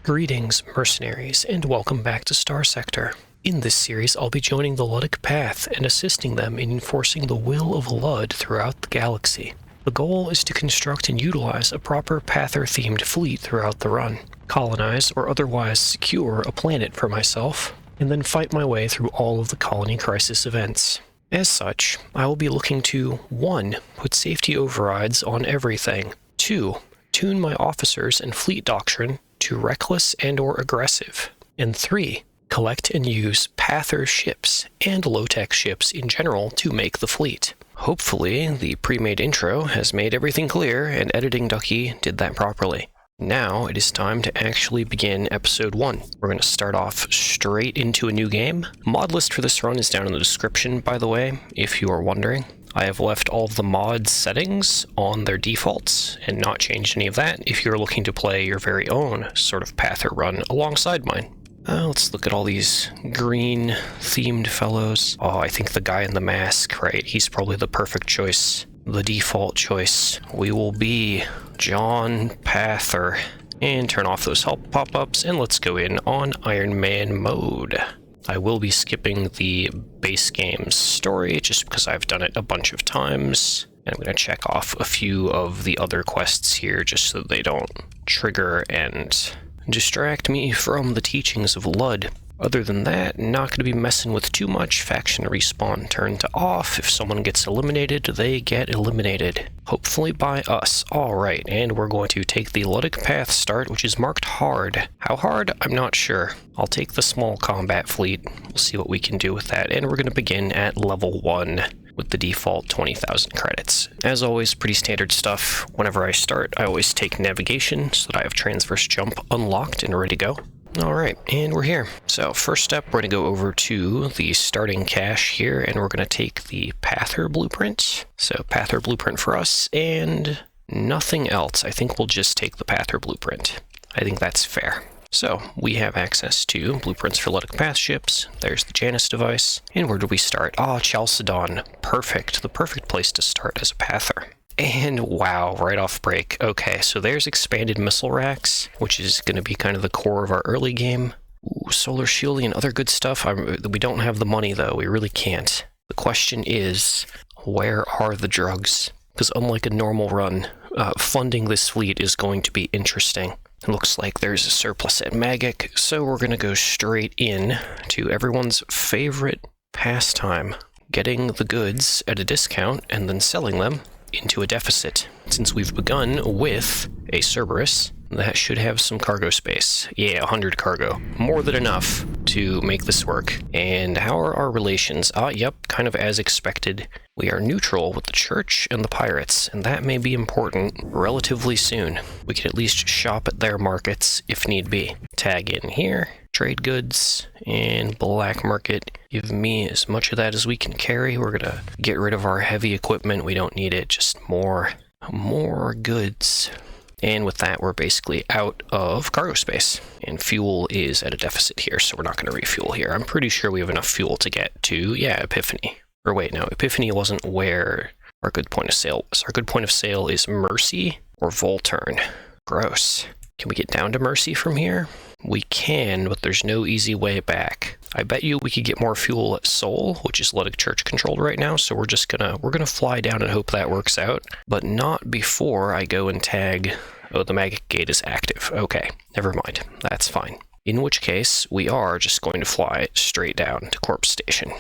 Greetings, mercenaries, and welcome back to Starsector. In this series, I'll be joining the Luddic path and assisting them in enforcing the will of Lud throughout the galaxy. The goal is to construct and utilize a proper Pather-themed fleet throughout the run, colonize or otherwise secure a planet for myself, and then fight my way through all of the colony crisis events. As such, I will be looking to 1. Put safety overrides on everything, 2. Tune my officers and fleet doctrine to reckless and or aggressive, and 3. Collect and use Pather ships and low-tech ships in general to make the fleet. Hopefully, the pre-made intro has made everything clear and Editing Ducky did that properly. Now it is time to actually begin episode 1. We're going to start off straight into a new game. MODLIST for this run is down in the description, by the way, if you are wondering. I have left all of the mod settings on their defaults and not changed any of that if you're looking to play your very own sort of Pather run alongside mine. Let's look at all these green themed fellows. Oh, I think the guy in the mask, right? He's probably the perfect choice, the default choice. We will be John Pather. And turn off those help pop-ups and let's go in on Iron Man mode. I will be skipping the base game's story just because I've done it a bunch of times. And I'm going to check off a few of the other quests here just so they don't trigger and distract me from the teachings of Lud. Other than that, not going to be messing with too much. Faction respawn turned to off. If someone gets eliminated, they get eliminated. Hopefully by us. Alright, and we're going to take the Luddic path start, which is marked hard. How hard? I'm not sure. I'll take the small combat fleet. We'll see what we can do with that. And we're going to begin at level 1 with the default 20,000 credits. As always, pretty standard stuff. Whenever I start, I always take navigation so that I have transverse jump unlocked and ready to go. Alright, and we're here. So first step, we're going to go over to the starting cache here, and we're going to take the Pather blueprint. So Pather blueprint for us, and nothing else. I think we'll just take the Pather blueprint. I think that's fair. So we have access to blueprints for Luddic path ships. There's the Janus device. And where do we start? Chalcedon. Perfect. The perfect place to start as a Pather. And wow, right off break. Okay, so there's expanded missile racks, which is going to be kind of the core of our early game. Ooh, solar shielding and other good stuff. We don't have the money, though. We really can't. The question is, where are the drugs? Because unlike a normal run, funding this fleet is going to be interesting. It looks like there's a surplus at Magic, so we're going to go straight in to everyone's favorite pastime, getting the goods at a discount and then selling them into a deficit. Since we've begun with a Cerberus, that should have some cargo space. Yeah, 100 cargo. More than enough to make this work. And how are our relations? Yep, kind of as expected. We are neutral with the church and the pirates, and that may be important relatively soon. We could at least shop at their markets if need be. Tag in here, trade goods, and black market. Give me as much of that as we can carry. We're gonna get rid of our heavy equipment. We don't need it, just more goods. And with that, we're basically out of cargo space. And fuel is at a deficit here, so we're not going to refuel here. I'm pretty sure we have enough fuel to get to, Epiphany. Or wait, no, Epiphany wasn't where our good point of sale was. Our good point of sale is Mercy or Volturn. Gross. Can we get down to Mercy from here? We can, but there's no easy way back. I bet you we could get more fuel at Sol, which is Luddic Church controlled right now, so we're gonna fly down and hope that works out, but not before I go and tag, oh, the Magic Gate is active. Okay, never mind, that's fine. In which case, we are just going to fly straight down to Corpse Station.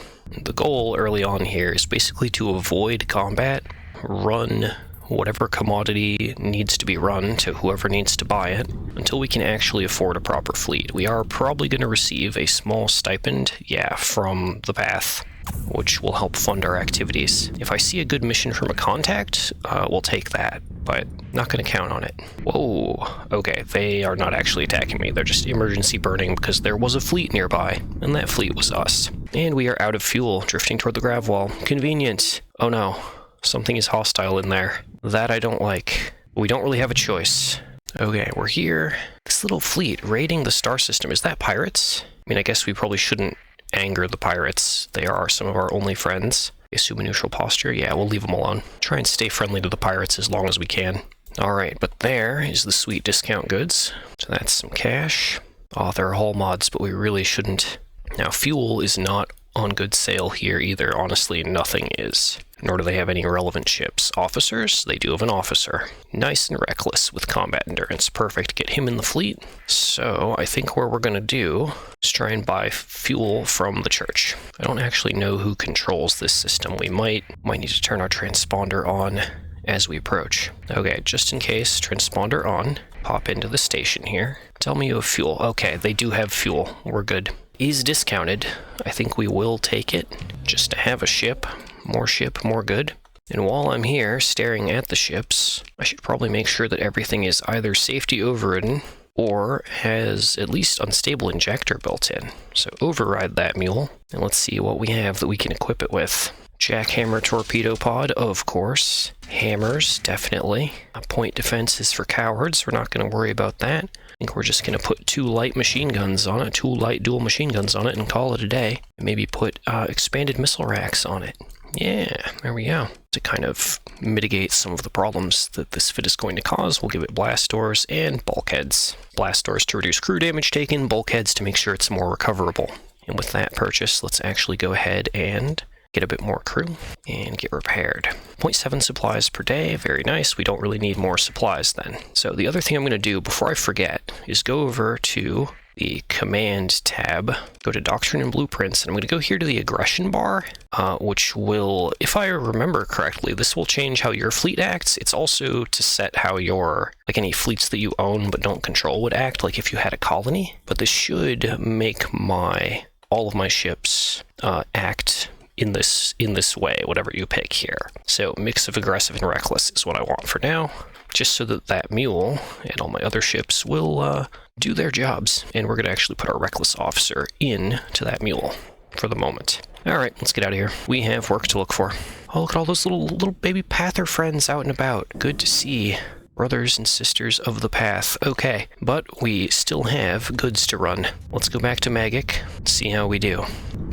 The goal early on here is basically to avoid combat, run whatever commodity needs to be run to whoever needs to buy it, until we can actually afford a proper fleet. We are probably going to receive a small stipend, from the path, which will help fund our activities. If I see a good mission from a contact, we'll take that, but not going to count on it. Whoa, okay, they are not actually attacking me. They're just emergency burning because there was a fleet nearby, and that fleet was us. And we are out of fuel, drifting toward the grav wall. Convenient. Oh no. Something is hostile in there. That I don't like. We don't really have a choice. Okay, we're here. This little fleet raiding the star system. Is that pirates? I mean, I guess we probably shouldn't anger the pirates. They are some of our only friends. Assume a neutral posture. Yeah, we'll leave them alone. Try and stay friendly to the pirates as long as we can. Alright, but there is the sweet discount goods. So that's some cash. Oh, there are hull mods, but we really shouldn't. Now, fuel is not on good sale here either. Honestly, nothing is. Nor do they have any relevant ships. Officers? They do have an officer. Nice and reckless with combat endurance. Perfect. Get him in the fleet. So, I think what we're going to do is try and buy fuel from the church. I don't actually know who controls this system. We might need to turn our transponder on as we approach. Okay, just in case, transponder on. Pop into the station here. Tell me you have fuel. Okay, they do have fuel. We're good. Is discounted. I think we will take it just to have a ship. More good. And while I'm here staring at the ships, I should probably make sure that everything is either safety overridden or has at least unstable injector built in. So override that mule, and let's see what we have that we can equip it with. Jackhammer torpedo pod, of course. Hammers, definitely. A point defense is for cowards. We're not going to worry about that. I think we're just going to put 2 light machine guns on it, 2 light dual machine guns on it, and call it a day. And maybe put expanded missile racks on it. Yeah, there we go. To kind of mitigate some of the problems that this fit is going to cause, we'll give it blast doors and bulkheads. Blast doors to reduce crew damage taken, bulkheads to make sure it's more recoverable. And with that purchase, let's actually go ahead and get a bit more crew and get repaired. 0.7 supplies per day, very nice. We don't really need more supplies then. So the other thing I'm going to do before I forget is go over to the command tab, go to Doctrine and Blueprints, and I'm going to go here to the aggression bar, which will, if I remember correctly, this will change how your fleet acts. It's also to set how your, like any fleets that you own but don't control would act, like if you had a colony. But this should make all of my ships act in this way, whatever you pick here. So mix of aggressive and reckless is what I want for now, just so that that mule and all my other ships will do their jobs. And we're going to actually put our reckless officer in to that mule for the moment. All right, let's get out of here. We have work to look for. Oh, look at all those little baby pather friends out and about. Good to see. Brothers and sisters of the path. Okay, but we still have goods to run. Let's go back to Magic, see how we do.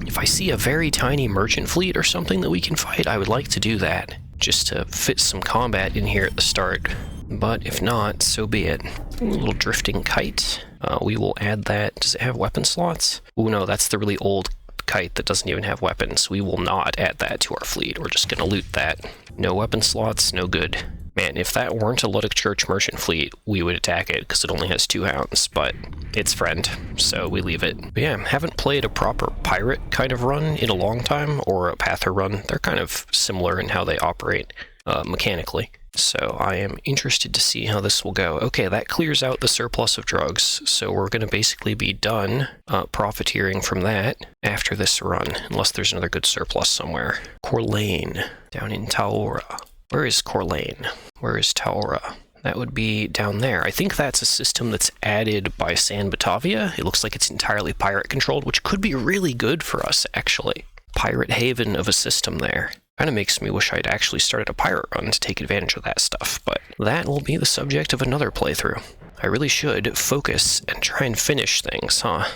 If I see a very tiny merchant fleet or something that we can fight, I would like to do that, just to fit some combat in here at the start. But if not, so be it. Ooh, a little drifting kite. We will add that. Does it have weapon slots? Ooh, no, that's the really old kite that doesn't even have weapons. We will not add that to our fleet. We're just going to loot that. No weapon slots, no good. Man, if that weren't a Luddic Church merchant fleet, we would attack it, because it only has 2 hounds, but it's friend, so we leave it. But yeah, haven't played a proper pirate kind of run in a long time, or a pather run. They're kind of similar in how they operate mechanically. So I am interested to see how this will go. Okay, that clears out the surplus of drugs, so we're going to basically be done profiteering from that after this run, unless there's another good surplus somewhere. Corlane, down in Taora. Where is Corlane? Where is Taora? That would be down there. I think that's a system that's added by San Batavia. It looks like it's entirely pirate-controlled, which could be really good for us, actually. Pirate haven of a system there. Kind of makes me wish I'd actually started a pirate run to take advantage of that stuff, but that will be the subject of another playthrough. I really should focus and try and finish things, huh?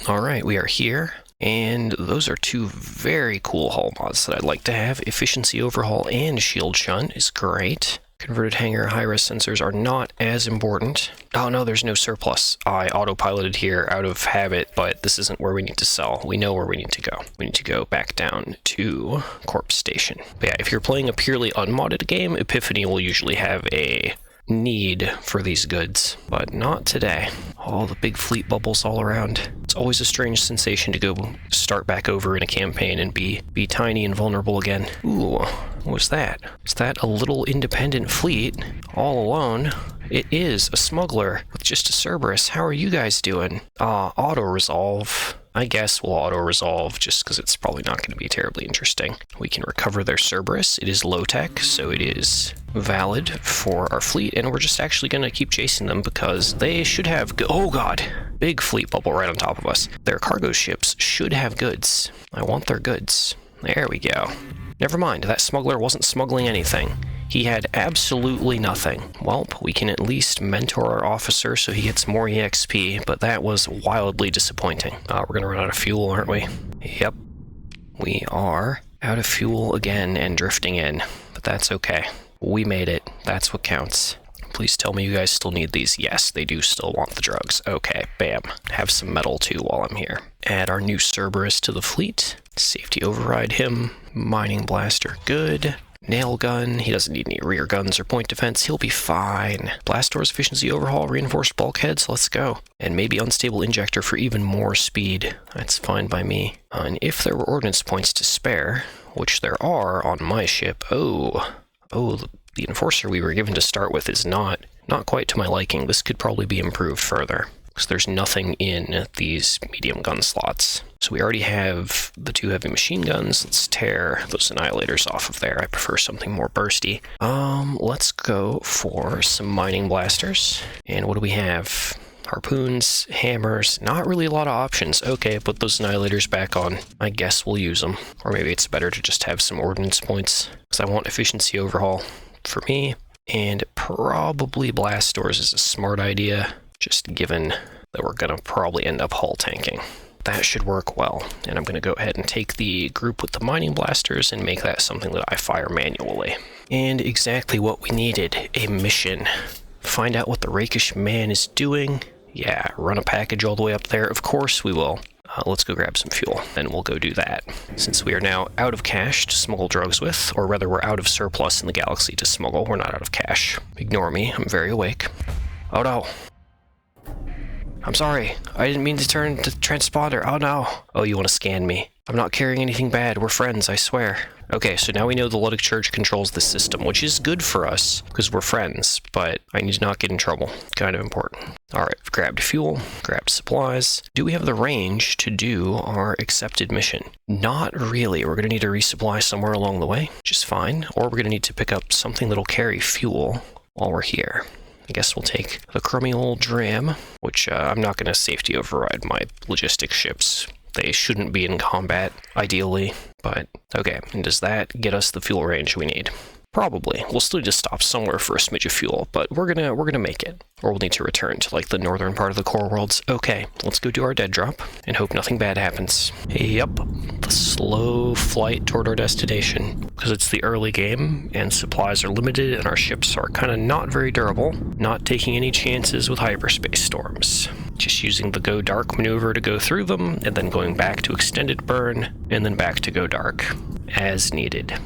Alright, we are here. And those are 2 very cool hull mods that I'd like to have. Efficiency Overhaul and Shield Shunt is great. Converted Hangar high-res sensors are not as important. Oh no, there's no surplus. I autopiloted here out of habit, but this isn't where we need to sell. We know where we need to go. We need to go back down to Corpse Station. But yeah, if you're playing a purely unmodded game, Epiphany will usually have a need for these goods, but not today. All the big fleet bubbles all around. It's always a strange sensation to go start back over in a campaign and be tiny and vulnerable again. Ooh, what was that? Is that a little independent fleet all alone? It is a smuggler with just a Cerberus. How are you guys doing? Auto-resolve. I guess we'll auto-resolve just because it's probably not going to be terribly interesting. We can recover their Cerberus. It is low-tech, so it is valid for our fleet, and we're just actually going to keep chasing them because they should have... Oh god! Big fleet bubble right on top of us. Their cargo ships should have goods. I want their goods. There we go. Never mind, that smuggler wasn't smuggling anything. He had absolutely nothing. Well, we can at least mentor our officer so he gets more EXP, but that was wildly disappointing. We're gonna run out of fuel, aren't we? Yep. We are out of fuel again and drifting in, but that's okay. We made it. That's what counts. Please tell me you guys still need these. Yes, they do still want the drugs. Okay, bam. Have some metal too while I'm here. Add our new Cerberus to the fleet. Safety override him. Mining blaster, good. Nail gun, he doesn't need any rear guns or point defense, he'll be fine. Blast doors efficiency overhaul, reinforced bulkheads, let's go. And maybe unstable injector for even more speed. That's fine by me. And if there were ordnance points to spare, which there are on my ship, the enforcer we were given to start with is not quite to my liking. This could probably be improved further, because there's nothing in these medium gun slots. So we already have the 2 heavy machine guns. Let's tear those annihilators off of there. I prefer something more bursty. Let's go for some mining blasters. And what do we have? Harpoons, hammers, not really a lot of options. Okay, put those annihilators back on. I guess we'll use them. Or maybe it's better to just have some ordnance points, because I want efficiency overhaul for me. And probably blast doors is a smart idea, just given that we're going to probably end up hull tanking. That should work well, and I'm going to go ahead and take the group with the mining blasters and make that something that I fire manually. And exactly what we needed, a mission. Find out what the rakish man is doing. Yeah, run a package all the way up there. Of course we will. Let's go grab some fuel, and we'll go do that. Since we are now out of cash to smuggle drugs with, or rather we're out of surplus in the galaxy to smuggle, we're not out of cash. Ignore me, I'm very awake. Oh no. I'm sorry, I didn't mean to turn the transponder, oh no. Oh, you want to scan me? I'm not carrying anything bad, we're friends, I swear. Okay, so now we know the Luddic Church controls the system, which is good for us, because we're friends, but I need to not get in trouble. Kind of important. Alright, I've grabbed fuel, grabbed supplies. Do we have the range to do our accepted mission? Not really. We're going to need to resupply somewhere along the way, which is fine, or we're going to need to pick up something that'll carry fuel while we're here. I guess we'll take the crummy old dram, which I'm not going to safety override my logistics ships. They shouldn't be in combat, ideally, but okay. And does that get us the fuel range we need? Probably. We'll still just stop somewhere for a smidge of fuel, but we're gonna make it. Or we'll need to return to, like, the northern part of the core worlds. Okay, let's go do our dead drop, and hope nothing bad happens. Yep, the slow flight toward our destination. Because it's the early game, and supplies are limited, and our ships are kind of not very durable. Not taking any chances with hyperspace storms. Just using the go dark maneuver to go through them, and then going back to extended burn, and then back to go dark, as needed.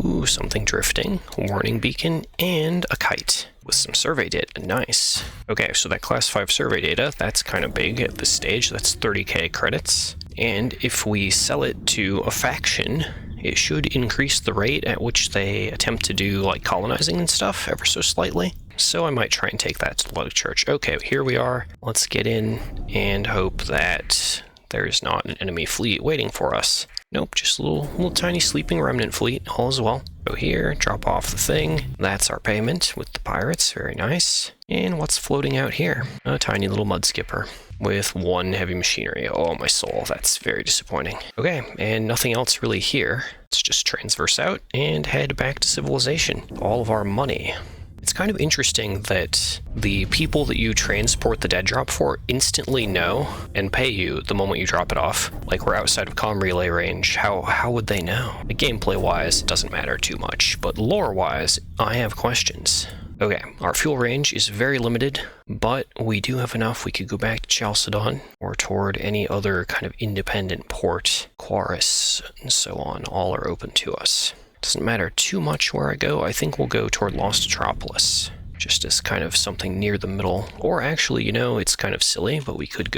Ooh, something drifting, warning beacon, and a kite with some survey data. Nice. Okay, so that class 5 survey data, that's kind of big at this stage. That's 30k credits. And if we sell it to a faction, it should increase the rate at which they attempt to do, like, colonizing and stuff ever so slightly. So I might try and take that to the Luddic Church. Okay, here we are. Let's get in and hope that there's not an enemy fleet waiting for us. Nope, just a little tiny sleeping remnant fleet, all as well. Go here, drop off the thing. That's our payment with the pirates, very nice. And what's floating out here? A tiny little mud skipper with 1 heavy machinery. Oh, my soul, that's very disappointing. Okay, and nothing else really here. Let's just transverse out and head back to civilization. All of our money. It's kind of interesting that the people that you transport the dead drop for instantly know and pay you the moment you drop it off. Like, we're outside of comm relay range. How would they know? The gameplay-wise, it doesn't matter too much, but lore-wise, I have questions. Okay, our fuel range is very limited, but we do have enough. We could go back to Chalcedon or toward any other kind of independent port. Quarus and so on, all are open to us. Doesn't matter too much where I go. I think we'll go toward Lost Metropolis, just as kind of something near the middle. Or actually, you know, it's kind of silly, but we could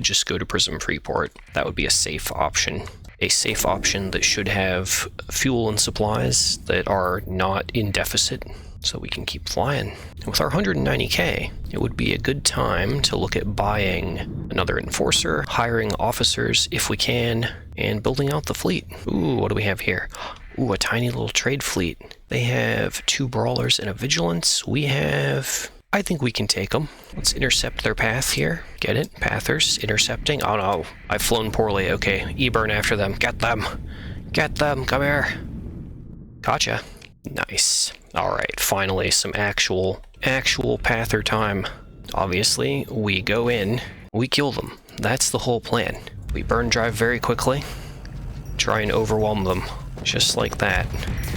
just go to Prism Freeport. That would be a safe option. A safe option that should have fuel and supplies that are not in deficit, so we can keep flying. And with our 190k, it would be a good time to look at buying another enforcer, hiring officers if we can, and building out the fleet. Ooh, what do we have here? Ooh, a tiny little trade fleet. They have 2 brawlers and a vigilance. We have... I think we can take them. Let's intercept their path here. Get it? Pathers. Intercepting. Oh no, I've flown poorly. Okay, E-burn after them. Get them. Get them. Come here. Gotcha. Nice. Alright, finally some actual pather time. Obviously, we go in, we kill them. That's the whole plan. We burn drive very quickly, try and overwhelm them Just like that.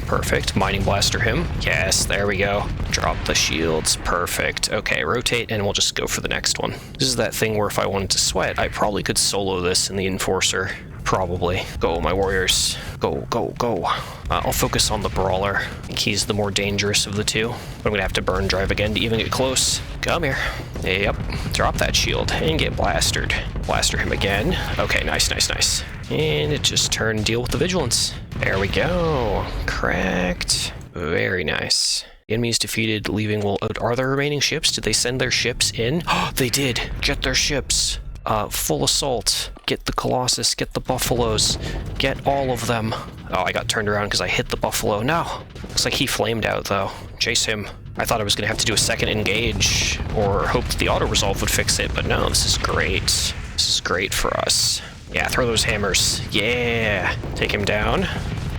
Perfect. Mining blaster him. Yes, there we go. Drop the shields. Perfect. Okay, rotate, and we'll just go for the next one. This is that thing where if I wanted to sweat, I probably could solo this in the Enforcer. Probably. Go, my warriors. Go, go, go. I'll focus on the Brawler. I think he's the more dangerous of the two. But I'm gonna have to burn drive again to even get close. Come here. Yep. Drop that shield and get blastered. Blaster him again. Okay, nice, nice, nice. And it just turned deal with the vigilance. There we go. Cracked. Very nice. The enemy is defeated, leaving... Well, are there remaining ships? Did they send their ships in? Oh, they did. Get their ships. Full assault. Get the Colossus. Get the Buffaloes. Get all of them. Oh, I got turned around because I hit the Buffalo. No. Looks like he flamed out, though. Chase him. I thought I was going to have to do a second engage or hope that the auto-resolve would fix it, but no, this is great. This is great for us. Yeah, throw those hammers. Yeah. Take him down.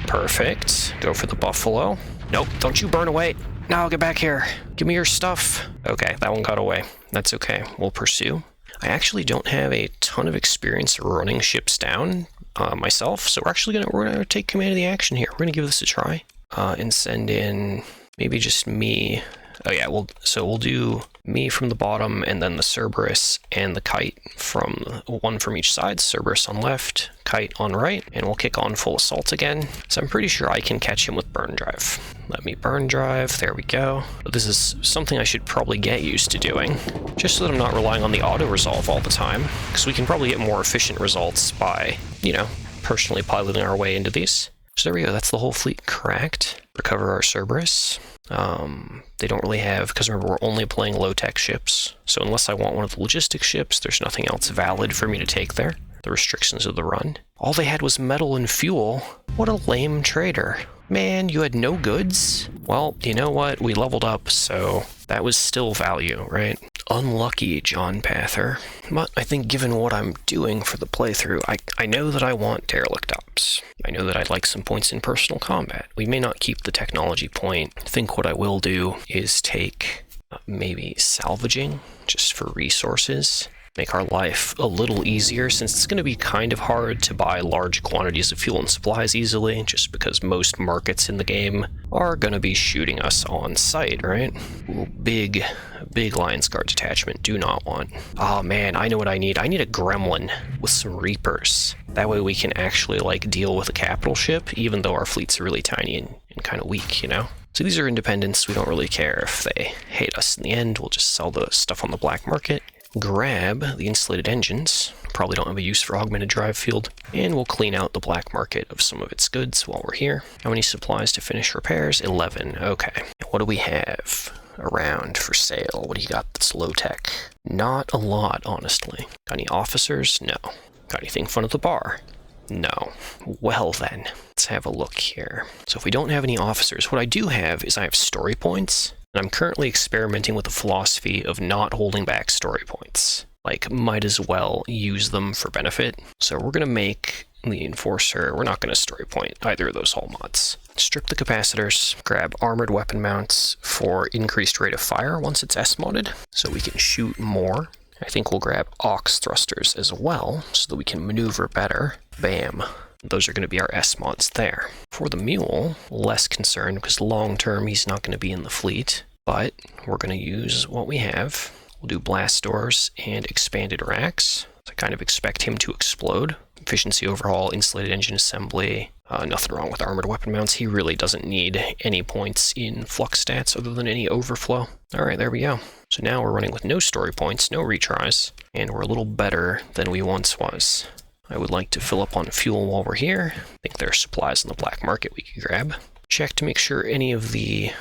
Perfect. Go for the Buffalo. Nope, don't you burn away. No, get back here. Give me your stuff. Okay, that one got away. That's okay. We'll pursue. I actually don't have a ton of experience running ships down myself, so we're gonna take command of the action here. We're gonna give this a try and send in maybe just me. Oh yeah, we'll do me from the bottom, and then the Cerberus and the Kite from one from each side. Cerberus on left, Kite on right, and we'll kick on full assault again. So I'm pretty sure I can catch him with burn drive. Let me burn drive. There we go. But this is something I should probably get used to doing, just so that I'm not relying on the auto resolve all the time, because we can probably get more efficient results by, you know, personally piloting our way into these. So there we go. That's the whole fleet cracked. Recover our Cerberus. They don't really have, because remember, we're only playing low-tech ships, so unless I want one of the logistics ships, there's nothing else valid for me to take there. The restrictions of the run. All they had was metal and fuel. What a lame trader. Man, you had no goods? Well, you know what? We leveled up, so that was still value, right? Unlucky, John Pather. But I think given what I'm doing for the playthrough, I know that I want derelict ops. I know that I'd like some points in personal combat. We may not keep the technology point. I think what I will do is take maybe salvaging, just for resources. Make our life a little easier, since it's going to be kind of hard to buy large quantities of fuel and supplies easily, just because most markets in the game are going to be shooting us on sight, right? Ooh, big Lion's Guard detachment. Do not want. Oh man, I know what I need. I need a Gremlin with some Reapers. That way we can actually, like, deal with a capital ship, even though our fleet's really tiny and kind of weak, you know? So these are independents. We don't really care if they hate us in the end. We'll just sell the stuff on the black market. Grab the insulated engines. Probably don't have a use for augmented drive field. And we'll clean out the black market of some of its goods while we're here. How many supplies to finish repairs? 11. Okay. What do we have around for sale? What do you got that's low tech? Not a lot, honestly. Got any officers? No. Got anything fun at the bar? No. Well then, let's have a look here. So if we don't have any officers, what I do have is I have story points. And I'm currently experimenting with the philosophy of not holding back story points. Like, might as well use them for benefit. So we're going to make the Enforcer, we're not going to story point either of those hull mods. Strip the capacitors, grab armored weapon mounts for increased rate of fire once it's S-modded, so we can shoot more. I think we'll grab aux thrusters as well, so that we can maneuver better. Bam. Those are going to be our S-mods there. For the Mule, less concerned, because long-term he's not going to be in the fleet, but we're going to use what we have. We'll do blast doors and expanded racks. So I kind of expect him to explode. Efficiency overhaul, insulated engine assembly. Nothing wrong with armored weapon mounts. He really doesn't need any points in flux stats other than any overflow. All right, there we go. So now we're running with no story points, no retries, and we're a little better than we once was. I would like to fill up on fuel while we're here. I think there are supplies in the black market we could grab. Check to make sure any of the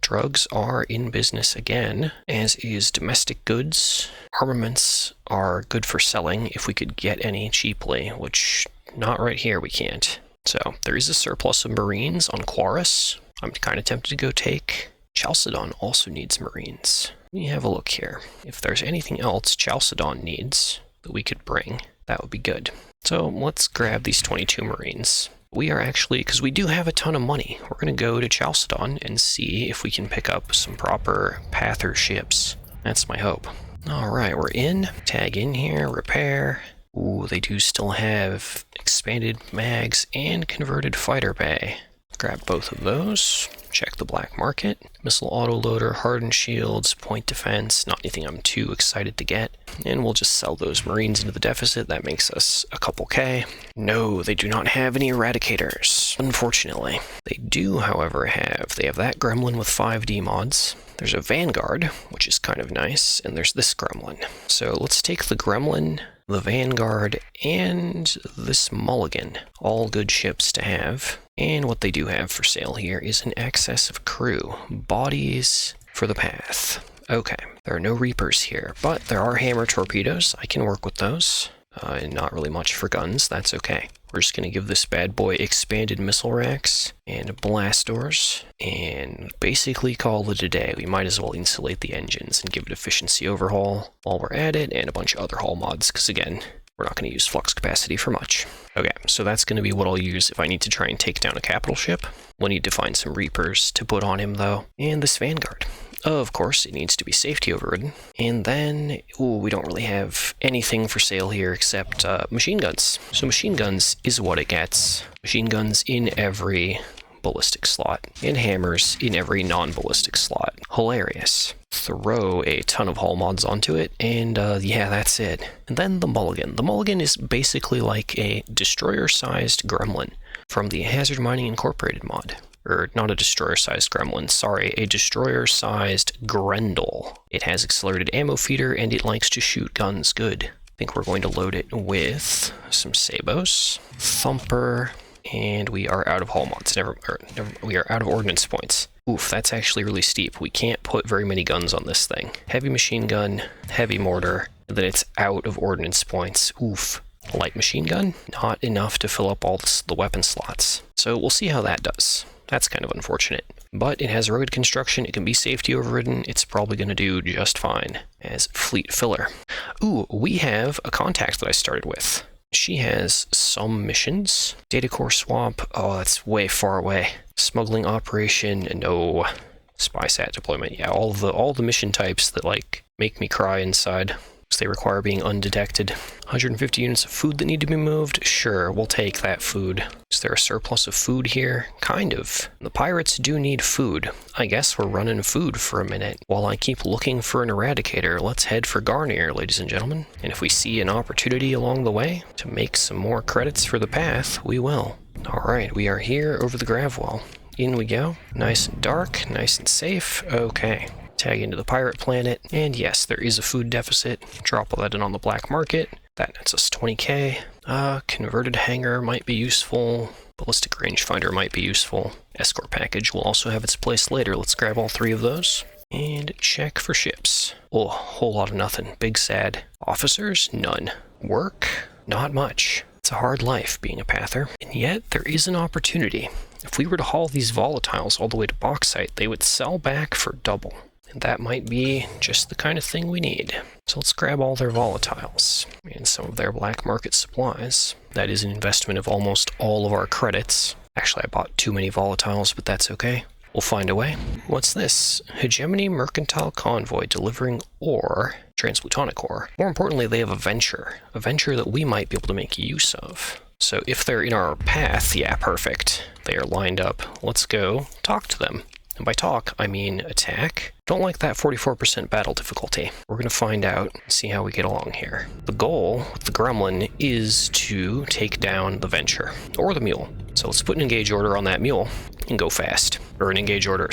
drugs are in business again, as is domestic goods. Armaments are good for selling if we could get any cheaply, which not right here we can't. So there is a surplus of Marines on Quarus. I'm kind of tempted to go take. Chalcedon also needs Marines. Let me have a look here. If there's anything else Chalcedon needs that we could bring, that would be good. So let's grab these 22 Marines. We are actually, because we do have a ton of money, we're going to go to Chalcedon and see if we can pick up some proper Pather ships. That's my hope. All right, we're in. Tag in here, repair. Ooh, they do still have expanded mags, and converted fighter bay. Grab both of those. Check the black market. Missile autoloader, hardened shields, point defense, not anything I'm too excited to get. And we'll just sell those Marines into the deficit. That makes us a couple K. No, they do not have any Eradicators, unfortunately. They do, however, they have that Gremlin with 5D mods. There's a Vanguard, which is kind of nice, and there's this Gremlin. So let's take the Gremlin, the Vanguard, and this Mulligan. All good ships to have. And what they do have for sale here is an excess of crew. Bodies for the path. Okay, there are no Reapers here, but there are hammer torpedoes. I can work with those. And not really much for guns, that's okay. We're just going to give this bad boy expanded missile racks and blast doors, and basically call it a day. We might as well insulate the engines and give it efficiency overhaul while we're at it, and a bunch of other hull mods, because again, we're not going to use flux capacity for much. Okay, so that's going to be what I'll use if I need to try and take down a capital ship. We'll need to find some Reapers to put on him, though. And this Vanguard. Of course, it needs to be safety overridden. And then, we don't really have anything for sale here except machine guns. So machine guns is what it gets. Machine guns in every ballistic slot, and hammers in every non-ballistic slot. Hilarious. Throw a ton of hull mods onto it, and yeah, that's it. And then the Mulligan. The Mulligan is basically like a destroyer-sized gremlin from the Hazard Mining Incorporated mod. Or not a destroyer-sized gremlin, sorry, a destroyer-sized Grendel. It has accelerated ammo feeder, and it likes to shoot guns good. I think we're going to load it with some Sabos, Thumper, and we are out of hull mods. We are out of ordnance points. Oof, that's actually really steep. We can't put very many guns on this thing. Heavy machine gun, heavy mortar, and then it's out of ordnance points. Oof. Light machine gun, not enough to fill up all the weapon slots. So we'll see how that does. That's kind of unfortunate. But it has rugged construction, it can be safety overridden, it's probably going to do just fine as fleet filler. Ooh, we have a contact that I started with. She has some missions. Data core swap, oh, that's way far away. Smuggling operation, no. SpySat deployment, yeah, all the mission types that, like, make me cry inside. They require being undetected. 150 units of food that need to be moved? Sure, we'll take that food. Is there a surplus of food here? Kind of. The pirates do need food. I guess we're running food for a minute. While I keep looking for an Eradicator, let's head for Garnier, ladies and gentlemen. And if we see an opportunity along the way to make some more credits for the path, we will. Alright, we are here over the Gravwell. In we go. Nice and dark, nice and safe. Okay. Tag into the pirate planet, and yes, there is a food deficit. Drop all that in on the black market. That nets us 20k. Converted hangar might be useful. Ballistic rangefinder might be useful. Escort package will also have its place later. Let's grab all three of those. And check for ships. Oh, whole lot of nothing. Big sad. Officers? None. Work? Not much. It's a hard life being a pather. And yet, there is an opportunity. If we were to haul these volatiles all the way to bauxite, they would sell back for double. And that might be just the kind of thing we need. So let's grab all their volatiles and some of their black market supplies. That is an investment of almost all of our credits. Actually, I bought too many volatiles, but that's okay. We'll find a way. What's this? Hegemony Mercantile Convoy delivering ore, transplutonic ore. More importantly, they have a venture that we might be able to make use of. So if they're in our path, yeah, perfect. They are lined up. Let's go talk to them. And by talk, I mean attack. Don't like that 44% battle difficulty. We're going to find out and see how we get along here. The goal with the Gremlin is to take down the Venture, or the Mule. So let's put an engage order on that Mule and go fast. Or an engage order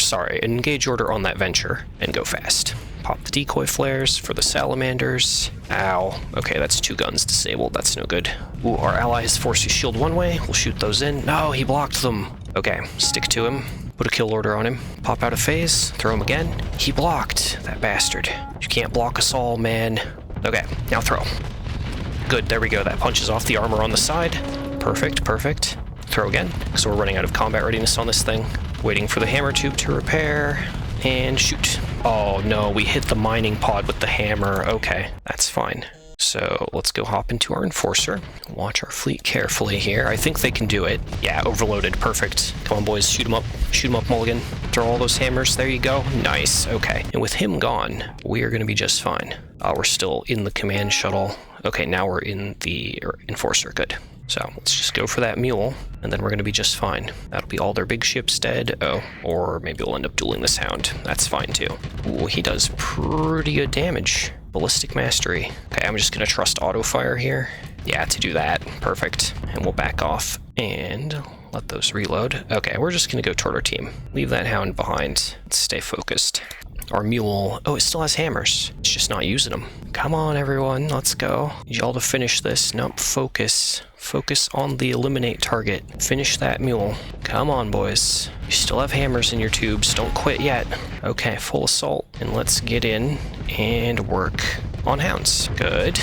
on that Venture and go fast. Pop the decoy flares for the Salamanders. Ow. Okay, that's 2 guns disabled. That's no good. Ooh, our ally has forced his shield one way. We'll shoot those in. No, he blocked them. Okay, stick to him. Put a kill order on him. Pop out a phase. Throw him again. He blocked. That bastard. You can't block us all, man. Okay, now throw. Good, there we go. That punches off the armor on the side. Perfect, perfect. Throw again. So we're running out of combat readiness on this thing. Waiting for the hammer tube to repair. And shoot. Oh no, we hit the mining pod with the hammer. Okay, that's fine. So let's go hop into our Enforcer. Watch our fleet carefully here. I think they can do it. Yeah, overloaded. Perfect. Come on, boys. Shoot them up. Shoot them up, Mulligan. Throw all those hammers. There you go. Nice. Okay. And with him gone, we are going to be just fine. We're still in the command shuttle. Okay, now we're in the Enforcer. Good. So let's just go for that mule, and then we're going to be just fine. That'll be all their big ships dead. Oh, or maybe we'll end up dueling this Hound. That's fine too. Ooh, he does pretty good damage. Ballistic Mastery. Okay, I'm just going to trust auto fire here. Yeah, to do that. Perfect. And we'll back off and let those reload. Okay, we're just going to go toward our team. Leave that Hound behind. Let's stay focused. Our mule, oh, it still has hammers. It's just not using them. Come on, everyone, let's go. Need y'all to finish this. Nope, focus. Focus on the eliminate target. Finish that mule. Come on, boys. You still have hammers in your tubes. Don't quit yet. Okay, full assault. And let's get in and work on hounds. Good.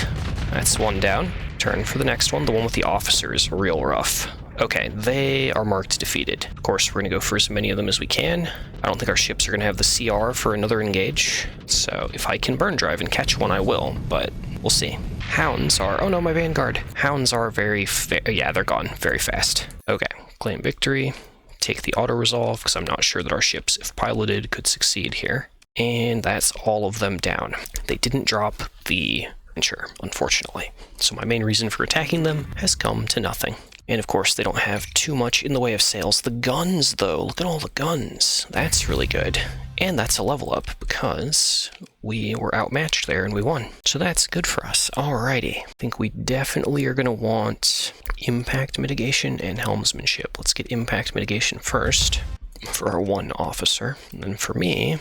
That's one down. Turn for the next one. The one with the officer is real rough. Okay, they are marked defeated. Of course, we're going to go for as many of them as we can. I don't think our ships are going to have the CR for another engage. So if I can burn drive and catch one, I will, but we'll see. Hounds are... Oh no, my Vanguard. Hounds are very... Yeah, they're gone very fast. Okay, claim victory. Take the auto-resolve, because I'm not sure that our ships, if piloted, could succeed here. And that's all of them down. They didn't drop the Venture, unfortunately. So my main reason for attacking them has come to nothing. And of course, they don't have too much in the way of sales. The guns, though, look at all the guns. That's really good. And that's a level up because we were outmatched there and we won. So that's good for us. Alrighty. I think we definitely are going to want impact mitigation and helmsmanship. Let's get impact mitigation first for our one officer. And then for me,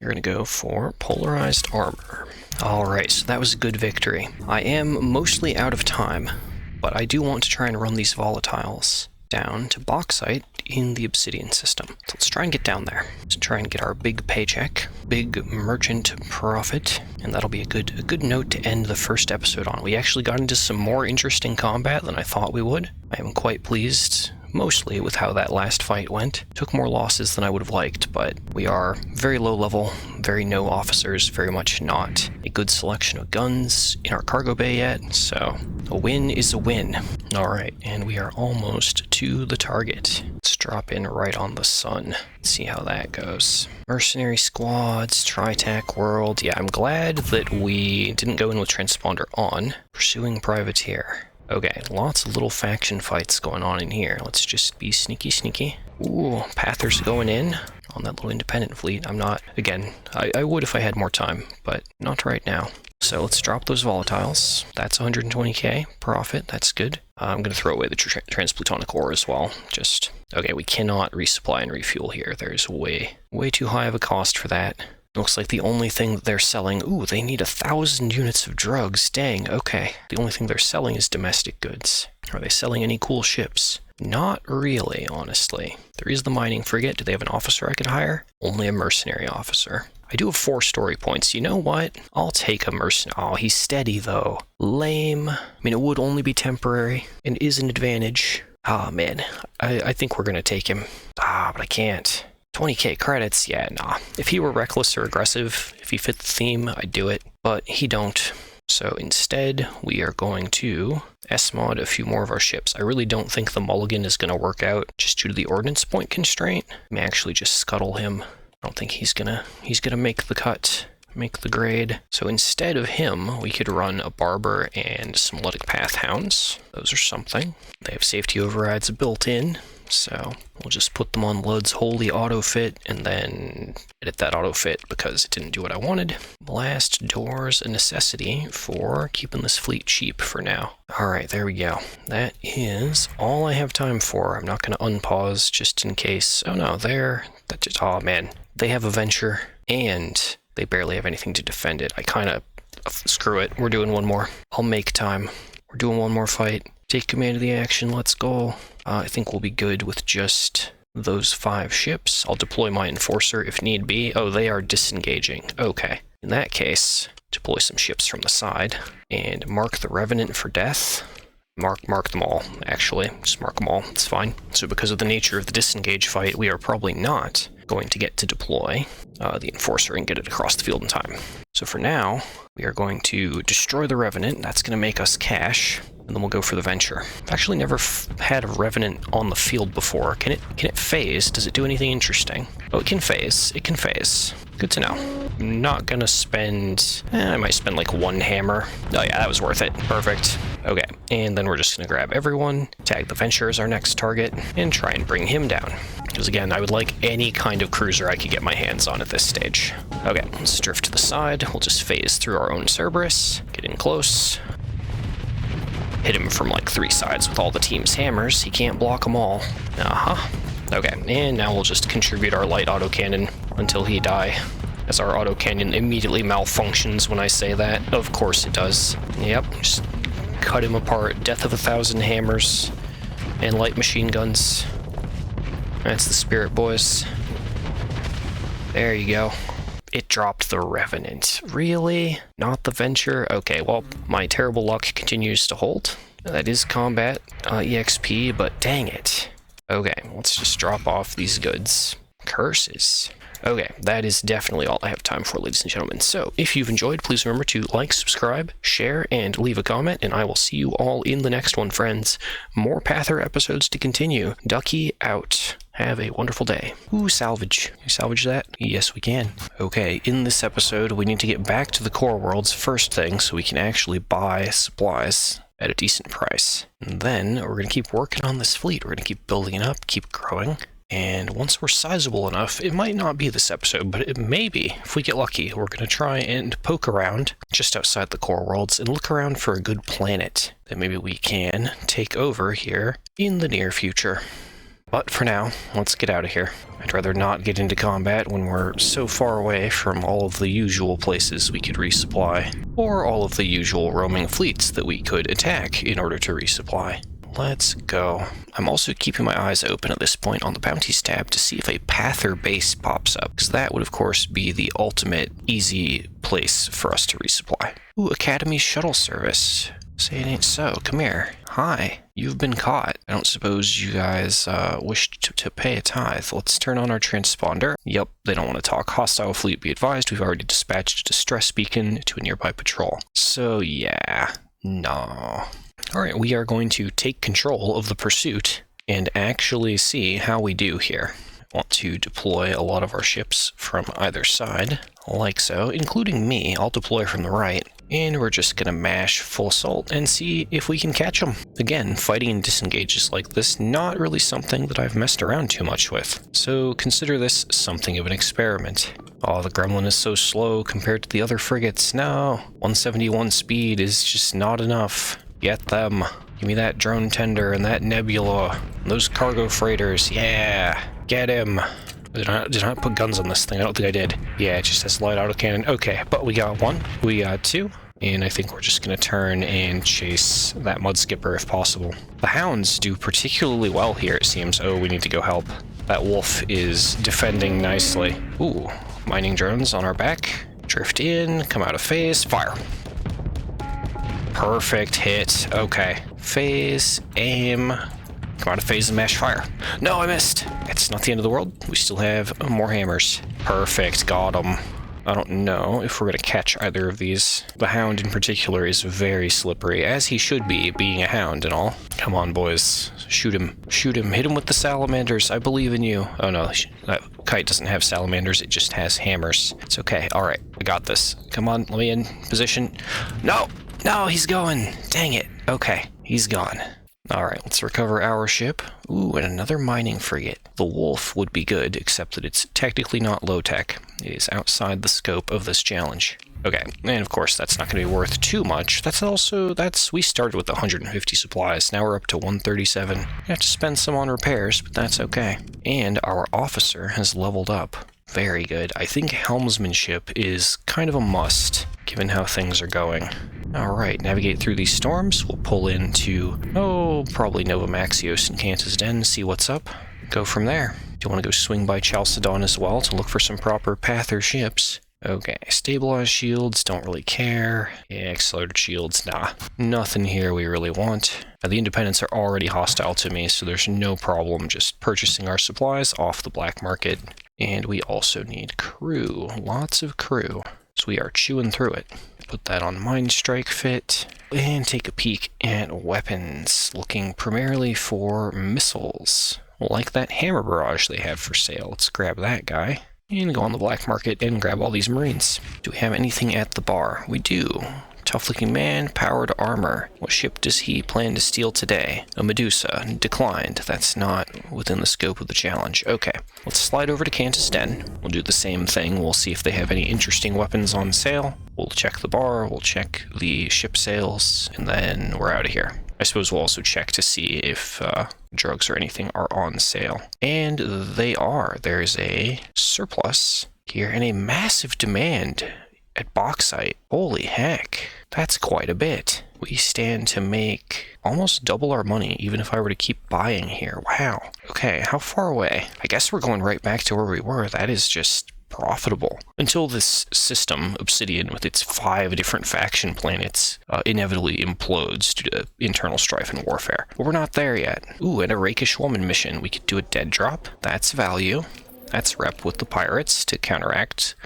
you're going to go for polarized armor. Alright, so that was a good victory. I am mostly out of time, but I do want to try and run these volatiles down to bauxite in the obsidian system. So let's try and get down there to try and get our big paycheck, big merchant profit, and that'll be a good note to end the first episode on. We actually got into some more interesting combat than I thought we would. I am quite pleased, mostly with how that last fight went. Took more losses than I would have liked, but we are very low level, very no officers, very much not a good selection of guns in our cargo bay yet, so a win is a win. Alright, and we are almost to the target. Let's drop in right on the sun. See how that goes. Mercenary squads, Tritac world. Yeah, I'm glad that we didn't go in with transponder on. Pursuing privateer. Okay, lots of little faction fights going on in here. Let's just be sneaky. Ooh, Pathers going in on that little independent fleet. I'm not, again, I would if I had more time, but not right now. So let's drop those volatiles. That's 120k profit. That's good. I'm going to throw away the transplutonic ore as well. Just, okay, we cannot resupply and refuel here. There's way too high of a cost for that. Looks like the only thing that they're selling... Ooh, they need 1,000 units of drugs. Dang, okay. The only thing they're selling is domestic goods. Are they selling any cool ships? Not really, honestly. There is the mining frigate. Do they have an officer I could hire? Only a mercenary officer. I do have 4 story points. You know what? I'll take a mercenary. Oh, he's steady, though. Lame. I mean, it would only be temporary and is an advantage. Ah, man. I think we're going to take him. Ah, but I can't. 20k credits? Yeah, nah. If he were reckless or aggressive, if he fit the theme, I'd do it. But he don't. So instead, we are going to S-mod a few more of our ships. I really don't think the mulligan is going to work out just due to the ordnance point constraint. I may actually just scuttle him. I don't think he's gonna make the cut, make the grade. So instead of him, we could run a barber and some Luddic path hounds. Those are something. They have safety overrides built in. So we'll just put them on Lud's holy auto fit and then edit that auto fit because it didn't do what I wanted. Blast doors, a necessity for keeping this fleet cheap for now. All right, there we go. That is all I have time for. I'm not going to unpause just in case. Oh no, oh man, they have a venture and they barely have anything to defend it. I kind of, screw it. We're doing one more. I'll make time. We're doing one more fight. Take command of the action. Let's go. I think we'll be good with just those 5 ships. I'll deploy my enforcer if need be. Oh, they are disengaging. Okay. In that case, deploy some ships from the side and mark the Revenant for death. Mark them all, actually. Just mark them all. It's fine. So because of the nature of the disengage fight, we are probably not going to get to deploy the enforcer and get it across the field in time. So for now, we are going to destroy the Revenant. That's going to make us cash. And then we'll go for the venture. I've actually never had a Revenant on the field before. Can it phase? Does it do anything interesting? Oh, it can phase. It can phase. Good to know. I'm not gonna spend... I might spend like 1 hammer. Oh yeah, that was worth it. Perfect. Okay, and then we're just going to grab everyone, tag the Venture as our next target, and try and bring him down. Because again, I would like any kind of cruiser I could get my hands on at this stage. Okay, let's drift to the side. We'll just phase through our own Cerberus, get in close. Hit him from like 3 sides with all the team's hammers. He can't block them all. Okay, and now we'll just contribute our light autocannon until he die. As our autocannon immediately malfunctions when I say that. Of course it does. Yep, just cut him apart. Death of 1,000 hammers and light machine guns. That's the spirit, boys. There you go. It dropped the Revenant. Really? Not the Venture? Okay, well, my terrible luck continues to hold. That is combat EXP, but dang it. Okay, let's just drop off these goods. Curses. Okay, that is definitely all I have time for, ladies and gentlemen. So, if you've enjoyed, please remember to like, subscribe, share, and leave a comment, and I will see you all in the next one, friends. More Pather episodes to continue. Ducky out. Have a wonderful day. Ooh, salvage. Can you salvage that? Yes, we can. Okay, in this episode, we need to get back to the core worlds first thing so we can actually buy supplies at a decent price. And then we're going to keep working on this fleet. We're going to keep building it up, keep growing. And once we're sizable enough, it might not be this episode, but it may be. If we get lucky, we're going to try and poke around just outside the core worlds and look around for a good planet that maybe we can take over here in the near future. But for now, let's get out of here. I'd rather not get into combat when we're so far away from all of the usual places we could resupply, or all of the usual roaming fleets that we could attack in order to resupply. Let's go. I'm also keeping my eyes open at this point on the bounties tab to see if a Pather base pops up, because that would of course be the ultimate easy place for us to resupply. Ooh, Academy shuttle service. Say it ain't so. Come here. Hi. You've been caught. I don't suppose you guys wish to pay a tithe. Let's turn on our transponder. Yep, they don't want to talk. Hostile fleet, be advised. We've already dispatched a distress beacon to a nearby patrol. So yeah, no. Alright, we are going to take control of the pursuit and actually see how we do here. I want to deploy a lot of our ships from either side, like so, including me. I'll deploy from the right, and we're just going to mash full assault and see if we can catch them. Again, fighting in disengages like this, not really something that I've messed around too much with, so consider this something of an experiment. Oh, the Gremlin is so slow compared to the other frigates. No, 171 speed is just not enough. Get them. Give me that drone tender and that nebula. And those cargo freighters. Yeah. Get him. Did I not put guns on this thing? I don't think I did. Yeah, it just has light autocannon. Okay, but we got 1. We got 2. And I think we're just going to turn and chase that mud skipper if possible. The hounds do particularly well here, it seems. Oh, we need to go help. That wolf is defending nicely. Ooh, mining drones on our back. Drift in, come out of phase, fire. Perfect hit. Okay. Phase, aim, come out of phase and mash fire. No, I missed. It's not the end of the world. We still have more hammers. Perfect. Got him. I don't know if we're going to catch either of these. The hound in particular is very slippery, as he should be, being a hound and all. Come on, boys. Shoot him. Shoot him. Hit him with the salamanders. I believe in you. Oh, no. That kite doesn't have salamanders. It just has hammers. It's okay. All right. I got this. Come on. Let me in position. No. No, he's going. Dang it. Okay, he's gone. Alright, let's recover our ship. Ooh, and another mining frigate. The Wolf would be good, except that it's technically not low-tech. It is outside the scope of this challenge. Okay, and of course that's not going to be worth too much. We started with 150 supplies, now we're up to 137. We have to spend some on repairs, but that's okay. And our officer has leveled up. Very good. I think helmsmanship is kind of a must, given how things are going. Alright, navigate through these storms. We'll pull into, probably Nova Maxios and Cantus Den, see what's up. Go from there. Do you want to go swing by Chalcedon as well to look for some proper Pather ships? Okay, stabilized shields, don't really care. Yeah, accelerated shields, nah. Nothing here we really want. Now, the Independents are already hostile to me, so there's no problem just purchasing our supplies off the black market. And we also need crew, lots of crew. So we are chewing through it. Put that on Mind Strike Fit, and take a peek at weapons, looking primarily for missiles, like that hammer barrage they have for sale. Let's grab that guy, and go on the black market and grab all these Marines. Do we have anything at the bar? We do. Tough-looking man, powered armor. What ship does he plan to steal today? A Medusa. Declined. That's not within the scope of the challenge. Okay, let's slide over to Cantus Den. We'll do the same thing. We'll see if they have any interesting weapons on sale. We'll check the bar, we'll check the ship sales, and then we're out of here. I suppose we'll also check to see if drugs or anything are on sale. And they are. There's a surplus here and a massive demand at bauxite. Holy heck, that's quite a bit. We stand to make almost double our money, even if I were to keep buying here. Wow. Okay, how far away? I guess we're going right back to where we were. That is just profitable. Until this system, Obsidian, with its 5 different faction planets, inevitably implodes due to internal strife and warfare. But we're not there yet. Ooh, and a rakish woman mission. We could do a dead drop. That's value. That's rep with the pirates to counteract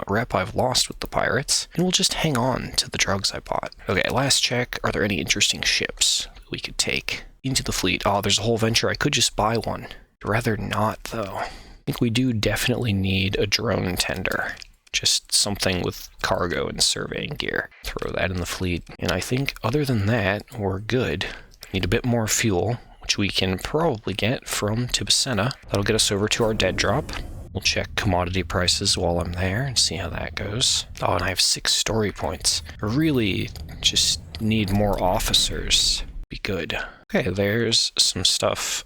rep I've lost with the pirates. And we'll just hang on to the drugs I bought. Okay, last check. Are there any interesting ships we could take into the fleet? Oh, there's a whole venture. I could just buy one. I'd rather not, though. I think we do definitely need a drone tender. Just something with cargo and surveying gear. Throw that in the fleet. And I think other than that, we're good. Need a bit more fuel, which we can probably get from Tibicena. That'll get us over to our dead drop. We'll check commodity prices while I'm there and see how that goes. Oh, and I have 6 story points. I really just need more officers. Be good. Okay, there's some stuff.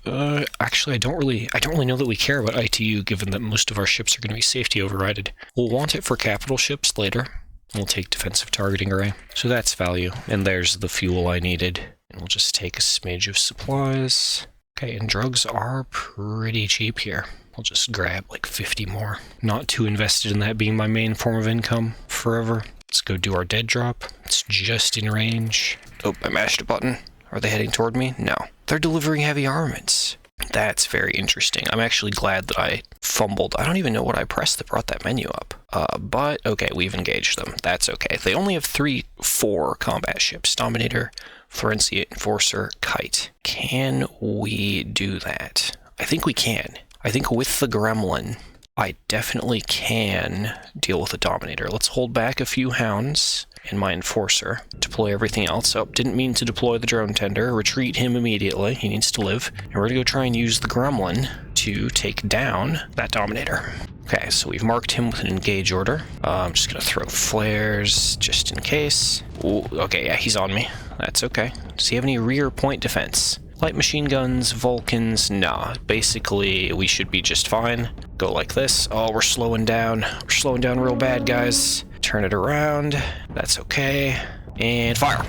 Actually, I don't really know that we care about ITU, given that most of our ships are going to be safety overrided. We'll want it for capital ships later. We'll take defensive targeting array. So that's value. And there's the fuel I needed. And we'll just take a smidge of supplies. Okay, and drugs are pretty cheap here. I'll just grab like 50 more. Not too invested in that being my main form of income forever. Let's go do our dead drop. It's just in range. Oh, I mashed a button. Are they heading toward me? No. They're delivering heavy armaments. That's very interesting. I'm actually glad that I fumbled. I don't even know what I pressed that brought that menu up. But, okay, we've engaged them. That's okay. They only have 4 combat ships. Dominator, Florencia, Enforcer, Kite. Can we do that? I think we can. I think with the Gremlin, I definitely can deal with a Dominator. Let's hold back a few Hounds and my Enforcer. Deploy everything else. Oh, didn't mean to deploy the drone tender. Retreat him immediately. He needs to live. And we're going to go try and use the Gremlin to take down that Dominator. Okay, so we've marked him with an engage order. I'm just going to throw flares just in case. Ooh, okay, yeah, he's on me. That's okay. Does he have any rear point defense? Light machine guns, Vulcans, nah. Basically, we should be just fine. Go like this. Oh, we're slowing down. We're slowing down real bad, guys. Turn it around. That's okay. And fire.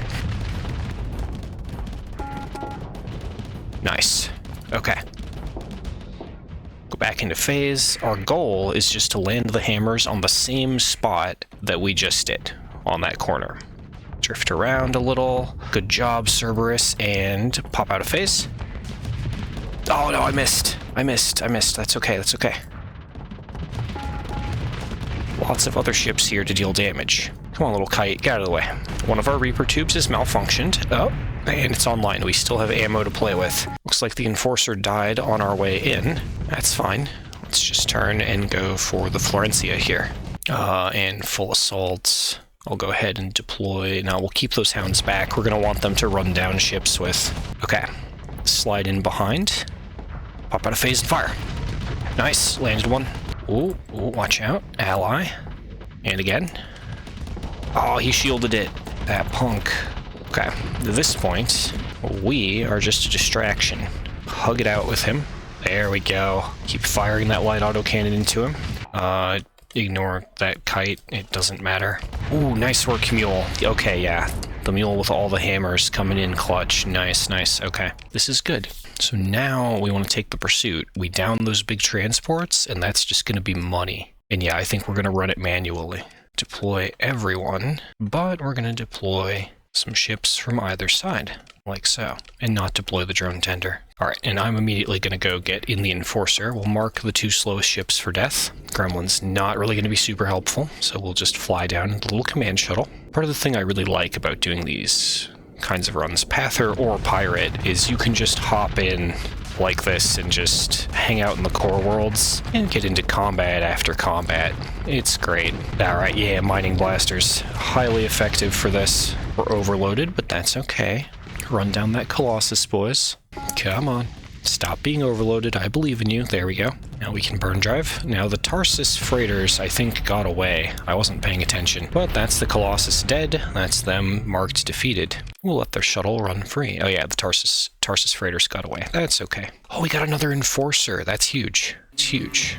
Nice. Okay. Go back into phase. Our goal is just to land the hammers on the same spot that we just did on that corner. Drift around a little. Good job, Cerberus, and pop out of phase. Oh no, I missed. That's okay, that's okay. Lots of other ships here to deal damage. Come on, little kite, get out of the way. One of our Reaper tubes is malfunctioned. Oh, and it's online. We still have ammo to play with. Looks like the Enforcer died on our way in. That's fine. Let's just turn and go for the Florencia here. And full assault. I'll go ahead and deploy. Now we'll keep those Hounds back. We're going to want them to run down ships with. Okay. Slide in behind. Pop out of phase and fire. Nice. Landed one. Ooh, watch out. Ally. And again. Oh, he shielded it. That punk. Okay. At this point, we are just a distraction. Hug it out with him. There we go. Keep firing that light autocannon into him. Ignore that kite. It doesn't matter. Ooh, nice work, Mule. Okay, yeah. The Mule with all the hammers coming in clutch. Nice, nice. Okay. This is good. So now we want to take the pursuit. We down those big transports, and that's just going to be money. And yeah, I think we're going to run it manually. Deploy everyone, but we're going to deploy some ships from either side, like so, and not deploy the drone tender. Alright, and I'm immediately going to go get in the Enforcer. We'll mark the 2 slowest ships for death. Gremlin's not really going to be super helpful, so we'll just fly down in the little command shuttle. Part of the thing I really like about doing these kinds of runs, Pather or Pirate, is you can just hop in like this and just hang out in the core worlds and get into combat after combat. It's great. Alright, yeah, mining blasters. Highly effective for this. We're overloaded, but that's okay. Run down that Colossus, boys. Come on. Stop being overloaded. I believe in you. There we go. Now we can burn drive. Now the Tarsus freighters, I think, got away. I wasn't paying attention. But that's the Colossus dead. That's them marked defeated. We'll let their shuttle run free. Oh yeah, the Tarsus freighters got away. That's okay. Oh, we got another Enforcer. That's huge. It's huge.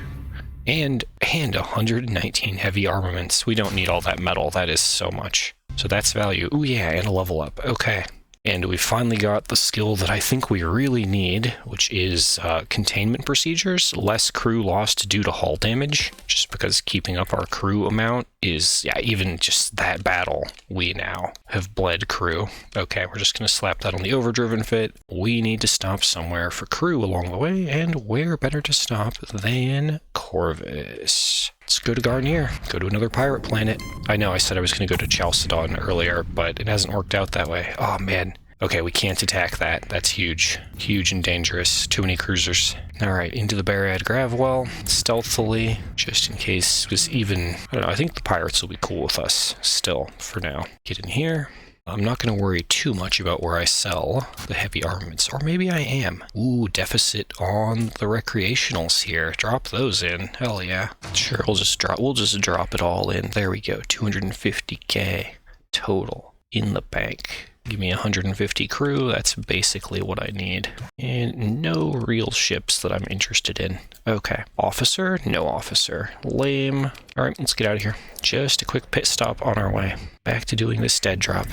And 119 heavy armaments. We don't need all that metal. That is so much. So that's value. Ooh yeah, and a level up. Okay. And we finally got the skill that I think we really need, which is containment procedures. Less crew lost due to hull damage, just because keeping up our crew amount is, yeah, even just that battle, we now have bled crew. Okay, we're just going to slap that on the overdriven fit. We need to stop somewhere for crew along the way, and where better to stop than Corvus? Let's go to Garnier. Go to another pirate planet. I know I said I was going to go to Chalcedon earlier, but it hasn't worked out that way. Oh, man. Okay, we can't attack that. That's huge. Huge and dangerous. Too many cruisers. Alright, into the Barad Gravwell, stealthily, just in case it was even... I don't know, I think the pirates will be cool with us still, for now. Get in here. I'm not going to worry too much about where I sell the heavy armaments, or maybe I am. Ooh, deficit on the recreationals here. Drop those in. Hell yeah. Sure, we'll just drop it all in. There we go. 250k total in the bank. Give me 150 crew, that's basically what I need. And no real ships that I'm interested in. Okay, officer, no officer. Lame. Alright, let's get out of here. Just a quick pit stop on our way. Back to doing this dead drop.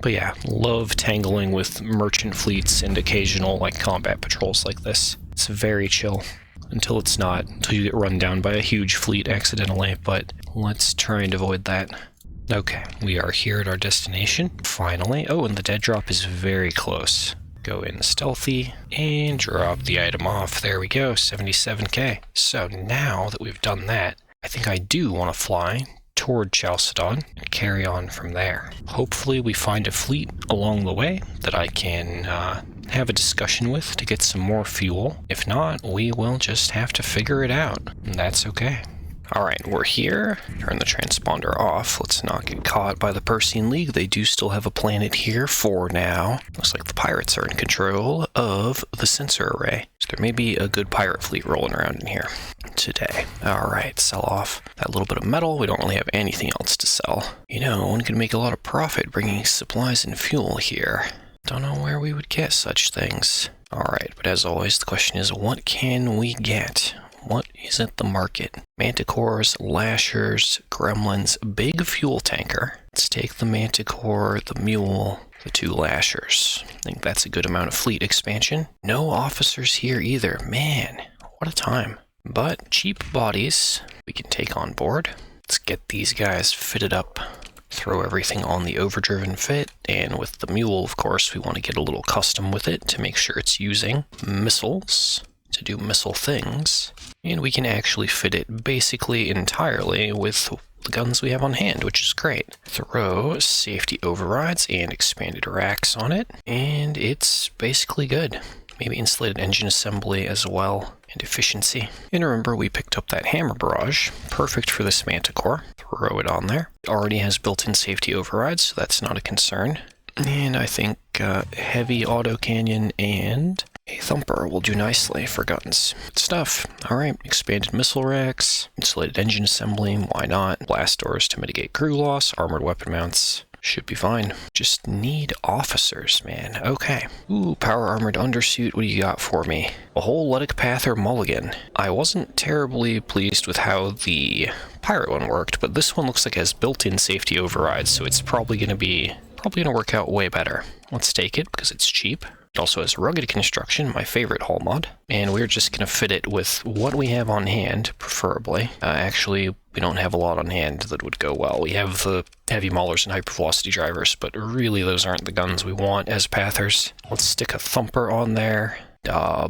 But yeah, love tangling with merchant fleets and occasional like combat patrols like this. It's very chill. Until it's not, until you get run down by a huge fleet accidentally, but let's try and avoid that. Okay, we are here at our destination, finally. Oh, and the dead drop is very close. Go in stealthy, and drop the item off. There we go, 77k. So now that we've done that, I think I do want to fly toward Chalcedon and carry on from there. Hopefully we find a fleet along the way that I can have a discussion with to get some more fuel. If not, we will just have to figure it out, and that's okay. Alright, we're here. Turn the transponder off. Let's not get caught by the Persine League. They do still have a planet here for now. Looks like the pirates are in control of the sensor array. So there may be a good pirate fleet rolling around in here today. Alright, sell off that little bit of metal. We don't really have anything else to sell. You know, one can make a lot of profit bringing supplies and fuel here. Don't know where we would get such things. Alright, but as always, the question is, what can we get? What is at the market? Manticores, Lashers, Gremlins, big fuel tanker. Let's take the Manticore, the Mule, the 2 Lashers. I think that's a good amount of fleet expansion. No officers here either. Man, what a time. But cheap bodies we can take on board. Let's get these guys fitted up. Throw everything on the overdriven fit, and with the Mule, of course, we want to get a little custom with it to make sure it's using missiles to do missile things, and we can actually fit it basically entirely with the guns we have on hand, which is great. Throw safety overrides and expanded racks on it, and it's basically good. Maybe insulated engine assembly as well, and efficiency. And remember, we picked up that hammer barrage, perfect for this Manticore. Throw it on there. It already has built-in safety overrides, so that's not a concern. And I think heavy auto canyon and a thumper will do nicely for guns. Good stuff. Alright, expanded missile racks, insulated engine assembly, why not? Blast doors to mitigate crew loss, armored weapon mounts. Should be fine. Just need officers, man. Okay. Ooh, power armored undersuit. What do you got for me? A whole Luddic Pather mulligan. I wasn't terribly pleased with how the pirate one worked, but this one looks like it has built-in safety overrides, so it's probably gonna work out way better. Let's take it because it's cheap. It also has rugged construction, my favorite hull mod, and we're just going to fit it with what we have on hand, preferably. Actually, we don't have a lot on hand that would go well. We have the heavy maulers and hypervelocity drivers, but really those aren't the guns we want as Pathers. Let's stick a thumper on there. Yeah,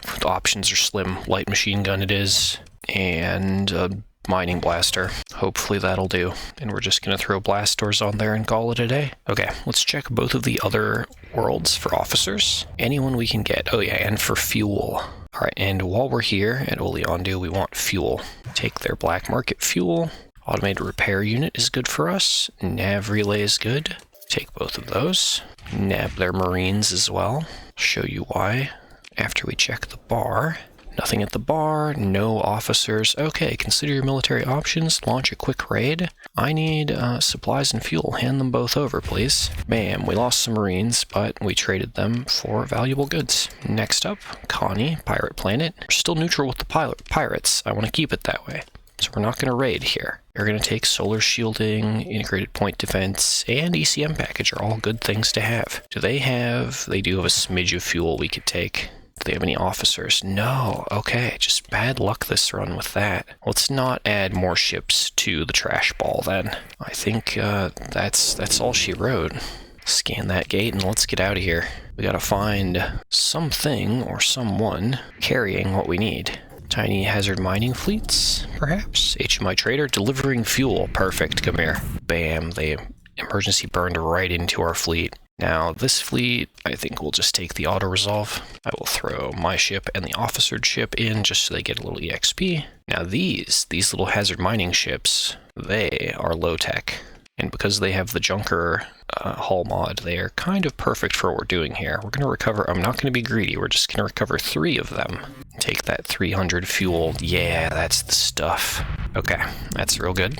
the options are slim. Light machine gun it is, and mining blaster. Hopefully that'll do. And we're just going to throw blast doors on there and call it a day. Okay, let's check both of the other worlds for officers. Anyone we can get. Oh yeah, and for fuel. All right, and while we're here at Oleandu, we want fuel. Take their black market fuel. Automated repair unit is good for us. Nav relay is good. Take both of those. Nab their marines as well. Show you why after we check the bar. Nothing at the bar, no officers. Okay, consider your military options. Launch a quick raid. I need supplies and fuel. Hand them both over, please. Bam, we lost some marines, but we traded them for valuable goods. Next up, Connie, Pirate Planet. We're still neutral with the pirates. I want to keep it that way. So we're not going to raid here. We're going to take solar shielding, integrated point defense, and ECM package are all good things to have. Do they have... They do have a smidge of fuel we could take. Do they have any officers? No. Okay, just bad luck this run with that. Let's not add more ships to the trash ball then. I think that's all she wrote. Scan that gate and let's get out of here. We gotta find something or someone carrying what we need. Tiny hazard mining fleets, perhaps? HMI trader delivering fuel. Perfect, come here. Bam, they emergency burned right into our fleet. Now, this fleet, I think we'll just take the auto-resolve. I will throw my ship and the officered ship in just so they get a little EXP. Now these little hazard mining ships, they are low-tech. And because they have the Junker hull mod, they are kind of perfect for what we're doing here. We're going to recover, I'm not going to be greedy, we're just going to recover 3 of them. Take that 300 fuel. Yeah, that's the stuff. Okay, that's real good.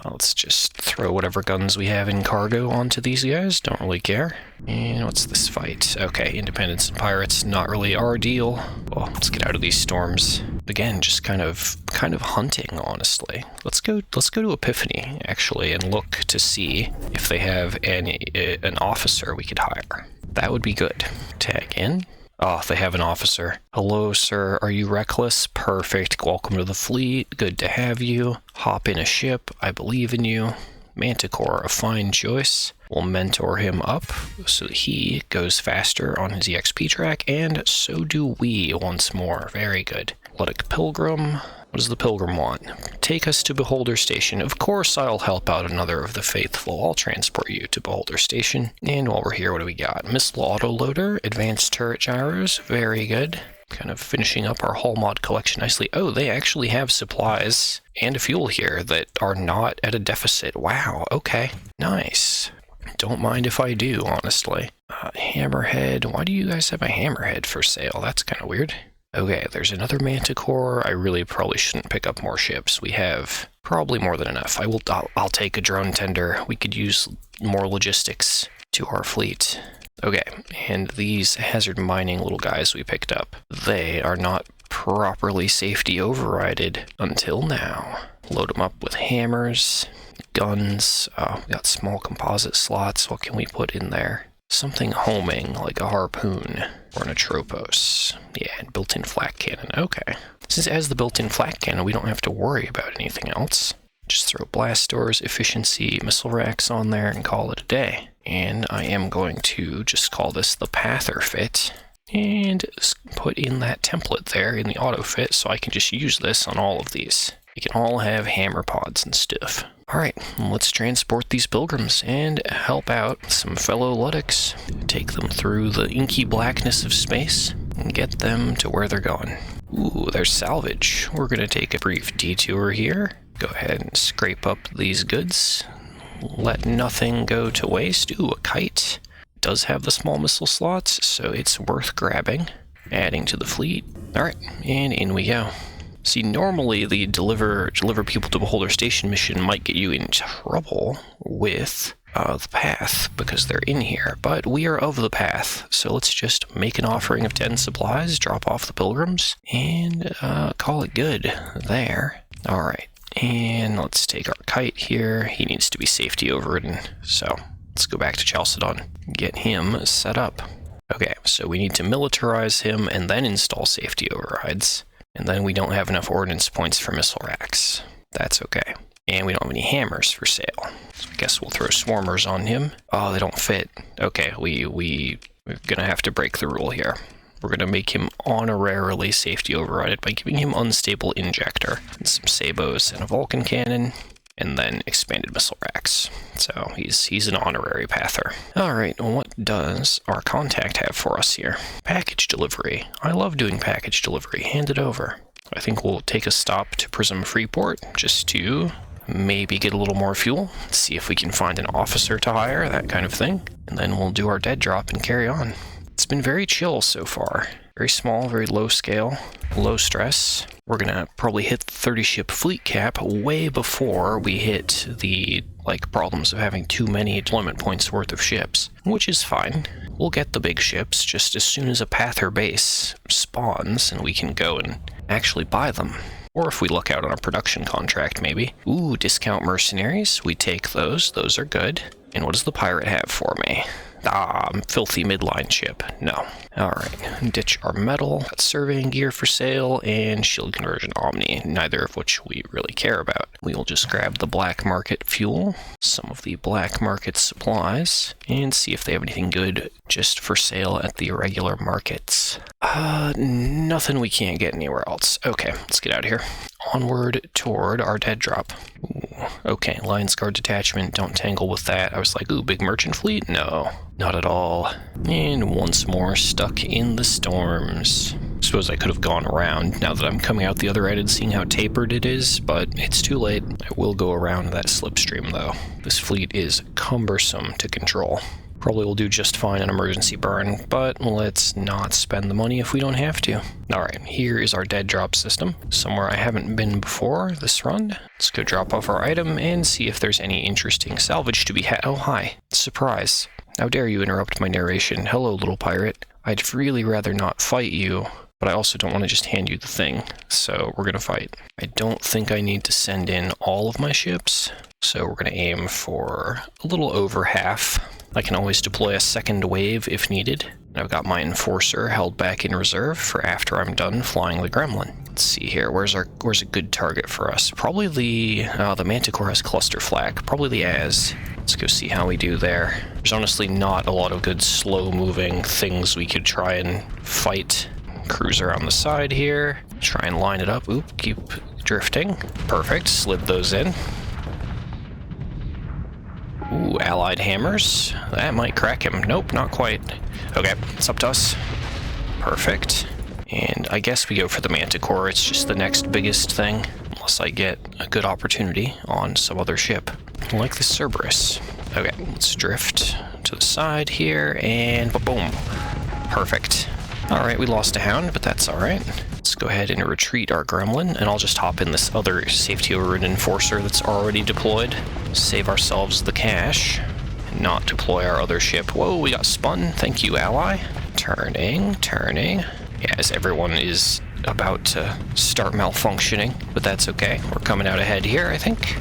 Let's just throw whatever guns we have in cargo onto these guys. Don't really care. And what's this fight? Okay, Independence and Pirates, not really our deal. Well, let's get out of these storms. Again, just kind of hunting, honestly. Let's go to Epiphany, actually, and look to see if they have an officer we could hire. That would be good. Tag in. Oh, they have an officer. Hello, sir. Are you reckless? Perfect. Welcome to the fleet. Good to have you. Hop in a ship. I believe in you. Manticore, a fine choice. We'll mentor him up so that he goes faster on his EXP track, and so do we once more. Very good. Luddic Pilgrim. What does the Pilgrim want? Take us to Beholder Station. Of course I'll help out another of the faithful. I'll transport you to Beholder Station. And while we're here, what do we got? Missile Autoloader, Advanced Turret Gyros. Very good. Kind of finishing up our hull mod collection nicely. Oh, they actually have supplies and fuel here that are not at a deficit. Wow, okay. Nice. Don't mind if I do, honestly. Hammerhead. Why do you guys have a Hammerhead for sale? That's kind of weird. Okay, there's another Manticore. I really probably shouldn't pick up more ships. We have probably more than enough. I'll take a drone tender. We could use more logistics to our fleet. Okay, and these hazard mining little guys we picked up, they are not properly safety overrided until now. Load them up with hammers, guns. We got small composite slots. What can we put in there? Something homing, like a harpoon or an Atropos. Yeah, and built-in flak cannon. Okay. Since it has the built-in flak cannon, we don't have to worry about anything else. Just throw blast doors, efficiency, missile racks on there, and call it a day. And I am going to just call this the Pather fit, and put in that template there in the auto fit, so I can just use this on all of these. You can all have hammer pods and stuff. Alright, let's transport these pilgrims and help out some fellow Luddics. Take them through the inky blackness of space and get them to where they're going. Ooh, there's salvage. We're going to take a brief detour here. Go ahead and scrape up these goods. Let nothing go to waste. Ooh, a kite. It does have the small missile slots, so it's worth grabbing. Adding to the fleet. Alright, and in we go. See, normally the deliver people to Beholder Station mission might get you in trouble with the path because they're in here, but we are of the path, so let's just make an offering of 10 supplies, drop off the pilgrims, and call it good there. Alright, and let's take our kite here. He needs to be safety overridden, so let's go back to Chalcedon and get him set up. Okay, so we need to militarize him and then install safety overrides. And then we don't have enough ordnance points for missile racks. That's okay. And we don't have any hammers for sale. So I guess we'll throw swarmers on him. Oh, they don't fit. Okay, we're gonna have to break the rule here. We're going to make him honorarily safety overrided by giving him unstable injector, and some sabos and a Vulcan cannon, and then expanded missile racks. So he's an honorary pather. Alright, well, what does our contact have for us here? Package delivery. I love doing package delivery. Hand it over. I think we'll take a stop to Prism Freeport just to maybe get a little more fuel, see if we can find an officer to hire, that kind of thing. And then we'll do our dead drop and carry on. It's been very chill so far. Very small, very low scale, low stress. We're gonna probably hit the 30 ship fleet cap way before we hit the problems of having too many deployment points worth of ships, which is fine. We'll get the big ships just as soon as a Pather base spawns and we can go and actually buy them. Or if we look out on a production contract, maybe. Ooh, discount mercenaries. We take those. Those are good. And what does the pirate have for me? Ah, filthy midline ship. No. Alright, ditch our metal. Got surveying gear for sale, and shield conversion omni, neither of which we really care about. We will just grab the black market fuel, some of the black market supplies, and see if they have anything good just for sale at the irregular markets. Nothing we can't get anywhere else. Okay, let's get out of here. Onward toward our dead drop. Ooh, okay, Lion's Guard detachment, don't tangle with that. I was like, ooh, big merchant fleet? No, not at all. And once more, stuck in the storms. Suppose I could have gone around now that I'm coming out the other end and seeing how tapered it is, but it's too late. I will go around that slipstream, though. This fleet is cumbersome to control. Probably will do just fine on emergency burn, but let's not spend the money if we don't have to. Alright, here is our dead drop system. Somewhere I haven't been before this run. Let's go drop off our item and see if there's any interesting salvage to be had. Oh, hi. Surprise. How dare you interrupt my narration. Hello, little pirate. I'd really rather not fight you, but I also don't want to just hand you the thing, so we're gonna fight. I don't think I need to send in all of my ships, so we're gonna aim for a little over half. I can always deploy a second wave if needed. I've got my Enforcer held back in reserve for after I'm done flying the Gremlin. Let's see here, where's a good target for us? Probably the Manticore has cluster flak, probably the Az. Let's go see how we do there. There's honestly not a lot of good slow-moving things we could try and fight. Cruise around the side here, try and line it up. Oop, keep drifting. Perfect, slid those in. Ooh, allied hammers. That might crack him. Nope, not quite. Okay, it's up to us. Perfect. And I guess we go for the Manticore. It's just the next biggest thing, unless I get a good opportunity on some other ship, like the Cerberus. Okay, let's drift to the side here, and boom. Perfect. Alright, we lost a Hound, but that's alright. Let's go ahead and retreat our Gremlin, and I'll just hop in this other safety overridden Enforcer that's already deployed. Save ourselves the cash, and not deploy our other ship. Whoa, we got spun. Thank you, ally. Turning. Yeah, as everyone is about to start malfunctioning, but that's okay. We're coming out ahead here, I think.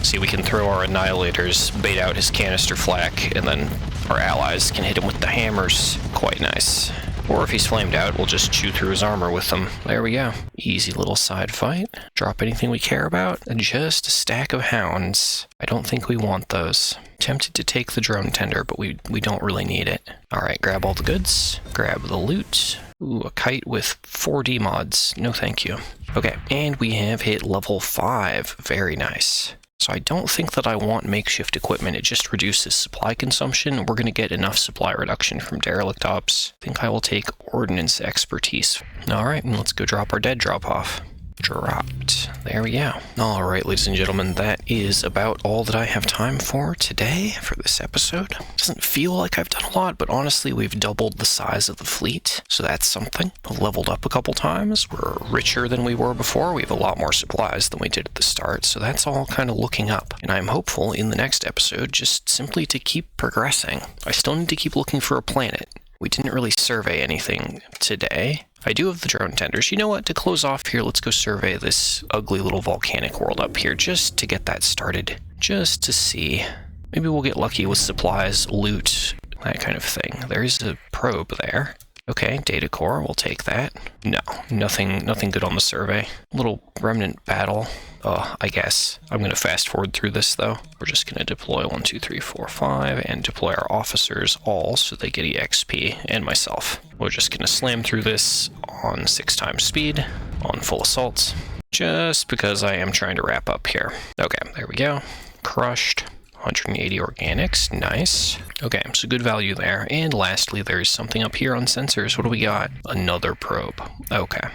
See, we can throw our Annihilators, bait out his canister flak, and then our allies can hit him with the hammers. Quite nice. Or if he's flamed out, we'll just chew through his armor with them. There we go. Easy little side fight. Drop anything we care about. And just a stack of Hounds. I don't think we want those. Tempted to take the drone tender, but we don't really need it. Alright, grab all the goods. Grab the loot. Ooh, a kite with 4D mods. No thank you. Okay, and we have hit level 5. Very nice. So I don't think that I want makeshift equipment. It just reduces supply consumption. We're going to get enough supply reduction from derelict ops. I think I will take ordnance expertise. Alright, let's go drop our dead drop off. Dropped. There we go. Alright, ladies and gentlemen, that is about all that I have time for today for this episode. Doesn't feel like I've done a lot, but honestly, we've doubled the size of the fleet, so that's something. Leveled up a couple times. We're richer than we were before. We have a lot more supplies than we did at the start, so that's all kind of looking up. And I'm hopeful in the next episode just simply to keep progressing. I still need to keep looking for a planet. We didn't really survey anything today. I do have the drone tenders. You know what? To close off here, let's go survey this ugly little volcanic world up here just to get that started. Just to see. Maybe we'll get lucky with supplies, loot, that kind of thing. There is a probe there. Okay, data core, we'll take that. No, nothing good on the survey. Little remnant battle I guess. I'm going to fast forward through this, though. We're just going to deploy 1, 2, 3, 4, 5, and deploy our officers all so they get EXP, and myself. We're just going to slam through this on 6 times speed, on full assault, just because I am trying to wrap up here. Okay, there we go. Crushed. 180 organics, nice. Okay, so good value there. And lastly, there's something up here on sensors. What do we got? Another probe. Okay.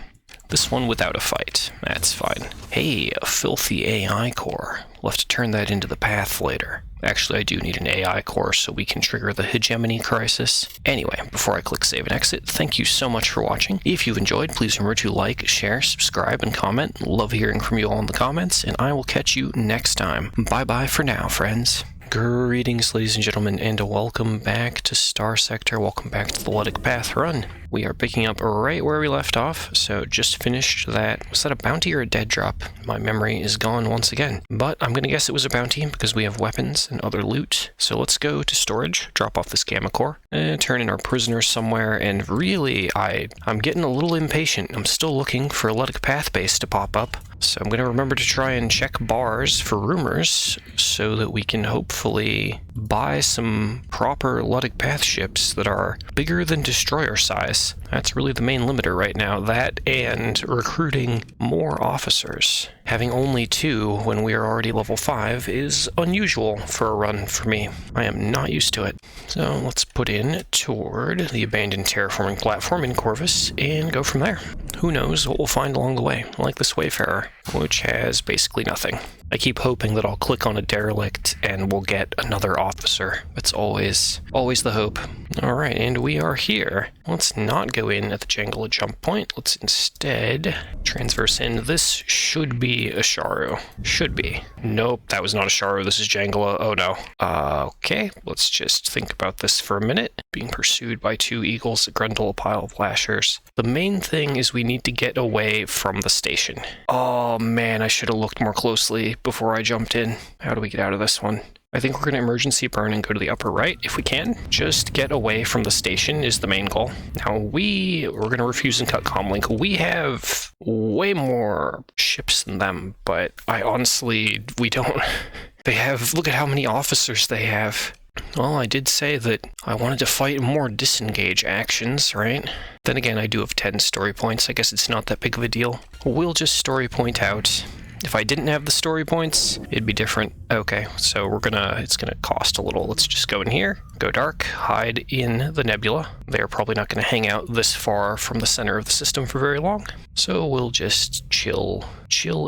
This one without a fight. That's fine. Hey, a filthy AI core. We'll have to turn that into the path later. Actually, I do need an AI core so we can trigger the hegemony crisis. Anyway, before I click save and exit, thank you so much for watching. If you've enjoyed, please remember to like, share, subscribe, and comment. Love hearing from you all in the comments, and I will catch you next time. Bye-bye for now, friends. Greetings, ladies and gentlemen, and welcome back to Starsector. Welcome back to the Luddic Path run. We are picking up right where we left off, so just finished that. Was that a bounty or a dead drop? My memory is gone once again, but I'm gonna guess it was a bounty because we have weapons and other loot. So let's go to storage, drop off this gamma core, and turn in our prisoners somewhere, and really, I'm getting a little impatient. I'm still looking for a Luddic Path base to pop up. So I'm going to remember to try and check bars for rumors so that we can hopefully buy some proper Luddic Path ships that are bigger than destroyer size. That's really the main limiter right now. That and recruiting more officers. Having only 2 when we are already level 5 is unusual for a run for me. I am not used to it. So let's put in toward the abandoned terraforming platform in Corvus and go from there. Who knows what we'll find along the way, like this Wayfarer, which has basically nothing. I keep hoping that I'll click on a derelict and we'll get another officer. That's always the hope. Alright, and we are here. Let's not go in at the Jangala jump point. Let's instead transverse in. This should be a Sharu. Should be. Nope, that was not a Sharu. This is Jangala. Oh no. Okay, let's just think about this for a minute. Being pursued by 2 eagles that grundle a pile of lashers. The main thing is we need to get away from the station. Oh man, I should have looked more closely before I jumped in. How do we get out of this one? I think we're going to emergency burn and go to the upper right if we can. Just get away from the station is the main goal. Now we're going to refuse and cut comlink. We have way more ships than them, but we don't. They have, look at how many officers they have. Well, I did say that I wanted to fight more disengage actions, right? Then again, I do have 10 story points. I guess it's not that big of a deal. We'll just story point out. If I didn't have the story points, it'd be different. Okay, so it's gonna cost a little. Let's just go in here, go dark, hide in the nebula. They're probably not gonna hang out this far from the center of the system for very long. So we'll just chill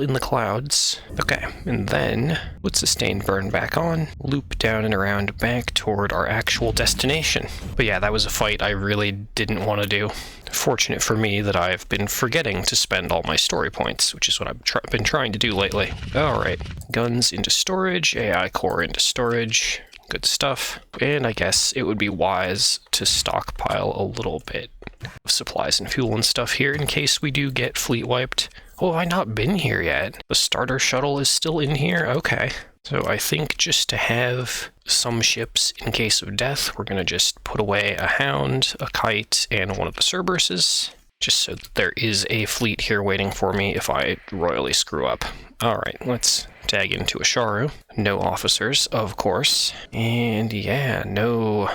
in the clouds. Okay, and then put sustained burn back on, loop down and around back toward our actual destination. But yeah, that was a fight I really didn't want to do. Fortunate for me that I've been forgetting to spend all my story points, which is what I've been trying to do lately. Alright, guns into storage, AI core into storage, good stuff. And I guess it would be wise to stockpile a little bit of supplies and fuel and stuff here in case we do get fleet wiped. Oh, have I not been here yet? The starter shuttle is still in here? Okay. So I think just to have some ships in case of death, we're going to just put away a Hound, a Kite, and one of the Cerberuses, just so that there is a fleet here waiting for me if I royally screw up. Alright, let's tag into a Sharu. No officers, of course. And yeah, no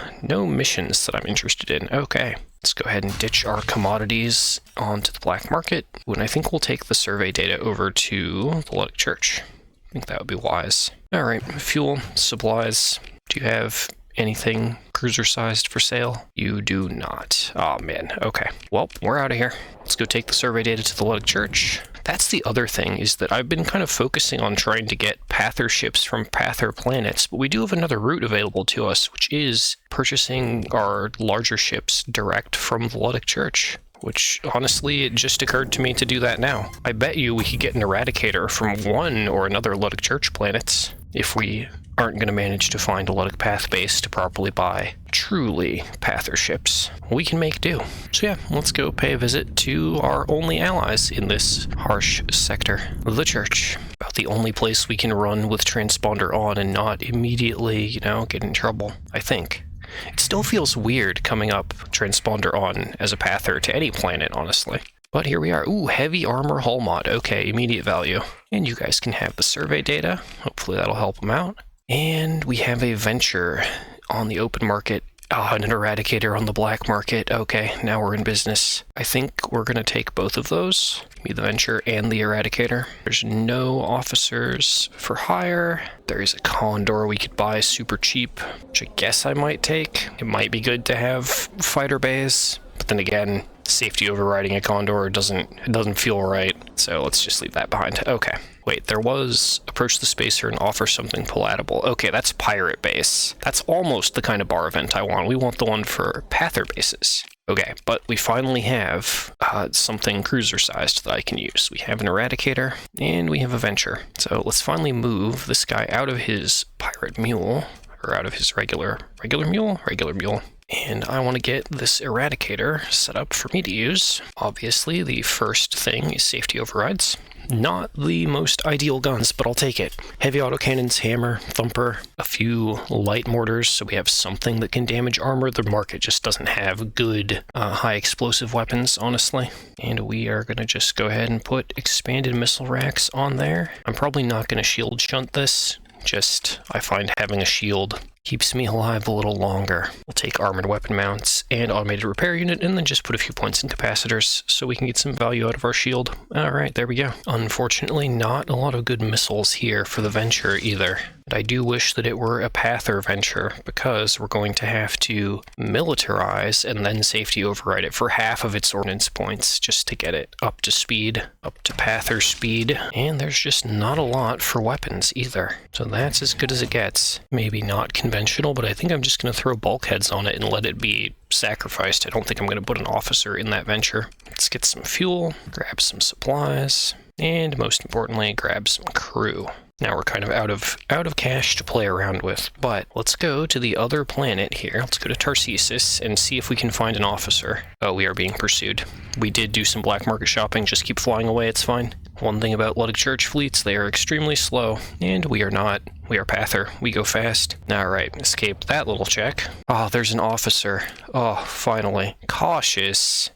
missions that I'm interested in. Okay, let's go ahead and ditch our commodities onto the black market. And I think we'll take the survey data over to the Luddic Church. I think that would be wise. Alright, fuel, supplies. Do you have anything cruiser-sized for sale? You do not. Oh man, okay. Well, we're out of here. Let's go take the survey data to the Luddic Church. That's the other thing, is that I've been kind of focusing on trying to get Pather ships from Pather planets, but we do have another route available to us, which is purchasing our larger ships direct from the Luddic Church. Which, honestly, it just occurred to me to do that now. I bet you we could get an Eradicator from one or another Luddic Church planets if we aren't going to manage to find a Luddic Path base to properly buy truly Pather ships. We can make do. So yeah, let's go pay a visit to our only allies in this harsh sector, the Church. About the only place we can run with transponder on and not immediately, get in trouble, I think. It still feels weird coming up transponder on as a Pather to any planet, honestly. But here we are. Ooh, heavy armor hull mod. Okay, immediate value. And you guys can have the survey data. Hopefully that'll help them out. And we have a venture on the open market. Oh, and an eradicator on the black market. Okay, now we're in business. I think we're going to take both of those. Be the venture and the eradicator. There's no officers for hire. There's a condor we could buy super cheap, which I guess I might take. It might be good to have fighter bays, but then again, safety overriding a condor doesn't feel right. So let's just leave that behind. Okay. Wait, there was approach the spacer and offer something palatable. Okay, that's pirate base. That's almost the kind of bar event I want. We want the one for pather bases. Okay, but we finally have something cruiser-sized that I can use. We have an eradicator, and we have a venture. So let's finally move this guy out of his pirate mule, or out of his regular mule. And I want to get this eradicator set up for me to use. Obviously, the first thing is safety overrides. Not the most ideal guns, but I'll take it. Heavy autocannons, hammer, thumper, a few light mortars, so we have something that can damage armor. The market just doesn't have good high explosive weapons, honestly. And we are going to just go ahead and put expanded missile racks on there. I'm probably not going to shield shunt this. Just, I find having a shield keeps me alive a little longer. We'll take armored weapon mounts and automated repair unit, and then just put a few points in capacitors so we can get some value out of our shield. Alright, there we go. Unfortunately, not a lot of good missiles here for the venture either. And I do wish that it were a pather venture, because we're going to have to militarize and then safety override it for half of its ordnance points just to get it up to speed, up to pather speed. And there's just not a lot for weapons either. So that's as good as it gets. Maybe not conventional, but I think I'm just going to throw bulkheads on it and let it be sacrificed. I don't think I'm going to put an officer in that venture. Let's get some fuel, grab some supplies, and most importantly, grab some crew. Now we're kind of out of cash to play around with, but let's go to the other planet here. Let's go to Tarcesis and see if we can find an officer. Oh, we are being pursued. We did do some black market shopping. Just keep flying away, it's fine. One thing about Luddic Church fleets, they are extremely slow, and we are not. We are pather. We go fast. Alright, escaped that little check. Oh, there's an officer. Oh, finally. Cautious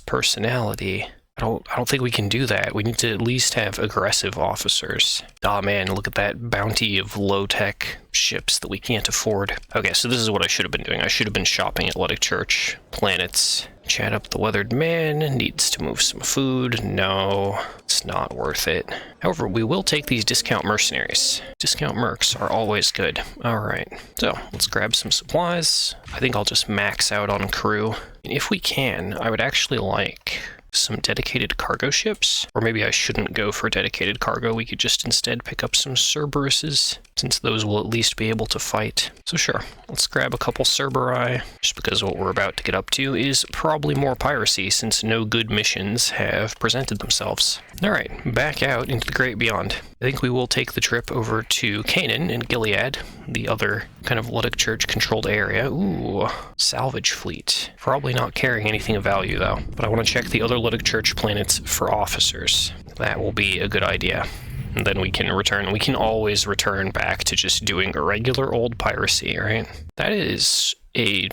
personality. I don't think we can do that. We need to at least have aggressive officers. Oh man, look at that bounty of low-tech ships that we can't afford. Okay, so this is what I should have been doing. I should have been shopping at Luddic Church. Planets. Chat up the weathered man. Needs to move some food. No, it's not worth it. However, we will take these discount mercenaries. Discount mercs are always good. Alright, so let's grab some supplies. I think I'll just max out on crew. And if we can, I would actually like some dedicated cargo ships, or maybe I shouldn't go for dedicated cargo. We could just instead pick up some Cerberuses, since those will at least be able to fight. So sure, let's grab a couple Cerberi, just because what we're about to get up to is probably more piracy, since no good missions have presented themselves. Alright, back out into the great beyond. I think we will take the trip over to Canaan and Gilead, the other kind of Luddic Church controlled area. Ooh, salvage fleet. Probably not carrying anything of value though, but I want to check the other Luddic Church planets for officers. That will be a good idea. And then we can return. We can always return back to just doing a regular old piracy, right? That is a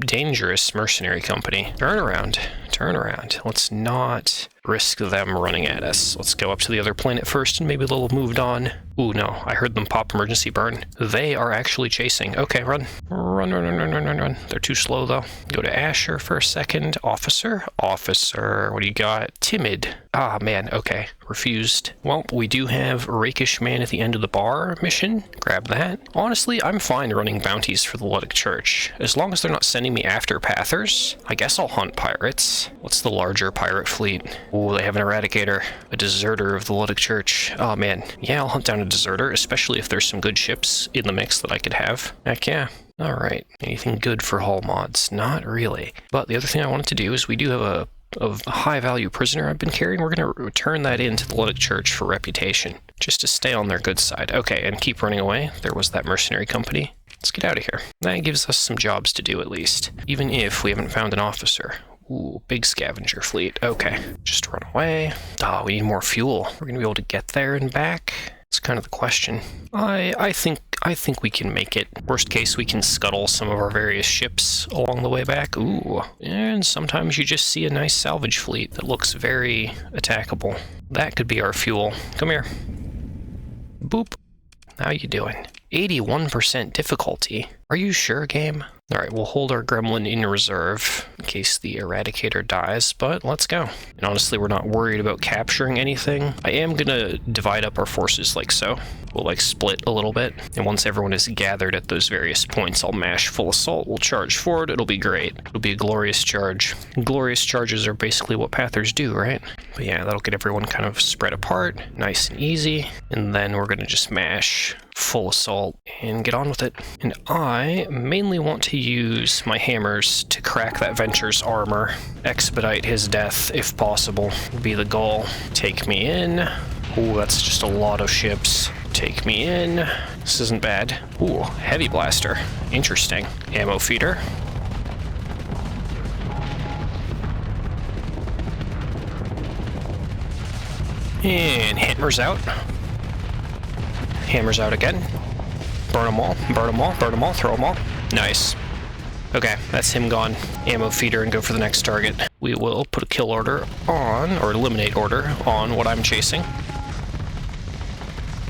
dangerous mercenary company. Turn around. Let's not risk them running at us. Let's go up to the other planet first, and maybe they'll have moved on. Ooh, no, I heard them pop emergency burn. They are actually chasing. Okay, run. They're too slow, though. Go to Asher for a second. Officer, what do you got? Timid. Ah, man, okay. Refused. Well, we do have Rakish Man at the end of the bar mission. Grab that. Honestly, I'm fine running bounties for the Luddic Church. As long as they're not sending me after pathers, I guess I'll hunt pirates. What's the larger pirate fleet? Ooh, they have an eradicator. A deserter of the Luddic Church. Oh, man. Yeah, I'll hunt down a deserter, especially if there's some good ships in the mix that I could have. Heck yeah. Alright. Anything good for hull mods? Not really. But the other thing I wanted to do is we do have a high-value prisoner I've been carrying. We're going to return that into the Luddic Church for reputation, just to stay on their good side. Okay, and keep running away. There was that mercenary company. Let's get out of here. That gives us some jobs to do, at least, even if we haven't found an officer. Ooh, big scavenger fleet. Okay, just run away. Oh, we need more fuel. We're going to be able to get there and back. It's kind of the question. I think I think we can make it. Worst case, we can scuttle some of our various ships along the way back. Ooh, and sometimes you just see a nice salvage fleet that looks very attackable. That could be our fuel. Come here. Boop. How you doing? 81% difficulty. Are you sure, game? Alright, we'll hold our gremlin in reserve in case the Eradicator dies, but let's go. And honestly, we're not worried about capturing anything. I am gonna divide up our forces like so. We'll like split a little bit, and once everyone is gathered at those various points, I'll mash full assault, we'll charge forward, it'll be great. It'll be a glorious charge. Glorious charges are basically what Pathers do, right? But yeah, that'll get everyone kind of spread apart, nice and easy, and then we're gonna just mash full assault and get on with it. And I mainly want to use my hammers to crack that Venture's armor, expedite his death if possible, would be the goal. Take me in. Ooh, that's just a lot of ships. Take me in. This isn't bad. Ooh, heavy blaster. Interesting. Ammo feeder. And hammers out. Hammers out again. Burn them all, burn them all, burn them all, throw them all. Nice. Okay, that's him gone. Ammo feeder and go for the next target. We will put a kill order on, or eliminate order on what I'm chasing.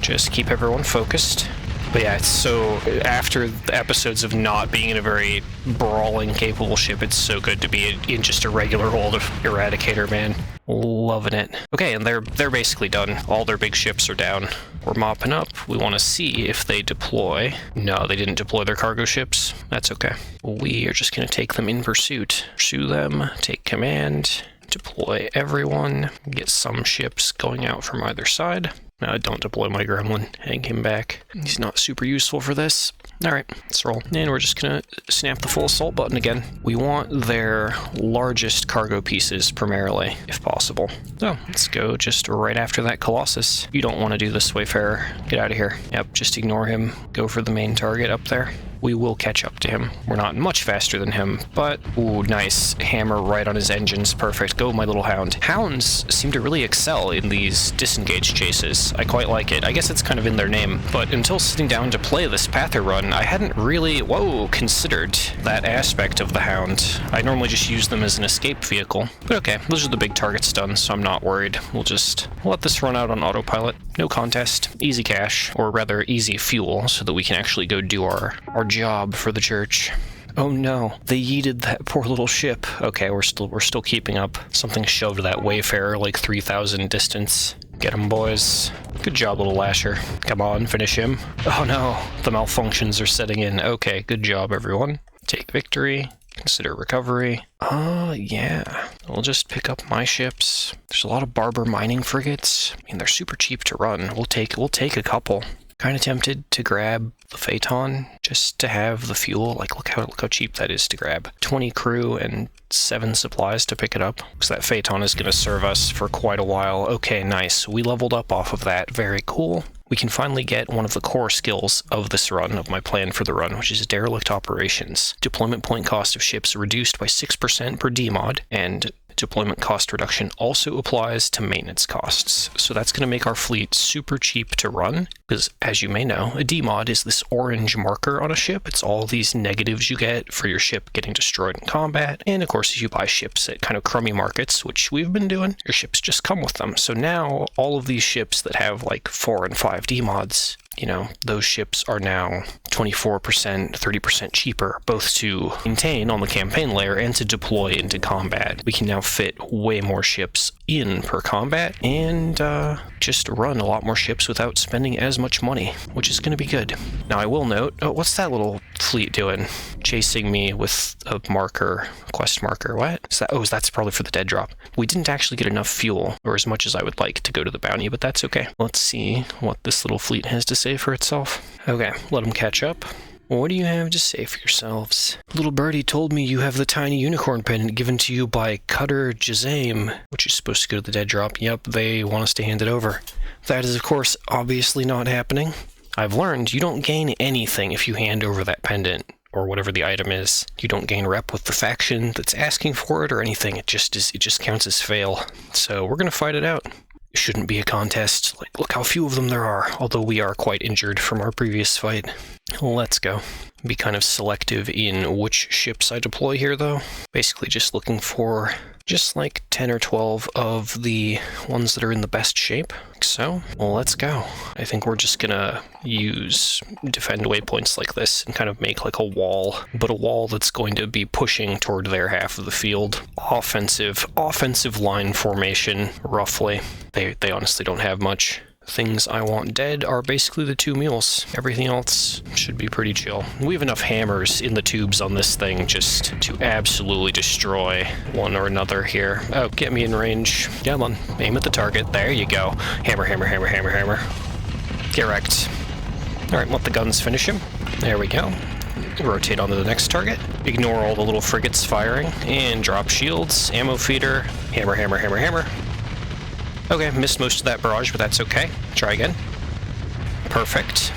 Just keep everyone focused. But yeah, it's so, after the episodes of not being in a very brawling capable ship, it's so good to be in just a regular old Eradicator, man. Loving it. Okay, and they're basically done. All their big ships are down. We're mopping up. We want to see if they deploy. No, they didn't deploy their cargo ships. That's okay. We are just going to take them in pursuit. Pursue them, take command, deploy everyone, get some ships going out from either side. Don't deploy my gremlin. Hang him back. He's not super useful for this. Alright, let's roll. And we're just gonna snap the full assault button again. We want their largest cargo pieces primarily, if possible. So, let's go just right after that Colossus. You don't want to do this, Wayfarer. Get out of here. Yep, just ignore him. Go for the main target up there. We will catch up to him. We're not much faster than him, but ooh, nice. Hammer right on his engines. Perfect. Go, my little hound. Hounds seem to really excel in these disengaged chases. I quite like it. I guess it's kind of in their name, but until sitting down to play this Pather run, I hadn't really, considered that aspect of the hound. I normally just use them as an escape vehicle, but okay, those are the big targets done, so I'm not worried. We'll just let this run out on autopilot. No contest. Easy cash, or rather easy fuel, so that we can actually go do our job for the church. Oh no, they yeeted that poor little ship. Okay, we're still keeping up. Something shoved that Wayfarer like 3,000 distance. Get him, boys. Good job, little Lasher. Come on, finish him. Oh no, the malfunctions are setting in. Okay, good job, everyone. Take victory. Consider recovery. Yeah. We'll just pick up my ships. There's a lot of Barber mining frigates. I mean, they're super cheap to run. We'll take a couple. Kind of tempted to grab the Phaeton just to have the fuel. Like, look how cheap that is to grab. 20 crew and 7 supplies to pick it up. Because that Phaeton is going to serve us for quite a while. Okay, nice. We leveled up off of that. Very cool. We can finally get one of the core skills of this run, of my plan for the run, which is derelict operations. Deployment point cost of ships reduced by 6% per DMOD, and deployment cost reduction also applies to maintenance costs. So that's going to make our fleet super cheap to run, because as you may know, a DMOD is this orange marker on a ship. It's all these negatives you get for your ship getting destroyed in combat, and of course if you buy ships at kind of crummy markets, which we've been doing, your ships just come with them. So now all of these ships that have like 4 and 5 DMODs, you know, those ships are now 24%, 30% cheaper, both to maintain on the campaign layer and to deploy into combat. We can now fit way more ships in per combat and just run a lot more ships without spending as much money, which is going to be good. Now I will note, what's that little fleet doing? Chasing me with a marker, quest marker. What is that? Oh, that's probably for the dead drop. We didn't actually get enough fuel, or as much as I would like, to go to the bounty, but that's okay. Let's see what this little fleet has to say for itself. Okay, let them catch up. What do you have to say for yourselves? Little birdie told me you have the tiny unicorn pendant given to you by Cutter Jazame, which is supposed to go to the dead drop. Yep, they want us to hand it over. That is, of course, obviously not happening. I've learned you don't gain anything if you hand over that pendant, or whatever the item is. You don't gain rep with the faction that's asking for it or anything. It just counts as fail. So we're gonna fight it out. It shouldn't be a contest. Like, look how few of them there are, although we are quite injured from our previous fight. Let's go. Be kind of selective in which ships I deploy here, though. Basically just looking for just like 10 or 12 of the ones that are in the best shape. So, well, let's go. I think we're just gonna use defend waypoints like this and kind of make like a wall, but a wall that's going to be pushing toward their half of the field. Offensive line formation, roughly. They honestly don't have much. Things I want dead are basically the 2 mules. Everything else should be pretty chill. We have enough hammers in the tubes on this thing just to absolutely destroy one or another here. Oh, get me in range. Come on, aim at the target. There you go. Hammer, hammer, hammer, hammer, hammer. Get wrecked. Alright, let the guns finish him. There we go. Rotate onto the next target. Ignore all the little frigates firing. And drop shields. Ammo feeder. Hammer, hammer, hammer, hammer. Okay, missed most of that barrage, but that's okay. Try again. Perfect.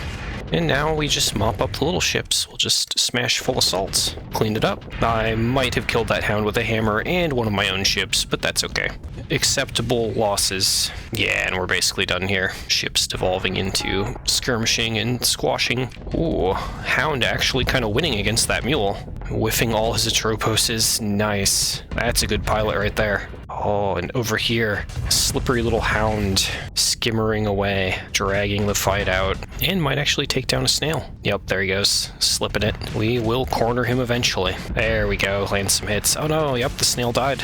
And now we just mop up the little ships. We'll just smash full assaults. Cleaned it up. I might have killed that hound with a hammer and one of my own ships, but that's okay. Acceptable losses. Yeah, and we're basically done here. Ships devolving into skirmishing and squashing. Ooh, hound actually kind of winning against that mule. Whiffing all his Atroposes. Nice. That's a good pilot right there. Oh, and over here, slippery little hound skimmering away, dragging the fight out, and might actually take down a snail. Yep, there he goes, slipping it. We will corner him eventually. There we go, land some hits. Oh no, yep, the snail died.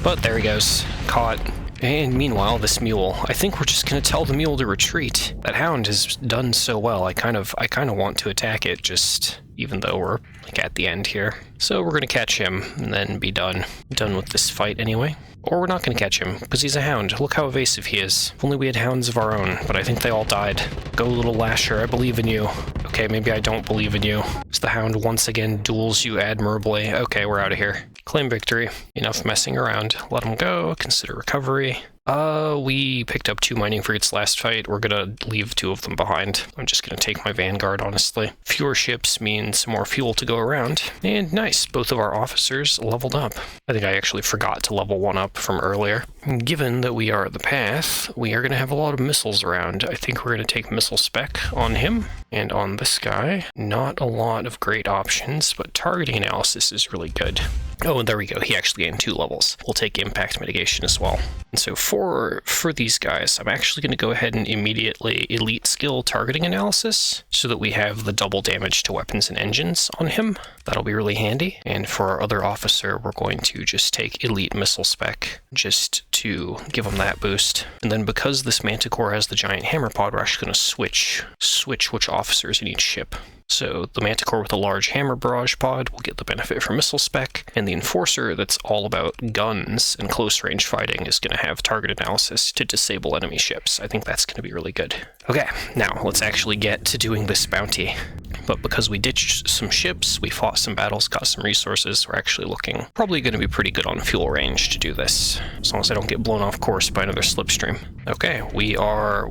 But there he goes, caught. And meanwhile, this mule, I think we're just gonna tell the mule to retreat. That hound has done so well, I kind of want to attack it, just even though we're like at the end here. So we're gonna catch him and then be done with this fight anyway. Or we're not gonna catch him, because he's a hound. Look how evasive he is. If only we had hounds of our own, but I think they all died. Go, little Lasher, I believe in you. Okay, maybe I don't believe in you. As the hound once again duels you admirably. Okay, we're out of here. Claim victory. Enough messing around. Let him go. Consider recovery. We picked up 2 mining frigates last fight. We're gonna leave 2 of them behind. I'm just gonna take my vanguard, honestly. Fewer ships means more fuel to go around. And nice, both of our officers leveled up. I think I actually forgot to level 1 up from earlier. Given that we are at the path, we are gonna have a lot of missiles around. I think we're gonna take missile spec on him. And on this guy, not a lot of great options, but targeting analysis is really good. Oh, and there we go. He actually gained 2 levels. We'll take impact mitigation as well. And so for these guys, I'm actually going to go ahead and immediately elite skill targeting analysis so that we have the double damage to weapons and engines on him. That'll be really handy. And for our other officer, we're going to just take elite missile spec just to give him that boost. And then because this Manticore has the giant hammer pod, we're actually going to switch which officers in each ship. So the Manticore with a large hammer barrage pod will get the benefit from missile spec, and the Enforcer that's all about guns and close range fighting is going to have target analysis to disable enemy ships. I think that's going to be really good. Okay, now let's actually get to doing this bounty. But because we ditched some ships, we fought some battles, got some resources, we're actually looking probably going to be pretty good on fuel range to do this, as long as I don't get blown off course by another slipstream. Okay, we are,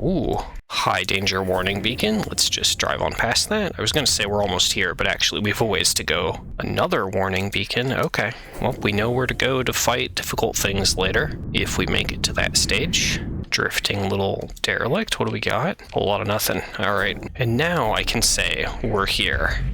high danger warning beacon. Let's just drive on past that. I was going to say we're almost here, but actually we have a ways to go. Another warning beacon. Okay, well, we know where to go to fight difficult things later, if we make it to that stage. Drifting little derelict. What do we got? A whole lot of nothing. All right, and now I can say we're here.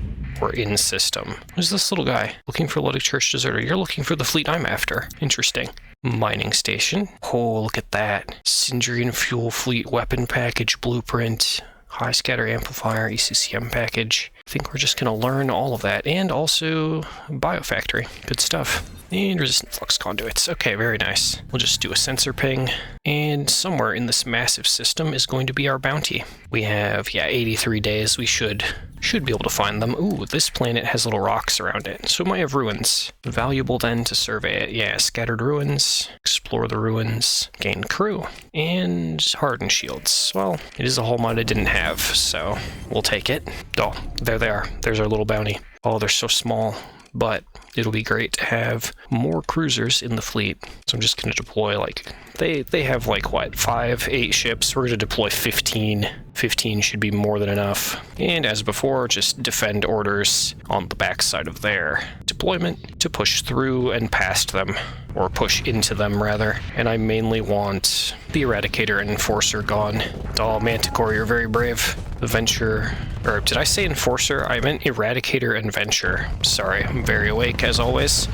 We're in system. Who's this little guy? Looking for Luddic Church Deserter. You're looking for the fleet I'm after. Interesting. Mining station. Oh, look at that. Sindrian fuel fleet weapon package blueprint. High scatter amplifier, ECCM package. I think we're just going to learn all of that. And also biofactory. Good stuff. And resistant flux conduits. Okay, very nice. We'll just do a sensor ping. And somewhere in this massive system is going to be our bounty. We have, 83 days. We should be able to find them. Ooh, this planet has little rocks around it, so it might have ruins. Valuable then to survey it. Yeah, scattered ruins, explore the ruins, gain crew, and hardened shields. Well, it is a hull mod I didn't have, so we'll take it. Oh, there they are. There's our little bounty. Oh, they're so small. but it'll be great to have more cruisers in the fleet. So I'm just going to deploy, like, they have, like, what, 5, 8 ships? We're going to deploy 15. 15 should be more than enough. And as before, just defend orders on the backside of their deployment to push through and past them, or push into them, rather. And I mainly want the Eradicator and Enforcer gone. Oh, Manticore, you're very brave. The Venture, or did I say Enforcer? I meant Eradicator and Venture. Sorry, I'm very awake as always.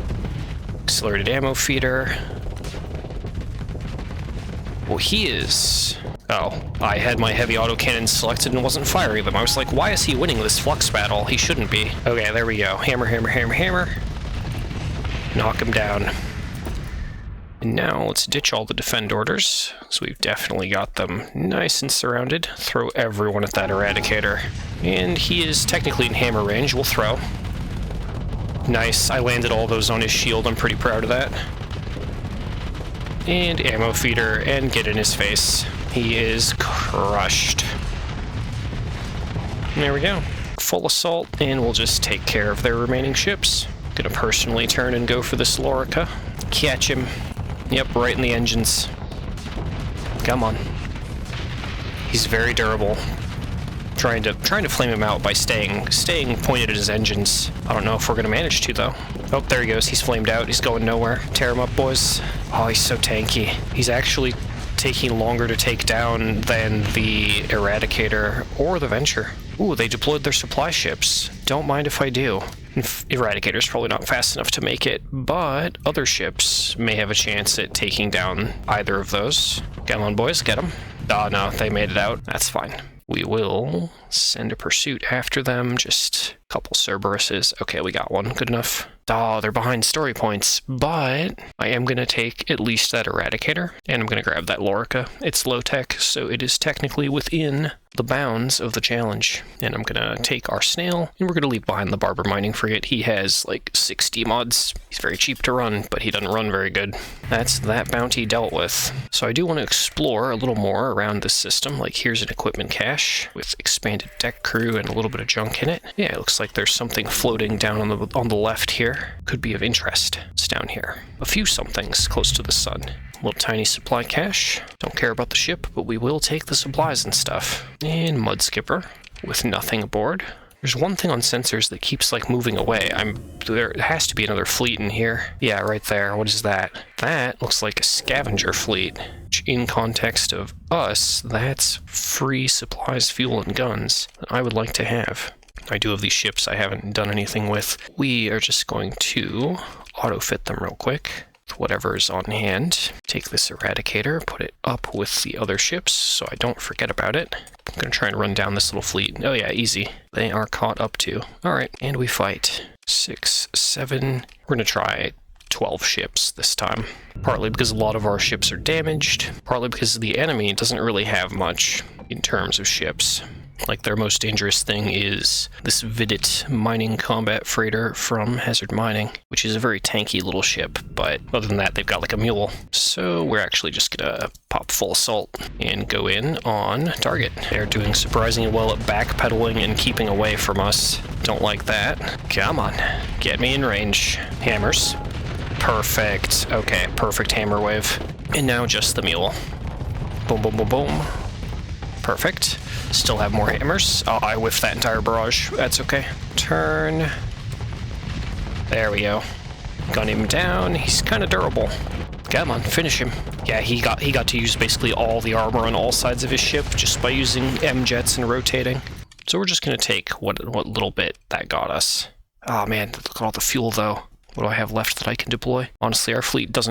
Accelerated Ammo Feeder. Well, he is... Oh, I had my heavy autocannon selected and wasn't firing them. I was like, why is he winning this flux battle? He shouldn't be. Okay, there we go. Hammer, hammer, hammer, hammer. Knock him down. And now let's ditch all the defend orders. So we've definitely got them nice and surrounded. Throw everyone at that Eradicator. And he is technically in hammer range. We'll throw. Nice. I landed all those on his shield. I'm pretty proud of that. And ammo feeder and get in his face. He is crushed. And there we go. Full assault, and we'll just take care of their remaining ships. Gonna personally turn and go for this Lorica. Catch him. Yep, right in the engines. Come on. He's very durable. Trying to flame him out by staying pointed at his engines. I don't know if we're gonna manage to though. Oh, there he goes. He's flamed out. He's going nowhere. Tear him up, boys. Oh, he's so tanky. He's actually taking longer to take down than the Eradicator or the Venture. Ooh, they deployed their supply ships. Don't mind if I do. Eradicator's probably not fast enough to make it, but other ships may have a chance at taking down either of those. Come on, boys, get them. Oh, no, they made it out. That's fine. We will send a pursuit after them. Just a couple Cerberuses. Okay, we got one. Good enough. Oh, they're behind story points, but I am going to take at least that Eradicator, and I'm going to grab that Lorica. It's low tech, so it is technically within the bounds of the challenge. And I'm going to take our Snail, and we're going to leave behind the Barber Mining Frigate. He has like 60 mods. He's very cheap to run, but he doesn't run very good. That's that bounty dealt with. So I do want to explore a little more around this system. Like, here's an equipment cache with expanded deck crew and a little bit of junk in it. Yeah, it looks like there's something floating down on the left here. Could be of interest. It's down here. A few somethings close to the sun. Little tiny supply cache. Don't care about the ship, but we will take the supplies and stuff. And Mud Skipper with nothing aboard. There's one thing on sensors that keeps like moving away. There has to be another fleet in here. Yeah, right there. What is that? That looks like a scavenger fleet. Which in context of us, that's free supplies, fuel, and guns that I would like to have. I do have these ships I haven't done anything with. We are just going to auto-fit them real quick with whatever is on hand. Take this Eradicator, put it up with the other ships so I don't forget about it. I'm going to try and run down this little fleet. Oh yeah, easy. They are caught up to. Alright, and we fight. 6, 7. We're going to try 12 ships this time. Partly because a lot of our ships are damaged. Partly because the enemy doesn't really have much in terms of ships. Like, their most dangerous thing is this Vidit mining combat freighter from Hazard Mining, which is a very tanky little ship, but other than that, they've got like a mule. So we're actually just gonna pop full assault and go in on target. They're doing surprisingly well at backpedaling and keeping away from us. Don't like that. Come on, get me in range. Hammers. Perfect. Okay, perfect hammer wave. And now just the mule. Boom, boom, boom, boom. Perfect. Still have more hammers. Oh, I whiffed that entire barrage. That's okay. Turn. There we go. Gun him down. He's kind of durable. Come on, finish him. Yeah, he got to use basically all the armor on all sides of his ship just by using M-jets and rotating. So we're just going to take what little bit that got us. Oh man, look at all the fuel though. What do I have left that I can deploy? Honestly, our fleet is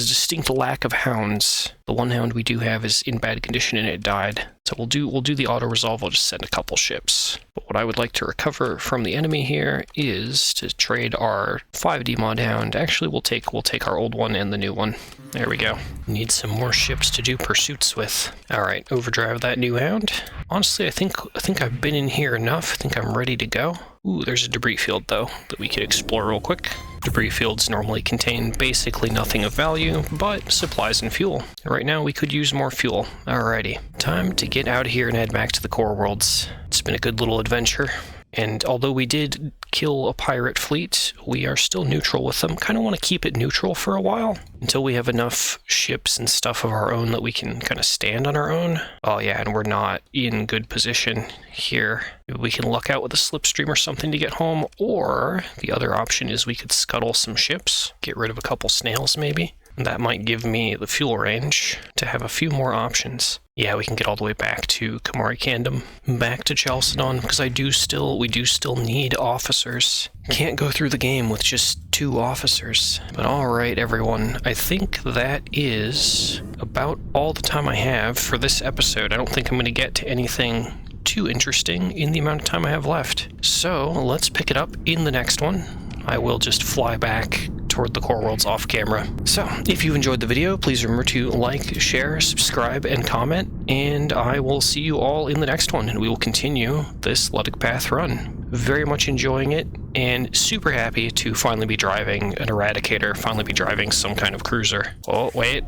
a distinct lack of hounds. The one hound we do have is in bad condition and it died. So we'll do the auto resolve. I'll just send a couple ships. But what I would like to recover from the enemy here is to trade our 5D mod hound. Actually, we'll take our old one and the new one. There we go. Need some more ships to do pursuits with. All right, overdrive that new hound. Honestly, I think I've been in here enough. I think I'm ready to go. Ooh, there's a debris field though that we could explore real quick. Debris fields normally contain basically nothing of value, but supplies and fuel. And right now we could use more fuel. Alrighty, time to get out of here and head back to the core worlds. It's been a good little adventure. And although we did kill a pirate fleet, we are still neutral with them. Kind of want to keep it neutral for a while until we have enough ships and stuff of our own that we can kind of stand on our own. Oh yeah, and we're not in good position here. Maybe we can luck out with a slipstream or something to get home, or the other option is we could scuttle some ships, get rid of a couple snails maybe. That might give me the fuel range to have a few more options. Yeah, we can get all the way back to Kamari Kandom, back to Chalcedon, because we do still need officers. Can't go through the game with just 2 officers. But alright, everyone, I think that is about all the time I have for this episode. I don't think I'm going to get to anything too interesting in the amount of time I have left. So, let's pick it up in the next one. I will just fly back toward the core worlds off camera. So, if you've enjoyed the video, please remember to like, share, subscribe, and comment, and I will see you all in the next one, and we will continue this Luddic Path run. Very much enjoying it, and super happy to finally be driving an Eradicator, finally be driving some kind of cruiser. Oh, wait.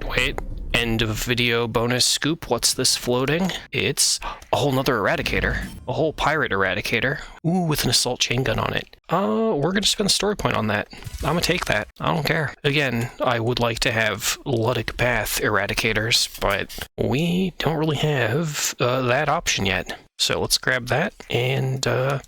End of video bonus scoop. What's this floating? It's a whole nother Eradicator. A whole pirate Eradicator. Ooh, with an assault chain gun on it. We're gonna spend a story point on that. I'm gonna take that. I don't care. Again, I would like to have Luddic Path Eradicators, but we don't really have that option yet. So let's grab that, and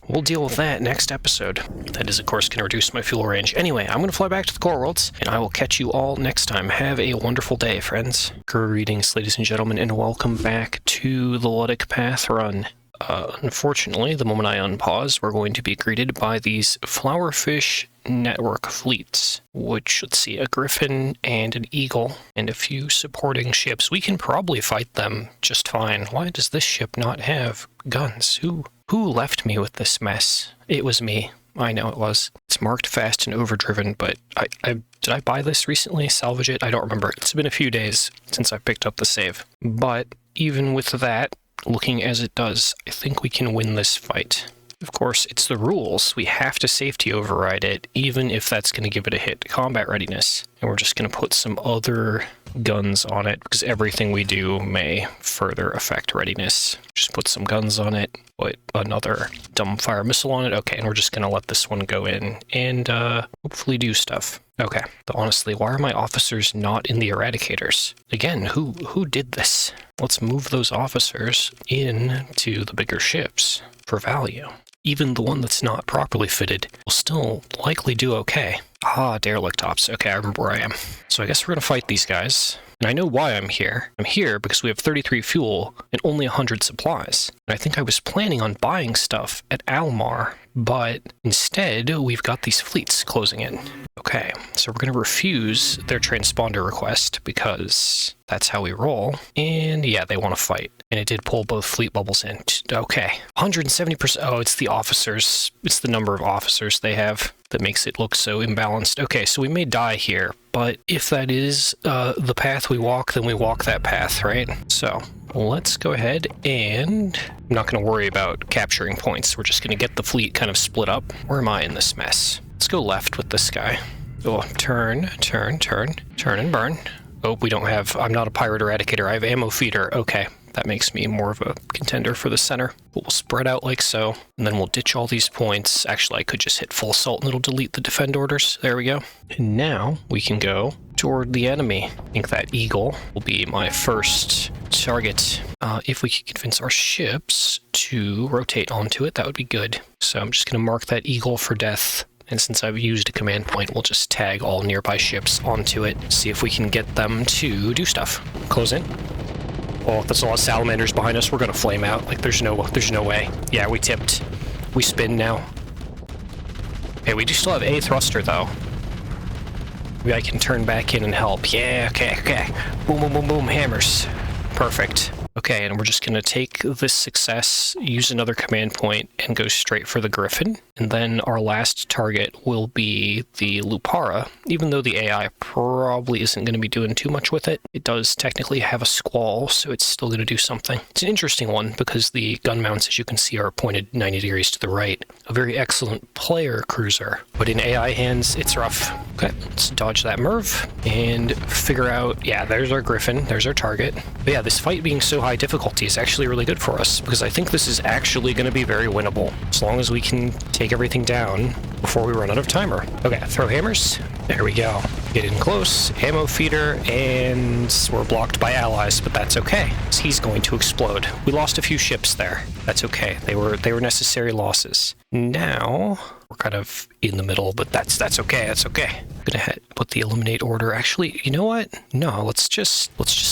we'll deal with that next episode. That is, of course, going to reduce my fuel range. Anyway, I'm going to fly back to the core worlds, and I will catch you all next time. Have a wonderful day, friends. Greetings, ladies and gentlemen, and welcome back to the Luddic Path run. Unfortunately, the moment I unpause, we're going to be greeted by these Flowerfish network fleets, which, let's see, a Griffin and an Eagle, and a few supporting ships. We can probably fight them just fine. Why does this ship not have guns? Who left me with this mess? It was me. I know it was. It's marked fast and overdriven, but did I buy this recently? Salvage it? I don't remember. It's been a few days since I picked up the save. But even with that, looking as it does, I think we can win this fight. Of course, it's the rules. We have to safety override it, even if that's going to give it a hit to combat readiness. And we're just going to put some other guns on it, because everything we do may further affect readiness. Just put some guns on it, put another dumbfire missile on it. Okay, and we're just going to let this one go in and hopefully do stuff. Okay, but honestly, why are my officers not in the Eradicators? Again, who did this? Let's move those officers into the bigger ships for value. Even the one that's not properly fitted will still likely do okay. Ah, derelict ops. Okay, I remember where I am. So I guess we're gonna fight these guys. And I know why I'm here. I'm here because we have 33 fuel and only 100 supplies. And I think I was planning on buying stuff at Almar, but instead we've got these fleets closing in. Okay, so we're gonna refuse their transponder request because that's how we roll. And yeah, they want to fight. And it did pull both fleet bubbles in. Okay, 170%. Oh, it's the officers. It's the number of officers they have that makes it look so imbalanced. Okay, so we may die here, but if that is the path we walk, then we walk that path, right? So let's go ahead, and I'm not going to worry about capturing points. We're just going to get the fleet kind of split up. Where am I in this mess? Let's go left with this guy. Oh, turn, and burn. Oh, we don't have, I'm not a pirate eradicator. I have ammo feeder. Okay, that makes me more of a contender for the center. But we'll spread out like so, and then we'll ditch all these points. Actually, I could just hit full assault and it'll delete the defend orders. There we go. And now we can go toward the enemy. I think that Eagle will be my first target. If we could convince our ships to rotate onto it, that would be good. So I'm just going to mark that Eagle for death. And since I've used a command point, we'll just tag all nearby ships onto it. See if we can get them to do stuff. Close in. Oh, that's a lot of salamanders behind us. We're gonna flame out. Like, there's no way. Yeah, we tipped. We spin now. Okay, we do still have a thruster, though. Maybe I can turn back in and help. Yeah, okay. Boom, hammers. Perfect. Okay, and we're just going to take this success, use another command point, and go straight for the Griffin. And then our last target will be the Lupara. Even though the AI probably isn't going to be doing too much with it, it does technically have a squall, so it's still going to do something. It's an interesting one because the gun mounts, as you can see, are pointed 90 degrees to the right. A very excellent player cruiser, but in AI hands, it's rough. Okay, let's dodge that Merv and figure out, yeah, there's our Griffin, there's our target. But yeah, this fight being so high difficulty is actually really good for us, because I think this is actually going to be very winnable, as long as we can take everything down before we run out of timer. Okay, throw hammers. There we go. Get in close, ammo feeder, and we're blocked by allies, but that's okay. He's going to explode. We lost a few ships there. That's okay. They were necessary losses. Now we're kind of in the middle, but that's okay. That's okay. I'm gonna put the eliminate order. Actually, you know what? No, let's just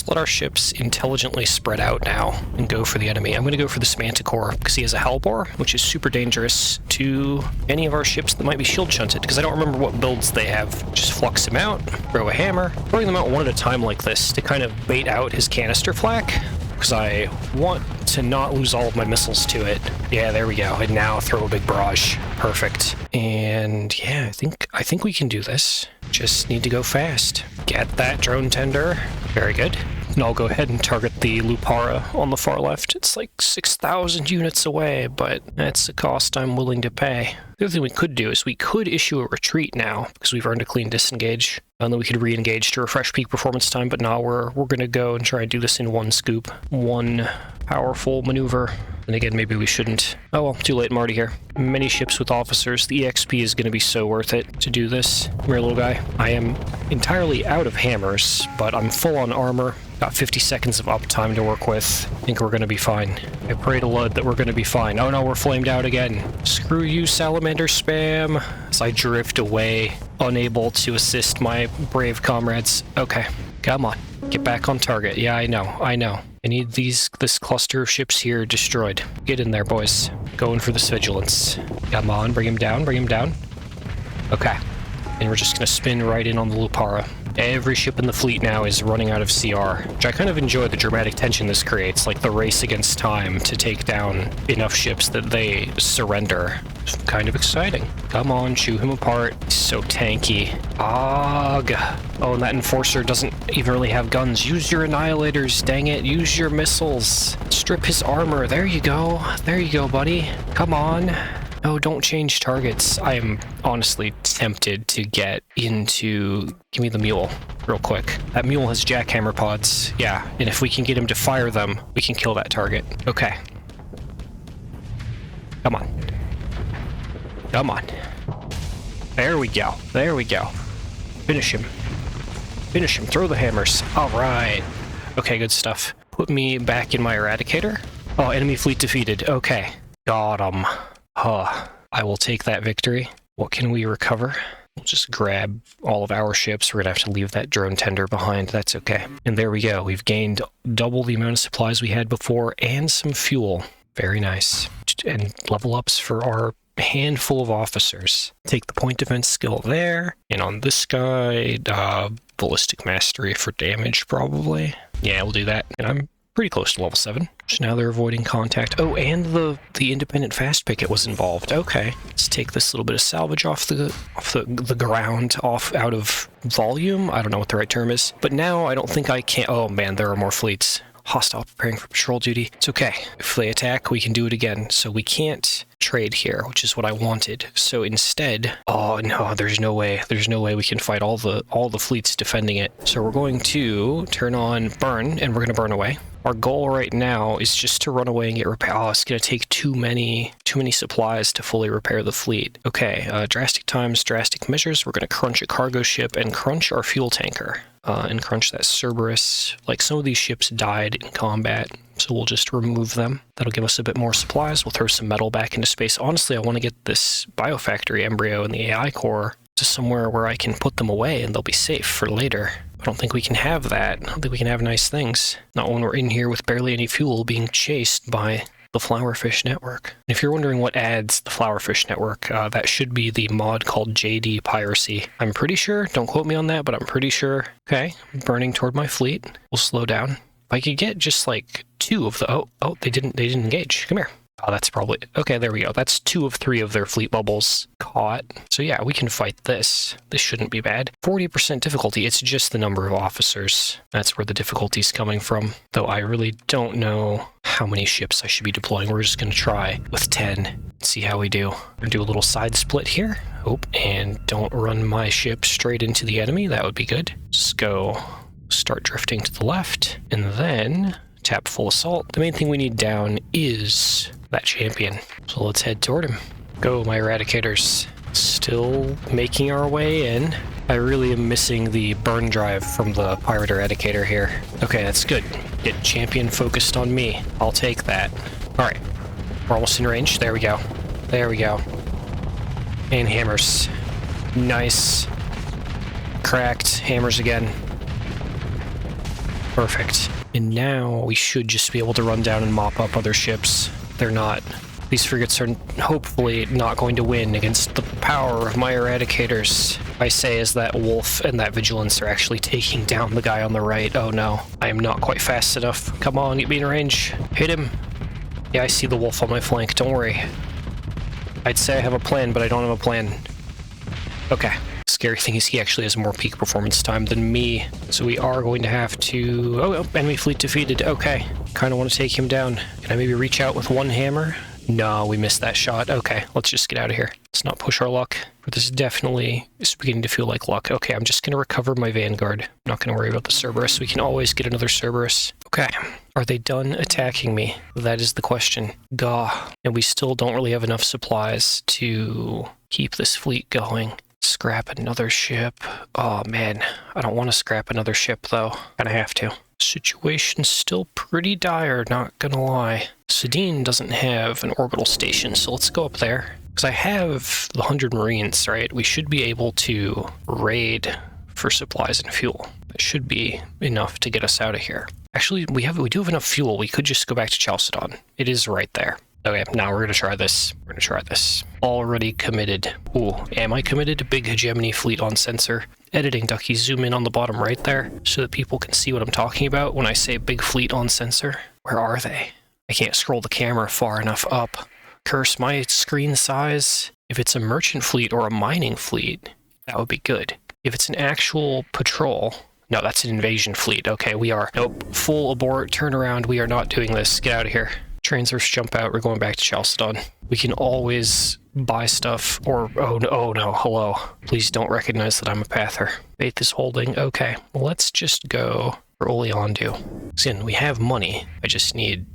let our ships intelligently spread out now and go for the enemy. I'm gonna go for this Manticore because he has a Hellbore, which is super dangerous to any of our ships that might be shield shunted, because I don't remember what builds they have. Just flux him out, throw a hammer, throwing them out one at a time like this to kind of bait out his canister flak, because I want to not lose all of my missiles to it. Yeah, there we go. And now throw a big barrage. Perfect. And yeah, I think we can do this. Just need to go fast. Get that drone tender. Very good. And I'll go ahead and target the Lupara on the far left. It's like 6,000 units away, but that's the cost I'm willing to pay. The other thing we could do is we could issue a retreat now, because we've earned a clean disengage. And then we could re-engage to refresh peak performance time, but now we're going to go and try and do this in one scoop. One powerful maneuver. And again, maybe we shouldn't. Oh well, too late, I'm already here. Many ships with officers. The EXP is going to be so worth it to do this. Come here, little guy. I am entirely out of hammers, but I'm full on armor. Got 50 seconds of uptime to work with. I think we're going to be fine. I pray to Lud that we're going to be fine. Oh no, we're flamed out again. Screw you, salamander spam. As I drift away, unable to assist my brave comrades. Okay, come on. Get back on target. Yeah, I know. I need this cluster of ships here destroyed. Get in there, boys. Going for this vigilance. Come on, bring him down, Okay. And we're just going to spin right in on the Lupara. Every ship in the fleet now is running out of CR, which I kind of enjoy the dramatic tension this creates, like the race against time to take down enough ships that they surrender. It's kind of exciting. Come on, chew him apart. He's so tanky. Ugh. Oh, and that Enforcer doesn't even really have guns. Use your Annihilators, dang it. Use your missiles. Strip his armor. There you go. There you go, buddy. Come on. Oh, don't change targets. I am honestly tempted to get into... Give me the mule, real quick. That mule has jackhammer pods. Yeah, and if we can get him to fire them, we can kill that target. Okay. Come on. Come on. There we go. There we go. Finish him. Finish him. Throw the hammers. All right. Okay, good stuff. Put me back in my Eradicator. Oh, enemy fleet defeated. Okay. Got him. Huh. I will take that victory. What can we recover? We'll just grab all of our ships. We're going to have to leave that drone tender behind. That's okay. And there we go. We've gained double the amount of supplies we had before and some fuel. Very nice. And level ups for our handful of officers. Take the point defense skill there. And on this guy, ballistic mastery for damage, probably. Yeah, we'll do that. And I'm pretty close to level 7. So now they're avoiding contact. Oh, and the independent fast picket was involved. Okay, let's take this little bit of salvage off the ground, out of volume. I don't know what the right term is. But now I don't think I can. Oh man, there are more fleets. Hostile preparing for patrol duty. It's okay. If they attack, we can do it again. So we can't trade here, which is what I wanted. So instead, oh no, there's no way. There's no way we can fight all the fleets defending it. So we're going to turn on burn, and we're going to burn away. Our goal right now is just to run away and get repair. Oh, it's going to take too many supplies to fully repair the fleet. Okay, drastic times, drastic measures. We're going to crunch a cargo ship and crunch our fuel tanker. And crunch that Cerberus. Like, some of these ships died in combat, so we'll just remove them. That'll give us a bit more supplies. We'll throw some metal back into space. Honestly, I want to get this biofactory embryo and the AI core to somewhere where I can put them away and they'll be safe for later. I don't think we can have that. I don't think we can have nice things. Not when we're in here with barely any fuel being chased by the Flowerfish Network. And if you're wondering what adds the Flowerfish Network, that should be the mod called JaydeePiracy. I'm pretty sure, don't quote me on that, but I'm pretty sure. Okay, burning toward my fleet. We'll slow down. If I could get just like 2 of the... Oh, they didn't engage. Come here. Oh, that's probably... Okay, there we go. That's 2 of 3 of their fleet bubbles caught. So yeah, we can fight this. This shouldn't be bad. 40% difficulty. It's just the number of officers. That's where the difficulty's coming from. Though I really don't know how many ships I should be deploying. We're just going to try with 10. See how we do. We're going to do a little side split here. Oh, and don't run my ship straight into the enemy. That would be good. Just go start drifting to the left. And then tap full assault. The main thing we need down is that champion. So let's head toward him. Go, my eradicators. Still making our way in. I really am missing the burn drive from the pirate eradicator here. Okay, that's good. Get champion focused on me. I'll take that. Alright. We're almost in range. There we go. There we go. And hammers. Nice. Cracked. Hammers again. Perfect. And now we should just be able to run down and mop up other ships. They're not. These frigates are hopefully not going to win against the power of my eradicators. I say as that wolf and that vigilance are actually taking down the guy on the right. Oh no, I am not quite fast enough. Come on, get me in range. Hit him. Yeah, I see the wolf on my flank, don't worry. I'd say I have a plan, but I don't have a plan. Okay. Scary thing is he actually has more peak performance time than me, so we are going to have to... Oh, enemy fleet defeated. Okay. Kind of want to take him down. Can I maybe reach out with one hammer? No, we missed that shot. Okay, let's just get out of here. Let's not push our luck. But this definitely is beginning to feel like luck. Okay, I'm just going to recover my Vanguard. I'm not going to worry about the Cerberus. We can always get another Cerberus. Okay, are they done attacking me? That is the question. Gah. And we still don't really have enough supplies to keep this fleet going. Scrap another ship. Oh man, I don't want to scrap another ship though. Kinda have to. Situation's still pretty dire, not gonna lie. Sedin doesn't have an orbital station, so let's go up there. Because I have the 100 Marines, right? We should be able to raid for supplies and fuel. That should be enough to get us out of here. Actually, we do have enough fuel. We could just go back to Chalcedon. It is right there. Okay, now we're gonna try this. We're gonna try this. Already committed. Ooh, am I committed? Big hegemony fleet on sensor. Editing, Ducky, zoom in on the bottom right there so that people can see what I'm talking about when I say big fleet on sensor. Where are they? I can't scroll the camera far enough up. Curse my screen size. If it's a merchant fleet or a mining fleet, that would be good. If it's an actual patrol... No, that's an invasion fleet. Okay, we are... Nope, full abort, turn around. We are not doing this. Get out of here. Transverse jump out. We're going back to Chalcedon. We can always buy stuff or... Oh no, hello. Please don't recognize that I'm a pather. Faith is holding. Okay, well, let's just go for Oleandu. Again, we have money. I just need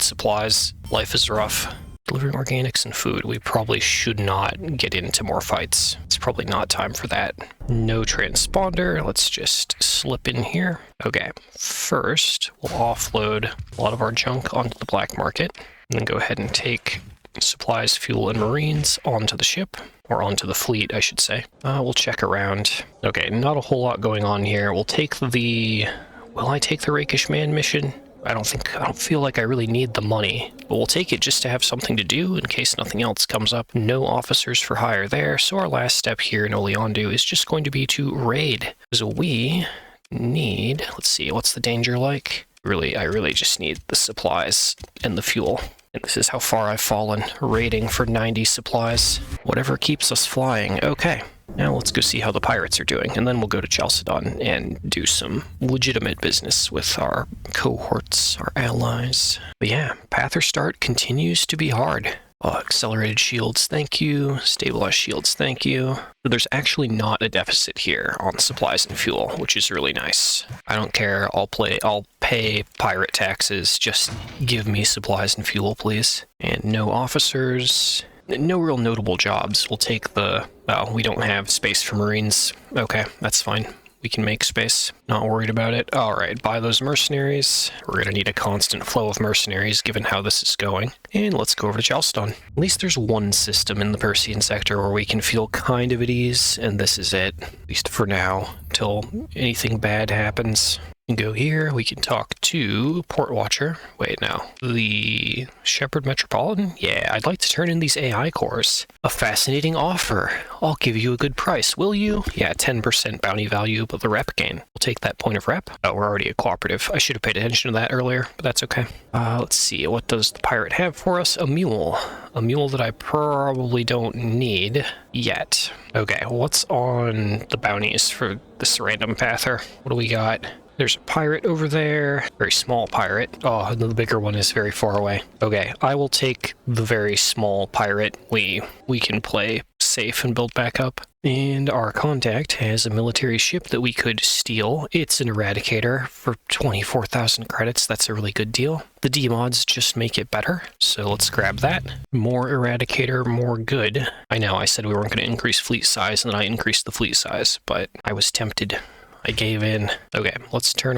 supplies. Life is rough. Delivering organics and food. We probably should not get into more fights. It's probably not time for that. No transponder. Let's just slip in here. Okay, first we'll offload a lot of our junk onto the black market, and then go ahead and take supplies, fuel, and marines onto the ship, or onto the fleet, I should say. We'll check around. Okay, not a whole lot going on here. We'll take the... Will I take the Rakish Man mission? I don't feel like I really need the money, but we'll take it just to have something to do in case nothing else comes up. No officers for hire there, so our last step here in Oleandu is just going to be to raid. So we need, let's see, what's the danger like? I really just need the supplies and the fuel. And this is how far I've fallen, raiding for 90 supplies. Whatever keeps us flying. Okay. Now let's go see how the pirates are doing, and then we'll go to Chalcedon and do some legitimate business with our cohorts, our allies. But yeah, Pather start continues to be hard. Accelerated shields, thank you. Stabilized shields, thank you. So there's actually not a deficit here on supplies and fuel, which is really nice. I don't care, I'll pay pirate taxes, just give me supplies and fuel, please. And no officers... No real notable jobs. We'll take the... Oh, we don't have space for Marines. Okay, that's fine. We can make space. Not worried about it. Alright, buy those mercenaries. We're gonna need a constant flow of mercenaries given how this is going. And let's go over to Chalcedon. At least there's one system in the Persian sector where we can feel kind of at ease, and this is it. At least for now, until anything bad happens. And go here, we can talk to Port Watcher. Wait, no. The Shepherd Metropolitan? Yeah, I'd like to turn in these AI cores. A fascinating offer. I'll give you a good price, will you? Yeah, 10% bounty value, but the rep gain. We'll take that point of rep. Oh, we're already a cooperative. I should have paid attention to that earlier, but that's okay. Let's see, what does the pirate have for us? A mule. A mule that I probably don't need yet. Okay, what's on the bounties for this random pather? What do we got? There's a pirate over there, very small pirate. Oh, and the bigger one is very far away. Okay, I will take the very small pirate. We can play safe and build back up. And our contact has a military ship that we could steal. It's an Eradicator for 24,000 credits. That's a really good deal. The D-mods just make it better, so let's grab that. More Eradicator, more good. I know, I said we weren't going to increase fleet size, and then I increased the fleet size, but I was tempted. I gave in. Okay, let's turn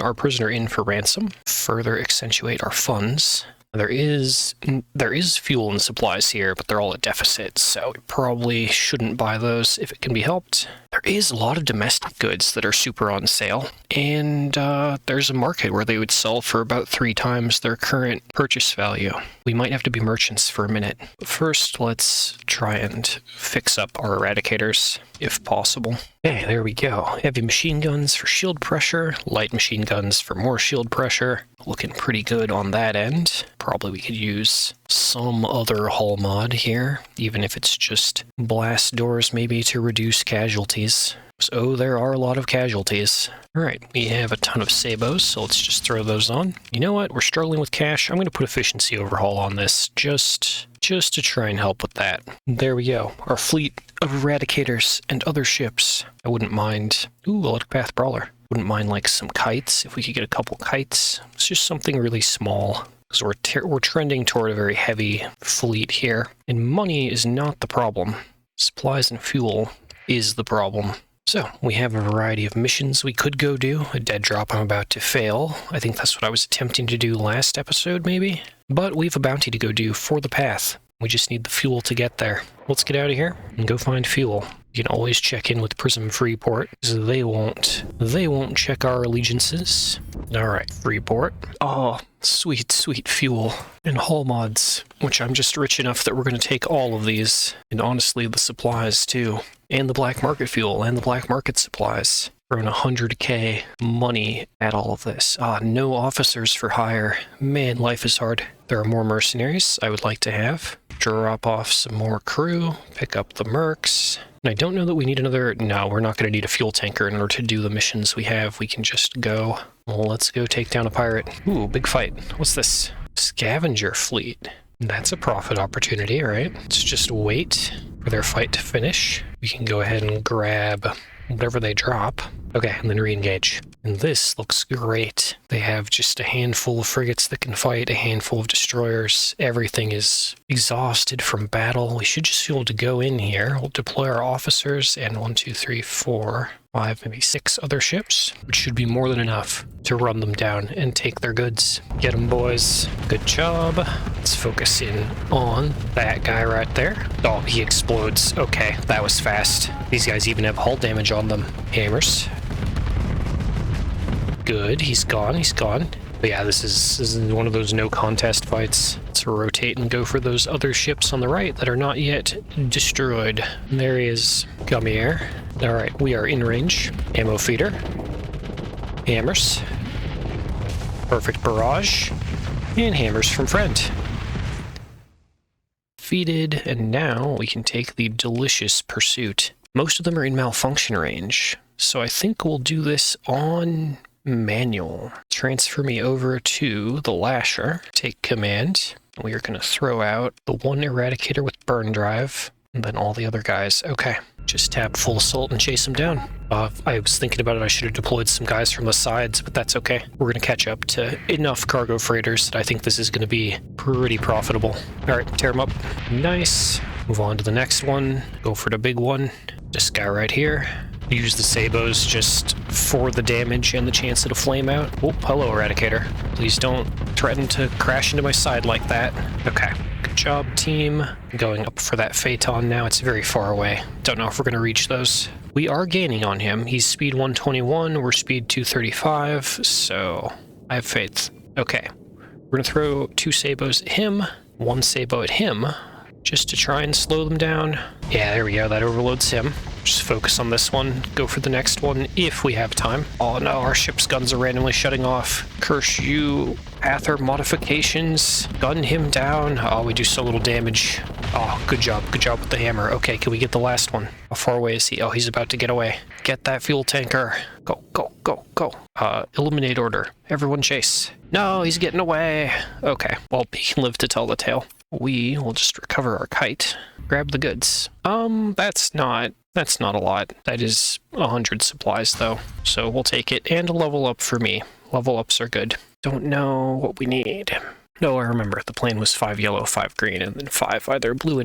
our prisoner in for ransom. Further accentuate our funds. There is fuel and supplies here, but they're all at deficit, so we probably shouldn't buy those if it can be helped. There is a lot of domestic goods that are super on sale, and there's a market where they would sell for about 3 times their current purchase value. We might have to be merchants for a minute. But first, let's try and fix up our Eradicators, if possible. Okay, there we go. Heavy machine guns for shield pressure, light machine guns for more shield pressure. Looking pretty good on that end. Probably we could use some other hull mod here, even if it's just blast doors maybe to reduce casualties. So there are a lot of casualties. Alright, we have a ton of sabos, so let's just throw those on. You know what? We're struggling with cash. I'm going to put efficiency overhaul on this, just to try and help with that. There we go. Our fleet of Eradicators and other ships. I wouldn't mind... Ooh, Luddic Path Brawler. Wouldn't mind like some kites, if we could get a couple kites. It's just something really small. Because we're trending toward a very heavy fleet here. And money is not the problem. Supplies and fuel is the problem. So, we have a variety of missions we could go do. A dead drop I'm about to fail. I think that's what I was attempting to do last episode, maybe? But we have a bounty to go do for the path. We just need the fuel to get there. Let's get out of here and go find fuel. You can always check in with Prism Freeport, because they won't check our allegiances. Alright, Freeport. Oh, sweet, sweet fuel. And hull mods, which I'm just rich enough that we're going to take all of these. And honestly, the supplies too. And the black market fuel, and the black market supplies. Throwing 100k money at all of this. No officers for hire. Man, life is hard. There are more mercenaries I would like to have. Drop off some more crew. Pick up the mercs. And I don't know that we need another... No, we're not going to need a fuel tanker in order to do the missions we have. We can just go. Well, let's go take down a pirate. Ooh, big fight. What's this? Scavenger fleet. That's a profit opportunity, right? Let's just wait for their fight to finish. We can go ahead and grab whatever they drop. Okay, and then re-engage. And this looks great. They have just a handful of frigates that can fight, a handful of destroyers. Everything is exhausted from battle. We should just be able to go in here. We'll deploy our officers and 1, 2, 3, 4, 5, maybe 6 other ships, which should be more than enough to run them down and take their goods. Get them, boys. Good job. Let's focus in on that guy right there. Oh, he explodes. Okay, that was fast. These guys even have hull damage on them. Hammers. Good, he's gone, he's gone. But yeah, this is one of those no contest fights. Let's rotate and go for those other ships on the right that are not yet destroyed. And there he is. Come here. Alright, we are in range. Ammo feeder. Hammers. Perfect barrage. And hammers from friend. Defeated, and now we can take the delicious pursuit. Most of them are in malfunction range, so I think we'll do this on manual. Transfer me over to the Lasher. Take command. We are going to throw out the one Eradicator with burn drive, and then all the other guys. Okay, just tap full assault and chase them down. I was thinking about it. I should have deployed some guys from the sides, but that's okay. We're going to catch up to enough cargo freighters that I think this is going to be pretty profitable. All right, tear them up. Nice. Move on to the next one. Go for the big one. This guy right here. Use the sabos just for the damage and the chance at a flame out. Oh, hello, Eradicator. Please don't threaten to crash into my side like that. Okay, good job, team. Going up for that Phaeton now. It's very far away. Don't know if we're going to reach those. We are gaining on him. He's speed 121, we're speed 235, so I have faith. Okay, we're gonna throw 2 sabos at him, 1 sabo at him, just to try and slow them down. Yeah, there we go, that overloads him. Just focus on this one, go for the next one if we have time. Oh no, our ship's guns are randomly shutting off. Curse you, Ather modifications, gun him down. Oh, we do so little damage. Oh, good job with the hammer. Okay, can we get the last one? How far away is he? Oh, he's about to get away. Get that fuel tanker. Go, go, go, go. Eliminate order. Everyone chase. No, he's getting away. Okay, well, he can live to tell the tale. We will just recover our kite. Grab the goods. That's not a lot. That is 100 supplies though, so we'll take it. And a level up for me. Level ups are good. Don't know what we need. No, I remember the plan was 5 yellow, 5 green, and then 5 either blue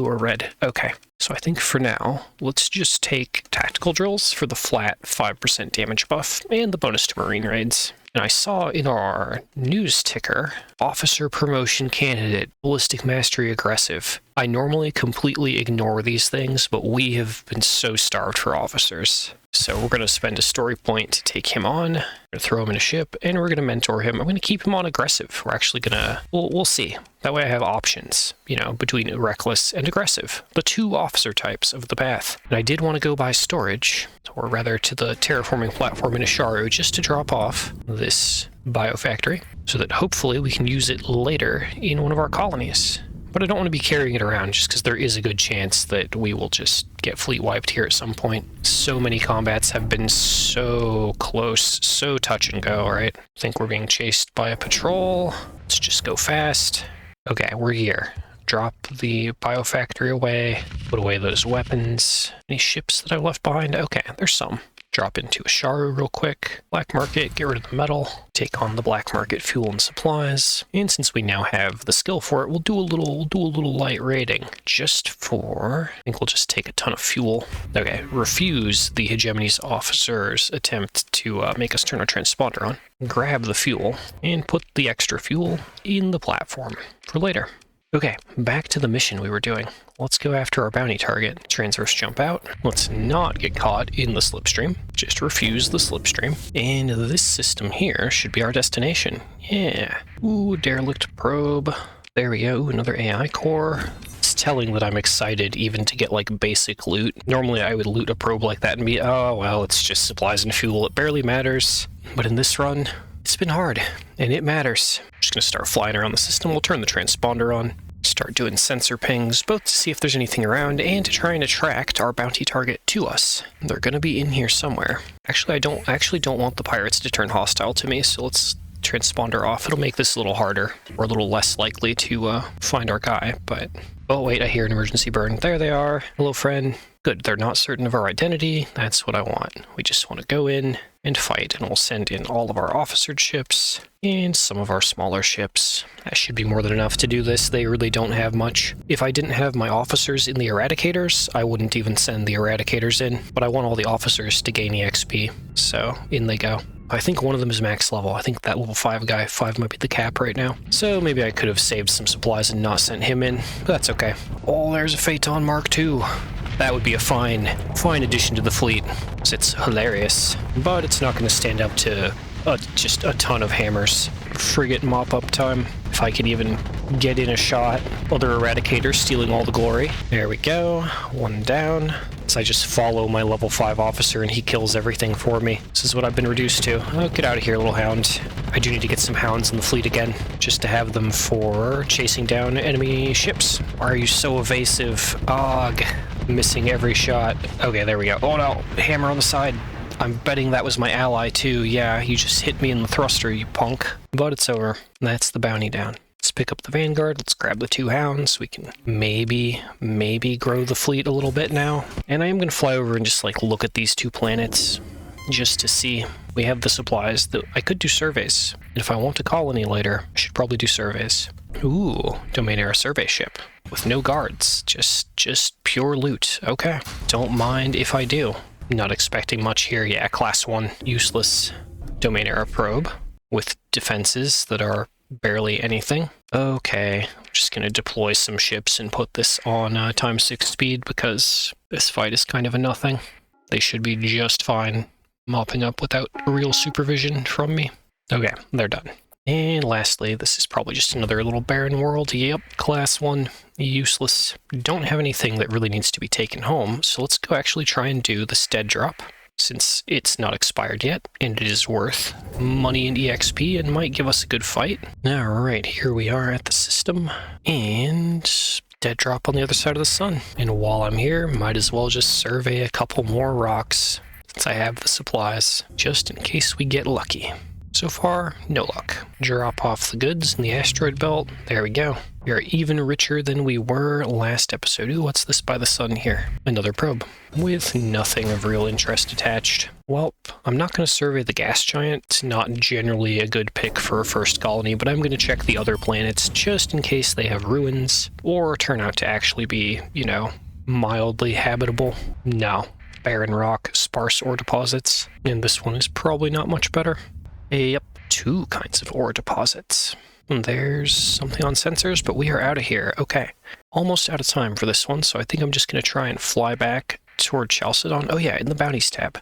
or red. Okay, so I think for now, let's just take tactical drills for the flat 5% damage buff and the bonus to marine raids. And I saw in our news ticker, officer promotion candidate, ballistic mastery aggressive. I normally completely ignore these things, but we have been so starved for officers. So we're going to spend a story point to take him on, we're going to throw him in a ship, and we're going to mentor him. I'm going to keep him on aggressive. We're actually going to, we'll see. That way I have options, you know, between reckless and aggressive, the 2 officer types of the path. And I did want to go by storage, or rather to the terraforming platform in Asharu, just to drop off this biofactory, so that hopefully we can use it later in one of our colonies. But I don't want to be carrying it around just because there is a good chance that we will just get fleet wiped here at some point. So many combats have been so close, so touch and go, right? I think we're being chased by a patrol. Let's just go fast. Okay, we're here. Drop the biofactory away, put away those weapons. Any ships that I left behind? Okay, there's some. Drop into Asharu real quick. Black market, get rid of the metal. Take on the black market fuel and supplies. And since we now have the skill for it, we'll do a little light raiding. Just for, I think we'll just take a ton of fuel. Okay, refuse the hegemony's officer's attempt to make us turn our transponder on. Grab the fuel and put the extra fuel in the platform for later. Okay, back to the mission we were doing. Let's go after our bounty target. Transverse jump out. Let's not get caught in the slipstream. Just refuse the slipstream. And this system here should be our destination. Yeah. Ooh, derelict probe. There we go. Ooh, another AI core. It's telling that I'm excited even to get like basic loot. Normally I would loot a probe like that and be, oh, well, it's just supplies and fuel. It barely matters. But in this run, it's been hard, and it matters. I'm just gonna start flying around the system. We'll turn the transponder on. Start doing sensor pings, both to see if there's anything around and to try and attract our bounty target to us. They're going to be in here somewhere. Actually, I actually don't want the pirates to turn hostile to me, so let's transponder off. It'll make this a little harder. We're a little less likely to find our guy, but... Oh, wait, I hear an emergency burn. There they are. Hello, friend. Good, they're not certain of our identity. That's what I want. We just want to go in and fight, and we'll send in all of our officered ships and some of our smaller ships. That should be more than enough to do this. They really don't have much. If I didn't have my officers in the eradicators, I wouldn't even send the eradicators in, but I want all the officers to gain EXP, so in they go. I think one of them is max level. I think that level 5 guy, 5 might be the cap right now. So maybe I could have saved some supplies and not sent him in, but that's okay. Oh, there's a Phaeton Mark II. That would be a fine addition to the fleet. It's hilarious, but it's not going to stand up to just a ton of hammers. Frigate mop-up time. If I could even get in a shot. Other eradicators stealing all the glory. There we go. One down. So I just follow my level 5 officer and he kills everything for me. This is what I've been reduced to. Oh, get out of here, little hound. I do need to get some hounds in the fleet again, just to have them for chasing down enemy ships. Why are you so evasive? Og. Missing every shot. Okay, there we go. Oh no, hammer on the side. I'm betting that was my ally too. Yeah, you just hit me in the thruster, you punk. But it's over. That's the bounty down. Let's pick up the Vanguard. Let's grab the 2 hounds. We can maybe grow the fleet a little bit now. And I am going to fly over and just like look at these 2 planets just to see. We have the supplies. I could do surveys. And if I want a colony later, I should probably do surveys. Ooh, Domain Era survey ship with no guards. Just pure loot. Okay. Don't mind if I do. Not expecting much here. Yeah, class 1 useless Domain Era probe with defenses that are barely anything. Okay, I'm just gonna deploy some ships and put this on ×6 speed because this fight is kind of a nothing. They should be just fine mopping up without real supervision from me. Okay, they're done. And lastly, this is probably just another little barren world. Yep, class 1, useless. Don't have anything that really needs to be taken home, so let's go actually try and do this dead drop, since it's not expired yet, and it is worth money and EXP and might give us a good fight. Alright, here we are at the system, and dead drop on the other side of the sun. And while I'm here, might as well just survey a couple more rocks, since I have the supplies, just in case we get lucky. So far, no luck. Drop off the goods in the asteroid belt. There we go. We are even richer than we were last episode. Ooh, what's this by the sun here? Another probe with nothing of real interest attached. Well, I'm not going to survey the gas giant. It's not generally a good pick for a first colony, but I'm going to check the other planets just in case they have ruins or turn out to actually be, you know, mildly habitable. No. Barren rock, sparse ore deposits, and this one is probably not much better. Yep, 2 kinds of ore deposits. And there's something on sensors, but we are out of here. Okay, almost out of time for this one, so I think I'm just going to try and fly back toward Chalcedon. Oh yeah, in the bounties tab.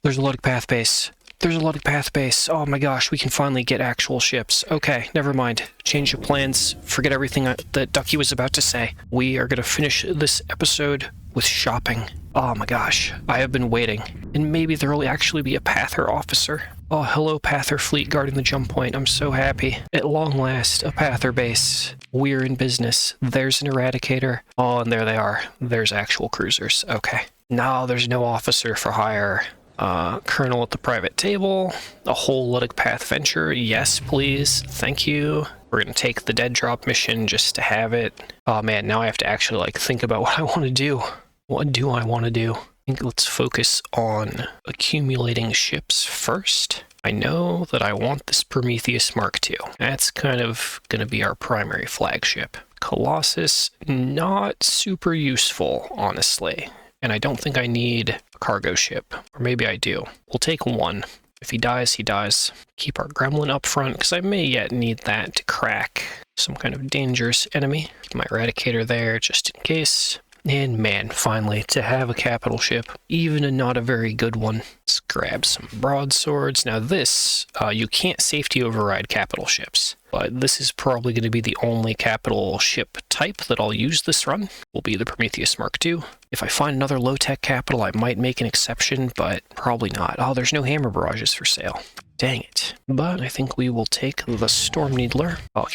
There's a Luddic path base. There's a Luddic path base. Oh my gosh, we can finally get actual ships. Okay, never mind. Change of plans. Forget everything that Ducky was about to say. We are going to finish this episode with shopping. Oh my gosh, I have been waiting. And maybe there will actually be a Pather officer. Oh, hello Pather fleet guarding the jump point. I'm so happy. At long last, a Pather base. We're in business. There's an Eradicator. Oh, and there they are. There's actual cruisers. Okay. No, there's no officer for hire. Colonel at the private table. A whole Luddic path venture. Yes, please. Thank you. We're going to take the dead drop mission just to have it. Oh man, now I have to actually like think about what I want to do. What do I want to do? I think let's focus on accumulating ships first. I know that I want this Prometheus Mark II. That's kind of going to be our primary flagship. Colossus, not super useful, honestly. And I don't think I need a cargo ship. Or maybe I do. We'll take one. If he dies, he dies. Keep our gremlin up front, because I may yet need that to crack some kind of dangerous enemy. Keep my Eradicator there, just in case. And man, finally, to have a capital ship, even a not a very good one. Let's grab some broadswords. Now this, you can't safety override capital ships, but this is probably going to be the only capital ship type that I'll use this run, will be the Prometheus Mark II. If I find another low-tech capital, I might make an exception, but probably not. Oh, there's no hammer barrages for sale. Dang it. But I think we will take the Storm Needler. Oh,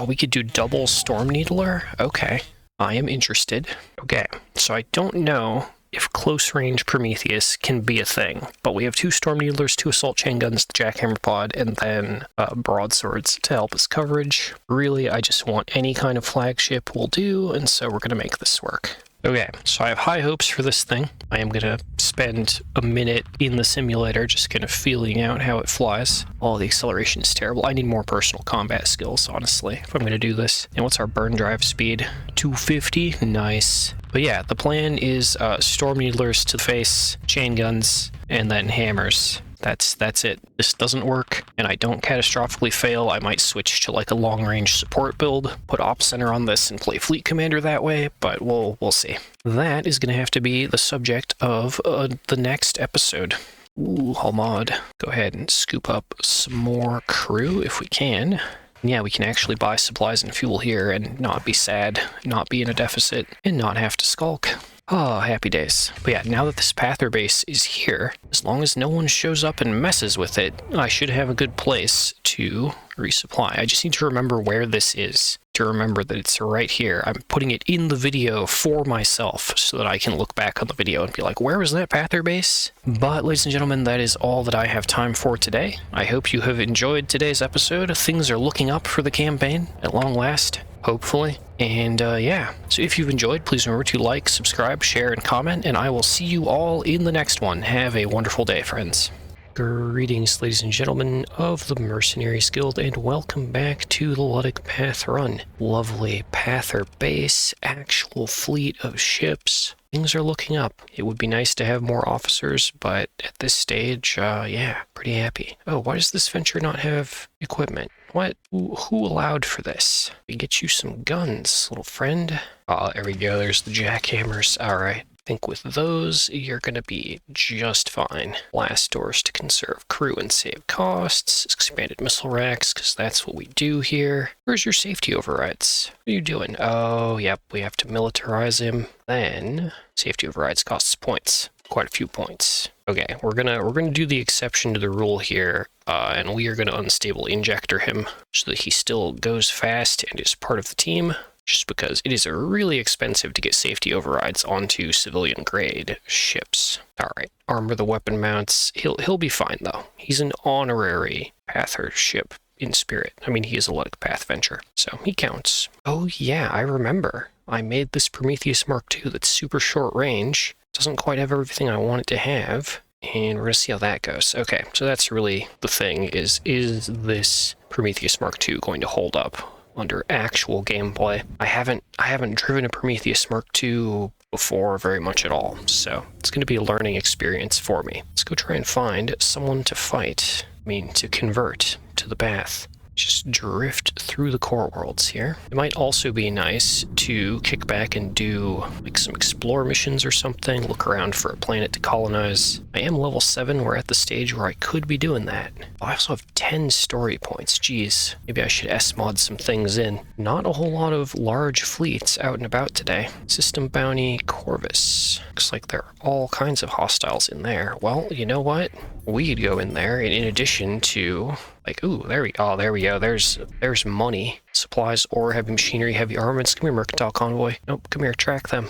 we could do double Storm Needler? Okay. I am interested. Okay, so I don't know if close-range Prometheus can be a thing, but we have 2 Storm Needlers, 2 Assault Chain Guns, the Jackhammer Pod, and then Broadswords to help us coverage. Really, I just want any kind of flagship will do, and so we're going to make this work. Okay, so I have high hopes for this thing. I am going to spend a minute in the simulator just kind of feeling out how it flies. Oh, the acceleration is terrible. I need more personal combat skills, honestly, if I'm going to do this. And what's our burn drive speed? 250? Nice. But yeah, the plan is Storm Needlers to the face, chain guns, and then hammers. That's it. This doesn't work, and I don't catastrophically fail, I might switch to like a long-range support build, put Op Center on this, and play Fleet Commander that way, but we'll see. That is going to have to be the subject of the next episode. Ooh, Halmod. Go ahead and scoop up some more crew if we can. Yeah, we can actually buy supplies and fuel here and not be sad, not be in a deficit, and not have to skulk. Oh, happy days. But yeah, now that this Pather base is here, as long as no one shows up and messes with it, I should have a good place to resupply. I just need to remember where this is, to remember that it's right here. I'm putting it in the video for myself so that I can look back on the video and be like, where was that Pather base? But ladies and gentlemen, that is all that I have time for today. I hope you have enjoyed today's episode. Things are looking up for the campaign at long last, hopefully. And yeah, so if you've enjoyed, please remember to like, subscribe, share, and comment, and I will see you all in the next one. Have a wonderful day, friends. Greetings, ladies and gentlemen of the Mercenaries Guild, and welcome back to the Luddic Path Run. Lovely Pather base, actual fleet of ships. Things are looking up. It would be nice to have more officers, but at this stage, yeah, pretty happy. Oh, why does this venture not have equipment? What? Who allowed for this? We get you some guns, little friend. Oh, there we go. There's the jackhammers. All right. think with those, you're going to be just fine. Blast doors to conserve crew and save costs. Expanded missile racks, because that's what we do here. Where's your safety overrides? What are you doing? Oh, yep, we have to militarize him. Then, safety overrides costs points. Quite a few points. Okay, we're gonna do the exception to the rule here, and we are gonna unstable injector him so that he still goes fast and is part of the team. Just because it is really expensive to get safety overrides onto civilian grade ships. All right, armor the weapon mounts. He'll be fine though. He's an honorary Pather ship in spirit. I mean, he is a Luddic Path Venture, so he counts. Oh yeah, I remember. I made this Prometheus Mark II that's super short range. Doesn't quite have everything I want it to have, and we're gonna see how that goes. Okay, so that's really the thing, is this Prometheus Mark II going to hold up under actual gameplay? I haven't driven a Prometheus Mark II before very much at all, so it's gonna be a learning experience for me. Let's go try and find someone to fight. I mean, to convert to the path. Just drift through the core worlds here. It might also be nice to kick back and do like some explore missions or something, look around for a planet to colonize. I am level 7, we're at the stage where I could be doing that. I also have 10 story points, jeez. Maybe I should S-mod some things in. Not a whole lot of large fleets out and about today. System bounty, Corvus. Looks like there are all kinds of hostiles in there. Well, you know what? We could go in there, and in addition to, like, ooh, there we go, there's money, supplies, ore, heavy machinery, heavy armaments. Come here, mercantile convoy. Nope, come here, track them,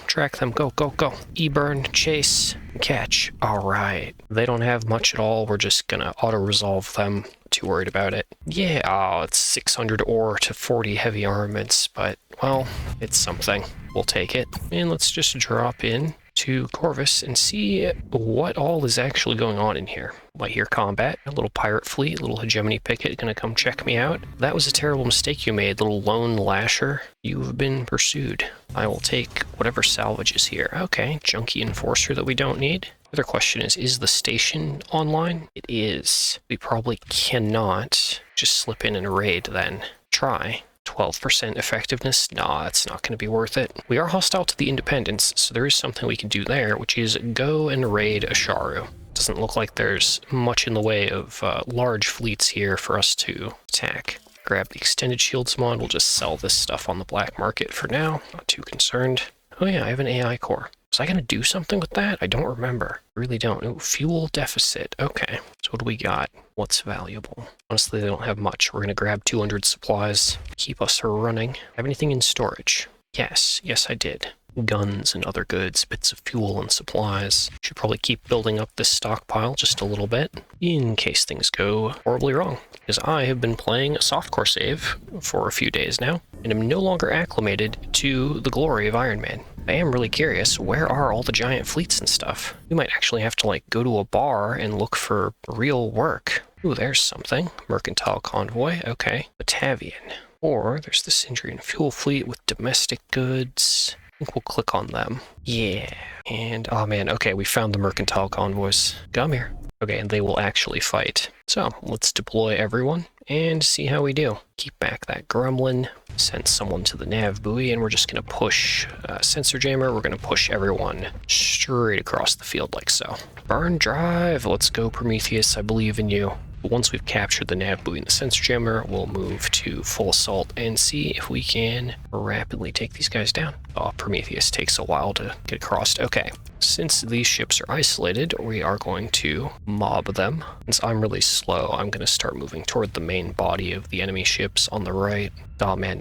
go, go, go. E-burn, chase, catch. All right, they don't have much at all. We're just gonna auto-resolve them. Too worried about it. Yeah, oh, it's 600 ore to 40 heavy armaments, but, well, it's something. We'll take it. And let's just drop in to Corvus and see what all is actually going on in here. I hear combat, a little pirate fleet, a little hegemony picket gonna come check me out. That was a terrible mistake you made, little lone lasher. You have been pursued. I will take whatever salvage is here. Okay, junkie enforcer that we don't need. The other question is the station online? It is. We probably cannot just slip in and raid then. Try. 12% effectiveness? Nah, that's not going to be worth it. We are hostile to the independents, so there is something we can do there, which is go and raid Asharu. Doesn't look like there's much in the way of large fleets here for us to attack. Grab the extended shields mod. We'll just sell this stuff on the black market for now. Not too concerned. Oh yeah, I have an AI core. Was I going to do something with that? I don't remember. I really don't. Ooh, fuel deficit. Okay. So what do we got? What's valuable? Honestly, they don't have much. We're going to grab 200 supplies. Keep us running. Have anything in storage? Yes. Yes, I did. Guns and other goods, bits of fuel and supplies. Should probably keep building up this stockpile just a little bit in case things go horribly wrong. Because I have been playing a softcore save for a few days now and am no longer acclimated to the glory of Iron Man. I am really curious, where are all the giant fleets and stuff? We might actually have to like go to a bar and look for real work. Ooh, there's something. Mercantile convoy, okay. Batavian. Or there's the Syndrian fuel fleet with domestic goods. I think we'll click on them. Yeah. And, oh man, okay, we found the mercantile convoys. Come here. Okay, and they will actually fight. So, let's deploy everyone and see how we do. Keep back that gremlin. Send someone to the nav buoy, and we're just going to push sensor jammer. We're going to push everyone straight across the field like so. Burn drive. Let's go, Prometheus. I believe in you. Once we've captured the nav buoy and the sensor jammer, we'll move to full assault and see if we can rapidly take these guys down. Oh, Prometheus takes a while to get across. Okay, since these ships are isolated, we are going to mob them. Since I'm really slow, I'm going to start moving toward the main body of the enemy ships on the right. Oh man,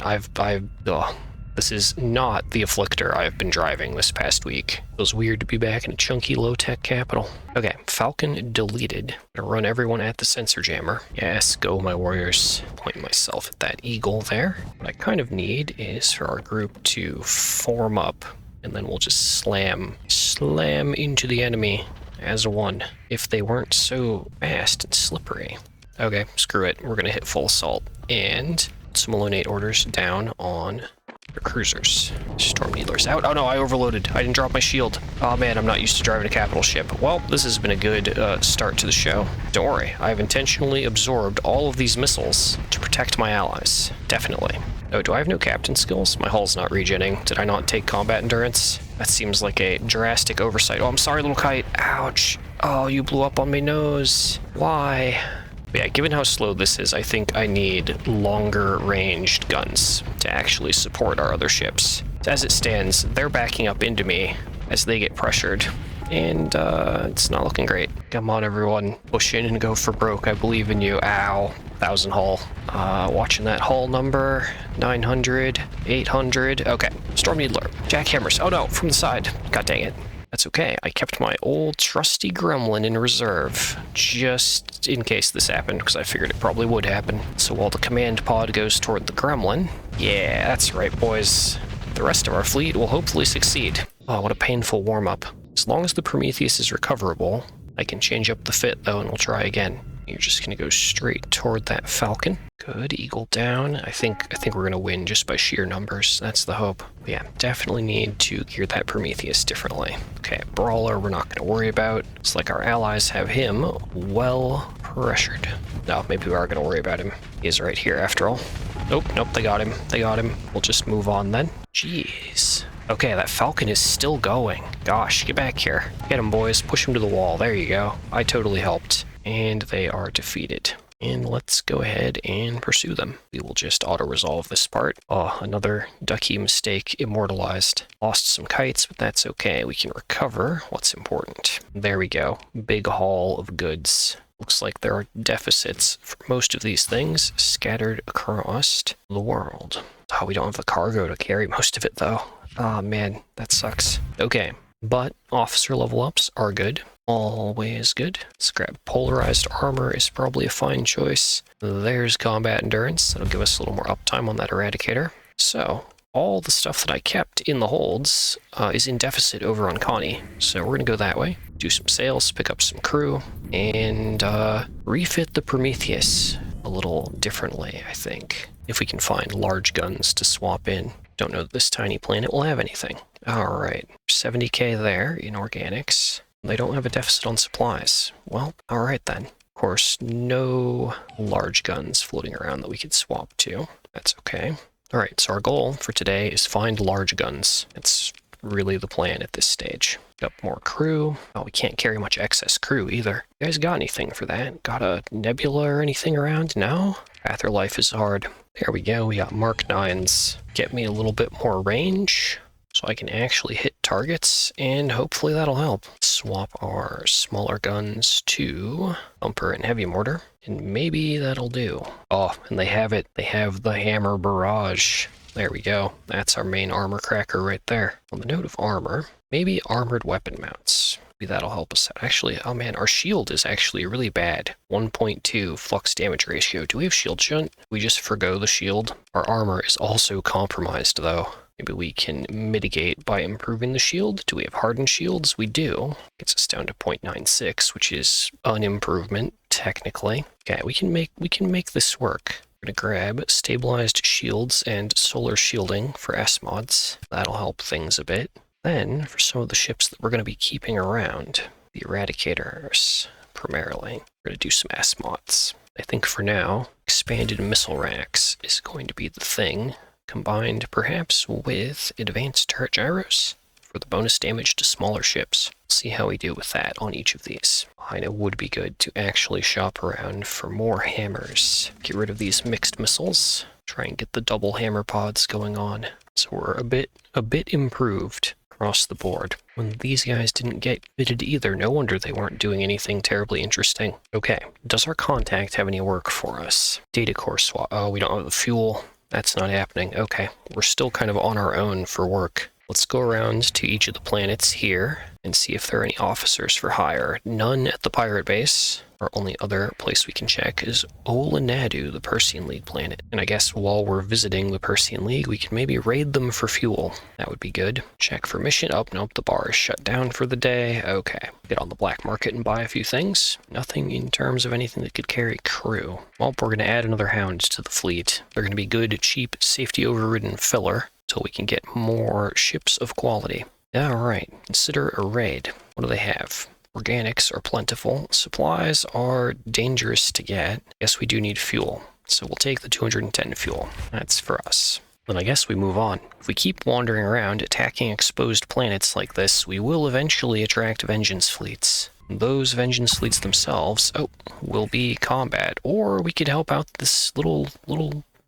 this is not the Afflictor I've been driving this past week. Feels weird to be back in a chunky low-tech capital. Okay, Falcon deleted. I'm gonna run everyone at the sensor jammer. Yes, go my warriors. Point myself at that eagle there. What I kind of need is for our group to form up, and then we'll just slam into the enemy as a one, if they weren't so fast and slippery. Okay, screw it. We're gonna hit full assault, and some Lunate orders down on They're cruisers. Storm Needler's out. Oh no, I overloaded. I didn't drop my shield. Oh man, I'm not used to driving a capital ship. Well, this has been a good start to the show. Don't worry, I've intentionally absorbed all of these missiles to protect my allies. Definitely. Oh, do I have no captain skills? My hull's not regenning. Did I not take combat endurance? That seems like a drastic oversight. Oh, I'm sorry, little kite. Ouch. Oh, you blew up on my nose. Why? But yeah, given how slow this is, I think I need longer ranged guns to actually support our other ships. As it stands, they're backing up into me as they get pressured. And it's not looking great. Come on, everyone. Push in and go for broke. I believe in you. Ow. 1,000 hull. Watching that hull number. 900. 800. Okay. Storm Needler. Jackhammers. Oh no, from the side. God dang it. That's okay. I kept my old trusty gremlin in reserve, just in case this happened, because I figured it probably would happen. So while the command pod goes toward the gremlin, yeah, that's right, boys. The rest of our fleet will hopefully succeed. Oh, what a painful warm-up. As long as the Prometheus is recoverable, I can change up the fit, though, and we'll try again. You're just going to go straight toward that Falcon. Good, Eagle down. I think we're going to win just by sheer numbers. That's the hope. But yeah, definitely need to gear that Prometheus differently. Okay, Brawler we're not going to worry about. It's like our allies have him well pressured. No, maybe we are going to worry about him. He is right here after all. Nope, they got him. They got him. We'll just move on then. Jeez. Okay, that Falcon is still going. Gosh, get back here. Get him, boys. Push him to the wall. There you go. I totally helped. And they are defeated. And let's go ahead and pursue them. We will just auto-resolve this part. Oh, another ducky mistake immortalized. Lost some kites, but that's okay. We can recover what's important. There we go. Big haul of goods. Looks like there are deficits for most of these things scattered across the world. Oh, we don't have the cargo to carry most of it, though. Oh, man, that sucks. Okay, but officer level ups are good. Always good. Let's grab polarized armor is probably a fine choice. There's combat endurance. That'll give us a little more uptime on that eradicator. So all the stuff that I kept in the holds is in deficit over on Connie. So we're going to go that way, do some sales, pick up some crew, and refit the Prometheus a little differently, I think. If we can find large guns to swap in. Don't know that this tiny planet will have anything. All right, 70k there in organics. They don't have a deficit on supplies. Well, all right then. Of course, no large guns floating around that we could swap to. That's okay. All right, so our goal for today is find large guns. It's really the plan at this stage. Got more crew. Oh, we can't carry much excess crew either. You guys got anything for that? Got a nebula or anything around? No? Afterlife is hard. There we go. We got Mark 9s. Get me a little bit more range so I can actually hit targets, and hopefully that'll help. Swap our smaller guns to Thumper and Heavy Mortar, and maybe that'll do. Oh, and they have it. They have the Hammer Barrage. There we go. That's our main armor cracker right there. On the note of armor, maybe armored weapon mounts. Maybe that'll help us out. Actually, oh man, our shield is actually really bad. 1.2 flux damage ratio. Do we have shield shunt? We just forgo the shield. Our armor is also compromised though. Maybe we can mitigate by improving the shield. Do we have hardened shields? We do. Gets us down to 0.96, which is an improvement, technically. Okay, we can make this work. We're gonna grab stabilized shields and solar shielding for S-mods. That'll help things a bit. Then, for some of the ships that we're gonna be keeping around, the Eradicators, primarily, we're gonna do some S-mods. I think for now, expanded missile racks is going to be the thing, combined perhaps with advanced turret gyros for the bonus damage to smaller ships. See how we do with that on each of these. I know it would be good to actually shop around for more hammers. Get rid of these mixed missiles. Try and get the double hammer pods going on. So we're a bit improved across the board. When these guys didn't get fitted either, no wonder they weren't doing anything terribly interesting. Okay, does our contact have any work for us? Data core swap. Oh, we don't have the fuel. That's not happening. Okay, we're still kind of on our own for work. Let's go around to each of the planets here and see if there are any officers for hire. None at the pirate base. Our only other place we can check is Olanadu, the Persean League planet. And I guess while we're visiting the Persean League, we can maybe raid them for fuel. That would be good. Check for mission. Oh, nope, the bar is shut down for the day. Okay. Get on the black market and buy a few things. Nothing in terms of anything that could carry crew. Well, we're going to add another hound to the fleet. They're going to be good, cheap, safety overridden filler until we can get more ships of quality. Alright, consider a raid. What do they have? Organics are plentiful. Supplies are dangerous to get. Guess we do need fuel. So we'll take the 210 fuel. That's for us. Then I guess we move on. If we keep wandering around attacking exposed planets like this, we will eventually attract vengeance fleets. Those vengeance fleets themselves, will be combat. Or we could help out this little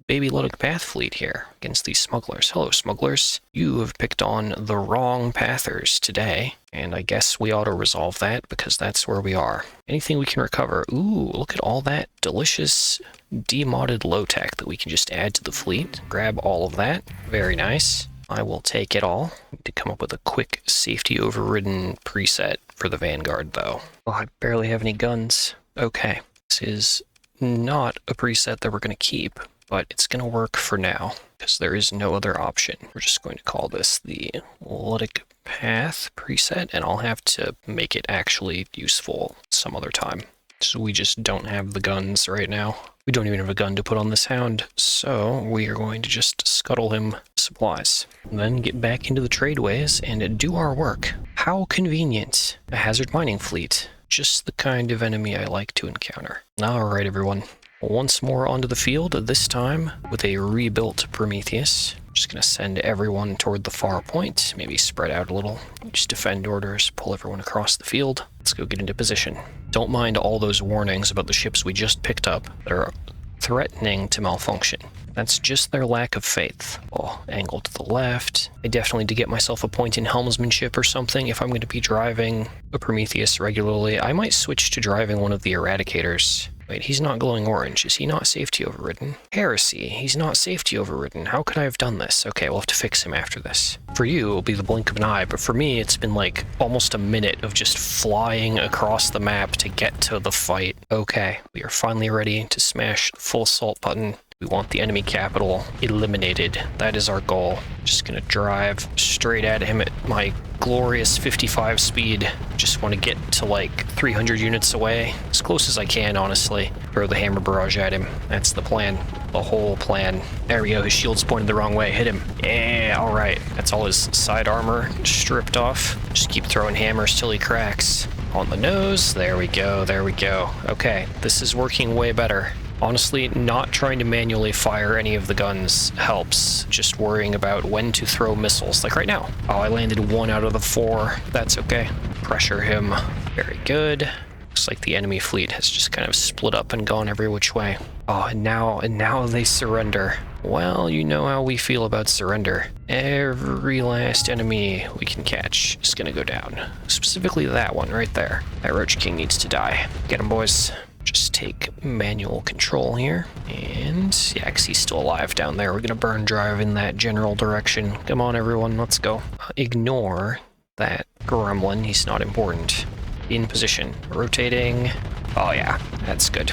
baby Luddic path fleet here against these smugglers. Hello, smugglers. You have picked on the wrong pathers today, and I guess we ought to resolve that because that's where we are. Anything we can recover. Ooh, look at all that delicious demodded low-tech that we can just add to the fleet. Grab all of that. Very nice. I will take it all. Need to come up with a quick safety overridden preset for the Vanguard, though. Oh, I barely have any guns. Okay. This is not a preset that we're going to keep, but it's going to work for now because there is no other option. We're just going to call this the Luddic Path preset, and I'll have to make it actually useful some other time. So we just don't have the guns right now. We don't even have a gun to put on this hound, so we are going to just scuttle him supplies. And then get back into the tradeways and do our work. How convenient. A hazard mining fleet. Just the kind of enemy I like to encounter. Alright everyone. Once more onto the field, this time with a rebuilt Prometheus. Just going to send everyone toward the far point, maybe spread out a little. Just defend orders, pull everyone across the field. Let's go get into position. Don't mind all those warnings about the ships we just picked up that are threatening to malfunction. That's just their lack of faith. Oh, angle to the left. I definitely need to get myself a point in helmsmanship or something. If I'm going to be driving a Prometheus regularly, I might switch to driving one of the Eradicators. Wait, he's not glowing orange. Is he not safety overridden? Heresy. He's not safety overridden. How could I have done this? Okay, we'll have to fix him after this. For you, it'll be the blink of an eye, but for me, it's been like almost a minute of just flying across the map to get to the fight. Okay, we are finally ready to smash the full assault button. We want the enemy capital eliminated. That is our goal. Just gonna drive straight at him at my glorious 55 speed. Just want to get to like 300 units away. As close as I can, honestly. Throw the hammer barrage at him. That's the plan. The whole plan. There we go. His shield's pointed the wrong way. Hit him. Yeah, alright. That's all his side armor stripped off. Just keep throwing hammers till he cracks. On the nose. There we go. There we go. Okay. This is working way better. Honestly, not trying to manually fire any of the guns helps. Just worrying about when to throw missiles, like right now. Oh, I landed 1 out of the 4. That's okay. Pressure him. Very good. Looks like the enemy fleet has just kind of split up and gone every which way. Oh, and now they surrender. Well, you know how we feel about surrender. Every last enemy we can catch is gonna go down. Specifically that one right there. That Roach King needs to die. Get him, boys. Just take manual control here, and yeah, because he's still alive down there. We're gonna burn drive in that general direction. Come on, everyone, let's go. Ignore that gremlin, he's not important. In position, rotating. Oh yeah, that's good.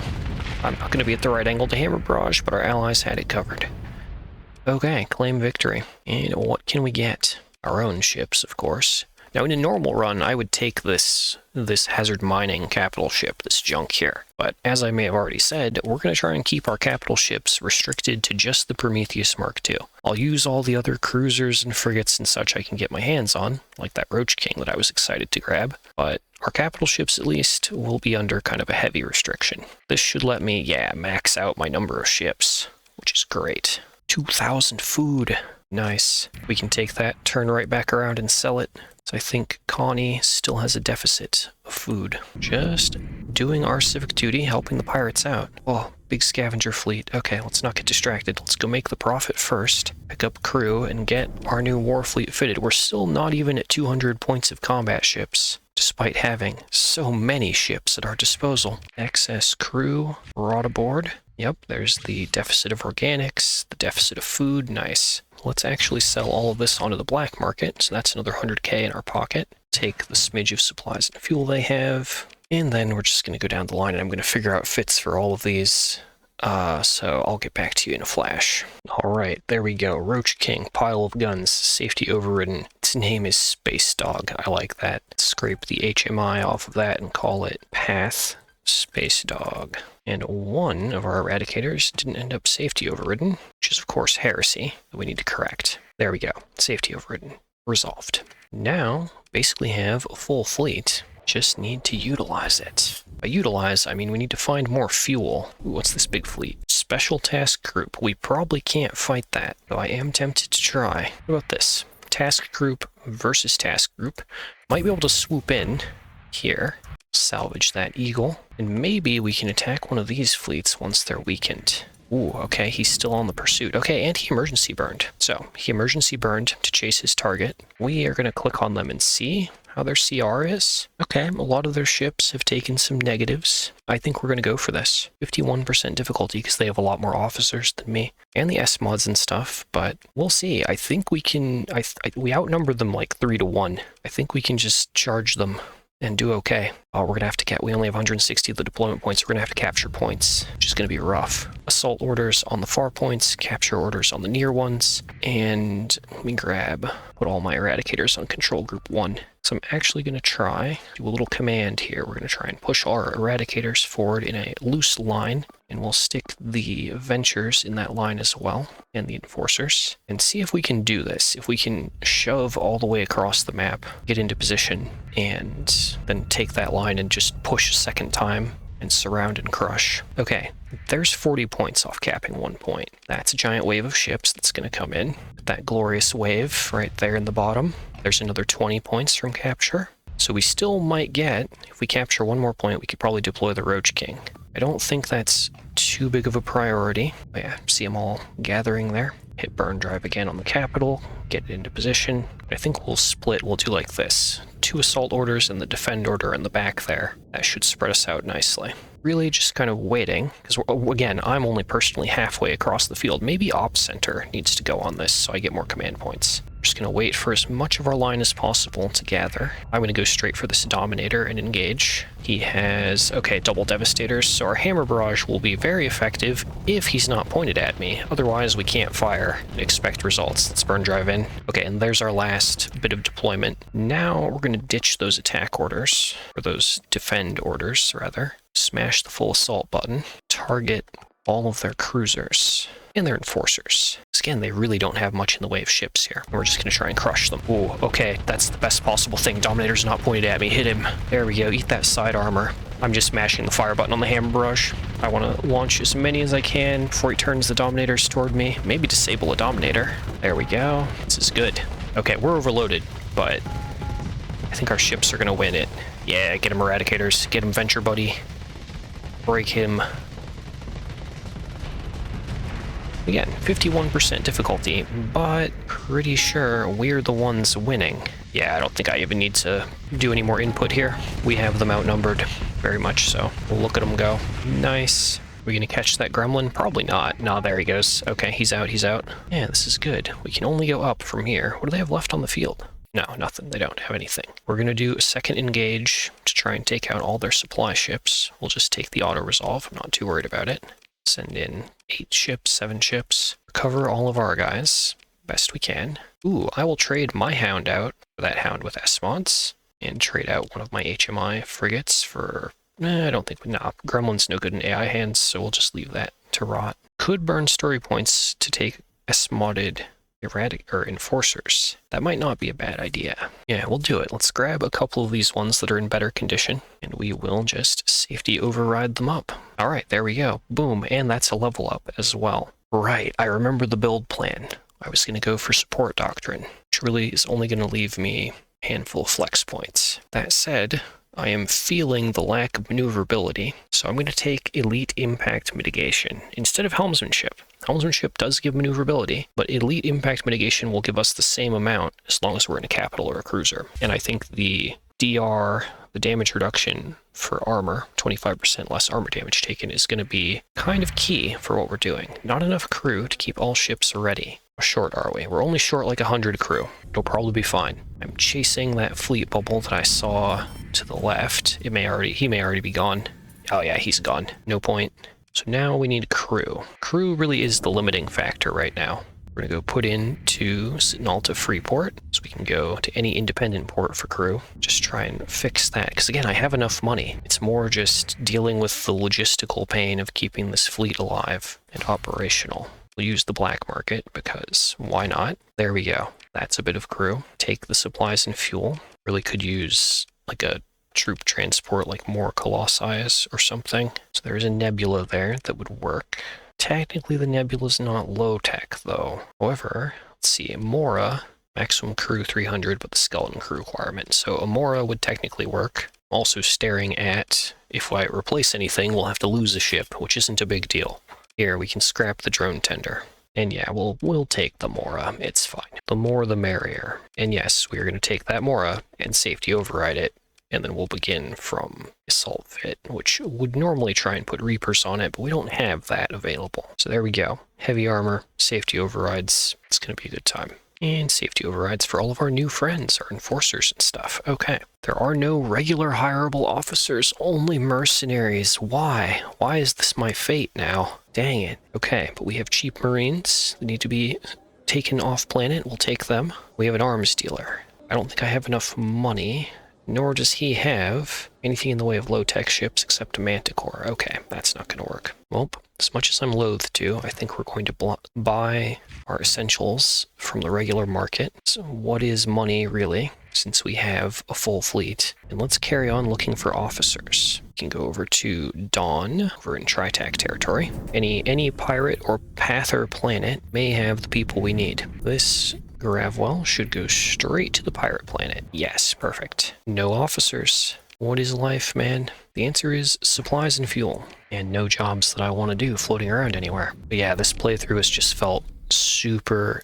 I'm not gonna be at the right angle to hammer barrage, but our allies had it covered. Okay, claim victory. And what can we get? Our own ships, of course. Now, in a normal run, I would take this hazard mining capital ship, this junk here. But as I may have already said, we're going to try and keep our capital ships restricted to just the Prometheus Mark II. I'll use all the other cruisers and frigates and such I can get my hands on, like that Roach King that I was excited to grab. But our capital ships, at least, will be under kind of a heavy restriction. This should let me, max out my number of ships, which is great. 2,000 food. Nice. We can take that, turn right back around and sell it. So I think Connie still has a deficit of food. Just doing our civic duty, helping the pirates out. Oh, big scavenger fleet. Okay, let's not get distracted. Let's go make the profit first, pick up crew, and get our new war fleet fitted. We're still not even at 200 points of combat ships, despite having so many ships at our disposal. Excess crew brought aboard. Yep, there's the deficit of organics, the deficit of food. Nice. Let's actually sell all of this onto the black market, so that's another 100k in our pocket. Take the smidge of supplies and fuel they have, and then we're just going to go down the line, and I'm going to figure out fits for all of these. So I'll get back to you in a flash. Alright, there we go. Roach King, pile of guns, safety overridden. Its name is Space Dog. I like that. Scrape the HMI off of that and call it Path Space Dog. And one of our eradicators didn't end up safety overridden, which is of course heresy that we need to correct. There we go. Safety overridden. Resolved. Now, basically have a full fleet. Just need to utilize it. By utilize, I mean we need to find more fuel. Ooh, what's this big fleet? Special task group. We probably can't fight that, though I am tempted to try. What about this? Task group versus task group. Might be able to swoop in here, salvage that eagle, and maybe we can attack one of these fleets once they're weakened. Ooh, okay, he's still on the pursuit. Okay, and he emergency burned. So, he emergency burned to chase his target. We are going to click on them and see how their CR is. Okay, a lot of their ships have taken some negatives. I think we're going to go for this. 51% difficulty because they have a lot more officers than me. And the S-mods and stuff, but we'll see. I think we can... we outnumbered them like 3-1. I think we can just charge them and do okay. Oh, we're gonna have to we only have 160 of the deployment points. We're gonna have to capture points, which is gonna be rough. Assault orders on the far points, capture orders on the near ones, and let me put all my eradicators on control group 1. So I'm actually gonna try do a little command here. We're gonna try and push our eradicators forward in a loose line, and we'll stick the ventures in that line as well, and the enforcers, and see if we can do this. If we can shove all the way across the map, get into position, and then take that line and just push a second time and surround and crush. Okay, there's 40 points off capping 1 point. That's a giant wave of ships that's going to come in. That glorious wave right there in the bottom. There's another 20 points from capture. So we still might get, if we capture one more point, we could probably deploy the Roach King. I don't think that's too big of a priority. But yeah, see them all gathering there. Hit burn drive again on the capital, get it into position. I think we'll split, we'll do like this. 2 assault orders and the defend order in the back there. That should spread us out nicely. Really just kind of waiting, because again, I'm only personally halfway across the field. Maybe Ops Center needs to go on this so I get more command points. Just going to wait for as much of our line as possible to gather. I'm going to go straight for this Dominator and engage. He has, okay, double Devastators, so our Hammer Barrage will be very effective if he's not pointed at me. Otherwise, we can't fire and expect results. Let's burn drive in. Okay, and there's our last bit of deployment. Now we're going to ditch those attack orders, or those defend orders, rather. Smash the full assault button. Target all of their cruisers and their enforcers. Again, they really don't have much in the way of ships here. We're just going to try and crush them. Ooh, okay, that's the best possible thing. Dominator's not pointed at me. Hit him. There we go. Eat that side armor. I'm just smashing the fire button on the Hammer Barrage. I want to launch as many as I can before he turns the Dominators toward me. Maybe disable a Dominator. There we go. This is good. Okay, we're overloaded, but I think our ships are going to win it. Yeah, get him Eradicators. Get him Venture Buddy. Break him. Again, 51% difficulty, but pretty sure we're the ones winning. Yeah, I don't think I even need to do any more input here. We have them outnumbered, very much so. We'll look at them go. Nice. Are we gonna catch that gremlin? Probably not. No, there he goes. Okay, he's out, he's out. Yeah, this is good. We can only go up from here. What do they have left on the field? No, nothing. They don't have anything. We're going to do a second engage to try and take out all their supply ships. We'll just take the auto-resolve. I'm not too worried about it. Send in 8 ships, 7 ships. Recover all of our guys best we can. Ooh, I will trade my Hound out for that Hound with S-mods. And trade out one of my HMI frigates for... I don't think... Nah, Gremlin's no good in AI hands, so we'll just leave that to rot. Could burn story points to take S-modded... enforcers. That might not be a bad idea. Yeah, we'll do it. Let's grab a couple of these ones that are in better condition, and we will just safety override them up. All right, there we go. Boom, and that's a level up as well. Right, I remember the build plan. I was going to go for support doctrine, which really is only going to leave me a handful of flex points. That said, I am feeling the lack of maneuverability, so I'm going to take elite impact mitigation instead of helmsmanship. Helmsmanship does give maneuverability, but elite impact mitigation will give us the same amount as long as we're in a capital or a cruiser. And I think the DR, the damage reduction for armor, 25% less armor damage taken, is going to be kind of key for what we're doing. Not enough crew to keep all ships ready. How short are we? We're only short like 100 crew. It'll probably be fine. I'm chasing that fleet bubble that I saw to the left. He may already be gone. Oh yeah, he's gone. No point. So now we need crew. Crew really is the limiting factor right now. We're going to go put into Alta Freeport, so we can go to any independent port for crew. Just try and fix that, because again, I have enough money. It's more just dealing with the logistical pain of keeping this fleet alive and operational. We'll use the black market because why not? There we go. That's a bit of crew. Take the supplies and fuel. Really could use like a troop transport, like more Colossi or something. So there's a nebula there that would work. Technically, the nebula's not low-tech, though. However, let's see, Amora, maximum crew 300, but the skeleton crew requirement. So Amora would technically work. Also staring at, if I replace anything, we'll have to lose a ship, which isn't a big deal. Here, we can scrap the drone tender. And yeah, we'll take the Mora. It's fine. The more the merrier. And yes, we're going to take that Mora and safety override it. And then we'll begin from Assault Fit, which would normally try and put Reapers on it, but we don't have that available. So there we go. Heavy armor, safety overrides. It's going to be a good time. And safety overrides for all of our new friends, our enforcers and stuff. Okay. There are no regular hireable officers, only mercenaries. Why? Why is this my fate now? Dang it. Okay, but we have cheap marines that need to be taken off planet. We'll take them. We have an arms dealer. I don't think I have enough money. Nor does he have anything in the way of low-tech ships except a Manticore. Okay, that's not going to work. Well, as much as I'm loath to, I think we're going to buy our essentials from the regular market. So what is money, really, since we have a full fleet? And let's carry on looking for officers. We can go over to Dawn, over in Tritac territory. Any pirate or pather planet may have the people we need. This Gravwell should go straight to the pirate planet. Yes, perfect. No officers. What is life, man? The answer is supplies and fuel, and no jobs that I want to do floating around anywhere. But yeah, this playthrough has just felt super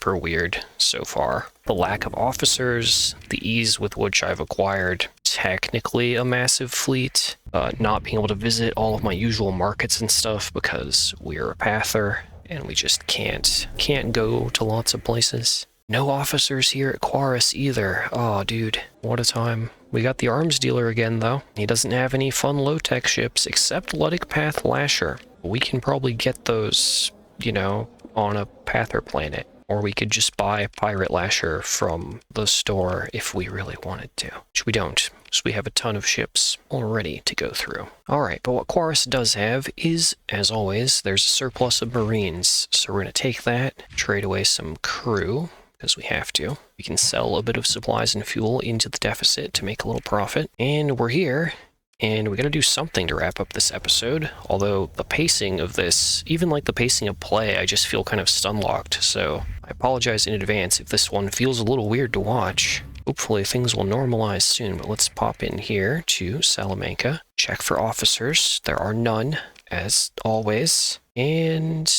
weird so far. The lack of officers, the ease with which I've acquired technically a massive fleet, not being able to visit all of my usual markets and stuff because we're a pather. And we just can't go to lots of places. No officers here at Quarus either. Oh, dude, what a time. We got the arms dealer again, though. He doesn't have any fun low-tech ships except Luddic Path Lasher. We can probably get those, you know, on a Pather planet. Or we could just buy a Pirate Lasher from the store if we really wanted to. Which we don't, so we have a ton of ships already to go through. Alright, but what Quarus does have is, as always, there's a surplus of Marines. So we're going to take that, trade away some crew, because we have to. We can sell a bit of supplies and fuel into the deficit to make a little profit. And we're here. And we gotta do something to wrap up this episode, although the pacing of this, even like the pacing of play, I just feel kind of stun-locked, so I apologize in advance if this one feels a little weird to watch. Hopefully things will normalize soon, but let's pop in here to Salamanca, check for officers. There are none, as always. And,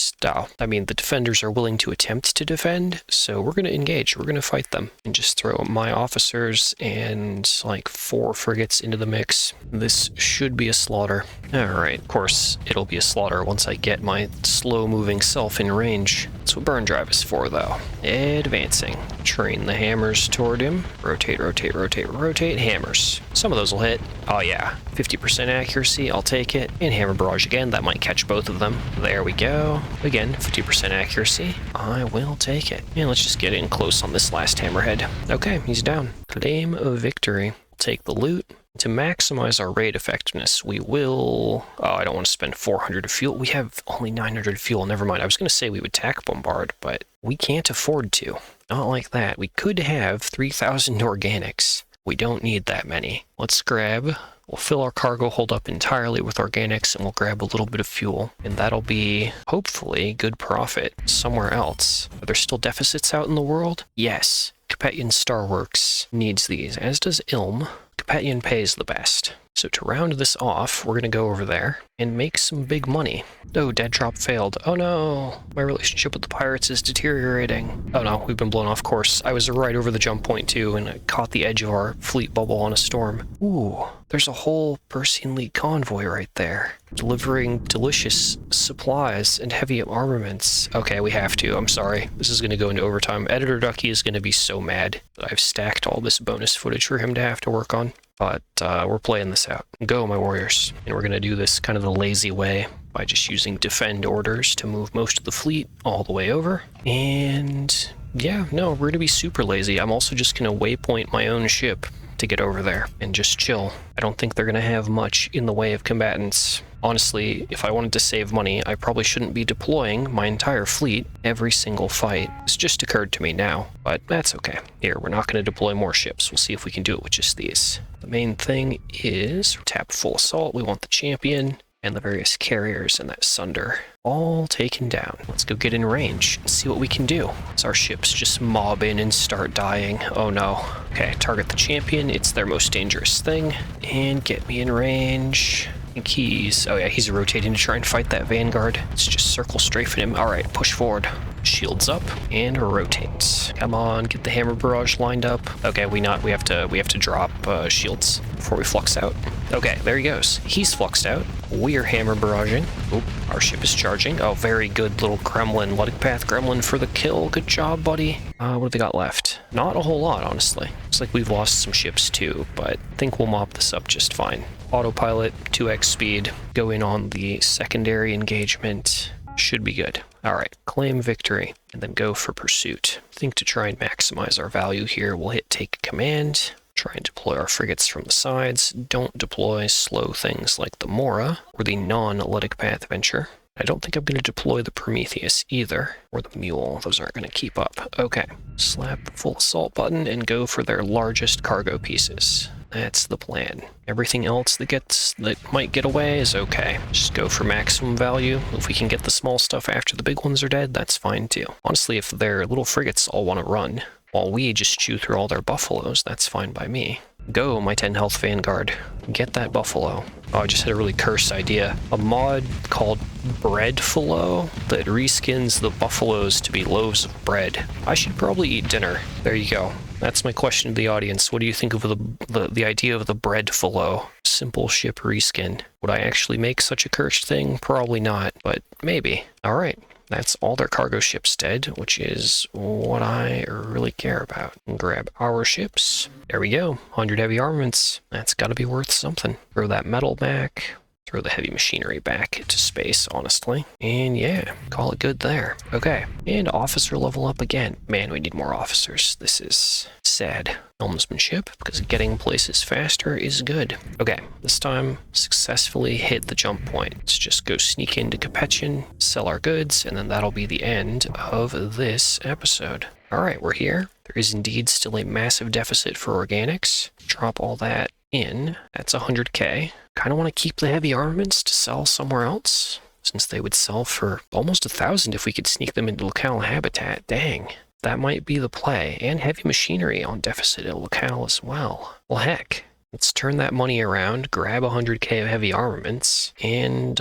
I mean, the defenders are willing to attempt to defend, so we're going to engage. We're going to fight them and just throw my officers and, like, 4 frigates into the mix. This should be a slaughter. Alright, of course, it'll be a slaughter once I get my slow-moving self in range. That's what burn drive is for, though. Advancing. Train the hammers toward him. Rotate, rotate, rotate, rotate. Hammers. Some of those will hit. Oh, yeah. 50% accuracy, I'll take it. And hammer barrage again, that might catch both of them. There we go. Again, 50% accuracy. I will take it. And let's just get in close on this last hammerhead. Okay, he's down. Claim of victory. Take the loot. To maximize our raid effectiveness, we will... Oh, I don't want to spend 400 of fuel. We have only 900 fuel. Never mind. I was going to say we would tack bombard, but we can't afford to. Not like that. We could have 3,000 organics. We don't need that many. Let's grab... We'll fill our cargo hold up entirely with organics, and we'll grab a little bit of fuel. And that'll be, hopefully, good profit somewhere else. Are there still deficits out in the world? Yes. Capetian Starworks needs these, as does Ilm. Capetian pays the best. So to round this off, we're going to go over there and make some big money. Oh, dead drop failed. Oh no, my relationship with the pirates is deteriorating. Oh no, we've been blown off course. I was right over the jump point too, and I caught the edge of our fleet bubble on a storm. Ooh, there's a whole Persian League convoy right there, delivering delicious supplies and heavy armaments. Okay, we have to. I'm sorry. This is going to go into overtime. Editor Ducky is going to be so mad that I've stacked all this bonus footage for him to have to work on. But we're playing this out. Go, my warriors. And we're going to do this kind of the lazy way by just using defend orders to move most of the fleet all the way over. And yeah, no, we're going to be super lazy. I'm also just going to waypoint my own ship to get over there and just chill. I don't think they're going to have much in the way of combatants. Honestly, if I wanted to save money, I probably shouldn't be deploying my entire fleet every single fight. This just occurred to me now, but that's okay. Here, we're not going to deploy more ships. We'll see if we can do it with just these. The main thing is tap full assault. We want the champion and the various carriers and that Sunder all taken down. Let's go get in range and see what we can do. As our ships just mob in and start dying. Oh no. Okay, target the champion. It's their most dangerous thing. And get me in range. I think he's... oh yeah, he's rotating to try and fight that Vanguard. Let's just circle strafing him. Alright, push forward. Shields up and rotates. Come on, get the hammer barrage lined up. Okay, we have to drop shields before we flux out. Okay, there he goes. He's fluxed out. We're hammer barraging. Oop, our ship is charging. Oh, very good little gremlin. Luddic path gremlin for the kill. Good job, buddy. What have they got left? Not a whole lot, honestly. Looks like we've lost some ships too, but I think we'll mop this up just fine. Autopilot, 2x speed. Go in on the secondary engagement. Should be good. Alright, claim victory, and then go for pursuit. I think to try and maximize our value here, we'll hit take command. Try and deploy our frigates from the sides. Don't deploy slow things like the Mora or the non-Luddic path venture. I don't think I'm going to deploy the Prometheus either, or the Mule. Those aren't going to keep up. Okay, slap the full assault button and go for their largest cargo pieces. That's the plan. Everything else that might get away is okay. Just go for maximum value. If we can get the small stuff after the big ones are dead, that's fine too. Honestly, if their little frigates all want to run, while we just chew through all their buffaloes, that's fine by me. Go, my 10 health Vanguard. Get that buffalo. Oh, I just had a really cursed idea. A mod called Breadfalo that reskins the buffaloes to be loaves of bread. I should probably eat dinner. There you go. That's my question to the audience. What do you think of the idea of the Breadfalo? Simple ship reskin. Would I actually make such a cursed thing? Probably not, but maybe. All right. That's all their cargo ships dead, which is what I really care about. Grab our ships. There we go. 100 heavy armaments. That's got to be worth something. Throw that metal back. Throw the heavy machinery back into space, honestly. And yeah, call it good there. Okay, and officer level up again. Man, we need more officers. This is sad. Helmsmanship, because getting places faster is good. Okay, this time, successfully hit the jump point. Let's just go sneak into Capetchen, sell our goods, and then that'll be the end of this episode. Alright, we're here. There is indeed still a massive deficit for organics. Drop all that in. That's 100k. Kind of want to keep the heavy armaments to sell somewhere else, since they would sell for almost 1,000 if we could sneak them into locale habitat. Dang, that might be the play. And heavy machinery on deficit at locale as well. Well, heck, let's turn that money around, grab 100k of heavy armaments, and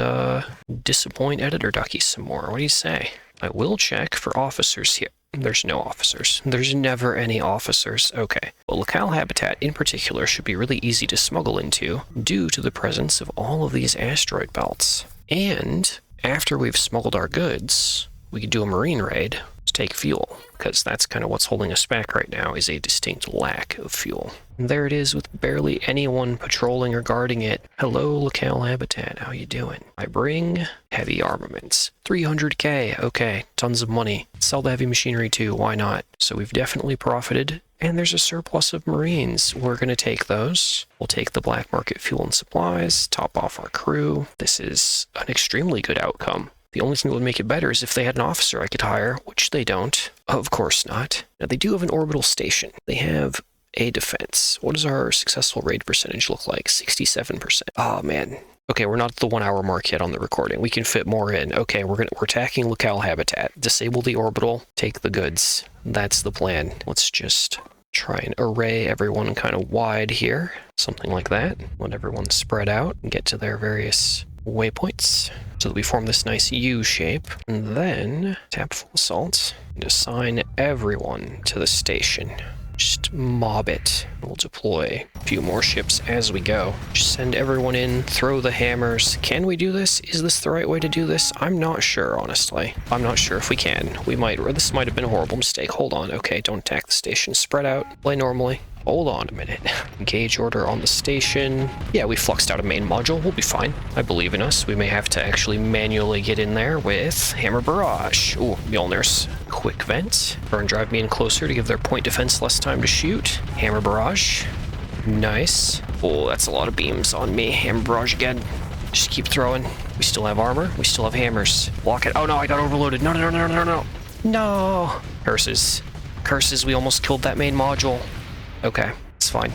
disappoint Editor Ducky some more. What do you say? I will check for officers here. There's no officers. There's never any officers. Okay. Well, locale habitat in particular should be really easy to smuggle into due to the presence of all of these asteroid belts. And after we've smuggled our goods, we could do a marine raid to take fuel, because that's kind of what's holding us back right now, is a distinct lack of fuel. And there it is with barely anyone patrolling or guarding it. Hello, locale habitat. How you doing? I bring heavy armaments. 300k. Okay, tons of money. Sell the heavy machinery too. Why not? So we've definitely profited. And there's a surplus of Marines. We're going to take those. We'll take the black market fuel and supplies, top off our crew. This is an extremely good outcome. The only thing that would make it better is if they had an officer I could hire, which they don't. Of course not. Now, they do have an orbital station. They have a defense. What does our successful raid percentage look like? 67%. Oh, man. Okay, we're not at the 1 hour mark yet on the recording. We can fit more in. Okay, we're attacking locale habitat. Disable the orbital, take the goods. That's the plan. Let's just try and array everyone kind of wide here. Something like that. Let everyone spread out and get to their various waypoints so that we form this nice U shape. And then tap full assault and assign everyone to the station. Just mob it. We'll deploy a few more ships as we go. Just send everyone in, throw the hammers. Can we do this? Is this the right way to do this? I'm not sure, honestly. I'm not sure if we can. We might, or this might have been a horrible mistake. Hold on. Okay, don't attack the station. Spread out. Play normally. Hold on a minute. Engage order on the station. Yeah, we fluxed out a main module. We'll be fine. I believe in us. We may have to actually manually get in there with Hammer Barrage. Ooh, Mjolnir's quick vent. Burn drive me in closer to give their point defense less time to shoot. Hammer Barrage. Nice. Oh, that's a lot of beams on me. Hammer barrage again. Just keep throwing. We still have armor. We still have hammers. Block it. Oh no, I got overloaded. No, no, no, no, no, no. No. Curses. Curses, we almost killed that main module. Okay, it's fine.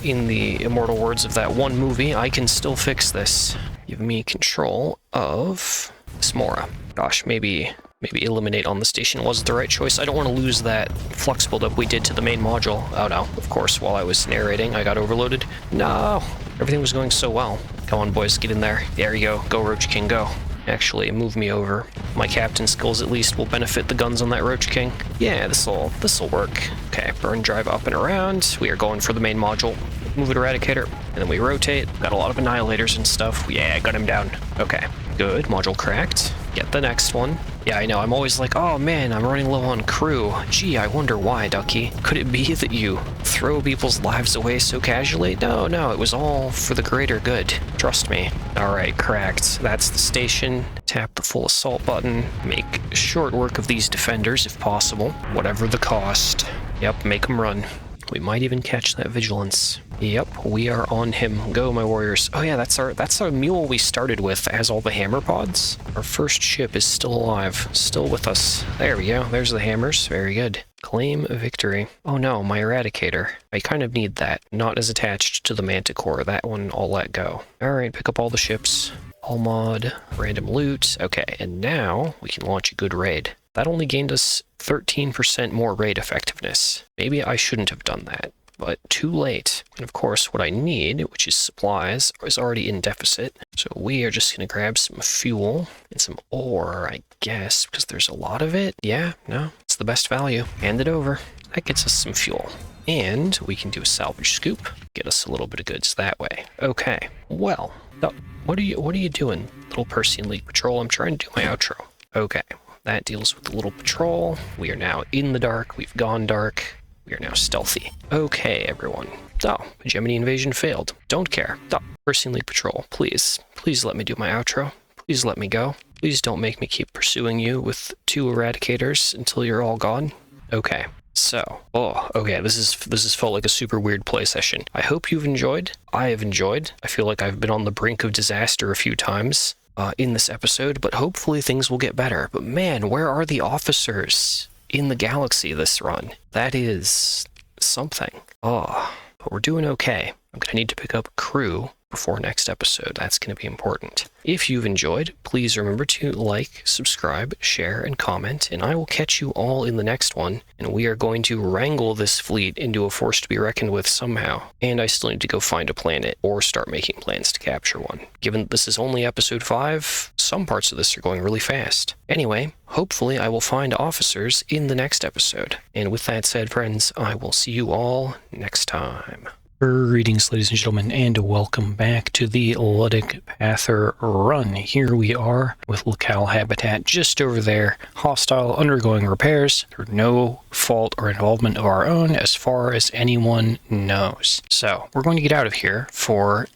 In the immortal words of that one movie, I can still fix this. Give me control of Smora. Gosh, maybe eliminate on the station was the right choice. I don't want to lose that flux buildup we did to the main module. Oh no, of course, while I was narrating, I got overloaded. No, everything was going so well. Come on, boys, get in there. There you go. Go, Roach King, go. Actually, move me over. My captain skills at least will benefit the guns on that Roach King. Yeah, this'll work. Okay, burn drive up and around. We are going for the main module. Move it, Eradicator. And then we rotate. Got a lot of annihilators and stuff. Yeah, got him down. Okay, good. Module cracked. Get the next one. Yeah, I know. I'm always like, oh man, I'm running low on crew. Gee, I wonder why, Ducky. Could it be that you throw people's lives away so casually? No, it was all for the greater good. Trust me. Alright, cracked. That's the station. Tap the full assault button. Make short work of these defenders if possible. Whatever the cost. Yep, make them run. We might even catch that vigilance. Yep, we are on him. Go, my warriors. Oh yeah, that's our mule we started with as all the hammer pods. Our first ship is still alive, still with us. There we go. There's the hammers. Very good. Claim victory. Oh no, my Eradicator. I kind of need that. Not as attached to the Manticore. That one I'll let go. Alright, pick up all the ships. All mod, random loot. Okay, and now we can launch a good raid. That only gained us 13% more raid effectiveness. Maybe I shouldn't have done that, but too late. And of course, what I need, which is supplies, is already in deficit. So we are just going to grab some fuel and some ore, I guess, because there's a lot of it. Yeah, no, it's the best value. Hand it over. That gets us some fuel. And we can do a salvage scoop, get us a little bit of goods that way. Okay, well, what are you doing, little Percy and League Patrol? I'm trying to do my outro. Okay. That deals with the little patrol. We are now in the dark. We've gone dark. We are now stealthy. Okay, everyone. Oh, Gemini invasion failed. Don't care. Oh, Percy and League Patrol, please. Please let me do my outro. Please let me go. Please don't make me keep pursuing you with 2 Eradicators until you're all gone. Okay. So, okay, this is felt like a super weird play session. I hope you've enjoyed. I have enjoyed. I feel like I've been on the brink of disaster a few times in this episode, but hopefully things will get better. But man, where are the officers in the galaxy this run? That is something. Oh, but we're doing okay. I'm gonna need to pick up crew before next episode. That's going to be important. If you've enjoyed, please remember to like, subscribe, share, and comment, and I will catch you all in the next one, and we are going to wrangle this fleet into a force to be reckoned with somehow. And I still need to go find a planet, or start making plans to capture one. Given that this is only episode 5, some parts of this are going really fast. Anyway, hopefully I will find officers in the next episode. And with that said, friends, I will see you all next time. Greetings, ladies and gentlemen, and welcome back to the Luddic Pather run. Here we are with locale habitat just over there, hostile, undergoing repairs through no fault or involvement of our own as far as anyone knows. So, we're going to get out of here for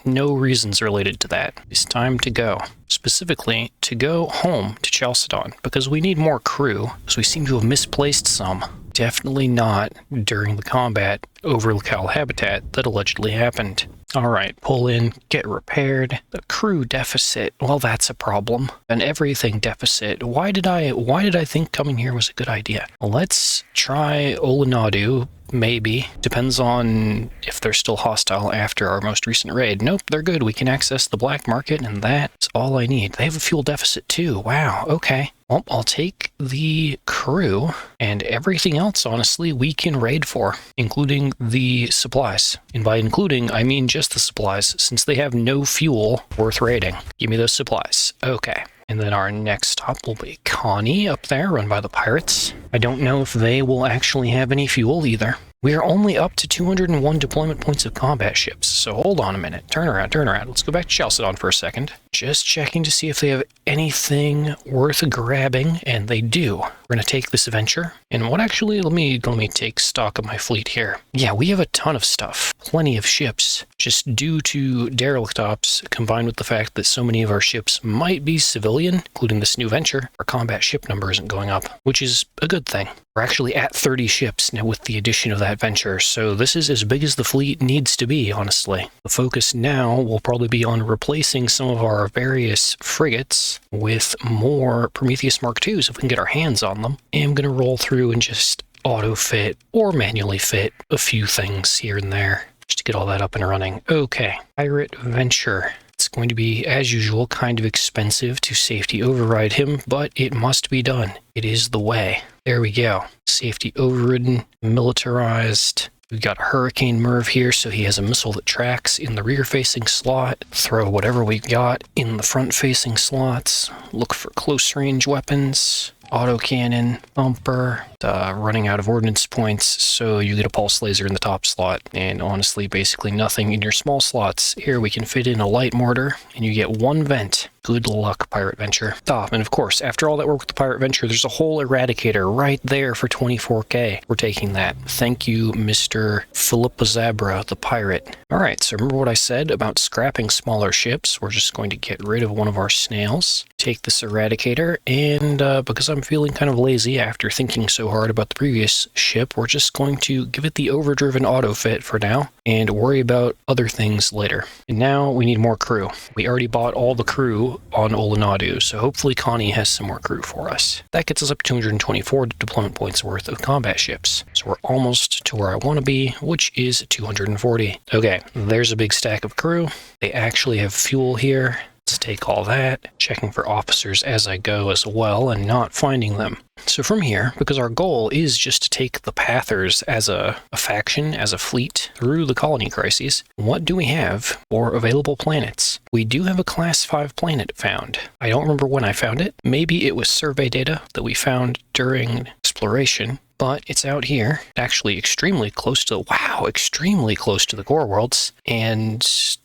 no reasons related to that. It's time to go. Specifically, to go home to Chalcedon, because we need more crew, because we seem to have misplaced some. Definitely not during the combat over locale habitat that allegedly happened. Alright, pull in, get repaired. The crew deficit, well, that's a problem. An everything deficit. Why did I think coming here was a good idea? Well, let's try Olinadu. Maybe. Depends on if they're still hostile after our most recent raid. Nope, they're good. We can access the black market, and that's all I need. They have a fuel deficit, too. Wow, okay. Well, I'll take the crew, and everything else, honestly, we can raid for, including the supplies. And by including, I mean just the supplies, since they have no fuel worth raiding. Give me those supplies. Okay. And then our next stop will be Connie up there, run by the pirates. I don't know if they will actually have any fuel either. We are only up to 201 deployment points of combat ships, so hold on a minute. Turn around. Let's go back to Chalcedon for a second. Just checking to see if they have anything worth grabbing, and they do. We're going to take this venture. And what actually, let me take stock of my fleet here. Yeah, we have a ton of stuff. Plenty of ships. Just due to derelict ops, combined with the fact that so many of our ships might be civilian, including this new venture, our combat ship number isn't going up, which is a good thing. We're actually at 30 ships now with the addition of that venture, so this is as big as the fleet needs to be, honestly. The focus now will probably be on replacing some of our various frigates with more Prometheus Mark IIs if we can get our hands on them. And I'm going to roll through and just auto-fit or manually fit a few things here and there just to get all that up and running. Okay, Pirate Venture. It's going to be, as usual, kind of expensive to safety override him, but it must be done. It is the way. There we go. Safety overridden, militarized. We've got Hurricane Merv here, so he has a missile that tracks in the rear-facing slot. Throw whatever we got in the front-facing slots. Look for close-range weapons. Autocannon, bumper, running out of ordnance points, so you get a pulse laser in the top slot, and honestly, basically nothing in your small slots. Here we can fit in a light mortar, and you get one vent. Good luck, Pirate Venture. And of course, after all that work with the Pirate Venture, there's a whole Eradicator right there for 24k. We're taking that. Thank you, Mr. Philippa Zabra, the pirate. Alright, so remember what I said about scrapping smaller ships? We're just going to get rid of one of our snails, take this Eradicator, and because I'm feeling kind of lazy after thinking so hard about the previous ship, we're just going to give it the overdriven auto-fit for now, and worry about other things later. And now we need more crew. We already bought all the crew on Olanadu, so hopefully Connie has some more crew for us. That gets us up 224 deployment points worth of combat ships. So we're almost to where I want to be, which is 240. Okay, there's a big stack of crew. They actually have fuel here. Let's take all that, checking for officers as I go as well, and not finding them. So from here, because our goal is just to take the Pathers as a faction, as a fleet, through the colony crises, what do we have for available planets? We do have a Class 5 planet found. I don't remember when I found it. Maybe it was survey data that we found during exploration, but it's out here, actually extremely close to, extremely close to the core worlds, and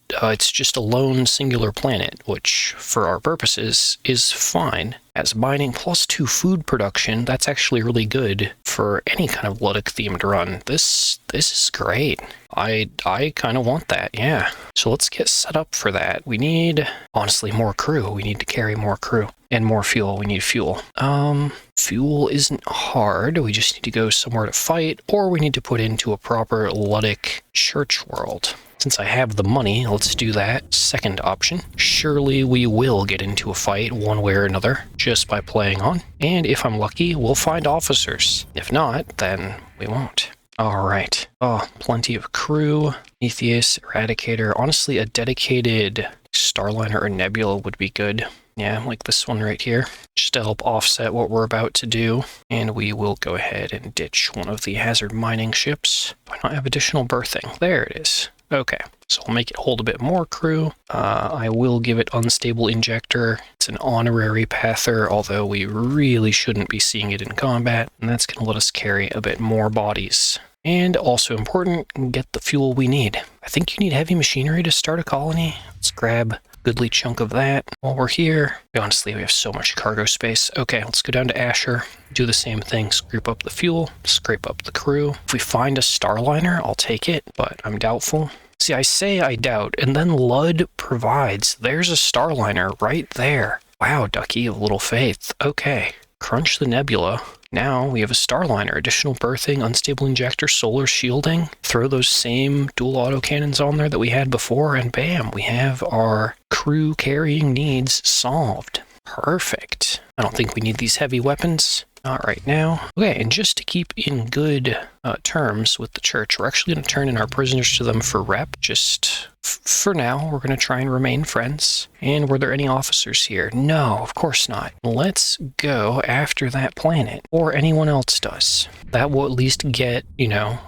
it's just a lone singular planet, which, for our purposes, is fine. As mining +2 food production, that's actually really good for any kind of Luddic-themed run. This is great. I kind of want that, yeah. So let's get set up for that. We need, honestly, more crew. We need to carry more crew. And more fuel. We need fuel. Fuel isn't hard. We just need to go somewhere to fight, or we need to put into a proper Luddic church world. Since I have the money, let's do that. Second option. Surely we will get into a fight one way or another just by playing on. And if I'm lucky, we'll find officers. If not, then we won't. Alright. Oh, plenty of crew. Prometheus, Eradicator. Honestly, a dedicated Starliner or Nebula would be good. Yeah, like this one right here, just to help offset what we're about to do. And we will go ahead and ditch one of the hazard mining ships. Do I not have additional berthing? There it is. Okay, so we'll make it hold a bit more crew. I will give it unstable injector. It's an honorary pather, although we really shouldn't be seeing it in combat. And that's going to let us carry a bit more bodies. And also important, get the fuel we need. I think you need heavy machinery to start a colony. Let's grab a goodly chunk of that while we're here. Honestly, we have so much cargo space. Okay, let's go down to Asher. Do the same thing. Scrape up the fuel, scrape up the crew. If we find a Starliner, I'll take it, but I'm doubtful. See, I say I doubt, and then Lud provides. There's a Starliner right there. Wow, Ducky of Little Faith. Okay, crunch the Nebula. Now we have a Starliner, additional berthing, unstable injector, solar shielding. Throw those same dual autocannons on there that we had before, and bam, we have our crew carrying needs solved. Perfect. I don't think we need these heavy weapons. Not right now. Okay, and just to keep in good terms with the church, we're actually going to turn in our prisoners to them for rep. Just for now, we're going to try and remain friends. And were there any officers here? No, of course not. Let's go after that planet, or anyone else does. That will at least get,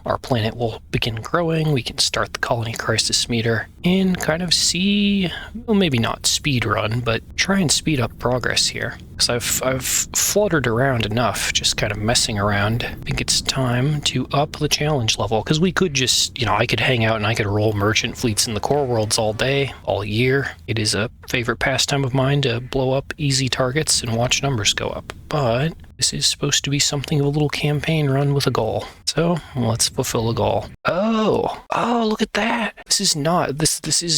our planet will begin growing. We can start the colony crisis meter and kind of see, well, maybe not speed run, but try and speed up progress here. Because I've fluttered around enough, just kind of messing around. I think it's time to up the challenge level, because we could just, I could hang out and I could roll merchant fleets in the core worlds all day, all year. It is a favorite pastime of mine to blow up easy targets and watch numbers go up. But This is supposed to be something of a little campaign run with a goal. So let's fulfill a goal. Oh, look at that. This is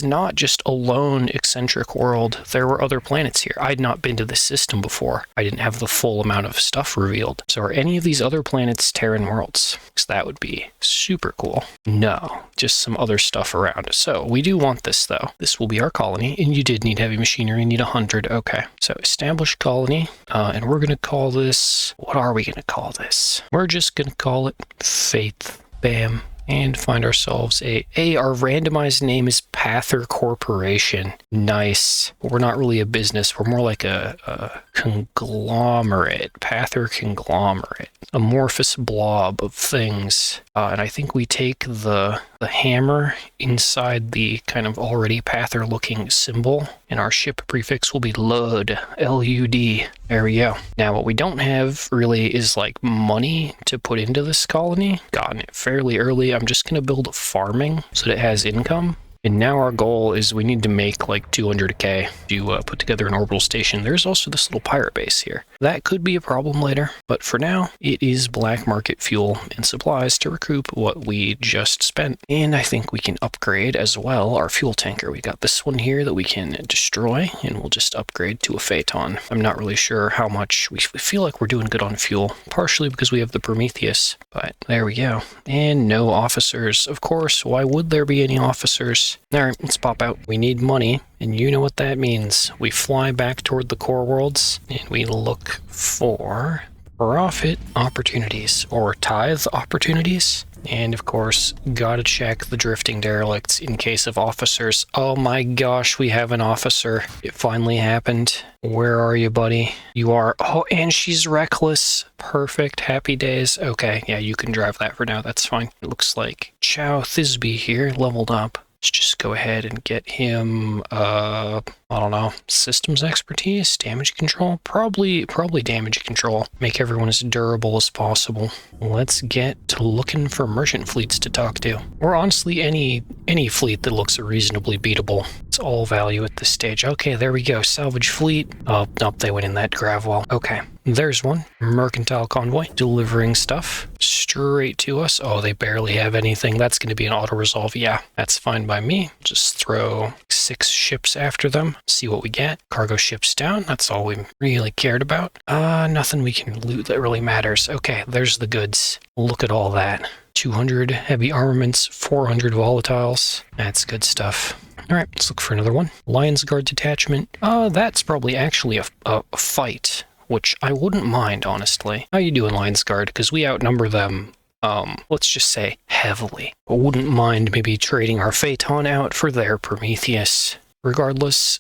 not just a lone eccentric world. There were other planets here. I'd not been to this system before. I didn't have the full amount of stuff revealed. So are any of these other planets Terran worlds? Because that would be super cool. No, just some other stuff around. So we do want this though. This will be our colony, and you did need heavy machinery. You need 100. Okay, so establish colony, and we're gonna call this. What are we gonna call this? We're just gonna call it Faith. Bam. And find ourselves our randomized name is Pather Corporation. Nice. We're not really a business. We're more like a conglomerate. Pather conglomerate. Amorphous blob of things. And I think we take the hammer inside the kind of already Pather looking symbol, and our ship prefix will be Lud, L-U-D. There we go. Now what we don't have really is like money to put into this colony. Gotten it fairly early. I'm just gonna build farming so that it has income. And now our goal is we need to make like 200k to put together an orbital station. There's also this little pirate base here. That could be a problem later, but for now, it is black market fuel and supplies to recoup what we just spent. And I think we can upgrade as well our fuel tanker. We got this one here that we can destroy, and we'll just upgrade to a Phaeton. I'm not really sure how much. We feel like we're doing good on fuel, partially because we have the Prometheus, but there we go. And no officers. Of course, why would there be any officers? All right, let's pop out. We need money, and you know what that means. We fly back toward the core worlds, and we look for profit opportunities, or tithe opportunities. And of course, gotta check the drifting derelicts in case of officers. Oh my gosh, we have an officer. It finally happened. Where are you, buddy? You are. Oh, and she's reckless. Perfect. Happy days. Okay, yeah, you can drive that for now. That's fine. It looks like Chow Thisbe here leveled up. Let's just go ahead and get him, I don't know, systems expertise, damage control, probably damage control. Make everyone as durable as possible. Let's get to looking for merchant fleets to talk to. Or honestly, any fleet that looks reasonably beatable. It's all value at this stage. Okay, there we go. Salvage fleet. Oh, nope, they went in that grav well. Okay, there's one. Mercantile convoy, delivering stuff straight to us. Oh, they barely have anything. That's going to be an auto-resolve. Yeah, that's fine by me. Just throw 6 ships after them. See what we get. Cargo ships down. That's all we really cared about. Nothing we can loot that really matters. Okay, there's the goods. Look at all that. 200 heavy armaments, 400 volatiles. That's good stuff. All right, let's look for another one. Lions Guard detachment. That's probably actually a fight, which I wouldn't mind, honestly. How you doing, Lions Guard? Because we outnumber them, let's just say heavily. I wouldn't mind maybe trading our Phaeton out for their Prometheus. Regardless,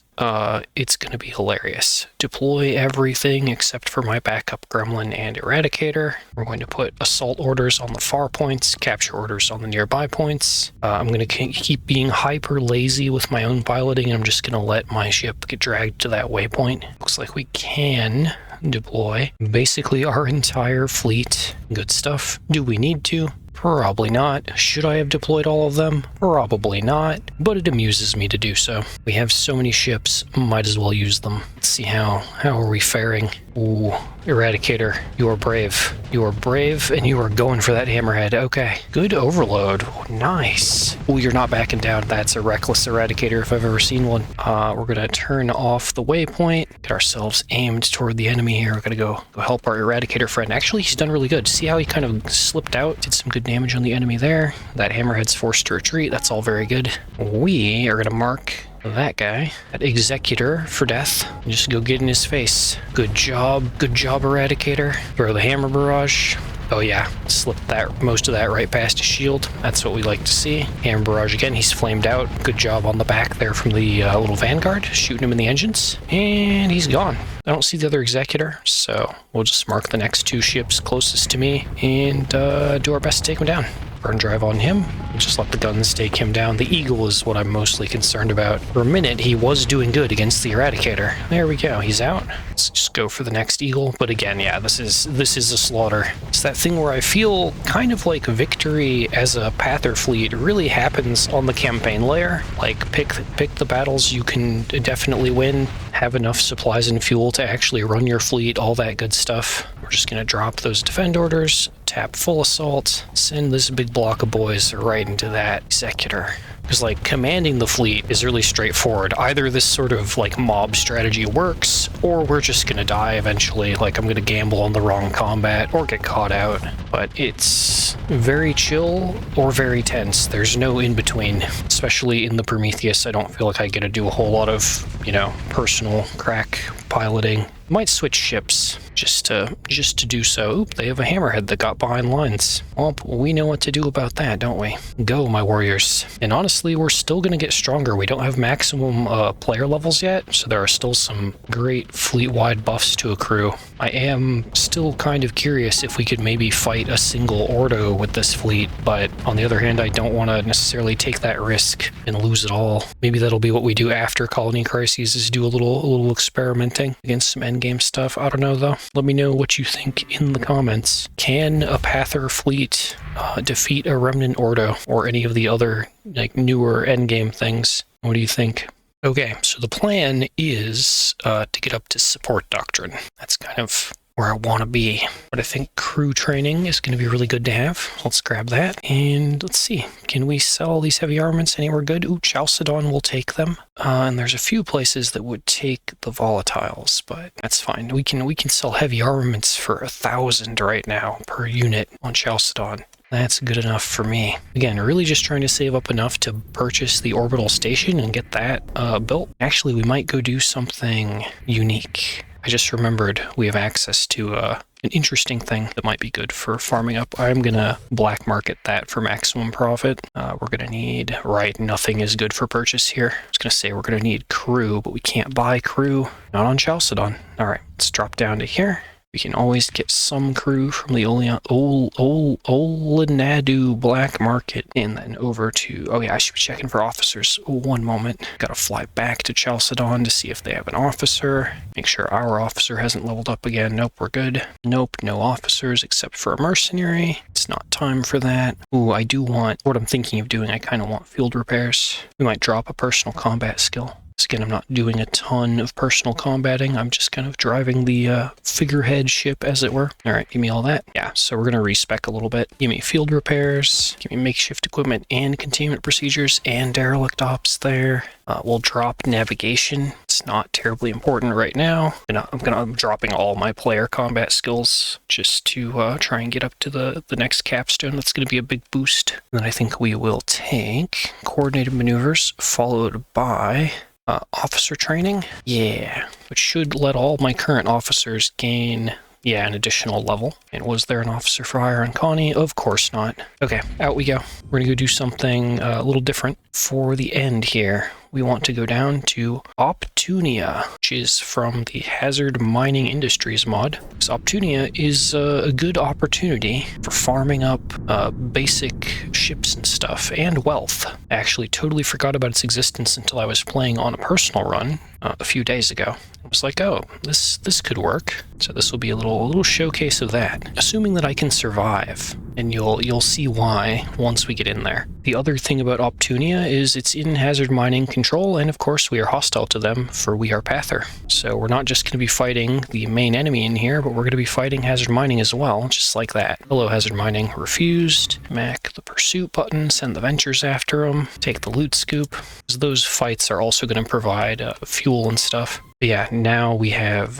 it's going to be hilarious. Deploy everything except for my backup Gremlin and Eradicator. We're going to put assault orders on the far points, capture orders on the nearby points. I'm going to keep being hyper lazy with my own piloting, and I'm just going to let my ship get dragged to that waypoint. Looks like we can deploy basically our entire fleet. Good stuff. Do we need to? Probably not. Should I have deployed all of them? Probably not, but it amuses me to do so. We have so many ships, might as well use them. Let's see how are we faring? Ooh, Eradicator, you are brave. You are brave, and you are going for that hammerhead. Okay, good overload. Nice. Ooh, you're not backing down. That's a reckless Eradicator if I've ever seen one. We're gonna turn off the waypoint, get ourselves aimed toward the enemy here. We're gonna go help our Eradicator friend. Actually, he's done really good. See how he kind of slipped out? Did some good damage on the enemy there. That hammerhead's forced to retreat. That's all very good. We are gonna mark that guy, that Executor, for death. Just go get in his face. Good job, Eradicator. Throw the hammer barrage. Oh yeah, slipped most of that right past his shield. That's what we like to see. Hammer barrage again, he's flamed out. Good job on the back there from the little Vanguard, shooting him in the engines. And he's gone. I don't see the other Executor, so we'll just mark the next 2 ships closest to me and do our best to take him down. Burn drive on him. Just let the guns take him down. The Eagle is what I'm mostly concerned about. For a minute, he was doing good against the Eradicator. There we go. He's out. Let's just go for the next Eagle. But again, yeah, this is a slaughter. It's that thing where I feel kind of like victory as a Pather fleet really happens on the campaign layer. Like, pick the battles you can definitely win, have enough supplies and fuel to actually run your fleet, all that good stuff. We're just gonna drop those defend orders, tap full assault, send this big block of boys right into that executor. Because, like, commanding the fleet is really straightforward. Either this sort of, like, mob strategy works, or we're just gonna die eventually. Like, I'm gonna gamble on the wrong combat, or get caught out. But it's very chill, or very tense. There's no in-between. Especially in the Prometheus, I don't feel like I get to do a whole lot of, you know, personal crack piloting. Might switch ships just to do so. Oop, they have a hammerhead that got behind lines. Well, we know what to do about that, don't we? Go, my warriors. And honestly, we're still gonna get stronger. We don't have maximum player levels yet, so there are still some great fleet-wide buffs to accrue. I am still kind of curious if we could maybe fight a single Ordo with this fleet, but on the other hand, I don't want to necessarily take that risk and lose it all. Maybe that'll be what we do after Colony Crises, is do a little experimenting against some endgame stuff. I don't know, though. Let me know what you think in the comments. Can a Pather fleet defeat a Remnant Ordo or any of the other, like, newer endgame things? What do you think? Okay, so the plan is to get up to support doctrine. That's kind of where I want to be. But I think crew training is going to be really good to have. Let's grab that. And let's see. Can we sell these heavy armaments anywhere good? Ooh, Chalcedon will take them. And there's a few places that would take the volatiles, but that's fine. We can sell heavy armaments for 1,000 right now per unit on Chalcedon. That's good enough for me. Again, really just trying to save up enough to purchase the orbital station and get that built. Actually, we might go do something unique. I just remembered we have access to an interesting thing that might be good for farming up. I'm gonna black market that for maximum profit. We're gonna need, right, nothing is good for purchase here. I was gonna say we're gonna need crew, but we can't buy crew. Not on Chalcedon. All right, let's drop down to here. We can always get some crew from the Olinadu Black Market and then over to... Oh yeah, I should be checking for officers. One moment. Gotta fly back to Chalcedon to see if they have an officer. Make sure our officer hasn't leveled up again. Nope, we're good. Nope, no officers except for a mercenary. It's not time for that. Ooh, I do want... What I'm thinking of doing, I kind of want field repairs. We might drop a personal combat skill. Again, I'm not doing a ton of personal combating. I'm just kind of driving the figurehead ship, as it were. All right, give me all that. Yeah, so we're going to respec a little bit. Give me field repairs. Give me makeshift equipment and containment procedures and derelict ops there. We'll drop navigation. It's not terribly important right now. I'm dropping all my player combat skills just to try and get up to the next capstone. That's going to be a big boost. And then I think we will take coordinated maneuvers followed by... officer training? Yeah, which should let all my current officers gain, yeah, an additional level. And was there an officer for hire on Connie? Of course not. Okay, out we go. We're gonna go do something a little different for the end here. We want to go down to Optunia, which is from the Hazard Mining Industries mod. Because Optunia is a good opportunity for farming up basic ships and stuff, and wealth. I actually totally forgot about its existence until I was playing on a personal run a few days ago. I was like, oh, this could work. So this will be a little showcase of that. Assuming that I can survive, and you'll see why once we get in there. The other thing about Optunia is it's in hazard mining control, and of course we are hostile to them, for we are Pather. So we're not just going to be fighting the main enemy in here, but we're going to be fighting hazard mining as well, just like that. Hello, hazard mining. Refused. Mac the pursuit button, send the ventures after them, take the loot scoop. Those fights are also going to provide fuel and stuff. But yeah, now we have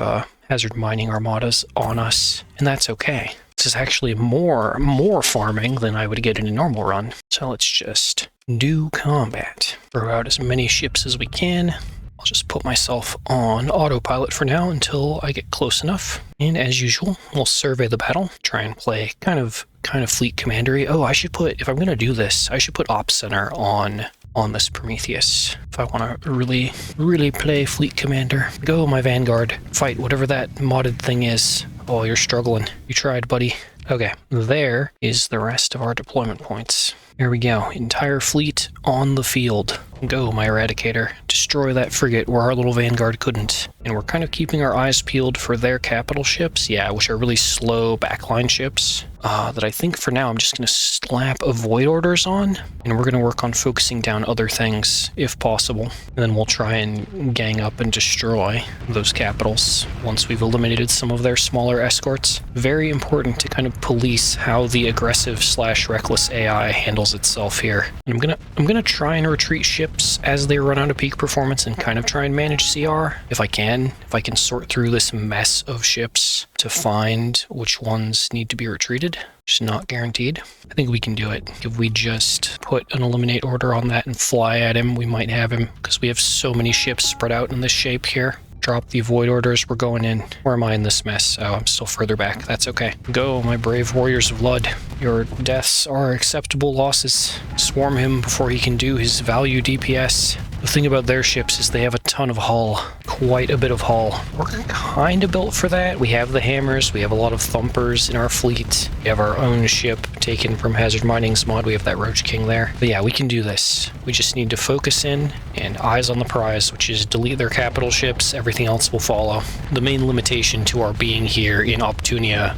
hazard mining armadas on us, and that's okay. This is actually more farming than I would get in a normal run. So let's just do combat. Throw out as many ships as we can. I'll just put myself on autopilot for now until I get close enough. And as usual, we'll survey the battle. Try and play kind of fleet commandery. Oh, I should put, if I'm gonna do this, I should put Ops Center on this Prometheus. If I want to really play fleet commander. Go, my Vanguard. Fight whatever that modded thing is. Oh, you're struggling. You tried, buddy. Okay, there is the rest of our deployment points. Here we go. Entire fleet on the field. Go, my Eradicator. Destroy that frigate where our little Vanguard couldn't. And we're kind of keeping our eyes peeled for their capital ships. Yeah, which are really slow backline ships. that I think for now I'm just going to slap avoid orders on, and we're going to work on focusing down other things if possible. And then we'll try and gang up and destroy those capitals once we've eliminated some of their smaller escorts. Very important to kind of police how the aggressive/reckless AI handles itself here. And I'm gonna try and retreat ships as they run out of peak performance and kind of try and manage CR if I can sort through this mess of ships to find which ones need to be retreated. Which is not guaranteed. I think we can do it. If we just put an eliminate order on that and fly at him, we might have him, because we have so many ships spread out in this shape here. Drop the avoid orders, we're going in. Where am I in this mess? Oh, I'm still further back. That's okay. Go, my brave warriors of Lud. Your deaths are acceptable losses. Swarm him before he can do his value DPS. The thing about their ships is they have a ton of hull. Quite a bit of hull. We're kind of built for that. We have the hammers, we have a lot of thumpers in our fleet. We have our own ship taken from Hazard Mining's mod. We have that Roach King there. But yeah, we can do this. We just need to focus in and eyes on the prize, which is delete their capital ships. Everything else will follow. The main limitation to our being here in Optunia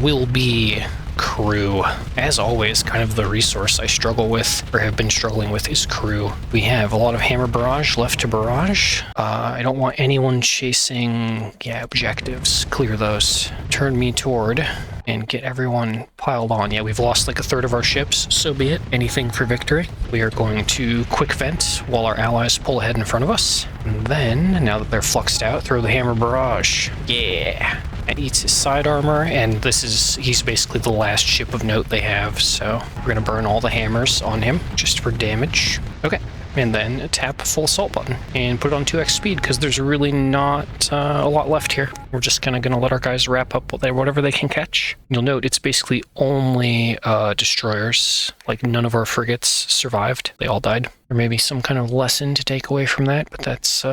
will be crew. As always, kind of the resource I struggle with, or have been struggling with, is crew. We have a lot of hammer barrage left to barrage. I don't want anyone chasing, objectives. Clear those. Turn me toward and get everyone piled on. Yeah, we've lost like a third of our ships, so be it. Anything for victory. We are going to quick vent while our allies pull ahead in front of us. And then, now that they're fluxed out, throw the hammer barrage. Yeah. That eats his side armor, and he's basically the last ship of note they have, so we're gonna burn all the hammers on him just for damage. Okay. And then tap full assault button and put it on 2x speed, because there's really not a lot left here. We're just kind of going to let our guys wrap up whatever they can catch. You'll note it's basically only destroyers. Like, none of our frigates survived. They all died. There may be some kind of lesson to take away from that, but that's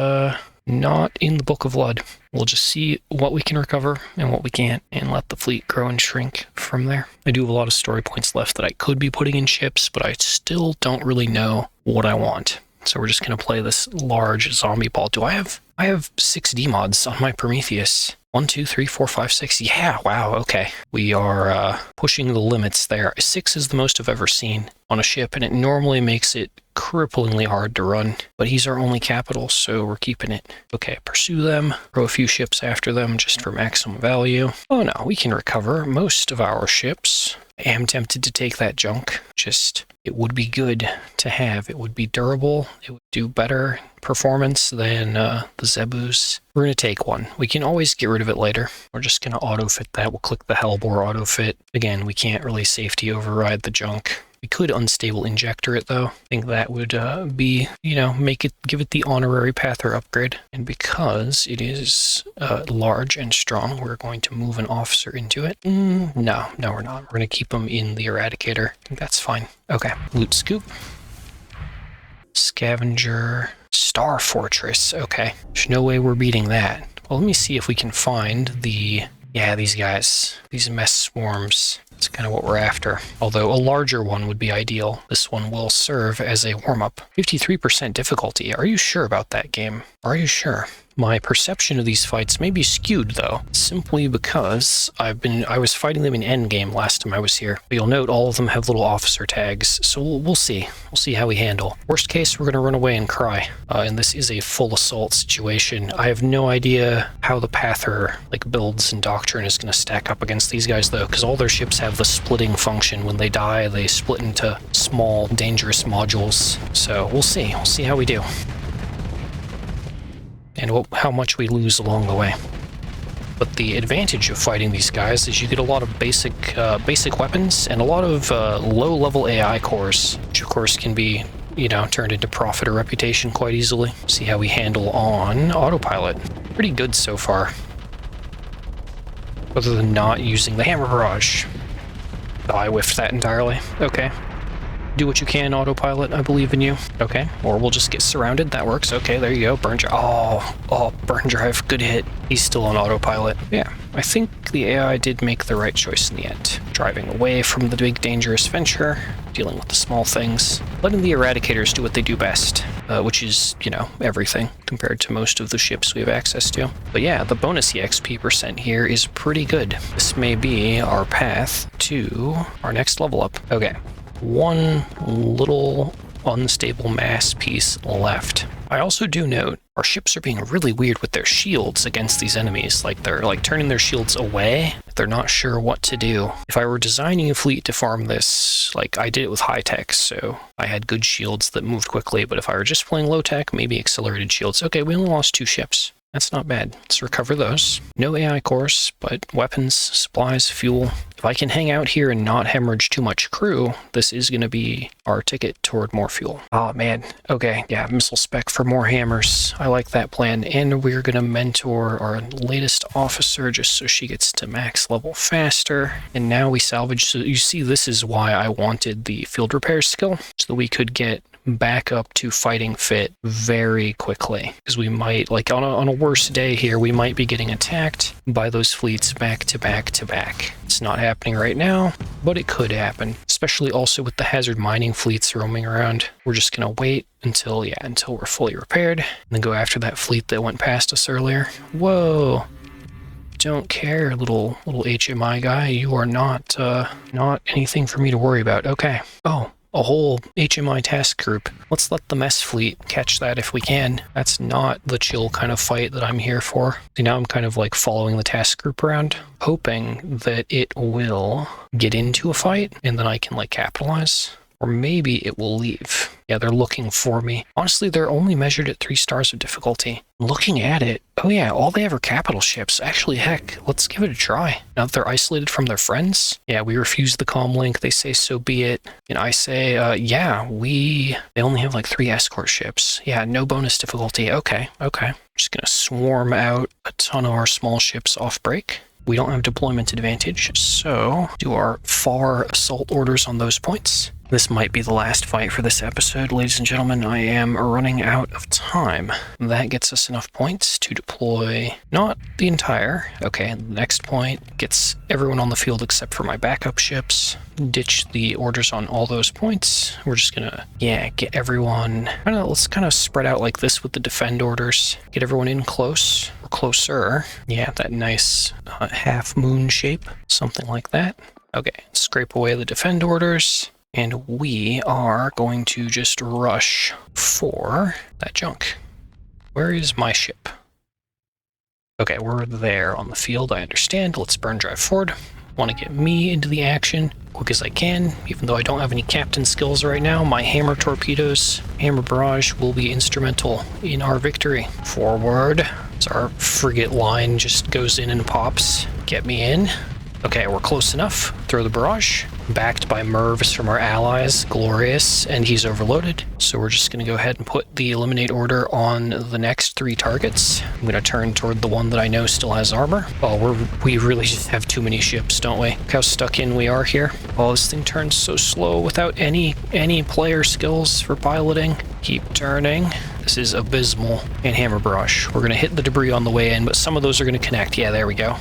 not in the Book of Lud. We'll just see what we can recover and what we can't, and let the fleet grow and shrink from there. I do have a lot of story points left that I could be putting in ships, but I still don't really know what I want. So we're just going to play this large zombie ball. I have 6 D mods on my Prometheus. 1, 2, 3, 4, 5, 6. Yeah, wow, okay. We are pushing the limits there. 6 is the most I've ever seen on a ship, and it normally makes it cripplingly hard to run. But he's our only capital, so we're keeping it. Okay, pursue them. Throw a few ships after them just for maximum value. Oh no, we can recover most of our ships. I am tempted to take that junk. It would be good to have. It would be durable. It would do better performance than the Zebus. We're going to take one. We can always get rid of it later. We're just going to auto-fit that. We'll click the Hellbore auto-fit. Again, we can't really safety override the junk. We could unstable injector it though. I think that would be, give it the honorary Pather upgrade. And because it is large and strong, we're going to move an officer into it. No, we're not. We're going to keep him in the Eradicator. I think that's fine. Okay, loot scoop. Scavenger. Star Fortress. Okay, there's no way we're beating that. Well, let me see if we can find these guys. These mess swarms. That's kind of what we're after. Although a larger one would be ideal. This one will serve as a warm-up. 53% difficulty. Are you sure about that game? Are you sure? My perception of these fights may be skewed, though, simply because I was fighting them in endgame last time I was here. But you'll note all of them have little officer tags, so we'll see. We'll see how we handle. Worst case, we're going to run away and cry. And this is a full assault situation. I have no idea how the Pather builds and doctrine is going to stack up against these guys, though, because all their ships have the splitting function. When they die, they split into small, dangerous modules. So we'll see. We'll see how we do. And how much we lose along the way. But the advantage of fighting these guys is you get a lot of basic weapons and a lot of low-level AI cores, which of course can be, turned into profit or reputation quite easily. See how we handle on autopilot. Pretty good so far. Other than not using the hammer barrage. Oh, I whiffed that entirely. Okay. Do what you can, autopilot. I believe in you. Okay. Or we'll just get surrounded. That works. Okay, there you go. Burn drive. Oh, burn drive. Good hit. He's still on autopilot. Yeah, I think the AI did make the right choice in the end. Driving away from the big dangerous venture, dealing with the small things, letting the Eradicators do what they do best. which is, you know, everything compared to most of the ships we have access to. But yeah, the bonus EXP % here is pretty good. This may be our path to our next level up. Okay, one little unstable mass piece left. I also do note our ships are being really weird with their shields against these enemies. Like, they're like turning their shields away. They're not sure what to do. If I were designing a fleet to farm this, like I did it with high tech, so I had good shields that moved quickly. But if I were just playing low tech, maybe accelerated shields. Okay, we only lost 2 ships. That's not bad. Let's recover those. No AI cores, but weapons, supplies, fuel. If I can hang out here and not hemorrhage too much crew, this is going to be our ticket toward more fuel. Oh man. Okay, yeah, missile spec for more hammers. I like that plan. And we're going to mentor our latest officer just so she gets to max level faster. And now we salvage. So you see, this is why I wanted the field repair skill, so that we could get back up to fighting fit very quickly, because we might, like on a worse day here, we might be getting attacked by those fleets back to back to back. It's not happening right now, but it could happen, especially also with the hazard mining fleets roaming around. We're just gonna wait until we're fully repaired, and then go after that fleet that went past us earlier. Whoa, don't care, little HMI guy. You are not anything for me to worry about. Okay. Oh, a whole HMI task group. Let's let the mess fleet catch that if we can. That's not the chill kind of fight that I'm here for. See, now I'm kind of like following the task group around, hoping that it will get into a fight and then I can like capitalize. Or maybe it will leave. Yeah, they're looking for me. Honestly, they're only measured at 3 stars of difficulty. Looking at it, oh yeah, all they have are capital ships. Actually, heck, let's give it a try. Now that they're isolated from their friends, yeah, we refuse the comm link. They say, so be it. And I say, yeah, they only have like 3 escort ships. Yeah, no bonus difficulty. Okay. Just gonna swarm out a ton of our small ships off break. We don't have deployment advantage, so do our far assault orders on those points. This might be the last fight for this episode, ladies and gentlemen. I am running out of time. That gets us enough points to deploy, not the entire. Okay, the next point gets everyone on the field except for my backup ships. Ditch the orders on all those points. We're just gonna, get everyone, let's kind of spread out like this with the defend orders. Get everyone in close, or closer. Yeah, that nice half moon shape, something like that. Okay, scrape away the defend orders. And we are going to just rush for that junk. Where is my ship? Okay, we're there on the field, I understand. Let's burn drive forward. Want to get me into the action quick as I can, even though I don't have any captain skills right now. My hammer torpedoes, hammer barrage will be instrumental in our victory. Forward. So our frigate line just goes in and pops. Get me in. Okay, we're close enough. Throw the barrage. Backed by Mervs from our allies. Glorious. And he's overloaded. So we're just going to go ahead and put the eliminate order on the next 3 targets. I'm going to turn toward the one that I know still has armor. Oh, we really just have too many ships, don't we? Look how stuck in we are here. Oh, this thing turns so slow without any player skills for piloting. Keep turning. This is abysmal. And hammer barrage. We're going to hit the debris on the way in, but some of those are going to connect. Yeah, there we go.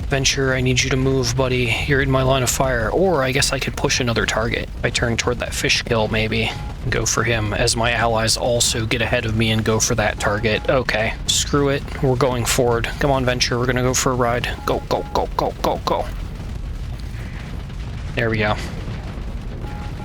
Venture, I need you to move, buddy. You're in my line of fire. Or I guess I could push another target. I turn toward that fish kill, maybe. Go for him, as my allies also get ahead of me and go for that target. Okay, screw it. We're going forward. Come on, Venture. We're gonna go for a ride. Go, go, go, go, go, go. There we go.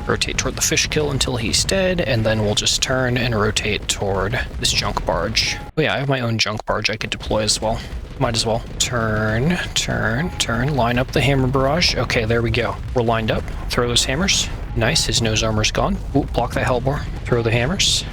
Rotate toward the fish kill until he's dead, and then we'll just turn and rotate toward this junk barge. Oh yeah, I have my own junk barge I could deploy as well. Might as well. Turn, turn, turn. Line up the hammer barrage. Okay, there we go. We're lined up. Throw those hammers. Nice, his nose armor's gone. Ooh, block that hellbore. Throw the hammers.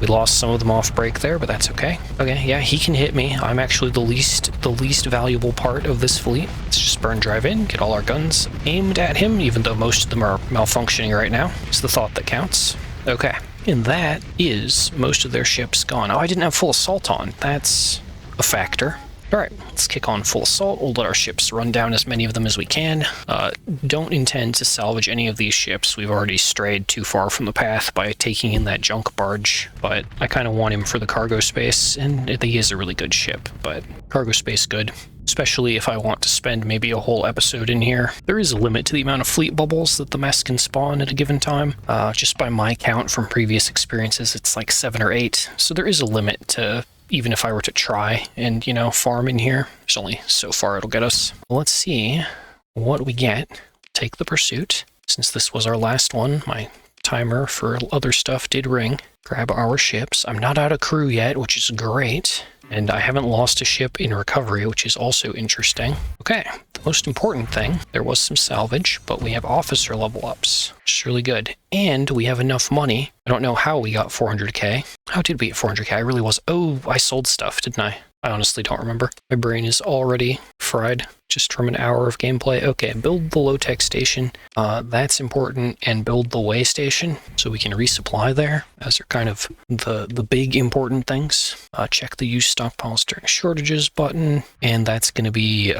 We lost some of them off break there, but that's okay. Okay, yeah, he can hit me. I'm actually the least valuable part of this fleet. Let's just burn drive in, get all our guns aimed at him, even though most of them are malfunctioning right now. It's the thought that counts. Okay, and that is most of their ships gone. Oh, I didn't have full assault on. That's a factor. Alright, let's kick on full assault. We'll let our ships run down as many of them as we can. Don't intend to salvage any of these ships. We've already strayed too far from the path by taking in that junk barge, but I kind of want him for the cargo space, and I think he is a really good ship, but cargo space good. Especially if I want to spend maybe a whole episode in here. There is a limit to the amount of fleet bubbles that the mess can spawn at a given time. Just by my count from previous experiences, it's like 7 or 8, so there is a limit to even if I were to try and, you know, farm in here. There's only so far it'll get us. Let's see what we get. Take the pursuit. Since this was our last one, my timer for other stuff did ring. Grab our ships. I'm not out of crew yet, which is great. And I haven't lost a ship in recovery, which is also interesting. Okay, the most important thing, there was some salvage, but we have officer level ups, which is really good. And we have enough money. I don't know how we got 400k. How did we get 400k? I really was... Oh, I sold stuff, didn't I? I honestly don't remember. My brain is already fried just from an hour of gameplay. Okay, build the low-tech station. That's important. And build the way station so we can resupply there. Those are kind of the big important things. Check the use stockpiles during shortages button. And that's going to be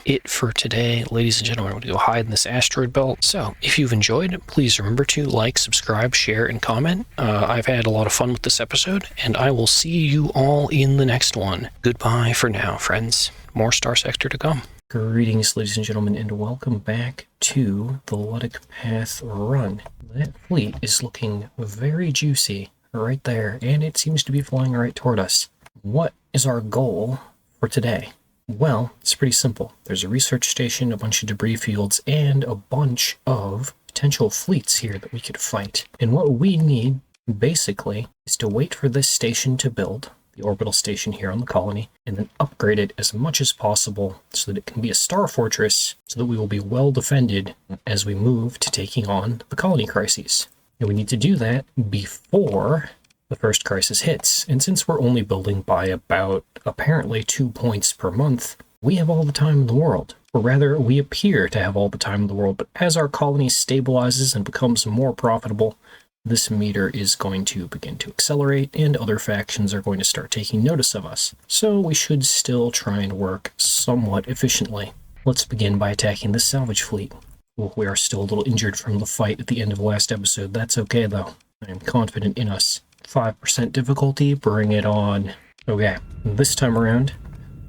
it for today. Ladies and gentlemen, I'm going to go hide in this asteroid belt. So if you've enjoyed, please remember to like, subscribe, share, and comment. I've had a lot of fun with this episode, and I will see you all in the next one. Goodbye for now, friends. More Starsector to come. Greetings, ladies and gentlemen, and welcome back to the Luddic Path run. That fleet is looking very juicy right there, and it seems to be flying right toward us. What is our goal for today? Well, it's pretty simple. There's a research station, a bunch of debris fields, and a bunch of potential fleets here that we could fight. And what we need, basically, is to wait for this station to build, the orbital station here on the colony, and then upgrade it as much as possible so that it can be a star fortress, so that we will be well defended as we move to taking on the colony crises. And we need to do that before the first crisis hits. And since we're only building by about, apparently, 2 points per month, we have all the time in the world. Or rather, we appear to have all the time in the world, but as our colony stabilizes and becomes more profitable, this meter is going to begin to accelerate, and other factions are going to start taking notice of us. So we should still try and work somewhat efficiently. Let's begin by attacking the salvage fleet. Well, we are still a little injured from the fight at the end of the last episode. That's okay, though. I am confident in us. 5% difficulty, bring it on. Okay, this time around,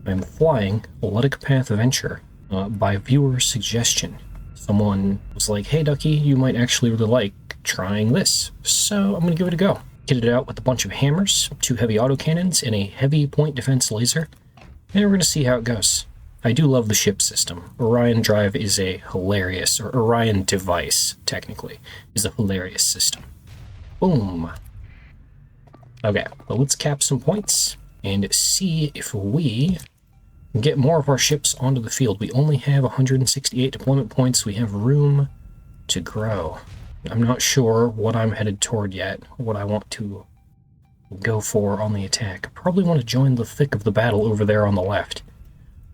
I'm flying a Luddic Path Venture by viewer suggestion. Someone was like, hey, Ducky, you might actually really like trying this, so I'm going to give it a go. Kitted it out with a bunch of hammers, 2 heavy autocannons, and a heavy point defense laser, and we're going to see how it goes. I do love the ship system. Orion Drive is a hilarious, or Orion Device, technically, is a hilarious system. Boom. Okay, well, let's cap some points and see if we can get more of our ships onto the field. We only have 168 deployment points. We have room to grow. I'm not sure what I'm headed toward yet, what I want to go for on the attack. I probably want to join the thick of the battle over there on the left.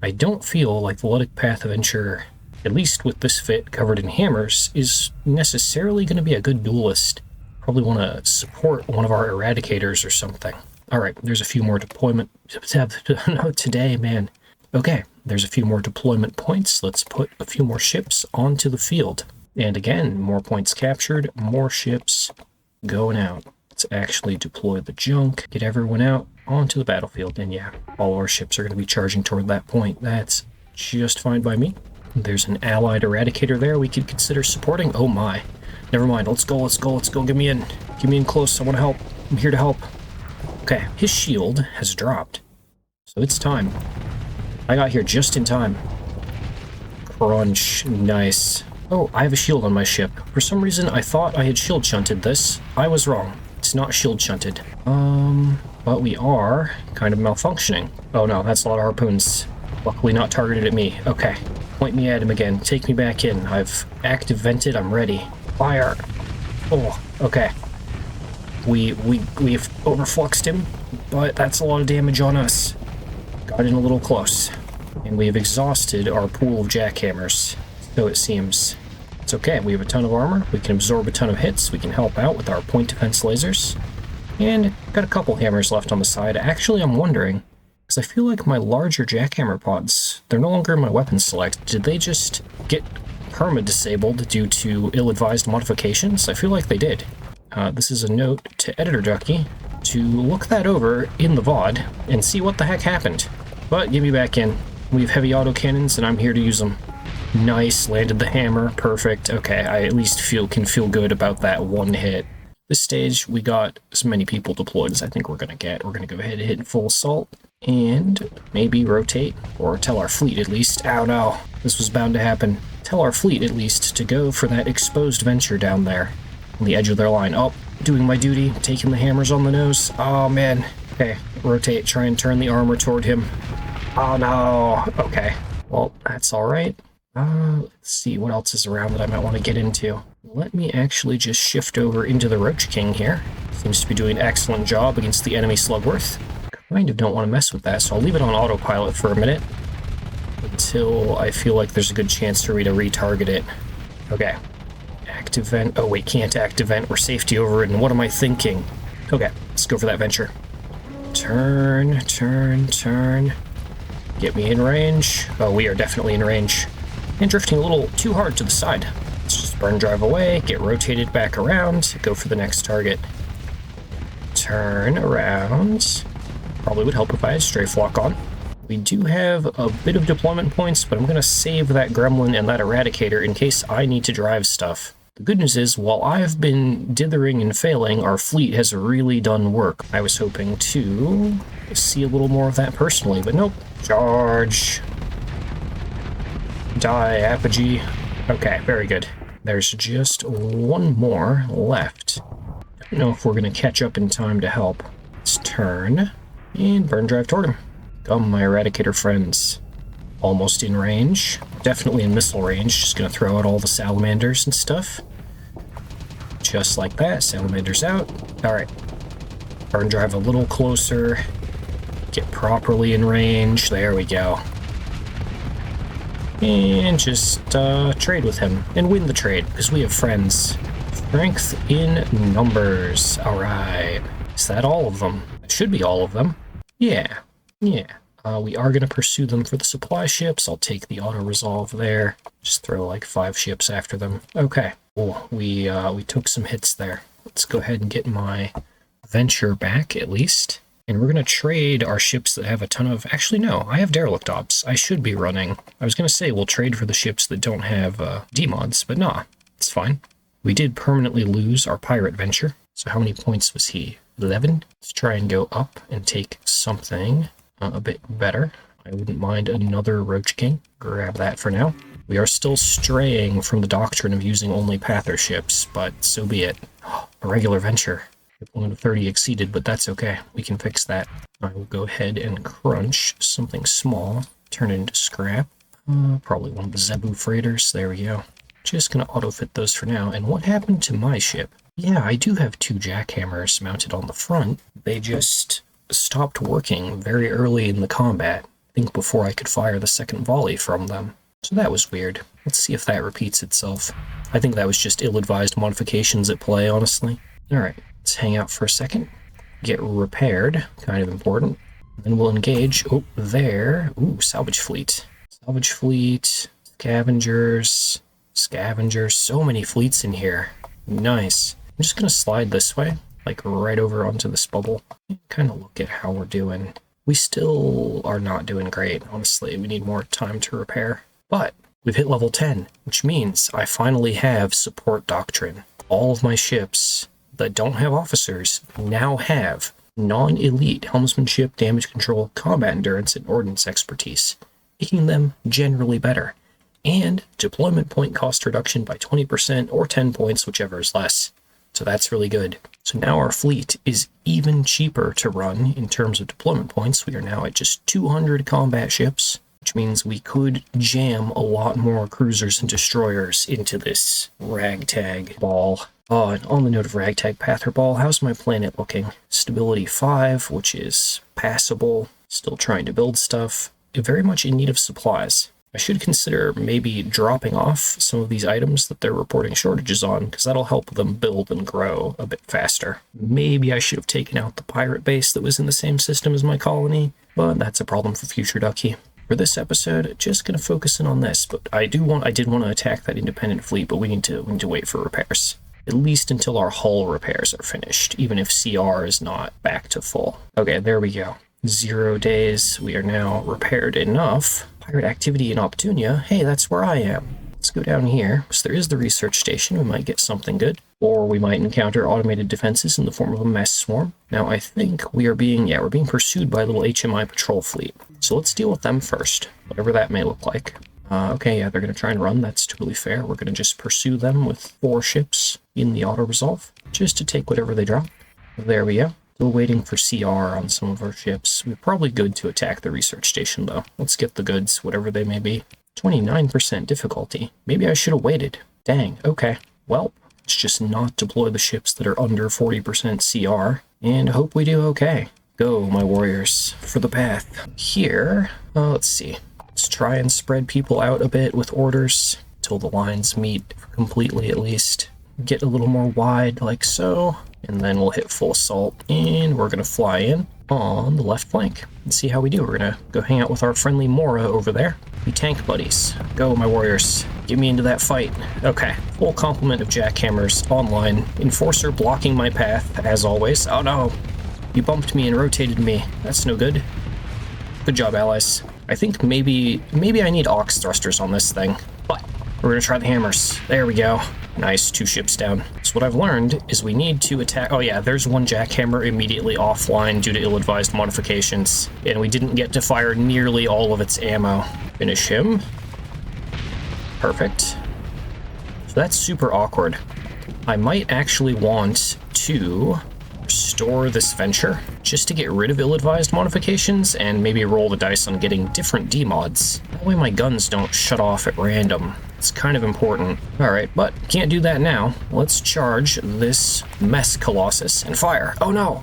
I don't feel like the Luddic Path Venture, at least with this fit covered in hammers, is necessarily going to be a good duelist. Probably want to support one of our eradicators or something. Alright, there's a few more deployment... No, today, man. Okay, there's a few more deployment points. Let's put a few more ships onto the field. And again, more points captured, more ships going out. Let's actually deploy the junk, get everyone out onto the battlefield. And yeah, all our ships are going to be charging toward that point. That's just fine by me. There's an allied eradicator there we could consider supporting. Oh my. Never mind. Let's go, let's go, let's go. Get me in. Get me in close. I want to help. I'm here to help. Okay, his shield has dropped. So it's time. I got here just in time. Crunch. Nice. Oh, I have a shield on my ship. For some reason, I thought I had shield shunted this. I was wrong. It's not shield shunted. But we are kind of malfunctioning. Oh no, that's a lot of harpoons. Luckily not targeted at me. Okay. Point me at him again. Take me back in. I've active vented. I'm ready. Fire. Oh, okay. We've overfluxed him, but that's a lot of damage on us. Got in a little close. And we have exhausted our pool of jackhammers. So it seems. It's okay, we have a ton of armor, we can absorb a ton of hits, we can help out with our point defense lasers, and got a couple hammers left on the side. Actually, I'm wondering Because I feel like my larger jackhammer pods, they're no longer in my weapon select. Did they just get perma-disabled due to ill-advised modifications? I feel like they did. This is a note to Editor Ducky to look that over in the VOD and see what the heck happened. But get me back in. We have heavy autocannons and I'm here to use them. Nice, landed the hammer, perfect. Okay, I at least can feel good about that one hit. This stage, we got as many people deployed as I think we're gonna get. We're gonna go ahead and hit full assault and maybe rotate, or tell our fleet at least. Ow, no, this was bound to happen. Tell our fleet at least to go for that exposed venture down there on the edge of their line. Oh, doing my duty, taking the hammers on the nose. Oh man. Okay, rotate, try and turn the armor toward him. Oh no. Okay, well, that's all right. Let's see what else is around that I might want to get into. Let me actually just shift over into the Roach King here. Seems to be doing an excellent job against the enemy Slugworth. Kind of don't want to mess with that, so I'll leave it on autopilot for a minute until I feel like there's a good chance for me to retarget it. Okay. Active vent. Oh wait, can't active vent. We're safety overridden. What am I thinking? Okay, let's go for that venture. Turn, turn, turn. Get me in range. Oh, we are definitely in range. And drifting a little too hard to the side. Let's just burn drive away, get rotated back around, go for the next target. Turn around. Probably would help if I had strafe lock on. We do have a bit of deployment points, but I'm going to save that gremlin and that eradicator in case I need to drive stuff. The good news is, while I've been dithering and failing, our fleet has really done work. I was hoping to see a little more of that personally, but nope. Charge. Die, Apogee. Okay, very good. There's just one more left. I don't know if we're going to catch up in time to help. Let's turn and burn drive toward him. Come, my eradicator friends. Almost in range. Definitely in missile range. Just going to throw out all the salamanders and stuff. Just like that. Salamanders out. Alright. Burn drive a little closer. Get properly in range. There we go. And just trade with him and win the trade because we have friends. Strength in numbers. Alright. Is that all of them? It should be all of them. Yeah. We are going to pursue them for the supply ships. I'll take the auto-resolve there. Just throw like 5 ships after them. Okay. Cool. We took some hits there. Let's go ahead and get my venture back at least. And we're going to trade our ships that have a ton of... Actually, no. I have derelict ops. I should be running. I was going to say we'll trade for the ships that don't have demods, but nah. It's fine. We did permanently lose our pirate venture. So how many points was he? 11? Let's try and go up and take something a bit better. I wouldn't mind another Roach King. Grab that for now. We are still straying from the doctrine of using only Pather ships, but so be it. A regular venture. Deployment of 30 exceeded, but that's okay. We can fix that. I will go ahead and crunch something small. Turn it into scrap. Probably one of the Zebu freighters. There we go. Just gonna auto-fit those for now. And what happened to my ship? Yeah, I do have 2 jackhammers mounted on the front. They just stopped working very early in the combat. I think before I could fire the second volley from them. So that was weird. Let's see if that repeats itself. I think that was just ill-advised modifications at play, honestly. Alright, let's hang out for a second. Get repaired, kind of important. Then we'll engage. Oh, there. Ooh, salvage fleet. Salvage fleet, scavengers, so many fleets in here. Nice. I'm just gonna slide this way, like right over onto this bubble, and kind of look at how we're doing. We still are not doing great, honestly. We need more time to repair. But we've hit level 10, which means I finally have support doctrine. All of my ships that don't have officers now have non-elite helmsmanship, damage control, combat endurance, and ordnance expertise, making them generally better. And deployment point cost reduction by 20% or 10 points, whichever is less. So that's really good. So now our fleet is even cheaper to run in terms of deployment points. We are now at just 200 combat ships, which means we could jam a lot more cruisers and destroyers into this ragtag ball. Oh, and on the note of ragtag Pather ball, how's my planet looking? Stability 5, which is passable. Still trying to build stuff. Very much in need of supplies. I should consider maybe dropping off some of these items that they're reporting shortages on, because that'll help them build and grow a bit faster. Maybe I should have taken out the pirate base that was in the same system as my colony, but that's a problem for future Ducky. For this episode, just going to focus in on this, but I did want to attack that independent fleet, but we need to wait for repairs. At least until our hull repairs are finished, even if CR is not back to full. Okay, there we go. 0 days. We are now repaired enough. Pirate activity in Optunia. Hey, that's where I am. Let's go down here. So there is the research station. We might get something good. Or we might encounter automated defenses in the form of a mass swarm. Now, I think we're being pursued by a little HMI patrol fleet. So let's deal with them first, whatever that may look like. Okay, yeah, they're going to try and run. That's totally fair. We're going to just pursue them with 4 ships in the auto-resolve, just to take whatever they drop. There we go. Still waiting for CR on some of our ships. We're probably good to attack the research station, though. Let's get the goods, whatever they may be. 29% difficulty. Maybe I should have waited. Dang, okay. Well, let's just not deploy the ships that are under 40% CR, and hope we do okay. Go, my warriors, for the path. Here, let's see. Let's try and spread people out a bit with orders, till the lines meet completely at least. Get a little more wide, like so. And then we'll hit full assault, and we're going to fly in on the left flank and see how we do. We're going to go hang out with our friendly Mora over there. We tank buddies. Go, my warriors. Get me into that fight. Okay, full complement of jackhammers online. Enforcer blocking my path, as always. Oh no, you bumped me and rotated me. That's no good. Good job, allies. I think maybe I need aux thrusters on this thing, but we're going to try the hammers. There we go. Nice, 2 ships down. So what I've learned is we need to attack... Oh yeah, there's one jackhammer immediately offline due to ill-advised modifications, and we didn't get to fire nearly all of its ammo. Finish him. Perfect. So that's super awkward. I might actually want to restore this venture just to get rid of ill-advised modifications and maybe roll the dice on getting different demods. That way my guns don't shut off at random. It's kind of important. Alright, but can't do that now. Let's charge this mess colossus and fire. Oh no!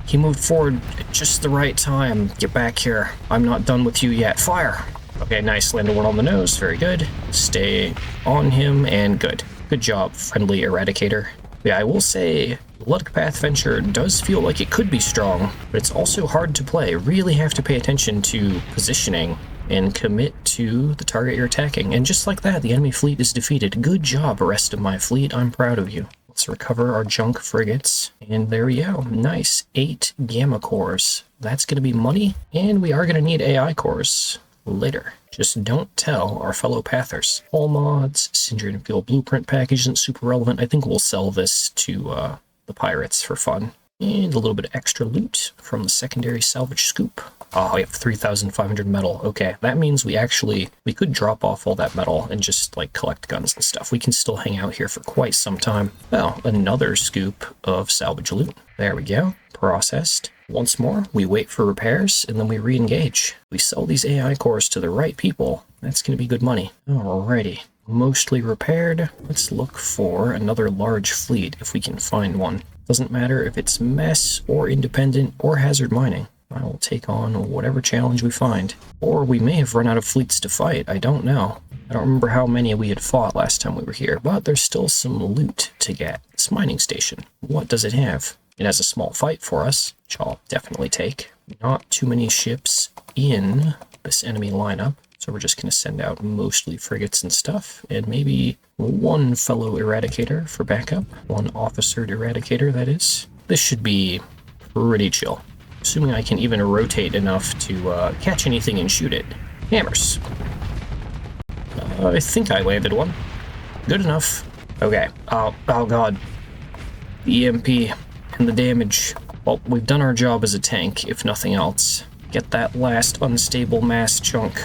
He moved forward at just the right time. Get back here. I'm not done with you yet. Fire! Okay, nice. Landed one on the nose. Very good. Stay on him, and good. Good job, friendly Eradicator. Yeah, I will say, Luddic Path Venture does feel like it could be strong, but it's also hard to play. Really have to pay attention to positioning and commit to the target you're attacking. And just like that, the enemy fleet is defeated. Good job, rest of my fleet. I'm proud of you. Let's recover our junk frigates. And there we go. Nice. 8 gamma cores. That's going to be money. And we are going to need AI cores later. Just don't tell our fellow pathers. All mods, Syndrome and Fuel Blueprint package isn't super relevant. I think we'll sell this to the pirates for fun. And a little bit of extra loot from the secondary salvage scoop. Oh, we have 3,500 metal. Okay, that means we could drop off all that metal and just, like, collect guns and stuff. We can still hang out here for quite some time. Well, another scoop of salvage loot. There we go. Processed. Once more, we wait for repairs, and then we re-engage. We sell these AI cores to the right people. That's going to be good money. Alrighty. Mostly repaired. Let's look for another large fleet if we can find one. Doesn't matter if it's mess or independent or hazard mining. I will take on whatever challenge we find. Or we may have run out of fleets to fight, I don't know. I don't remember how many we had fought last time we were here, but there's still some loot to get. This mining station, what does it have? It has a small fight for us, which I'll definitely take. Not too many ships in this enemy lineup, so we're just going to send out mostly frigates and stuff, and maybe one fellow Eradicator for backup. One officered Eradicator, that is. This should be pretty chill. Assuming I can even rotate enough to catch anything and shoot it. Hammers. I think I landed one. Good enough. Okay. Oh god. The EMP and the damage. Well, we've done our job as a tank, if nothing else. Get that last unstable mass chunk.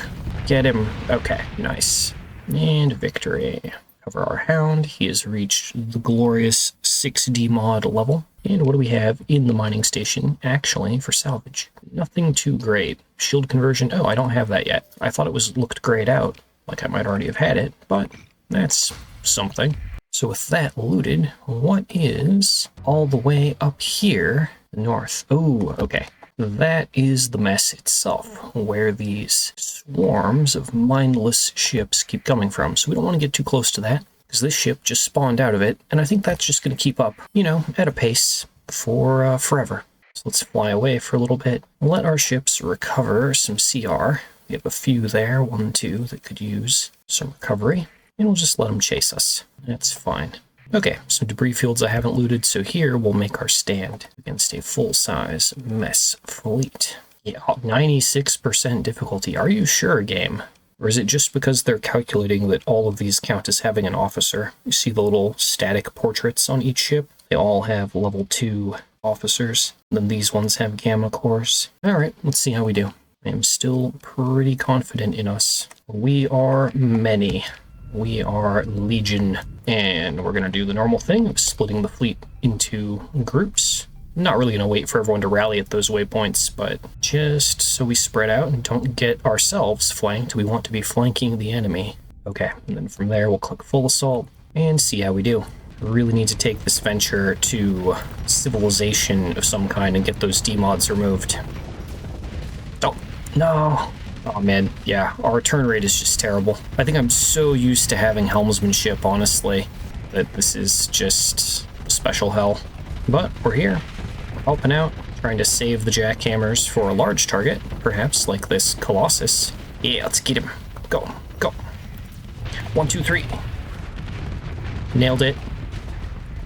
Get him. Okay, nice. And victory. Cover our hound. He has reached the glorious 6D mod level. And what do we have in the mining station, actually, for salvage? Nothing too great. Shield conversion. Oh, I don't have that yet. I thought it looked grayed out, like I might already have had it, but that's something. So with that looted, what is all the way up here, north? Oh, okay. that is the mess itself, where these swarms of mindless ships keep coming from. So we don't want to get too close to that, because this ship just spawned out of it, and I think that's just going to keep up, you know, at a pace for forever. So let's fly away for a little bit, let our ships recover some CR. We have a few there, 1, 2, that could use some recovery, and we'll just let them chase us. That's fine. Okay, some debris fields I haven't looted, so here we'll make our stand against a full-size mess fleet. Yeah, 96% difficulty. Are you sure, game? Or is it just because they're calculating that all of these count as having an officer? You see the little static portraits on each ship? They all have level 2 officers. Then these ones have gamma cores. Alright, let's see how we do. I am still pretty confident in us. We are many. We are Legion, and we're going to do the normal thing of splitting the fleet into groups. I'm not really going to wait for everyone to rally at those waypoints, but just so we spread out and don't get ourselves flanked, we want to be flanking the enemy. Okay, and then from there we'll click full assault and see how we do. We really need to take this venture to civilization of some kind and get those demods removed. Oh, no. Oh man, yeah, our turn rate is just terrible. I think I'm so used to having helmsmanship, honestly, that this is just special hell. But we're here, helping out, trying to save the jackhammers for a large target, perhaps like this Colossus. Yeah, let's get him. Go, go. 1, 2, 3. Nailed it.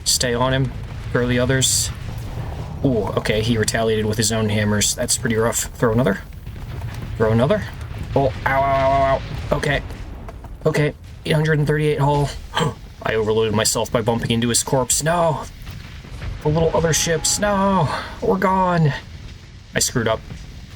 Stay on him. Throw the others. Ooh, okay, he retaliated with his own hammers. That's pretty rough. Throw another. Throw another. Oh, ow, ow, ow, ow. Okay. Okay, 838 hull. I overloaded myself by bumping into his corpse. No. The little other ships. No. We're gone. I screwed up.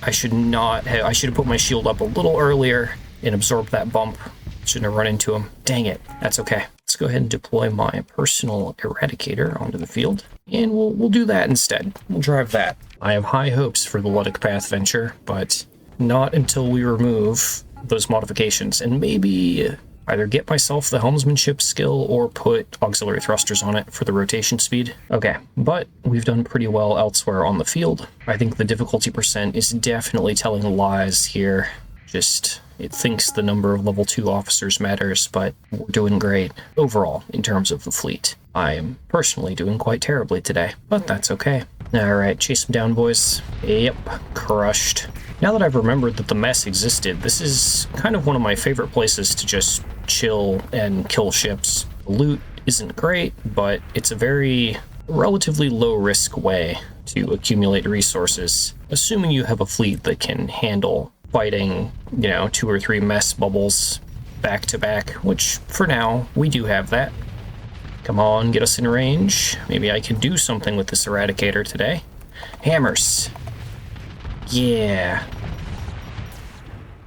I should not have. I should have put my shield up a little earlier and absorbed that bump. Shouldn't have run into him. Dang it. That's okay. Let's go ahead and deploy my personal eradicator onto the field. And we'll do that instead. We'll drive that. I have high hopes for the Luddic Path venture, but not until we remove those modifications and maybe either get myself the helmsmanship skill or put auxiliary thrusters on it for the rotation speed. Okay, but we've done pretty well elsewhere on the field. I think the difficulty percent is definitely telling lies here. Just, it thinks the number of level 2 officers matters, but we're doing great overall in terms of the fleet. I am personally doing quite terribly today, but that's okay. Alright, chase them down, boys. Yep, crushed. Now that I've remembered that the mess existed, this is kind of one of my favorite places to just chill and kill ships. The loot isn't great, but it's a very relatively low-risk way to accumulate resources, assuming you have a fleet that can handle fighting, you know, 2 or 3 mess bubbles back to back, which for now, we do have that. Come on, get us in range. Maybe I can do something with this eradicator today. Hammers. Yeah.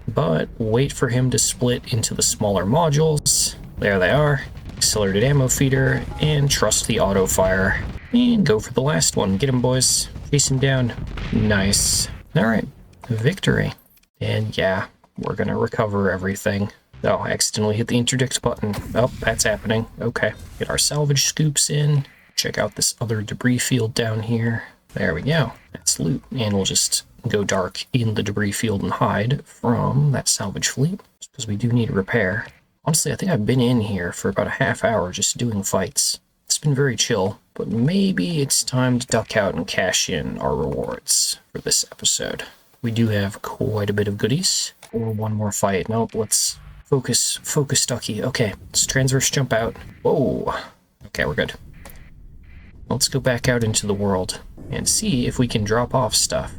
But wait for him to split into the smaller modules. There they are. Accelerated ammo feeder, and trust the auto fire. And go for the last one. Get him, boys. Chase him down. Nice. Alright. Victory. And yeah, we're gonna recover everything. Oh, I accidentally hit the interdict button. Oh, that's happening. Okay. Get our salvage scoops in. Check out this other debris field down here. There we go. That's loot. And we'll just go dark in the debris field and hide from that salvage fleet, because we do need repair. Honestly, I think I've been in here for about a half hour just doing fights. It's been very chill, but maybe it's time to duck out and cash in our rewards for this episode. We do have quite a bit of goodies. Or one more fight. Nope, let's focus ducky. Okay, let's transverse jump out. Whoa. Okay, we're good. Let's go back out into the world and see if we can drop off stuff.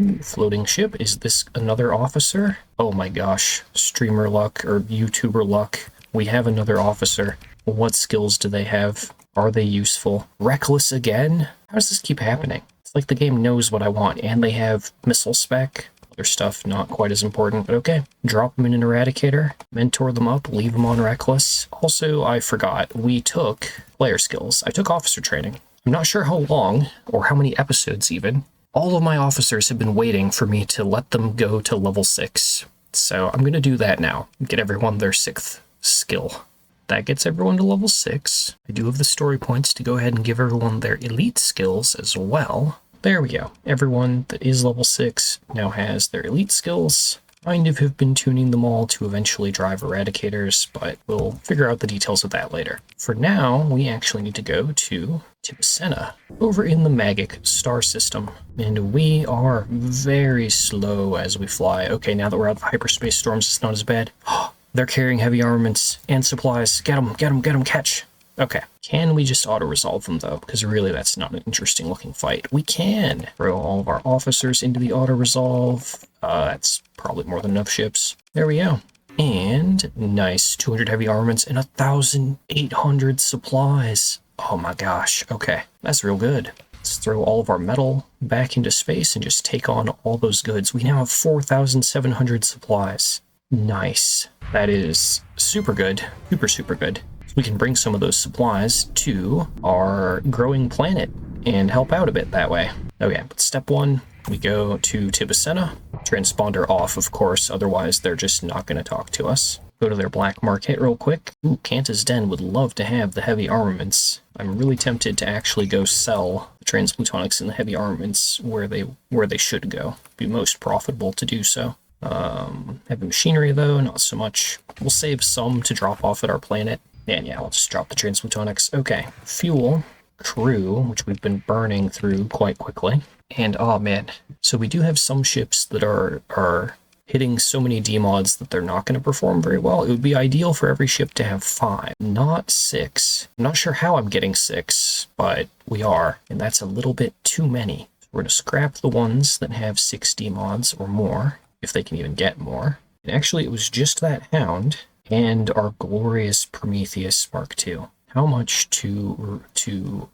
Ooh, floating ship. Is this another officer? Oh my gosh. Streamer luck or YouTuber luck. We have another officer. What skills do they have? Are they useful? Reckless again? How does this keep happening? It's like the game knows what I want, and they have missile spec. Other stuff not quite as important, but okay. Drop them in an eradicator, mentor them up, leave them on reckless. Also, I forgot, we took player skills. I took officer training. I'm not sure how long, or how many episodes even. All of my officers have been waiting for me to let them go to level 6. So I'm going to do that now. Get everyone their 6th skill. That gets everyone to level 6. I do have the story points to go ahead and give everyone their elite skills as well. There we go. Everyone that is level 6 now has their elite skills. Kind of have been tuning them all to eventually drive eradicators, but we'll figure out the details of that later. For now, we actually need to go to Tibicena, over in the Magic star system. And we are very slow as we fly. Okay, now that we're out of hyperspace storms, it's not as bad. They're carrying heavy armaments and supplies. Get them, catch. Okay, can we just auto-resolve them though? Because really that's not an interesting looking fight. We can throw all of our officers into the auto-resolve. That's probably more than enough ships. There we go. And nice, 200 heavy armaments and 1,800 supplies. Oh my gosh, okay, that's real good. Let's throw all of our metal back into space and just take on all those goods. We now have 4,700 supplies. Nice. That is super good. Super good. We can bring some of those supplies to our growing planet and help out a bit that way. Okay, but step 1, we go to Tibicena. Transponder off, of course, otherwise they're just not going to talk to us. Go to their black market real quick. Ooh, Kanta's Den would love to have the heavy armaments. I'm really tempted to actually go sell the transplutonics and the heavy armaments where they should go. Be most profitable to do so. Heavy machinery though, not so much. We'll save some to drop off at our planet. And yeah, I'll just drop the transplutonics. Okay, fuel, crew, which we've been burning through quite quickly. And oh man, so we do have some ships that are hitting so many demods that they're not going to perform very well. It would be ideal for every ship to have 5, not 6. I'm not sure how I'm getting 6, but we are, and that's a little bit too many. We're going to scrap the ones that have 6 demods or more, if they can even get more. And actually, it was just that Hound and our glorious Prometheus Mark II. How much to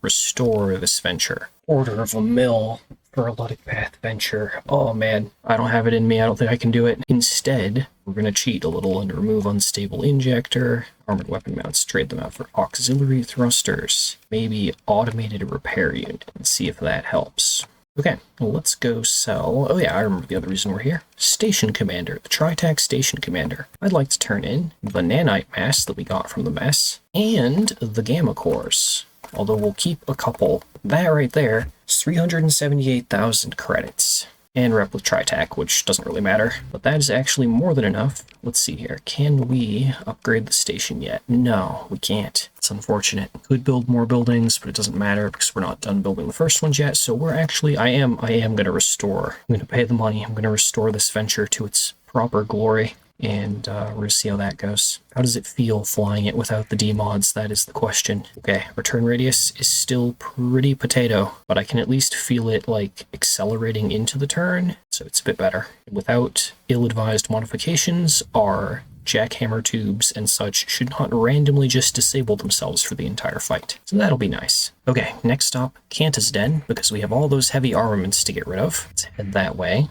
restore this venture? $250,000 for a Luddic Path venture. Oh man, I don't have it in me. I don't think I can do it. Instead, we're going to cheat a little and remove unstable injector, armored weapon mounts, trade them out for auxiliary thrusters, maybe automated repair unit, and see if that helps. Okay, well, let's go sell. Oh yeah, I remember the other reason we're here. Station Commander, the Tritac Station Commander. I'd like to turn in the nanite mass that we got from the mess and the gamma cores. Although we'll keep a couple. That right there is 378,000 credits. And rep with Tritac, which doesn't really matter. But that is actually more than enough. Let's see here. Can we upgrade the station yet? No, we can't. It's unfortunate. Could build more buildings, but it doesn't matter because we're not done building the first ones yet. So we're actually, I am going to restore. I'm going to pay the money. I'm going to restore this venture to its proper glory. And we're going to see how that goes. How does it feel flying it without the D-mods? That is the question. Okay, return radius is still pretty potato, but I can at least feel it like accelerating into the turn, so it's a bit better. Without ill-advised modifications, our jackhammer tubes and such should not randomly just disable themselves for the entire fight. So that'll be nice. Okay, next stop, Kanta's Den, because we have all those heavy armaments to get rid of. Let's head that way.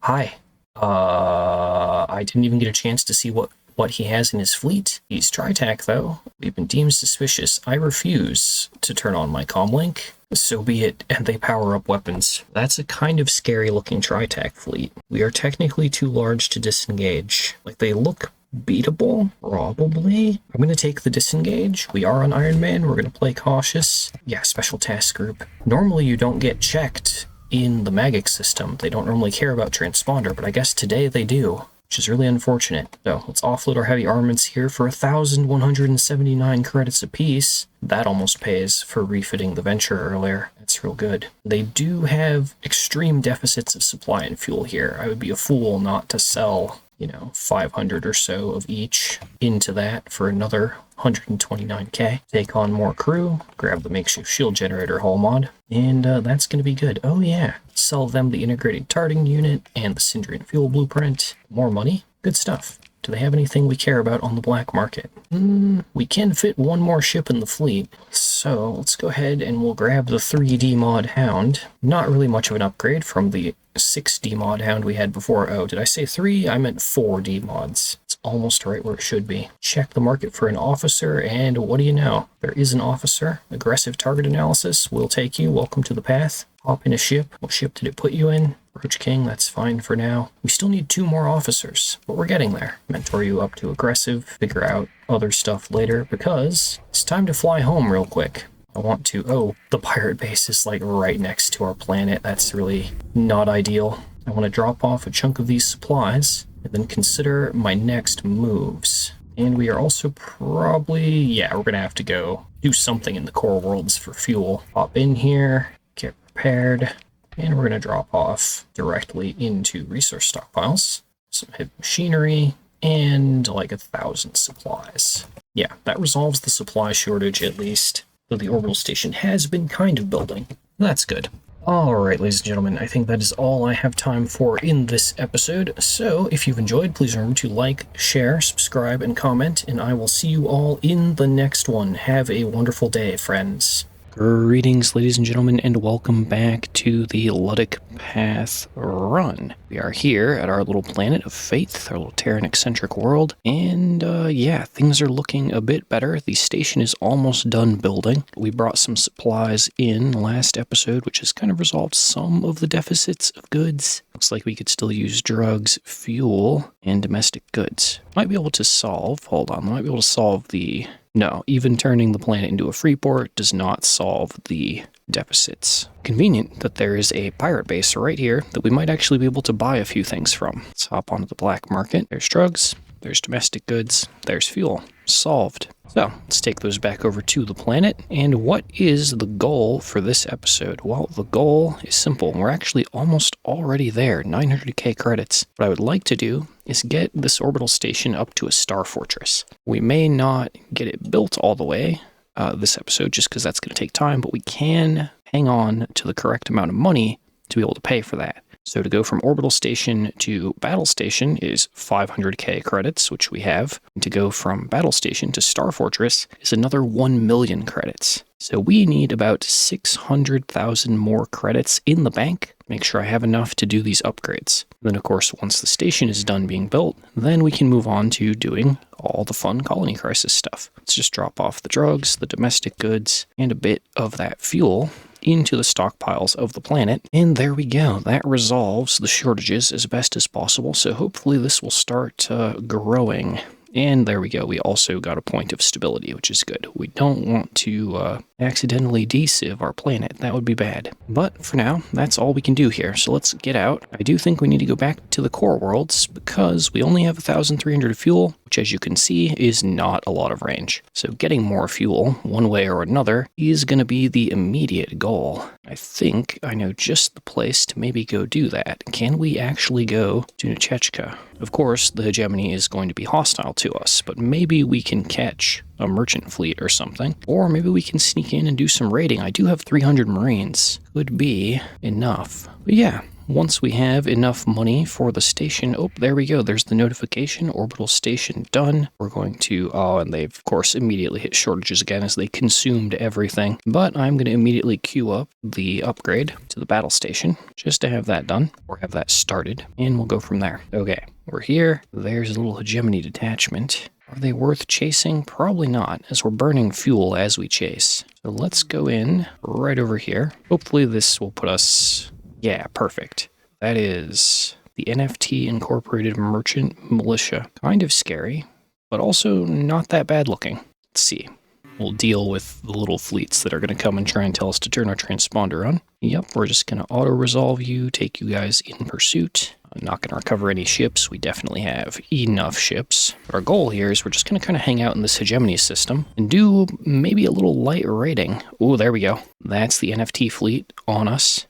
Hi. I didn't even get a chance to see what he has in his fleet. He's Tritac, though. We've been deemed suspicious. I refuse to turn on my comlink. So be it, and they power up weapons. That's a kind of scary-looking Tritac fleet. We are technically too large to disengage. Like, they look beatable, probably. I'm going to take the disengage. We are on Iron Man. We're going to play cautious. Yeah, special task group. Normally, you don't get checked in the Magic system. They don't normally care about transponder, but I guess today they do, which is really unfortunate. So let's offload our heavy armaments here for 1,179 credits apiece. That almost pays for refitting the venture earlier. That's real good. They do have extreme deficits of supply and fuel here. I would be a fool not to sell, 500 or so of each into that for another 129k. Take on more crew, grab the makeshift shield generator hull mod, and that's going to be good. Oh yeah, sell them the integrated targeting unit and the Syndrian fuel blueprint. More money, good stuff. Do they have anything we care about on the black market? We can fit one more ship in the fleet, so let's go ahead and we'll grab the 3D mod Hound. Not really much of an upgrade from the 6D mod Hound we had before. Oh, did I say 3? I meant 4D mods. It's almost right where it should be. Check the market for an officer, and what do you know? There is an officer. Aggressive target analysis will take you. Welcome to the path. Hop in a ship. What ship did it put you in? Roach King, that's fine for now. We still need 2 more officers, but we're getting there. Mentor you up to aggressive, figure out other stuff later, because it's time to fly home real quick. I want to... Oh, the pirate base is like right next to our planet. That's really not ideal. I want to drop off a chunk of these supplies and then consider my next moves. And we are also probably... Yeah, we're going to have to go do something in the core worlds for fuel. Pop in here, get prepared, and we're going to drop off directly into resource stockpiles. Some heavy machinery, and like 1,000 supplies. Yeah, that resolves the supply shortage at least, though the orbital station has been kind of building. That's good. Alright, ladies and gentlemen, I think that is all I have time for in this episode. So, if you've enjoyed, please remember to like, share, subscribe, and comment, and I will see you all in the next one. Have a wonderful day, friends. Greetings, ladies and gentlemen, and welcome back to the Luddic Path Run. We are here at our little planet of faith, our little Terran-eccentric world, and yeah, things are looking a bit better. The station is almost done building. We brought some supplies in last episode, which has kind of resolved some of the deficits of goods. Looks like we could still use drugs, fuel, and domestic goods. Might be able to solve, hold on, might be able to solve the... No, even turning the planet into a free port does not solve the deficits. Convenient that there is a pirate base right here that we might actually be able to buy a few things from. Let's hop onto the black market. There's drugs, there's domestic goods, there's fuel. Solved. So, let's take those back over to the planet. And what is the goal for this episode? Well, the goal is simple. We're actually almost already there, 900k credits. What I would like to do is get this orbital station up to a star fortress. We may not get it built all the way this episode, just because that's going to take time, but we can hang on to the correct amount of money to be able to pay for that. So to go from orbital station to battle station is 500k credits, which we have. And to go from battle station to star fortress is another 1 million credits. So we need about 600,000 more credits in the bank. Make sure I have enough to do these upgrades. Then of course, once the station is done being built, then we can move on to doing all the fun colony crisis stuff. Let's just drop off the drugs, the domestic goods, and a bit of that fuel into the stockpiles of the planet. And there we go. That resolves the shortages as best as possible. So hopefully this will start growing. And there we go. We also got a point of stability, which is good. We don't want to accidentally desieve our planet. That would be bad. But for now, that's all we can do here. So let's get out. I do think we need to go back to the core worlds because we only have 1,300 of fuel, which as you can see is not a lot of range. So getting more fuel, one way or another, is going to be the immediate goal. I think I know just the place to maybe go do that. Can we actually go to Nechechka? Of course, the hegemony is going to be hostile to us, but maybe we can catch a merchant fleet or something. Or maybe we can sneak in and do some raiding. I do have 300 Marines. Could be enough. But yeah, once we have enough money for the station... Oh, there we go. There's the notification. Orbital station done. We're going to... Oh, and they've, of course, immediately hit shortages again as they consumed everything. But I'm going to immediately queue up the upgrade to the battle station just to have that done, or have that started, and we'll go from there. Okay, we're here. There's a little hegemony detachment. Are they worth chasing? Probably not, as we're burning fuel as we chase. So let's go in right over here. Hopefully this will put us... Yeah, perfect. That is the NFT Incorporated Merchant Militia. Kind of scary, but also not that bad looking. Let's see. We'll deal with the little fleets that are going to come and try and tell us to turn our transponder on. Yep, we're just going to auto-resolve you, take you guys in pursuit. I'm not going to recover any ships. We definitely have enough ships. But our goal here is we're just going to kind of hang out in this hegemony system and do maybe a little light raiding. Oh, there we go. That's the NFT fleet on us.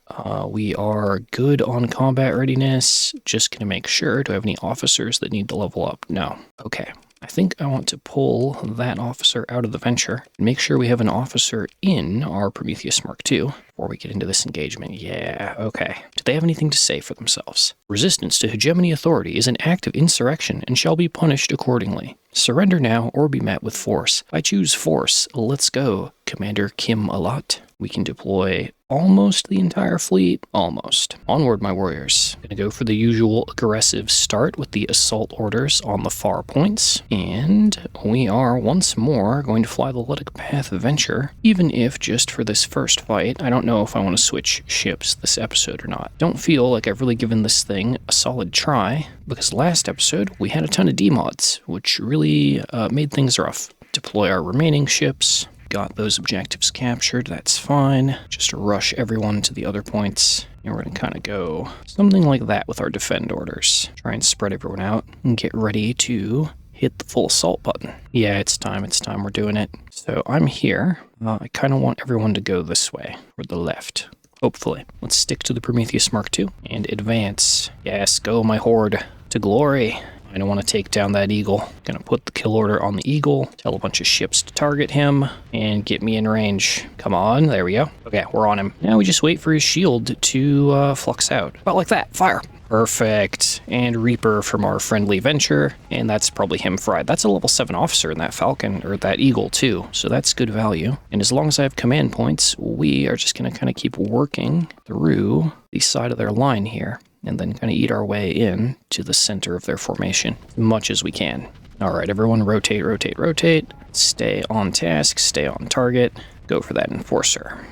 We are good on combat readiness. Just going to make sure. Do I have any officers that need to level up? No. Okay. I think I want to pull that officer out of the venture and make sure we have an officer in our Prometheus Mark II before we get into this engagement. Yeah, okay. Do they have anything to say for themselves? Resistance to hegemony authority is an act of insurrection and shall be punished accordingly. Surrender now or be met with force. I choose force. Let's go, Commander Kim Alat. We can deploy almost the entire fleet. Almost. Onward, my warriors. Gonna go for the usual aggressive start with the assault orders on the far points. And we are once more going to fly the Luddic Path Venture, even if just for this first fight. I don't know if I want to switch ships this episode or not. Don't feel like I've really given this thing a solid try, because last episode we had a ton of demods, which really made things rough. Deploy our remaining ships. got those objectives captured. That's fine. Just rush everyone to the other points. And we're going to kind of go something like that with our defend orders. Try and spread everyone out and get ready to hit the full assault button. Yeah, it's time. We're doing it. So I'm here. I kind of want everyone to go this way, or the left. Hopefully. Let's stick to the Prometheus Mark II and advance. Yes, go my horde to glory. I don't want to take down that eagle. Gonna put the kill order on the eagle, tell a bunch of ships to target him, and get me in range. Come on, there we go. Okay, we're on him. Now we just wait for his shield to flux out. About like that, fire. Perfect. And Reaper from our friendly venture, and that's probably him fried. That's a level 7 officer in that Falcon, or that Eagle too, so that's good value. And as long as I have command points, we are just gonna kind of keep working through the side of their line here, and then kind of eat our way in to the center of their formation as much as we can. All right, everyone rotate, rotate, rotate. Stay on task, stay on target. Go for that enforcer.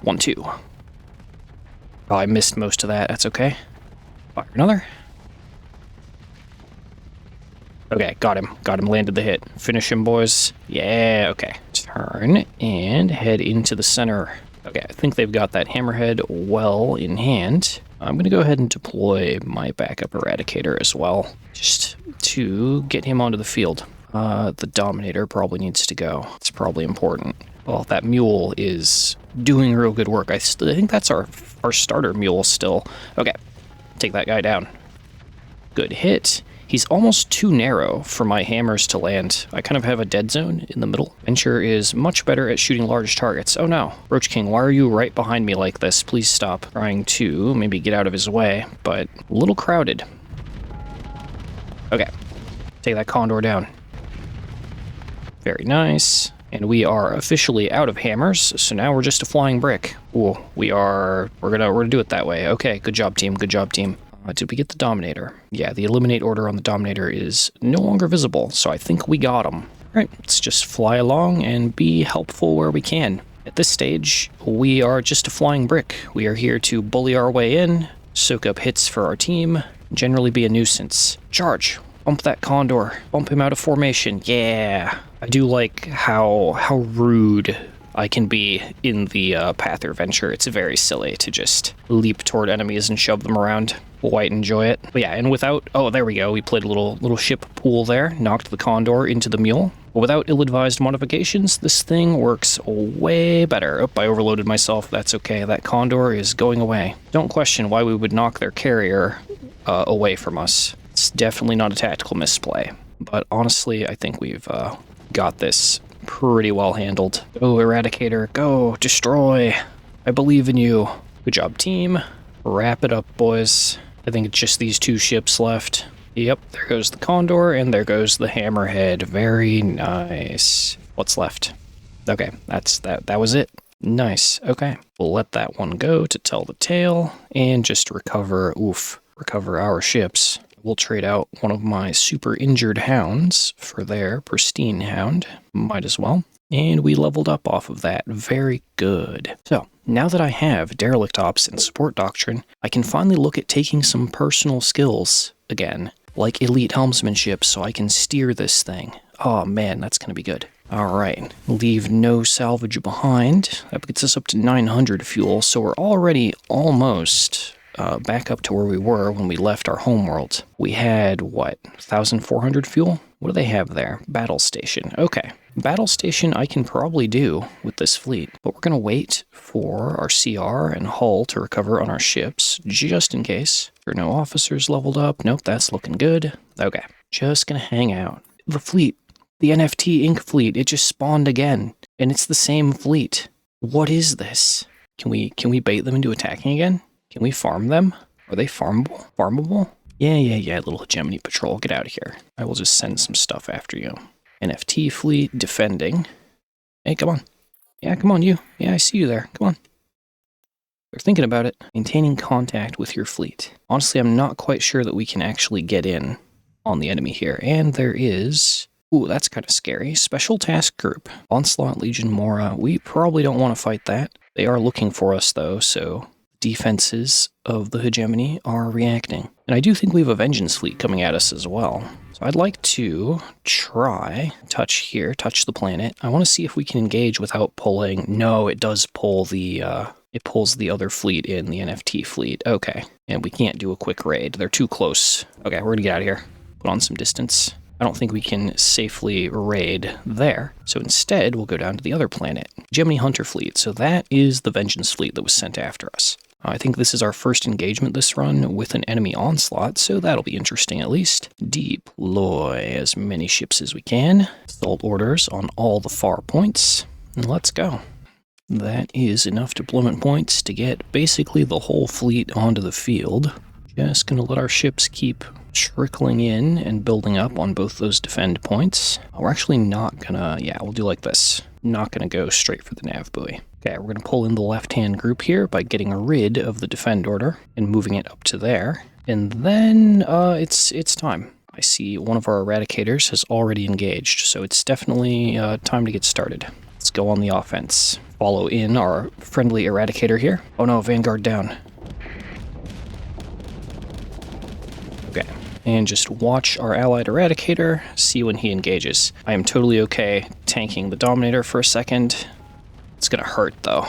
1, 2. Oh, I missed most of that. That's okay. Fire another. Okay, got him. Got him, landed the hit. Finish him, boys. Yeah, okay. Turn and head into the center. Okay, I think they've got that hammerhead well in hand. I'm going to go ahead and deploy my backup Eradicator as well, just to get him onto the field. The Dominator probably needs to go. It's probably important. Well, that mule is doing real good work. I think that's our starter mule still. Okay, take that guy down. Good hit. He's almost too narrow for my hammers to land. I kind of have a dead zone in the middle. Venture is much better at shooting large targets. Oh no. Roach King, why are you right behind me like this? Please stop trying to maybe get out of his way, but a little crowded. Okay. Take that Condor down. Very nice. And we are officially out of hammers, so now we're just a flying brick. Ooh, we're gonna do it that way. Okay, good job, team. Good job, team. Did we get the Dominator? Yeah, the eliminate order on the Dominator is no longer visible, so I think we got him. All right, let's just fly along and be helpful where we can. At this stage, we are just a flying brick. We are here to bully our way in, soak up hits for our team, generally be a nuisance. Charge! Bump that Condor. Bump him out of formation. Yeah! I do like how rude I can be in the Pather Venture. It's very silly to just leap toward enemies and shove them around. Quite enjoy it. But yeah, and without... Oh, there we go. We played a little ship pool there. Knocked the Condor into the mule. But without ill-advised modifications, this thing works way better. Oh, I overloaded myself. That's okay. That Condor is going away. Don't question why we would knock their carrier away from us. It's definitely not a tactical misplay. But honestly, I think we've got this pretty well handled. Go, Eradicator. Go, destroy. I believe in you. Good job, team. Wrap it up, boys. I think it's just these 2 ships left. Yep, there goes the Condor, and there goes the Hammerhead. Very nice. What's left? Okay, that was it. Nice. Okay, we'll let that one go to tell the tale, and just recover our ships. We'll trade out one of my super injured hounds for their pristine hound. Might as well. And we leveled up off of that. Very good. So, now that I have Derelict Ops and Support Doctrine, I can finally look at taking some personal skills again, like Elite Helmsmanship, so I can steer this thing. Oh man, that's gonna be good. Alright, leave no salvage behind. That gets us up to 900 fuel, so we're already almost back up to where we were when we left our homeworld. We had, what, 1,400 fuel? What do they have there? Battle Station. Okay. Battle Station I can probably do with this fleet, but we're going to wait for our CR and hull to recover on our ships, just in case. There are no officers leveled up. Nope, that's looking good. Okay. Just going to hang out. The fleet, the NFT Inc. fleet, it just spawned again, and it's the same fleet. What is this? Can we bait them into attacking again? Can we farm them? Are they farmable? Farmable? Yeah, little hegemony patrol, get out of here. I will just send some stuff after you. NFT fleet, defending. Hey, come on. Yeah, come on, you. Yeah, I see you there. Come on. They're thinking about it. Maintaining contact with your fleet. Honestly, I'm not quite sure that we can actually get in on the enemy here. And there is... Ooh, that's kind of scary. Special Task Group. Onslaught, Legion, Mora. We probably don't want to fight that. They are looking for us, though, so... defenses of the hegemony are reacting. And I do think we have a vengeance fleet coming at us as well. So I'd like to touch the planet. I want to see if we can engage without pulling. No, it does pull it pulls the other fleet in, the NFT fleet. Okay, and we can't do a quick raid. They're too close. Okay, we're gonna get out of here. Put on some distance. I don't think we can safely raid there. So instead, we'll go down to the other planet, Gemini Hunter Fleet. So that is the Vengeance Fleet that was sent after us. I think this is our first engagement this run with an enemy onslaught, so that'll be interesting at least. Deploy as many ships as we can. Assault orders on all the far points. And let's go. That is enough deployment points to get basically the whole fleet onto the field. Just gonna let our ships keep trickling in and building up on both those defend points. We're actually not gonna, we'll do like this. Not gonna go straight for the nav buoy. Okay, we're gonna pull in the left-hand group here by getting rid of the defend order and moving it up to there. And then it's time. I see one of our eradicators has already engaged, so it's definitely time to get started. Let's go on the offense. Follow in our friendly eradicator here. Oh no, Vanguard down. Okay, and just watch our allied eradicator, see when he engages. I am totally okay tanking the Dominator for a second. It's gonna hurt though.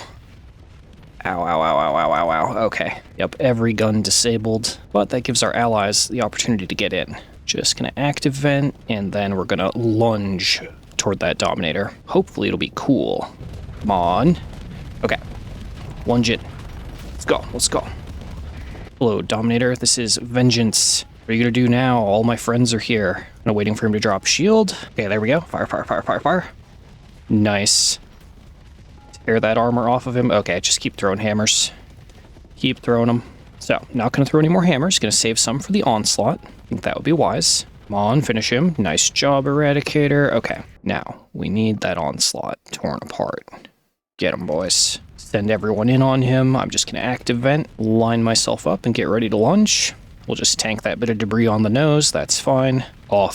Ow, ow, ow, ow, ow, ow, ow. Okay, yep, every gun disabled, but that gives our allies the opportunity to get in. Just gonna active vent, and then we're gonna lunge toward that Dominator. Hopefully it'll be cool. Come on. Okay, lunge it. Let's go, let's go. Hello, Dominator, this is Vengeance. What are you gonna do now? All my friends are here. I'm waiting for him to drop shield. Okay, there we go. Fire, fire, fire, fire, fire. Nice. Tear that armor off of him. Okay, just keep throwing hammers. Keep throwing them. So, not gonna throw any more hammers. Gonna save some for the onslaught. I think that would be wise. Come on, finish him. Nice job, Eradicator. Okay, now we need that onslaught torn apart. Get him, boys. Send everyone in on him. I'm just gonna active vent, line myself up, and get ready to lunge. We'll just tank that bit of debris on the nose. That's fine. Oh,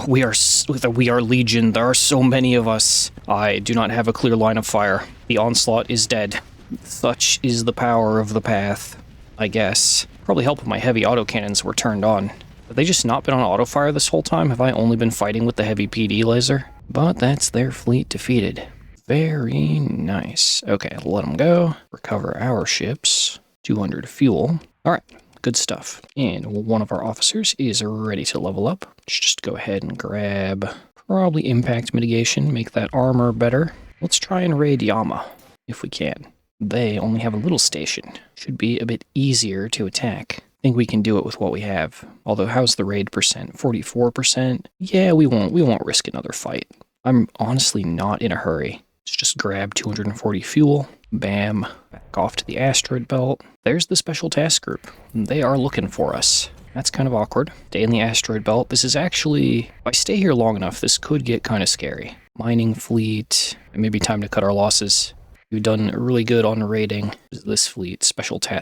we are legion. There are so many of us. I do not have a clear line of fire. The onslaught is dead. Such is the power of the path, I guess. Probably help if my heavy autocannons were turned on. Have they just not been on auto fire this whole time? Have I only been fighting with the heavy PD laser? But that's their fleet defeated. Very nice. Okay, let them go. Recover our ships. 200 fuel. All right. Good stuff. And one of our officers is ready to level up. Let's just go ahead and grab probably impact mitigation, make that armor better. Let's try and raid Yama, if we can. They only have a little station. Should be a bit easier to attack. I think we can do it with what we have. Although, how's the raid percent? 44%? Yeah, we won't risk another fight. I'm honestly not in a hurry. Let's just grab 240 fuel. Bam. Back off to the asteroid belt. There's the special task group. They are looking for us. That's kind of awkward. Stay in the asteroid belt. This is actually, if I stay here long enough, this could get kind of scary. Mining fleet. It may be time to cut our losses. We've done really good on raiding this fleet.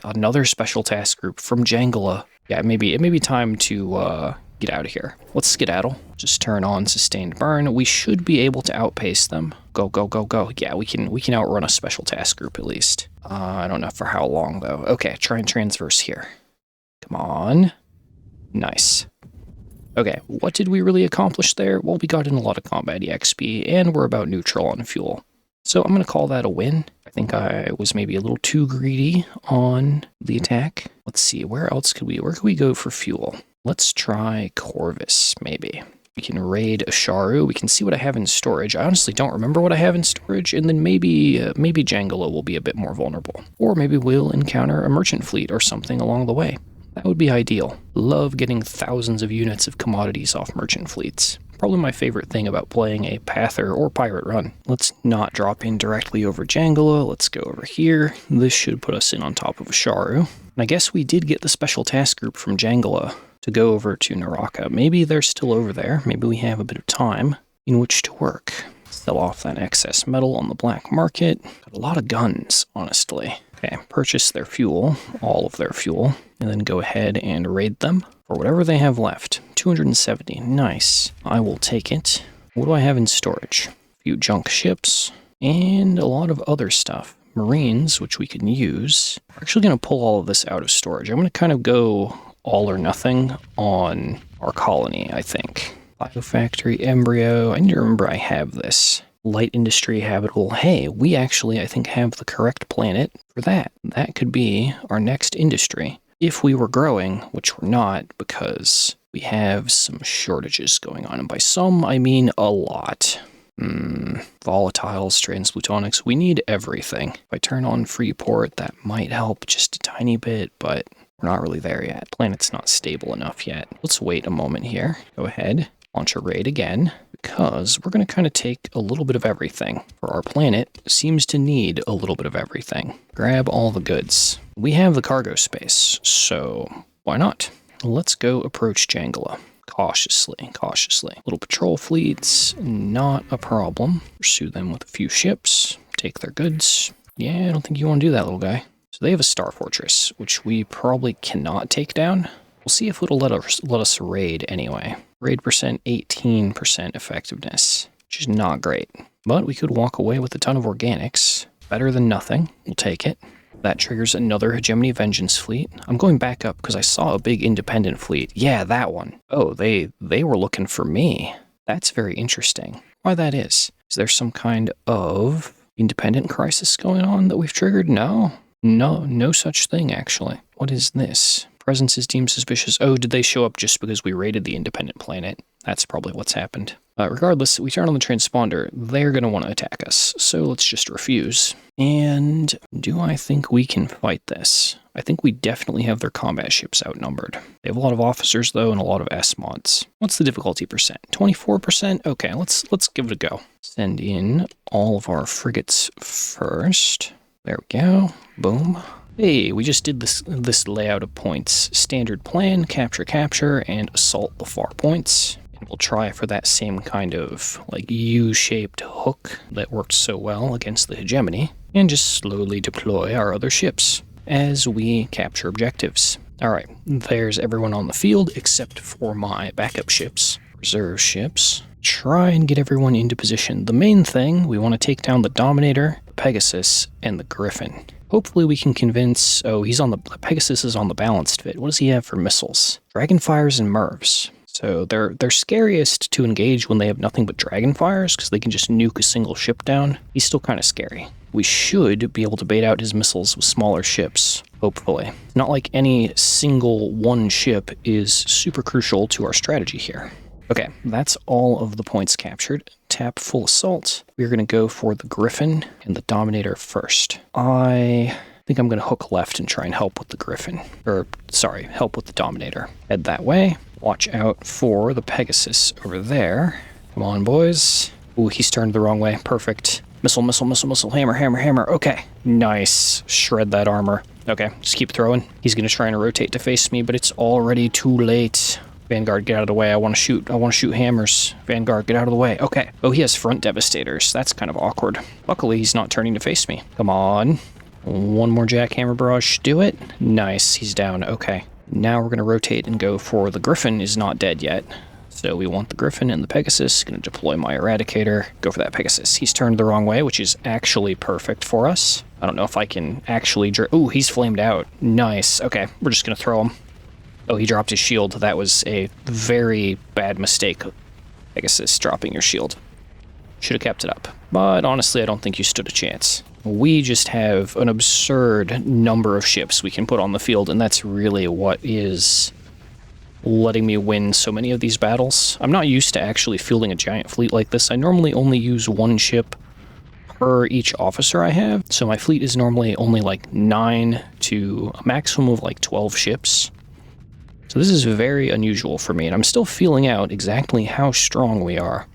Another special task group from Jangala. Yeah, it may be time to get out of here. Let's skedaddle. Just turn on sustained burn. We should be able to outpace them. Go, go, go, go. Yeah, we can outrun a special task group at least. I don't know for how long though. Okay, try and transverse here. Come on. Nice. Okay, what did we really accomplish there? Well, we got in a lot of combat EXP, and we're about neutral on fuel. So I'm going to call that a win. I think I was maybe a little too greedy on the attack. Let's see, where could we go for fuel? Let's try Corvus, maybe. We can raid Asharu. We can see what I have in storage. I honestly don't remember what I have in storage, and then maybe Jangala will be a bit more vulnerable. Or maybe we'll encounter a merchant fleet or something along the way. That would be ideal. Love getting thousands of units of commodities off merchant fleets. Probably my favorite thing about playing a Pather or Pirate run. Let's not drop in directly over Jangala. Let's go over here. This should put us in on top of Asharu. And I guess we did get the special task group from Jangala to go over to Naraka. Maybe they're still over there. Maybe we have a bit of time in which to work. Sell off that excess metal on the black market. Got a lot of guns, honestly. Okay, purchase their fuel, all of their fuel, and then go ahead and raid them for whatever they have left. 270, nice. I will take it. What do I have in storage? A few junk ships, and a lot of other stuff. Marines, which we can use. We're actually going to pull all of this out of storage. I'm going to kind of go all or nothing on our colony, I think. Biofactory, embryo. I need to remember I have this. Light industry, habitable. Hey, we actually, I think, have the correct planet for that. That could be our next industry. If we were growing, which we're not, because we have some shortages going on. And by some, I mean a lot. Volatiles, transplutonics, we need everything. If I turn on Freeport, that might help just a tiny bit, but we're not really there yet. Planet's not stable enough yet. Let's wait a moment here. Go ahead, launch a raid again, because we're going to kind of take a little bit of everything. For our planet, seems to need a little bit of everything. Grab all the goods. We have the cargo space, so why not? Let's go approach Jangala. Cautiously. Little patrol fleets, not a problem. Pursue them with a few ships, take their goods. Yeah, I don't think you want to do that, little guy. So they have a star fortress, which we probably cannot take down. We'll see if it'll let us raid anyway. Raid percent, 18% effectiveness, which is not great. But we could walk away with a ton of organics. Better than nothing. We'll take it. That triggers another Hegemony Vengeance fleet. I'm going back up because I saw a big independent fleet. Yeah, that one. Oh, they were looking for me. That's very interesting. Why that is? Is there some kind of independent crisis going on that we've triggered? No, no such thing, actually. What is this? Presence is deemed suspicious. Oh, did they show up just because we raided the independent planet? That's probably what's happened. Regardless, we turn on the transponder. They're going to want to attack us, so let's just refuse. And do I think we can fight this? I think we definitely have their combat ships outnumbered. They have a lot of officers, though, and a lot of S-mods. What's the difficulty percent? 24%? Okay, let's give it a go. Send in all of our frigates first. There we go. Boom. Hey, we just did this layout of points. Standard plan, capture, and assault the far points. And we'll try for that same kind of like U-shaped hook that worked so well against the hegemony, and just slowly deploy our other ships as we capture objectives. Alright, there's everyone on the field except for my backup ships, reserve ships. Try and get everyone into position. The main thing, we want to take down the Dominator, the Pegasus, and the Griffin. Hopefully we can convince... Oh, the Pegasus is on the balanced fit. What does he have for missiles? Dragonfires and MIRVs. So they're scariest to engage when they have nothing but Dragonfires, because they can just nuke a single ship down. He's still kind of scary. We should be able to bait out his missiles with smaller ships, hopefully. Not like any single one ship is super crucial to our strategy here. Okay, that's all of the points captured. Tap full assault. We're going to go for the Griffin and the Dominator first. I think I'm going to hook left and try and help with the Griffin. Help with the Dominator. Head that way. Watch out for the Pegasus over there. Come on, boys. Ooh, he's turned the wrong way. Perfect. Missile. Hammer. Okay, nice. Shred that armor. Okay, just keep throwing. He's going to try and rotate to face me, but it's already too late. Vanguard, get out of the way. I want to shoot hammers. Vanguard, get out of the way. Okay. Oh, he has front devastators. That's kind of awkward. Luckily, he's not turning to face me. Come on. One more jackhammer barrage. Do it. Nice. He's down. Okay. Now we're going to rotate and go for the Griffin is not dead yet. So we want the Griffin and the Pegasus. Going to deploy my Eradicator. Go for that Pegasus. He's turned the wrong way, which is actually perfect for us. I don't know if I can actually... Ooh, he's flamed out. Nice. Okay. We're just going to throw him. Oh, he dropped his shield. That was a very bad mistake. Pegasus, dropping your shield. Should have kept it up. But honestly, I don't think you stood a chance. We just have an absurd number of ships we can put on the field, and that's really what is letting me win so many of these battles. I'm not used to actually fielding a giant fleet like this. I normally only use one ship per each officer I have, so my fleet is normally only like 9 to a maximum of like 12 ships. So this is very unusual for me, and I'm still feeling out exactly how strong we are.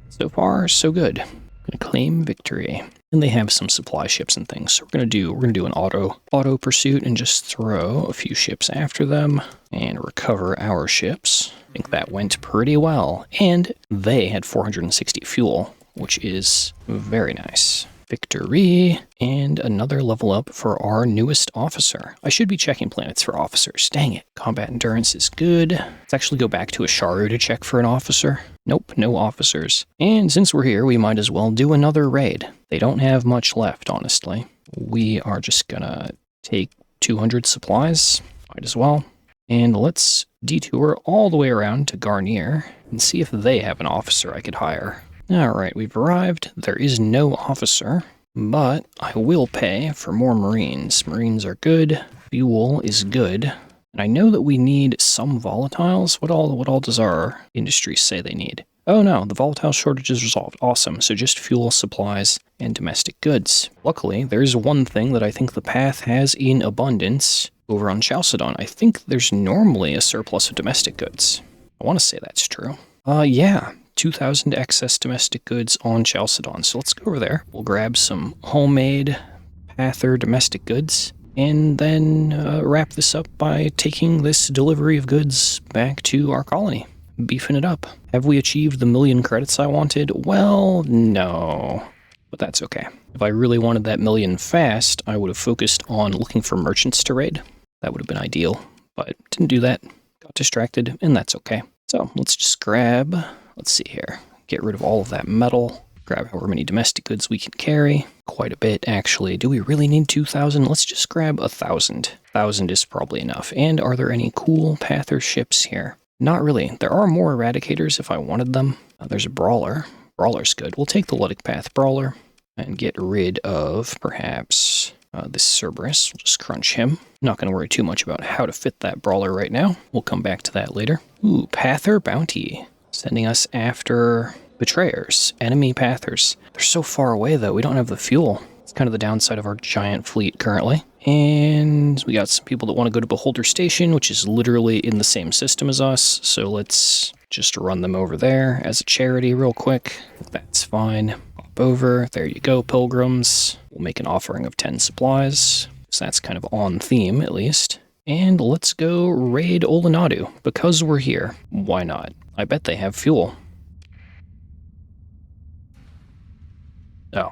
So far, so good. I'm gonna claim victory. And they have some supply ships and things, so we're gonna do an auto pursuit and just throw a few ships after them and recover our ships. I think that went pretty well. And they had 460 fuel, which is very nice. Victory, and another level up for our newest officer. I should be checking planets for officers. Dang it. Combat endurance is good. Let's actually go back to Asharu to check for an officer. Nope, no officers. And since we're here, we might as well do another raid. They don't have much left, honestly. We are just gonna take 200 supplies. Might as well. And let's detour all the way around to Garnier and see if they have an officer I could hire. Alright, we've arrived. There is no officer, but I will pay for more Marines. Marines are good. Fuel is good. And I know that we need some volatiles. What all does our industry say they need? Oh no, the volatile shortage is resolved. Awesome. So just fuel, supplies, and domestic goods. Luckily, there's one thing that I think the path has in abundance over on Chalcedon. I think there's normally a surplus of domestic goods. I want to say that's true. Yeah. 2,000 excess domestic goods on Chalcedon. So let's go over there. We'll grab some homemade Pather domestic goods, and then wrap this up by taking this delivery of goods back to our colony. Beefing it up. Have we achieved the 1,000,000 credits I wanted? Well, no. But that's okay. If I really wanted that 1,000,000 fast, I would have focused on looking for merchants to raid. That would have been ideal, but didn't do that. Got distracted, and that's okay. So let's just grab, let's see here, get rid of all of that metal, grab however many domestic goods we can carry. Quite a bit, actually. Do we really need 2,000? Let's just grab 1,000. 1,000 is probably enough. And are there any cool Pather ships here? Not really. There are more Eradicators if I wanted them. There's a Brawler. Brawler's good. We'll take the Luddic Path Brawler and get rid of, perhaps, this Cerberus. We'll just crunch him. Not going to worry too much about how to fit that Brawler right now. We'll come back to that later. Ooh, Pather Bounty. Sending us after Betrayers. Enemy Pathers. They're so far away, though. We don't have the fuel. It's kind of the downside of our giant fleet currently. And we got some people that want to go to Beholder Station, which is literally in the same system as us. So let's just run them over there as a charity real quick. That's fine. Pop over. There you go, pilgrims. We'll make an offering of 10 supplies. So that's kind of on theme, at least. And let's go raid Olenadu. Because we're here, why not? I bet they have fuel. Oh.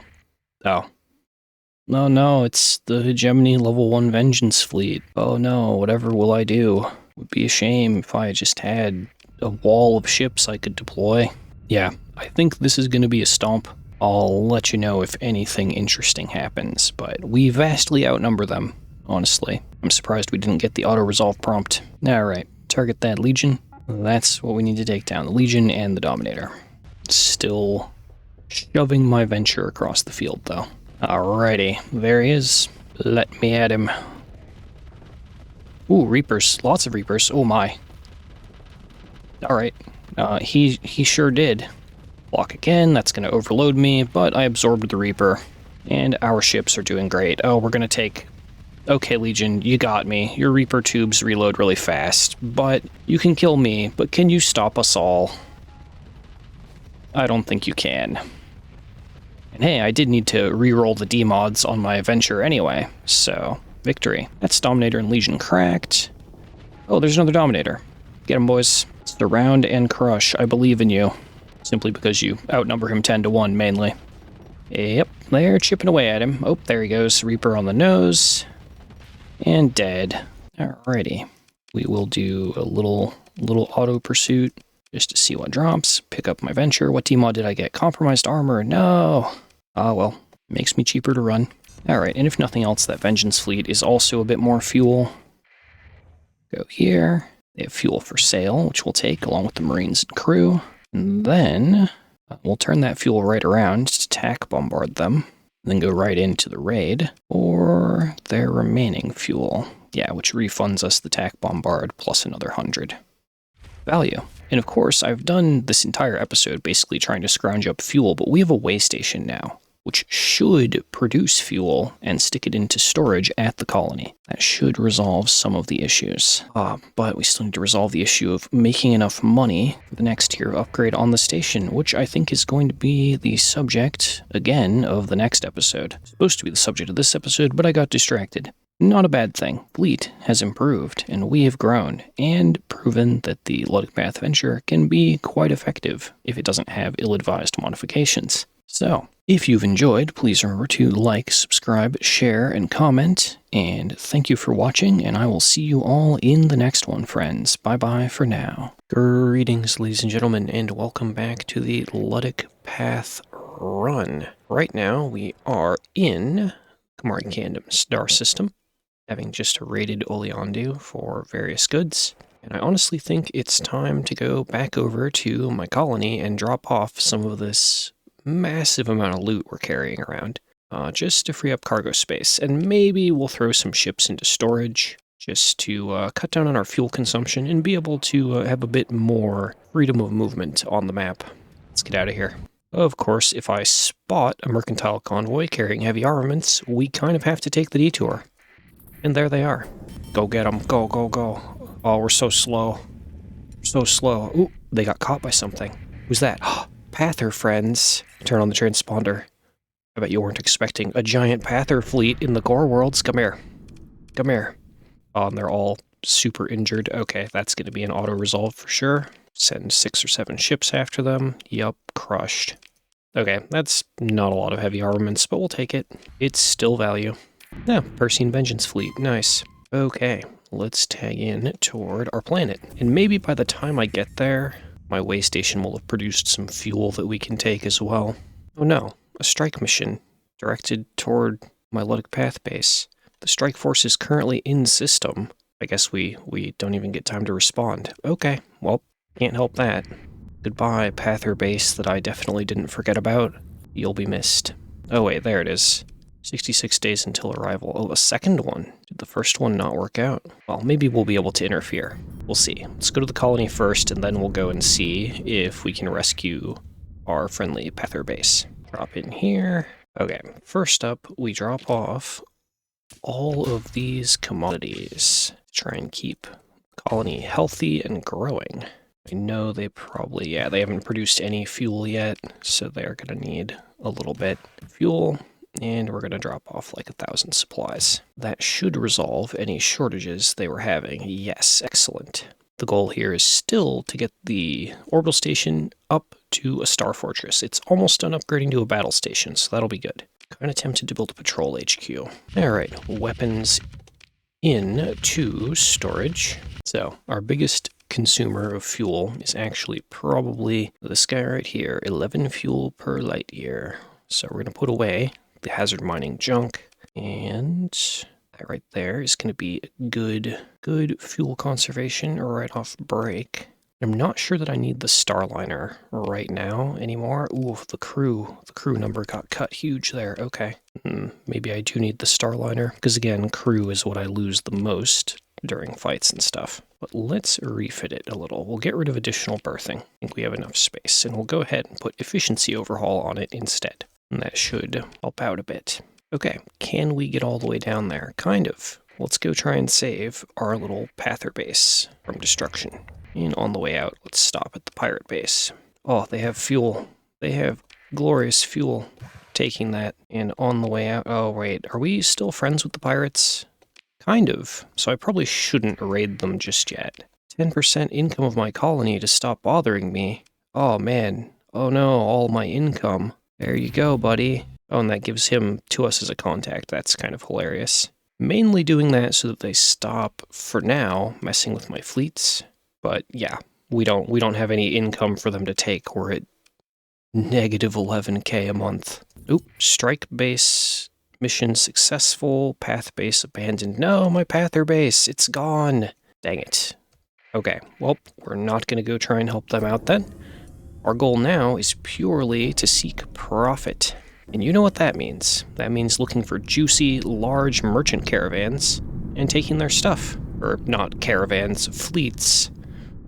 No, it's the Hegemony level 1 Vengeance fleet. Oh no, whatever will I do? Would be a shame if I just had a wall of ships I could deploy. Yeah, I think this is going to be a stomp. I'll let you know if anything interesting happens, but we vastly outnumber them, honestly. I'm surprised we didn't get the auto-resolve prompt. Alright, target that Legion. That's what we need to take down, the Legion and the Dominator. Still shoving my venture across the field, though. Alrighty, there he is. Let me at him. Ooh, Reapers. Lots of Reapers. Oh my. Alright. He sure did. Block again. That's going to overload me, but I absorbed the Reaper. And our ships are doing great. Oh, we're going to take... Okay, Legion, you got me. Your Reaper tubes reload really fast, but you can kill me, but can you stop us all? I don't think you can. And hey, I did need to reroll the D-mods on my Venture anyway, so victory. That's Dominator and Legion cracked. Oh, there's another Dominator. Get him, boys. Surround and crush. I believe in you. Simply because you outnumber him 10-1, mainly. Yep, they're chipping away at him. Oh, there he goes. Reaper on the nose. And dead. Alrighty. We will do a little auto pursuit just to see what drops. Pick up my Venture. What D-mod did I get? Compromised armor. No. Ah, well. Makes me cheaper to run. Alright, and if nothing else, that Vengeance fleet is also a bit more fuel. Go here. They have fuel for sale, which we'll take along with the Marines and crew. And then we'll turn that fuel right around to tack bombard them. And then go right into the raid for their remaining fuel. Yeah, which refunds us the tack bombard plus another 100. Value. And of course, I've done this entire episode basically trying to scrounge up fuel, but we have a way station now, which should produce fuel and stick it into storage at the colony. That should resolve some of the issues. But we still need to resolve the issue of making enough money for the next tier of upgrade on the station, which I think is going to be the subject, again, of the next episode. It's supposed to be the subject of this episode, but I got distracted. Not a bad thing. Fleet has improved, and we have grown, and proven that the Luddic Path Venture can be quite effective if it doesn't have ill-advised modifications. So, if you've enjoyed, please remember to like, subscribe, share, and comment, and thank you for watching, and I will see you all in the next one, friends. Bye-bye for now. Greetings, ladies and gentlemen, and welcome back to the Luddic Path Run. Right now, we are in Command Kingdom Star System. having just raided Oleandu for various goods. And I honestly think it's time to go back over to my colony and drop off some of this massive amount of loot we're carrying around, just to free up cargo space. And maybe we'll throw some ships into storage just to cut down on our fuel consumption and be able to have a bit more freedom of movement on the map. Let's get out of here. Of course, if I spot a mercantile convoy carrying heavy armaments, we kind of have to take the detour. And there they are. Go get them. Go, go, go. Oh, we're so slow. So slow. Ooh, they got caught by something. Who's that? Pather friends. Turn on the transponder. I bet you weren't expecting a giant Pather fleet in the Gore Worlds. Come here. Come here. Oh, and they're all super injured. Okay, that's going to be an auto-resolve for sure. Send 6 or 7 ships after them. Yup, crushed. Okay, that's not a lot of heavy armaments, but we'll take it. It's still value. Yeah, Persine Vengeance fleet. Nice. Okay, let's tag in toward our planet. And maybe by the time I get there, my way station will have produced some fuel that we can take as well. Oh no, a strike mission directed toward my Luddic Path base. The strike force is currently in system. I guess we don't even get time to respond. Okay, well, can't help that. Goodbye, Pather base that I definitely didn't forget about. You'll be missed. Oh wait, there it is. 66 days until arrival. Oh, a second one. Did the first one not work out? Well, maybe we'll be able to interfere. We'll see. Let's go to the colony first, and then we'll go and see if we can rescue our friendly Pather base. Drop in here. Okay, first up, we drop off all of these commodities. Try and keep the colony healthy and growing. I know they probably, yeah, they haven't produced any fuel yet, so they're going to need a little bit of fuel, and we're going to drop off like 1,000 supplies. That should resolve any shortages they were having. Yes, excellent. The goal here is still to get the orbital station up to a star fortress. It's almost done upgrading to a battle station, so that'll be good. Kind of tempted to build a patrol HQ. Alright, weapons into storage. So, our biggest consumer of fuel is actually probably this guy right here, 11 fuel per light year. So we're going to put away the hazard mining junk, and that right there is going to be good fuel conservation right off break. I'm not sure that I need the Starliner right now anymore. Ooh, the crew number got cut huge there. Okay, maybe I do need the Starliner, because again, crew is what I lose the most during fights and stuff. But let's refit it a little. We'll get rid of additional berthing. I think we have enough space, and we'll go ahead and put efficiency overhaul on it instead. And that should help out a bit. Okay, can we get all the way down there? Kind of. Let's go try and save our little Pather base from destruction. And on the way out, let's stop at the pirate base. Oh, they have fuel. They have glorious fuel. Taking that, and on the way out... Oh, wait, are we still friends with the pirates? Kind of, so I probably shouldn't raid them just yet. 10% income of my colony to stop bothering me. Oh man, oh no, all my income. There you go, buddy. Oh, and that gives him to us as a contact. That's kind of hilarious. Mainly doing that so that they stop, for now, messing with my fleets. But yeah, we don't have any income for them to take. We're at negative 11k a month. Oop, strike base... Mission successful, path base abandoned. No, my Pather base, it's gone. Dang it. Okay, well, we're not going to go try and help them out then. Our goal now is purely to seek profit. And you know what that means. That means looking for juicy, large merchant caravans and taking their stuff. Or not caravans, fleets.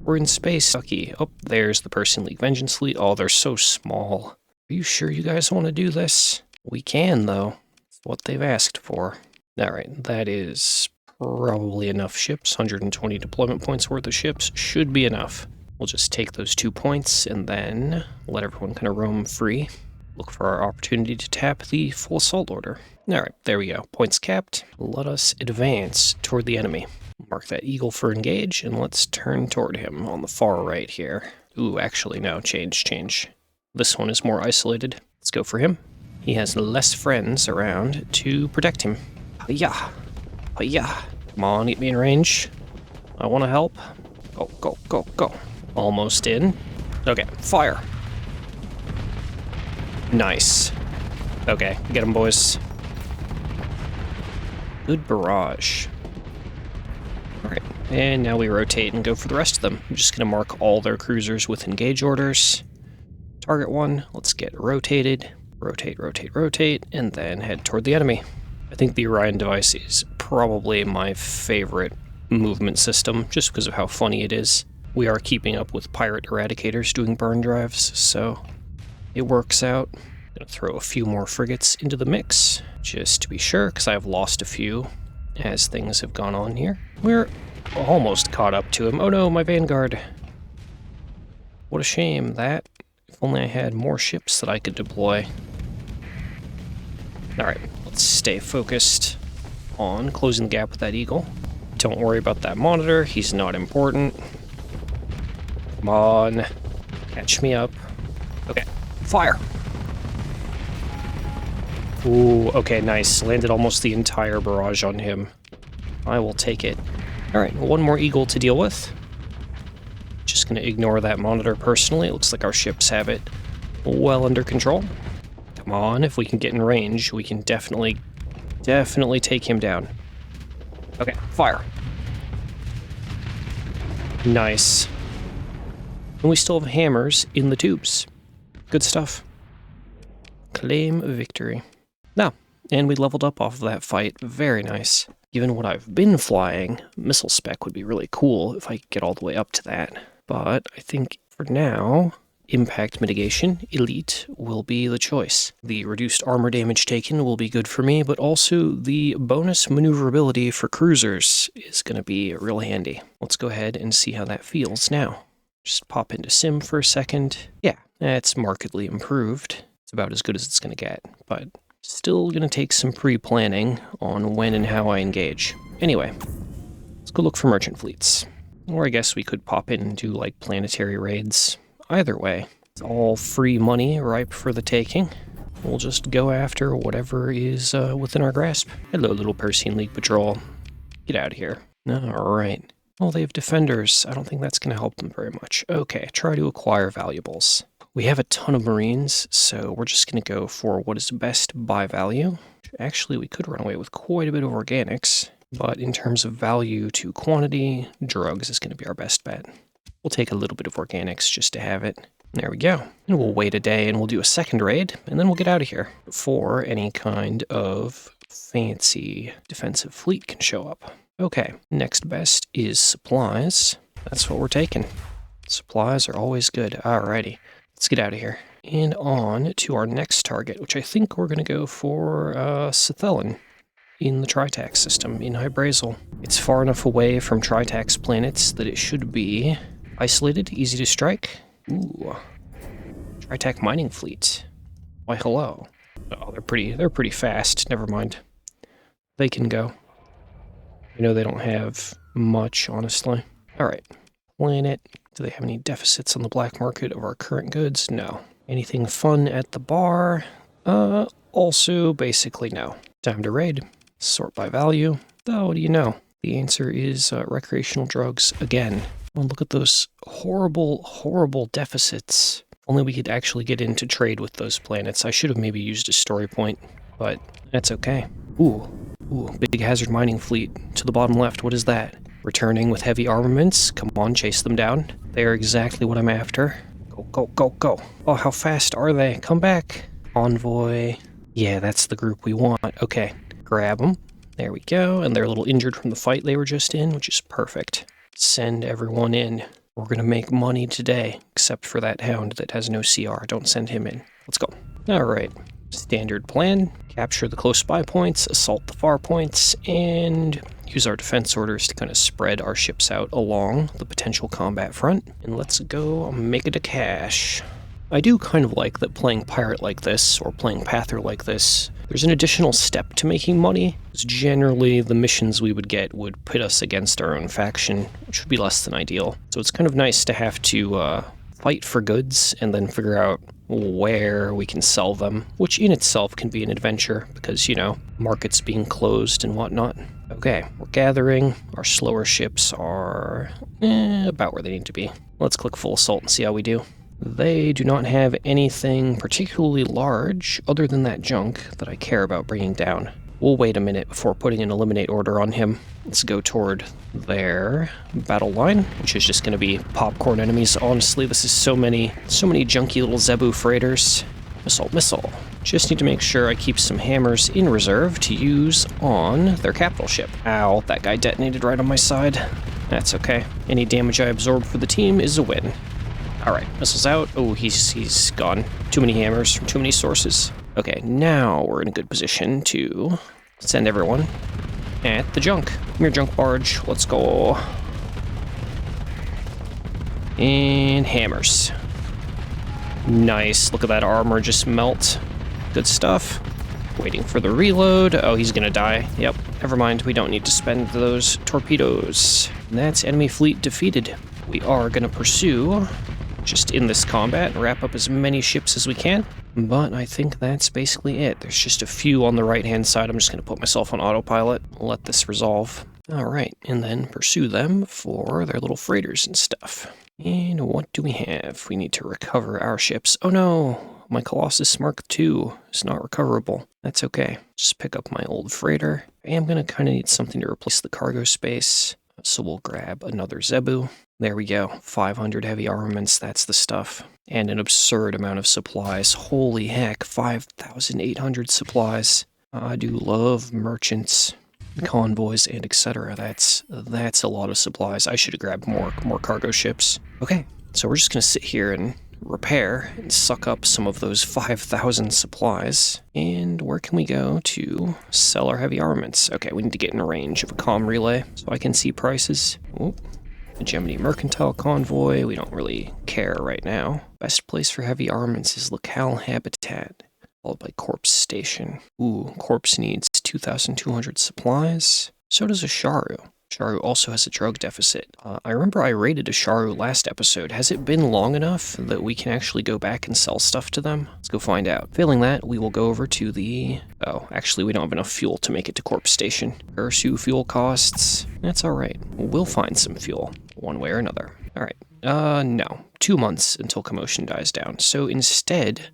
We're in space, sucky. Oh, there's the Persine League Vengeance fleet. Oh, they're so small. Are you sure you guys want to do this? We can, though. What they've asked for. Alright, that is probably enough ships. 120 deployment points worth of ships should be enough. We'll just take those 2 points and then let everyone kind of roam free. Look for our opportunity to tap the full assault order. Alright, there we go. Points capped. Let us advance toward the enemy. Mark that eagle for engage, and let's turn toward him on the far right here. Ooh, actually, no. Change. This one is more isolated. Let's go for him. He has less friends around to protect him. Hiya! Hiya! Come on, get me in range. I want to help. Go. Almost in. Okay, fire. Nice. Okay, get him, boys. Good barrage. Alright, and now we rotate and go for the rest of them. I'm just going to mark all their cruisers with engage orders. Target one, let's get rotated. Rotate, rotate, rotate, and then head toward the enemy. I think the Orion device is probably my favorite movement system, just because of how funny it is. We are keeping up with pirate eradicators doing burn drives, so it works out. I'm gonna throw a few more frigates into the mix, just to be sure, because I've lost a few as things have gone on here. We're almost caught up to him. Oh no, my Vanguard. What a shame. That, if only I had more ships that I could deploy. Alright, let's stay focused on closing the gap with that Eagle. Don't worry about that monitor, he's not important. Come on, catch me up. Okay, fire! Ooh, okay, nice. Landed almost the entire barrage on him. I will take it. Alright, one more Eagle to deal with. Just gonna ignore that monitor personally. It looks like our ships have it well under control. Come on, if we can get in range, we can definitely take him down. Okay, fire. Nice. And we still have hammers in the tubes. Good stuff. Claim victory. Now, and we leveled up off of that fight. Very nice. Given what I've been flying, missile spec would be really cool if I could get all the way up to that. But I think for now, impact mitigation, elite, will be the choice. The reduced armor damage taken will be good for me, but also the bonus maneuverability for cruisers is going to be real handy. Let's go ahead and see how that feels now. Just pop into sim for a second. Yeah, it's markedly improved. It's about as good as it's going to get, but still going to take some pre-planning on when and how I engage. Anyway, let's go look for merchant fleets. Or I guess we could pop in and do like planetary raids. Either way, it's all free money ripe for the taking. We'll just go after whatever is within our grasp. Hello, little Persine League Patrol. Get out of here. Alright. Oh, they have defenders. I don't think that's going to help them very much. Okay, try to acquire valuables. We have a ton of Marines, so we're just going to go for what is best by value. Actually, we could run away with quite a bit of organics, but in terms of value to quantity, drugs is going to be our best bet. We'll take a little bit of organics just to have it. There we go. And we'll wait a day and we'll do a second raid, and then we'll get out of here before any kind of fancy defensive fleet can show up. Okay, next best is supplies. That's what we're taking. Supplies are always good. Alrighty. Let's get out of here. And on to our next target, which I think we're going to go for Sethelin in the Tritax system, in Hybrasil. It's far enough away from Tritax planets that it should be isolated, easy to strike. Ooh. Tritac mining fleet. Why, hello. Oh, they're pretty fast. Never mind. They can go. I know they don't have much, honestly. Alright. Planet. Do they have any deficits on the black market of our current goods? No. Anything fun at the bar? Also, basically no. Time to raid. Sort by value. Oh, what do you know? The answer is recreational drugs again. Oh, look at those horrible, horrible deficits. Only we could actually get into trade with those planets. I should have maybe used a story point, but that's okay. Ooh, big hazard mining fleet. To the bottom left, what is that? Returning with heavy armaments. Come on, chase them down. They are exactly what I'm after. Go, go, go, go. Oh, how fast are they? Come back. Envoy. Yeah, that's the group we want. Okay, grab them. There we go. And they're a little injured from the fight they were just in, which is perfect. Send everyone in. We're going to make money today, except for that hound that has no CR. Don't send him in. Let's go. All right. Standard plan. Capture the close by points, assault the far points, and use our defense orders to kind of spread our ships out along the potential combat front. And let's go make it a cash. I do kind of like that playing pirate like this, or playing pather like this, there's an additional step to making money. Because generally, the missions we would get would pit us against our own faction, which would be less than ideal. So it's kind of nice to have to fight for goods and then figure out where we can sell them, which in itself can be an adventure because, you know, markets being closed and whatnot. Okay, we're gathering. Our slower ships are about where they need to be. Let's click full assault and see how we do. They do not have anything particularly large other than that junk that I care about bringing down. We'll wait a minute before putting an eliminate order on him. Let's go toward their battle line, which is just going to be popcorn enemies. Honestly, this is so many junky little Zebu freighters. Missile, missile. Just need to make sure I keep some hammers in reserve to use on their capital ship. Ow, that guy detonated right on my side. That's okay. Any damage I absorb for the team is a win. Alright, missiles out. Oh, he's gone. Too many hammers from too many sources. Okay, now we're in a good position to send everyone at the junk. Come here, junk barge. Let's go. And hammers. Nice. Look at that armor just melt. Good stuff. Waiting for the reload. Oh, he's gonna die. Yep. Never mind. We don't need to spend those torpedoes. And that's enemy fleet defeated. We are gonna pursue just in this combat and wrap up as many ships as we can. But I think that's basically it. There's just a few on the right-hand side. I'm just going to put myself on autopilot, let this resolve. All right, and then pursue them for their little freighters and stuff. And what do we have? We need to recover our ships. Oh no, my Colossus Mark II is not recoverable. That's okay. Just pick up my old freighter. I am going to kind of need something to replace the cargo space. So we'll grab another Zebu. There we go. 500 heavy armaments, that's the stuff. And an absurd amount of supplies. Holy heck, 5,800 supplies. I do love merchants, convoys, and etc. That's a lot of supplies. I should have grabbed more cargo ships. Okay, so we're just going to sit here and repair and suck up some of those 5,000 supplies. And where can we go to sell our heavy armaments? Okay, we need to get in range of a comm relay so I can see prices. Ooh. Hegemony Mercantile Convoy, we don't really care right now. Best place for heavy armaments is Locale Habitat, followed by Corpse Station. Ooh, Corpse needs 2,200 supplies. So does a Sharu. Sharu also has a drug deficit. I remember I raided a Sharu last episode. Has it been long enough that we can actually go back and sell stuff to them? Let's go find out. Failing that, we will go over to the... Oh, actually, we don't have enough fuel to make it to Corpse Station. Pursue fuel costs. That's alright. We'll find some fuel, one way or another. Alright. No. 2 months until commotion dies down. So instead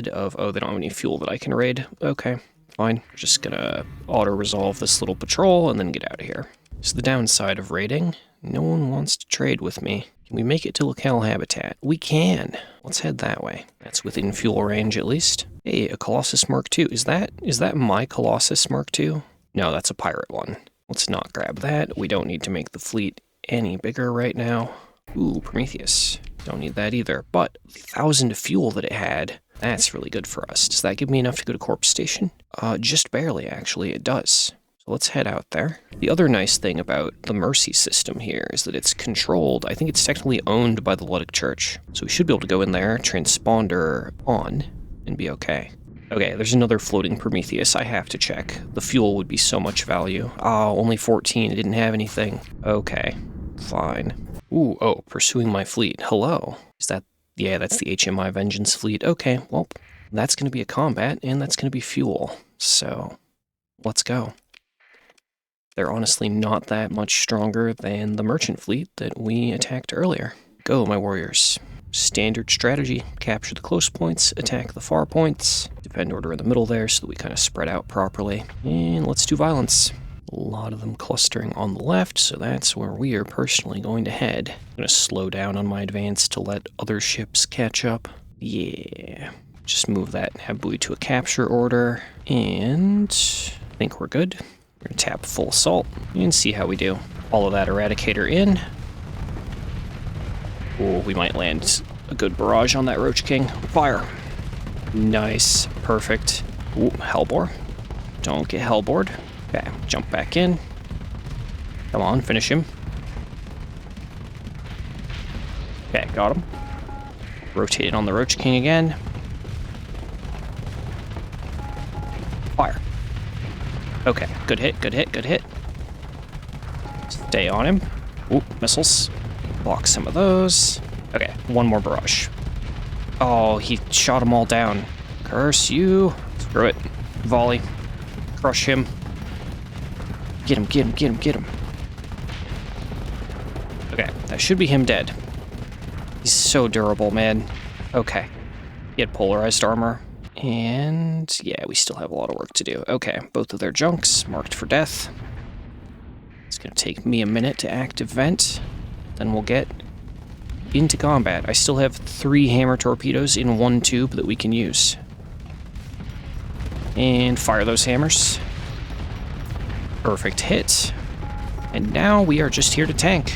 of... Oh, they don't have any fuel that I can raid. Okay, fine. We're just gonna auto-resolve this little patrol and then get out of here. So the downside of raiding, no one wants to trade with me. Can we make it to Locale Habitat? We can. Let's head that way. That's within fuel range at least. Hey, a Colossus Mark II. Is that my Colossus Mark II? No, that's a pirate one. Let's not grab that. We don't need to make the fleet any bigger right now. Ooh, Prometheus. Don't need that either. But the 1,000 fuel that it had, that's really good for us. Does that give me enough to go to Corpse Station? Just barely, actually. It does. So let's head out there. The other nice thing about the Mercy system here is that it's controlled. I think it's technically owned by the Luddic Church. So we should be able to go in there, transponder on, and be okay. Okay, there's another floating Prometheus. I have to check. The fuel would be so much value. Oh, only 14. It didn't have anything. Okay, fine. Ooh, oh, pursuing my fleet. Hello. Is that... Yeah, that's the HMI Vengeance fleet. Okay, well, that's going to be a combat, and that's going to be fuel. So, let's go. They're honestly not that much stronger than the merchant fleet that we attacked earlier. Go, my warriors. Standard strategy. Capture the close points, attack the far points, defend order in the middle there so that we kind of spread out properly. And let's do violence. A lot of them clustering on the left, so that's where we are personally going to head. I'm going to slow down on my advance to let other ships catch up. Yeah. Just move that buoy to a capture order, and I think we're good. We're going to tap full assault and see how we do. Follow that Eradicator in. Oh, we might land a good barrage on that Roach King. Fire. Nice. Perfect. Ooh, Hellbore. Don't get Hellbored. Okay, jump back in. Come on, finish him. Okay, got him. Rotate on the Roach King again. Fire. Okay, good hit, good hit, good hit. Stay on him. Ooh, missiles. Block some of those. Okay, one more barrage. Oh, he shot them all down. Curse you. Screw it. Volley. Crush him. Get him, get him, get him, get him. Okay, that should be him dead. He's so durable, man. Okay. He had polarized armor. And yeah, we still have a lot of work to do. Okay, both of their junks marked for death. It's going to take me a minute to active vent. Then we'll get into combat. I still have 3 hammer torpedoes in 1 tube that we can use. And fire those hammers. Perfect hit. And now we are just here to tank.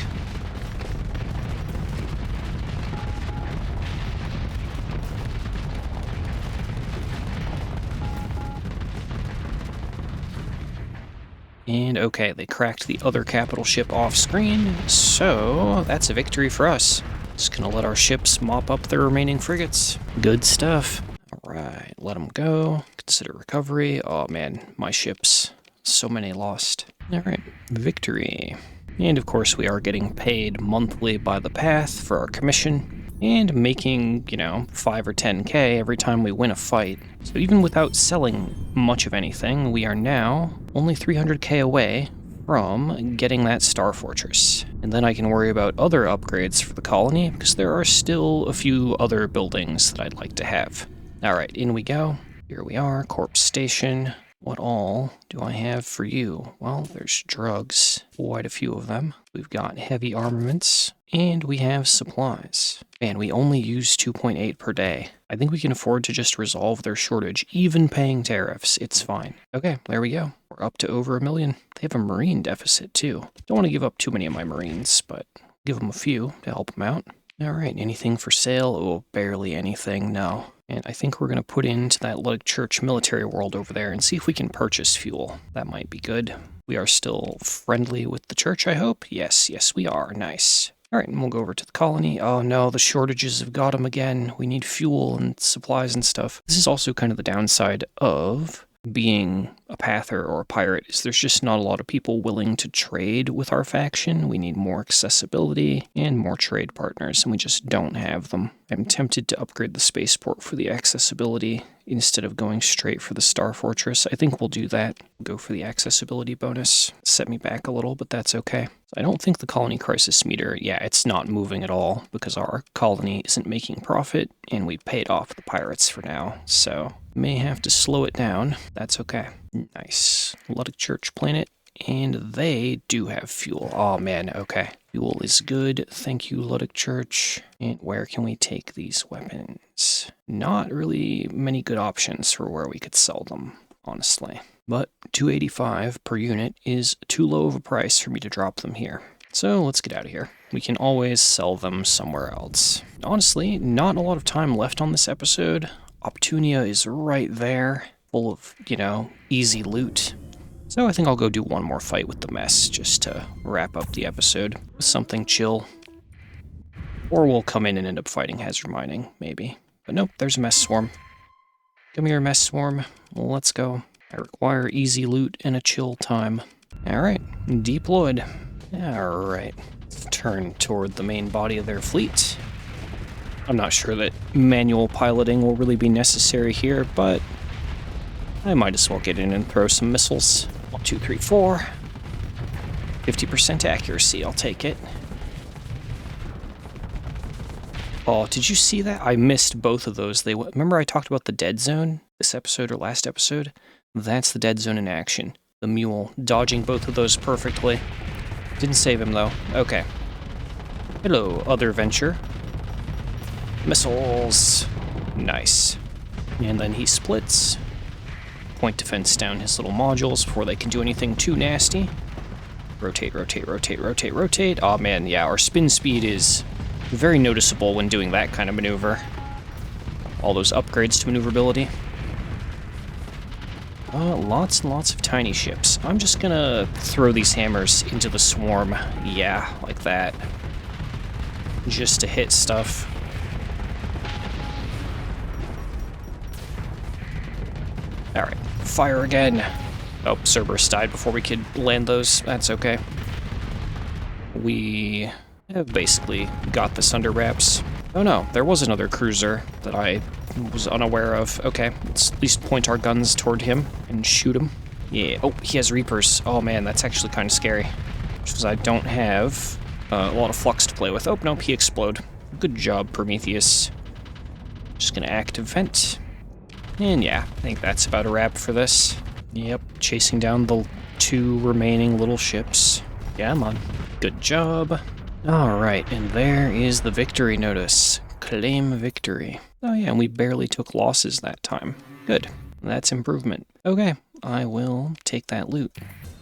And okay, they cracked the other capital ship off screen, so that's a victory for us. Just gonna let our ships mop up their remaining frigates. Good stuff. Alright, let them go. Consider recovery. Oh man, my ships. So many lost. Alright, victory. And of course we are getting paid monthly by the path for our commission. And making, 5 or 10k every time we win a fight. So even without selling much of anything, we are now only 300k away from getting that Star Fortress. And then I can worry about other upgrades for the colony, because there are still a few other buildings that I'd like to have. Alright, in we go. Here we are, Corpse Station. What all do I have for you? Well, there's drugs, quite a few of them. We've got heavy armaments, and we have supplies. And we only use 2.8 per day. I think we can afford to just resolve their shortage, even paying tariffs. It's fine. Okay, there we go. We're up to over 1 million. They have a marine deficit, too. Don't want to give up too many of my marines, but give them a few to help them out. Alright, anything for sale? Oh, barely anything, no. And I think we're going to put into that Luddic Church military world over there and see if we can purchase fuel. That might be good. We are still friendly with the church, I hope? Yes, we are. Nice. Alright, and we'll go over to the colony. Oh no, the shortages have got them again. We need fuel and supplies and stuff. This is also kind of the downside of being a pather or a pirate, is there's just not a lot of people willing to trade with our faction. We need more accessibility and more trade partners, and we just don't have them. I'm tempted to upgrade the spaceport for the accessibility instead of going straight for the Star Fortress. I think we'll do that. Go for the accessibility bonus. Set me back a little, but that's okay. I don't think the colony crisis meter, it's not moving at all because our colony isn't making profit and we paid off the pirates for now, so may have to slow it down. That's okay. Nice. Luddic Church planet, and they do have fuel. Oh man, okay. Fuel is good. Thank you, Luddic Church. And where can we take these weapons? Not really many good options for where we could sell them, honestly. But 285 per unit is too low of a price for me to drop them here. So let's get out of here. We can always sell them somewhere else. Honestly, not a lot of time left on this episode. Optunia is right there, full of, easy loot. So I think I'll go do one more fight with the mess, just to wrap up the episode with something chill. Or we'll come in and end up fighting hazard mining, maybe. But nope, there's a mess swarm. Come here, mess swarm. Let's go. I require easy loot and a chill time. Alright, deployed. Alright, let's turn toward the main body of their fleet. I'm not sure that manual piloting will really be necessary here, but I might as well get in and throw some missiles. 1, 2, 3, 4. 50% accuracy, I'll take it. Oh, did you see that? I missed both of those. Remember I talked about the dead zone this episode or last episode? That's the dead zone in action. The mule, dodging both of those perfectly. Didn't save him, though. Okay. Hello, other venture. Missiles. Nice. And then he splits. Point defense down his little modules before they can do anything too nasty. Rotate, rotate, rotate, rotate, rotate. Oh man, yeah, our spin speed is very noticeable when doing that kind of maneuver. All those upgrades to maneuverability. Lots and lots of tiny ships. I'm just gonna throw these hammers into the swarm. Yeah, like that. Just to hit stuff. Alright, fire again. Oh, Cerberus died before we could land those. That's okay. We have basically got this under wraps. Oh no, there was another cruiser that I was unaware of. Okay, let's at least point our guns toward him and shoot him. Yeah, oh, he has Reapers. Oh man, that's actually kind of scary. Because I don't have a lot of flux to play with. Oh, nope, he exploded. Good job, Prometheus. Just gonna active vent. And yeah, I think that's about a wrap for this. Yep, chasing down the 2 remaining little ships. Yeah, I'm on. Good job. Alright, and there is the victory notice. Claim victory. Oh yeah, and we barely took losses that time. Good. That's improvement. Okay, I will take that loot.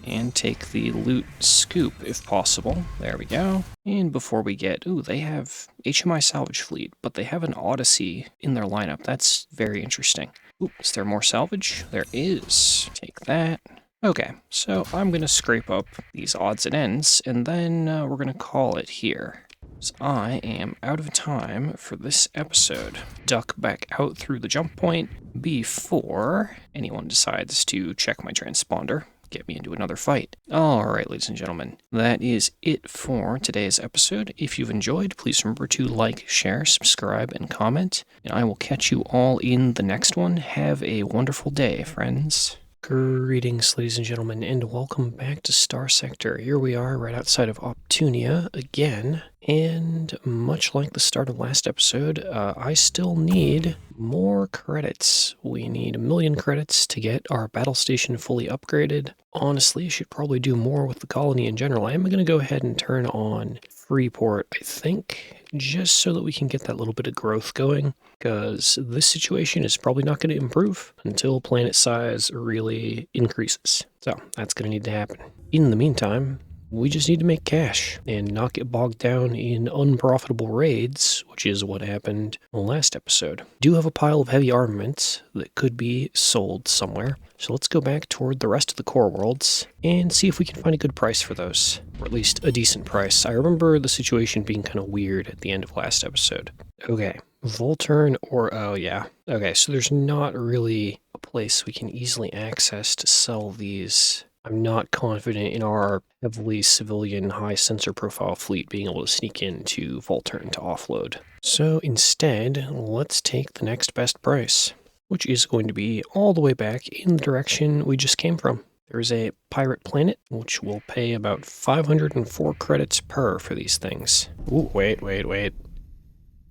And take the loot scoop if possible. There we go. And before we get... Ooh, they have HMI Salvage Fleet, but they have an Odyssey in their lineup. That's very interesting. Ooh, is there more salvage? There is. Take that. Okay, so I'm going to scrape up these odds and ends, and then we're going to call it here. So I am out of time for this episode. Duck back out through the jump point before anyone decides to check my transponder. Get me into another fight. Alright, ladies and gentlemen, that is it for today's episode. If you've enjoyed, please remember to like, share, subscribe, and comment. And I will catch you all in the next one. Have a wonderful day, friends. Greetings, ladies and gentlemen, and welcome back to Starsector. Here we are right outside of Optunia again, and much like the start of last episode, I still need more credits. We need 1,000,000 credits to get our battle station fully upgraded. Honestly, I should probably do more with the colony in general. I am going to go ahead and turn on Freeport, I think, just so that we can get that little bit of growth going, because this situation is probably not going to improve until planet size really increases. So that's going to need to happen. In the meantime, we just need to make cash and not get bogged down in unprofitable raids, which is what happened in the last episode. Do have a pile of heavy armaments that could be sold somewhere. So let's go back toward the rest of the core worlds and see if we can find a good price for those, or at least a decent price. I remember the situation being kind of weird at the end of last episode. Okay, Volturn or, oh yeah. Okay, so there's not really a place we can easily access to sell these. I'm not confident in our heavily civilian high sensor profile fleet being able to sneak into Volturn to offload. So instead, let's take the next best price, which is going to be all the way back in the direction we just came from. There's a pirate planet, which will pay about 504 credits per for these things. Ooh, wait.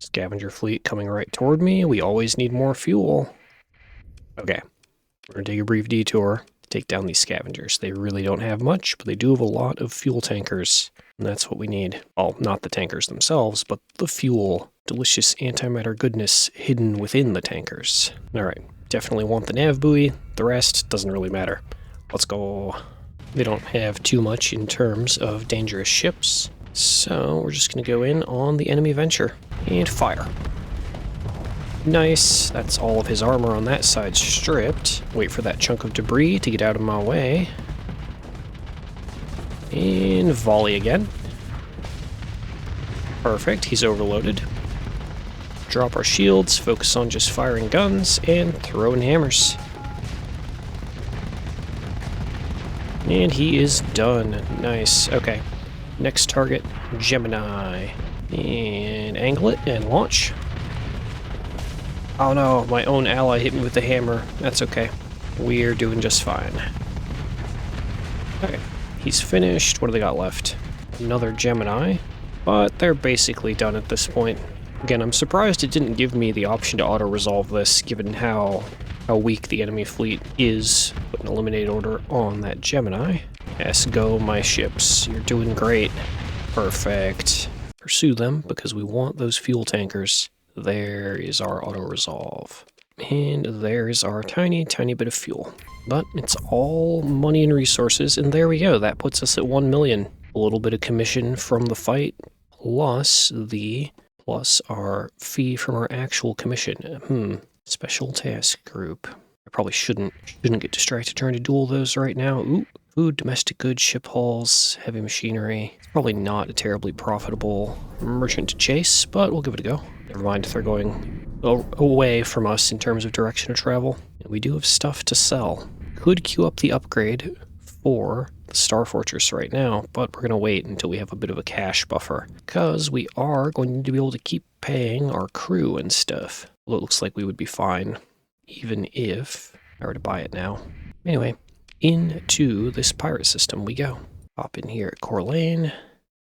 Scavenger fleet coming right toward me. We always need more fuel. Okay, we're gonna take a brief detour. Take down these scavengers. They really don't have much, but they do have a lot of fuel tankers, and that's what we need. Well, not the tankers themselves, but the fuel. Delicious antimatter goodness hidden within the tankers. Alright, definitely want the nav buoy. The rest doesn't really matter. Let's go. They don't have too much in terms of dangerous ships, so we're just going to go in on the enemy venture and fire. Nice, that's all of his armor on that side stripped. Wait for that chunk of debris to get out of my way. And volley again. Perfect, he's overloaded. Drop our shields, focus on just firing guns, and throwing hammers. And he is done. Nice, okay. Next target, Gemini. And angle it and launch. Oh no, my own ally hit me with the hammer. That's okay. We're doing just fine. Okay, he's finished. What do they got left? Another Gemini, but they're basically done at this point. Again, I'm surprised it didn't give me the option to auto-resolve this, given how weak the enemy fleet is. Put an eliminate order on that Gemini. Yes, go my ships. You're doing great. Perfect. Pursue them, because we want those fuel tankers. There is our auto-resolve. And there's our tiny bit of fuel. But it's all money and resources, and there we go. That puts us at 1,000,000. A little bit of commission from the fight, plus our fee from our actual commission. Special task group. I probably shouldn't get distracted trying to do all those right now. Ooh. Food, domestic goods, ship hauls, heavy machinery. It's probably not a terribly profitable merchant to chase, but we'll give it a go. Never mind if they're going away from us in terms of direction of travel. And we do have stuff to sell. Could queue up the upgrade for the Star Fortress right now, but we're going to wait until we have a bit of a cash buffer, because we are going to be able to keep paying our crew and stuff. Well, it looks like we would be fine, even if I were to buy it now. Anyway, into this pirate system we go. Hop in here at Core Lane.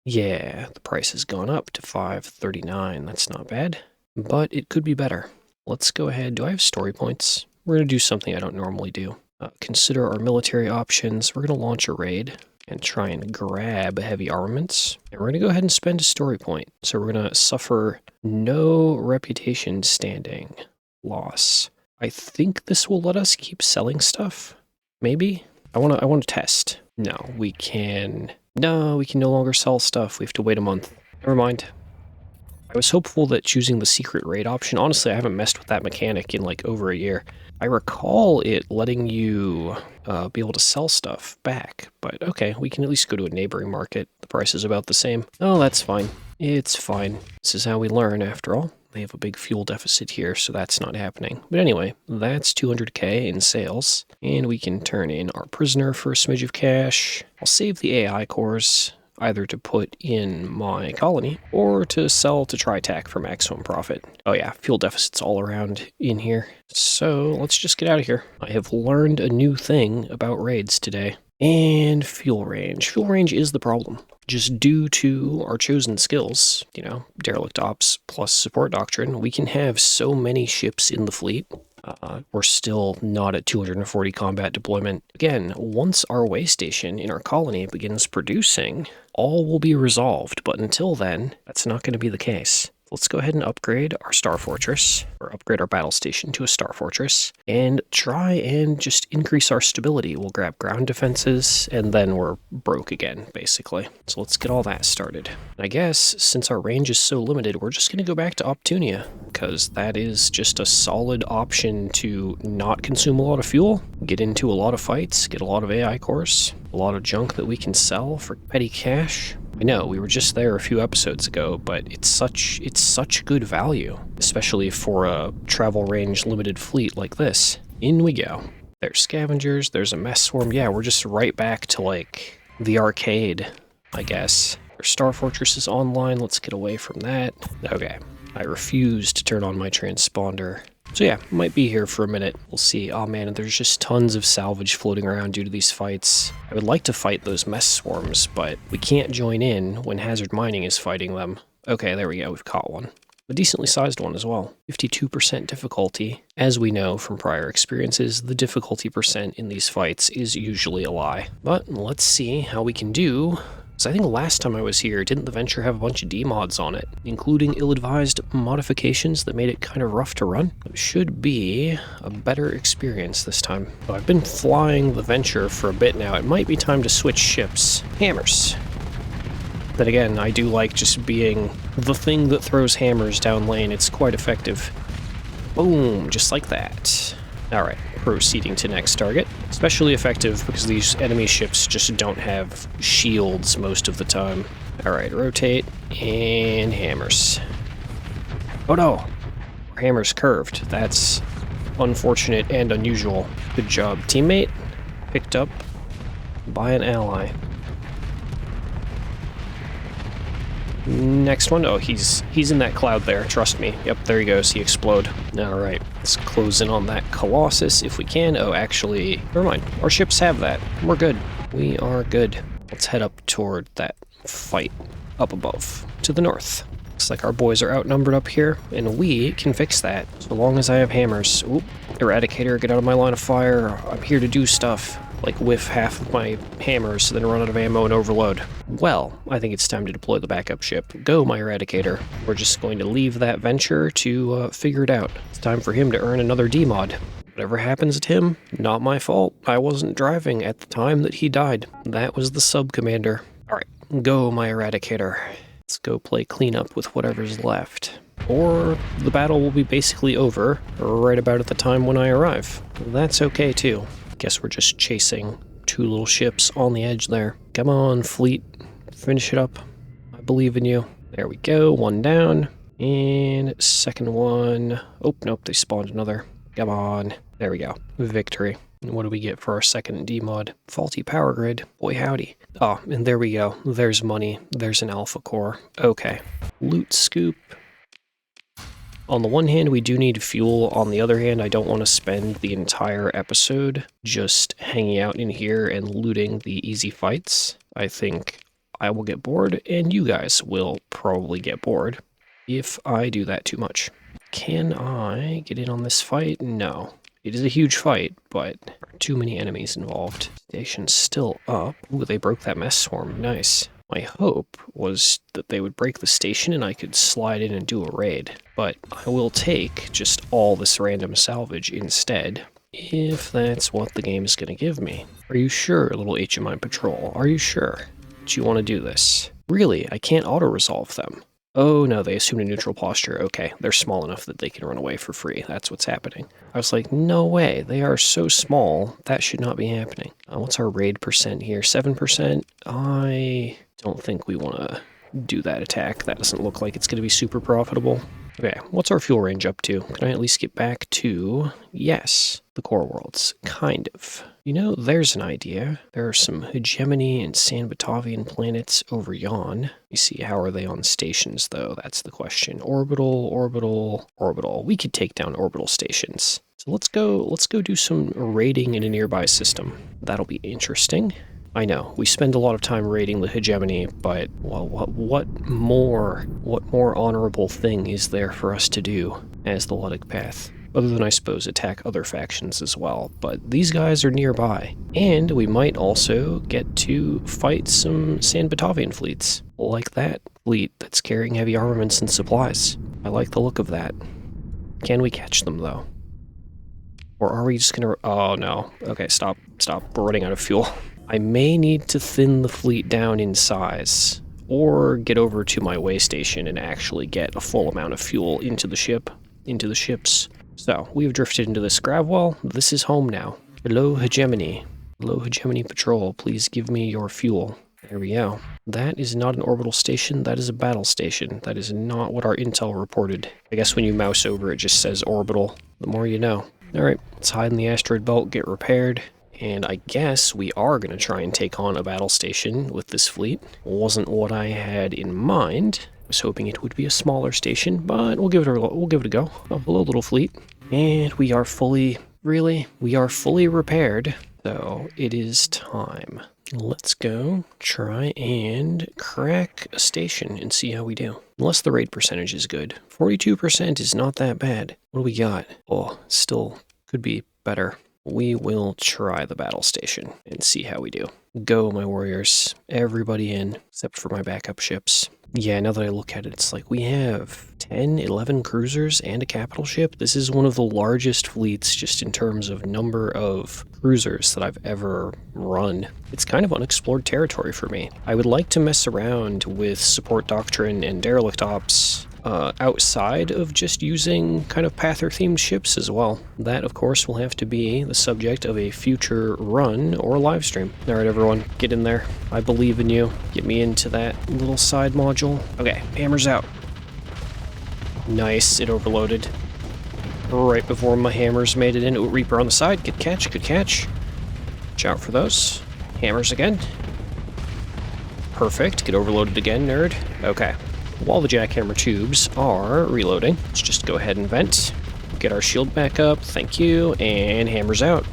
Yeah, the price has gone up to 539. That's not bad, but it could be better. Let's go ahead. Do I have story points? we're going to do something I don't normally do. Consider our military options. We're going to launch a raid and try and grab heavy armaments. And we're going to go ahead and spend a story point. So we're going to suffer no reputation standing loss. I think this will let us keep selling stuff. Maybe? I want to test. No, we can no longer sell stuff. We have to wait a month. Never mind. I was hopeful that choosing the secret raid option, honestly, I haven't messed with that mechanic in like over a year. I recall it letting you be able to sell stuff back, but okay, we can at least go to a neighboring market. The price is about the same. Oh, that's fine. It's fine. This is how we learn, after all. They have a big fuel deficit here, so that's not happening. But anyway, that's 200k in sales, and we can turn in our prisoner for a smidge of cash. I'll save the AI cores, either to put in my colony or to sell to TriTac for maximum profit. Oh yeah, fuel deficits all around in here. So let's just get out of here. I have learned a new thing about raids today. And fuel range. Fuel range is the problem. Just due to our chosen skills, you know, derelict ops plus support doctrine, we can have so many ships in the fleet. We're still not at 240 combat deployment. Again, once our way station in our colony begins producing, all will be resolved, but until then, that's not going to be the case. Let's go ahead and upgrade our Star Fortress, or upgrade our battle station to a Star Fortress, and try and just increase our stability. We'll grab ground defenses, and then we're broke again, basically. So let's get all that started. I guess, since our range is so limited, we're just going to go back to Optunia, because that is just a solid option to not consume a lot of fuel, get into a lot of fights, get a lot of AI cores, a lot of junk that we can sell for petty cash. I know, we were just there a few episodes ago, but it's such good value, especially for a travel range limited fleet like this. In we go. There's scavengers, there's a mess swarm. Yeah, we're just right back to like the arcade, I guess. Our Star Fortress is online, let's get away from that. Okay, I refuse to turn on my transponder. So yeah, might be here for a minute. We'll see. Oh man, there's just tons of salvage floating around due to these fights. I would like to fight those mess swarms, but we can't join in when hazard mining is fighting them. Okay, there we go, we've caught one. A decently sized one as well. 52% difficulty. As we know from prior experiences, the difficulty percent in these fights is usually a lie. But let's see how we can do. So I think last time I was here, didn't the Venture have a bunch of demods on it, including ill-advised modifications that made it kind of rough to run? It should be a better experience this time. So I've been flying the Venture for a bit now. It might be time to switch ships. Hammers. Then again, I do like just being the thing that throws hammers down lane. It's quite effective. Boom, just like that. Alright, proceeding to next target. Especially effective because these enemy ships just don't have shields most of the time. Alright, rotate, and hammers. Oh no! Our hammer's curved. That's unfortunate and unusual. Good job, teammate. Picked up by an ally. Next one. Oh, he's in that cloud there, trust me. Yep, there he goes, he explode. Alright, let's close in on that Colossus if we can. Oh, actually, never mind. Our ships have that. We're good. We are good. Let's head up toward that fight up above, to the north. Looks like our boys are outnumbered up here, and we can fix that, so long as I have hammers. Oop, Eradicator, get out of my line of fire. I'm here to do stuff. Like whiff half of my hammers, then run out of ammo and overload. Well, I think it's time to deploy the backup ship. Go, my Eradicator. We're just going to leave that Venture to figure it out. It's time for him to earn another D-mod. Whatever happens to him, not my fault. I wasn't driving at the time that he died. That was the sub-commander. Alright, go, my Eradicator. Let's go play cleanup with whatever's left. Or the battle will be basically over right about at the time when I arrive. That's okay, too. Guess we're just chasing two little ships on the edge there. Come on, fleet. Finish it up. I believe in you. There we go. One down. And second one. Oh, nope, they spawned another. Come on. There we go. Victory. And what do we get for our second D-mod? Faulty power grid. Boy, howdy. Oh, and there we go. There's money. There's an alpha core. Okay. Loot scoop. On the one hand, we do need fuel. On the other hand, I don't want to spend the entire episode just hanging out in here and looting the easy fights. I think I will get bored, and you guys will probably get bored if I do that too much. Can I get in on this fight? No. It is a huge fight, but too many enemies involved. Station's still up. Ooh, they broke that mess swarm. Nice. My hope was that they would break the station and I could slide in and do a raid, but I will take just all this random salvage instead, if that's what the game is going to give me. Are you sure, little HMI Patrol? Are you sure that you want to do this? Really, I can't auto-resolve them. Oh no, they assumed a neutral posture. Okay, they're small enough that they can run away for free. That's what's happening. I was like, no way, they are so small, that should not be happening. What's our raid percent here? 7%? I don't think we want to do that attack. That doesn't look like it's going to be super profitable. Okay, what's our fuel range up to? Can I at least get back to, yes, the core worlds? Kind of. You know, there's an idea. There are some hegemony and San Batavian planets over yon. You see, how are they on stations, though? That's the question. Orbital, orbital, orbital. We could take down orbital stations. So let's go do some raiding in a nearby system. That'll be interesting. I know, we spend a lot of time raiding the hegemony, but well, what more honorable thing is there for us to do as the Luddic path? Other than, I suppose, attack other factions as well, but these guys are nearby. And we might also get to fight some San Batavian fleets, like that fleet that's carrying heavy armaments and supplies. I like the look of that. Can we catch them, though? Or are we just gonna... Oh, no. Okay, stop. We're running out of fuel. I may need to thin the fleet down in size, or get over to my way station and actually get a full amount of fuel into the ships. So, we've drifted into this grav well. This is home now. Hello, Hegemony. Hello, Hegemony Patrol. Please give me your fuel. There we go. That is not an orbital station. That is a battle station. That is not what our intel reported. I guess when you mouse over, it just says orbital. The more you know. Alright, let's hide in the asteroid belt, get repaired. And I guess we are going to try and take on a battle station with this fleet. Wasn't what I had in mind. I was hoping it would be a smaller station, but we'll give it a go. Oh, hello, little fleet. And we are fully repaired. So it is time. Let's go try and crack a station and see how we do. Unless the raid percentage is good. 42% is not that bad. What do we got? Oh, still could be better. We will try the battle station and see how we do. Go, my warriors. Everybody in, except for my backup ships. Yeah, now that I look at it, it's like we have 10, 11 cruisers and a capital ship. This is one of the largest fleets just in terms of number of cruisers that I've ever run. It's kind of unexplored territory for me. I would like to mess around with support doctrine and derelict ops outside of just using kind of Pather-themed ships as well. That, of course, will have to be the subject of a future run or live stream. Alright, everyone, get in there. I believe in you. Get me into that little side module. Okay, hammers out. Nice, it overloaded. Right before my hammers made it in. Ooh, Reaper on the side. Good catch, good catch. Watch out for those. Hammers again. Perfect. Get overloaded again, nerd. Okay. While the jackhammer tubes are reloading, let's just go ahead and vent. Get our shield back up, thank you, and hammers out.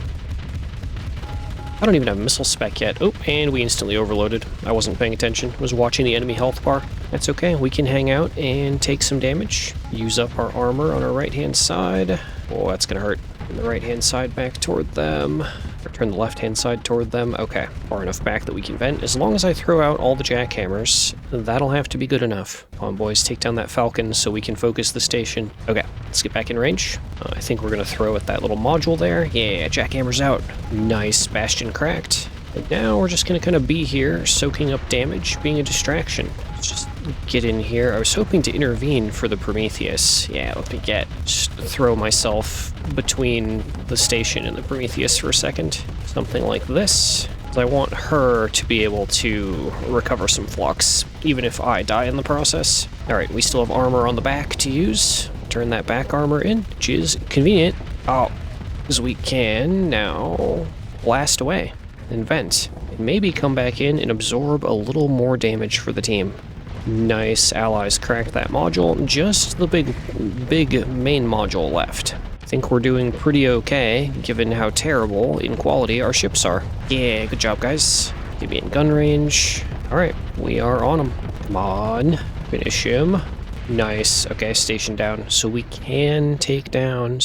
I don't even have a missile spec yet. Oh, and we instantly overloaded. I wasn't paying attention, was watching the enemy health bar. That's okay, we can hang out and take some damage. Use up our armor on our right-hand side. Oh, that's gonna hurt. Turn the right-hand side back toward them. Or turn the left-hand side toward them. Okay, far enough back that we can vent. As long as I throw out all the jackhammers, that'll have to be good enough. Come on, boys, take down that Falcon so we can focus the station. Okay, let's get back in range. I think we're gonna throw at that little module there. Yeah, jackhammers out. Nice, Bastion cracked. And now we're just gonna kind of be here, soaking up damage, being a distraction. Let's just get in here. I was hoping to intervene for the Prometheus. Yeah, let me just throw myself between the station and the Prometheus for a second. Something like this. I want her to be able to recover some flux, even if I die in the process. Alright, we still have armor on the back to use. Turn that back armor in, which is convenient. Oh, because we can now blast away and vent. And maybe come back in and absorb a little more damage for the team. Nice, allies cracked that module. Just the big main module left. I think we're doing pretty okay, given how terrible in quality our ships are. Yeah, good job, guys. Get me in gun range. Alright, we are on them. Come on, finish him. Nice. Okay, station down. So we can take down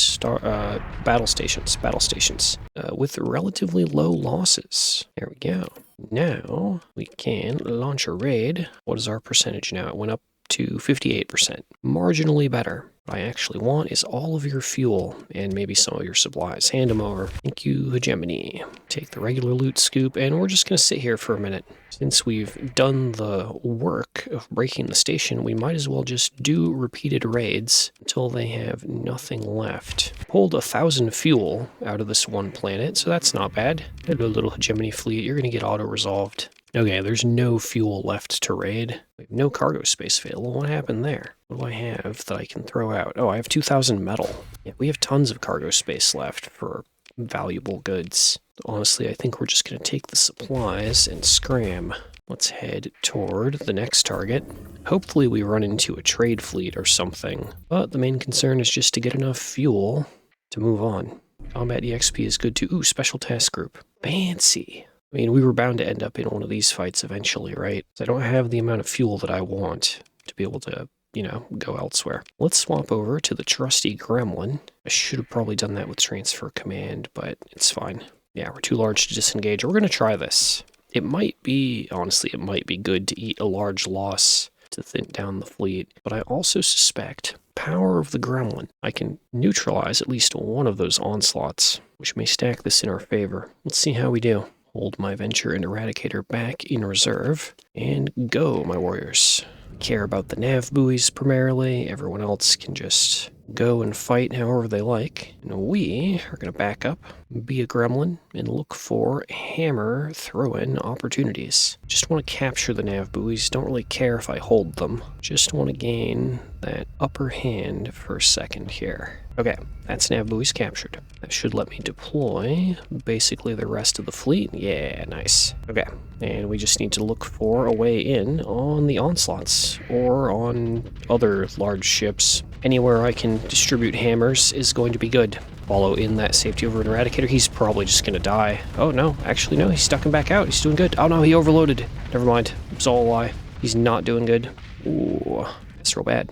battle stations with relatively low losses. There we go. Now we can launch a raid. What is our percentage now? It went up to 58%. Marginally better. What I actually want is all of your fuel and maybe some of your supplies. Hand them over. Thank you, Hegemony. Take the regular loot scoop, and we're just going to sit here for a minute. Since we've done the work of breaking the station, we might as well just do repeated raids until they have nothing left. Pulled 1,000 fuel out of this one planet, so that's not bad. Hello, little Hegemony fleet. You're going to get auto-resolved. Okay, there's no fuel left to raid. We have no cargo space available. What happened there? What do I have that I can throw out? Oh, I have 2,000 metal. Yeah, we have tons of cargo space left for valuable goods. Honestly, I think we're just going to take the supplies and scram. Let's head toward the next target. Hopefully we run into a trade fleet or something. But the main concern is just to get enough fuel to move on. Combat EXP is good too. Ooh, special task group. Fancy. I mean, we were bound to end up in one of these fights eventually, right? I don't have the amount of fuel that I want to be able to, you know, go elsewhere. Let's swap over to the trusty Gremlin. I should have probably done that with transfer command, but it's fine. Yeah, we're too large to disengage. We're going to try this. It might be, honestly, it might be good to eat a large loss to thin down the fleet, but I also suspect power of the Gremlin. I can neutralize at least one of those onslaughts, which may stack this in our favor. Let's see how we do. Hold my Venture and Eradicator back in reserve, and go, my warriors. Care about the nav buoys primarily. Everyone else can just go and fight however they like. And we are going to back up, be a gremlin, and look for hammer throw-in opportunities. Just want to capture the nav buoys. Don't really care if I hold them. Just want to gain that upper hand for a second here. Okay, that's nav buoys captured. That should let me deploy basically the rest of the fleet. Yeah, nice. Okay, and we just need to look for a way in on the onslaughts or on other large ships. Anywhere I can distribute hammers is going to be good. Follow in that safety over an Eradicator. He's probably just going to die. Oh, no. Actually, no. He's stuck him back out. He's doing good. Oh, no. He overloaded. Never mind. It's all a lie. He's not doing good. Ooh. That's real bad.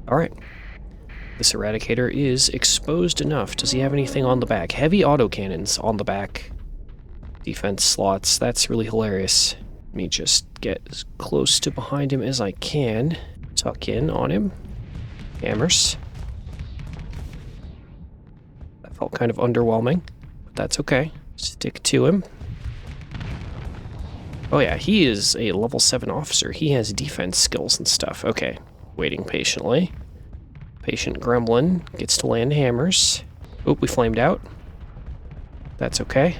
All right. This Eradicator is exposed enough. Does he have anything on the back? Heavy autocannons on the back. Defense slots. That's really hilarious. Let me just get as close to behind him as I can. Tuck in on him. Hammers. That felt kind of underwhelming, but that's okay. Stick to him. Oh yeah, he is a level 7 officer. He has defense skills and stuff. Okay, waiting patiently. Patient gremlin gets to land hammers. Oop, we flamed out. That's okay.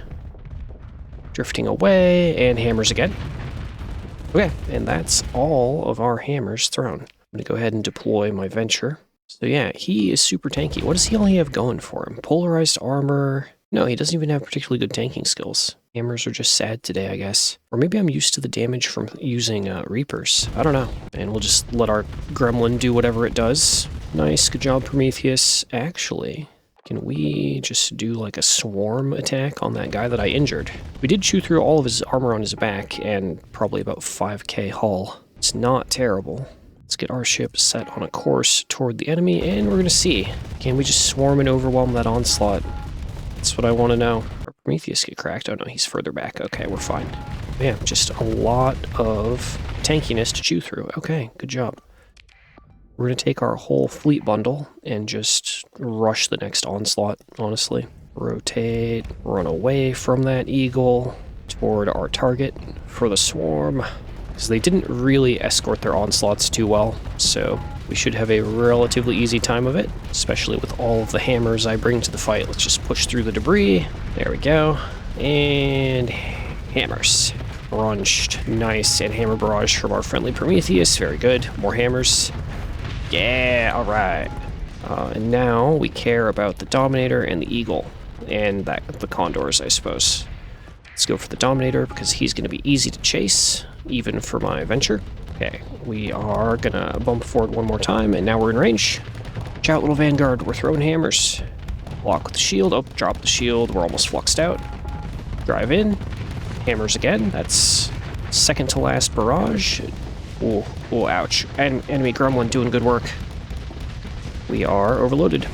Drifting away, and hammers again. Okay, and that's all of our hammers thrown. I'm going to go ahead and deploy my Venture. So yeah, he is super tanky. What does he only have going for him? Polarized armor. No, he doesn't even have particularly good tanking skills. Hammers are just sad today, I guess. Or maybe I'm used to the damage from using Reapers. I don't know. And we'll just let our gremlin do whatever it does. Nice, good job, Prometheus. Actually, can we just do like a swarm attack on that guy that I injured? We did chew through all of his armor on his back and probably about 5k hull. It's not terrible. Let's get our ship set on a course toward the enemy, and we're gonna see. Can we just swarm and overwhelm that onslaught? That's what I want to know. Our Prometheus get cracked? Oh no, he's further back. Okay, we're fine. Yeah, just a lot of tankiness to chew through. Okay, good job. We're gonna take our whole fleet bundle and just rush the next onslaught, honestly. Rotate, run away from that eagle toward our target for the swarm. Because they didn't really escort their onslaughts too well, so we should have a relatively easy time of it, especially with all of the hammers I bring to the fight. Let's just push through the debris. There we go. And hammers. Crunched. Nice. And hammer barrage from our friendly Prometheus. Very good. More hammers. Yeah, alright. And now we care about the Dominator and the Eagle. And the Condors, I suppose. Let's go for the Dominator because he's going to be easy to chase, even for my Venture. Okay, we are going to bump forward one more time, and now we're in range. Watch out, little Vanguard. We're throwing hammers. Block with the shield. Oh, drop the shield. We're almost fluxed out. Drive in. Hammers again. That's second to last barrage. Oh, oh, ouch. Enemy gremlin doing good work. We are overloaded.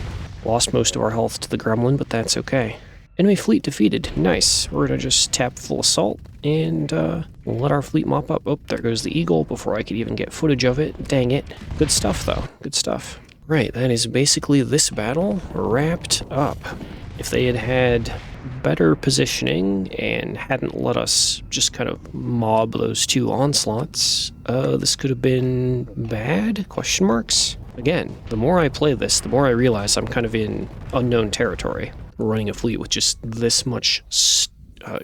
Lost most of our health to the gremlin, but that's okay. Enemy fleet defeated. Nice. We're gonna just tap full assault and we'll let our fleet mop up. Oh, there goes the eagle before I could even get footage of it. Dang it. Good stuff, though. Good stuff. Right, that is basically this battle wrapped up. If they had had better positioning and hadn't let us just kind of mob those two onslaughts, this could have been bad? Question marks? Again, the more I play this, the more I realize I'm kind of in unknown territory. Running a fleet with just this much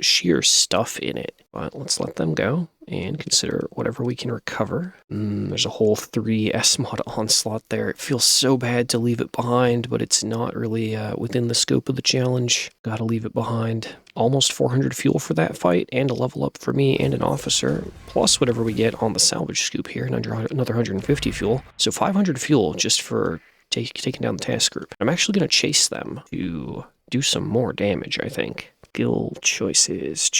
sheer stuff in it. But let's let them go and consider whatever we can recover. There's a whole 3 SMOD onslaught there. It feels so bad to leave it behind, but it's not really within the scope of the challenge. Gotta leave it behind. Almost 400 fuel for that fight, and a level up for me and an officer, plus whatever we get on the salvage scoop here, and another 150 fuel. So 500 fuel just for taking down the task group. I'm actually going to chase them to do some more damage, I think. Skill choices.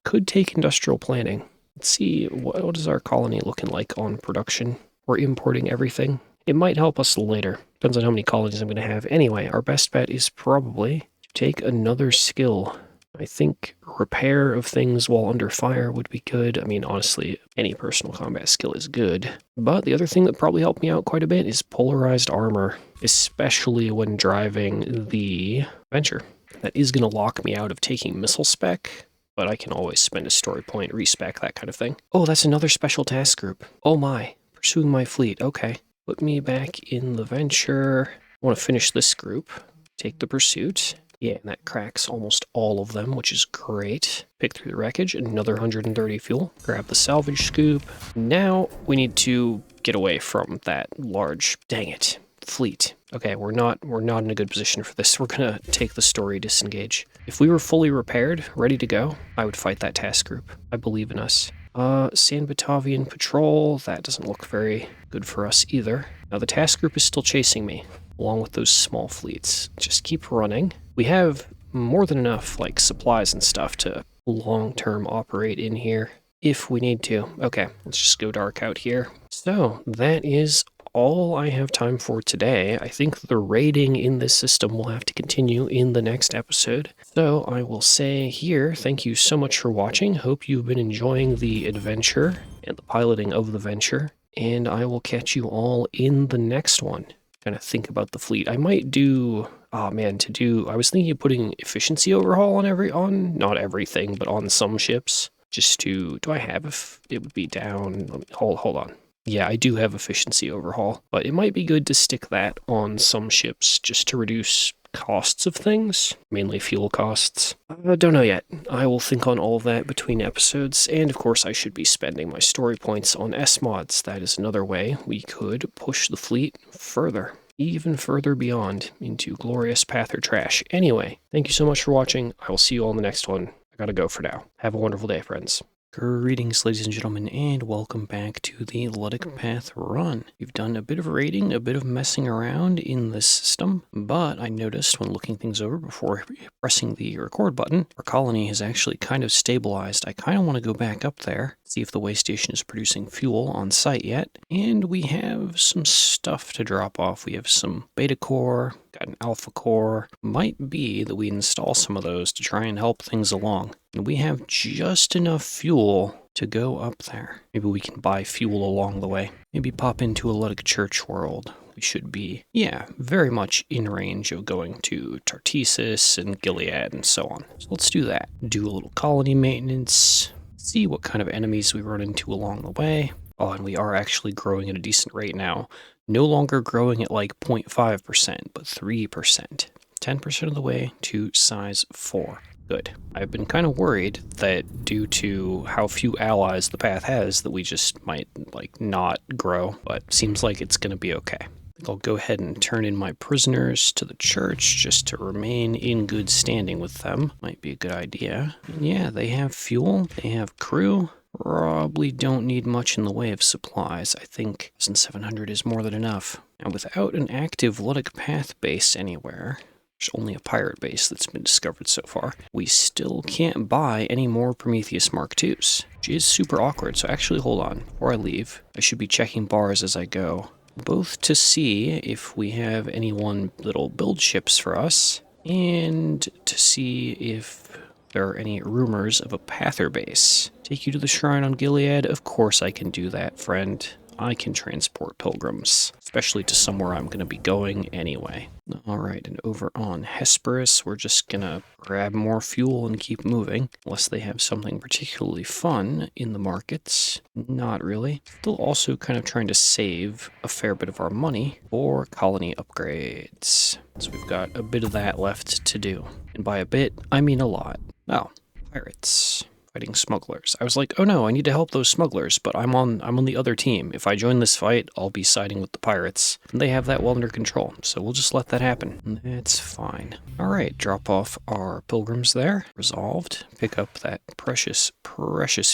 Could take industrial planning. Let's see, what is our colony looking like on production? We're importing everything. It might help us later. Depends on how many colonies I'm going to have. Anyway, our best bet is probably to take another skill. I think repair of things while under fire would be good. I mean, honestly, any personal combat skill is good. But the other thing that probably helped me out quite a bit is polarized armor, especially when driving the Venture. That is going to lock me out of taking missile spec, but I can always spend a story point, respec, that kind of thing. Oh, that's another special task group. Oh my, pursuing my fleet. Okay, put me back in the Venture. I want to finish this group, take the pursuit. Yeah, and that cracks almost all of them, which is great. Pick through the wreckage, another 130 fuel. Grab the salvage scoop. Now we need to get away from that large, dang it, fleet. Okay, we're not in a good position for this. We're gonna take the story disengage. If we were fully repaired, ready to go, I would fight that task group. I believe in us. San Batavian Patrol, that doesn't look very good for us either. Now the task group is still chasing me, along with those small fleets. Just keep running. We have more than enough, like, supplies and stuff to long-term operate in here, if we need to. Okay, let's just go dark out here. So, that is all I have time for today. I think the raiding in this system will have to continue in the next episode. So I will say here, thank you so much for watching. Hope you've been enjoying the adventure and the piloting of the Venture. And I will catch you all in the next one. Kind of think about the fleet. I might do, I was thinking of putting efficiency overhaul on not everything, but on some ships. Just to, do I have, if it would be down, hold on. Yeah, I do have efficiency overhaul, but it might be good to stick that on some ships just to reduce costs of things, mainly fuel costs. I don't know yet. I will think on all of that between episodes, and of course I should be spending my story points on SMODs. That is another way we could push the fleet further, even further beyond into glorious path or trash. Anyway, thank you so much for watching. I will see you all in the next one. I gotta go for now. Have a wonderful day, friends. Greetings, ladies and gentlemen, and welcome back to the Luddic Path run. We've done a bit of raiding, a bit of messing around in this system, but I noticed when looking things over before pressing the record button, our colony has actually kind of stabilized. I kind of want to go back up there, see if the way station is producing fuel on site yet, and we have some stuff to drop off. We have some beta core, got an alpha core. Might be that we install some of those to try and help things along. And we have just enough fuel to go up there. Maybe we can buy fuel along the way. Maybe pop into a Luddic church world. We should be, yeah, very much in range of going to Tartessus and Gilead and so on. So let's do that. Do a little colony maintenance. See what kind of enemies we run into along the way. Oh, and we are actually growing at a decent rate now. No longer growing at like 0.5%, but 3%. 10% of the way to size 4. Good. I've been kind of worried that due to how few allies the path has that we just might, like, not grow, but seems like it's going to be okay. I think I'll go ahead and turn in my prisoners to the church just to remain in good standing with them. Might be a good idea. And yeah, they have fuel, they have crew. Probably don't need much in the way of supplies. I think 1,700 is more than enough. And without an active Luddic path base anywhere, There's only a pirate base that's been discovered so far. We still can't buy any more Prometheus Mark IIs, which is super awkward. So actually, hold on. Before I leave, I should be checking bars as I go, both to see if we have any little build ships for us, and to see if there are any rumors of a Pather base. Take you to the shrine on Gilead? Of course I can do that, friend. I can transport pilgrims, especially to somewhere I'm going to be going anyway. Alright, and over on Hesperus, we're just going to grab more fuel and keep moving, unless they have something particularly fun in the markets. Not really. Still also kind of trying to save a fair bit of our money for colony upgrades. So we've got a bit of that left to do. And by a bit, I mean a lot. Oh, pirates. Fighting smugglers. I was like, oh no, I need to help those smugglers, but I'm on the other team. If I join this fight, I'll be siding with the pirates. And they have that well under control, so we'll just let that happen. It's fine. Alright, drop off our pilgrims there. Resolved. Pick up that precious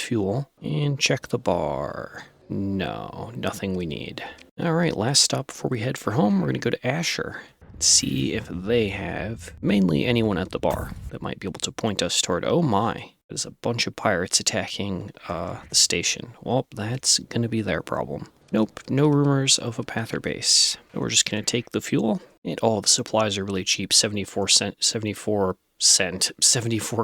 fuel. And check the bar. No, nothing we need. Alright, last stop before we head for home, we're gonna go to Asher. See if they have mainly anyone at the bar that might be able to point us toward, oh my, there's a bunch of pirates attacking the station. Well, that's going to be their problem. Nope, no rumors of a Pather base. We're just going to take the fuel. And all the supplies are really cheap, 74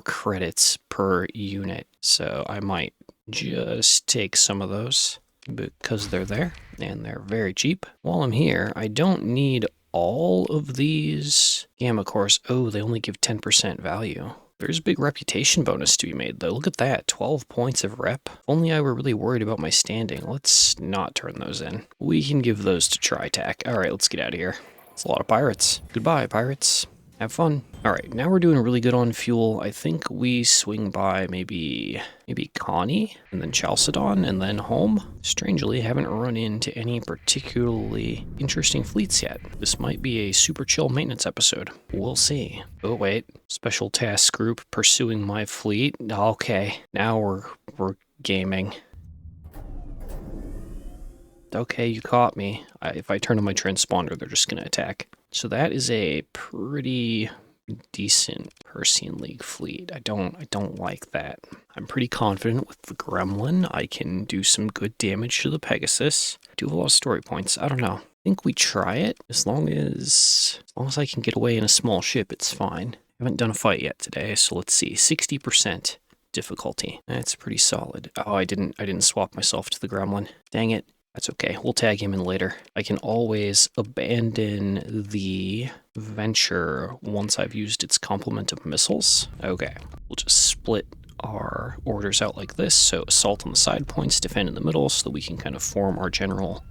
credits per unit. So I might just take some of those because they're there and they're very cheap. While I'm here, I don't need all of these gamma cores. Oh, they only give 10% value. There's a big reputation bonus to be made, though. Look at that, 12 points of rep. If only I were really worried about my standing. Let's not turn those in. We can give those to TriTac. All right, let's get out of here. It's a lot of pirates. Goodbye, pirates. Have fun. All right, now we're doing really good on fuel. I think we swing by maybe Connie, and then Chalcedon, and then home. Strangely, haven't run into any particularly interesting fleets yet. This might be a super chill maintenance episode. We'll see. Oh wait, special task group pursuing my fleet. Okay, now we're gaming. Okay, you caught me. If I turn on my transponder, they're just gonna attack. So that is a pretty decent Persean League fleet. I don't like that. I'm pretty confident with the Gremlin. I can do some good damage to the Pegasus. I do have a lot of story points. I don't know. I think we try it. As long as I can get away in a small ship, it's fine. I haven't done a fight yet today, so let's see. 60% difficulty. That's pretty solid. Oh, I didn't swap myself to the Gremlin. Dang it. That's okay. We'll tag him in later. I can always abandon the venture once I've used its complement of missiles. Okay. We'll just split our orders out like this. So assault on the side points, defend in the middle, so that we can kind of form our general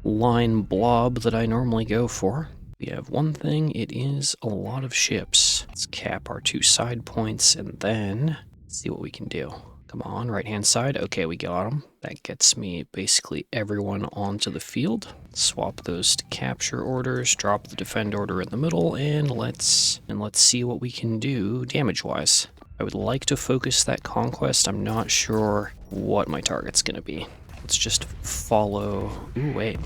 line blob that I normally go for. We have one thing. It is a lot of ships. Let's cap our 2 side points and then see what we can do. Come on, right-hand side. Okay, we got them. That gets me basically everyone onto the field. Swap those to capture orders, drop the defend order in the middle, and let's see what we can do damage-wise. I would like to focus that conquest. I'm not sure what my target's gonna be. Let's just follow. Ooh, wait.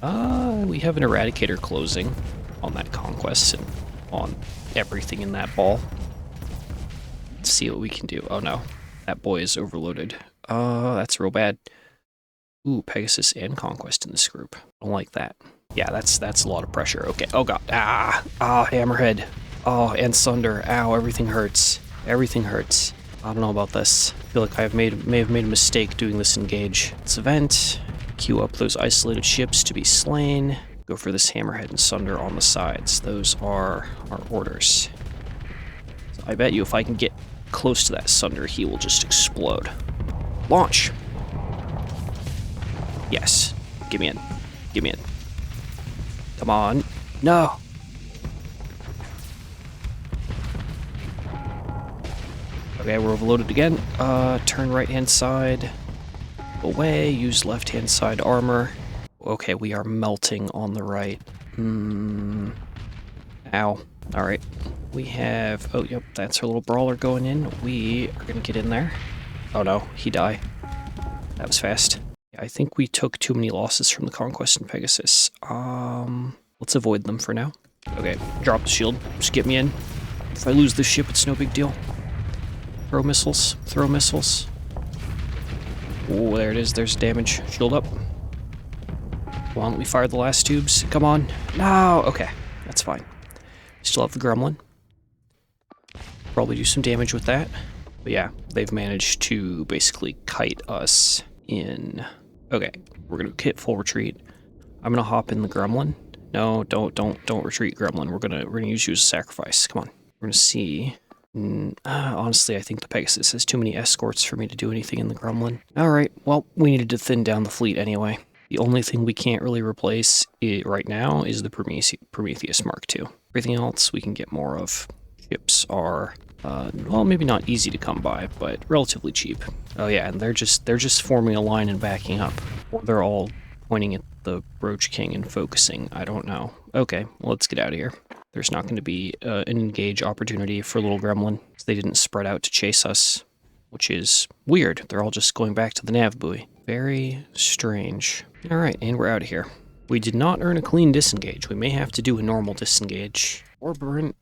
We have an Eradicator closing on that conquest and on everything in that ball. Let's see what we can do. Oh no, that boy is overloaded. That's real bad. Ooh, Pegasus and Conquest in this group. I don't like that. Yeah, that's a lot of pressure. Okay, oh god. Hammerhead. Oh, and Sunder. Ow, everything hurts. Everything hurts. I don't know about this. I feel like I may have made a mistake doing this engage. Let's event. Queue up those isolated ships to be slain. Go for this Hammerhead and Sunder on the sides. Those are our orders. So I bet you if I can get close to that Sunder, he will just explode. Launch! Yes. Get me in. Get me in. Come on. No! Okay, we're overloaded again. Turn right-hand side. Away. Use left-hand side armor. Okay, we are melting on the right. Ow. Alright. We have... Oh, yep, that's our little brawler going in. We are gonna get in there. Oh no, he died. That was fast. Yeah, I think we took too many losses from the Conquest and Pegasus. Let's avoid them for now. Okay, drop the shield. Just get me in. If I lose this ship, it's no big deal. Throw missiles. Throw missiles. Oh, there it is. There's damage. Shield up. Come on, let me fire the last tubes. Come on. No! Okay, that's fine. Still have the gremlin. Probably do some damage with that. But yeah, they've managed to basically kite us in. Okay, we're gonna hit full retreat. I'm gonna hop in the gremlin. No, don't retreat, gremlin. We're gonna use you as a sacrifice. Come on. We're gonna see. Honestly, I think the Pegasus has too many escorts for me to do anything in the gremlin. All right, well, we needed to thin down the fleet anyway. The only thing we can't really replace right now is the Prometheus Mark II. Everything else we can get more of. Ships are, well, maybe not easy to come by, but relatively cheap. Oh yeah, and they're just forming a line and backing up. Or they're all pointing at the Roach King and focusing. I don't know. Okay, well, let's get out of here. There's not going to be an engage opportunity for little gremlin. They didn't spread out to chase us, which is weird. They're all just going back to the nav buoy. Very strange. All right, and we're out of here. We did not earn a clean disengage. We may have to do a normal disengage or burn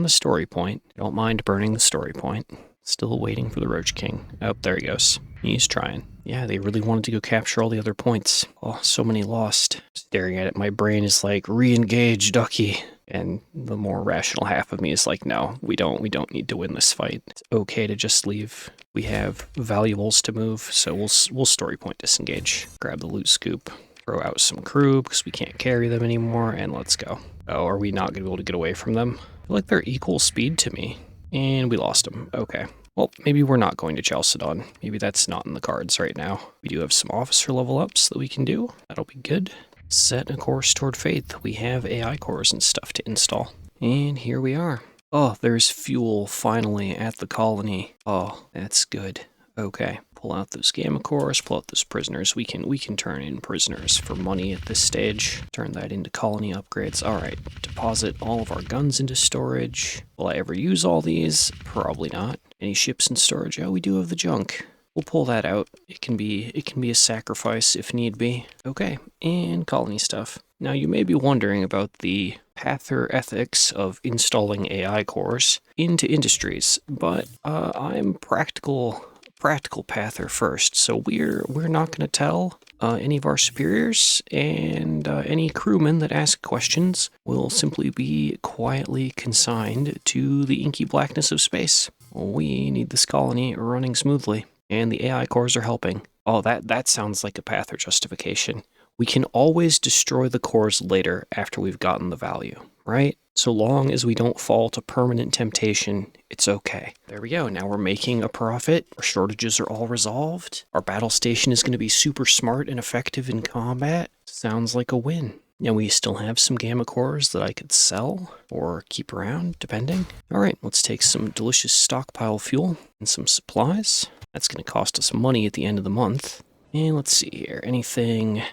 the story point. I don't mind burning the story point. Still waiting for the Roach King. Oh, there he goes. He's trying. Yeah, they really wanted to go capture all the other points. Oh, so many lost. Staring at it, my brain is like, re-engage, Ducky. And the more rational half of me is like, no, we don't need to win this fight. It's okay to just leave. We have valuables to move, so we'll story point disengage. Grab the loot scoop. Throw out some crew because we can't carry them anymore, and let's go. Oh, are we not going to be able to get away from them? I feel like they're equal speed to me. And we lost them. Okay. Well, maybe we're not going to Chalcedon. Maybe that's not in the cards right now. We do have some officer level ups that we can do. That'll be good. Set a course toward faith. We have AI cores and stuff to install. And here we are. Oh, there's fuel finally at the colony. Oh, that's good. Okay. Pull out those gamma cores, pull out those prisoners. We can turn in prisoners for money at this stage. Turn that into colony upgrades. All right, deposit all of our guns into storage. Will I ever use all these? Probably not. Any ships in storage? Oh, we do have the junk. We'll pull that out. It can be a sacrifice if need be. Okay, and colony stuff. Now you may be wondering about the path or ethics of installing AI cores into industries, but I'm practical pather first, so we're not going to tell any of our superiors, and any crewmen that ask questions will simply be quietly consigned to the inky blackness of space. We need this colony running smoothly, and the AI cores are helping. Oh, that sounds like a path or justification. We can always destroy the cores later after we've gotten the value, right? So long as we don't fall to permanent temptation, it's okay. There we go. Now we're making a profit. Our shortages are all resolved. Our battle station is going to be super smart and effective in combat. Sounds like a win. Now we still have some gamma cores that I could sell or keep around, depending. All right, let's take some delicious stockpile fuel and some supplies. That's going to cost us money at the end of the month. And let's see here. Anything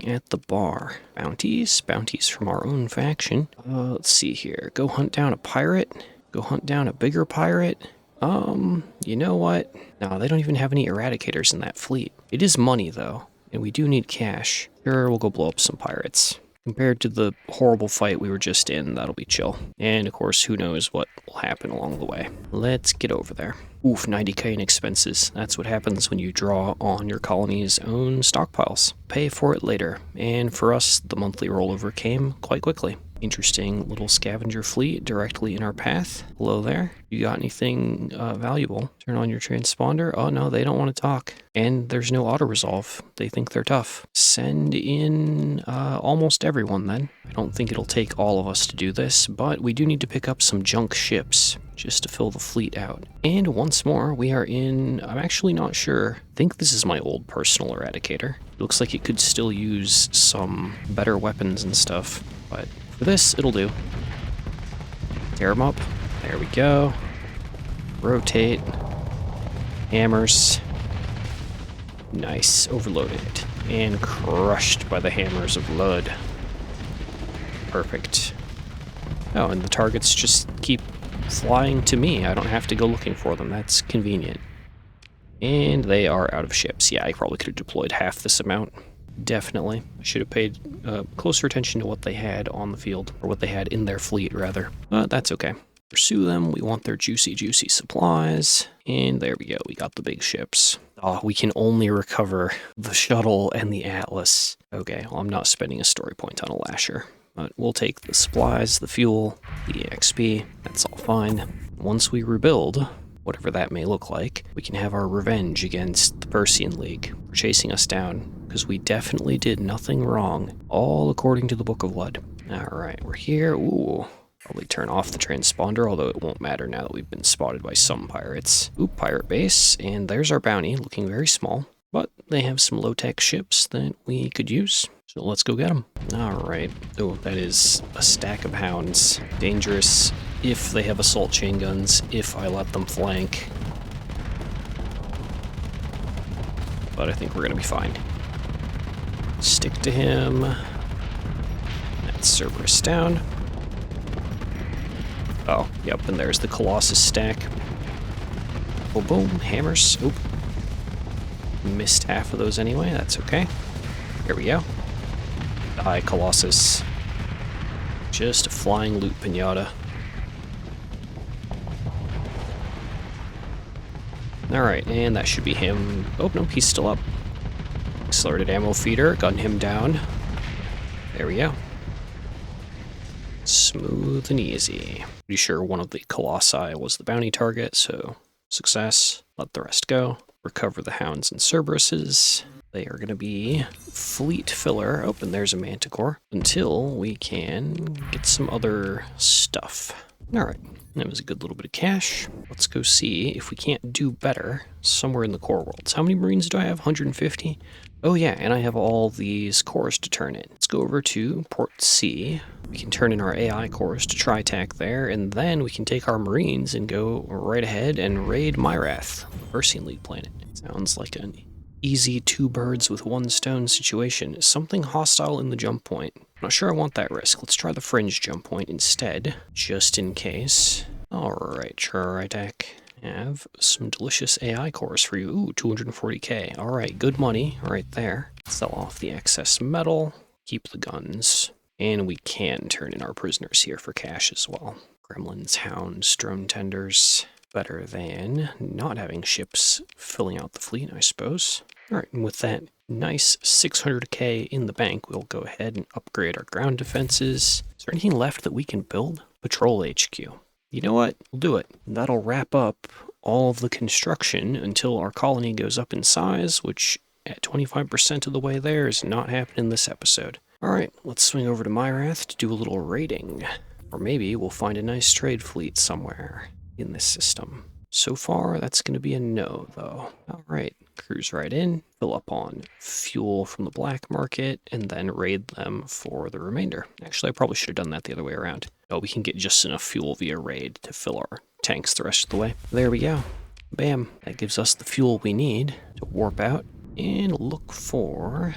at the bar? Bounties from our own faction. Let's see here. Go hunt down a pirate. Go hunt down a bigger pirate. You know what? No, they don't even have any eradicators in that fleet. It is money, though, and we do need cash. Sure, we'll go blow up some pirates. Compared to the horrible fight we were just in, that'll be chill. And, of course, who knows what will happen along the way. Let's get over there. Oof, 90k in expenses. That's what happens when you draw on your colony's own stockpiles. Pay for it later. And for us, the monthly rollover came quite quickly. Interesting little scavenger fleet directly in our path. Hello there. You got anything valuable? Turn on your transponder. Oh no, they don't want to talk. And there's no auto-resolve. They think they're tough. Send in almost everyone then. I don't think it'll take all of us to do this, but we do need to pick up some junk ships just to fill the fleet out. And once more, we are in, I'm actually not sure. I think this is my old personal eradicator. It looks like it could still use some better weapons and stuff, but for this, it'll do. Tear them up. There we go. Rotate. Hammers. Nice. Overloaded. And crushed by the hammers of Lud. Perfect. Oh, and the targets just keep flying to me. I don't have to go looking for them. That's convenient. And they are out of ships. Yeah, I probably could have deployed half this amount. definitely. I should have paid closer attention to what they had on the field, or what they had in their fleet, rather. But that's okay. Pursue them. We want their juicy, juicy supplies. And there we go. We got the big ships. Oh, we can only recover the shuttle and the Atlas. Okay, well, I'm not spending a story point on a Lasher. But we'll take the supplies, the fuel, the XP. That's all fine. Once we rebuild, whatever that may look like, we can have our revenge against the Persean League for chasing us down, because we definitely did nothing wrong, all according to the Book of Lud. Alright, we're here. Ooh. Probably turn off the transponder, although it won't matter now that we've been spotted by some pirates. Ooh, pirate base, and there's our bounty, looking very small. But they have some low-tech ships that we could use, so let's go get them. Alright. Oh, that is a stack of hounds. Dangerous if they have assault chain guns, if I let them flank. But I think we're gonna be fine. Stick to him. That's Cerberus down. Oh, yep, and there's the Colossus stack. Boom, boom, hammers. Oop. Missed half of those anyway, that's okay. Here we go. Die, Colossus. Just a flying loot pinata. Alright, and that should be him. Oh, no, he's still up. Accelerated ammo feeder, gun him down. There we go. Smooth and easy. Pretty sure one of the Colossi was the bounty target, so success. Let the rest go. Recover the hounds and Cerberuses. They are going to be fleet filler. Oh, and there's a Manticore. Until we can get some other stuff. Alright, that was a good little bit of cash. Let's go see if we can't do better somewhere in the core worlds. How many Marines do I have? 150? Oh yeah, and I have all these cores to turn in. Let's go over to Port C. We can turn in our AI cores to TriTac there, and then we can take our Marines and go right ahead and raid Myrath, the Persean League planet. Sounds like an easy two birds with one stone situation. Something hostile in the jump point. I'm not sure I want that risk. Let's try the fringe jump point instead, just in case. Alright, TriTac. Have some delicious AI cores for you. Ooh, 240k. Alright, good money right there. Sell off the excess metal. Keep the guns. And we can turn in our prisoners here for cash as well. Gremlins, hounds, drone tenders. Better than not having ships filling out the fleet, I suppose. Alright, and with that nice 600k in the bank, we'll go ahead and upgrade our ground defenses. Is there anything left that we can build? Patrol HQ. You know what? We'll do it. That'll wrap up all of the construction until our colony goes up in size, which at 25% of the way there is not happening in this episode. Alright, let's swing over to Myrath to do a little raiding. Or maybe we'll find a nice trade fleet somewhere in this system. So far, that's going to be a no, though. Alright, cruise right in, fill up on fuel from the black market, and then raid them for the remainder. Actually, I probably should have done that the other way around. Oh, we can get just enough fuel via raid to fill our tanks the rest of the way. There we go. Bam. That gives us the fuel we need to warp out and look for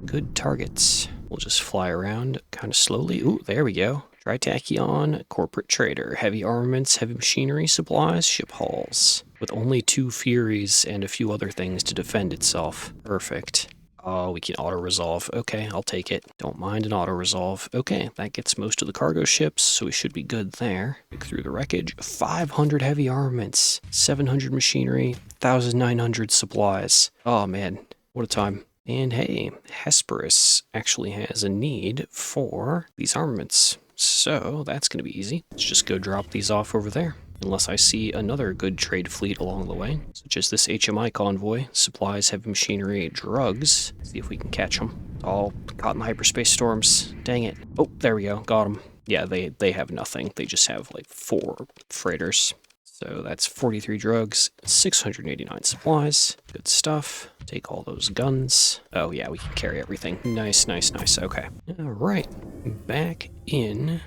good targets. We'll just fly around kind of slowly. Ooh, there we go. Tritachyon, corporate trader, heavy armaments, heavy machinery, supplies, ship hauls. With only 2 Furies and a few other things to defend itself. Perfect. Oh, we can auto-resolve. Okay, I'll take it. Don't mind an auto-resolve. Okay, that gets most of the cargo ships, so we should be good there. Pick through the wreckage. 500 heavy armaments, 700 machinery, 1,900 supplies. Oh man, what a time. And hey, Hesperus actually has a need for these armaments. So that's going to be easy. Let's just go drop these off over there. Unless I see another good trade fleet along the way, such as this HMI convoy, supplies, heavy machinery, drugs. See if we can catch them. All caught in the hyperspace storms. Dang it. Oh, there we go. Got them. Yeah, they have nothing. They just have like 4 freighters. So that's 43 drugs, 689 supplies. Good stuff. Take all those guns. Oh yeah, we can carry everything. Nice, nice, nice. Okay. All right. Back in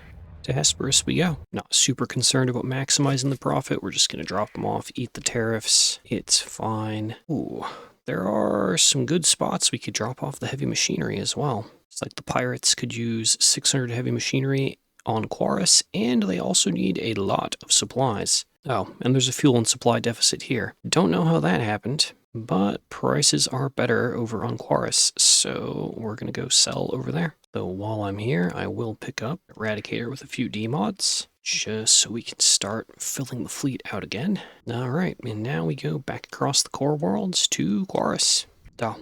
to Hesperus we go. Not super concerned about maximizing the profit. We're just going to drop them off, eat the tariffs. It's fine. Ooh, there are some good spots we could drop off the heavy machinery as well. It's like the pirates could use 600 heavy machinery on Quarus, and they also need a lot of supplies. Oh, and there's a fuel and supply deficit here. Don't know how that happened. but prices are better over on Quarus, so we're going to go sell over there. So while I'm here, I will pick up Eradicator with a few D-mods, just so we can start filling the fleet out again. Alright, and now we go back across the core worlds to Quarus. Oh.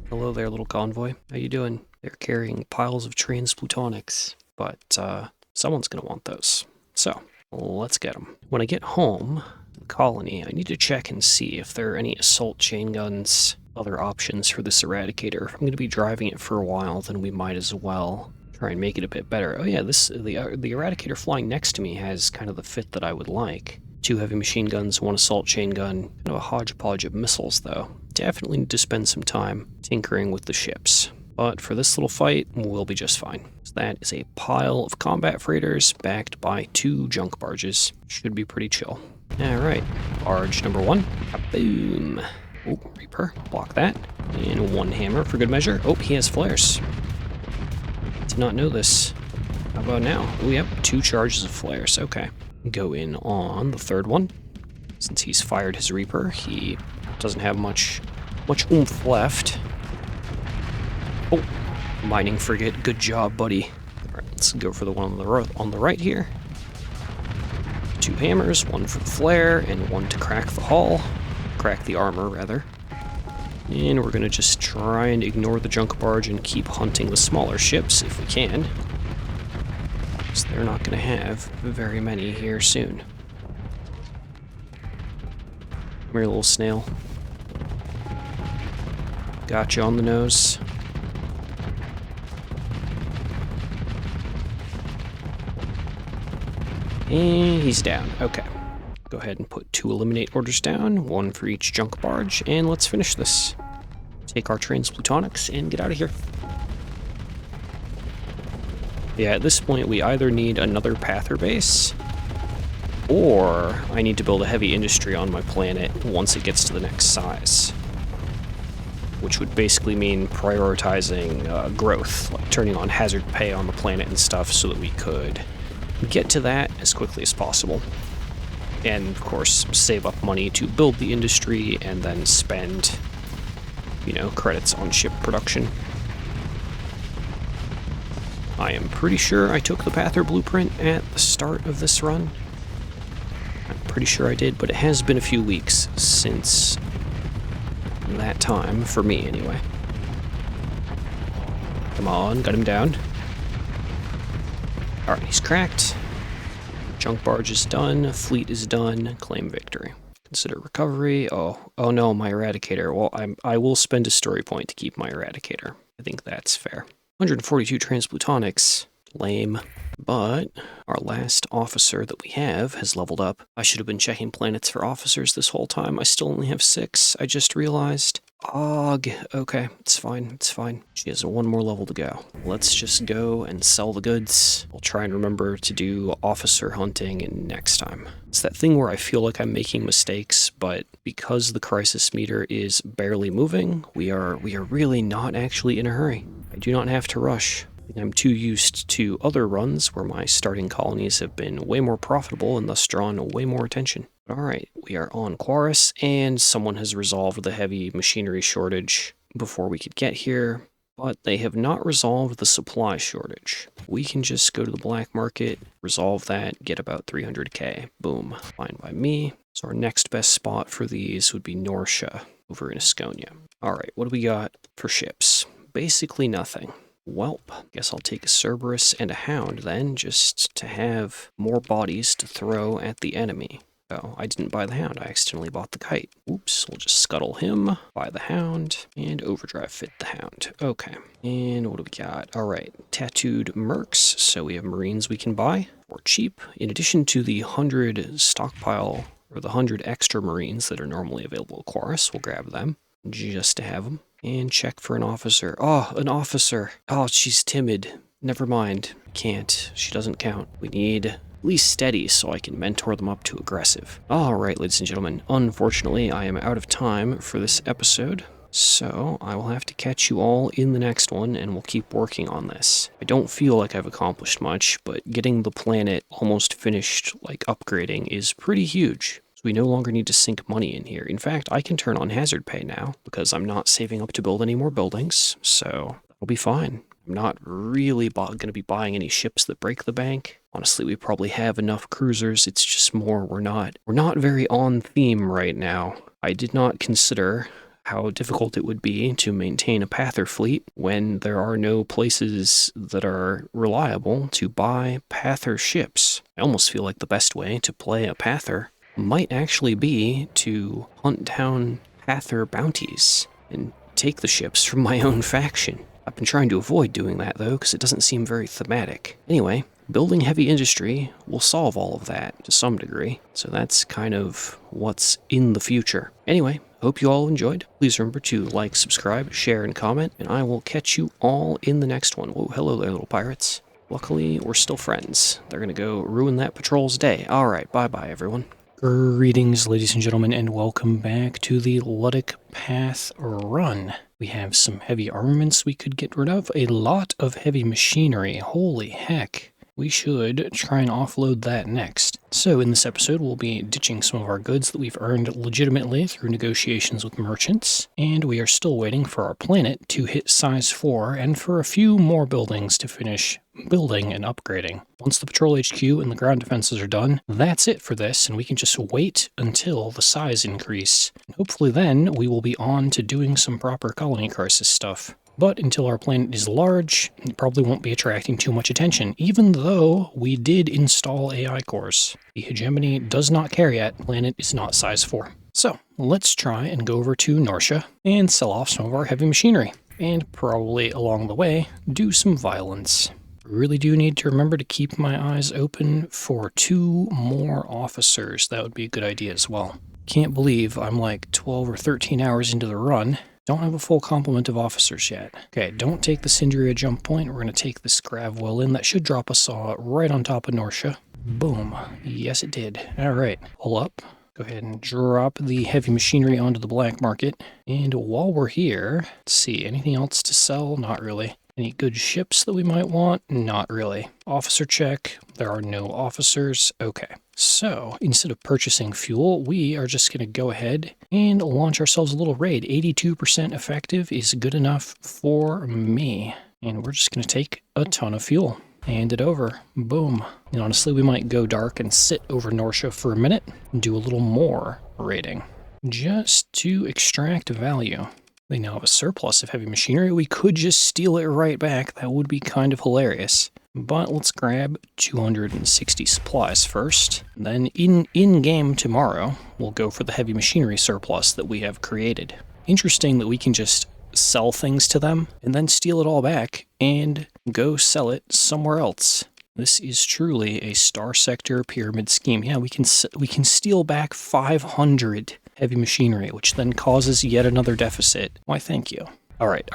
Hello there, little convoy. How you doing? They're carrying piles of transplutonics, but someone's going to want those. So, let's get them. When I get home to the colony, I need to check and see if there are any assault chain guns, other options for this Eradicator. If I'm going to be driving it for a while, then we might as well try and make it a bit better. Oh yeah, the Eradicator flying next to me has kind of the fit that I would like. 2 heavy machine guns, 1 assault chain gun, kind of a hodgepodge of missiles though. Definitely need to spend some time tinkering with the ships. But for this little fight, we'll be just fine. So that is a pile of combat freighters backed by 2 junk barges. Should be pretty chill. Alright, barge number 1. Boom. Oh, Reaper, block that. And 1 hammer for good measure. Oh, he has flares. Did not know this. How about now? We have 2 charges of flares. Okay. Go in on the 3rd one. Since he's fired his Reaper, he doesn't have much oomph left. Oh, mining frigate. Good job, buddy. Alright, let's go for the one on the right here. 2 hammers, 1 for the flare, and 1 to crack the hull. Crack the armor, rather. And we're going to just try and ignore the junk barge and keep hunting the smaller ships if we can. Because they're not going to have very many here soon. Come here, little snail. Gotcha on the nose. And he's down. Okay. Go ahead and put 2 eliminate orders down, 1 for each junk barge, and let's finish this. Take our transplutonics and get out of here. Yeah, at this point we either need another Pather base, or I need to build a heavy industry on my planet once it gets to the next size. Which would basically mean prioritizing growth, like turning on hazard pay on the planet and stuff so that we could get to that as quickly as possible. And, of course, save up money to build the industry and then spend, you know, credits on ship production. I am pretty sure I took the Pather blueprint at the start of this run. I'm pretty sure I did, but it has been a few weeks since that time, for me anyway. Come on, got him down. Alright, he's cracked. Junk barge is done, fleet is done, claim victory. Consider recovery. Oh no, my Eradicator. Well, I will spend a story point to keep my Eradicator. I think that's fair. 142 transplutonics. Lame. But our last officer that we have has leveled up. I should have been checking planets for officers this whole time. I still only have 6. I just realized. Og. Okay, it's fine, it's fine. She has 1 more level to go. Let's just go and sell the goods. I'll try and remember to do officer hunting next time. It's that thing where I feel like I'm making mistakes, but because the crisis meter is barely moving, we are really not actually in a hurry. I do not have to rush. I'm too used to other runs where my starting colonies have been way more profitable and thus drawn way more attention. Alright, we are on Quarus, and someone has resolved the heavy machinery shortage before we could get here, but they have not resolved the supply shortage. We can just go to the black market, resolve that, get about 300k. Boom. Fine by me. So our next best spot for these would be Norcia over in Asconia. Alright, what do we got for ships? Basically nothing. Welp, guess I'll take a Cerberus and a Hound then, just to have more bodies to throw at the enemy. Oh, I didn't buy the Hound, I accidentally bought the Kite. Oops, we'll just scuttle him, buy the Hound, and overdrive fit the Hound. Okay, and what do we got? Alright, tattooed mercs, so we have Marines we can buy for cheap. In addition to the 100 stockpile, or the 100 extra Marines that are normally available at Quarus, we'll grab them, just to have them. And check for an officer. Oh, an officer. Oh, she's timid. Never mind. Can't. She doesn't count. We need at least steady so I can mentor them up to aggressive. Alright, ladies and gentlemen. Unfortunately, I am out of time for this episode. So, I will have to catch you all in the next one, and we'll keep working on this. I don't feel like I've accomplished much, but getting the planet almost finished, like upgrading, is pretty huge. So we no longer need to sink money in here. In fact, I can turn on hazard pay now because I'm not saving up to build any more buildings, so that'll be fine. I'm not really going to be buying any ships that break the bank. Honestly, we probably have enough cruisers. It's just more we're not very on theme right now. I did not consider how difficult it would be to maintain a Pather fleet when there are no places that are reliable to buy Pather ships. I almost feel like the best way to play a Pather might actually be to hunt down Pather bounties and take the ships from my own faction. I've been trying to avoid doing that, though, because it doesn't seem very thematic. Anyway, building heavy industry will solve all of that to some degree, so that's kind of what's in the future. Anyway, hope you all enjoyed. Please remember to like, subscribe, share, and comment, and I will catch you all in the next one. Whoa, hello there, little pirates. Luckily, we're still friends. They're gonna go ruin that patrol's day. Alright, bye-bye, everyone. Greetings, ladies and gentlemen, and welcome back to the Luddic Path Run. We have some heavy armaments we could get rid of, a lot of heavy machinery. Holy heck. We should try and offload that next. So in this episode, we'll be ditching some of our goods that we've earned legitimately through negotiations with merchants, and we are still waiting for our planet to hit size 4 and for a few more buildings to finish building and upgrading. Once the patrol HQ and the ground defenses are done, that's it for this, and we can just wait until the size increase. And hopefully then we will be on to doing some proper colony crisis stuff. But until our planet is large, it probably won't be attracting too much attention, even though we did install AI cores. The hegemony does not care yet. Planet is not size 4. So let's try and go over to Norcia and sell off some of our heavy machinery. And probably along the way, do some violence. Really do need to remember to keep my eyes open for 2 more officers. That would be a good idea as well. Can't believe I'm like 12 or 13 hours into the run. Don't have a full complement of officers yet. Okay, don't take the Cinderia jump point. We're going to take this Gravwell in. That should drop us right on top of Norcia. Boom. Yes, it did. All right, pull up. Go ahead and drop the heavy machinery onto the black market. And while we're here, let's see, anything else to sell? Not really. Any good ships that we might want? Not really. Officer check. There are no officers. Okay. So instead of purchasing fuel, we are just going to go ahead and launch ourselves a little raid. 82% effective is good enough for me. And we're just going to take a ton of fuel. Hand it over. Boom. And honestly, we might go dark and sit over Norcia for a minute and do a little more raiding. Just to extract value. They now have a surplus of heavy machinery. We could just steal it right back. That would be kind of hilarious. But let's grab 260 supplies first. Then in-game tomorrow, we'll go for the heavy machinery surplus that we have created. Interesting that we can just sell things to them and then steal it all back and go sell it somewhere else. This is truly a Starsector pyramid scheme. Yeah, we can steal back 500 heavy machinery, which then causes yet another deficit. Why, thank you. All right.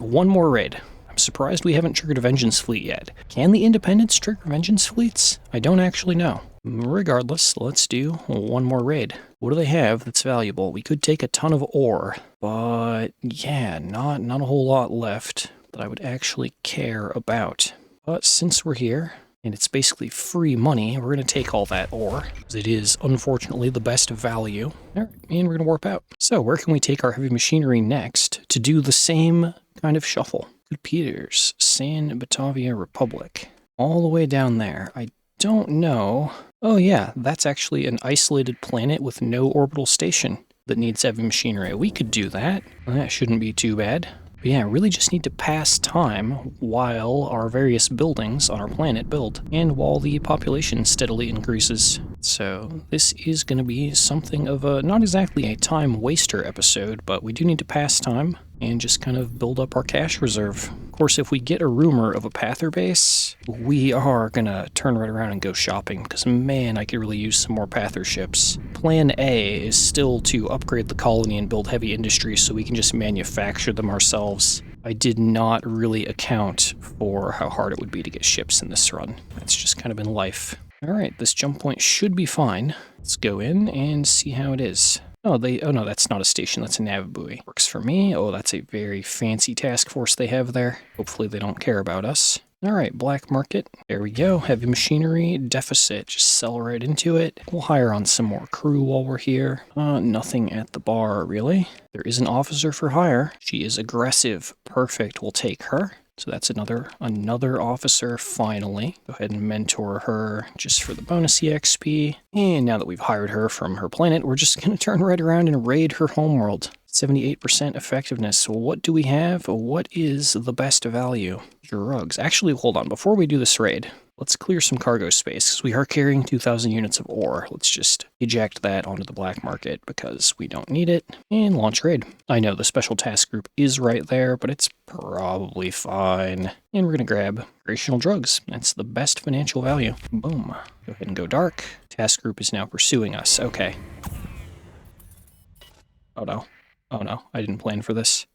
One more raid. I'm surprised we haven't triggered a vengeance fleet yet. Can the Independents trigger vengeance fleets? I don't actually know. Regardless, let's do one more raid. What do they have that's valuable? We could take a ton of ore, but yeah, not a whole lot left that I would actually care about. But since we're here, and it's basically free money, we're going to take all that ore, because it is, unfortunately, the best value. All right, and we're going to warp out. So where can we take our heavy machinery next to do the same kind of shuffle? Good Peters, San Batavia Republic. All the way down there. I don't know. Oh yeah, that's actually an isolated planet with no orbital station that needs heavy machinery. We could do that. That shouldn't be too bad. But yeah, really just need to pass time while our various buildings on our planet build, and while the population steadily increases. So this is going to be something of a, not exactly a time waster episode, but we do need to pass time and just kind of build up our cash reserve. Of course, if we get a rumor of a Pather base, we are going to turn right around and go shopping, because man, I could really use some more Pather ships. Plan A is still to upgrade the colony and build heavy industry so we can just manufacture them ourselves. I did not really account for how hard it would be to get ships in this run. That's just kind of been life. Alright, this jump point should be fine. Let's go in and see how it is. Oh no, that's not a station, that's a nav buoy. Works for me. Oh, that's a very fancy task force they have there. Hopefully they don't care about us. Alright, black market. There we go. Heavy machinery, deficit. Just sell right into it. We'll hire on some more crew while we're here. Nothing at the bar, really. There is an officer for hire. She is aggressive. Perfect. We'll take her. So that's another officer, finally. Go ahead and mentor her just for the bonus EXP. And now that we've hired her from her planet, we're just going to turn right around and raid her homeworld. 78% effectiveness. What do we have? What is the best value? Drugs. Actually, hold on. Before we do this raid, let's clear some cargo space, because we are carrying 2,000 units of ore. Let's just eject that onto the black market, because we don't need it, and launch raid. I know the special task group is right there, but it's probably fine. And we're going to grab recreational drugs. That's the best financial value. Boom. Go ahead and go dark. Task group is now pursuing us. Okay. Oh no. Oh no, I didn't plan for this.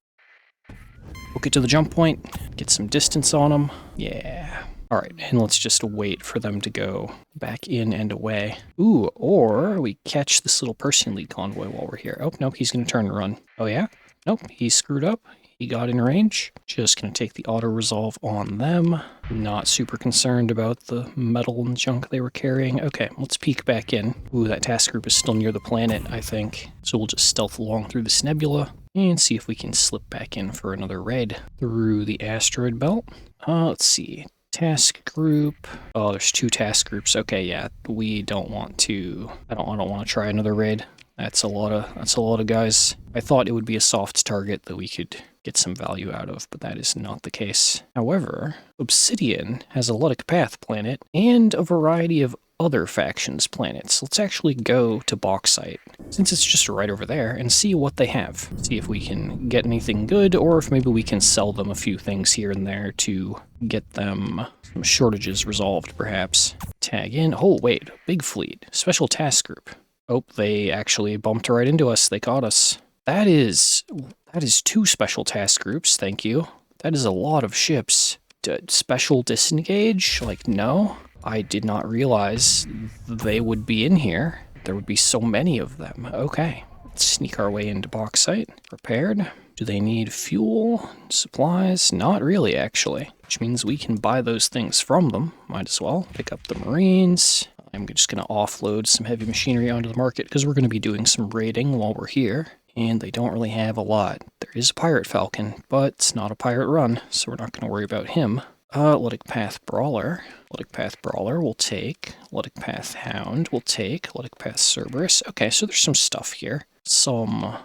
We'll get to the jump point, get some distance on them. Yeah. Alright, and let's just wait for them to go back in and away. Ooh, or we catch this little Persian lead convoy while we're here. Oh, nope, he's going to turn and run. Oh yeah? Nope, he screwed up. He got in range. Just going to take the auto-resolve on them. Not super concerned about the metal and junk they were carrying. Okay, let's peek back in. Ooh, that task group is still near the planet, I think. So we'll just stealth along through this nebula and see if we can slip back in for another raid through the asteroid belt. Let's see. Task group. Oh, there's 2 task groups. Okay, yeah, we don't want to... I don't want to try another raid. That's a lot of guys. I thought it would be a soft target that we could get some value out of, but that is not the case. However, Obsidian has a Luddic Path planet and a variety of other factions planets. Let's actually go to Bauxite, since it's just right over there, and see what they have. See if we can get anything good, or if maybe we can sell them a few things here and there to get them some shortages resolved, perhaps. Tag in. Oh, wait. Big fleet. Special task group. Oh, they actually bumped right into us. They caught us. That is 2 special task groups, thank you. That is a lot of ships. Special disengage? Like, no. I did not realize they would be in here. There would be so many of them. Okay. Let's sneak our way into Bauxite. Prepared. Do they need fuel? Supplies? Not really, actually. Which means we can buy those things from them. Might as well. Pick up the Marines. I'm just going to offload some heavy machinery onto the market because we're going to be doing some raiding while we're here. And they don't really have a lot. There is a Pirate Falcon, but it's not a pirate run, so we're not going to worry about him. Luddic Path Brawler. Luddic Path Brawler will take. Luddic Path Hound will take. Luddic Path Cerberus. Okay, so there's some stuff here. Some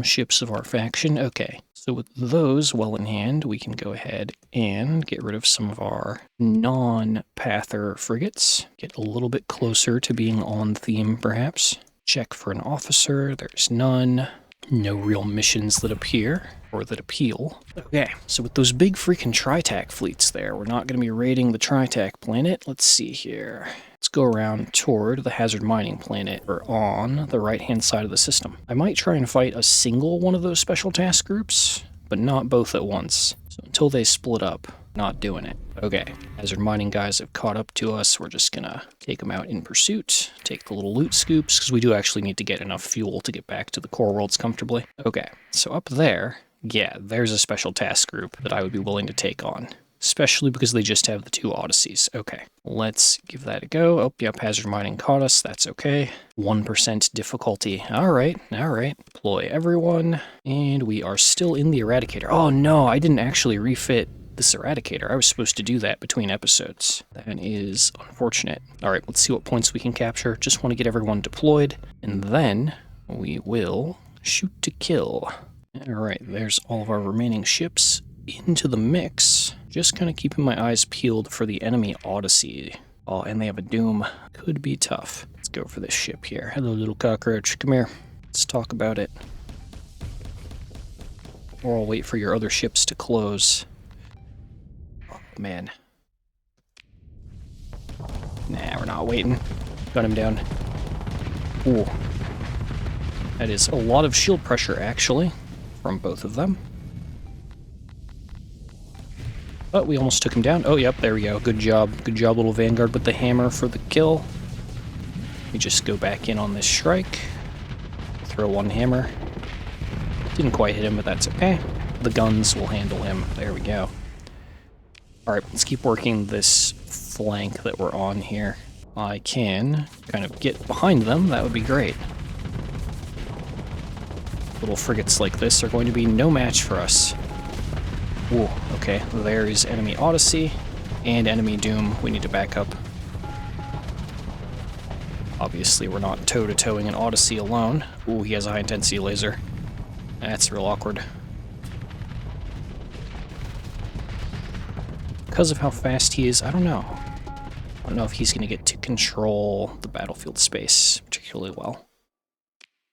ships of our faction. Okay, so with those well in hand, we can go ahead and get rid of some of our non-Pather frigates. Get a little bit closer to being on theme, perhaps. Check for an officer. There's none. No real missions that appear, or that appeal. Okay, so with those big freaking Tritac fleets there, we're not going to be raiding the Tritac planet. Let's see here. Let's go around toward the Hazard Mining planet, or on the right-hand side of the system. I might try and fight a single one of those special task groups, but not both at once. So until they split up, not doing it. Okay, Hazard Mining guys have caught up to us. We're just gonna take them out in pursuit, take the little loot scoops, because we do actually need to get enough fuel to get back to the core worlds comfortably. Okay, so up there, yeah, there's a special task group that I would be willing to take on. Especially because they just have the 2 Odysseys. Okay, let's give that a go. Oh, yep, Hazard Mining caught us. That's okay. 1% difficulty. All right. Deploy everyone. And we are still in the Eradicator. Oh, no, I didn't actually refit this Eradicator. I was supposed to do that between episodes. That is unfortunate. All right, let's see what points we can capture. Just want to get everyone deployed. And then we will shoot to kill. All right, there's all of our remaining ships into the mix. Just kind of keeping my eyes peeled for the enemy Odyssey. Oh, and they have a Doom. Could be tough. Let's go for this ship here. Hello, little cockroach. Come here. Let's talk about it. Or I'll wait for your other ships to close. Oh, man. Nah, we're not waiting. Gun him down. Ooh. That is a lot of shield pressure, actually, from both of them. But we almost took him down. Oh, yep, there we go. Good job. Good job, little Vanguard, with the hammer for the kill. We just go back in on this Shrike. Throw one hammer. Didn't quite hit him, but that's okay. The guns will handle him. There we go. Alright, let's keep working this flank that we're on here. I can kind of get behind them, that would be great. Little frigates like this are going to be no match for us. Ooh, okay, there is enemy Odyssey and enemy Doom. We need to back up. Obviously, we're not toe-to-toeing an Odyssey alone. Ooh, he has a high-intensity laser. That's real awkward. Because of how fast he is, I don't know. I don't know if he's going to get to control the battlefield space particularly well.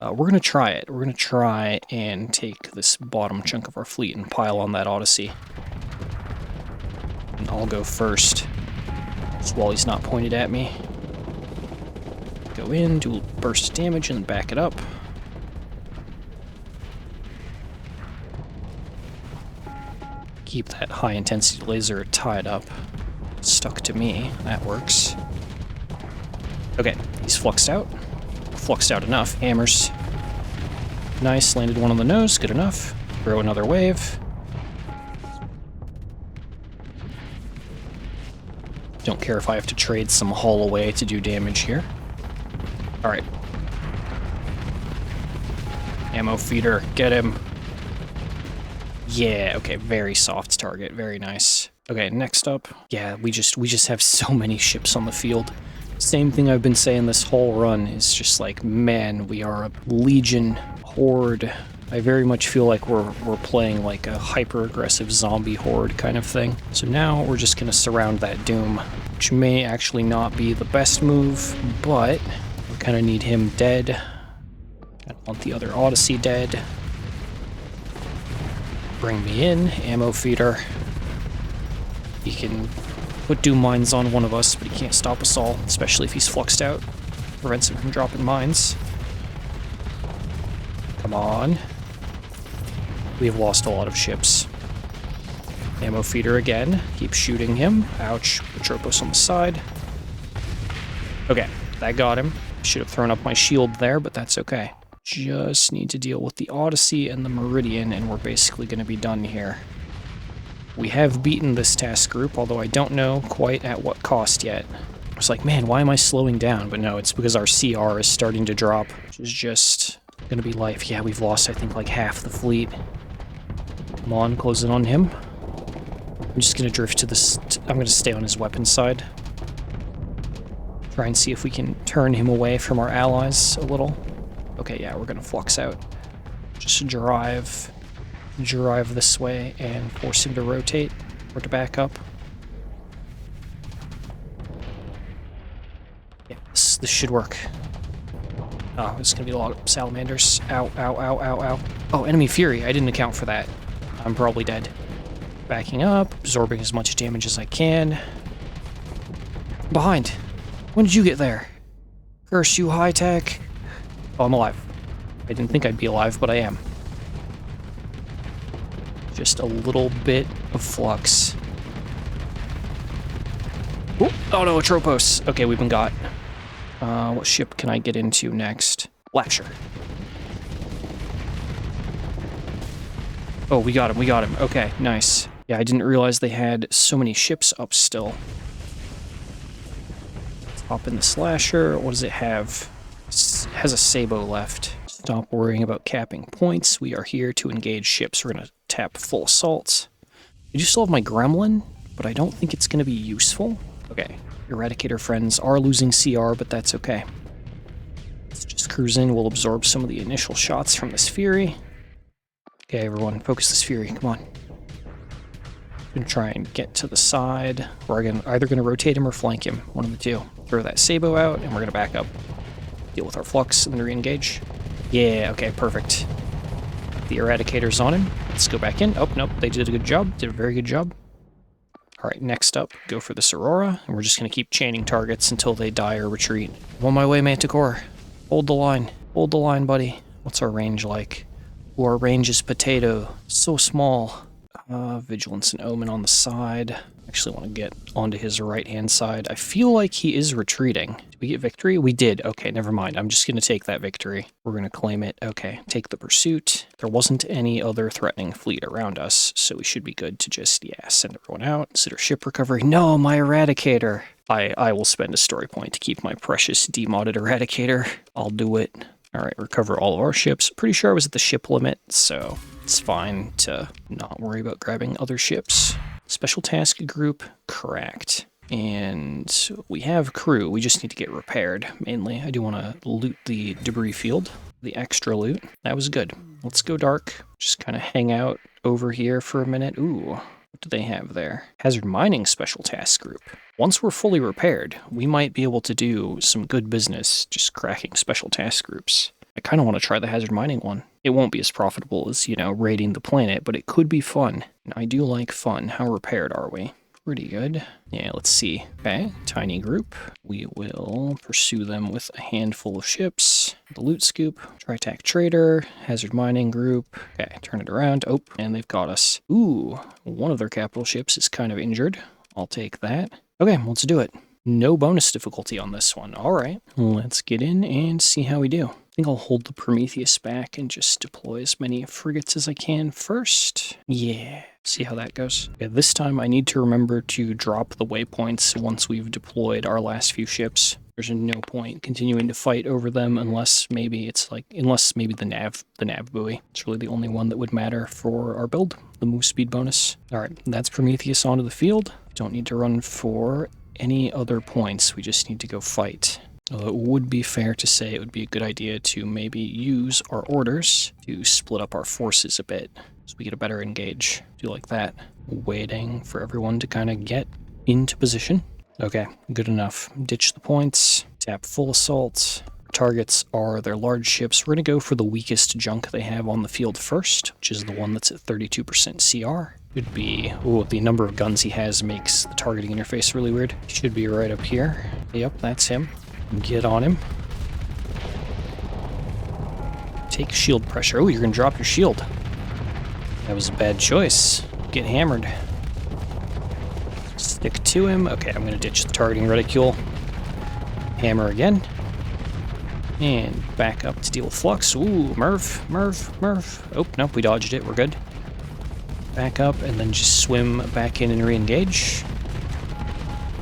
We're going to try it. We're going to try and take this bottom chunk of our fleet and pile on that Odyssey. And I'll go first, just while he's not pointed at me. Go in, do a burst of damage, and then back it up. Keep that high-intensity laser tied up. Stuck to me. That works. Okay, he's fluxed out. Fluxed out enough. Hammers. Nice, landed one on the nose. Good enough. Throw another wave. Don't care if I have to trade some hull away to do damage here. Alright. Ammo feeder. Get him. Yeah, okay, very soft target. Very nice. Okay, next up. Yeah, we just have so many ships on the field. Same thing I've been saying this whole run is just like, man, we are a legion horde. I very much feel like we're playing like a hyper-aggressive zombie horde kind of thing. So now we're just gonna surround that Doom, which may actually not be the best move, but we kind of need him dead. I want the other Odyssey dead. Bring me in, ammo feeder. He can put Doom mines on one of us, but he can't stop us all, especially if he's fluxed out. Prevents him from dropping mines. Come on. We have lost a lot of ships. Ammo feeder again. Keep shooting him. Ouch. Atropos on the side. Okay, that got him. Should have thrown up my shield there, but that's okay. Just need to deal with the Odyssey and the Meridian, and we're basically going to be done here. We have beaten this task group, although I don't know quite at what cost yet. I was like, man, why am I slowing down? But no, it's because our CR is starting to drop, which is just going to be life. Yeah, we've lost, I think, like half the fleet. Come on, close it on him. I'm just going to drift to this. I'm going to stay on his weapon side. Try and see if we can turn him away from our allies a little. Okay, yeah, we're gonna flux out. Just drive this way and force him to rotate or to back up. Yeah, this should work. Oh, it's gonna be a lot of salamanders. Ow, ow, ow, ow, ow. Oh, enemy fury. I didn't account for that. I'm probably dead. Backing up, absorbing as much damage as I can. Behind. When did you get there? Curse you, high tech. Oh, I'm alive. I didn't think I'd be alive, but I am. Just a little bit of flux. Ooh, oh no, Atropos. Okay, we've been got. What ship can I get into next? Lasher. Oh, we got him. Okay, nice. Yeah, I didn't realize they had so many ships up still. Let's hop in the Slasher. What does it have? Has a Sabo left. Stop worrying about capping points. We are here to engage ships. We're going to tap full assault. I do still have my Gremlin, but I don't think it's going to be useful. Okay, Eradicator friends are losing CR, but that's okay. Let's just cruise in. We'll absorb some of the initial shots from this Fury. Okay, everyone, focus this Fury. Come on. I'm going to try and get to the side. We're either going to rotate him or flank him. One of the two. Throw that Sabo out, and we're going to back up. Deal with our flux and then re-engage. Yeah, okay, perfect. The Eradicator's on him. Let's go back in. Oh, nope, they did a good job. Did a very good job. Alright, next up, go for this Aurora, and we're just going to keep chaining targets until they die or retreat. I'm on my way, Manticore. Hold the line. Hold the line, buddy. What's our range like? Ooh, our range is potato. So small. Vigilance and Omen on the side. Actually want to get onto his right-hand side. I feel like he is retreating. Did we get victory? We did. Okay, never mind. I'm just going to take that victory. We're going to claim it. Okay, take the pursuit. There wasn't any other threatening fleet around us, so we should be good to just, yeah, send everyone out. Consider ship recovery. No, my Eradicator. I will spend a story point to keep my precious demodded Eradicator. I'll do it. All right, recover all of our ships. Pretty sure I was at the ship limit, so it's fine to not worry about grabbing other ships. Special task group, correct. And we have crew. We just need to get repaired, mainly. I do want to loot the debris field, the extra loot. That was good. Let's go dark. Just kind of hang out over here for a minute. Ooh, what do they have there? Hazard mining special task group. Once we're fully repaired, we might be able to do some good business just cracking special task groups. I kind of want to try the hazard mining one. It won't be as profitable as, you know, raiding the planet, but it could be fun. And I do like fun. How repaired are we? Pretty good. Yeah, let's see. Okay, tiny group. We will pursue them with a handful of ships. The loot scoop, Tri-Tac Trader, hazard mining group. Okay, turn it around. Oh, and they've got us. Ooh, one of their capital ships is kind of injured. I'll take that. Okay, let's do it. No bonus difficulty on this one. All right, let's get in and see how we do. I think I'll hold the Prometheus back and just deploy as many frigates as I can first. Yeah, see how that goes. Okay, this time I need to remember to drop the waypoints once we've deployed our last few ships. There's no point continuing to fight over them unless maybe the nav buoy. It's really the only one that would matter for our build, the move speed bonus. All right, that's Prometheus onto the field. Don't need to run for any other points. We just need to go fight. Although it would be fair to say it would be a good idea to maybe use our orders to split up our forces a bit so we get a better engage. Do like that. Waiting for everyone to kind of get into position. Okay, good enough. Ditch the points. Tap full assault. Targets are their large ships. We're going to go for the weakest junk they have on the field first, which is the one that's at 32% CR. Could be, oh, the number of guns he has makes the targeting interface really weird. Should be right up here. Yep, that's him. Get on him. Take shield pressure. Oh, you're going to drop your shield. That was a bad choice. Get hammered. Stick to him. Okay, I'm going to ditch the targeting reticule. Hammer again. And back up to deal with flux. Ooh, Merv. Oh, nope, we dodged it. We're good. Back up and then just swim back in and re-engage.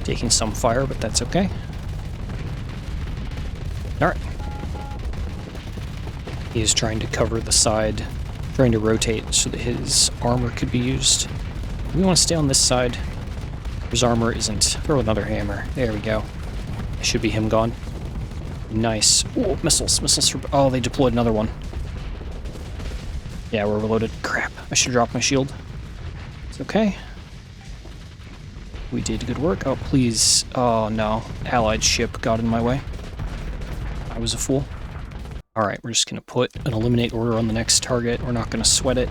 Taking some fire, but that's okay. Alright. He is trying to cover the side, trying to rotate so that his armor could be used. We want to stay on this side. His armor isn't. Throw another hammer. There we go. Should be him gone. Nice. Ooh, missiles. Missiles for... Oh, they deployed another one. Yeah, we're overloaded. Crap. I should drop my shield. It's okay. We did good work. Oh, please. Oh, no. Allied ship got in my way. I was a fool. Alright, we're just going to put an eliminate order on the next target. We're not going to sweat it.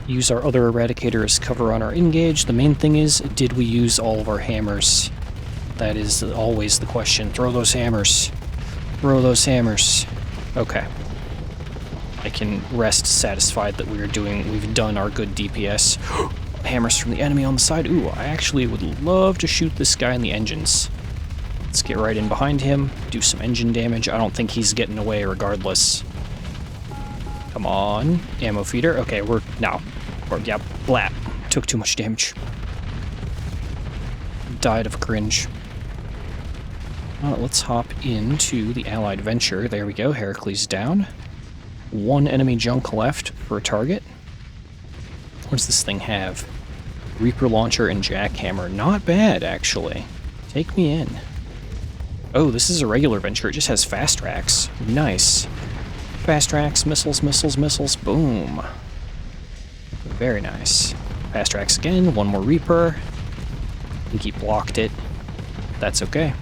Use our other Eradicator as cover on our engage. The main thing is, did we use all of our hammers? That is always the question. Throw those hammers. Throw those hammers. Okay. I can rest satisfied that we've done our good DPS. Hammers from the enemy on the side. Ooh, I actually would love to shoot this guy in the engines. Let's get right in behind him, do some engine damage. I don't think he's getting away regardless. Come on. Ammo feeder. Okay, yeah, blat. Took too much damage. Died of cringe. Let's hop into the Allied Venture. There we go, Heracles down. One enemy junk left for a target. What does this thing have? Reaper Launcher and Jackhammer. Not bad, actually. Take me in. Oh, this is a regular Venture. It just has fast tracks. Nice. Fast tracks, missiles, missiles, missiles. Boom. Very nice. Fast tracks again. One more Reaper. I think he blocked it. That's okay.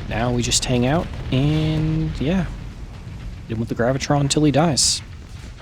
Now we just hang out and, yeah. Hit him with the Gravitron until he dies.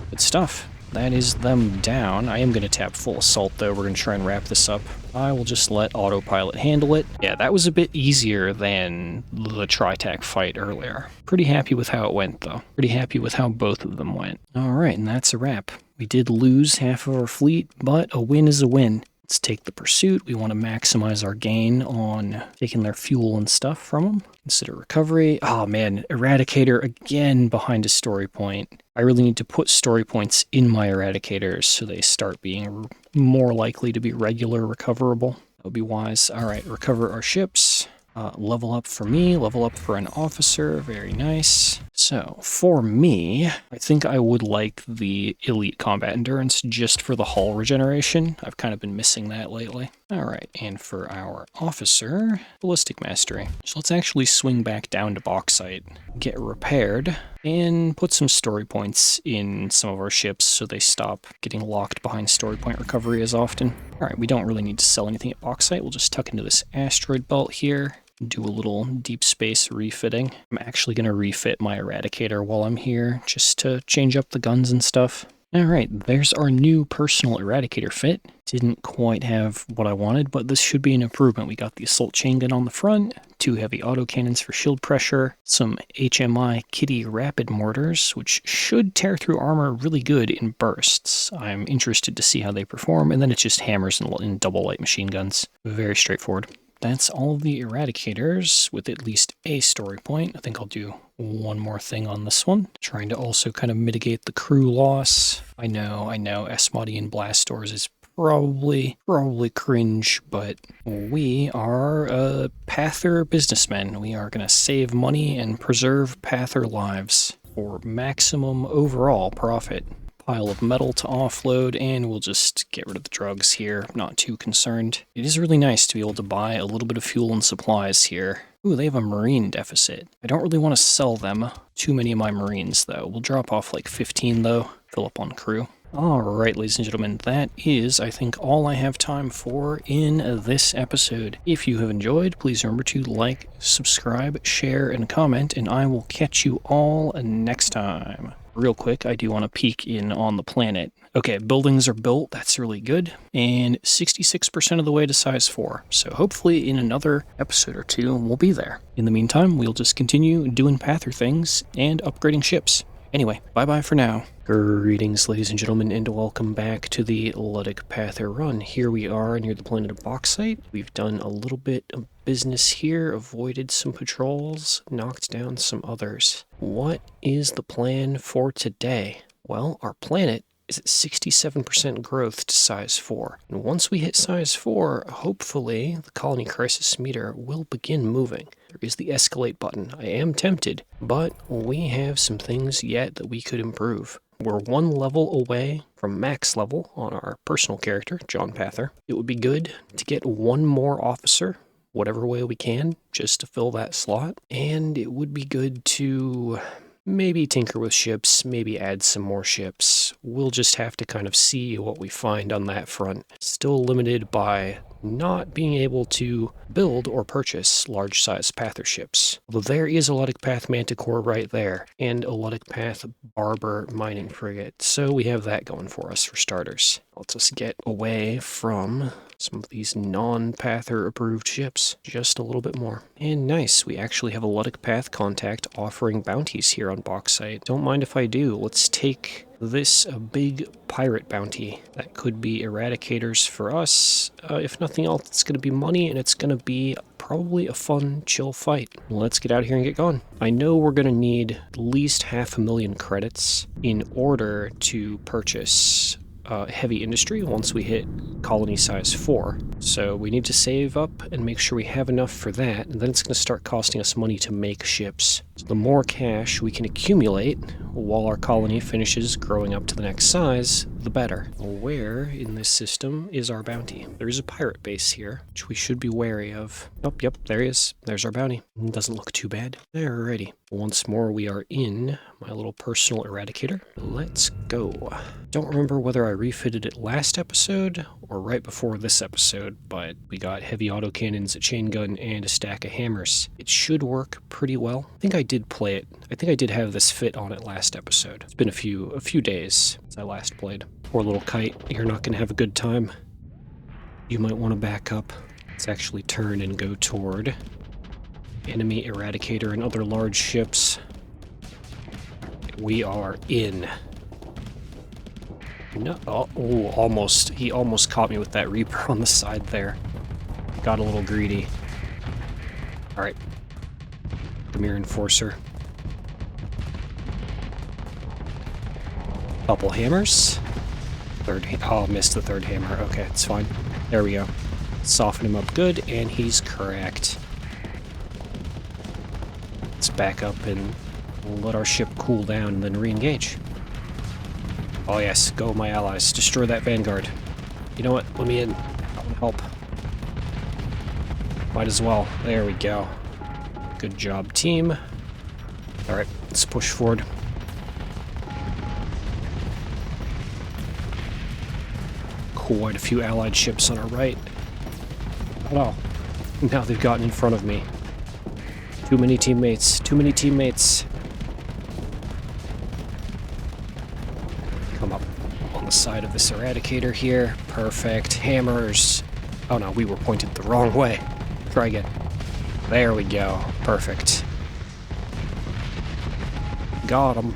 Good stuff. That is them down. I am going to tap full assault, though. We're going to try and wrap this up. I will just let autopilot handle it. Yeah, that was a bit easier than the Tri-Tac fight earlier. Pretty happy with how it went, though. Pretty happy with how both of them went. All right, and that's a wrap. We did lose half of our fleet, but a win is a win. Let's take the pursuit. We want to maximize our gain on taking their fuel and stuff from them. Consider recovery. Oh man, Eradicator again behind a story point. I really need to put story points in my Eradicators so they start being more likely to be regular recoverable. That would be wise. All right, recover our ships. Level up for me, level up for an officer, very nice. So, for me, I think I would like the Elite Combat Endurance just for the hull regeneration. I've kind of been missing that lately. Alright, and for our officer, Ballistic Mastery. So let's actually swing back down to Bauxite, get repaired, and put some story points in some of our ships so they stop getting locked behind story point recovery as often. Alright, we don't really need to sell anything at Bauxite. We'll just tuck into this asteroid belt here. Do a little deep space refitting. I'm actually going to refit my Eradicator while I'm here, just to change up the guns and stuff. Alright, there's our new personal Eradicator fit. Didn't quite have what I wanted, but this should be an improvement. We got the assault chain gun on the front, 2 heavy autocannons for shield pressure, some HMI Kitty rapid mortars, which should tear through armor really good in bursts. I'm interested to see how they perform, and then it's just hammers and double light machine guns. Very straightforward. That's all of the Eradicators with at least a story point. I think I'll do one more thing on this one, trying to also kind of mitigate the crew loss. I know, Asmodean Blastors is probably cringe, but we are Pather businessmen. We are going to save money and preserve Pather lives for maximum overall profit. Pile of metal to offload, and we'll just get rid of the drugs here. Not too concerned. It is really nice to be able to buy a little bit of fuel and supplies here. Ooh, they have a marine deficit. I don't really want to sell them too many of my marines, though. We'll drop off like 15, though. Fill up on crew. Alright, ladies and gentlemen, that is, I think, all I have time for in this episode. If you have enjoyed, please remember to like, subscribe, share, and comment, and I will catch you all next time. Real quick, I do want to peek in on the planet. Okay, buildings are built, that's really good, and 66% of the way to size 4, so hopefully in another episode or two, we'll be there. In the meantime, we'll just continue doing Pather things and upgrading ships. Anyway, bye-bye for now. Greetings, ladies and gentlemen, and welcome back to the Luddic Pather run. Here we are near the planet of Bauxite. We've done a little bit of business here, avoided some patrols, knocked down some others. What is the plan for today? Well, our planet is at 67% growth to size 4. And once we hit size 4, hopefully the colony crisis meter will begin moving. There is the escalate button. I am tempted, but we have some things yet that we could improve. We're 1 level away from max level on our personal character, John Pather. It would be good to get 1 more officer, whatever way we can, just to fill that slot. And it would be good to maybe tinker with ships, maybe add some more ships. We'll just have to kind of see what we find on that front. Still limited by not being able to build or purchase large-size Pather ships. Although there is a Luddic Path Manticore right there, and a Luddic Path Barber mining frigate, so we have that going for us for starters. Let's just get away from some of these non-Pather approved ships just a little bit more. And nice, we actually have a Luddic Path contact offering bounties here on Bauxite. Don't mind if I do. Let's take this big pirate bounty. That could be Eradicators for us. If nothing else, it's going to be money, and it's going to be probably a fun, chill fight. Let's get out here and get going. I know we're going to need at least 500,000 credits in order to purchase heavy industry once we hit colony size 4. So we need to save up and make sure we have enough for that, and then it's going to start costing us money to make ships. So the more cash we can accumulate while our colony finishes growing up to the next size, the better. Where in this system is our bounty? There is a pirate base here, which we should be wary of. Oh, yep, there he is. There's our bounty. Doesn't look too bad. Alrighty. Once more, we are in my little personal Eradicator. Let's go. Don't remember whether I refitted it last episode or right before this episode, but we got heavy autocannons, a chain gun, and a stack of hammers. It should work pretty well. I think I did play it. I think I did have this fit on it last episode. It's been a few days since I last played. Poor little kite, you're not going to have a good time. You might want to back up. Let's actually turn and go toward enemy Eradicator and other large ships. We are in. No, oh, almost. He almost caught me with that Reaper on the side there. Got a little greedy. Alright. Premier Enforcer. Couple hammers. Oh, missed the third hammer. Okay, it's fine. There we go. Soften him up good, and he's cracked. Let's back up and let our ship cool down and then re-engage. Oh yes, go my allies. Destroy that Vanguard. You know what? Let me in. I want to help. Might as well. There we go. Good job, team. Alright, let's push forward. Quite a few allied ships on our right. Oh, now they've gotten in front of me. Too many teammates. Too many teammates. Come up on the side of this Eradicator here. Perfect. Hammers. Oh no, we were pointed the wrong way. Try again. There we go. Perfect. Got him.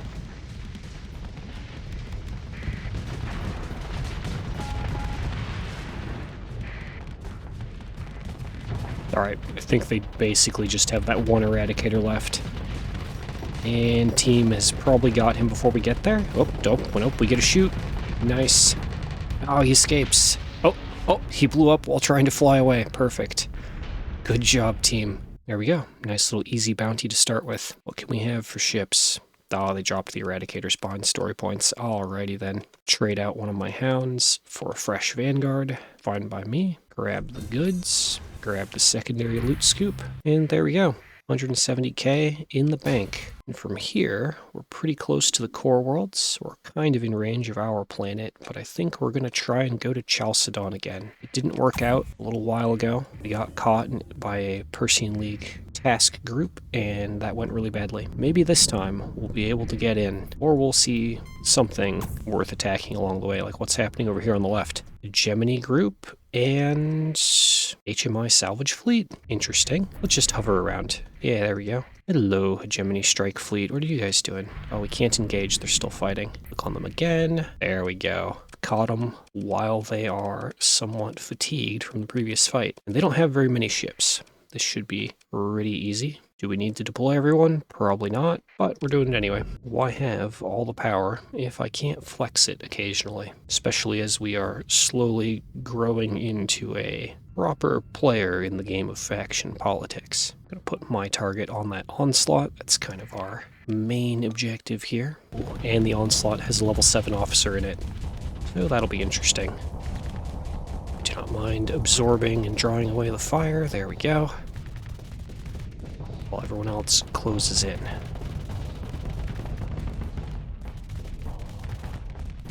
Alright, I think they basically just have that one Eradicator left. And team has probably got him before we get there. Oh, nope, we get a shoot. Nice. Oh, he escapes. Oh, he blew up while trying to fly away. Perfect. Good job, team. There we go. Nice little easy bounty to start with. What can we have for ships? Oh, they dropped the Eradicator spawn story points. Alrighty then. Trade out one of my hounds for a fresh Vanguard. Fine by me. Grab the goods. Grab the secondary loot scoop. And there we go. 170k in the bank. And from here, we're pretty close to the core worlds. We're kind of in range of our planet, but I think we're going to try and go to Chalcedon again. It didn't work out a little while ago. We got caught by a Persean League task group, and that went really badly. Maybe this time we'll be able to get in, or we'll see something worth attacking along the way, like what's happening over here on the left. The Gemini group and HMI salvage fleet. Interesting. Let's just hover around. Yeah, there we go. Hello, Gemini strike fleet. What are you guys doing? Oh, we can't engage. They're still fighting. Click on them again. There we go. Caught them while they are somewhat fatigued from the previous fight. And they don't have very many ships. This should be pretty easy. Do we need to deploy everyone? Probably not, but we're doing it anyway. Why have all the power if I can't flex it occasionally? Especially as we are slowly growing into a proper player in the game of faction politics. I'm gonna put my target on that Onslaught. That's kind of our main objective here. Ooh, and the Onslaught has a level 7 officer in it. So that'll be interesting. I do not mind absorbing and drawing away the fire. There we go. While everyone else closes in.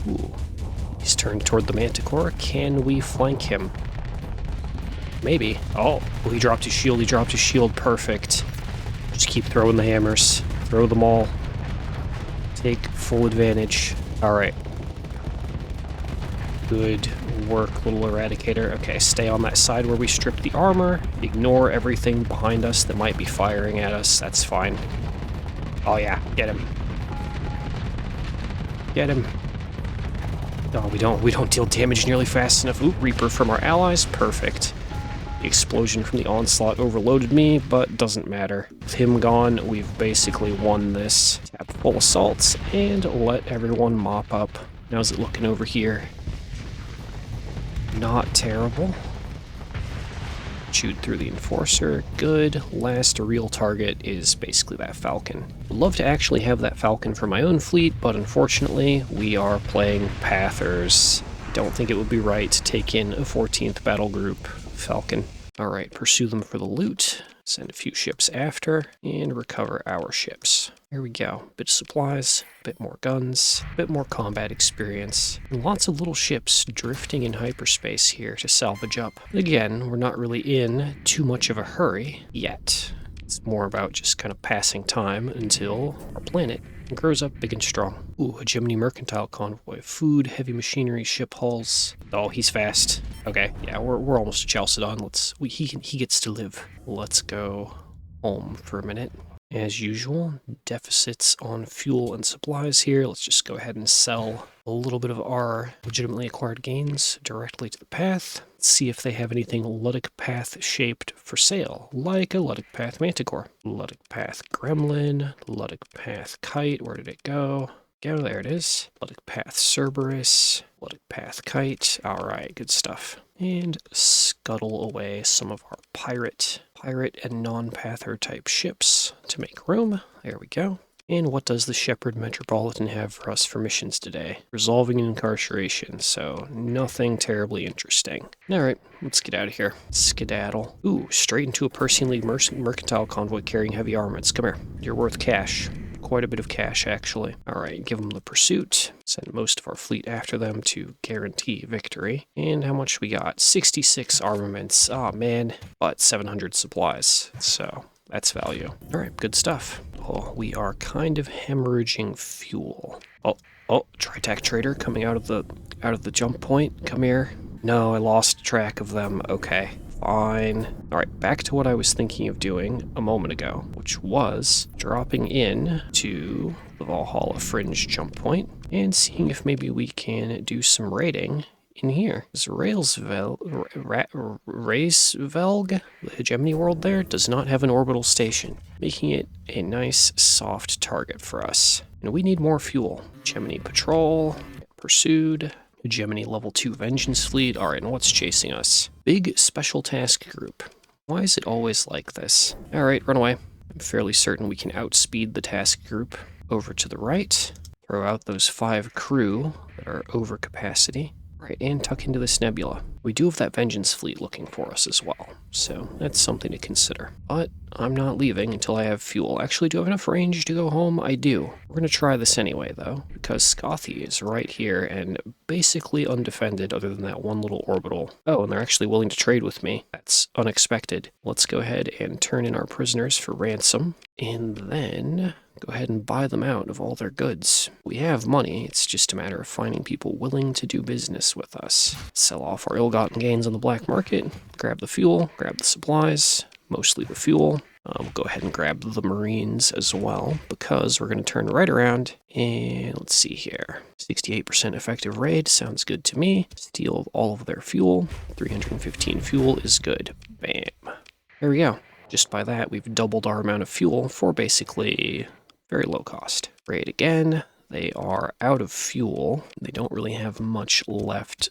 Ooh. He's turned toward the Manticore. Can we flank him? Maybe. Oh, he dropped his shield. He dropped his shield. Perfect. Just keep throwing the hammers. Throw them all. Take full advantage. Alright. Good work, little Eradicator. Okay, stay on that side where we stripped the armor. Ignore everything behind us that might be firing at us. That's fine. Oh yeah, get him. Get him. No, we don't deal damage nearly fast enough. Ooh, Reaper from our allies. Perfect. The explosion from the Onslaught overloaded me, but doesn't matter. With him gone, we've basically won this. Tap full assaults and let everyone mop up. How's it looking over here? Not terrible. Shoot through the Enforcer. Good. Last real target is basically that Falcon. Would love to actually have that Falcon for my own fleet, but unfortunately, we are playing Pathers. Don't think it would be right to take in a 14th battle group Falcon. Alright, pursue them for the loot. Send a few ships after, and recover our ships. Here we go. Bit of supplies, a bit more guns, a bit more combat experience, and lots of little ships drifting in hyperspace here to salvage up. Again, we're not really in too much of a hurry yet. It's more about just kind of passing time until our planet grows up big and strong. Ooh, a Gemini mercantile convoy. Food, heavy machinery, ship hulls. Oh, he's fast. Okay, yeah, we're almost to Chalcedon. He gets to live. Let's go home for a minute. As usual, deficits on fuel and supplies here. Let's just go ahead and sell a little bit of our legitimately acquired gains directly to the path. Let's see if they have anything Luddic path shaped for sale, like a Luddic path manticore, Luddic path gremlin, Luddic path kite. Where did it go? There it is. Luddic path Cerberus, Luddic path kite. Alright, good stuff. And scuttle away some of our pirate and non-pather type ships to make room. There we go. And what does the Shepherd Metropolitan have for us for missions today? Resolving an incarceration, so nothing terribly interesting. Alright, let's get out of here. Skedaddle. Ooh, straight into a Persian League mercantile convoy carrying heavy armaments. Come here. You're worth cash. Quite a bit of cash, actually. Alright, give them the pursuit. Send most of our fleet after them to guarantee victory. And how much we got? 66 armaments. Oh, man. But 700 supplies. So, that's value. Alright, good stuff. Oh, we are kind of hemorrhaging fuel. Oh, Tritac Trader coming out of the jump point. Come here. No, I lost track of them. Okay. Fine. Alright, back to what I was thinking of doing a moment ago, which was dropping in to the Valhalla Fringe jump point and seeing if maybe we can do some raiding in here. This Raisvelg, the hegemony world there, does not have an orbital station, making it a nice, soft target for us. And we need more fuel. Hegemony Patrol, pursued. Hegemony level 2 Vengeance Fleet. Alright, and what's chasing us? Big Special Task Group. Why is it always like this? Alright, run away. I'm fairly certain we can outspeed the task group. Over to the right. Throw out those 5 crew that are over capacity. Right, and tuck into this nebula. We do have that Vengeance Fleet looking for us as well, so that's something to consider. But I'm not leaving until I have fuel. Actually, do I have enough range to go home? I do. We're going to try this anyway, though, because Skothy is right here and basically undefended other than that one little orbital. Oh, and they're actually willing to trade with me. That's unexpected. Let's go ahead and turn in our prisoners for ransom, and then go ahead and buy them out of all their goods. We have money, it's just a matter of finding people willing to do business with us. Sell off our ill-gotten gains on the black market, grab the fuel, grab the supplies, mostly the fuel. We'll go ahead and grab the Marines as well, because we're going to turn right around, and let's see here. 68% effective raid, sounds good to me. Steal all of their fuel. 315 fuel is good. Bam. There we go. Just by that, we've doubled our amount of fuel for basically very low cost. Raid again. They are out of fuel. They don't really have much left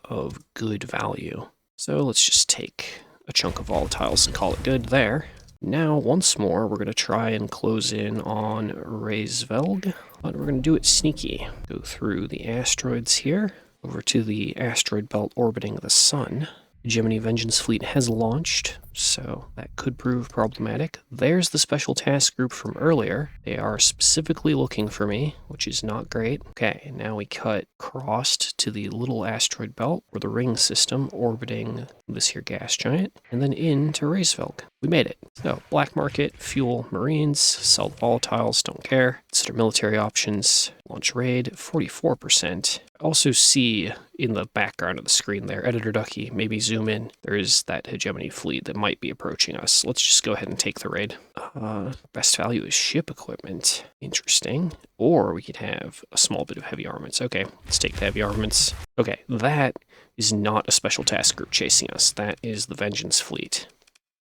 of good value. So let's just take a chunk of volatiles and call it good there. Now, once more, we're going to try and close in on Raisvelg, but we're going to do it sneaky. Go through the asteroids here, over to the asteroid belt orbiting the sun. The Gemini Vengeance Fleet has launched, so that could prove problematic. There's the special task group from earlier. They are specifically looking for me, which is not great. Okay, now we cut crossed to the little asteroid belt, or the ring system orbiting this here gas giant, and then into Raisvelg. We made it. So, black market, fuel, Marines, sell the volatiles, don't care. Consider military options, launch raid, 44%. Also see in the background of the screen there, Editor Ducky, maybe zoom in. There is that hegemony fleet that might be approaching us. Let's just go ahead and take the raid. Best value is ship equipment. Interesting. Or we could have a small bit of heavy armaments. Okay, let's take the heavy armaments. Okay, that is not a special task group chasing us. That is the Vengeance Fleet.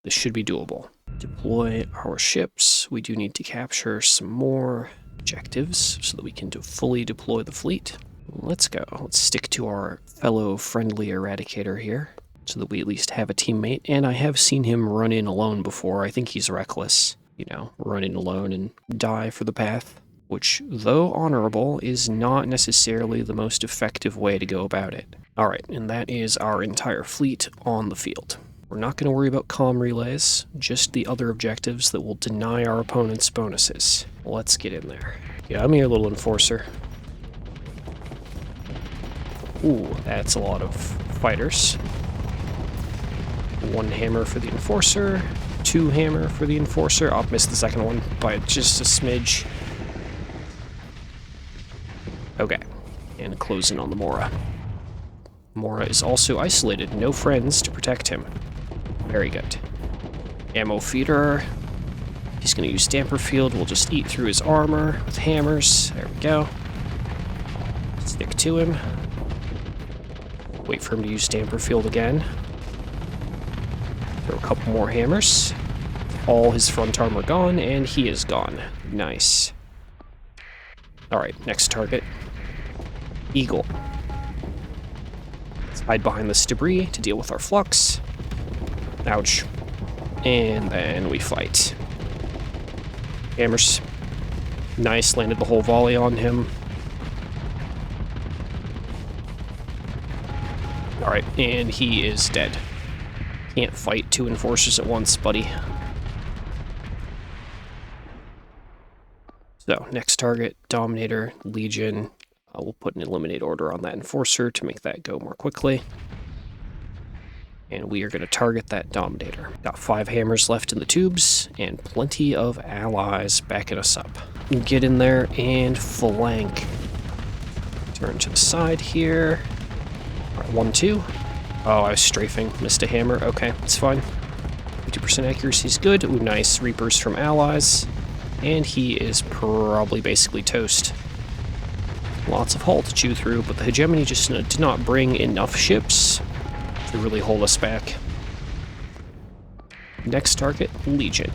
This should be doable. Deploy our ships. We do need to capture some more objectives so that we can fully deploy the fleet. Let's go. Let's stick to our fellow friendly Eradicator here so that we at least have a teammate. And I have seen him run in alone before. I think he's reckless. You know, run in alone and die for the path, which, though honorable, is not necessarily the most effective way to go about it. Alright, and that is our entire fleet on the field. We're not going to worry about comm relays, just the other objectives that will deny our opponents bonuses. Let's get in there. Yeah, I'm here, little enforcer. Ooh, that's a lot of fighters. 1 hammer for the enforcer, 2 hammer for the enforcer. I'll miss the second one by just a smidge. Okay, and closing on the Mora. Mora is also isolated, no friends to protect him. Very good. Ammo feeder. He's going to use Damper Field. We'll just eat through his armor with hammers. There we go. Stick to him. Wait for him to use Damper Field again. Throw a couple more hammers. All his front armor gone, and he is gone. Nice. Alright, next target. Eagle. Let's hide behind this debris to deal with our flux. Ouch. And then we fight. Hammers. Nice, landed the whole volley on him. Alright, and he is dead. Can't fight two enforcers at once, buddy. So, next target, Dominator, Legion. We'll put an eliminate order on that enforcer to make that go more quickly. And we are going to target that Dominator. Got 5 hammers left in the tubes, and plenty of allies backing us up. Get in there and flank. Turn to the side here. Alright, 1, 2. Oh, I was strafing. Missed a hammer. Okay, it's fine. 50% accuracy is good. Ooh, nice. Reapers from allies. And he is probably basically toast. Lots of hull to chew through, but the hegemony just did not bring enough ships to really hold us back. Next target, Legion.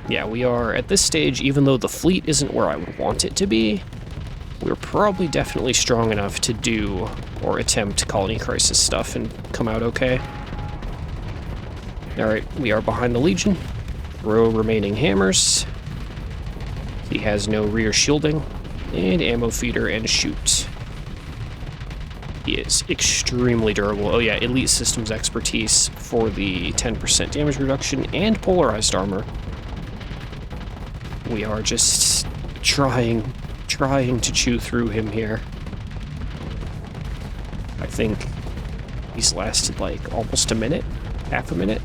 Yeah, we are at this stage, even though the fleet isn't where I would want it to be, we're probably definitely strong enough to do or attempt colony crisis stuff and come out okay. Alright, we are behind the Legion. Throw remaining hammers. He has no rear shielding. And ammo feeder and shoot. He is extremely durable. Oh yeah, elite systems expertise for the 10% damage reduction and polarized armor. We are just trying to chew through him here. I think he's lasted like almost a minute, half a minute.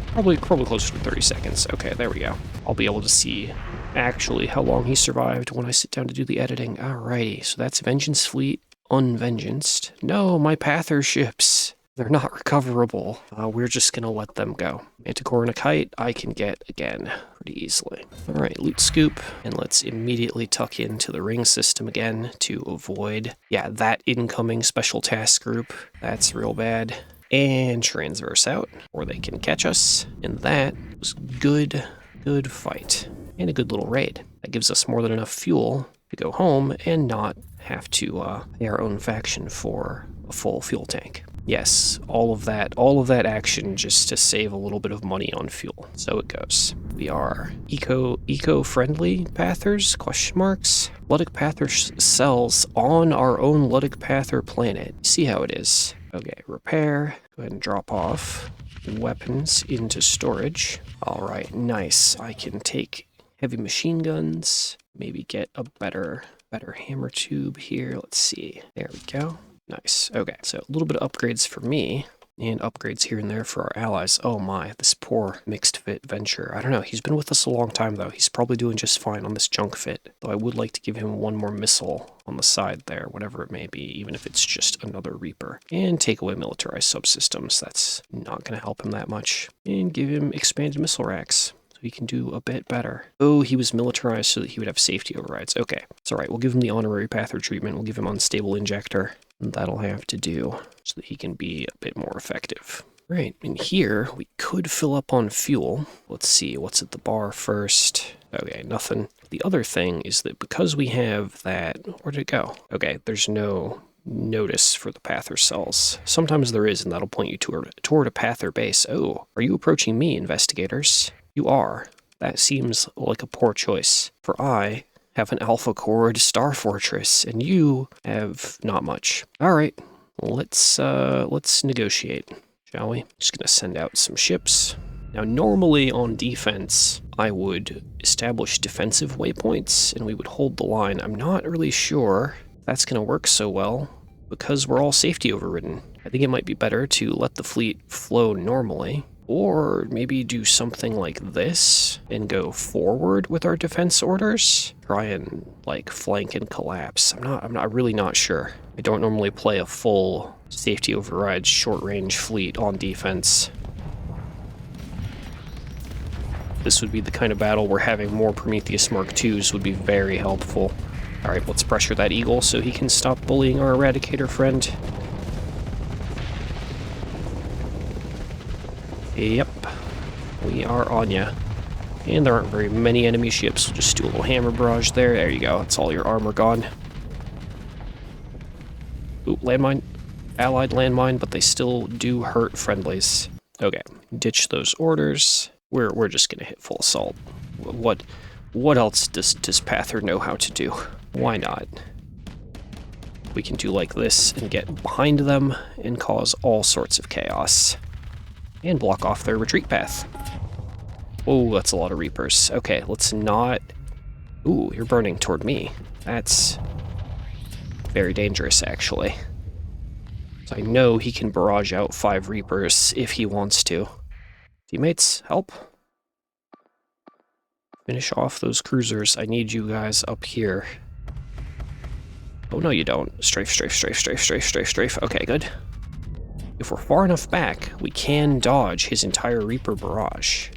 Probably closer to 30 seconds. Okay, there we go. I'll be able to see actually how long he survived when I sit down to do the editing. Alrighty, so that's Vengeance Fleet, Unvengeanced. No, my Pather ships. They're not recoverable. We're just gonna let them go. Manticore and a Kite I can get again pretty easily. Alright, loot scoop, and let's immediately tuck into the ring system again to avoid, yeah, that incoming special task group. That's real bad. And transverse out, or they can catch us. And that was good fight. And a good little raid. That gives us more than enough fuel to go home and not have to pay our own faction for a full fuel tank. Yes, all of that action just to save a little bit of money on fuel. So it goes. We are eco-friendly pathers, question marks. Luddic Pather cells on our own Luddic Pather planet. See how it is. Okay, repair. Go ahead and drop off weapons into storage. Alright, nice. I can take heavy machine guns. Maybe get a better hammer tube here. Let's see. There we go. Nice. Okay, so a little bit of upgrades for me. And upgrades here and there for our allies. Oh my, this poor mixed fit venture. I don't know, he's been with us a long time though. He's probably doing just fine on this junk fit. Though I would like to give him one more missile on the side there, whatever it may be, even if it's just another Reaper. And take away militarized subsystems. That's not going to help him that much. And give him expanded missile racks. So he can do a bit better. Oh, he was militarized so that he would have safety overrides. Okay, it's alright. We'll give him the honorary Pather treatment. We'll give him unstable injector. And that'll have to do so that he can be a bit more effective. Right, in here, we could fill up on fuel. Let's see, what's at the bar first? Okay, nothing. The other thing is that because we have that... Where did it go? Okay, there's no notice for the Pather cells. Sometimes there is, and that'll point you toward a Pather base. Oh, are you approaching me, investigators? You are. That seems like a poor choice, for I have an alpha-cored star fortress, and you have not much. Alright, let's negotiate, shall we? Just gonna send out some ships. Now, normally on defense, I would establish defensive waypoints, and we would hold the line. I'm not really sure that's gonna work so well, because we're all safety overridden. I think it might be better to let the fleet flow normally, or maybe do something like this and go forward with our defense orders. Try and like flank and collapse. I'm really not sure. I don't normally play a full safety override short range fleet on defense. This would be the kind of battle where having more Prometheus Mark IIs would be very helpful. Alright, let's pressure that eagle so he can stop bullying our Eradicator friend. Yep. We are on ya. And there aren't very many enemy ships. We'll just do a little hammer barrage there. There you go. That's all your armor gone. Ooh, landmine. Allied landmine, but they still do hurt friendlies. Okay, ditch those orders. We're just gonna hit full assault. What else does Pather know how to do? Why not? We can do like this and get behind them and cause all sorts of chaos. And block off their retreat path. Oh, that's a lot of Reapers. Okay, let's not... Ooh, you're burning toward me. That's very dangerous, actually. So I know he can barrage out 5 Reapers if he wants to. Teammates, help. Finish off those cruisers. I need you guys up here. Oh, no, you don't. Strafe, strafe, strafe, strafe, strafe, strafe, strafe. Okay, good. If we're far enough back, we can dodge his entire Reaper barrage.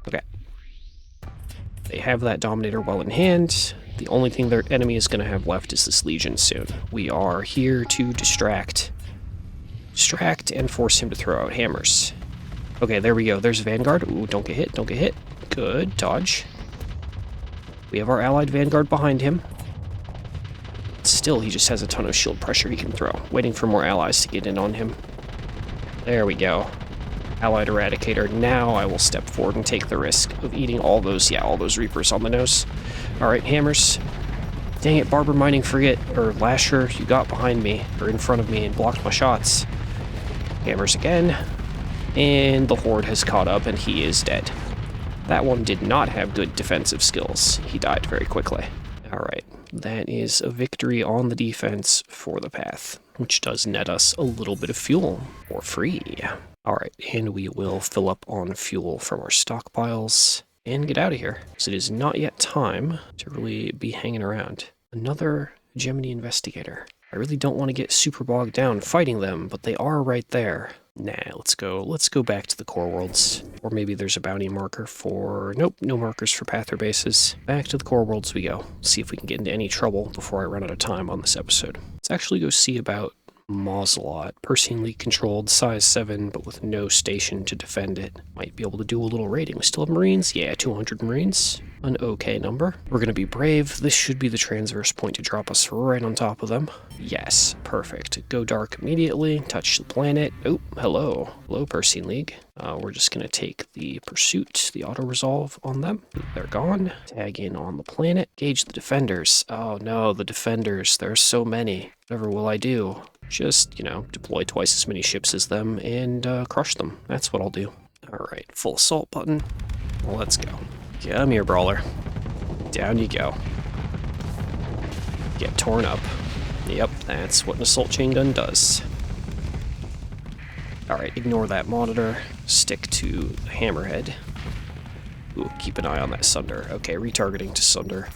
Okay. They have that Dominator well in hand. The only thing their enemy is going to have left is this Legion soon. We are here to distract. Distract and force him to throw out hammers. Okay, there we go. There's Vanguard. Ooh, don't get hit, don't get hit. Good, dodge. We have our allied Vanguard behind him. Still, he just has a ton of shield pressure he can throw. Waiting for more allies to get in on him. There we go. Allied Eradicator. Now I will step forward and take the risk of eating all those Reapers on the nose. Alright, hammers. Dang it, Barber Mining Frigate, or Lasher, you got behind me, or in front of me, and blocked my shots. Hammers again. And the Horde has caught up, and he is dead. That one did not have good defensive skills. He died very quickly. Alright, that is a victory on the defense for the path, which does net us a little bit of fuel for free. Alright, and we will fill up on fuel from our stockpiles and get out of here, because it is not yet time to really be hanging around. Another Gemini Investigator. I really don't want to get super bogged down fighting them, but they are right there. Nah, let's go back to the core worlds. Or maybe there's a bounty marker for... Nope, no markers for Pather bases. Back to the core worlds we go. See if we can get into any trouble before I run out of time on this episode. Let's actually go see about Mausolot, personally controlled, size 7, but with no station to defend it. Might be able to do a little raiding. We still have Marines? Yeah, 200 Marines. An okay number. We're going to be brave. This should be the transverse point to drop us right on top of them. Yes, perfect. Go dark immediately. Touch the planet. Oh, hello. Hello, Persine League. We're just going to take the pursuit, the auto-resolve on them. They're gone. Tag in on the planet. Gauge the defenders. Oh no, the defenders. There are so many. Whatever will I do? Just, you know, deploy twice as many ships as them and crush them. That's what I'll do. Alright, full assault button. Let's go. Come here, brawler. Down you go. Get torn up. Yep, that's what an assault chain gun does. Alright, ignore that monitor. Stick to the hammerhead. Ooh, keep an eye on that Sunder. Okay, retargeting to Sunder.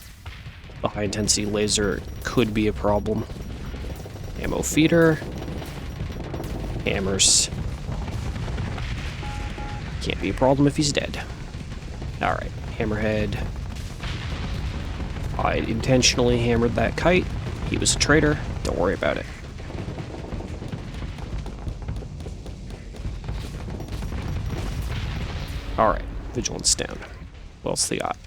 The high-intensity laser could be a problem. Ammo feeder. Hammers. Can't be a problem if he's dead. Alright, hammerhead. I intentionally hammered that kite. He was a traitor. Don't worry about it. Alright, vigilance down. What else they got?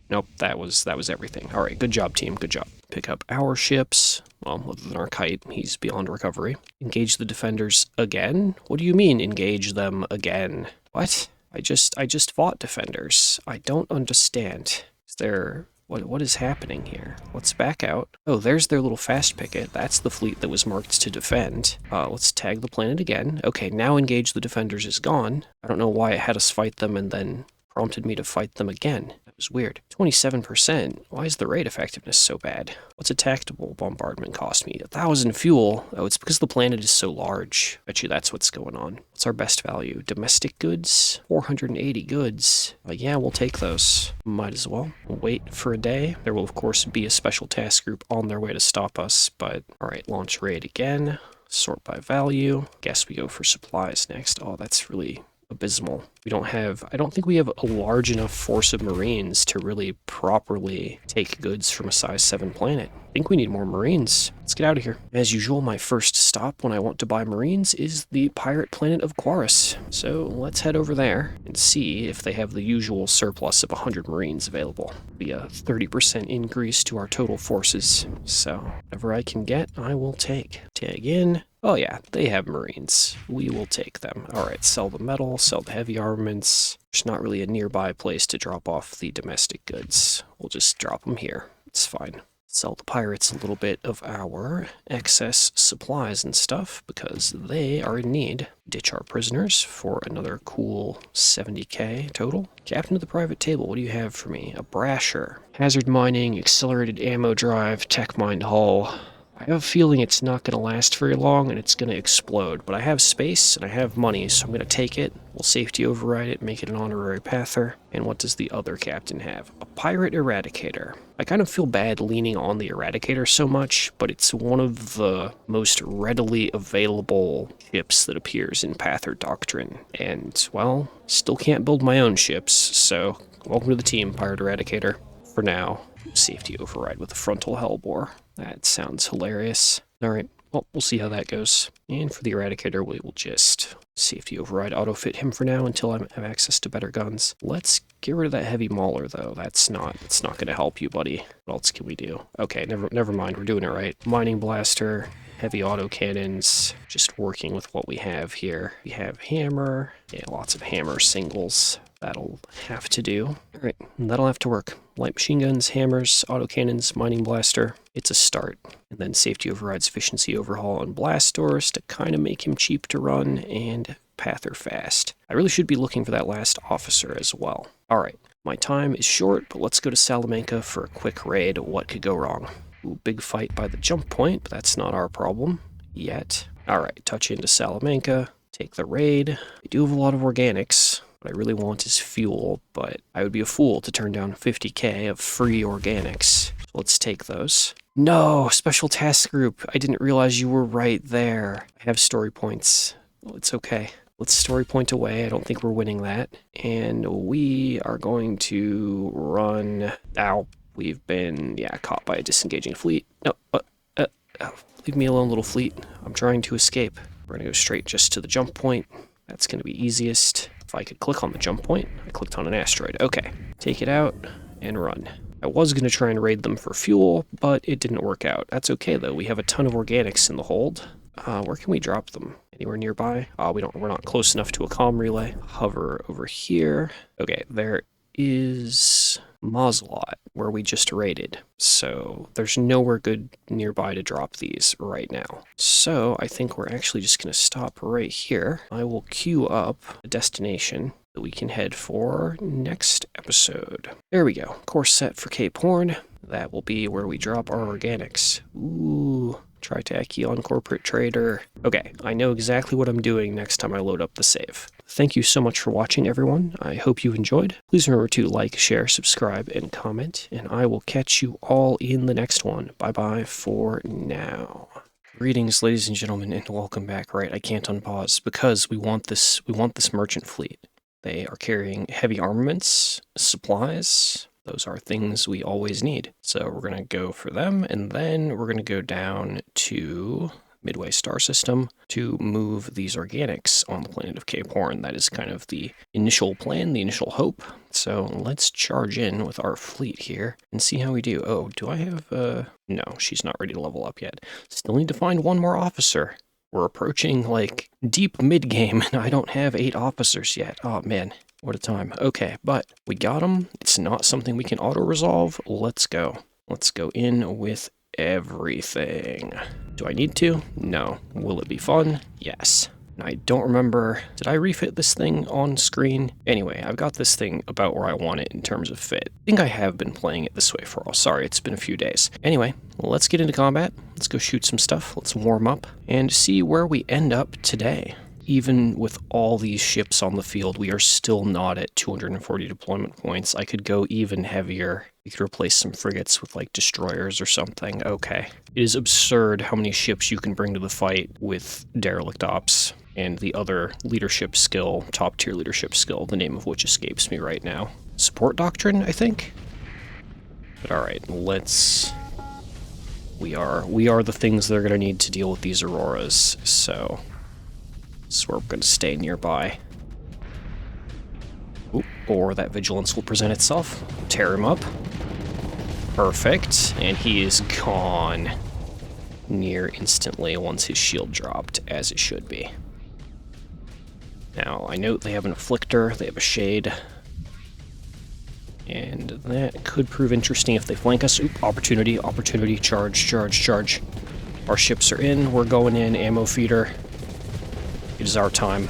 Nope, that was everything. Alright, good job, team, good job. Pick up our ships. Well, other than our kite, he's beyond recovery. Engage the defenders again? What do you mean, engage them again? What? I just fought defenders. I don't understand. Is there... What is happening here? Let's back out. Oh, there's their little fast picket. That's the fleet that was marked to defend. Let's tag the planet again. Okay, now engage the defenders is gone. I don't know why it had us fight them and then prompted me to fight them again. That was weird. 27%. Why is the raid effectiveness so bad? What's a tactical bombardment cost me? 1,000 fuel. Oh, it's because the planet is so large. Bet you that's what's going on. What's our best value? Domestic goods? 480 goods. Yeah, we'll take those. Might as well. We'll wait for a day. There will, of course, be a special task group on their way to stop us, but... Alright, launch raid again. Sort by value. Guess we go for supplies next. Oh, that's really abysmal. We don't have, I don't think we have a large enough force of Marines to really properly take goods from a size 7 planet. I think we need more Marines. Let's get out of here. As usual, my first stop when I want to buy Marines is the pirate planet of Quarus. So let's head over there and see if they have the usual surplus of 100 Marines available. Be a 30% increase to our total forces. So whatever I can get, I will take. Tag in. Oh yeah, they have Marines. We will take them. Alright, sell the metal, sell the heavy armaments. There's not really a nearby place to drop off the domestic goods. We'll just drop them here. It's fine. Sell the pirates a little bit of our excess supplies and stuff because they are in need. Ditch our prisoners for another cool 70k total. Captain of the private table, what do you have for me? A brasher. Hazard mining, accelerated ammo drive, tech mined hull. I have a feeling it's not going to last very long and it's going to explode, but I have space and I have money, so I'm going to take it. We'll safety override it, make it an honorary pather. And what does the other captain have? A pirate eradicator. I kind of feel bad leaning on the eradicator so much, but it's one of the most readily available ships that appears in Pather Doctrine. And, well, still can't build my own ships, so welcome to the team, pirate eradicator. For now, safety override with a frontal hellbore. That sounds hilarious. Alright, well, we'll see how that goes. And for the eradicator, we will just safety override auto-fit him for now until I have access to better guns. Let's get rid of that heavy mauler, though. It's not going to help you, buddy. What else can we do? Okay, never mind. We're doing it right. Mining blaster, heavy autocannons, just working with what we have here. We have hammer. Yeah, lots of hammer singles. That'll have to do. Alright, that'll have to work. Light machine guns, hammers, autocannons, mining blaster. It's a start. And then safety overrides, efficiency overhaul on blast doors to kind of make him cheap to run, and pather fast. I really should be looking for that last officer as well. Alright, my time is short, but let's go to Salamanca for a quick raid. What could go wrong? Ooh, big fight by the jump point, but that's not our problem yet. Alright, touch into Salamanca, take the raid. We do have a lot of organics. What I really want is fuel, but I would be a fool to turn down 50k of free organics. So let's take those. No, special task group. I didn't realize you were right there. I have story points. Well, it's okay. Let's story point away. I don't think we're winning that. And we are going to run. Ow. We've been, caught by a disengaging fleet. No, leave me alone, little fleet. I'm trying to escape. We're going to go straight just to the jump point. That's going to be easiest. If I could click on the jump point, I clicked on an asteroid. Okay, take it out and run. I was going to try and raid them for fuel, but it didn't work out. That's okay, though. We have a ton of organics in the hold. Where can we drop them? Anywhere nearby? We're not close enough to a comm relay. Hover over here. Okay, there is Mazlot, where we just raided. So there's nowhere good nearby to drop these right now. So I think we're actually just going to stop right here. I will queue up a destination that we can head for next episode. There we go. Course set for Cape Horn. That will be where we drop our organics. Ooh. Tritachy on corporate trader. Okay, I know exactly what I'm doing next time I load up the save. Thank you so much for watching, everyone. I hope you enjoyed. Please remember to like, share, subscribe, and comment, and I will catch you all in the next one. Bye-bye for now. Greetings, ladies and gentlemen, and welcome back. Right, I can't unpause because we want this merchant fleet. They are carrying heavy armaments, supplies. Those are things we always need. So we're going to go for them, and then we're going to go down to Midway Star System to move these organics on the planet of Cape Horn. That is kind of the initial plan, the initial hope. So let's charge in with our fleet here and see how we do. Oh, do I have... No, she's not ready to level up yet. Still need to find one more officer. We're approaching, like, deep mid-game, and I don't have 8 officers yet. Oh, man. What a time. Okay, but we got them. It's not something we can auto-resolve. Let's go. Let's go in with everything. Do I need to? No. Will it be fun? Yes. I don't remember. Did I refit this thing on screen? Anyway, I've got this thing about where I want it in terms of fit. I think I have been playing it this way for all. Sorry, it's been a few days. Anyway, let's get into combat. Let's go shoot some stuff. Let's warm up and see where we end up today. Even with all these ships on the field, we are still not at 240 deployment points. I could go even heavier. We could replace some frigates with, like, destroyers or something. Okay. It is absurd how many ships you can bring to the fight with derelict ops. and the other leadership skill, top-tier leadership skill, the name of which escapes me right now. Support Doctrine, I think? But alright, let's... We are the things that are going to need to deal with these Auroras, so... This is where we're going to stay nearby. Ooh, or that Vigilance will present itself. Tear him up. Perfect, and he is gone near instantly once his shield dropped, as it should be. Now, I note they have an Afflictor, they have a Shade, and that could prove interesting if they flank us. Oop, opportunity, opportunity, charge, charge, charge. Our ships are in, we're going in, ammo feeder. It is our time.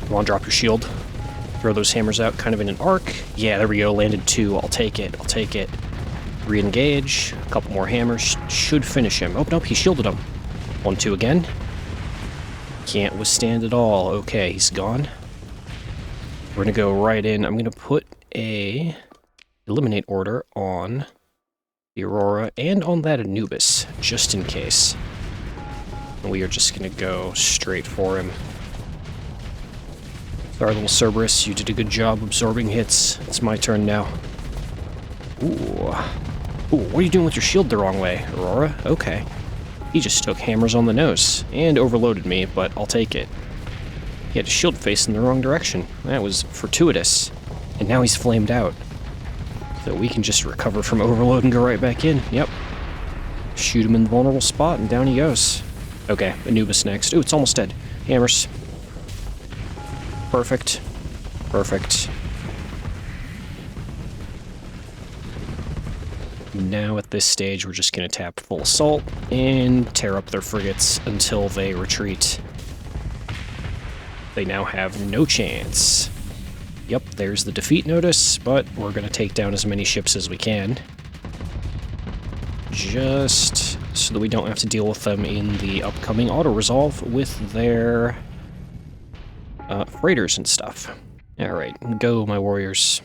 Come on, drop your shield. Throw those hammers out kind of in an arc. Yeah, there we go, landed 2, I'll take it, I'll take it. Re-engage, a couple more hammers, should finish him. Oh, nope, he shielded him. 1-2 again. Can't withstand it all. Okay, he's gone. We're gonna go right in. I'm gonna put a eliminate order on the Aurora and on that Anubis, just in case. And we are just gonna go straight for him. Sorry, little Cerberus, you did a good job absorbing hits. It's my turn now. Ooh. Ooh, what are you doing with your shield the wrong way, Aurora? Okay. He just took hammers on the nose, and overloaded me, but I'll take it. He had his shield facing the wrong direction. That was fortuitous. And now he's flamed out. So we can just recover from overload and go right back in. Yep. Shoot him in the vulnerable spot, and down he goes. Okay, Anubis next. Ooh, it's almost dead. Hammers. Perfect. Perfect. Now at this stage, we're just going to tap full assault and tear up their frigates until they retreat. They now have no chance. Yep, there's the defeat notice, but we're going to take down as many ships as we can. Just so that we don't have to deal with them in the upcoming auto-resolve with their freighters and stuff. Alright, go, my warriors.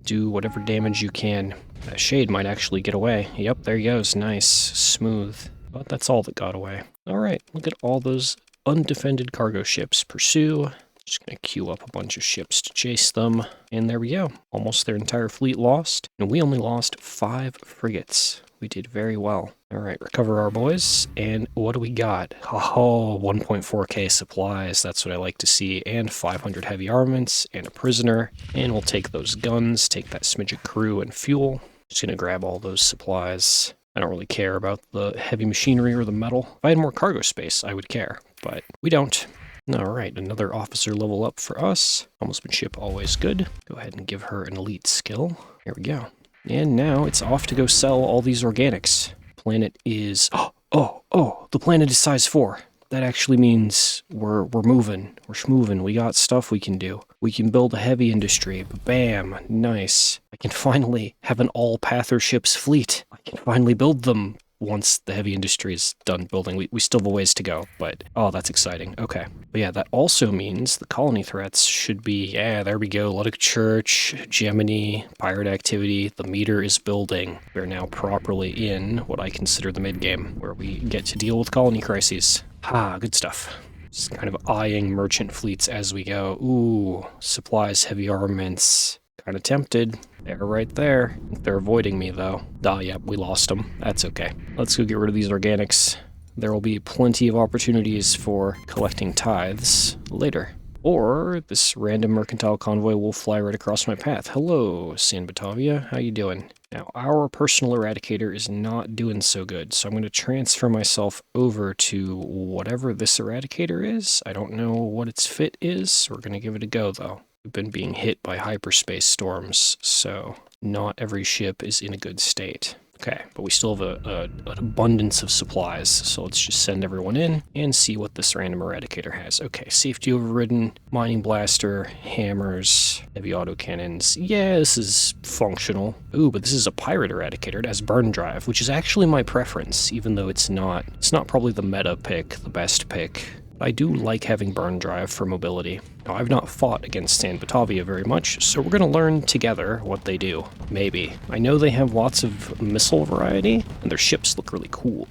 Do whatever damage you can. That Shade might actually get away. Yep, there he goes. Nice. Smooth. But that's all that got away. Alright, look at all those undefended cargo ships. Pursue. Just gonna queue up a bunch of ships to chase them. And there we go. Almost their entire fleet lost. And we only lost 5 frigates. We did very well. Alright, recover our boys. And what do we got? Oh, 1.4k supplies. That's what I like to see. And 500 heavy armaments. And a prisoner. And we'll take those guns. Take that smidget crew and fuel. Just gonna grab all those supplies. I don't really care about the heavy machinery or the metal. If I had more cargo space, I would care. But we don't. Alright, another officer level up for us. Helmsman ship, always good. Go ahead and give her an elite skill. Here we go. And now it's off to go sell all these organics. Planet is... Oh, the planet is size 4. That actually means we're moving. We're schmoving. We got stuff we can do. We can build a heavy industry. Bam. Nice. I can finally have an all-Pather ships fleet. I can finally build them once the heavy industry is done building. We still have a ways to go, but oh, that's exciting. Okay. But yeah, that also means the colony threats should be, yeah, there we go. Luddic Church, Gemini, pirate activity. The meter is building. We're now properly in what I consider the mid-game, where we get to deal with colony crises. Ah, good stuff. Just kind of eyeing merchant fleets as we go. Ooh, supplies, heavy armaments. Kind of tempted. They're right there. They're avoiding me, though. Ah, yep, we lost them. That's okay. Let's go get rid of these organics. There will be plenty of opportunities for collecting tithes later. Or this random mercantile convoy will fly right across my path. Hello, San Batavia. How you doing? Now, our personal eradicator is not doing so good, so I'm going to transfer myself over to whatever this eradicator is. I don't know what its fit is. We're going to give it a go, though. We've been being hit by hyperspace storms, so not every ship is in a good state. Okay, but we still have an abundance of supplies, so let's just send everyone in and see what this random eradicator has. Okay, safety overridden, mining blaster, hammers, heavy autocannons. Yeah, this is functional. Ooh, but this is a pirate eradicator. It has burn drive, which is actually my preference, even though it's not probably the meta pick, the best pick. I do like having burn drive for mobility. Now, I've not fought against San Batavia very much, so we're going to learn together what they do. Maybe. I know they have lots of missile variety, and their ships look really cool.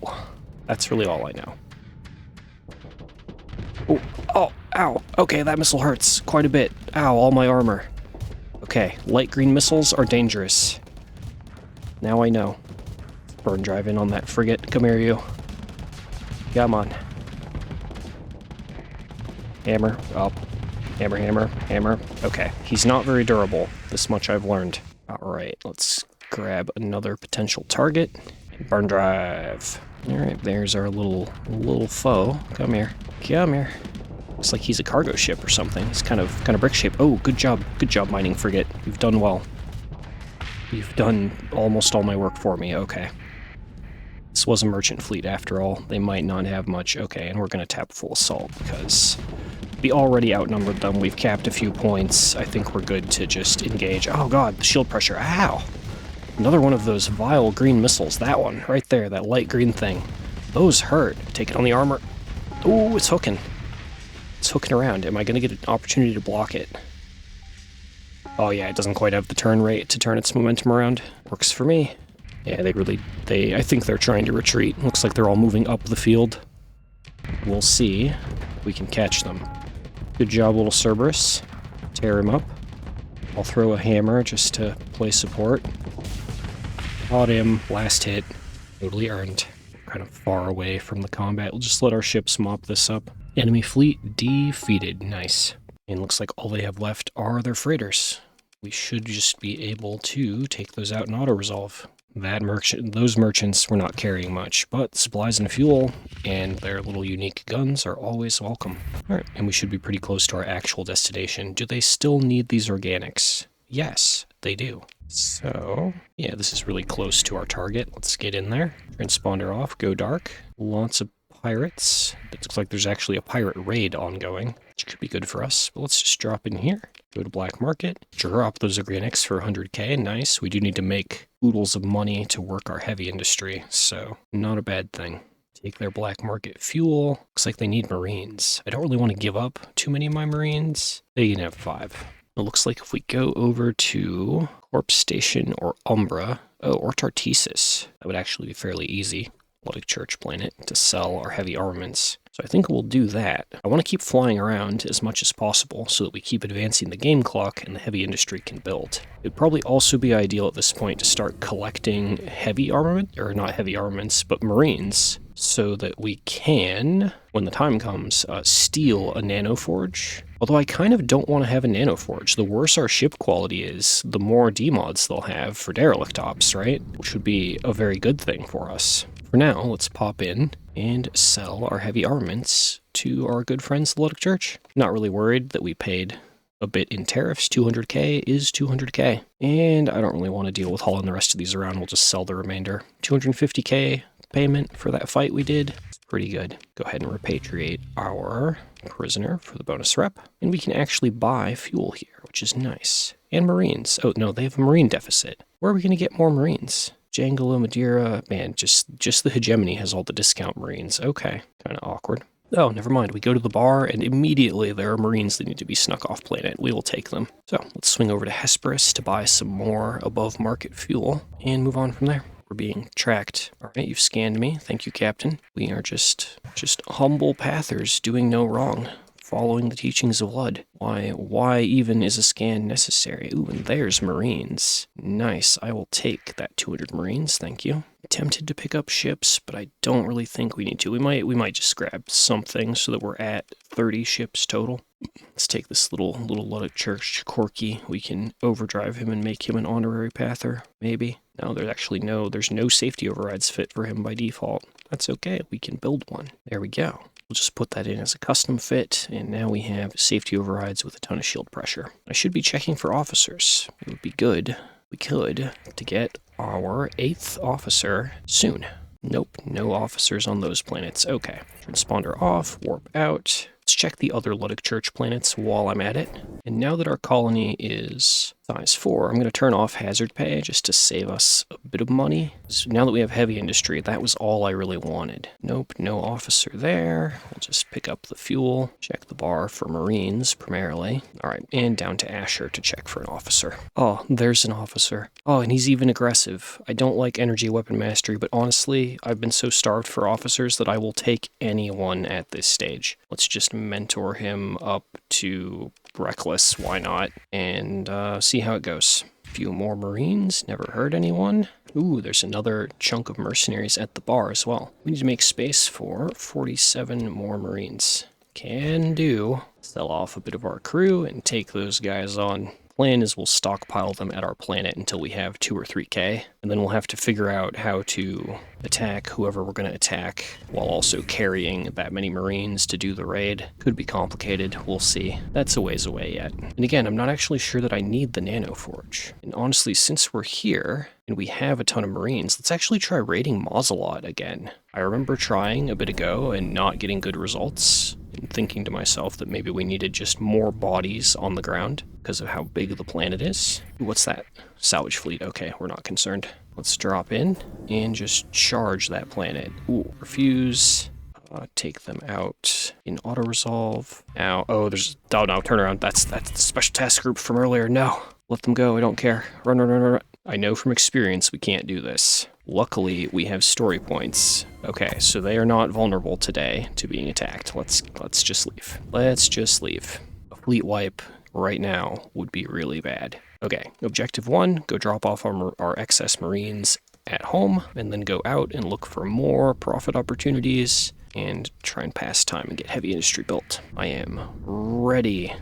That's really all I know. Oh, oh, ow. Okay, that missile hurts quite a bit. Ow, all my armor. Okay, light green missiles are dangerous. Now I know. Burn drive in on that frigate. Come here, you. Come on. Hammer, up. Hammer, hammer, hammer. Okay, he's not very durable. This much I've learned. Alright, let's grab another potential target. Burn drive. Alright, there's our little foe. Come here. Come here. Looks like he's a cargo ship or something. He's kind of brick shaped. Oh, good job, mining frigate. You've done well. You've done almost all my work for me. Okay. This was a merchant fleet after all. They might not have much. Okay, and we're gonna tap full assault because we already outnumbered them. We've capped a few points. I think we're good to just engage. Oh god, the shield pressure. Ow! Another one of those vile green missiles. That one, right there, that light green thing. Those hurt. Take it on the armor. Ooh, it's hooking. It's hooking around. Am I going to get an opportunity to block it? Oh yeah, it doesn't quite have the turn rate to turn its momentum around. Works for me. Yeah, I think they're trying to retreat. Looks like they're all moving up the field. We'll see if we can catch them. Good job, little Cerberus. Tear him up. I'll throw a hammer just to play support. Caught him. Last hit. Totally earned. Kind of far away from the combat. We'll just let our ships mop this up. Enemy fleet defeated. Nice. And looks like all they have left are their freighters. We should just be able to take those out in auto-resolve. Those merchants were not carrying much, but supplies and fuel and their little unique guns are always welcome. Alright, and we should be pretty close to our actual destination. Do they still need these organics? Yes, they do. So, yeah, this is really close to our target. Let's get in there. Transponder off, go dark. Lots of pirates. It looks like there's actually a pirate raid ongoing, which could be good for us. But let's just drop in here. Go to black market. Drop those organics for 100k. Nice. We do need to make oodles of money to work our heavy industry, so not a bad thing. Take their black market fuel. Looks like they need marines. I don't really want to give up too many of my marines. They can have 5. It looks like if we go over to Corpse Station or Umbra, or Tartessus, that would actually be fairly easy. Luddic Church planet to sell our heavy armaments. So I think we'll do that. I want to keep flying around as much as possible so that we keep advancing the game clock and the heavy industry can build. It'd probably also be ideal at this point to start collecting heavy armament, or not heavy armaments, but marines, so that we can, when the time comes, steal a nanoforge. Although I kind of don't want to have a nanoforge. The worse our ship quality is, the more demods they'll have for derelict ops, right? Which would be a very good thing for us. For now, let's pop in and sell our heavy armaments to our good friends, the Luddic Church. Not really worried that we paid a bit in tariffs. 200k is 200k. And I don't really want to deal with hauling the rest of these around. We'll just sell the remainder. 250k payment for that fight we did. It's pretty good. Go ahead and repatriate our prisoner for the bonus rep. And we can actually buy fuel here, which is nice. And marines. Oh, no, they have a marine deficit. Where are we going to get more marines? Jangalo, Madeira, man, just the hegemony has all the discount marines. Okay, kind of awkward. Oh, never mind. We go to the bar, and immediately there are marines that need to be snuck off planet. We will take them. So let's swing over to Hesperus to buy some more above-market fuel, and move on from there. We're being tracked. All right, you've scanned me. Thank you, Captain. We are just humble pathers doing no wrong, following the teachings of Lud. Why even is a scan necessary? Ooh, and there's marines. Nice. I will take that 200 marines, thank you. Tempted to pick up ships, but I don't really think we need to. We might just grab something so that we're at 30 ships total. Let's take this little Luddic Church Corky. We can overdrive him and make him an honorary pather, maybe. No, there's no safety overrides fit for him by default. That's okay, we can build one. There we go. We'll just put that in as a custom fit, and now we have safety overrides with a ton of shield pressure. I should be checking for officers. It would be good, we could, to get our 8th officer soon. Nope, no officers on those planets. Okay, transponder off, warp out. Let's check the other Luddic Church planets while I'm at it. And now that our colony is Size 4. I'm going to turn off hazard pay just to save us a bit of money. So now that we have heavy industry, that was all I really wanted. Nope, no officer there. We'll just pick up the fuel, check the bar for Marines primarily. All right, and down to Asher to check for an officer. Oh, there's an officer. Oh, and he's even aggressive. I don't like energy weapon mastery, but honestly, I've been so starved for officers that I will take anyone at this stage. Let's just mentor him up to reckless, why not, and see how it goes. A few more Marines, never hurt anyone. Ooh, there's another chunk of mercenaries at the bar as well. We need to make space for 47 more Marines. Can do. Sell off a bit of our crew and take those guys on. Plan is we'll stockpile them at our planet until we have 2 or 3k, and then we'll have to figure out how to attack whoever we're going to attack while also carrying that many Marines to do the raid. Could be complicated, we'll see. That's a ways away yet. And again, I'm not actually sure that I need the Nano Forge. And honestly, since we're here and we have a ton of Marines, let's actually try raiding Mausolot again. I remember trying a bit ago and not getting good results, and thinking to myself that maybe we needed just more bodies on the ground because of how big the planet is. What's that? Salvage fleet. Okay, we're not concerned. Let's drop in and just charge that planet. Ooh, refuse. Take them out in auto-resolve. Ow. Oh, there's... Oh, no, turn around. That's the special task group from earlier. No. Let them go. I don't care. Run, run, run, run. I know from experience we can't do this. Luckily, we have story points. Okay, so they are not vulnerable today to being attacked. Let's just leave. Let's just leave. A fleet wipe right now would be really bad. Okay, objective 1, go drop off our excess Marines at home, and then go out and look for more profit opportunities and try and pass time and get heavy industry built. I am ready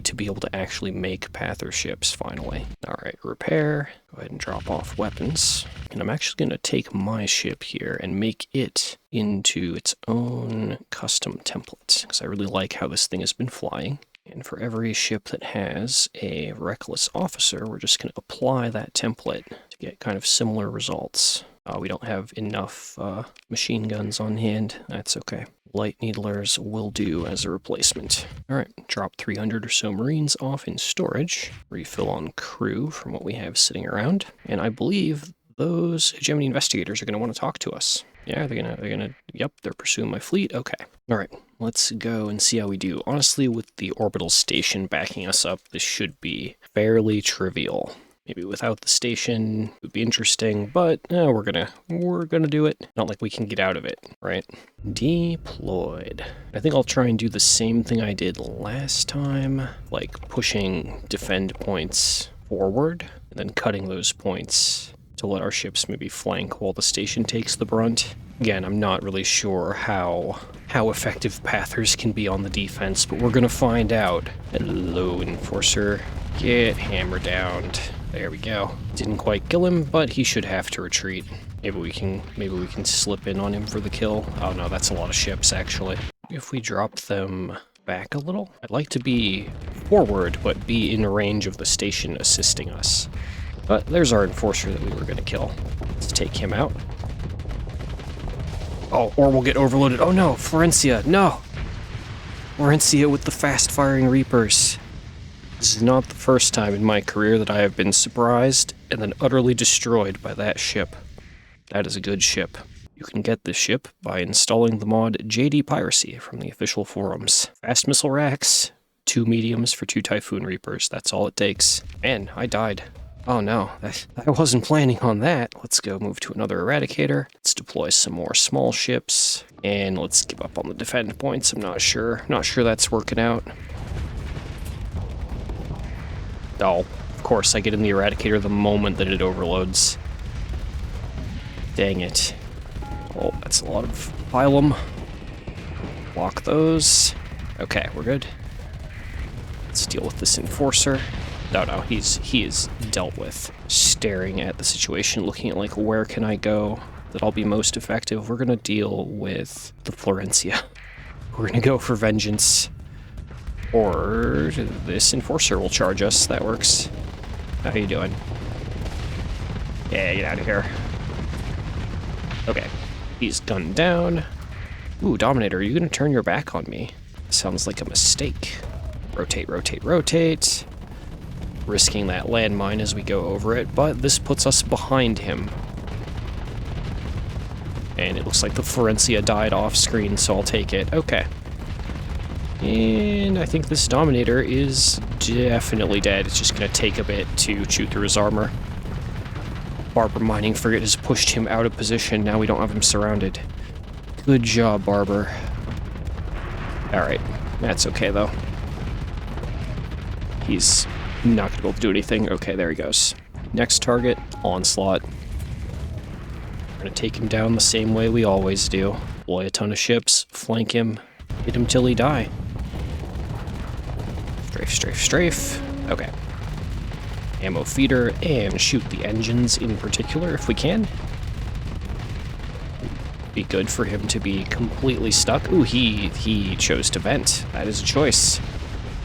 to be able to actually make Pather ships finally. All right, repair. Go ahead and drop off weapons. And I'm actually going to take my ship here and make it into its own custom template, because I really like how this thing has been flying. And for every ship that has a reckless officer, we're just going to apply that template to get kind of similar results. We don't have enough machine guns on hand. That's okay. Light needlers will do as a replacement. All right, drop 300 or so Marines off in storage. Refill on crew from what we have sitting around. And I believe those hegemony investigators are going to want to talk to us. Yeah, they're gonna, yep, they're pursuing my fleet. Okay. All right, let's go and see how we do. Honestly, with the orbital station backing us up, this should be fairly trivial. Maybe without the station it would be interesting, but we're gonna do it. Not like we can get out of it, right? Deployed. I think I'll try and do the same thing I did last time, like pushing defend points forward and then cutting those points to let our ships maybe flank while the station takes the brunt. Again, I'm not really sure how effective Pathers can be on the defense, but we're gonna find out. Hello, Enforcer. Get hammered down. There we go. Didn't quite kill him, but he should have to retreat. Maybe we can slip in on him for the kill. Oh no, that's a lot of ships actually. If we dropped them back a little, I'd like to be forward, but be in range of the station assisting us. But there's our Enforcer that we were gonna kill. Let's take him out. Oh, or we'll get overloaded. Oh no, Florencia, no! Florencia with the fast-firing Reapers. This is not the first time in my career that I have been surprised and then utterly destroyed by that ship. That is a good ship. You can get this ship by installing the mod JaydeePiracy from the official forums. Fast missile racks, 2 mediums for 2 Typhoon Reapers. That's all it takes. Man, I died. Oh no, I wasn't planning on that. Let's go move to another Eradicator. Let's deploy some more small ships. And let's give up on the defend points. I'm not sure that's working out. Oh, of course, I get in the Eradicator the moment that it overloads. Dang it. Oh, that's a lot of phylum. Block those. Okay, we're good. Let's deal with this Enforcer. No, he is dealt with. Staring at the situation, looking at like, where can I go that I'll be most effective? We're gonna deal with the Florencia. We're gonna go for vengeance. Or this Enforcer will charge us. That works. How you doing? Yeah, get out of here. Okay. He's gunned down. Ooh, Dominator, are you gonna turn your back on me? Sounds like a mistake. Rotate, rotate, rotate. risking that landmine as we go over it, but this puts us behind him. And it looks like the Florencia died off screen, so I'll take it. Okay. And I think this Dominator is definitely dead. It's just going to take a bit to chew through his armor. Barber Mining Frigate has pushed him out of position. Now we don't have him surrounded. Good job, Barber. Alright, that's okay, though. He's not going to be able to do anything. Okay, there he goes. Next target, Onslaught. We're going to take him down the same way we always do. Deploy a ton of ships, flank him, hit him till he die. Strafe, strafe, strafe. Okay. Ammo feeder, and shoot the engines in particular if we can. Be good for him to be completely stuck. Ooh, he chose to vent. That is a choice.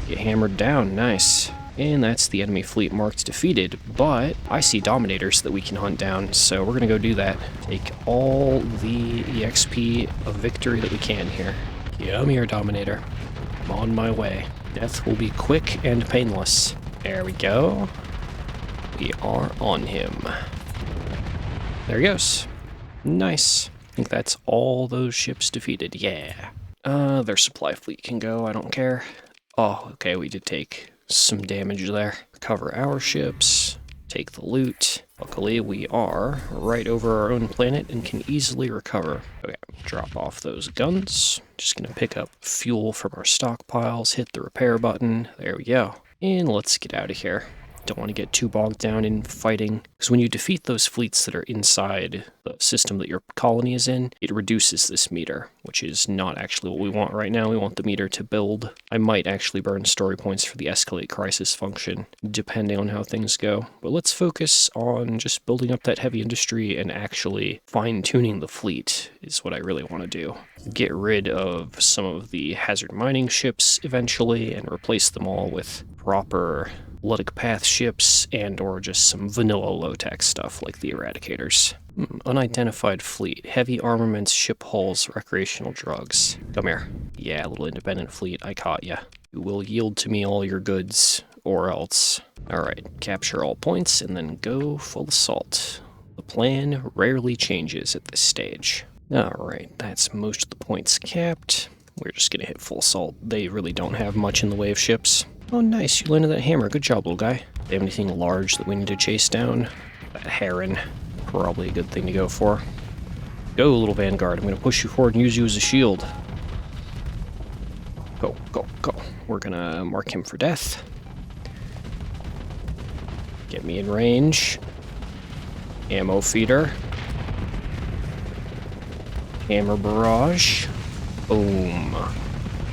Get hammered down, nice. And that's the enemy fleet marked defeated, but I see Dominators that we can hunt down, so we're gonna go do that. Take all the EXP of victory that we can here. Come here, Dominator. I'm on my way. Death will be quick and painless. There we go. We are on him. There he goes. Nice. I think that's all those ships defeated. Yeah. Their supply fleet can go. I don't care. Oh, okay. We did take some damage there. Cover our ships. Take the loot. Luckily, we are right over our own planet and can easily recover. Okay. Drop off those guns. Just gonna pick up fuel from our stockpiles. Hit the repair button. There we go. And let's get out of here. Don't want to get too bogged down in fighting, because when you defeat those fleets that are inside the system that your colony is in, it reduces this meter, which is not actually what we want right now. We want the meter to build. I might actually burn story points for the escalate crisis function, depending on how things go. But let's focus on just building up that heavy industry and actually fine-tuning the fleet is what I really want to do. Get rid of some of the hazard mining ships eventually and replace them all with proper Luddic path ships and or just some vanilla low-tech stuff like the Eradicators. Unidentified fleet, heavy armaments, ship hulls, recreational drugs. Come here. Yeah, little independent fleet, I caught ya. You will yield to me all your goods, or else. Alright, capture all points and then go full assault. The plan rarely changes at this stage. Alright, that's most of the points capped. We're just gonna hit full assault. They really don't have much in the way of ships. Oh, nice. You landed that hammer. Good job, little guy. Do they have anything large that we need to chase down? That heron. Probably a good thing to go for. Go, little Vanguard. I'm going to push you forward and use you as a shield. Go, go, go. We're going to mark him for death. Get me in range. Ammo feeder. Hammer barrage. Boom.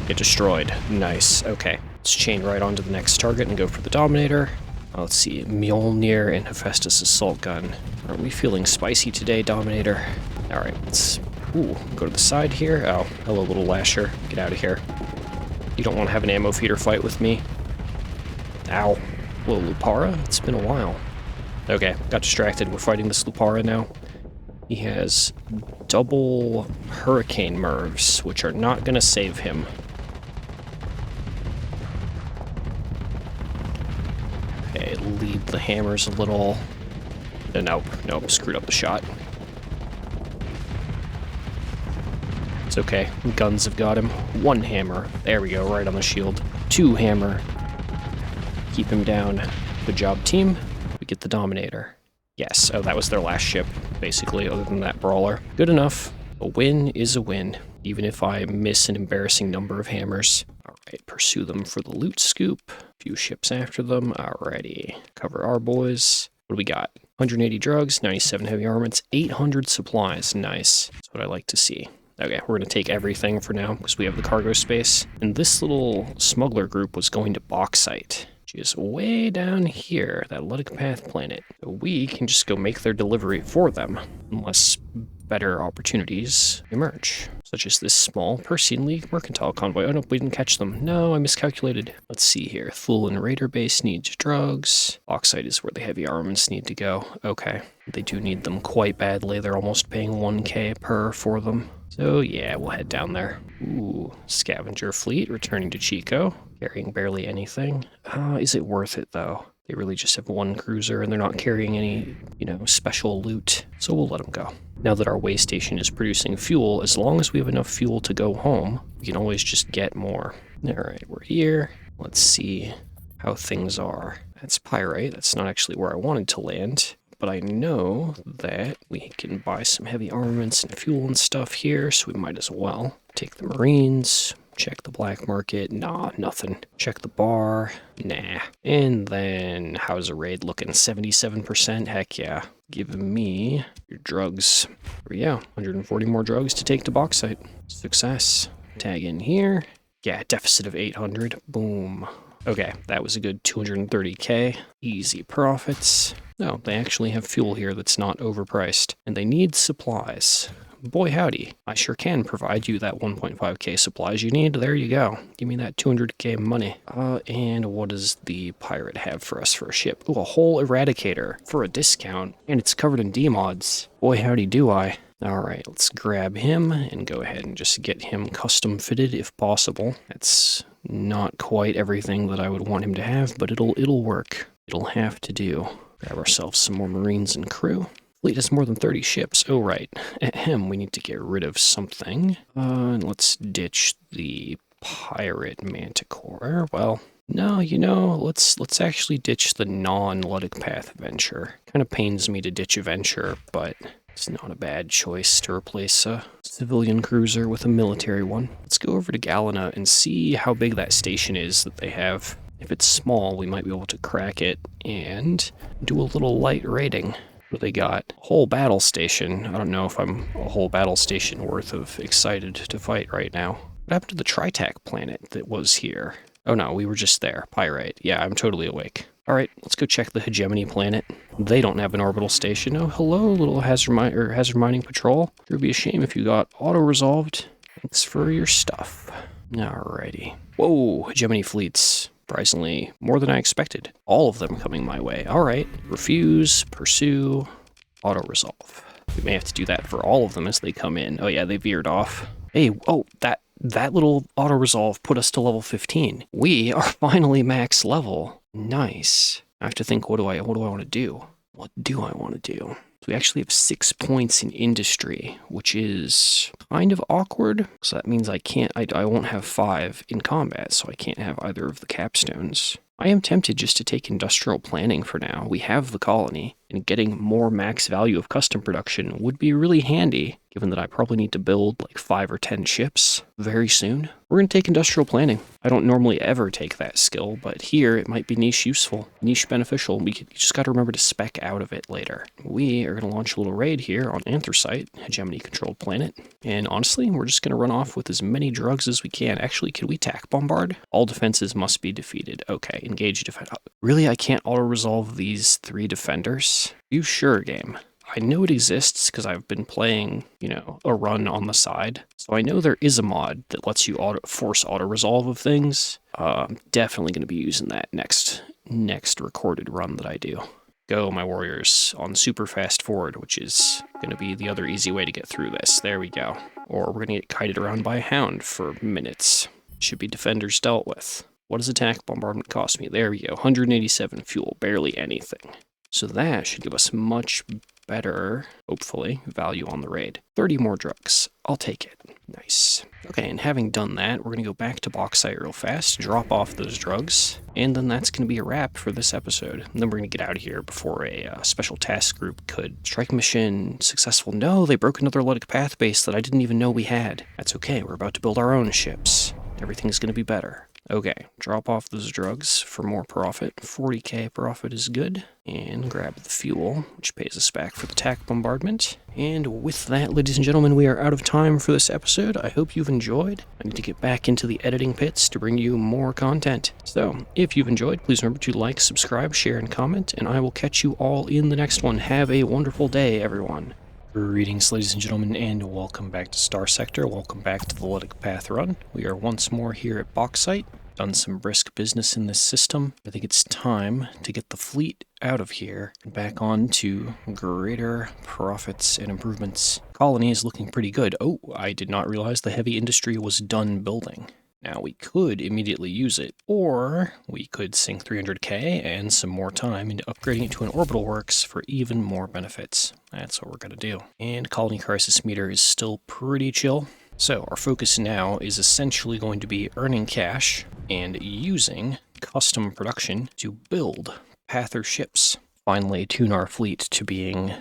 Get destroyed. Nice. Okay. Let's chain right onto the next target and go for the Dominator. Let's see, Mjolnir and Hephaestus Assault Gun. Aren't we feeling spicy today, Dominator? Alright, let's go to the side here. Oh, hello, little Lasher. Get out of here. You don't want to have an ammo feeder fight with me. Ow. Whoa, Lupara? It's been a while. Okay, got distracted. We're fighting this Lupara now. He has double Hurricane Mervs, which are not going to save him. Okay, lead the hammers a little. Nope, screwed up the shot. It's okay, guns have got him. One hammer, there we go, right on the shield. Two hammer, keep him down. Good job, team. We get the Dominator. Yes, oh, that was their last ship, basically, other than that brawler. Good enough. A win is a win, even if I miss an embarrassing number of hammers. Alright, pursue them for the loot scoop. A few ships after them. Alrighty. Cover our boys. What do we got? 180 drugs, 97 heavy armaments, 800 supplies. Nice. That's what I like to see. Okay, we're going to take everything for now, because we have the cargo space. And this little smuggler group was going to Bauxite, which is way down here, that Luddic Path planet. So we can just go make their delivery for them, unless better opportunities emerge, such as this small Persian League mercantile convoy. Oh no, we didn't catch them. No, I miscalculated. Let's see here. Thule and Raider base needs drugs. Bauxite is where the heavy armaments need to go. Okay, they do need them quite badly. They're almost paying 1k per for them. So yeah, we'll head down there. Ooh, scavenger fleet returning to Chico, carrying barely anything. Is it worth it though? They really just have one cruiser and they're not carrying any, special loot. So we'll let them go. Now that our way station is producing fuel, as long as we have enough fuel to go home, we can always just get more. All right, we're here. Let's see how things are. That's pyrite. That's not actually where I wanted to land. But I know that we can buy some heavy armaments and fuel and stuff here, so we might as well take the Marines, check the black market, nah, nothing. Check the bar, nah. And then, how's a raid looking? 77%? Heck yeah. Giving me your drugs. Here we go, 140 more drugs to take to bauxite. Success. Tag in here. Yeah, deficit of 800, boom. Okay, that was a good 230k. Easy profits. No, they actually have fuel here that's not overpriced. And they need supplies. Boy howdy, I sure can provide you that 1.5k supplies you need. There you go. Give me that 200k money. And what does the pirate have for us for a ship? Ooh, a whole eradicator for a discount. And it's covered in D-mods. Boy howdy do I. Alright, let's grab him and go ahead and just get him custom fitted if possible. That's not quite everything that I would want him to have, but it'll work. It'll have to do. Grab ourselves some more Marines and crew. Fleet has more than 30 ships. Oh, right. Ahem, we need to get rid of something. And let's ditch the pirate manticore. Well, no, let's actually ditch the non-Luddic Path Venture. Kind of pains me to ditch a venture, but it's not a bad choice to replace a civilian cruiser with a military one. Let's go over to Galena and see how big that station is that they have. If it's small, we might be able to crack it and do a little light raiding. What they got? A whole battle station. I don't know if I'm a whole battle station worth of excited to fight right now. What happened to the Tritac planet that was here? Oh no, we were just there. Pyrite. Yeah, I'm totally awake. Alright, let's go check the Hegemony planet. They don't have an orbital station. Oh, hello, little hazard mining patrol. It would be a shame if you got auto-resolved. Thanks for your stuff. Alrighty. Whoa, Hegemony fleets. Surprisingly, more than I expected. All of them coming my way. Alright, refuse, pursue, auto-resolve. We may have to do that for all of them as they come in. Oh yeah, they veered off. Hey, oh, that little auto-resolve put us to level 15. We are finally max level. Nice. I have to think, what do I want to do? What do I want to do? So we actually have 6 points in industry, which is kind of awkward. So that means I won't have 5 in combat, so I can't have either of the capstones. I am tempted just to take industrial planning for now. We have the colony, and getting more max value of custom production would be really handy, given that I probably need to build like 5 or 10 ships very soon. We're going to take industrial planning. I don't normally ever take that skill, but here it might be niche useful, niche beneficial. You just got to remember to spec out of it later. We are going to launch a little raid here on Anthracite, Hegemony-controlled planet, and honestly, we're just going to run off with as many drugs as we can. Actually, can we tack bombard? All defenses must be defeated. Okay, engage defense. Really, I can't auto-resolve these 3 defenders? You sure, game? I know it exists because I've been playing, a run on the side. So I know there is a mod that lets you force auto-resolve of things. I'm definitely going to be using that next recorded run that I do. Go, my warriors, on super fast forward, which is going to be the other easy way to get through this. There we go. Or we're going to get kited around by a hound for minutes. Should be defenders dealt with. What does attack bombardment cost me? There we go. 187 fuel, barely anything. So that should give us much better, hopefully, value on the raid. 30 more drugs. I'll take it. Nice. Okay, and having done that, we're going to go back to bauxite real fast, drop off those drugs, and then that's going to be a wrap for this episode. And then we're going to get out of here before a special task group could strike mission successful. No, they broke another Luddic path base that I didn't even know we had. That's okay, we're about to build our own ships. Everything's going to be better. Okay, drop off those drugs for more profit. 40k profit is good. And grab the fuel, which pays us back for the tack bombardment. And with that, ladies and gentlemen, we are out of time for this episode. I hope you've enjoyed. I need to get back into the editing pits to bring you more content. So, if you've enjoyed, please remember to like, subscribe, share, and comment, and I will catch you all in the next one. Have a wonderful day, everyone. Greetings, ladies and gentlemen, and welcome back to Starsector. Welcome back to the Luddic Path run. We are once more here at Bauxite. Done some brisk business in this system. I think it's time to get the fleet out of here and back on to greater profits and improvements. Colony is looking pretty good. Oh, I did not realize the heavy industry was done building. Now we could immediately use it, or we could sink 300k and some more time into upgrading it to an orbital works for even more benefits. That's what we're going to do. And colony crisis meter is still pretty chill. So our focus now is essentially going to be earning cash and using custom production to build Pather ships. Finally tune our fleet to being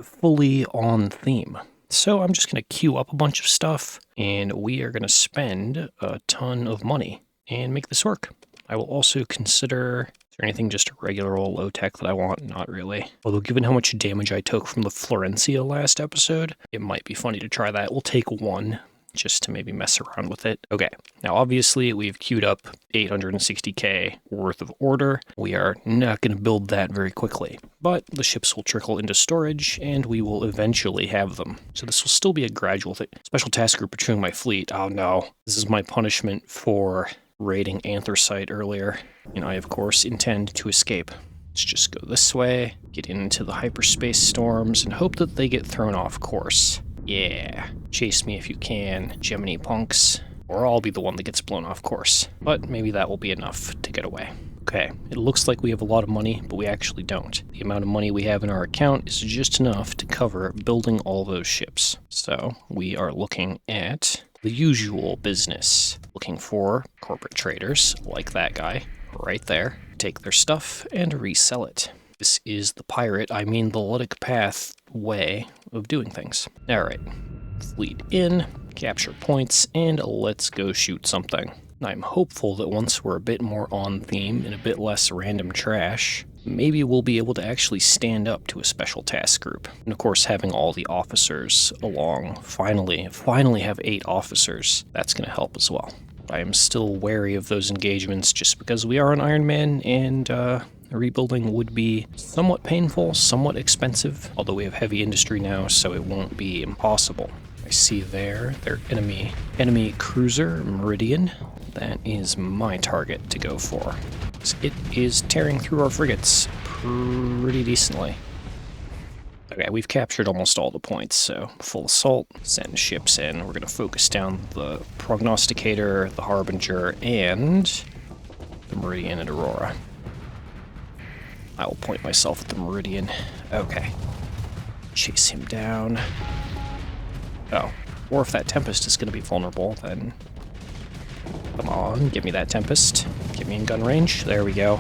fully on theme. So I'm just going to queue up a bunch of stuff, and we are going to spend a ton of money and make this work. I will also consider, is there anything just regular old low tech that I want? Not really. Although given how much damage I took from the Florencia last episode, it might be funny to try that. We'll take one, just to maybe mess around with it. Okay, now obviously we've queued up 860k worth of order. We are not going to build that very quickly, but the ships will trickle into storage and we will eventually have them. So this will still be a gradual thing. Special task group patrolling my fleet. Oh no, this is my punishment for raiding Anthracite earlier, and I of course intend to escape. Let's just go this way, get into the hyperspace storms, and hope that they get thrown off course. Yeah, chase me if you can, Gemini punks, or I'll be the one that gets blown off course. But maybe that will be enough to get away. Okay, it looks like we have a lot of money, but we actually don't. The amount of money we have in our account is just enough to cover building all those ships. So we are looking at the usual business, looking for corporate traders like that guy right there, take their stuff and resell it. This is the the Luddic path way of doing things. Alright, fleet in, capture points, and let's go shoot something. I'm hopeful that once we're a bit more on theme and a bit less random trash, maybe we'll be able to actually stand up to a special task group. And of course, having all the officers along, finally have 8 officers, that's going to help as well. I am still wary of those engagements just because we are an Iron Man, and rebuilding would be somewhat painful, somewhat expensive, although we have heavy industry now, so it won't be impossible. I see their enemy cruiser, Meridian. That is my target to go for. It is tearing through our frigates pretty decently. Okay, we've captured almost all the points, so full assault, send ships in. We're going to focus down the Prognosticator, the Harbinger, and the Meridian and Aurora. I will point myself at the Meridian. Okay. Chase him down. Oh, or if that Tempest is going to be vulnerable, then... Come on, give me that Tempest. Get me in gun range. There we go.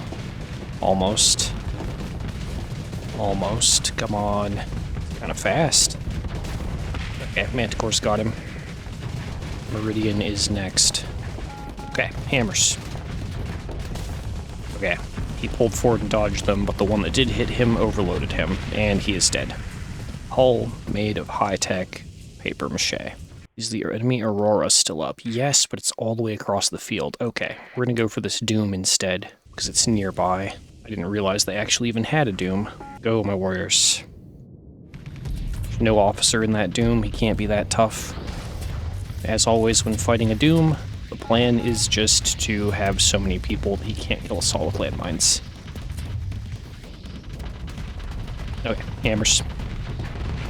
Almost. Almost. Come on. Kind of fast. Okay, Manticore's got him. Meridian is next. Okay, hammers. Okay, he pulled forward and dodged them, but the one that did hit him overloaded him, and he is dead. Hull made of high-tech paper mache. Is the enemy Aurora still up? Yes, but it's all the way across the field. Okay, we're gonna go for this Doom instead, because it's nearby. I didn't realize they actually even had a Doom. Go, my warriors. There's no officer in that Doom, he can't be that tough. As always when fighting a Doom, the plan is just to have so many people that he can't kill us all with landmines. Okay, hammers.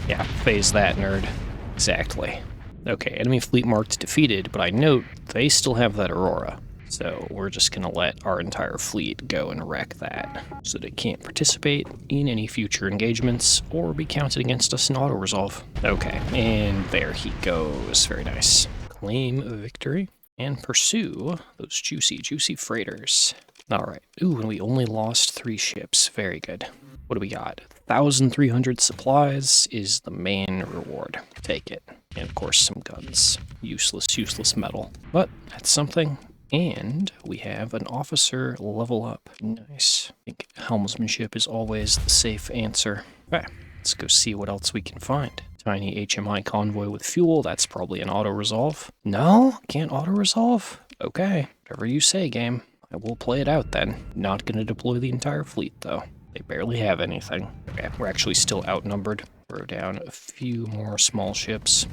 Yeah, phase that, nerd. Exactly. Okay, enemy fleet marked defeated, but I note they still have that Aurora. So we're just gonna let our entire fleet go and wreck that, so that it can't participate in any future engagements or be counted against us in auto-resolve. Okay, and there he goes. Very nice. Claim victory and pursue those juicy freighters. Alright, ooh, and we only lost 3 ships. Very good. What do we got? 1,300 supplies is the main reward. Take it. And of course some guns. Useless metal. But that's something. And we have an officer level up. Nice. I think helmsmanship is always the safe answer. Okay, let's go see what else we can find. Tiny HMI convoy with fuel. That's probably an auto-resolve. No? Can't auto-resolve? Okay. Whatever you say, game. I will play it out then. Not gonna deploy the entire fleet, though. They barely have anything. Okay, we're actually still outnumbered. Throw down a few more small ships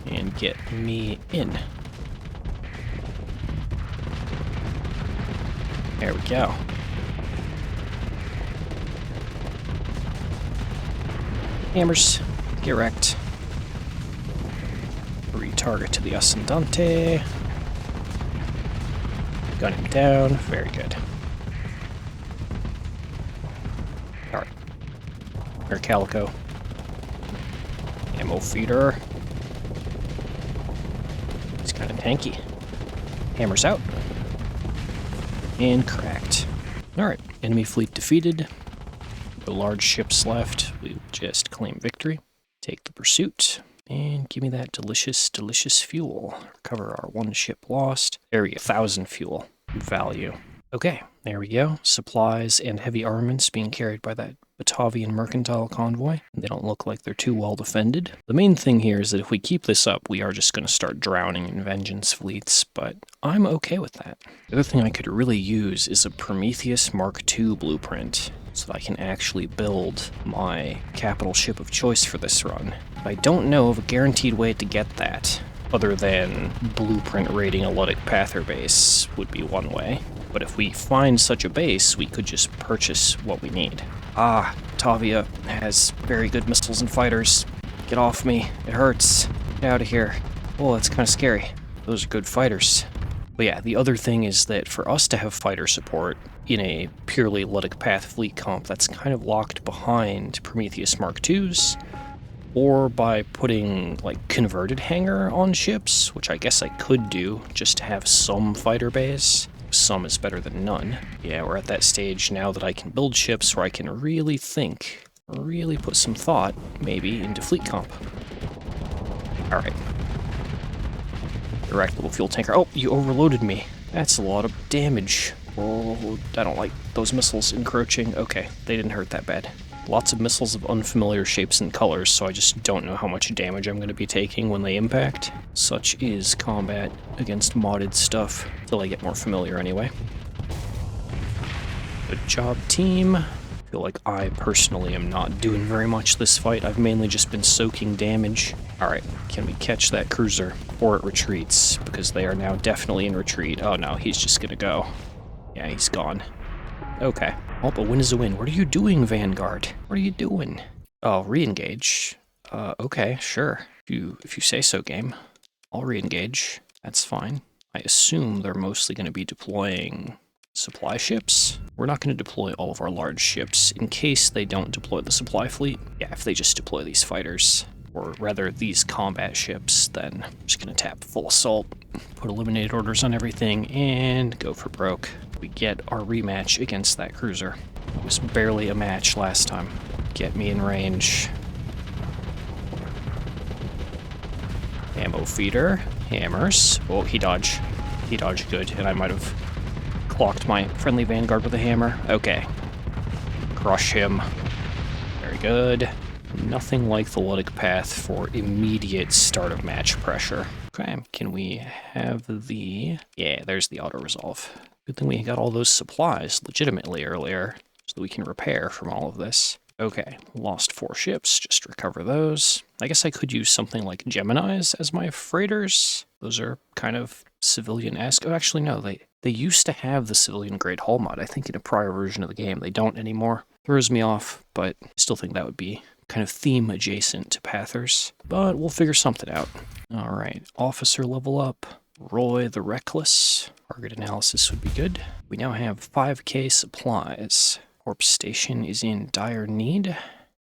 and get me in. There we go. Hammers, get wrecked. Retarget to the Ascendante. Gun him down. Very good. Alright. Air Calico. Ammo feeder. He's kind of tanky. Hammers out. And cracked. Alright, enemy fleet defeated. No large ships left. We'll just claim victory. Take the pursuit. And give me that delicious, delicious fuel. Recover our 1 ship lost. There we go. 1,000 fuel. Value. Okay, there we go. Supplies and heavy armaments being carried by that Batavian mercantile convoy. They don't look like they're too well defended. The main thing here is that if we keep this up, we are just going to start drowning in vengeance fleets, but I'm okay with that. The other thing I could really use is a Prometheus Mark II blueprint, so that I can actually build my capital ship of choice for this run. I don't know of a guaranteed way to get that, other than blueprint raiding a Luddic Pather base would be one way. But if we find such a base, we could just purchase what we need. Ah, Batavia has very good missiles and fighters. Get off me. It hurts. Get out of here. Oh, that's kind of scary. Those are good fighters. But yeah, the other thing is that for us to have fighter support in a purely Luddic Path fleet comp, that's kind of locked behind Prometheus Mark IIs, or by putting, like, converted hangar on ships, which I guess I could do just to have some fighter base. Some is better than none. Yeah, we're at that stage now that I can build ships where I can really think, really put some thought, maybe, into fleet comp. Alright. Direct little fuel tanker. Oh, you overloaded me. That's a lot of damage. Oh, I don't like those missiles encroaching. Okay, they didn't hurt that bad. Lots of missiles of unfamiliar shapes and colors, so I just don't know how much damage I'm going to be taking when they impact. Such is combat against modded stuff, till I get more familiar anyway. Good job, team. I feel like I personally am not doing very much this fight. I've mainly just been soaking damage. Alright, can we catch that cruiser? Or it retreats, because they are now definitely in retreat. Oh no, he's just gonna go. Yeah, he's gone. Okay. Oh, a win is a win. What are you doing, Vanguard? What are you doing? Oh, re-engage. Okay, sure. If you say so, game. I'll re-engage. That's fine. I assume they're mostly going to be deploying supply ships. We're not going to deploy all of our large ships in case they don't deploy the supply fleet. Yeah, if they just deploy these fighters, or rather these combat ships, then I'm just going to tap full assault, put eliminate orders on everything, and go for broke. We get our rematch against that cruiser. It was barely a match last time. Get me in range. Ammo feeder. Hammers. Oh, he dodged. He dodged good, and I might have clocked my friendly Vanguard with a hammer. Okay. Crush him. Very good. Nothing like the Luddic Path for immediate start of match pressure. Okay, can we have the... Yeah, there's the auto-resolve. Good thing we got all those supplies legitimately earlier, so that we can repair from all of this. Okay, lost 4 ships, just recover those. I guess I could use something like Geminis as my freighters. Those are kind of civilian-esque. Oh, actually, no, they used to have the civilian-grade hull mod, I think, in a prior version of the game. They don't anymore. Throws me off, but I still think that would be kind of theme-adjacent to Pathers. But we'll figure something out. Alright, officer level up. Roy the Reckless. Target analysis would be good. We now have 5k supplies. Corpse Station is in dire need,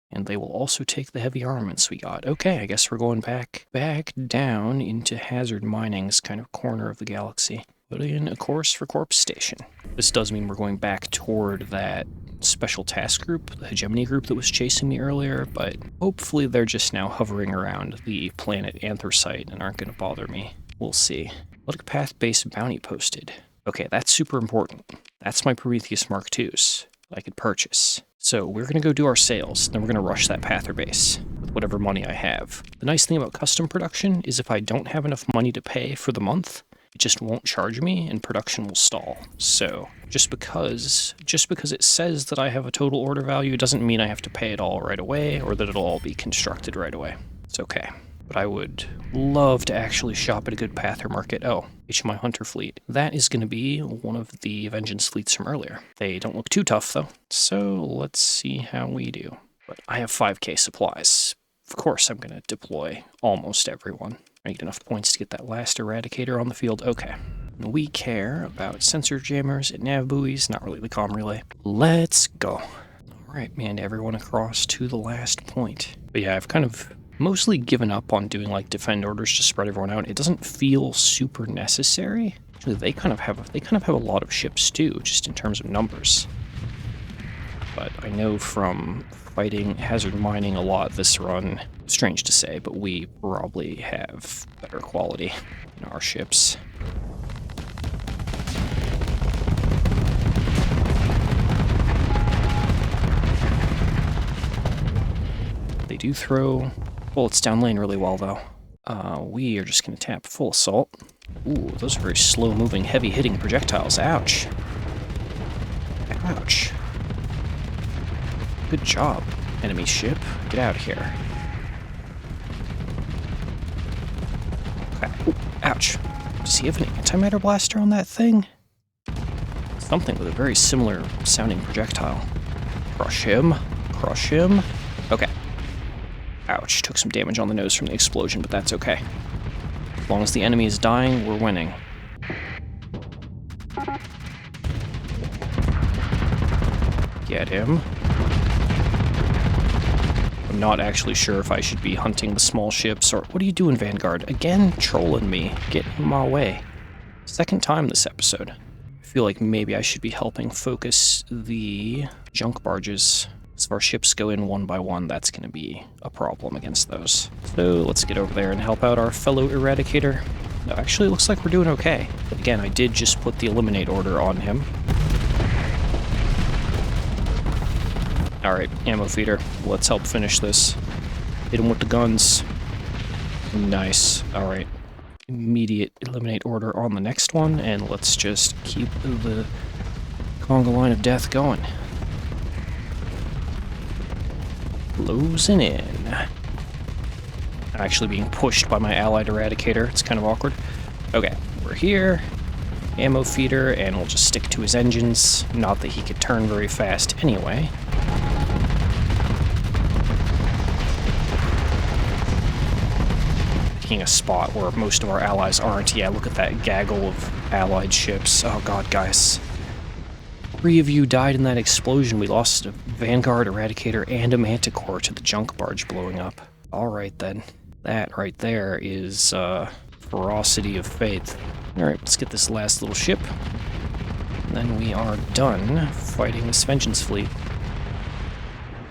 and they will also take the heavy armaments we got. Okay, I guess we're going back down into hazard mining's kind of corner of the galaxy. Put in a course for Corpse Station. This does mean we're going back toward that special task group, the hegemony group that was chasing me earlier, but hopefully they're just now hovering around the planet Anthracite and aren't going to bother me. We'll see. Luddic Path base bounty posted. Okay, that's super important. That's my Prometheus Mark IIs that I could purchase. So we're going to go do our sales, then we're going to rush that Pather base with whatever money I have. The nice thing about custom production is if I don't have enough money to pay for the month, it just won't charge me and production will stall. So just because it says that I have a total order value, it doesn't mean I have to pay it all right away or that it'll all be constructed right away. It's okay. But I would love to actually shop at a good Pather market. Oh, HMI Hunter fleet. That is going to be one of the Vengeance fleets from earlier. They don't look too tough, though. So let's see how we do. But I have 5k supplies. Of course I'm going to deploy almost everyone. I get enough points to get that last Eradicator on the field. Okay. We care about sensor jammers and nav buoys, not really the comm relay. Let's go. Alright, man, everyone across to the last point. But yeah, I've kind of mostly given up on doing like defend orders to spread everyone out. It doesn't feel super necessary. Actually, they kind of have a lot of ships too, just in terms of numbers. But I know from fighting hazard mining a lot this run, strange to say, but we probably have better quality in our ships. They do throw bullets down lane really well, though. We are just going to tap full assault. Ooh, those are very slow-moving, heavy-hitting projectiles. Ouch. Ouch. Good job, enemy ship. Get out of here. Okay. Ooh, ouch. Does he have an antimatter blaster on that thing? Something with a very similar sounding projectile. Crush him. Crush him. Okay. Ouch, took some damage on the nose from the explosion, but that's okay. As long as the enemy is dying, we're winning. Get him. I'm not actually sure if I should be hunting the small ships, or what are you doing, Vanguard? Again, trolling me. Get in my way. Second time this episode. I feel like maybe I should be helping focus the junk barges. If our ships go in one by one, that's going to be a problem against those. So let's get over there and help out our fellow Eradicator. No, actually, it looks like we're doing okay. But again, I did just put the eliminate order on him. Alright, ammo feeder. Let's help finish this. Hit him with the guns. Nice. Alright. Immediate eliminate order on the next one, and let's just keep the conga line of death going. Closing in. I'm actually being pushed by my allied Eradicator. It's kind of awkward. Okay, we're here. Ammo feeder, and we'll just stick to his engines. Not that he could turn very fast anyway. Picking a spot where most of our allies aren't. Yeah, look at that gaggle of allied ships. Oh god, guys. 3 of you died in that explosion. We lost a Vanguard, Eradicator, and a Manticore to the junk barge blowing up. Alright then. That right there is, ferocity of faith. Alright, let's get this last little ship. And then we are done fighting this Vengeance fleet.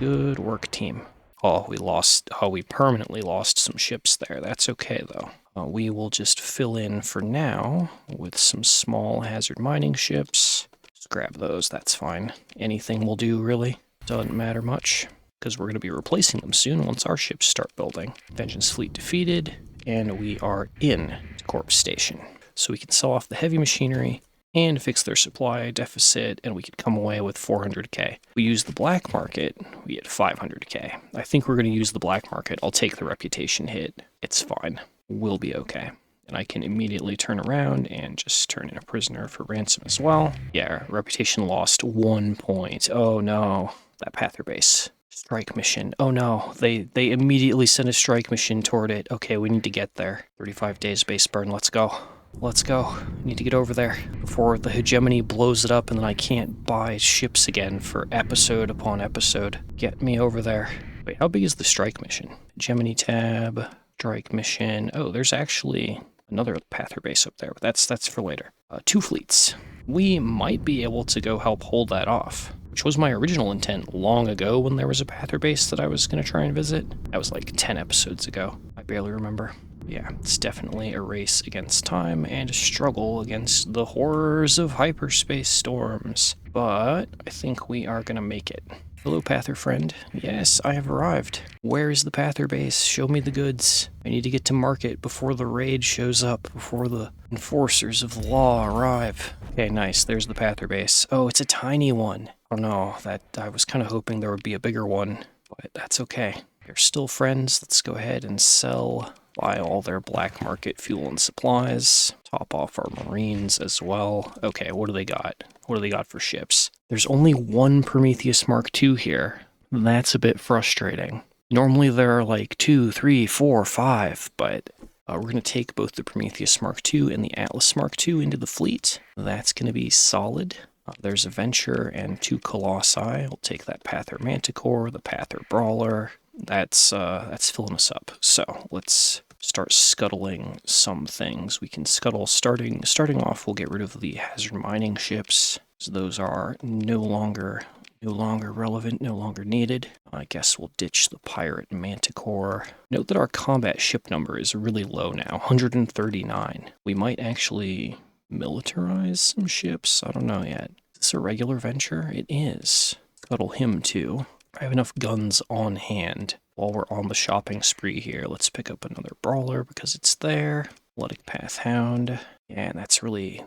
Good work, team. Oh, we permanently lost some ships there. That's okay, though. We will just fill in for now with some small hazard mining ships. Just grab those, that's fine. Anything will do, really. Doesn't matter much, because we're going to be replacing them soon once our ships start building. Vengeance fleet defeated, and we are in Corp Station. So we can sell off the heavy machinery and fix their supply deficit, and we could come away with 400k. We use the black market, we get 500k. I think we're going to use the black market. I'll take the reputation hit. It's fine. We'll be okay. And I can immediately turn around and just turn in a prisoner for ransom as well. Yeah, reputation lost 1 point. Oh no, that Pather base. Strike mission. Oh no, they immediately sent a strike mission toward it. Okay, we need to get there. 35 days base burn, let's go. Let's go. Need to get over there before the hegemony blows it up and then I can't buy ships again for episode upon episode. Get me over there. Wait, how big is the strike mission? Hegemony tab, strike mission. Oh, there's actually another Pather base up there, but that's for later. 2 fleets. We might be able to go help hold that off, which was my original intent long ago when there was a Pather base that I was going to try and visit. That was like 10 episodes ago. I barely remember. Yeah, it's definitely a race against time and a struggle against the horrors of hyperspace storms. But I think we are going to make it. Hello, Pather friend. Yes, I have arrived. Where is the Pather base? Show me the goods. I need to get to market before the raid shows up, before the enforcers of the law arrive. Okay, nice. There's the Pather base. Oh, it's a tiny one. Oh no, I was kind of hoping there would be a bigger one, but that's okay. They're still friends. Let's go ahead and sell, buy all their black market fuel and supplies, top off our Marines as well. Okay, what do they got? What do they got for ships? There's only one Prometheus Mark II here. That's a bit frustrating. Normally there are like 2, 3, 4, 5, but We're going to take both the Prometheus Mark II and the Atlas Mark II into the fleet. That's going to be solid. There's a Venture and 2 Colossi. We'll take that Pather Manticore, the Pather Brawler. That's filling us up. So let's start scuttling some things. We can scuttle starting off. We'll get rid of the hazard mining ships. So those are no longer relevant, no longer needed. I guess we'll ditch the Pirate Manticore. Note that our combat ship number is really low now, 139. We might actually militarize some ships. I don't know yet. Is this a regular Venture? It is. Scuttle him too. I have enough guns on hand. While we're on the shopping spree here, let's pick up another Brawler because it's there. Luddic Pathhound. Yeah, and that's really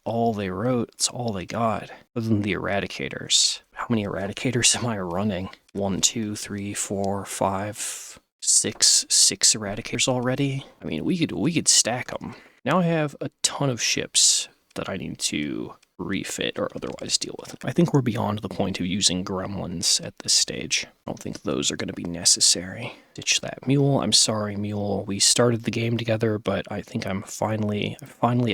all they wrote. It's all they got. Other than the Eradicators. How many Eradicators am I running? 1, 2, 3, 4, 5, 6 Eradicators already? I mean, we could stack them. Now I have a ton of ships that I need to refit or otherwise deal with. I think we're beyond the point of using gremlins at this stage. I don't think those are going to be necessary. Ditch that Mule. I'm sorry, Mule. We started the game together, but I think I've finally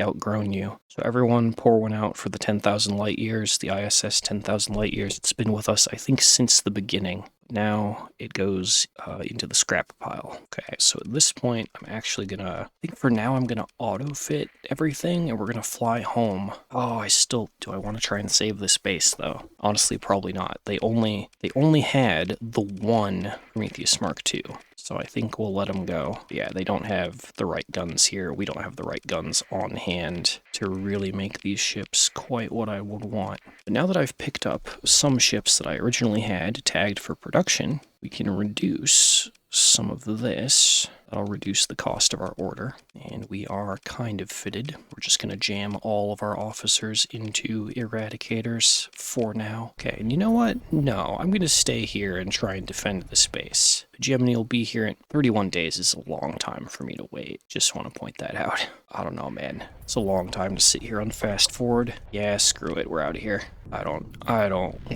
outgrown you. So everyone pour one out for the 10,000 light years, the ISS 10,000 light years. It's been with us, I think, since the beginning. Now it goes into the scrap pile. Okay, so at this point, I think for now I'm gonna auto-fit everything and we're gonna fly home. Oh, do I want to try and save this base though? Honestly, probably not. They only had the one Prometheus Mark II. So I think we'll let them go. Yeah, they don't have the right guns here. We don't have the right guns on hand to really make these ships quite what I would want. But now that I've picked up some ships that I originally had tagged for production, we can reduce some of this. That'll reduce the cost of our order. And we are kind of fitted. We're just going to jam all of our officers into Eradicators for now. Okay, and you know what? No, I'm going to stay here and try and defend this base. Hegemony will be here in 31 days is a long time for me to wait. Just want to point that out. I don't know, man. It's a long time to sit here on fast forward. Yeah, screw it. We're out of here. I don't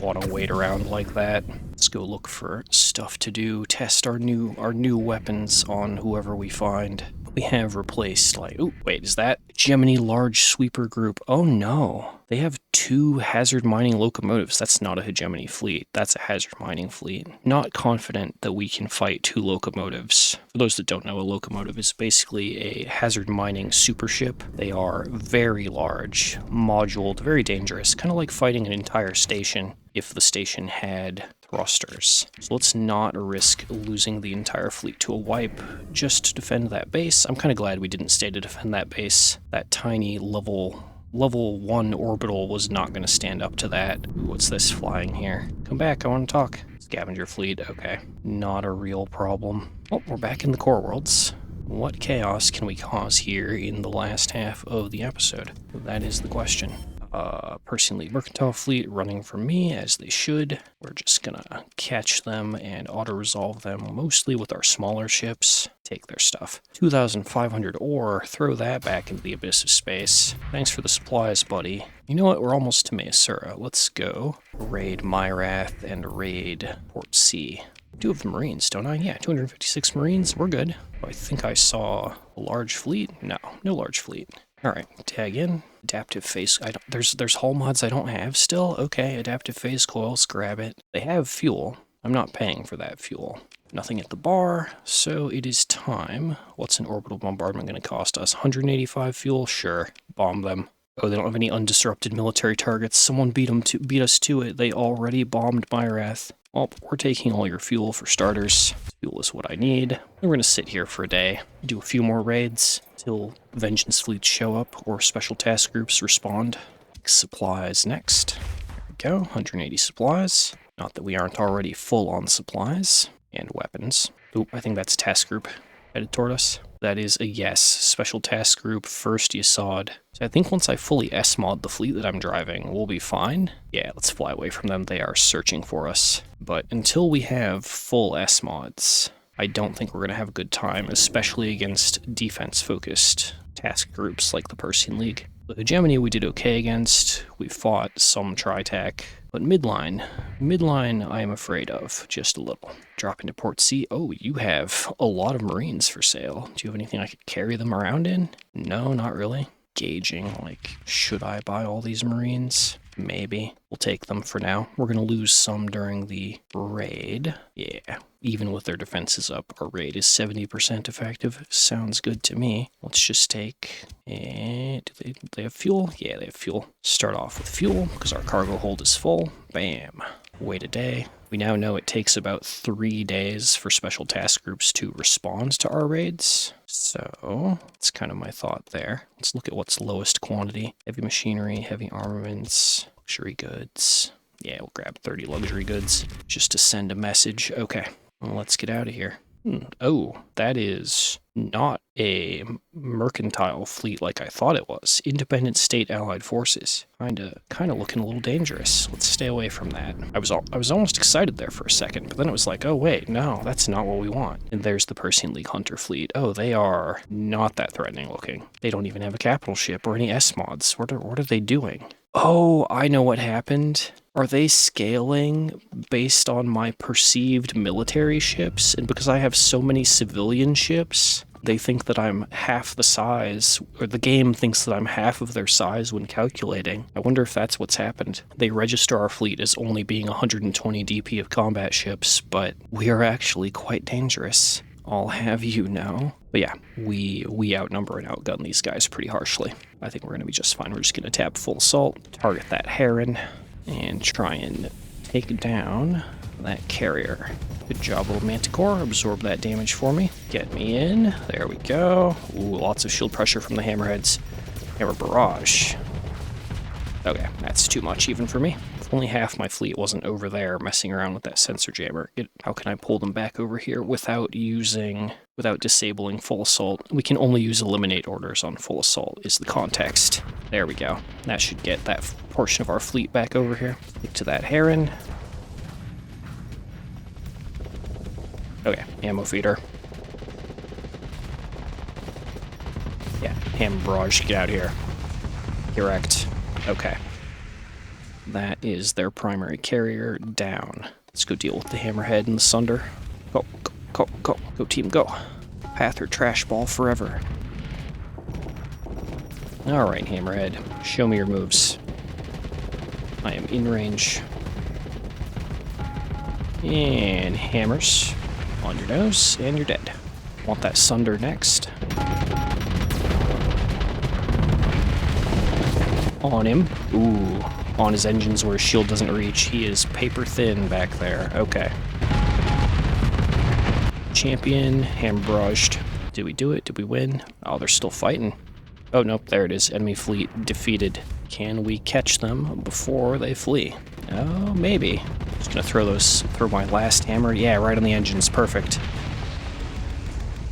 want to wait around like that. Let's go look for stuff to do. Test our new weapons on whoever we find. We have replaced, oh, wait, is that Gemini Large Sweeper Group? Oh no, they have 2 hazard mining locomotives. That's not a hegemony fleet, that's a hazard mining fleet. Not confident that we can fight 2 locomotives. For those that don't know, a locomotive is basically a hazard mining super ship. They are very large, moduled, very dangerous, kind of like fighting an entire station if the station had thrusters. So let's not risk losing the entire fleet to a wipe just to defend that base. I'm kind of glad we didn't stay to defend that base. That tiny level 1 orbital was not going to stand up to that. Ooh, what's this flying here? Come back, I want to talk. Scavenger fleet, okay. Not a real problem. Oh, we're back in the core worlds. What chaos can we cause here in the last half of the episode? That is the question. Personally, Mercantile Fleet running for me, as they should. We're just gonna catch them and auto-resolve them, mostly with our smaller ships. Take their stuff. 2,500 ore, throw that back into the abyss of space. Thanks for the supplies, buddy. You know what, we're almost to Measura. Let's go raid Myrath and raid Port C. I do have the Marines, don't I? Yeah, 256 Marines, we're good. I think I saw a large fleet. No large fleet. Alright, tag in. Adaptive phase. There's hull mods I don't have still. Okay, adaptive phase coils, grab it. They have fuel. I'm not paying for that fuel. Nothing at the bar, so it is time. What's an orbital bombardment going to cost us? 185 fuel? Sure. Bomb them. Oh, they don't have any undisrupted military targets. Someone beat us to it. They already bombed Myrath. Well, we're taking all your fuel for starters. Fuel is what I need. We're going to sit here for a day, do a few more raids till vengeance fleets show up or special task groups respond. Supplies next. There we go, 180 supplies. Not that we aren't already full on supplies and weapons. Oop, I think that's task group headed toward us. That is a yes. Special task group, first Yasod. So I think once I fully S-mod the fleet that I'm driving, we'll be fine. Yeah, let's fly away from them. They are searching for us. But until we have full S-mods, I don't think we're going to have a good time, especially against defense-focused task groups like the Persian League. The hegemony we did okay against. We fought some Tri-Tac. But midline I am afraid of, just a little. Drop into Port C. Oh, you have a lot of Marines for sale. Do you have anything I could carry them around in? No, not really. Gauging, like, should I buy all these Marines? Maybe. We'll take them for now. We're going to lose some during the raid. Yeah, even with their defenses up, our raid is 70% effective. Sounds good to me. Let's just take... do they have fuel? Yeah, they have fuel. Start off with fuel, because our cargo hold is full. Bam. Wait a day. We now know it takes about 3 days for special task groups to respond to our raids. So, that's kind of my thought there. Let's look at what's lowest quantity. Heavy machinery, heavy armaments, luxury goods. Yeah, we'll grab 30 luxury goods just to send a message. Okay, well, let's get out of here. Oh, that is not a mercantile fleet like I thought it was. Independent State Allied Forces. Kinda looking a little dangerous. Let's stay away from that. I was almost excited there for a second, but then it was like, oh wait, no, that's not what we want. And there's the Persian League Hunter fleet. Oh, they are not that threatening looking. They don't even have a capital ship or any S-mods. What are they doing? Oh, I know what happened. Are they scaling based on my perceived military ships? And because I have so many civilian ships, they think that I'm half the size, or the game thinks that I'm half of their size when calculating. I wonder if that's what's happened. They register our fleet as only being 120 DP of combat ships, but we are actually quite dangerous. I'll have you know. But yeah, we outnumber and outgun these guys pretty harshly. I think we're going to be just fine. We're just going to tap full assault, target that Heron, and try and take down that carrier. Good job, little Manticore. Absorb that damage for me. Get me in. There we go. Ooh, lots of shield pressure from the Hammerheads. Hammer Barrage. Okay, that's too much even for me. If only half my fleet wasn't over there messing around with that sensor jammer. How can I pull them back over here without disabling full assault? We can only use eliminate orders on full assault is the context. There we go. That should get that portion of our fleet back over here. Stick to that Heron. Okay, ammo feeder. Yeah, Hammer Barrage, get out of here. Correct. Okay. That is their primary carrier down. Let's go deal with the Hammerhead and the Sunder. Go, go, go, go. Go team, go. Path or trash ball forever. Alright, Hammerhead. Show me your moves. I am in range. And hammers. On your nose, and you're dead. Want that Sunder next. On him. Ooh. On his engines where his shield doesn't reach. He is paper thin back there. Okay. Champion, hammer barraged. Did we do it? Did we win? Oh, they're still fighting. Oh, nope, there it is. Enemy fleet defeated. Can we catch them before they flee? Oh, maybe. Just gonna throw my last hammer. Yeah, right on the engines. Perfect.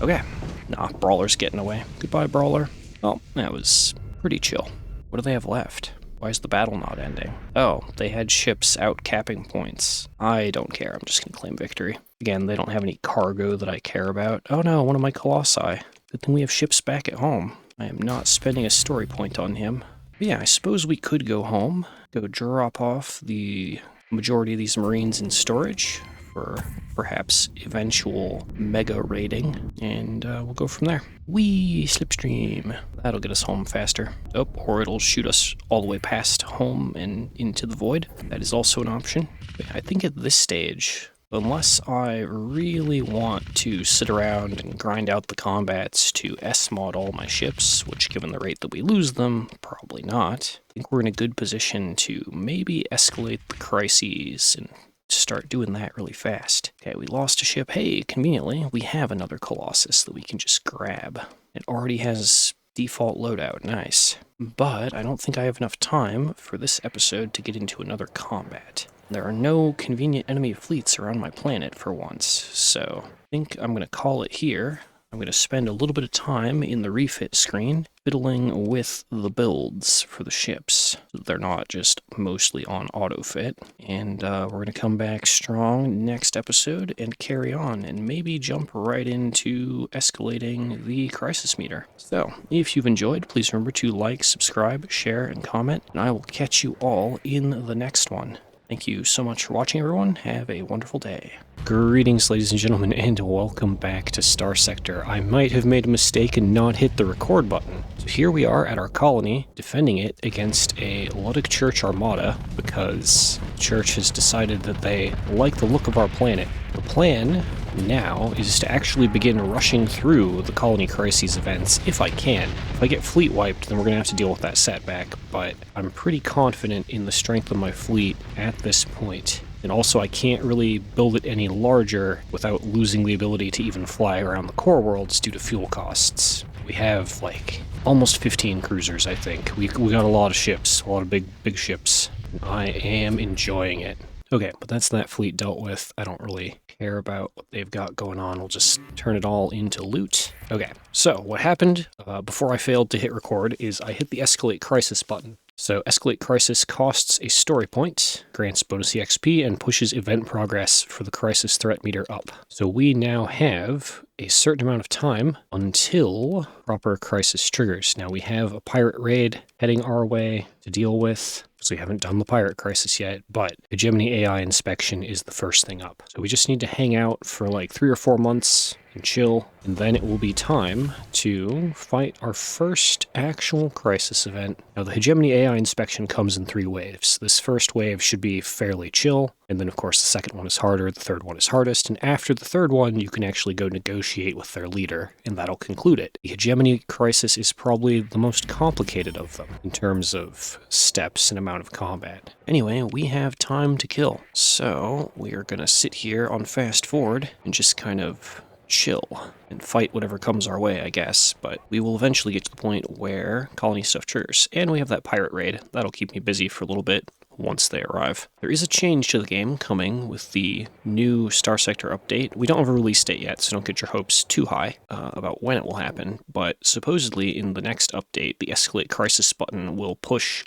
Okay. Nah, Brawler's getting away. Goodbye, Brawler. Oh, that was pretty chill. What do they have left? Why is the battle not ending? Oh, they had ships out capping points. I don't care. I'm just gonna claim victory. Again, they don't have any cargo that I care about. Oh no, one of my Colossi. Good thing we have ships back at home. I am not spending a story point on him. But yeah, I suppose we could go home, go drop off the majority of these Marines in storage for perhaps eventual mega raiding, and we'll go from there. Whee! Slipstream. That'll get us home faster. Oh, or it'll shoot us all the way past home and into the void. That is also an option. But I think at this stage, unless I really want to sit around and grind out the combats to S-mod all my ships, which given the rate that we lose them, probably not, I think we're in a good position to maybe escalate the crises and start doing that really fast. Okay, we lost a ship. Hey, conveniently, we have another Colossus that we can just grab. It already has default loadout. Nice. But I don't think I have enough time for this episode to get into another combat. There are no convenient enemy fleets around my planet for once, so I think I'm going to call it here. I'm going to spend a little bit of time in the refit screen fiddling with the builds for the ships, so that they're not just mostly on autofit. And we're going to come back strong next episode and carry on and maybe jump right into escalating the crisis meter. So, if you've enjoyed, please remember to like, subscribe, share, and comment, and I will catch you all in the next one. Thank you so much for watching, everyone. Have a wonderful day. Greetings, ladies and gentlemen, and welcome back to Starsector. I might have made a mistake and not hit the record button. So here we are at our colony, defending it against a Luddic church armada, because the church has decided that they like the look of our planet. The plan now is to actually begin rushing through the colony crises events if I can. If I get fleet wiped, then we're going to have to deal with that setback, but I'm pretty confident in the strength of my fleet at this point. And also, I can't really build it any larger without losing the ability to even fly around the core worlds due to fuel costs. We have, like, almost 15 cruisers, I think. We got a lot of ships, a lot of big ships. And I am enjoying it. Okay, but that's that fleet dealt with. I don't really care about what they've got going on. We'll just turn it all into loot. Okay, so what happened before I failed to hit record is I hit the Escalate Crisis button. So Escalate Crisis costs a story point, grants bonus EXP, and pushes event progress for the crisis threat meter up. So we now have a certain amount of time until proper crisis triggers. Now we have a pirate raid heading our way to deal with, so we haven't done the pirate crisis yet, but hegemony AI inspection is the first thing up. So we just need to hang out for like 3 or 4 months and chill, and then it will be time to fight our first actual crisis event. Now the hegemony AI inspection comes in 3 waves. This first wave should be fairly chill, and then of course the second one is harder, the third one is hardest, and after the third one you can actually go negotiate with their leader, and that'll conclude it. The hegemony crisis is probably the most complicated of them in terms of steps and amount of combat. Anyway, we have time to kill, so we are gonna sit here on fast forward and just kind of chill and fight whatever comes our way, I guess, but we will eventually get to the point where colony stuff triggers, and we have that pirate raid. That'll keep me busy for a little bit once they arrive. There is a change to the game coming with the new Starsector update. We don't have a release date yet, so don't get your hopes too high about when it will happen, but supposedly in the next update, the Escalate Crisis button will push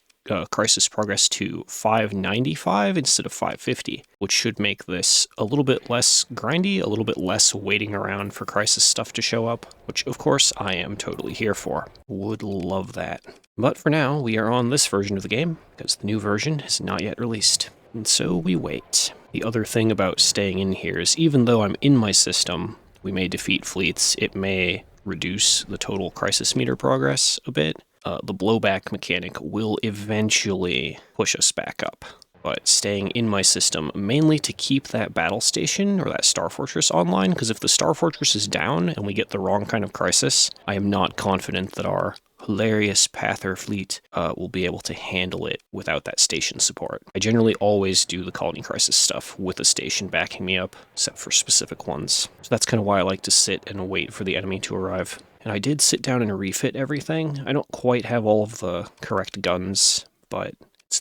crisis progress to 595 instead of 550, which should make this a little bit less grindy, a little bit less waiting around for crisis stuff to show up, which of course I am totally here for. Would love that. But for now, we are on this version of the game, because the new version is not yet released. And so we wait. The other thing about staying in here is even though I'm in my system, we may defeat fleets, it may reduce the total crisis meter progress a bit. The blowback mechanic will eventually push us back up, but staying in my system mainly to keep that battle station or that Star Fortress online, because if the Star Fortress is down and we get the wrong kind of crisis, I am not confident that our hilarious Pather fleet will be able to handle it without that station support. I generally always do the colony crisis stuff with a station backing me up, except for specific ones. So that's kind of why I like to sit and wait for the enemy to arrive. And I did sit down and refit everything. I don't quite have all of the correct guns, but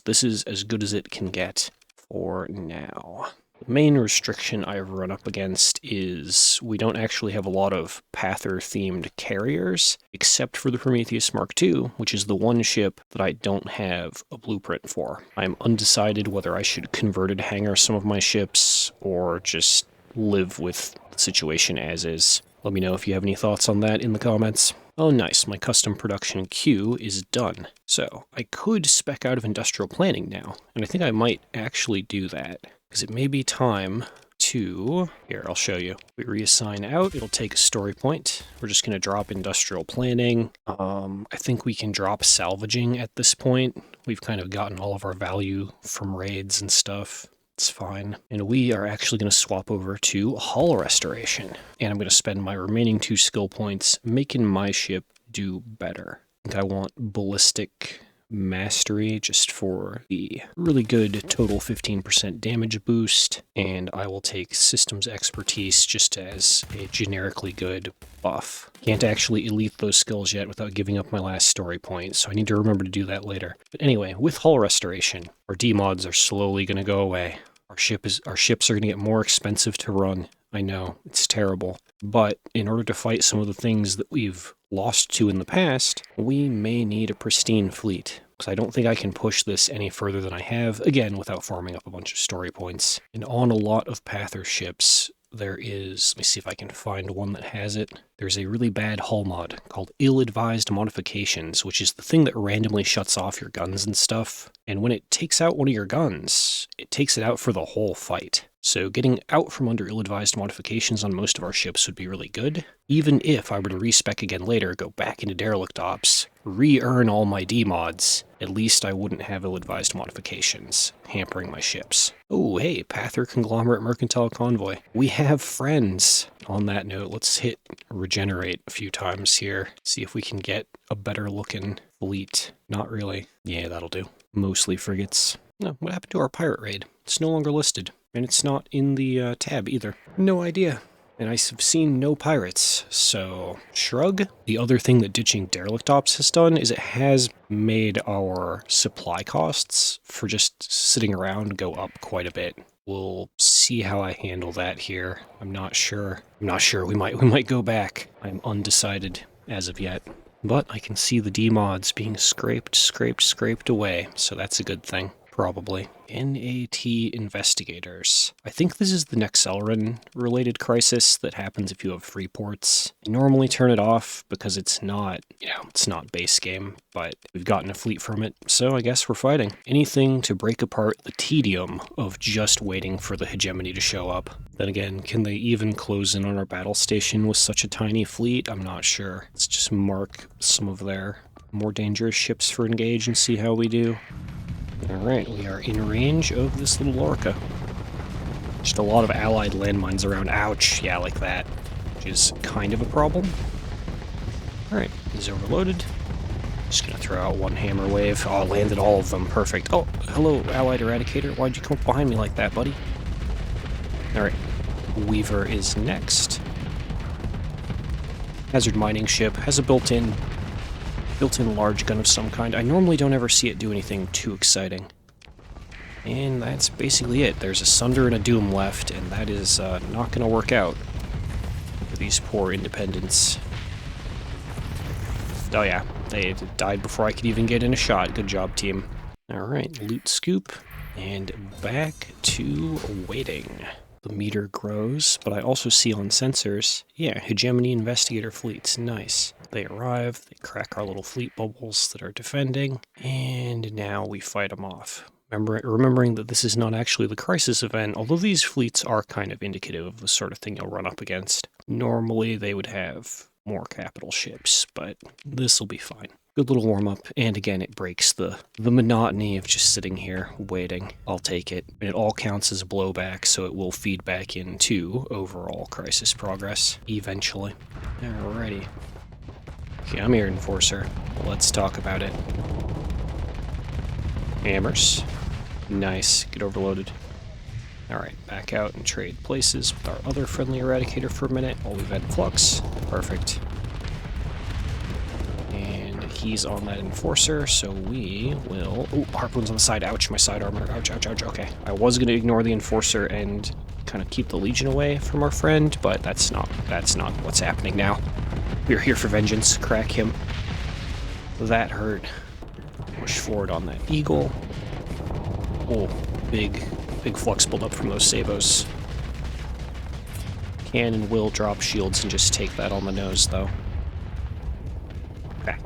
this is as good as it can get for now. The main restriction I've run up against is we don't actually have a lot of Pather-themed carriers, except for the Prometheus Mark II, which is the one ship that I don't have a blueprint for. I'm undecided whether I should converted hangar some of my ships, or just live with the situation as is. Let me know if you have any thoughts on that in the comments. Oh nice, my custom production queue is done. So, I could spec out of industrial planning now, and I think I might actually do that, because it may be time to... Here, I'll show you. We reassign out, it'll take a story point. We're just going to drop industrial planning. I think we can drop salvaging at this point. We've kind of gotten all of our value from raids and stuff. It's fine. And we are actually going to swap over to hull restoration. And I'm going to spend my remaining 2 skill points making my ship do better. I think I want ballistic mastery just for the really good total 15% damage boost. And I will take systems expertise just as a generically good buff. Can't actually elite those skills yet without giving up my last story point, so I need to remember to do that later. But anyway, with hull restoration, our demods are slowly going to go away. Our ships are going to get more expensive to run. I know, it's terrible. But in order to fight some of the things that we've lost to in the past, we may need a pristine fleet. Because I don't think I can push this any further than I have, again, without farming up a bunch of story points. And on a lot of Pather ships, there is, let me see if I can find one that has it. There's a really bad hull mod called Ill-Advised Modifications, which is the thing that randomly shuts off your guns and stuff. And when it takes out one of your guns, it takes it out for the whole fight. So getting out from under ill-advised modifications on most of our ships would be really good. Even if I were to respec again later, go back into derelict ops, re-earn all my D-mods, at least I wouldn't have ill-advised modifications hampering my ships. Oh, hey, Pather Conglomerate Mercantile Convoy. We have friends. On that note, let's hit regenerate a few times here. See if we can get a better looking fleet. Not really. Yeah, that'll do. Mostly frigates. No, what happened to our pirate raid? It's no longer listed. And it's not in the tab either. No idea. And I've seen no pirates, so shrug. The other thing that ditching derelict ops has done is it has made our supply costs for just sitting around go up quite a bit. We'll see how I handle that here. I'm not sure. We might go back. I'm undecided as of yet. But I can see the D-mods being scraped away, so that's a good thing. Probably. NAT Investigators. I think this is the Nexerelin related crisis that happens if you have free ports. I normally turn it off because it's not, it's not base game, but we've gotten a fleet from it, so I guess we're fighting. Anything to break apart the tedium of just waiting for the hegemony to show up. Then again, can they even close in on our battle station with such a tiny fleet? I'm not sure. Let's just mark some of their more dangerous ships for engage and see how we do. Alright, we are in range of this little Lorca. Just a lot of allied landmines around. Ouch, yeah, like that. Which is kind of a problem. Alright, he's overloaded. Just gonna throw out one hammer wave. Oh, landed all of them. Perfect. Oh, hello, Allied Eradicator. Why'd you come up behind me like that, buddy? Alright, Weaver is next. Hazard mining ship. Has a built-in large gun of some kind. I normally don't ever see it do anything too exciting. And that's basically it. There's a Sunder and a Doom left, and that is not going to work out for these poor independents. Oh yeah, they died before I could even get in a shot. Good job, team. Alright, loot scoop, and back to waiting. The meter grows, but I also see on sensors, yeah, Hegemony Investigator fleets, nice. They arrive, they crack our little fleet bubbles that are defending, and now we fight them off. Remembering that this is not actually the crisis event, although these fleets are kind of indicative of the sort of thing you'll run up against. Normally they would have more capital ships, but this will be fine. Good little warm-up, and again, it breaks the monotony of just sitting here, waiting. I'll take it. It all counts as a blowback, so it will feed back into overall crisis progress, eventually. Alrighty. Okay, I'm here, Enforcer. Let's talk about it. Hammers. Nice. Get overloaded. Alright, back out and trade places with our other friendly Eradicator for a minute while we vent Flux. Perfect. He's on that Enforcer, so we will... Oh, Harpoon's on the side. Ouch, my side armor. Ouch, ouch, ouch. Okay. I was going to ignore the Enforcer and kind of keep the Legion away from our friend, but that's not what's happening now. We're here for vengeance. Crack him. That hurt. Push forward on that Eagle. Oh, big flux build-up from those Sabos. Can and will drop shields and just take that on the nose, though. Okay.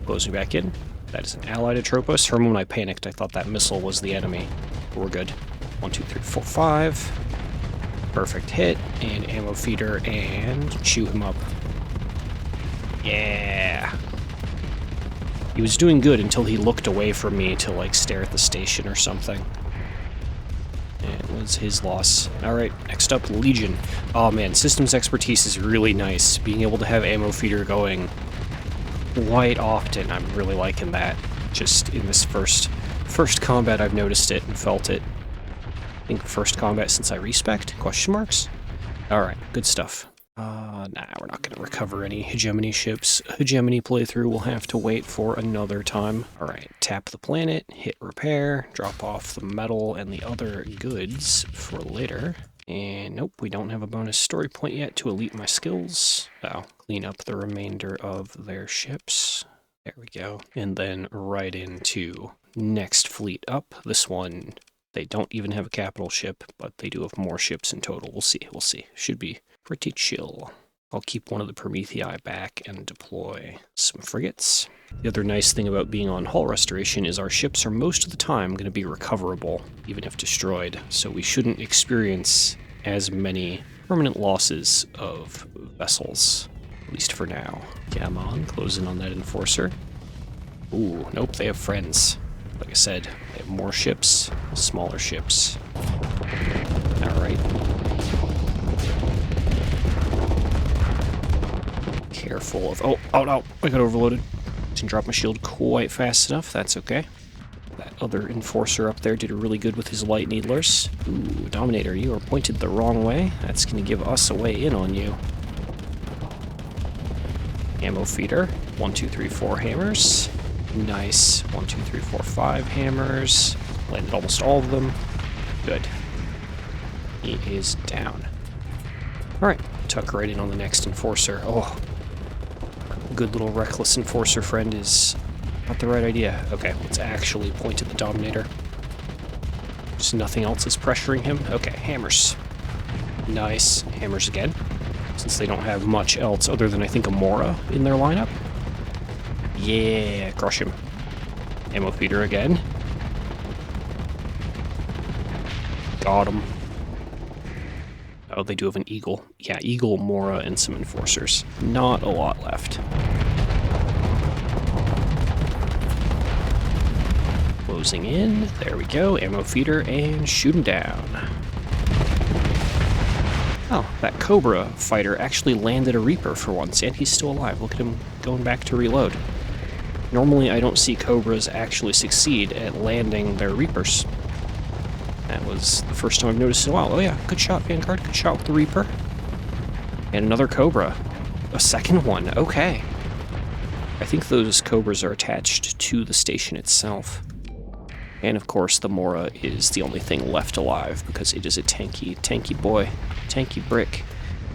Closing back in. That is an allied Atropos. For a moment I panicked. I thought that missile was the enemy. But we're good. 1, 2, 3, 4, 5. Perfect hit. And ammo feeder and chew him up. Yeah. He was doing good until he looked away from me to, like, stare at the station or something. And it was his loss. Alright, next up, Legion. Oh man, systems expertise is really nice. Being able to have ammo feeder going quite often, I'm really liking that. Just in this first combat I've noticed it and felt it. I think first combat since I respect? Question marks? Alright, good stuff. Nah, we're not going to recover any Hegemony ships. Hegemony playthrough will have to wait for another time. Alright, tap the planet, hit repair, drop off the metal and the other goods for later. And nope, we don't have a bonus story point yet to elite my skills. I'll clean up the remainder of their ships. There we go. And then right into next fleet up. This one, they don't even have a capital ship, but they do have more ships in total. We'll see, we'll see. Should be pretty chill. I'll keep one of the Promethei back and deploy some frigates. The other nice thing about being on hull restoration is our ships are most of the time going to be recoverable, even if destroyed, so we shouldn't experience as many permanent losses of vessels, at least for now. Come on, close in on that Enforcer. Ooh, nope, they have friends. Like I said, they have more ships, smaller ships. Alright. Careful of... Oh no, I got overloaded. Didn't drop my shield quite fast enough, that's okay. That other Enforcer up there did really good with his light needlers. Ooh, Dominator, you are pointed the wrong way. That's going to give us a way in on you. Ammo feeder. 1, 2, 3, 4 hammers. Nice. 1, 2, 3, 4, 5 hammers. Landed almost all of them. Good. He is down. Alright, tuck right in on the next Enforcer. Oh, good little reckless Enforcer friend is not the right idea. Okay, let's actually point at the Dominator. Just nothing else is pressuring him. Okay, hammers. Nice. Hammers again. Since they don't have much else other than, I think, a Mora in their lineup. Yeah, crush him. Ammo feeder again. Got him. Oh, they do have an Eagle. Yeah, Eagle, Mora, and some Enforcers. Not a lot left. Closing in. There we go. Ammo feeder and shoot him down. Oh, that Cobra fighter actually landed a Reaper for once, and he's still alive. Look at him going back to reload. Normally, I don't see Cobras actually succeed at landing their Reapers. That was the first time I've noticed in a while. Oh yeah, good shot, Vanguard. Good shot with the Reaper. And another Cobra. A second one. Okay. I think those Cobras are attached to the station itself. And of course, the Mora is the only thing left alive because it is a tanky boy, tanky brick,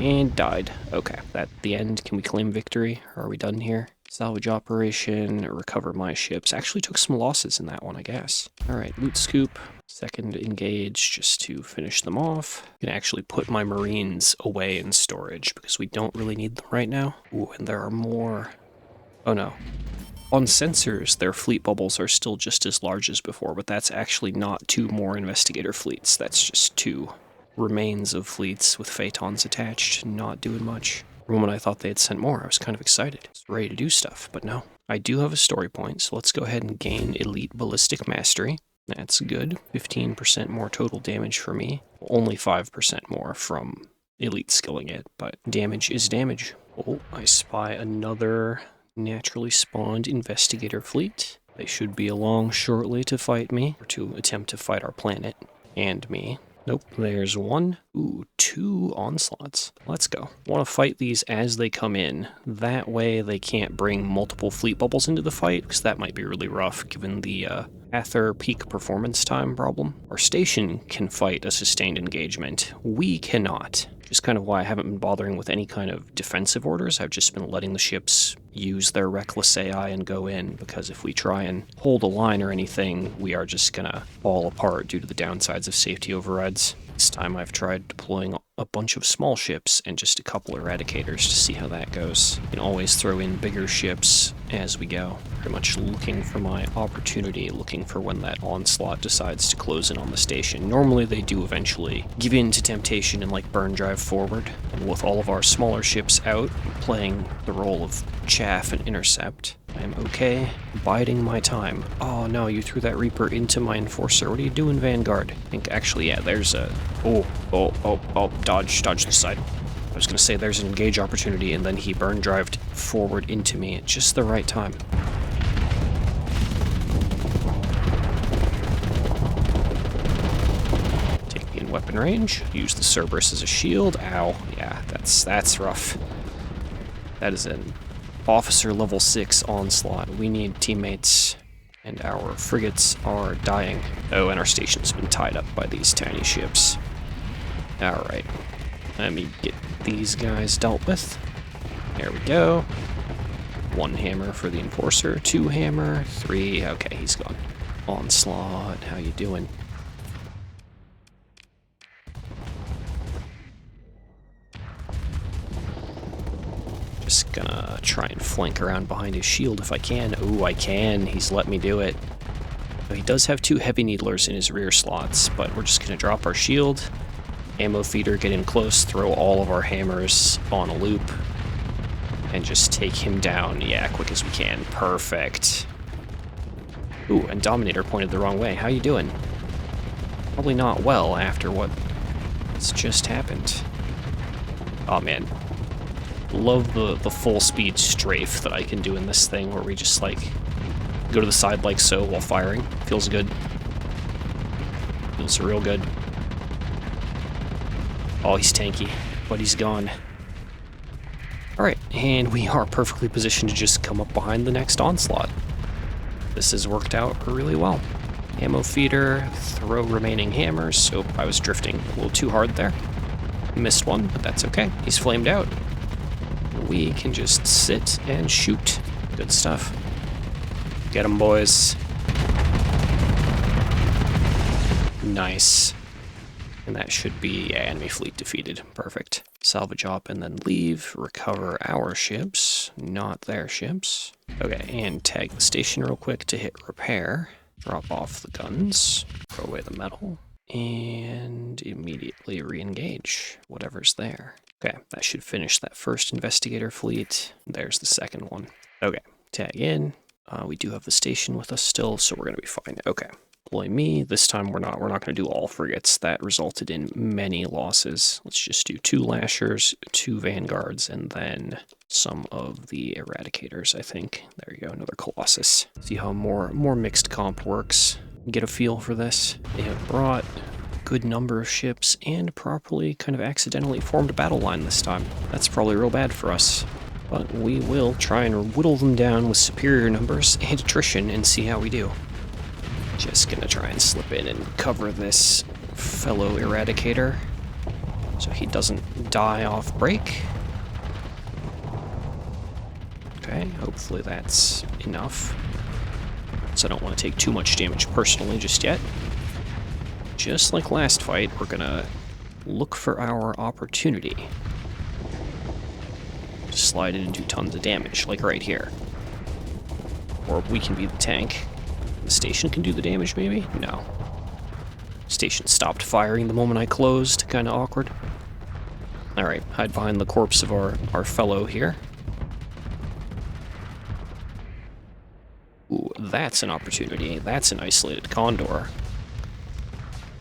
and died. Okay, that's the end. Can we claim victory? Or are we done here? Salvage operation, recover my ships. Actually took some losses in that one, I guess. All right, loot scoop. Second engage just to finish them off. I can actually put my Marines away in storage because we don't really need them right now. Ooh, and there are more. Oh no. On sensors, their fleet bubbles are still just as large as before, but that's actually not 2 more investigator fleets. That's just 2 remains of fleets with Phaetons attached, not doing much. The moment I thought they had sent more, I was kind of excited. I was ready to do stuff, but no. I do have a story point, so let's go ahead and gain Elite Ballistic Mastery. That's good. 15% more total damage for me. Only 5% more from Elite skilling it, but damage is damage. Oh, I spy another naturally spawned investigator fleet. They should be along shortly to fight me, or to attempt to fight our planet and me. Nope, there's 1. Ooh, 2 onslaughts. Let's go. Want to fight these as they come in. That way they can't bring multiple fleet bubbles into the fight, because that might be really rough given the Aether peak performance time problem. Our station can fight a sustained engagement. We cannot. Just kind of why I haven't been bothering with any kind of defensive orders. I've just been letting the ships use their reckless AI and go in, because if we try and hold a line or anything, we are just gonna fall apart due to the downsides of safety overrides. This time I've tried deploying a bunch of small ships and just a couple eradicators to see how that goes. You can always throw in bigger ships as we go. Pretty much looking for my opportunity, looking for when that onslaught decides to close in on the station. Normally they do eventually give in to temptation and like burn drive forward. And with all of our smaller ships out, playing the role of chaff and intercept, I'm okay biding my time. Oh no, you threw that Reaper into my Enforcer. What are you doing, Vanguard? I think actually, yeah, there's a... Oh, dodge the side. I was gonna say there's an engage opportunity, and then he burn drived forward into me at just the right time. Take me in weapon range. Use the Cerberus as a shield. Ow. Yeah, that's rough. That is an officer level 6 onslaught. We need teammates, and our frigates are dying. Oh, and our station's been tied up by these tiny ships. Alright. Let me get these guys dealt with. There we go. 1 hammer for the Enforcer, 2 hammer, 3... Okay, he's gone. Onslaught, how you doing? Just gonna try and flank around behind his shield if I can. Ooh, I can. He's let me do it. He does have 2 heavy needlers in his rear slots, but we're just gonna drop our shield. Ammo feeder, get in close, throw all of our hammers on a loop, and just take him down, yeah, quick as we can. Perfect. Ooh, and Dominator pointed the wrong way. How you doing? Probably not well after what's just happened. Oh man. Love the full speed strafe that I can do in this thing, where we just like go to the side like so while firing. Feels good. Feels real good. Oh, he's tanky, but he's gone. Alright, and we are perfectly positioned to just come up behind the next onslaught. This has worked out really well. Ammo feeder, throw remaining hammers. So I was drifting a little too hard there. Missed one, but that's okay. He's flamed out. We can just sit and shoot. Good stuff. Get 'em, boys. Nice. And that should be enemy fleet defeated. Perfect. Salvage up and then leave. Recover our ships, not their ships. Okay, and tag the station real quick to hit repair. Drop off the guns. Throw away the metal. And immediately re-engage whatever's there. Okay, that should finish that first investigator fleet. There's the second one. Okay, tag in. We do have the station with us still, so we're gonna be fine. Okay. Deploy me. This time we're not going to do all frigates. That resulted in many losses. Let's just do 2 Lashers, 2 Vanguards, and then some of the Eradicators, I think. There you go, another Colossus. See how more mixed comp works. Get a feel for this. They have brought a good number of ships and properly kind of accidentally formed a battle line this time. That's probably real bad for us. But we will try and whittle them down with superior numbers and attrition and see how we do. Just gonna try and slip in and cover this fellow Eradicator so he doesn't die off break. Okay, hopefully that's enough. So I don't want to take too much damage personally just yet. Just like last fight, we're gonna look for our opportunity. Just slide in and do tons of damage, like right here. Or we can be the tank. The station can do the damage, maybe? No. Station stopped firing the moment I closed. Kind of awkward. Alright, hide behind the corpse of our fellow here. Ooh, that's an opportunity. That's an isolated Condor.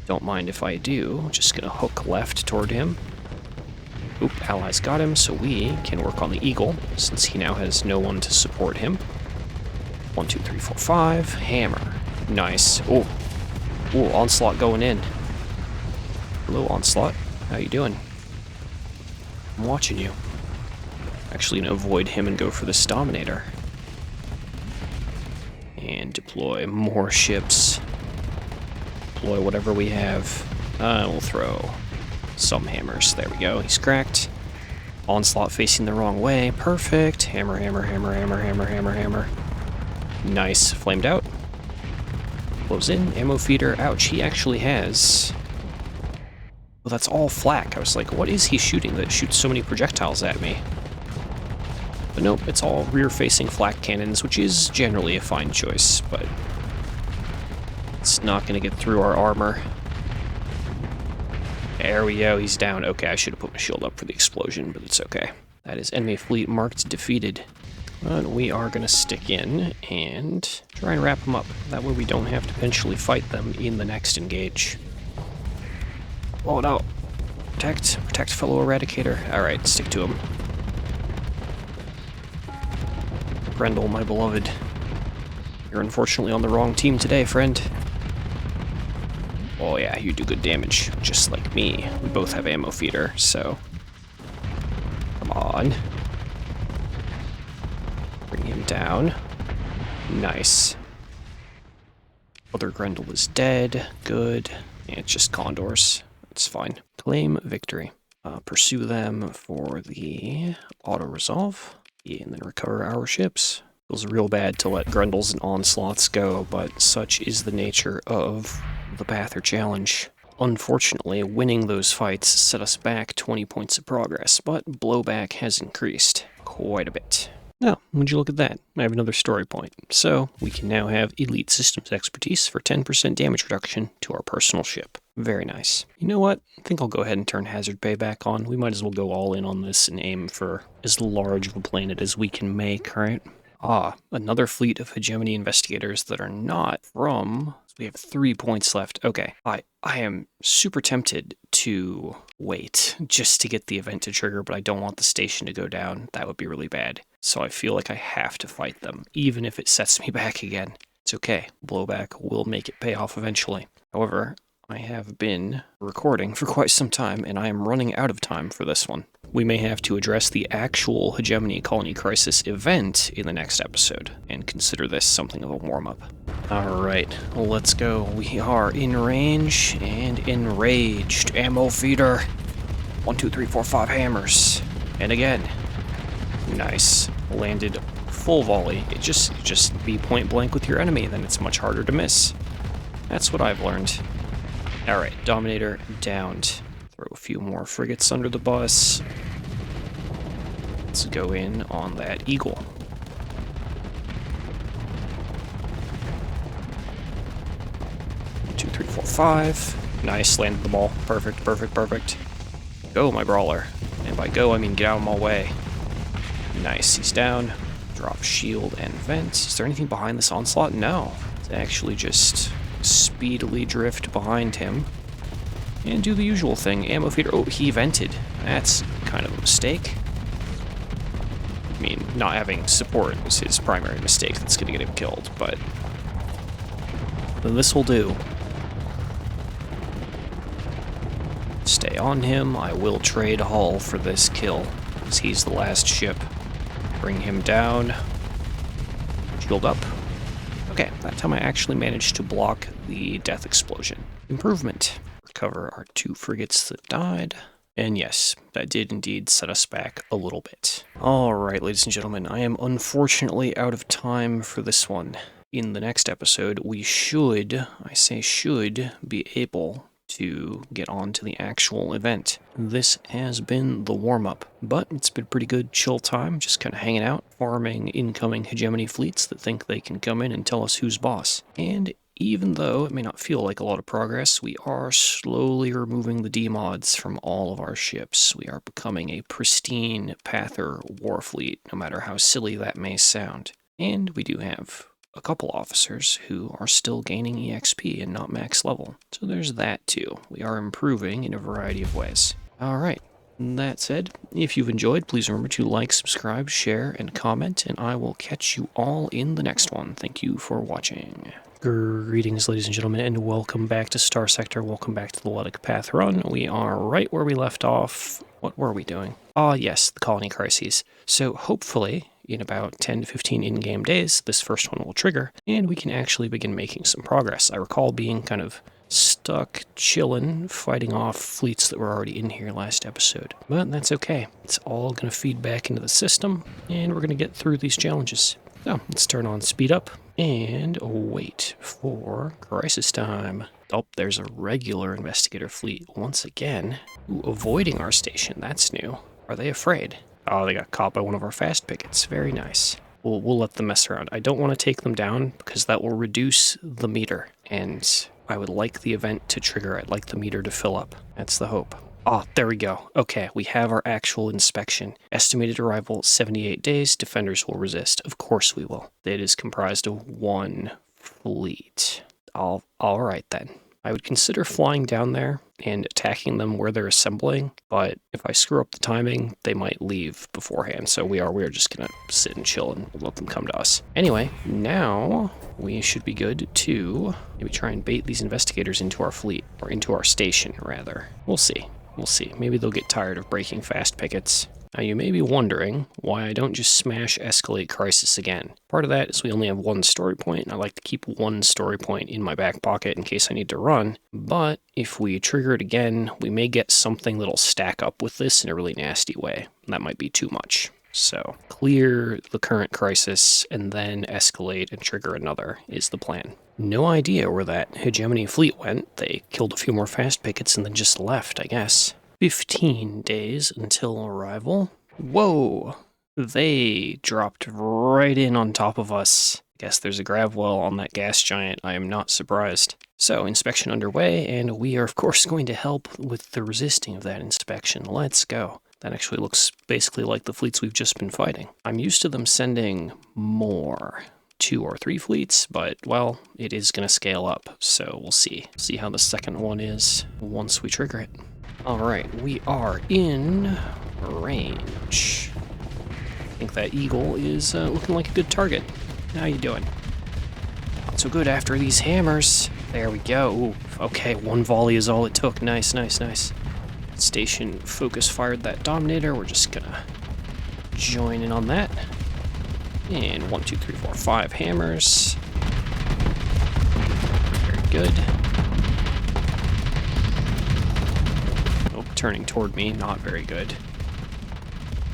Don't mind if I do. Just gonna hook left toward him. Oop, allies got him, so we can work on the Eagle, since he now has no one to support him. 1, 2, 3, 4, 5. Hammer. Nice. Oh. Ooh, Onslaught going in. Hello, Onslaught. How you doing? I'm watching you. Actually gonna avoid him and go for this Dominator. And deploy more ships. Deploy whatever we have. We'll throw some hammers. There we go. He's cracked. Onslaught facing the wrong way. Perfect. Hammer, hammer, hammer, hammer, hammer, hammer, hammer. Nice. Flamed out. Blows in. Ammo feeder. Ouch. He actually has... Well, that's all flak. I was like, what is he shooting that shoots so many projectiles at me? But nope, it's all rear-facing flak cannons, which is generally a fine choice, but it's not going to get through our armor. There we go. He's down. Okay, I should have put my shield up for the explosion, but it's okay. That is enemy fleet marked defeated. But we are going to stick in and try and wrap them up. That way we don't have to eventually fight them in the next engage. Blow it out. Protect fellow Eradicator. Alright, stick to him. Grendel, my beloved. You're unfortunately on the wrong team today, friend. Oh yeah, you do good damage, just like me. We both have ammo feeder, so... Come on. Bring him down. Nice. Other Grendel is dead. Good. And it's just Condors. It's fine. Claim victory. Pursue them for the auto-resolve, and then recover our ships. Feels real bad to let Grendels and Onslaughts go, but such is the nature of the Pather Challenge. Unfortunately, winning those fights set us back 20 points of progress, but blowback has increased quite a bit. Now, would you look at that? I have another story point. So, we can now have Elite Systems Expertise for 10% damage reduction to our personal ship. Very nice. You know what? I think I'll go ahead and turn Hazard Pay back on. We might as well go all in on this and aim for as large of a planet as we can make, right? Another fleet of hegemony investigators that are not from... We have 3 points left. Okay, I am super tempted to wait just to get the event to trigger, but I don't want the station to go down. That would be really bad. So I feel like I have to fight them, even if it sets me back again. It's okay. Blowback will make it pay off eventually. However, I have been recording for quite some time, and I am running out of time for this one. We may have to address the actual Hegemony Colony Crisis event in the next episode, and consider this something of a warm-up. Alright, let's go. We are in range and enraged. Ammo feeder. 1, 2, 3, 4, 5 hammers. And again. Nice. Landed full volley. It just be point blank with your enemy, then it's much harder to miss. That's what I've learned. Alright, Dominator downed. Throw a few more frigates under the bus. Let's go in on that Eagle. Two, three, 4, 5. Nice, landed the ball. Perfect, perfect, perfect. Go, my brawler. And by go, I mean get out of my way. Nice, he's down. Drop shield and vent. Is there anything behind this onslaught? No. It's actually just speedily drift behind him. And do the usual thing. Ammo feeder. Oh, he vented. That's kind of a mistake. I mean, not having support was his primary mistake that's going to get him killed, but this will do. Stay on him. I will trade Hull for this kill, because he's the last ship. Bring him down. Shield up. Okay, that time I actually managed to block the death explosion. Improvement. Recover our 2 frigates that died. And yes, that did indeed set us back a little bit. Alright, ladies and gentlemen, I am unfortunately out of time for this one. In the next episode, we should, I say should, be able to get on to the actual event. This has been the warm-up, but it's been pretty good chill time, just kind of hanging out, farming incoming hegemony fleets that think they can come in and tell us who's boss. And even though it may not feel like a lot of progress, we are slowly removing the D-mods from all of our ships. We are becoming a pristine Pather war fleet, no matter how silly that may sound. And we do have a couple officers who are still gaining EXP and not max level. So there's that too. We are improving in a variety of ways. Alright, that said, if you've enjoyed, please remember to like, subscribe, share, and comment, and I will catch you all in the next one. Thank you for watching. Greetings, ladies and gentlemen, and welcome back to Starsector. Welcome back to the Luddic Path Run. We are right where we left off. What were we doing? Ah, yes, the colony crises. So hopefully, in about 10 to 15 in-game days, this first one will trigger, and we can actually begin making some progress. I recall being kind of stuck, chillin', fighting off fleets that were already in here last episode. But that's okay. It's all going to feed back into the system, and we're going to get through these challenges. So, let's turn on SpeedUp, and wait for crisis time. Oh, there's a regular investigator fleet once again. Ooh, avoiding our station, that's new. Are they afraid? Oh, they got caught by one of our fast pickets. Very nice. We'll let them mess around. I don't want to take them down, because that will reduce the meter, and I would like the event to trigger. I'd like the meter to fill up. That's the hope. Ah, there we go. Okay, we have our actual inspection. Estimated arrival, 78 days. Defenders will resist. Of course we will. It is comprised of 1 fleet. All right then. I would consider flying down there and attacking them where they're assembling, but if I screw up the timing, they might leave beforehand, so we are just gonna sit and chill and let them come to us. Anyway, now we should be good to maybe try and bait these investigators into our fleet, or into our station, rather. We'll see. We'll see. Maybe they'll get tired of breaking fast pickets. Now you may be wondering why I don't just smash Escalate Crisis again. Part of that is we only have one story point, and I like to keep one story point in my back pocket in case I need to run. But if we trigger it again, we may get something that'll stack up with this in a really nasty way. That might be too much. So clear the current crisis and then escalate and trigger another is the plan. No idea where that hegemony fleet went. They killed a few more fast pickets and then just left, I guess. 15 days until arrival. Whoa! They dropped right in on top of us. I guess there's a grav well on that gas giant. I am not surprised. So, inspection underway, and we are of course going to help with the resisting of that inspection. Let's go. That actually looks basically like the fleets we've just been fighting. I'm used to them sending more. 2 or 3 fleets, but, well, it is going to scale up, so we'll see. See how the second one is once we trigger it. Alright, we are in range. I think that eagle is looking like a good target. How you doing? Not so good after these hammers. There we go. Ooh, okay, 1 volley is all it took. Nice, nice, nice. Station focus fired that Dominator. We're just gonna join in on that. And 1, 2, 3, 4, 5 hammers. Very good. Oh, turning toward me, not very good.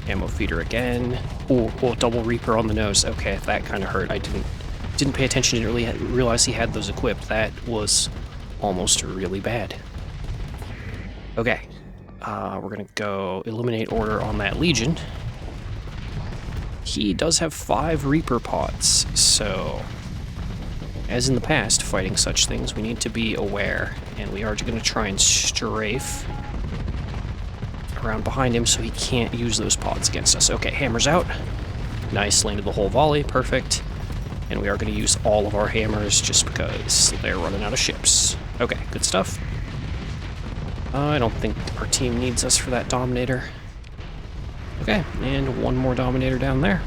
Ammo feeder again. Oh, double Reaper on the nose. Okay, that kind of hurt. I didn't pay attention, didn't really realize he had those equipped. That was almost really bad. Okay, we're gonna go eliminate order on that Legion. He does have 5 Reaper pods, so as in the past, fighting such things, we need to be aware, and we are going to try and strafe around behind him so he can't use those pods against us. Okay, hammers out. Nice, landed the whole volley, perfect. And we are going to use all of our hammers just because they're running out of ships. Okay, good stuff. I don't think our team needs us for that Dominator. Okay, and 1 more Dominator down there.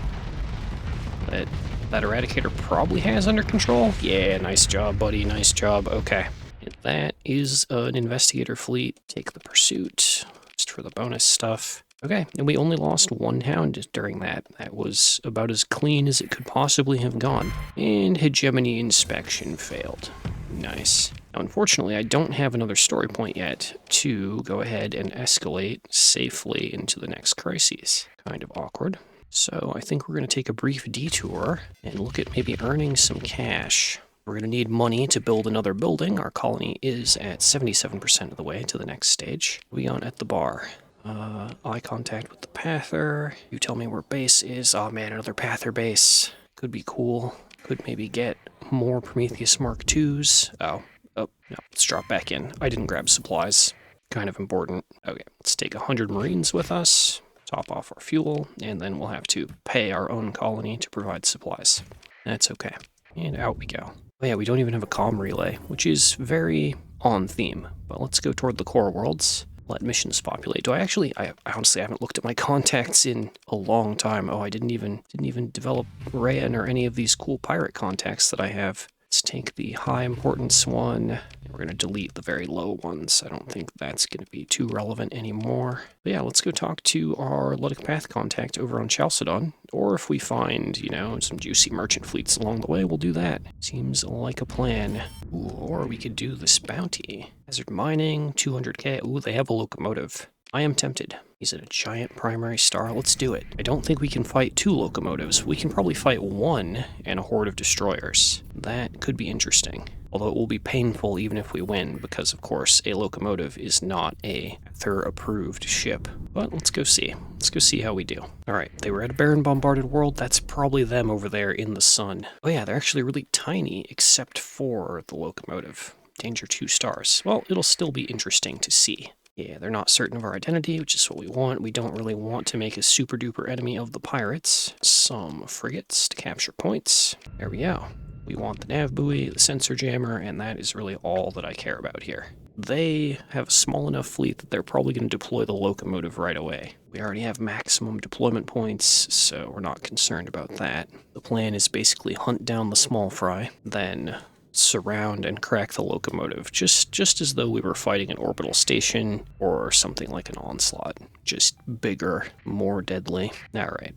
That Eradicator probably has under control. Yeah, nice job, buddy, nice job. Okay, and that is an Investigator fleet. Take the Pursuit, just for the bonus stuff. Okay, and we only lost 1 Hound during that. That was about as clean as it could possibly have gone. And Hegemony Inspection failed. Nice. Now, unfortunately, I don't have another story point yet to go ahead and escalate safely into the next crises. Kind of awkward. So I think we're going to take a brief detour and look at maybe earning some cash. We're going to need money to build another building. Our colony is at 77% of the way to the next stage. We on at the bar. Eye contact with the Pather. You tell me where base is. Oh man, another Pather base. Could be cool. Could maybe get more Prometheus Mark IIs. Oh, no, let's drop back in. I didn't grab supplies. Kind of important. Okay, let's take 100 Marines with us, top off our fuel, and then we'll have to pay our own colony to provide supplies. That's okay. And out we go. Oh yeah, we don't even have a comm relay, which is very on theme. But let's go toward the core worlds. Let missions populate. I honestly haven't looked at my contacts in a long time. Oh, I didn't even develop Rayan or any of these cool pirate contacts that I have. Let's take the high importance one. We're going to delete the very low ones. I don't think that's going to be too relevant anymore. But yeah, let's go talk to our Luddic Path contact over on Chalcedon. Or if we find, some juicy merchant fleets along the way, we'll do that. Seems like a plan. Ooh, or we could do this bounty. Hazard mining, 200k. Ooh, they have a locomotive. I am tempted. He's at a giant primary star. Let's do it. I don't think we can fight 2 locomotives. We can probably fight 1 and a horde of destroyers. That could be interesting. Although it will be painful even if we win, because of course a locomotive is not a Thur-approved ship. But let's go see. Let's go see how we do. Alright, they were at a barren bombarded world. That's probably them over there in the sun. Oh yeah, they're actually really tiny except for the locomotive. Danger 2 stars. Well, it'll still be interesting to see. Yeah, they're not certain of our identity, which is what we want. We don't really want to make a super duper enemy of the pirates. Some frigates to capture points. There we go. We want the nav buoy, the sensor jammer, and that is really all that I care about here. They have a small enough fleet that they're probably going to deploy the locomotive right away. We already have maximum deployment points, so we're not concerned about that. The plan is basically hunt down the small fry, then surround and crack the locomotive, just as though we were fighting an orbital station or something like an onslaught. Just bigger, more deadly. Alright.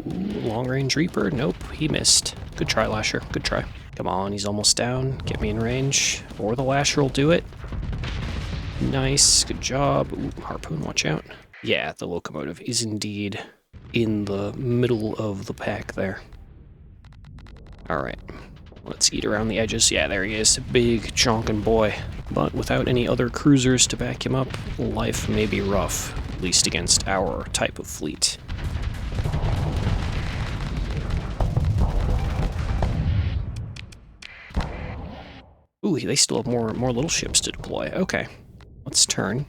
Long-range Reaper? Nope, he missed. Good try, Lasher. Good try. Come on, he's almost down. Get me in range. Or the Lasher will do it. Nice. Good job. Ooh, Harpoon, watch out. Yeah, the locomotive is indeed in the middle of the pack there. Alright. Let's eat around the edges. Yeah, there he is. Big, chonkin' boy. But without any other cruisers to back him up, life may be rough, at least against our type of fleet. Ooh, they still have more little ships to deploy. Okay, let's turn.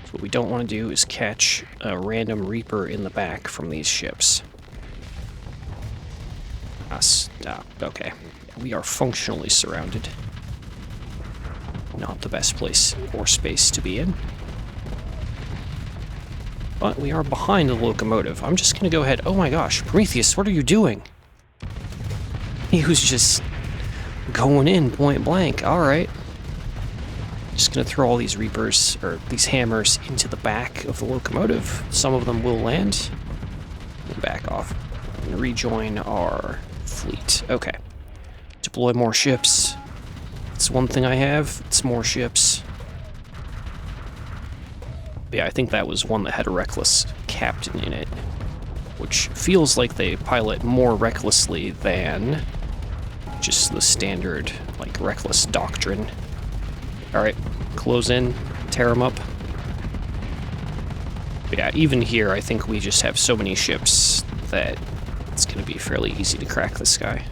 So what we don't want to do is catch a random Reaper in the back from these ships. Okay. We are functionally surrounded. Not the best place or space to be in. But we are behind the locomotive. I'm just gonna go ahead. Oh my gosh, Prometheus, what are you doing? He was just going in point blank. Alright. Just gonna throw all these Reapers, or these hammers, into the back of the locomotive. Some of them will land. And back off. And rejoin our fleet. Okay. Deploy more ships. It's one thing I have. It's more ships. But yeah, I think that was one that had a reckless captain in it, which feels like they pilot more recklessly than just the standard, like, reckless doctrine. Alright, close in, tear them up. But yeah, even here, I think we just have so many ships that it's going to be fairly easy to crack this guy.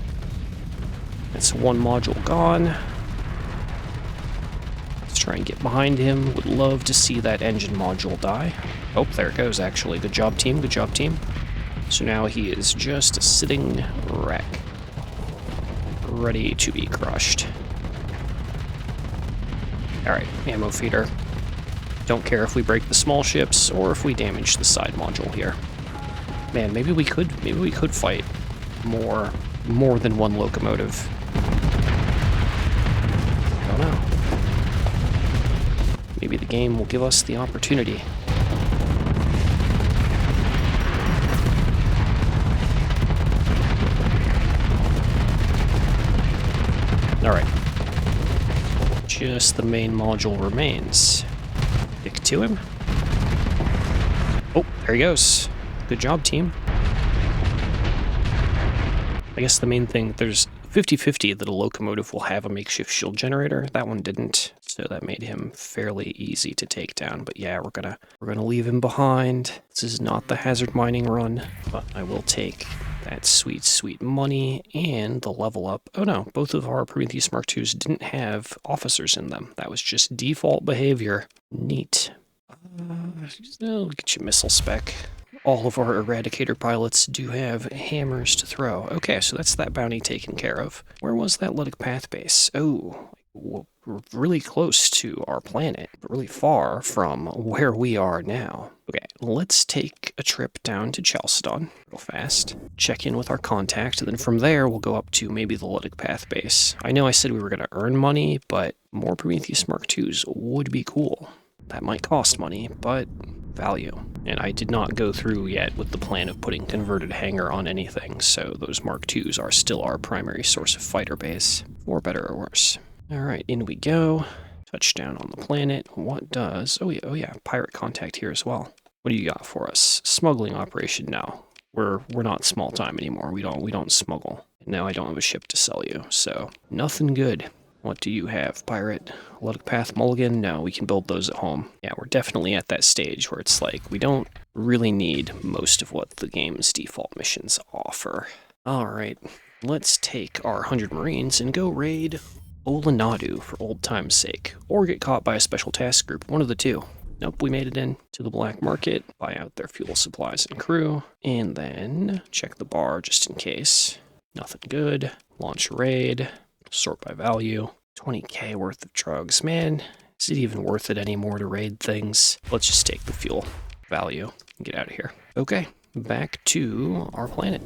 That's one module gone. Let's try and get behind him. Would love to see that engine module die. Oh, there it goes, actually. Good job, team. Good job, team. So now he is just a sitting wreck, ready to be crushed. Alright, ammo feeder. Don't care if we break the small ships or if we damage the side module here. Man, maybe we could fight more than one locomotive. I don't know. Maybe the game will give us the opportunity. Alright. Just the main module remains. Stick to him. Oh, there he goes. Good job, team. I guess the main thing, there's 50-50 that a locomotive will have a makeshift shield generator. That one didn't, so that made him fairly easy to take down. But yeah, we're gonna leave him behind. This is not the hazard mining run, but I will take that sweet, sweet money and the level up. Oh no, both of our Prometheus Mark IIs didn't have officers in them. That was just default behavior. Neat. Look at your missile spec. All of our Eradicator pilots do have hammers to throw. Okay, so that's that bounty taken care of. Where was that Luddic path base? Oh, we're really close to our planet, but really far from where we are now. Okay, let's take a trip down to Chalcedon real fast. Check in with our contact, and then from there we'll go up to maybe the Luddic path base. I know I said we were going to earn money, but more Prometheus Mark IIs would be cool. That might cost money, but value. And I did not go through yet with the plan of putting converted hangar on anything, so those Mark IIs are still our primary source of fighter base, for better or worse. Alright, in we go. Touchdown on the planet. What does... Oh yeah, pirate contact here as well. What do you got for us? Smuggling operation now. We're not small time anymore. We don't smuggle. Now I don't have a ship to sell you, so nothing good. What do you have, pirate? Luddic Path Mulligan? No, we can build those at home. Yeah, we're definitely at that stage where it's like, we don't really need most of what the game's default missions offer. Alright, let's take our 100 Marines and go raid Olanadu for old time's sake. Or get caught by a special task group, one of the two. Nope, we made it in to the black market, buy out their fuel supplies and crew, and then check the bar just in case. Nothing good. Launch a raid. Sort by value. 20k worth of drugs. Man, is it even worth it anymore to raid things? Let's just take the fuel value and get out of here. Okay, back to our planet.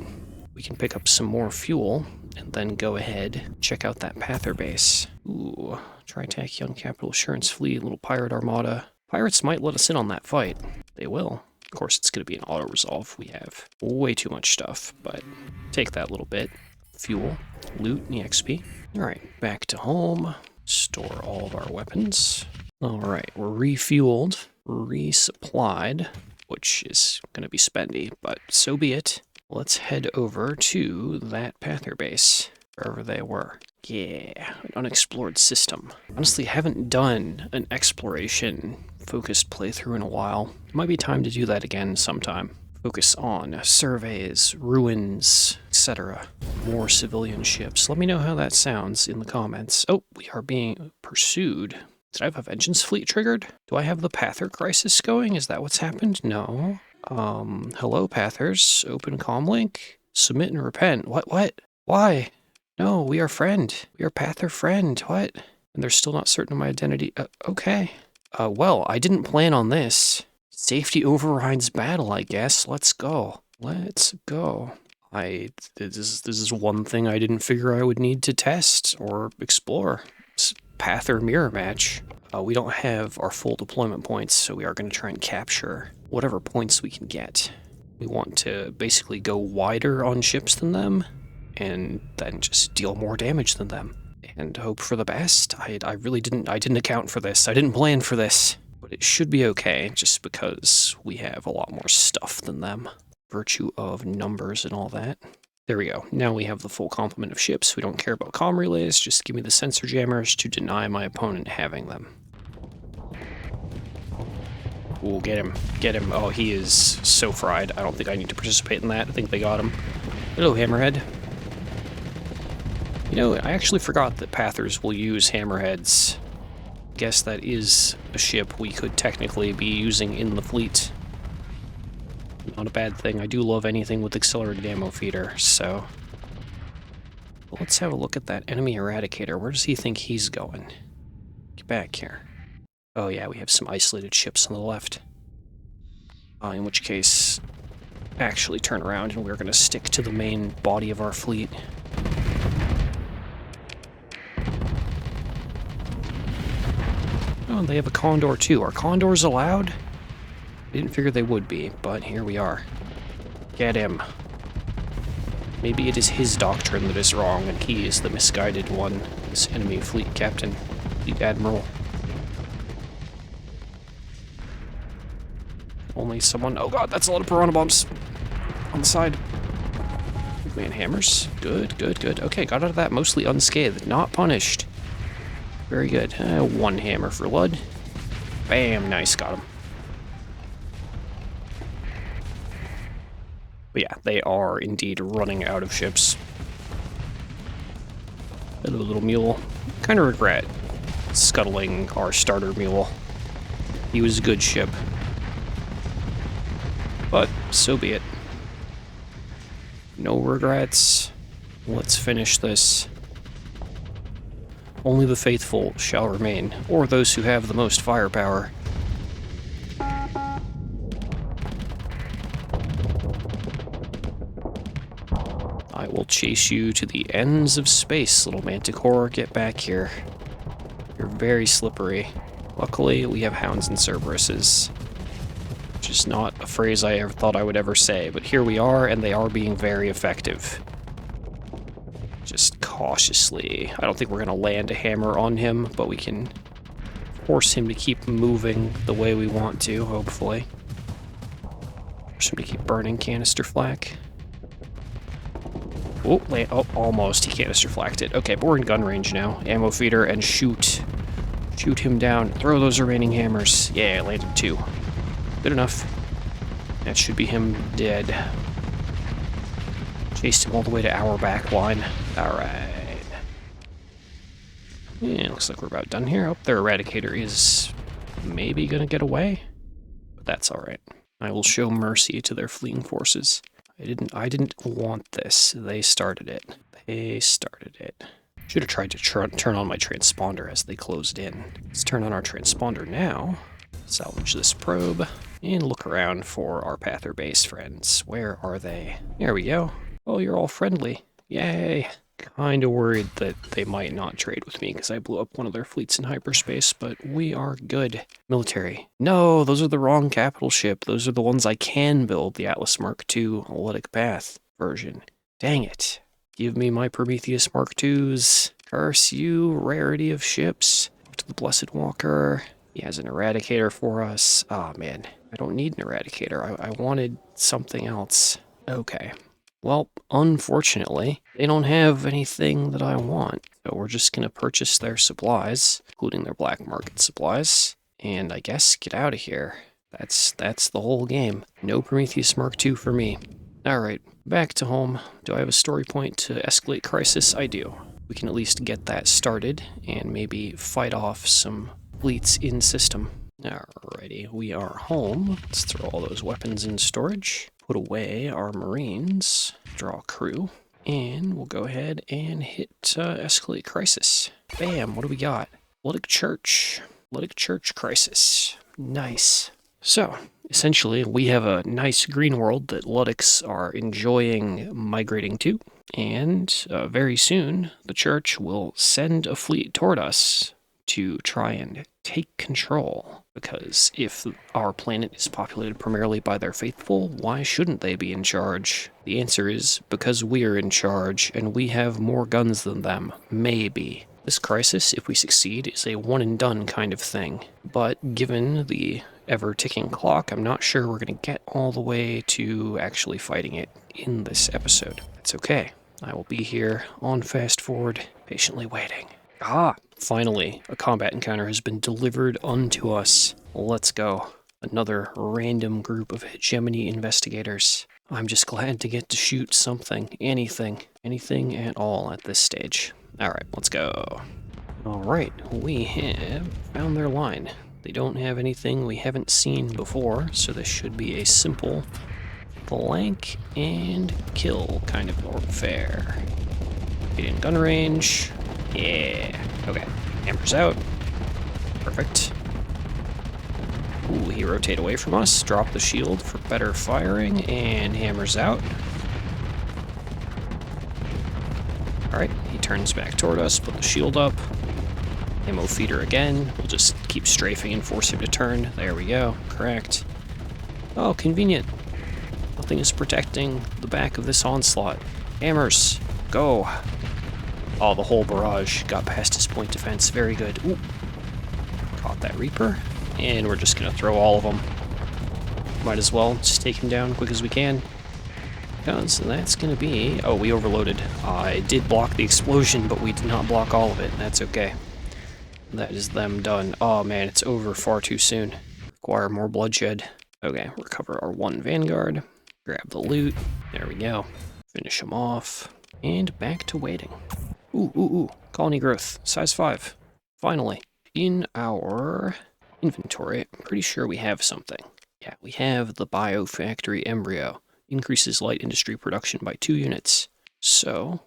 we can pick up some more fuel and then go ahead, check out that Pather base. Ooh, Tri-Tachyon Capital Assurance Fleet, little pirate armada. Pirates might let us in on that fight. They will. Of course, it's going to be an auto-resolve. We have way too much stuff, but take that little bit. Fuel, loot, and EXP. Alright, back to home. Store all of our weapons. Alright, we're refueled, resupplied, which is going to be spendy, but so be it. Let's head over to that Pather base, wherever they were. Yeah, an unexplored system. Honestly, haven't done an exploration-focused playthrough in a while. It might be time to do that again sometime. Focus on surveys, ruins, etc. More civilian ships. Let me know how that sounds in the comments. Oh, we are being pursued. Did I have a vengeance fleet triggered? Do I have the Pather crisis going? Is that what's happened? No. Hello, Pathers. Open comlink. Submit and repent. What? Why? No, we are friend. We are Pather friend. What? And they're still not certain of my identity. Okay. Well, I didn't plan on this. Safety overrides battle, I guess. Let's go. Let's go. This is one thing I didn't figure I would need to test or explore. It's Pather mirror match. We don't have our full deployment points, so we are going to try and capture whatever points we can get. We want to basically go wider on ships than them, and then just deal more damage than them. And hope for the best. I really didn't account for this. I didn't plan for this. But it should be okay, just because we have a lot more stuff than them. Virtue of numbers and all that. There we go. Now we have the full complement of ships. We don't care about comm relays, just give me the sensor jammers to deny my opponent having them. Ooh, get him. Get him. Oh, he is so fried. I don't think I need to participate in that. I think they got him. Hello, Hammerhead. You know, I actually forgot that Pathers will use Hammerheads. Guess that is a ship we could technically be using in the fleet. Not a bad thing. I do love anything with accelerated ammo feeder, so... Let's have a look at that enemy eradicator. Where does he think he's going? Get back here. Oh yeah, we have some isolated ships on the left. In which case, actually turn around and we're going to stick to the main body of our fleet. Oh, they have a Condor too. Are Condors allowed? I didn't figure they would be, but here we are. Get him. Maybe it is his doctrine that is wrong, and he is the misguided one. This enemy fleet captain, fleet admiral. Only someone... Oh god, that's a lot of piranha bombs. On the side. Man, hammers. Good, good, good. Okay, got out of that mostly unscathed. Not punished. Very good. One hammer for Lud. Bam, nice, got him. But yeah, they are indeed running out of ships. Hello, little mule. Kind of regret scuttling our starter mule. He was a good ship. But so be it. No regrets. Let's finish this. Only the faithful shall remain, or those who have the most firepower. I will chase you to the ends of space, little manticore. Get back here. You're very slippery. Luckily, we have hounds and Cerberuses. Which is not a phrase I ever thought I would ever say, but here we are, and they are being very effective. Just cautiously. I don't think we're going to land a hammer on him, but we can force him to keep moving the way we want to, hopefully. Force him to keep burning canister flak. Oh, almost. He canister flacked it. Okay, but we're in gun range now. Ammo feeder and shoot. Shoot him down. Throw those remaining hammers. Yeah, landed 2. Good enough. That should be him dead. Chased him all the way to our back line. Alright. Yeah, looks like we're about done here. Oh, their Eradicator is maybe gonna get away. But that's alright. I will show mercy to their fleeing forces. I didn't want this. They started it. They started it. Should have tried to turn on my transponder as they closed in. Let's turn on our transponder now. Salvage this probe. And look around for our Pather base friends. Where are they? There we go. Oh, you're all friendly. Yay. Kinda worried that they might not trade with me because I blew up one of their fleets in hyperspace, but we are good. Military. No, those are the wrong capital ship. Those are the ones I can build, the Atlas Mark II Luddic Path version. Dang it. Give me my Prometheus Mark IIs. Curse you, rarity of ships. To the Blessed Walker. He has an Eradicator for us. Ah, man. I don't need an Eradicator. I wanted something else. Okay. Well, unfortunately, they don't have anything that I want. So we're just going to purchase their supplies, including their black market supplies, and I guess get out of here. That's the whole game. No Prometheus Mark II for me. Alright, back to home. Do I have a story point to escalate crisis? I do. We can at least get that started and maybe fight off some fleets in system. Alrighty, we are home. Let's throw all those weapons in storage. Put away our Marines. Draw crew. And we'll go ahead and hit escalate crisis. Bam, what do we got? Luddic Church. Luddic Church crisis. Nice. So, essentially, we have a nice green world that Luddics are enjoying migrating to. And very soon, the church will send a fleet toward us to try and take control. Because if our planet is populated primarily by their faithful, why shouldn't they be in charge? The answer is because we are in charge and we have more guns than them. Maybe. This crisis, if we succeed, is a one-and-done kind of thing. But given the ever-ticking clock, I'm not sure we're going to get all the way to actually fighting it in this episode. That's okay. I will be here on fast forward, patiently waiting. Ah, finally, a combat encounter has been delivered unto us. Let's go. Another random group of hegemony investigators. I'm just glad to get to shoot something, anything at all at this stage. Alright, let's go. Alright, we have found their line. They don't have anything we haven't seen before, so this should be a simple flank and kill kind of warfare. Get in gun range. Yeah. Okay. Hammers out. Perfect. Ooh, he rotate away from us. Drop the shield for better firing, and hammers out. Alright, he turns back toward us, put the shield up. Ammo feeder again. We'll just keep strafing and force him to turn. There we go. Correct. Oh, convenient. Nothing is protecting the back of this onslaught. Hammers. Go. Oh, the whole barrage got past his point defense. Very good. Ooh. Caught that Reaper. And we're just going to throw all of them. Might as well just take him down quick as we can. Because that's going to be... Oh, we overloaded. I did block the explosion, but we did not block all of it. That's okay. That is them done. Oh man, it's over far too soon. Require more bloodshed. Okay, recover our one Vanguard. Grab the loot. There we go. Finish them off. And back to waiting. Ooh. Colony growth. Size 5. Finally. In our inventory, I'm pretty sure we have something. Yeah, we have the Biofactory Embryo. Increases light industry production by 2 units. So,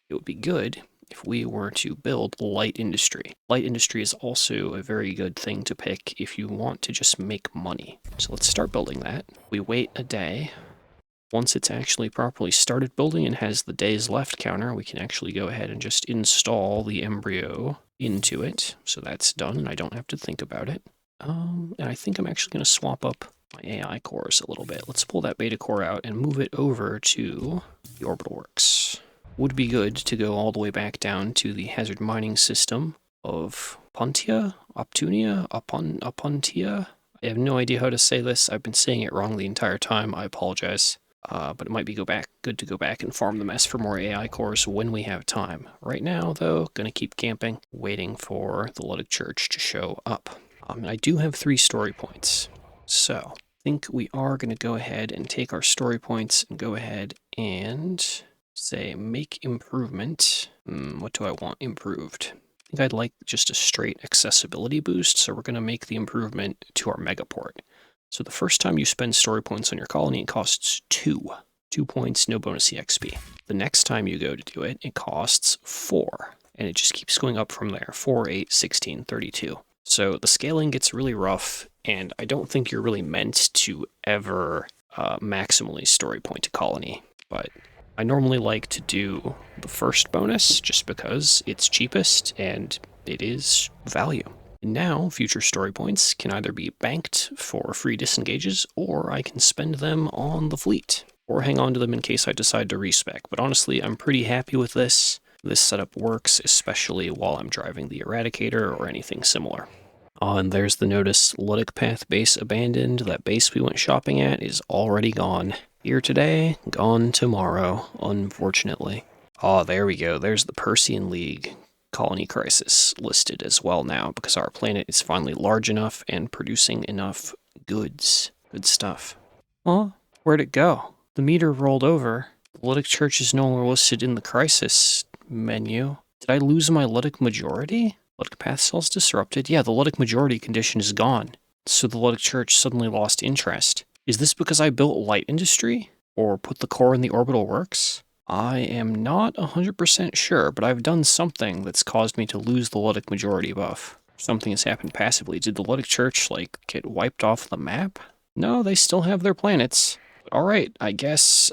it would be good if we were to build light industry. Light industry is also a very good thing to pick if you want to just make money. So let's start building that. We wait a day. Once it's actually properly started building and has the days left counter, we can actually go ahead and just install the embryo into it. So that's done, and I don't have to think about it. And I think I'm actually going to swap up my AI cores a little bit. Let's pull that beta core out and move it over to the orbital works. Would be good to go all the way back down to the hazard mining system of Opuntia? Opuntia? I have no idea how to say this. I've been saying it wrong the entire time. I apologize. But it might be good to go back and farm the mess for more AI cores when we have time. Right now, though, gonna keep camping, waiting for the Luddic Church to show up. I do have 3 story points, so I think we are gonna go ahead and take our story points and go ahead and say make improvement. What do I want improved? I think I'd like just a straight accessibility boost, so we're gonna make the improvement to our megaport. So the first time you spend story points on your colony, it costs 2. 2 points, no bonus EXP. The next time you go to do it, it costs 4. And it just keeps going up from there. 4, 8, 16, 32. So the scaling gets really rough, and I don't think you're really meant to ever maximally story point a colony. But I normally like to do the first bonus just because it's cheapest and it is value. And now, future story points can either be banked for free disengages, or I can spend them on the fleet, or hang on to them in case I decide to respec. But honestly, I'm pretty happy with this. This setup works, especially while I'm driving the Eradicator or anything similar. Oh, and there's the notice, Luddic Path base abandoned. That base we went shopping at is already gone. Here today, gone tomorrow, unfortunately. Oh, there we go. There's the Persian League colony crisis listed as well now, because our planet is finally large enough and producing enough goods. Good stuff. Oh, where'd it go? The meter rolled over. The Luddic Church is no longer listed in the crisis menu. Did I lose my Luddic majority? Luddic path cells disrupted. Yeah, the Luddic majority condition is gone. So the Luddic Church suddenly lost interest. Is this because I built light industry? Or put the core in the orbital works? I am not 100% sure, but I've done something that's caused me to lose the Luddic majority buff. Something has happened passively. Did the Luddic Church, get wiped off the map? No, they still have their planets. Alright, I guess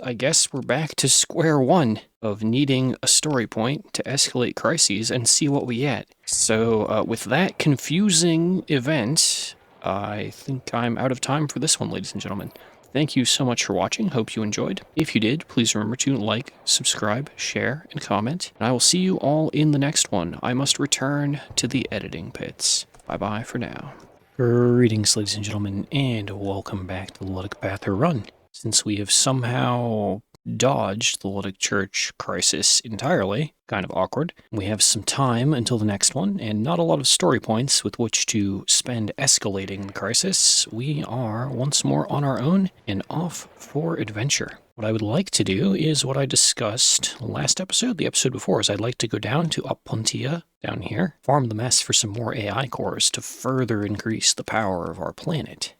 we're back to square one of needing a story point to escalate crises and see what we get. So, with that confusing event, I think I'm out of time for this one, ladies and gentlemen. Thank you so much for watching. Hope you enjoyed. If you did, please remember to like, subscribe, share, and comment. And I will see you all in the next one. I must return to the editing pits. Bye-bye for now. Greetings, ladies and gentlemen, and welcome back to the Luddic Path Run. Since we have somehow dodged the Luddic Church crisis entirely, kind of awkward, we have some time until the next one, and not a lot of story points with which to spend escalating the crisis. We are once more on our own and off for adventure. What I would like to do is what I discussed last episode, the episode before, is I'd like to go down to Apuntia, down here, farm the mess for some more AI cores to further increase the power of our planet.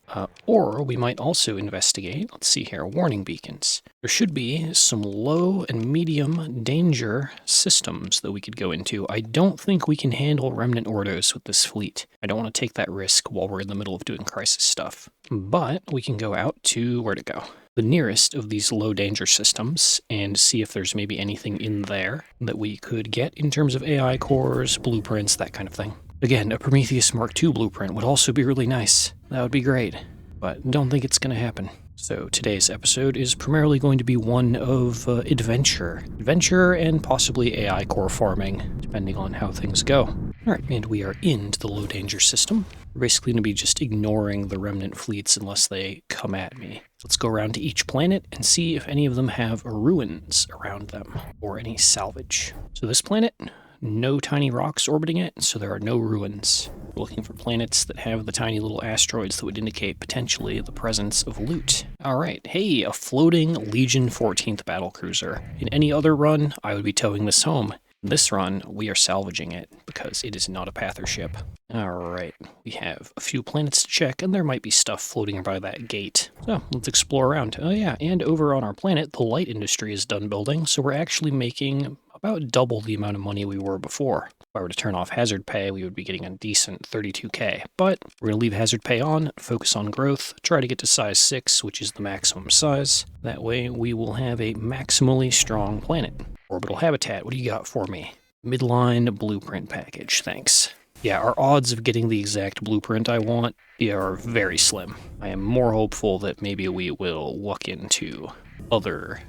Or we might also investigate, let's see here, warning beacons. There should be some low and medium danger systems that we could go into. I don't think we can handle remnant ordos with this fleet. I don't want to take that risk while we're in the middle of doing crisis stuff. But we can go out to, where to go? The nearest of these low danger systems and see if there's maybe anything in there that we could get in terms of AI cores, blueprints, that kind of thing. Again, a Prometheus Mark II blueprint would also be really nice. That would be great, but don't think it's going to happen. So today's episode is primarily going to be one of adventure and possibly AI core farming, depending on how things go. Alright, and we are into the low danger system. We're basically going to be just ignoring the remnant fleets unless they come at me. Let's go around to each planet and see if any of them have ruins around them, or any salvage. So this planet, no tiny rocks orbiting it, so there are no ruins. We're looking for planets that have the tiny little asteroids that would indicate potentially the presence of loot. Alright, hey, a floating Legion 14th battlecruiser. In any other run, I would be towing this home. In this run, we are salvaging it, because it is not a Pather ship. Alright, we have a few planets to check, and there might be stuff floating by that gate. So, let's explore around. Oh yeah, and over on our planet, the light industry is done building, so we're actually making about double the amount of money we were before. If I were to turn off hazard pay, we would be getting a decent 32k. But we're going to leave hazard pay on, focus on growth, try to get to size 6, which is the maximum size. That way, we will have a maximally strong planet. Orbital habitat, what do you got for me? Midline blueprint package, thanks. Yeah, our odds of getting the exact blueprint I want are very slim. I am more hopeful that maybe we will look into other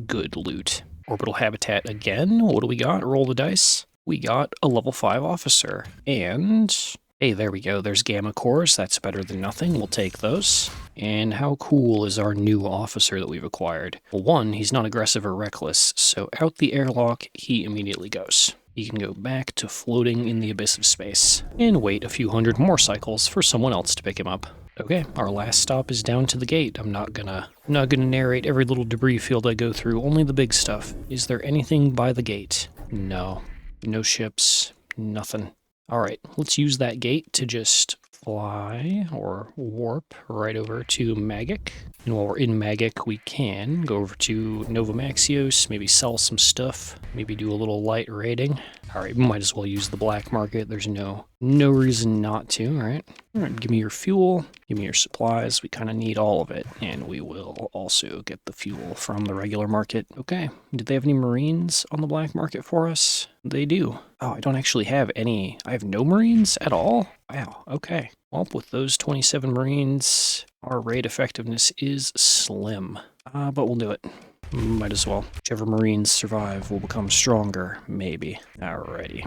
good loot. Orbital habitat again, what do we got? Roll the dice. We got a level 5 officer, and hey, there we go, there's gamma cores, that's better than nothing, we'll take those. And how cool is our new officer that we've acquired? Well, one, he's not aggressive or reckless, so out the airlock, he immediately goes. He can go back to floating in the abyss of space, and wait a few hundred more cycles for someone else to pick him up. Okay, our last stop is down to the gate. I'm not gonna narrate every little debris field I go through, only the big stuff. Is there anything by the gate? No. No ships, nothing. Alright, let's use that gate to just fly or warp right over to Magic. And while we're in Magic, we can go over to Nova Maxios, maybe sell some stuff, maybe do a little light raiding. Alright, might as well use the black market. There's no reason not to, right? Alright, give me your fuel, give me your supplies. We kind of need all of it. And we will also get the fuel from the regular market. Okay, did they have any Marines on the black market for us? They do. Oh, I don't actually have any. I have no Marines at all? Wow, okay. Well, with those 27 Marines, our raid effectiveness is slim. But we'll do it. Might as well. Whichever Marines survive will become stronger, maybe. Alrighty.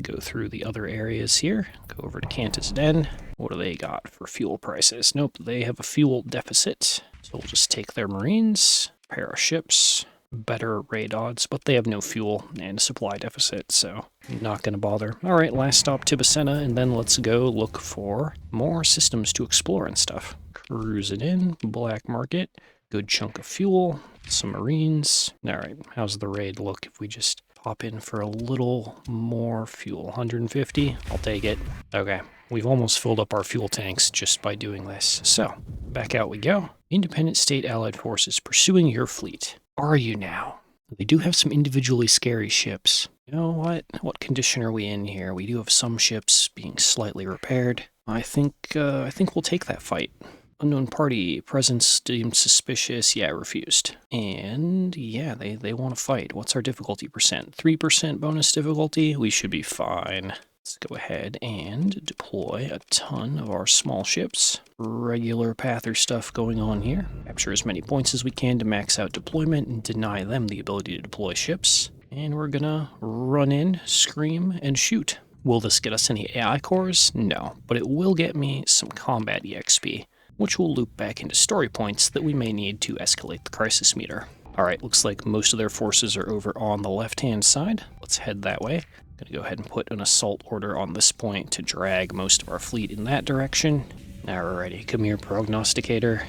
Go through the other areas here. Go over to Cantus Den. What do they got for fuel prices? Nope, they have a fuel deficit. So we'll just take their Marines, repair our ships, better raid odds, but they have no fuel and supply deficit, so not going to bother. Alright, last stop Tibicena, and then let's go look for more systems to explore and stuff. Cruising in, black market, good chunk of fuel, some Marines. Alright, how's the raid look if we just pop in for a little more fuel? 150? I'll take it. Okay, we've almost filled up our fuel tanks just by doing this. So, back out we go. Independent State Allied Forces pursuing your fleet. Are you now? They do have some individually scary ships. You know what? What condition are we in here? We do have some ships being slightly repaired. I think we'll take that fight. Unknown party, presence deemed suspicious. Yeah, refused. And yeah, they want to fight. What's our difficulty percent? 3% bonus difficulty? We should be fine. Let's go ahead and deploy a ton of our small ships. Regular pather stuff going on here. Capture as many points as we can to max out deployment and deny them the ability to deploy ships. And we're gonna run in, scream, and shoot. Will this get us any AI cores? No, but it will get me some combat EXP, which will loop back into story points that we may need to escalate the crisis meter. Alright, looks like most of their forces are over on the left-hand side. Let's head that way. Gonna go ahead and put an assault order on this point to drag most of our fleet in that direction. Alrighty, come here, prognosticator.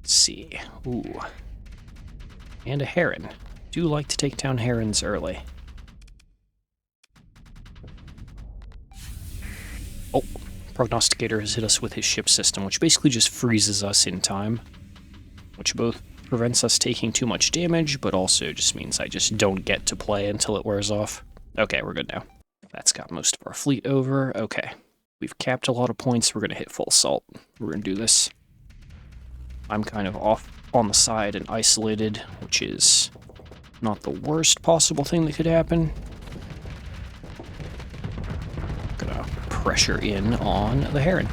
Let's see. Ooh. And a heron. Do like to take down herons early. Oh, prognosticator has hit us with his ship system, which basically just freezes us in time, which both prevents us taking too much damage, but also just means I just don't get to play until it wears off. Okay, we're good now. That's got most of our fleet over. Okay. We've capped a lot of points. We're going to hit full assault. We're going to do this. I'm kind of off on the side and isolated, which is not the worst possible thing that could happen. Gonna pressure in on the heron.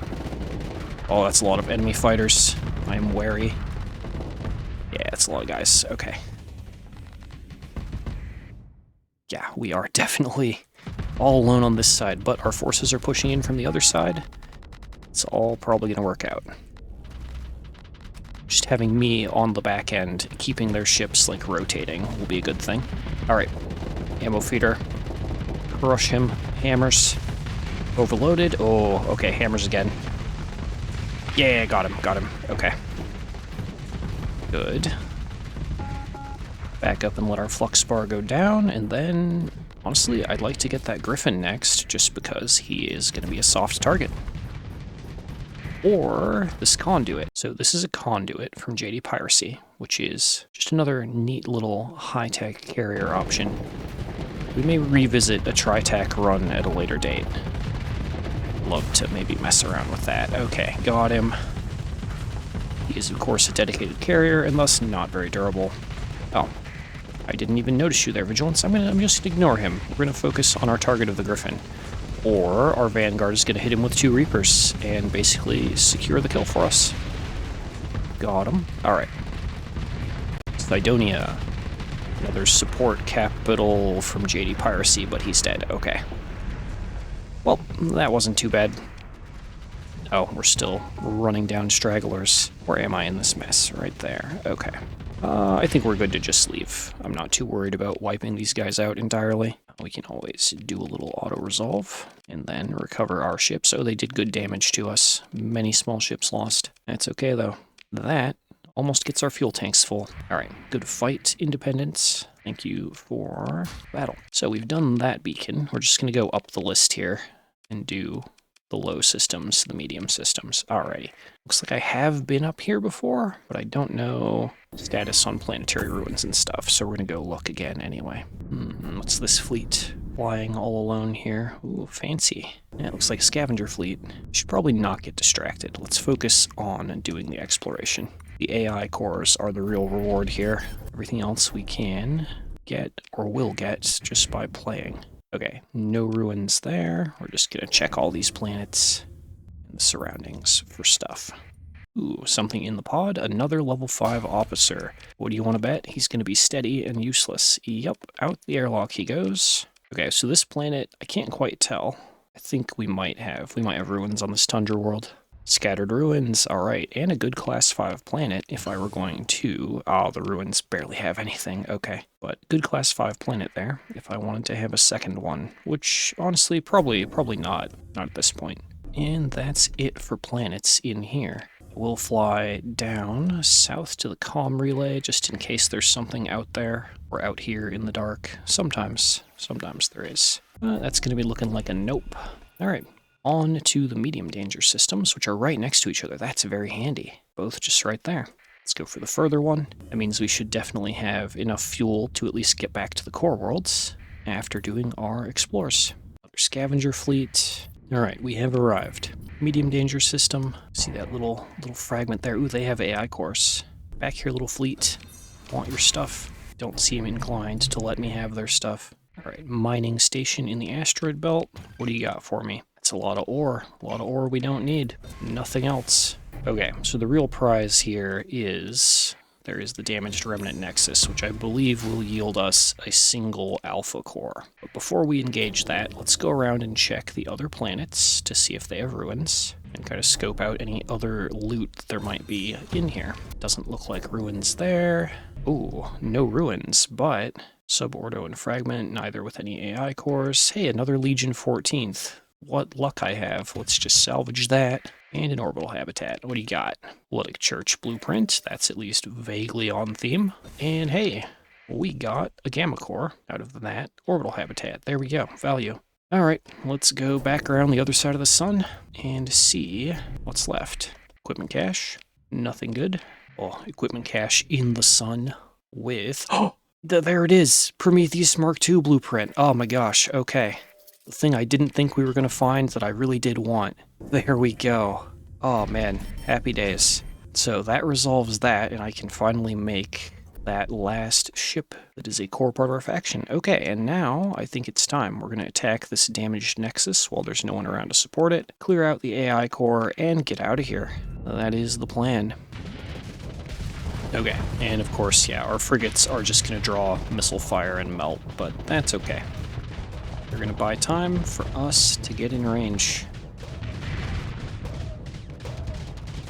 Oh, that's a lot of enemy fighters. I am wary. Yeah, that's a lot of guys. Okay. Yeah, we are definitely all alone on this side, but our forces are pushing in from the other side. It's all probably going to work out. Just having me on the back end, keeping their ships, like, rotating will be a good thing. Alright, ammo feeder. Crush him. Hammers. Overloaded. Oh, okay, hammers again. Yeah, got him. Okay. Good. Back up and let our flux bar go down, and then, honestly, I'd like to get that Griffin next, just because he is going to be a soft target. Or this conduit. So this is a conduit from JaydeePiracy, which is just another neat little high-tech carrier option. We may revisit a tri-tac run at a later date. Love to maybe mess around with that. Okay, got him. He is, of course, a dedicated carrier, and thus not very durable. Oh, I didn't even notice you there, Vigilance. I'm just gonna ignore him. We're gonna focus on our target of the Griffin. Or our Vanguard is gonna hit him with 2 Reapers and basically secure the kill for us. Got him. Alright. Sidonia. Another support capital from JaydeePiracy, but he's dead. Okay. Well, that wasn't too bad. Oh, we're still running down stragglers. Where am I in this mess? Right there. Okay. I think we're good to just leave. I'm not too worried about wiping these guys out entirely. We can always do a little auto-resolve and then recover our ships. Oh, they did good damage to us. Many small ships lost. That's okay, though. That almost gets our fuel tanks full. Alright, good fight, Independence. Thank you for battle. So we've done that beacon. We're just going to go up the list here and do the low systems, the medium systems. Alrighty. Looks like I have been up here before, but I don't know status on planetary ruins and stuff, so we're gonna go look again anyway. What's this fleet? flying all alone here. Ooh, fancy. Yeah, it looks like a scavenger fleet. Should probably not get distracted. Let's focus on doing the exploration. The AI cores are the real reward here. Everything else we can get, or will get, just by playing. Okay, no ruins there. We're just gonna check all these planets and the surroundings for stuff. Ooh, something in the pod. Another level 5 officer. What do you want to bet? He's going to be steady and useless. Yup, out the airlock he goes. Okay, so this planet, I can't quite tell. I think we might have ruins on this tundra world. Scattered ruins, alright, and a good class 5 planet if I were going to... Oh, the ruins barely have anything, okay. But good class 5 planet there, if I wanted to have a second one. Which, honestly, probably not at this point. And that's it for planets in here. We'll fly down south to the comm relay just in case there's something out there or out here in the dark. Sometimes there is. That's going to be looking like a nope. All right, on to the medium danger systems, which are right next to each other. That's very handy. Both just right there. Let's go for the further one. That means we should definitely have enough fuel to at least get back to the core worlds after doing our explores. Another scavenger fleet. All right, we have arrived. Medium danger system. See that little fragment there? Ooh, they have AI cores. Back here, little fleet. Want your stuff. Don't seem inclined to let me have their stuff. All right, mining station in the asteroid belt. What do you got for me? That's a lot of ore. A lot of ore we don't need. Nothing else. Okay, so the real prize here is... There is the damaged remnant nexus, which I believe will yield us a single alpha core. But before we engage that, let's go around and check the other planets to see if they have ruins, and kind of scope out any other loot there might be in here. Doesn't look like ruins there. Ooh, no ruins, but subordo and fragment, neither with any AI cores. Hey, another Legion 14th. What luck I have. Let's just salvage that. And an orbital habitat. What do you got? Luddic Church blueprint. That's at least vaguely on theme. And hey, we got a gamma core out of that orbital habitat. There we go. Value. All right, let's go back around the other side of the sun and see what's left. Equipment cache. Nothing good. Oh, equipment cache in the sun with... Oh, there it is. Prometheus Mark II blueprint. Oh my gosh. Okay. The thing I didn't think we were going to find that I really did want. There we go. Oh man, happy days. So that resolves that, and I can finally make that last ship that is a core part of our faction. Okay, and now I think it's time. We're going to attack this damaged nexus while there's no one around to support it, clear out the AI core, and get out of here. That is the plan. Okay, and of course, yeah, our frigates are just going to draw missile fire and melt, but that's okay. They're going to buy time for us to get in range.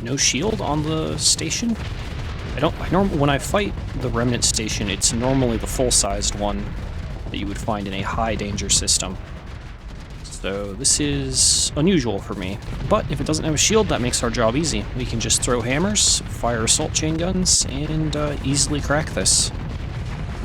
No shield on the station? When I fight the remnant station, it's normally the full-sized one that you would find in a high danger system. So this is unusual for me. But if it doesn't have a shield, that makes our job easy. We can just throw hammers, fire assault chain guns, and easily crack this.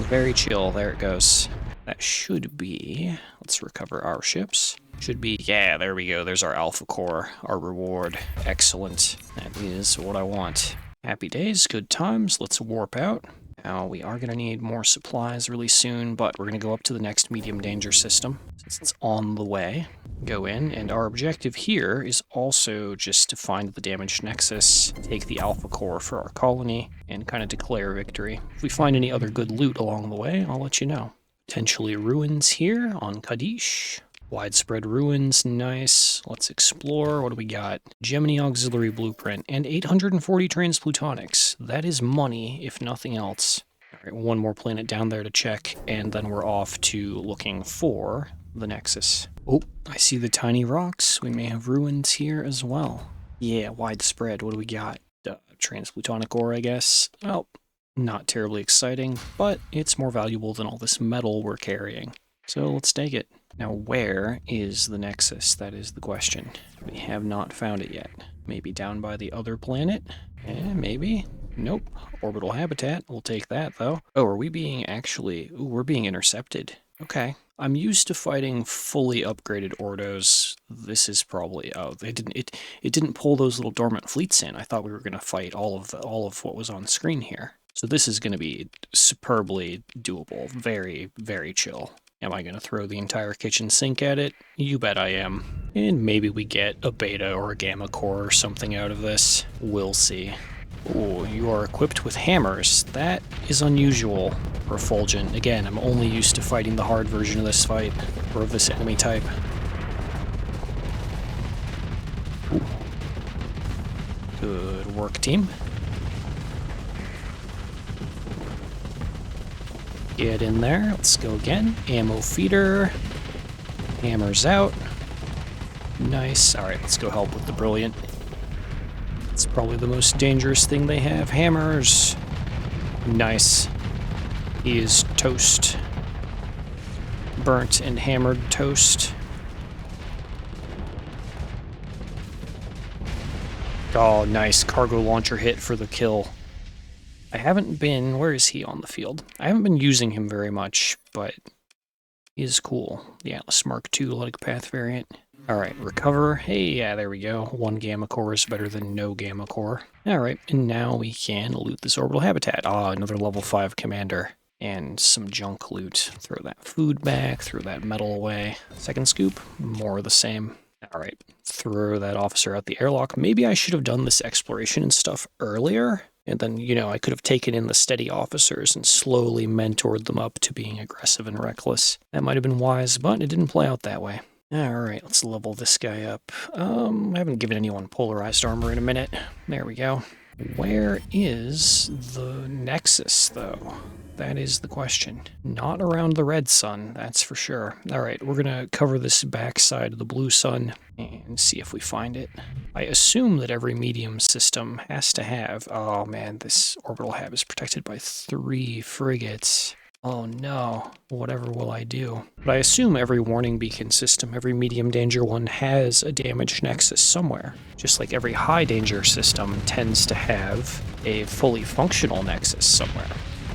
Very chill. There it goes. That should be... Let's recover our ships. Should be... Yeah, there we go. There's our alpha core, our reward. Excellent. That is what I want. Happy days, good times. Let's warp out. Now, we are going to need more supplies really soon, but we're going to go up to the next medium danger system, since it's on the way. Go in, and our objective here is also just to find the damaged nexus, take the alpha core for our colony, and kind of declare victory. If we find any other good loot along the way, I'll let you know. Potentially ruins here on Kadish. Widespread ruins, nice. Let's explore. What do we got? Gemini Auxiliary Blueprint and 840 Transplutonics. That is money, if nothing else. All right, one more planet down there to check, and then we're off to looking for the Nexus. Oh, I see the tiny rocks. We may have ruins here as well. Yeah, widespread. What do we got? Transplutonic ore, I guess. Well, not terribly exciting, but it's more valuable than all this metal we're carrying. So let's take it. Now, where is the Nexus? That is the question. We have not found it yet. Maybe down by the other planet? Maybe. Nope. Orbital habitat. We'll take that, though. Oh, are we being actually... Ooh, we're being intercepted. Okay. I'm used to fighting fully upgraded Ordos. This is probably... Oh, it didn't pull those little dormant fleets in. I thought we were going to fight all of what was on screen here. So this is going to be superbly doable. Very, very chill. Am I going to throw the entire kitchen sink at it? You bet I am. And maybe we get a beta or a gamma core or something out of this. We'll see. Ooh, you are equipped with hammers. That is unusual for Fulgent. Again, I'm only used to fighting the hard version of this fight, or of this enemy type. Ooh. Good work, team. Get in there. Let's go again. Ammo feeder. Hammers out. Nice. Alright, let's go help with the Brilliant. It's probably the most dangerous thing they have. Hammers. Nice. He is toast. Burnt and hammered toast. Oh, nice. Cargo launcher hit for the kill. I haven't been... Where is he on the field? I haven't been using him very much, but he is cool. The Atlas Mark II Luddic Path variant. Alright, recover. Hey, yeah, there we go. 1 gamma core is better than no gamma core. Alright, and now we can loot this orbital habitat. Ah, another level 5 commander. And some junk loot. Throw that food back, throw that metal away. Second scoop, more of the same. Alright, throw that officer out the airlock. Maybe I should have done this exploration and stuff earlier. And then, you know, I could have taken in the steady officers and slowly mentored them up to being aggressive and reckless. That might have been wise, but it didn't play out that way. Alright, let's level this guy up. I haven't given anyone polarized armor in a minute. There we go. Where is the Nexus, though? That is the question. Not around the red sun, that's for sure. Alright, we're gonna cover this backside of the blue sun and see if we find it. I assume that every medium system has to have... Oh man, this orbital hab is protected by 3 frigates. Oh no, whatever will I do? But I assume every warning beacon system, every medium danger one, has a damaged nexus somewhere. Just like every high danger system tends to have a fully functional nexus somewhere.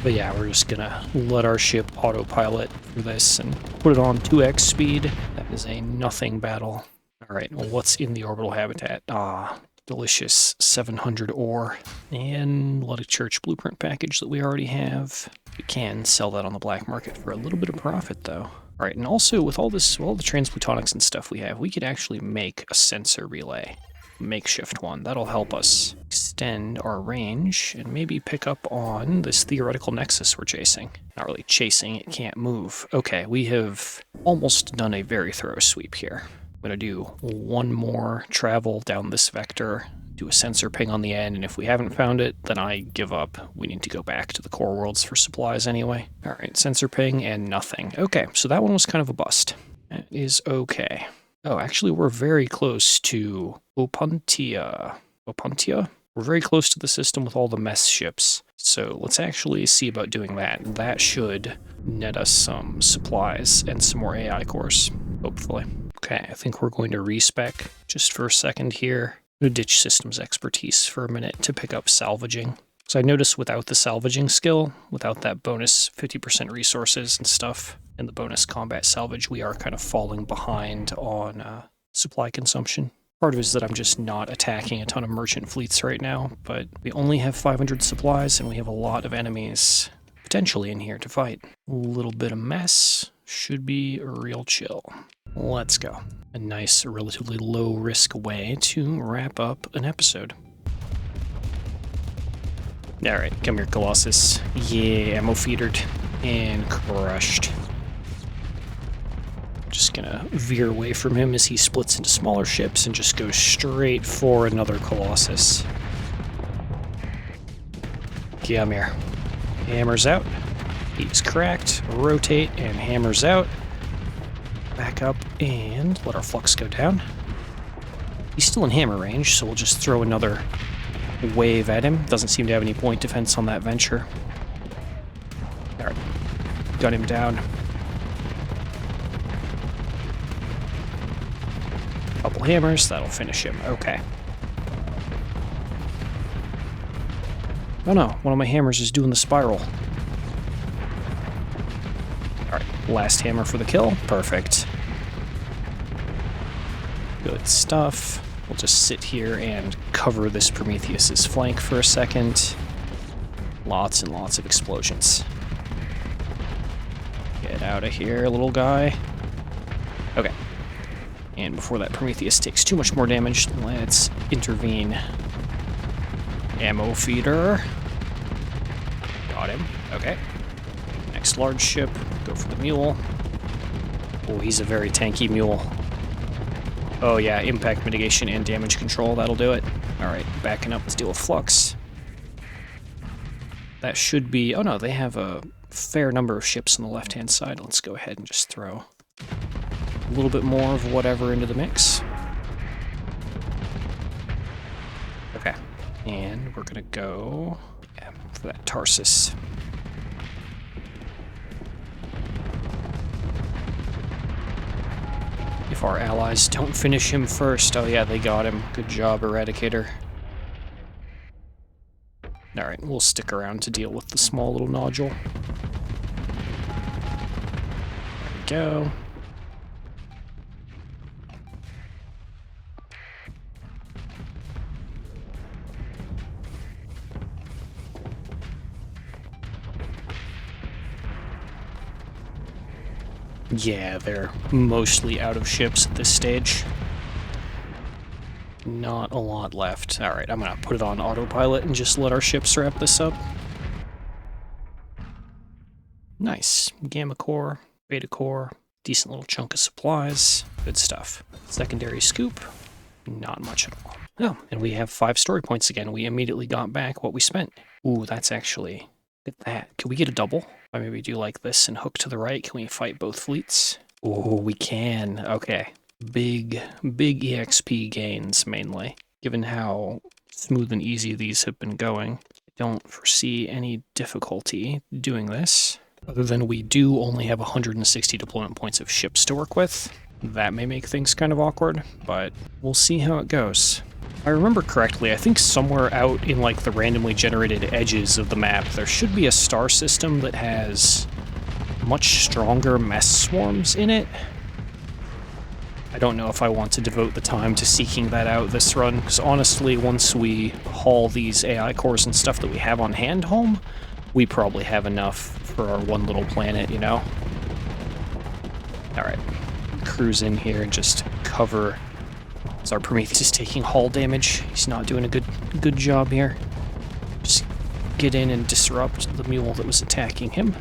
But yeah, we're just gonna let our ship autopilot for this and put it on 2x speed. That is a nothing battle. Alright, well, what's in the orbital habitat? Ah, delicious 700 ore and Luddic Church blueprint package that we already have. We can sell that on the black market for a little bit of profit, though. Alright, and also with all this, all the transplutonics and stuff we have, we could actually make a sensor relay. Makeshift one. That'll help us extend our range and maybe pick up on this theoretical nexus we're chasing. Not really chasing, it can't move. Okay, we have almost done a very thorough sweep here. I'm going to do one more travel down this vector, do a sensor ping on the end, and if we haven't found it, then I give up. We need to go back to the core worlds for supplies anyway. Alright, sensor ping and nothing. Okay, so that one was kind of a bust. That is okay. Oh, actually, we're very close to Opuntia. Opuntia? We're very close to the system with all the mess ships. So let's actually see about doing that. That should net us some supplies and some more AI cores, hopefully. Okay, I think we're going to respec just for a second here. I'm going to ditch systems expertise for a minute to pick up salvaging. So I noticed without the salvaging skill, without that bonus 50% resources and stuff, and the bonus combat salvage, we are kind of falling behind on supply consumption. Part of it is that I'm just not attacking a ton of merchant fleets right now, but we only have 500 supplies and we have a lot of enemies potentially in here to fight. A little bit of mess should be real chill. Let's go. A nice, relatively low-risk way to wrap up an episode. Alright, come here, Colossus. Yeah, ammo feedered and crushed. Just gonna veer away from him as he splits into smaller ships and just go straight for another Colossus. Come here. Hammers out. He's cracked. Rotate and hammers out. Back up and let our flux go down. He's still in hammer range, so we'll just throw another wave at him. Doesn't seem to have any point defense on that venture. Alright. Gun him down. Couple hammers, that'll finish him. Okay. Oh no, one of my hammers is doing the spiral. Alright, last hammer for the kill. Perfect. Good stuff. We'll just sit here and cover this Prometheus's flank for a second. Lots and lots of explosions. Get out of here, little guy. Okay. And before that Prometheus takes too much more damage, let's intervene. Ammo feeder. Got him. Okay. Next large ship. Go for the mule. Oh, he's a very tanky mule. Oh yeah, impact mitigation and damage control, that'll do it. Alright, backing up, let's deal with flux. That should be... oh no, they have a fair number of ships on the left-hand side. Let's go ahead and just throw a little bit more of whatever into the mix. Okay, and we're gonna go for that Tarsus. If our allies don't finish him first. Oh yeah, they got him. Good job, Eradicator. Alright, we'll stick around to deal with the small little nodule. There we go. Yeah, they're mostly out of ships at this stage. Not a lot left. Alright, I'm gonna put it on autopilot and just let our ships wrap this up. Nice. Gamma core, beta core, decent little chunk of supplies. Good stuff. Secondary scoop, not much at all. Oh, and we have 5 story points again. We immediately got back what we spent. Ooh, that's actually... look at that. Can we get a double? Or maybe do like this and hook to the right. Can we fight both fleets? Oh, we can. Okay. Big EXP gains, mainly. Given how smooth and easy these have been going, I don't foresee any difficulty doing this. Other than we do only have 160 deployment points of ships to work with. That may make things kind of awkward, but we'll see how it goes. If I remember correctly, I think somewhere out in like the randomly generated edges of the map, there should be a star system that has much stronger mess swarms in it. I don't know if I want to devote the time to seeking that out this run, because honestly, once we haul these AI cores and stuff that we have on hand home, we probably have enough for our one little planet, you know? Alright, cruise in here and just cover... as our Prometheus is taking hull damage. He's not doing a good job here. Just get in and disrupt the mule that was attacking him.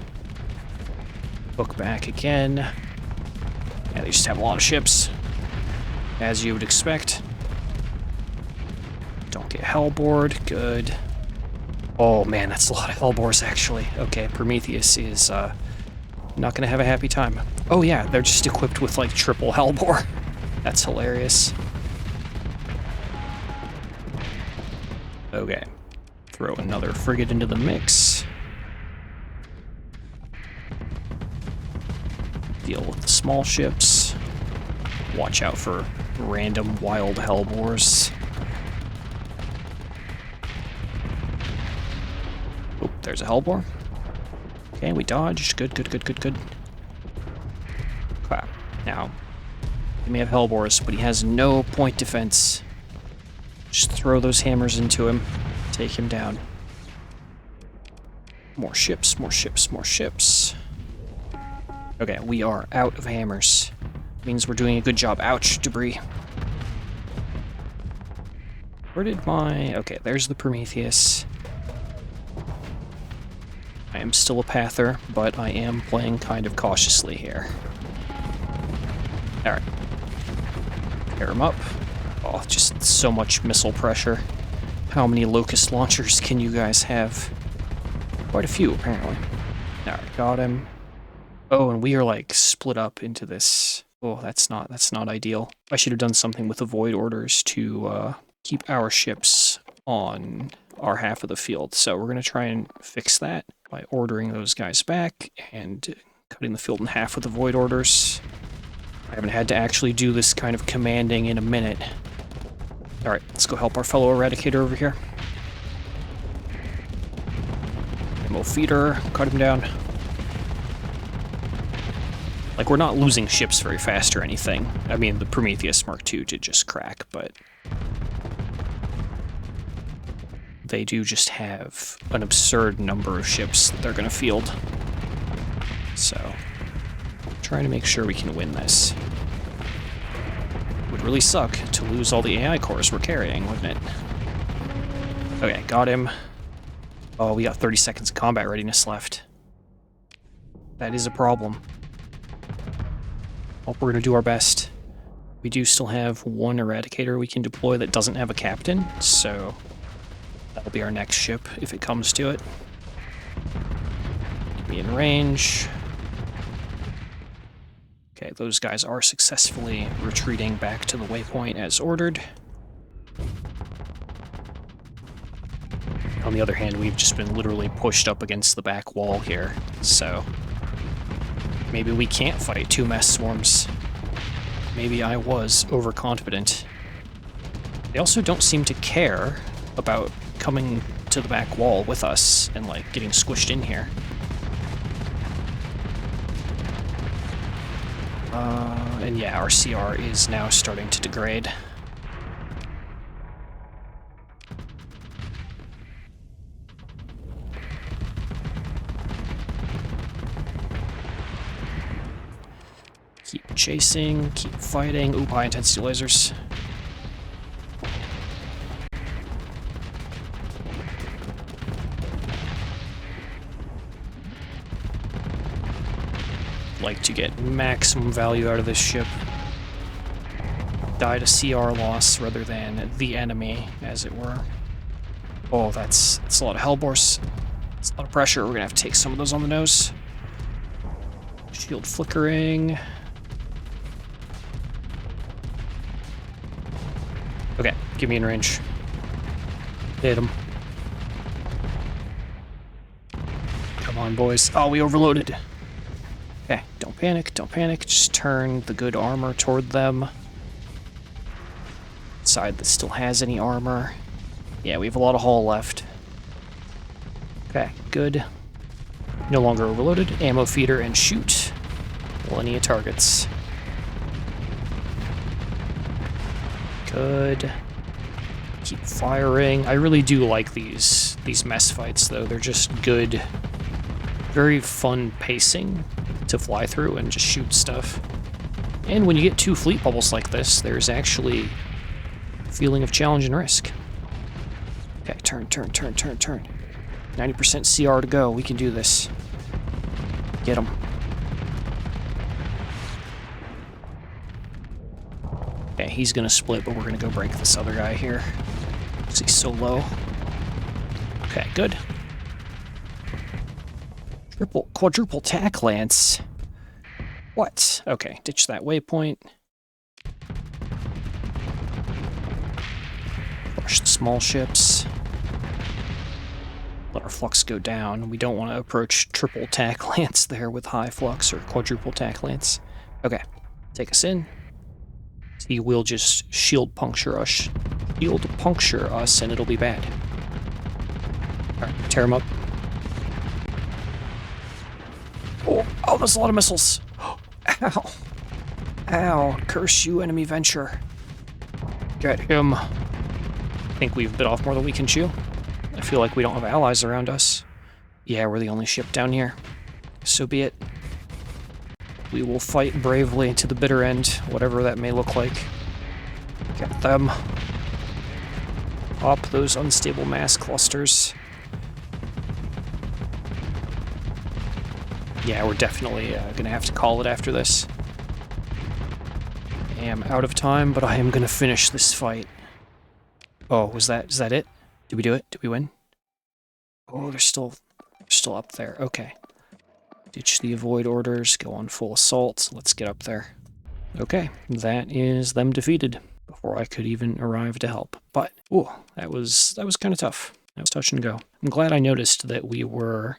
Hook back again. Yeah, they just have a lot of ships, as you would expect. Don't get hellbored. Good. Oh man, that's a lot of hellbores actually. Okay, Prometheus is not gonna have a happy time. Oh yeah, they're just equipped with like triple hellbore. That's hilarious. Okay, throw another frigate into the mix. Deal with the small ships. Watch out for random wild hellbores. Oh, there's a hellbore. Okay, we dodged. Good. Crap. Now, he may have hellbores, but he has no point defense. Just throw those hammers into him. Take him down. More ships. Okay, we are out of hammers. Means we're doing a good job. Ouch, debris. Where did my... okay, there's the Prometheus. I am still a pather, but I am playing kind of cautiously here. Alright. Pair him up. Oh, just so much missile pressure. How many Locust launchers can you guys have? Quite a few, apparently. Alright, got him. Oh, and we are, like, split up into this... oh, that's not ideal. I should have done something with the void orders to keep our ships on our half of the field. So we're going to try and fix that by ordering those guys back and cutting the field in half with the void orders. I haven't had to actually do this kind of commanding in a minute. Alright, let's go help our fellow Eradicator over here. Ammo feeder, cut him down. Like, we're not losing ships very fast or anything. I mean, the Prometheus Mark II did just crack, but... they do just have an absurd number of ships that they're gonna field. So, Trying to make sure we can win this. Would really suck to lose all the AI cores we're carrying, wouldn't it? Okay, got him. Oh, we got 30 seconds of combat readiness left. That is a problem. Well, we're gonna do our best. We do still have one Eradicator we can deploy that doesn't have a captain, so that'll be our next ship if it comes to it. Get me in range. Okay, those guys are successfully retreating back to the waypoint as ordered. On the other hand, we've just been literally pushed up against the back wall here, so maybe we can't fight 2 mass swarms. Maybe I was overconfident. They also don't seem to care about coming to the back wall with us and, like, getting squished in here. And yeah, our CR is now starting to degrade. Keep chasing, keep fighting. Ooh, high intensity lasers. Like to get maximum value out of this ship. Die to CR loss rather than the enemy, as it were. Oh, that's a lot of hellbores. It's a lot of pressure. We're gonna have to take some of those on the nose. Shield flickering. Okay, get me in range. Hit him. Come on, boys. Oh, we overloaded. Okay, don't panic, don't panic. Just turn the good armor toward them. Side that still has any armor. Yeah, we have a lot of hull left. Okay, good. No longer overloaded. Ammo feeder and shoot. Plenty of targets. Good. Keep firing. I really do like these mess fights, though. They're just good, very fun pacing to fly through and just shoot stuff. And when you get 2 fleet bubbles like this, there's actually a feeling of challenge and risk. Okay, turn, turn, turn, turn, turn. 90% CR to go. We can do this. Get him. Okay, he's gonna split, but we're gonna go break this other guy here. Because he's so low. Okay, good. Quadruple tack lance. What? Okay, ditch that waypoint. Push the small ships. Let our flux go down. We don't want to approach triple tack lance there with high flux or quadruple tack lance. Okay, take us in. He will just shield puncture us. Shield puncture us, and it'll be bad. Alright, tear him up. Oh, there's a lot of missiles. Ow. Ow. Curse you, enemy venture. Get him. I think we've bit off more than we can chew. I feel like we don't have allies around us. Yeah, we're the only ship down here. So be it. We will fight bravely to the bitter end, whatever that may look like. Get them. Pop those unstable mass clusters. Yeah, we're definitely gonna have to call it after this. I am out of time, but I am gonna finish this fight. Oh, is that it? Did we do it? Did we win? Oh, they're still up there. Okay. Ditch the avoid orders, go on full assault. Let's get up there. Okay, that is them defeated before I could even arrive to help. But, ooh, that was kind of tough. That was touch and go. I'm glad I noticed that we were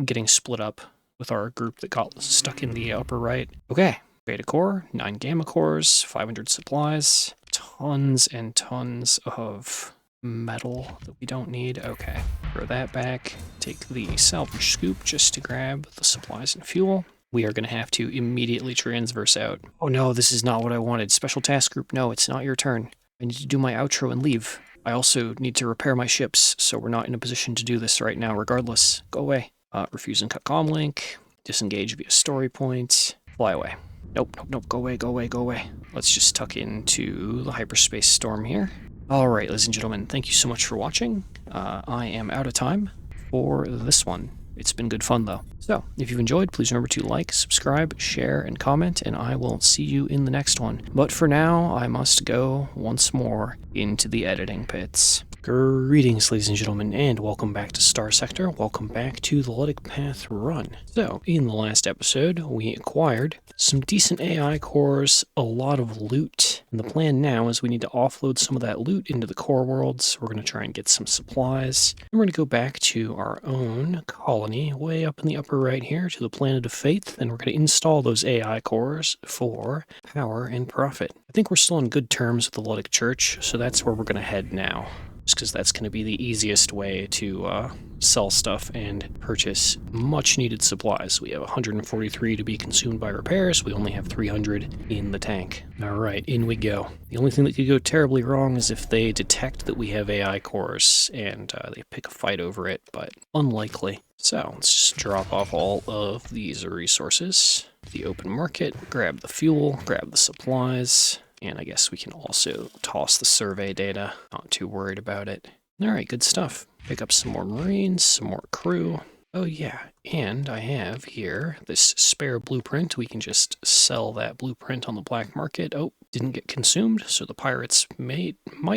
getting split up with our group that got stuck in the upper right. Okay, beta core, 9 gamma cores, 500 supplies, tons and tons of metal that we don't need. Okay, throw that back. Take the salvage scoop just to grab the supplies and fuel. We are going to have to immediately transverse out. Oh no, this is not what I wanted. Special task group, no, it's not your turn. I need to do my outro and leave. I also need to repair my ships, so we're not in a position to do this right now regardless. Go away. Refuse and cut comm link. Disengage via story point. Fly away. Nope, nope, nope. Go away, go away, go away. Let's just tuck into the hyperspace storm here. Alright, ladies and gentlemen, thank you so much for watching. I am out of time for this one. It's been good fun, though. So, if you've enjoyed, please remember to like, subscribe, share, and comment, and I will see you in the next one. But for now, I must go once more into the editing pits. Greetings, ladies and gentlemen, and welcome back to Starsector. Welcome back to the Luddic Path run. So, in the last episode, we acquired some decent AI cores, a lot of loot, and the plan now is we need to offload some of that loot into the core worlds. We're going to try and get some supplies, and we're going to go back to our own colony, way up in the upper right here, to the Planet of Faith, and we're going to install those AI cores for power and profit. I think we're still on good terms with the Luddic Church, so that's where we're going to head now. Because that's going to be the easiest way to sell stuff and purchase much needed supplies. We have 143 to be consumed by repairs. We only have 300 in the tank. Alright, in we go. The only thing that could go terribly wrong is if they detect that we have AI cores and they pick a fight over it, but unlikely. So let's just drop off all of these resources. The open market, grab the fuel, grab the supplies. And I guess we can also toss the survey data. Not too worried about it. Alright, good stuff. Pick up some more Marines, some more crew. Oh yeah, and I have here this spare blueprint. We can just sell that blueprint on the black market. Oh, didn't get consumed, so the pirates might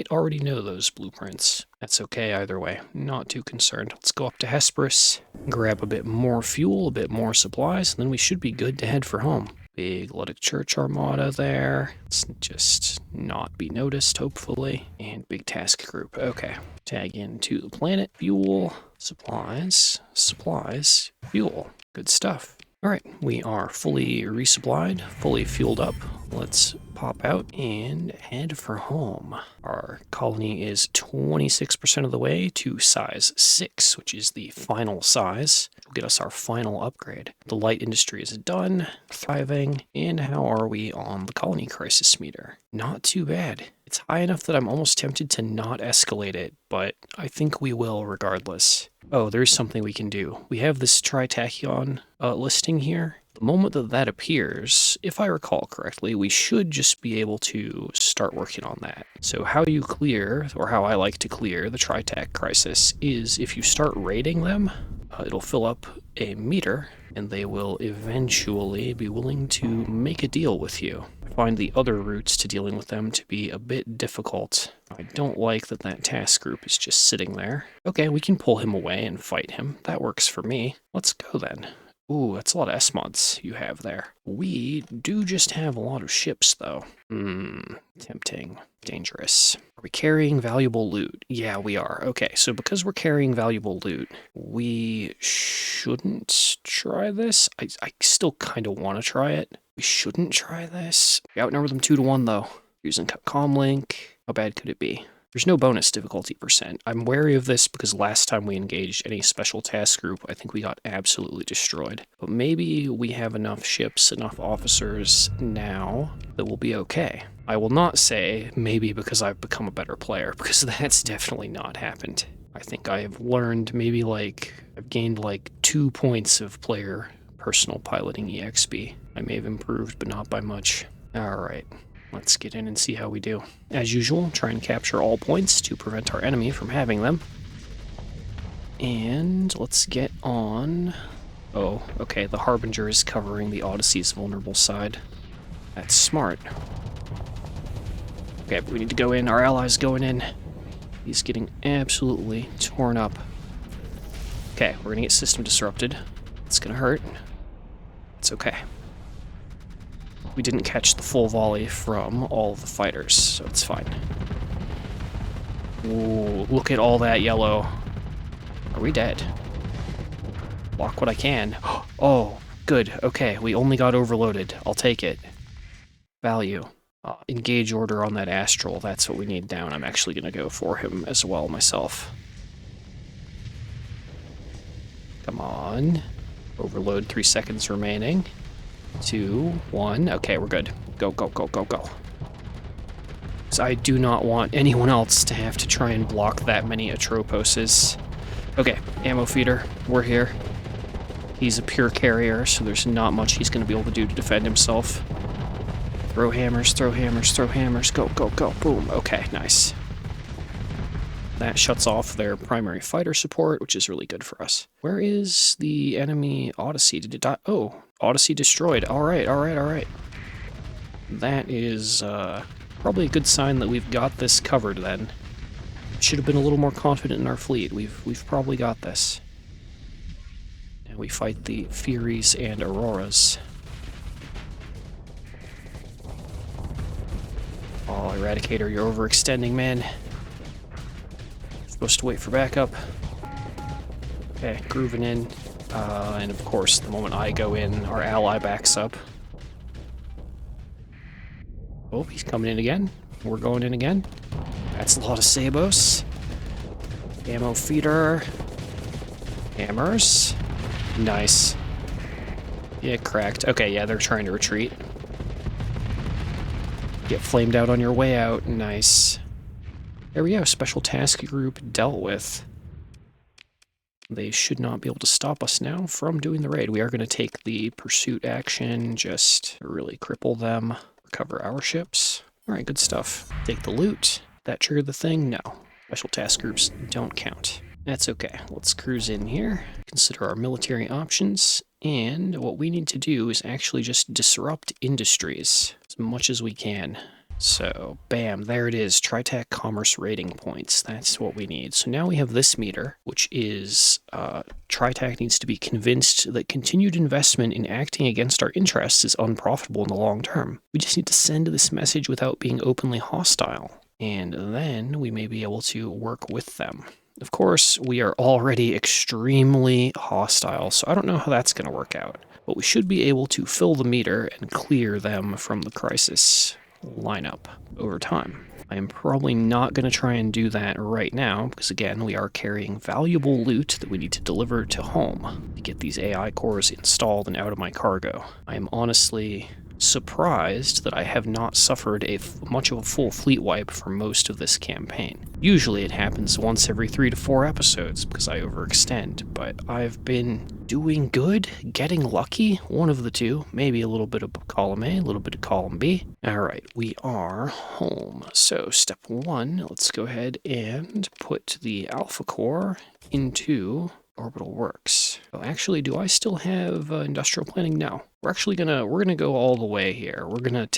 already know those blueprints. That's okay either way. Not too concerned. Let's go up to Hesperus, grab a bit more fuel, a bit more supplies, and then we should be good to head for home. Big Luddic Church Armada there. Let's just not be noticed, hopefully. And big task group. Okay. Tag into the planet. Fuel. Supplies. Supplies. Fuel. Good stuff. Alright, we are fully resupplied, fully fueled up. Let's pop out and head for home. Our colony is 26% of the way to size 6, which is the final size. Will get us our final upgrade. The light industry is done, thriving, and how are we on the colony crisis meter? Not too bad. It's high enough that I'm almost tempted to not escalate it, but I think we will regardless. Oh, there's something we can do. We have this tritachyon listing here. The moment that that appears, if I recall correctly, we should just be able to start working on that. So how you clear, or how I like to clear the tritach crisis, is if you start raiding them, it'll fill up a meter, and they will eventually be willing to make a deal with you. I find the other routes to dealing with them to be a bit difficult. I don't like that that task group is just sitting there. Okay, we can pull him away and fight him. That works for me. Let's go then. Ooh, that's a lot of S-mods you have there. We do just have a lot of ships, though. Tempting. Dangerous. Are we carrying valuable loot? Yeah, we are. Okay, so because we're carrying valuable loot, we shouldn't try this. I still kind of want to try it. We shouldn't try this. We outnumber them 2-1, though. Using Comlink. How bad could it be? There's no bonus difficulty %. I'm wary of this because last time we engaged any special task group, I think we got absolutely destroyed. But maybe we have enough ships, enough officers now that we'll be okay. I will not say maybe because I've become a better player, because that's definitely not happened. I think I have learned I've gained 2 points of player personal piloting EXP. I may have improved, but not by much. Alright. Let's get in and see how we do. As usual, try and capture all points to prevent our enemy from having them. And let's get on... Oh, okay, the Harbinger is covering the Odyssey's vulnerable side. That's smart. Okay, but we need to go in. Our ally's going in. He's getting absolutely torn up. Okay, we're gonna get system disrupted. It's gonna hurt. It's okay. We didn't catch the full volley from all of the fighters, so it's fine. Ooh, look at all that yellow. Are we dead? Block what I can. Oh, good. Okay, we only got overloaded. I'll take it. Value. Engage order on that Astral. That's what we need down. I'm actually going to go for him as well myself. Come on. Overload, 3 seconds remaining. 2, 1. Okay, we're good. Go, go, go, go, go. Because I do not want anyone else to have to try and block that many Atroposes. Okay, ammo feeder. We're here. He's a pure carrier, so there's not much he's going to be able to do to defend himself. Throw hammers, throw hammers, throw hammers. Go, go, go. Boom. Okay, nice. That shuts off their primary fighter support, which is really good for us. Where is the enemy Odyssey? Did it die? Oh, Odyssey destroyed. All right, all right, all right. That is probably a good sign that we've got this covered then. Should have been a little more confident in our fleet. We've probably got this. Now we fight the Furies and Auroras. Oh, Eradicator, you're overextending, man. Supposed to wait for backup. Okay, grooving in. And of course, the moment I go in, our ally backs up. Oh, he's coming in again. We're going in again. That's a lot of Sabos. Ammo feeder. Hammers. Nice. Yeah, cracked. Okay, yeah, they're trying to retreat. Get flamed out on your way out. Nice. There we go. Special task group dealt with. They should not be able to stop us now from doing the raid. We are going to take the pursuit action, just really cripple them, recover our ships. All right, good stuff. Take the loot. That triggered the thing? No. Special task groups don't count. That's okay. Let's cruise in here, consider our military options, and what we need to do is actually just disrupt industries as much as we can. So, bam, there it is, TriTac Commerce Rating Points. That's what we need. So now we have this meter, which is TriTac needs to be convinced that continued investment in acting against our interests is unprofitable in the long term. We just need to send this message without being openly hostile, and then we may be able to work with them. Of course, we are already extremely hostile, so I don't know how that's going to work out. But we should be able to fill the meter and clear them from the crisis lineup over time. I am probably not going to try and do that right now, because again, we are carrying valuable loot that we need to deliver to home to get these AI cores installed and out of my cargo. I am honestly surprised that I have not suffered much of a full fleet wipe for most of this campaign. Usually it happens once every 3 to 4 episodes because I overextend, but I've been doing good, getting lucky, one of the two, maybe a little bit of column A, a little bit of column B. Alright, we are home. So step 1, let's go ahead and put the Alpha Core into Orbital Works. Oh, actually, do I still have industrial planning? No. We're gonna go all the way here. We're gonna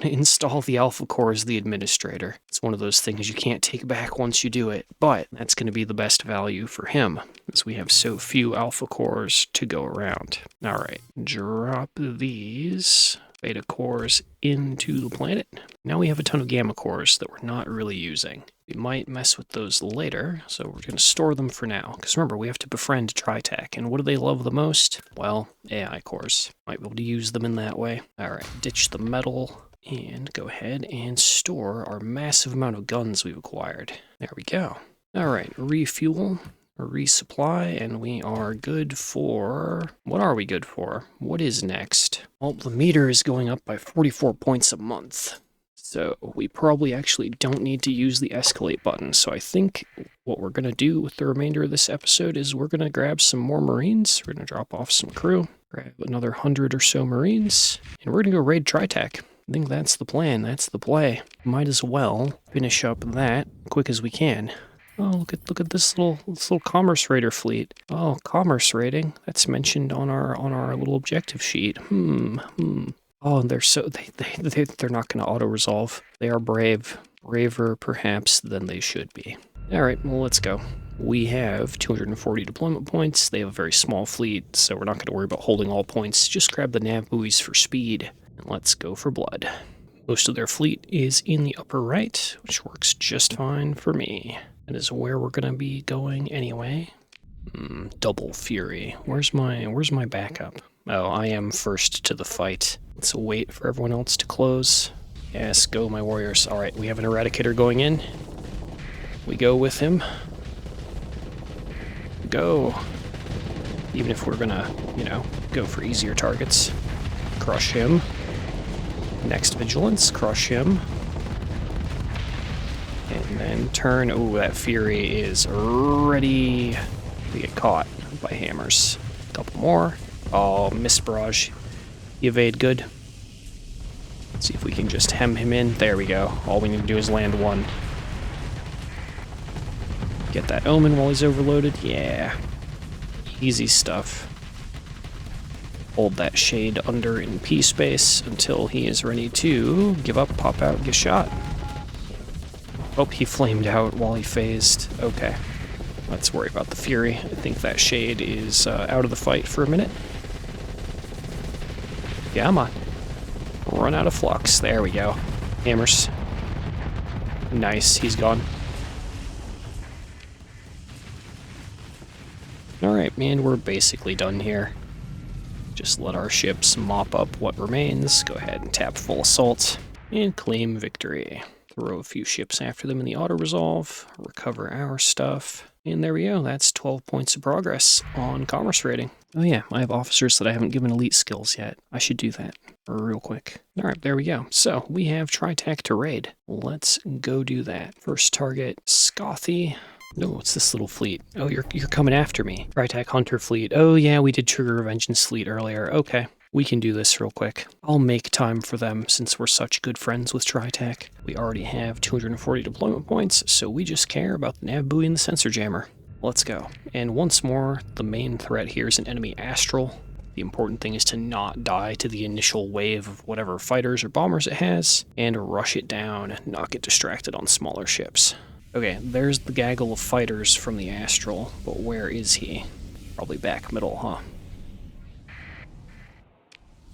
install the Alpha Core as the administrator. It's one of those things you can't take back once you do it, but that's gonna be the best value for him, as we have so few Alpha Cores to go around. Alright, drop these Beta Cores into the planet. Now we have a ton of Gamma Cores that we're not really using. We might mess with those later, so we're going to store them for now. Because remember, we have to befriend TriTac, and what do they love the most? Well, AI cores. Might be able to use them in that way. Alright, ditch the metal, and go ahead and store our massive amount of guns we've acquired. There we go. Alright, refuel, resupply, and we are good for... What are we good for? What is next? Well, the meter is going up by 44 points a month. So we probably actually don't need to use the escalate button. So I think what we're going to do with the remainder of this episode is we're going to grab some more Marines. We're going to drop off some crew, grab another 100 or so Marines, and we're going to go raid TriTac. I think that's the plan. That's the play. Might as well finish up that quick as we can. Oh, look at this little commerce raider fleet. Oh, commerce raiding. That's mentioned on our little objective sheet. Oh, they're not going to auto-resolve. They are brave. Braver, perhaps, than they should be. Alright, well, let's go. We have 240 deployment points. They have a very small fleet, so we're not going to worry about holding all points. Just grab the nav buoys for speed, and let's go for blood. Most of their fleet is in the upper right, which works just fine for me. That is where we're going to be going anyway. Double Fury. Where's my backup? Oh, I am first to the fight. Let's wait for everyone else to close. Yes, go my warriors. Alright, we have an Eradicator going in. We go with him. Go. Even if we're gonna, go for easier targets. Crush him. Next Vigilance, crush him. And then turn. Oh, that Fury is ready to get caught by hammers. Couple more. Oh, miss barrage. Evade good. Let's see if we can just hem him in. There we go. All we need to do is land one. Get that omen while he's overloaded. Yeah. Easy stuff. Hold that shade under in P space until he is ready to give up, pop out, get shot. Oh, he flamed out while he phased. Okay. Let's worry about the Fury. I think that shade is out of the fight for a minute. Yeah, I'm on. Run out of flux. There we go. Hammers. Nice, he's gone. Alright, man, we're basically done here. Just let our ships mop up what remains. Go ahead and tap full assault and claim victory. Throw a few ships after them in the auto-resolve. Recover our stuff. And there we go, that's 12 points of progress on commerce rating. Oh yeah, I have officers that I haven't given elite skills yet. I should do that real quick. Alright, there we go. So, we have Tritech to raid. Let's go do that. First target, Scothy. No, what's this little fleet? Oh, you're coming after me. Tritech Hunter fleet. Oh yeah, we did trigger a Vengeance fleet earlier. Okay. We can do this real quick. I'll make time for them since we're such good friends with Tritech. We already have 240 deployment points, so we just care about the nav buoy and the sensor jammer. Let's go. And once more, the main threat here is an enemy Astral. The important thing is to not die to the initial wave of whatever fighters or bombers it has, and rush it down, not get distracted on smaller ships. Okay, there's the gaggle of fighters from the Astral, but where is he? Probably back middle, huh?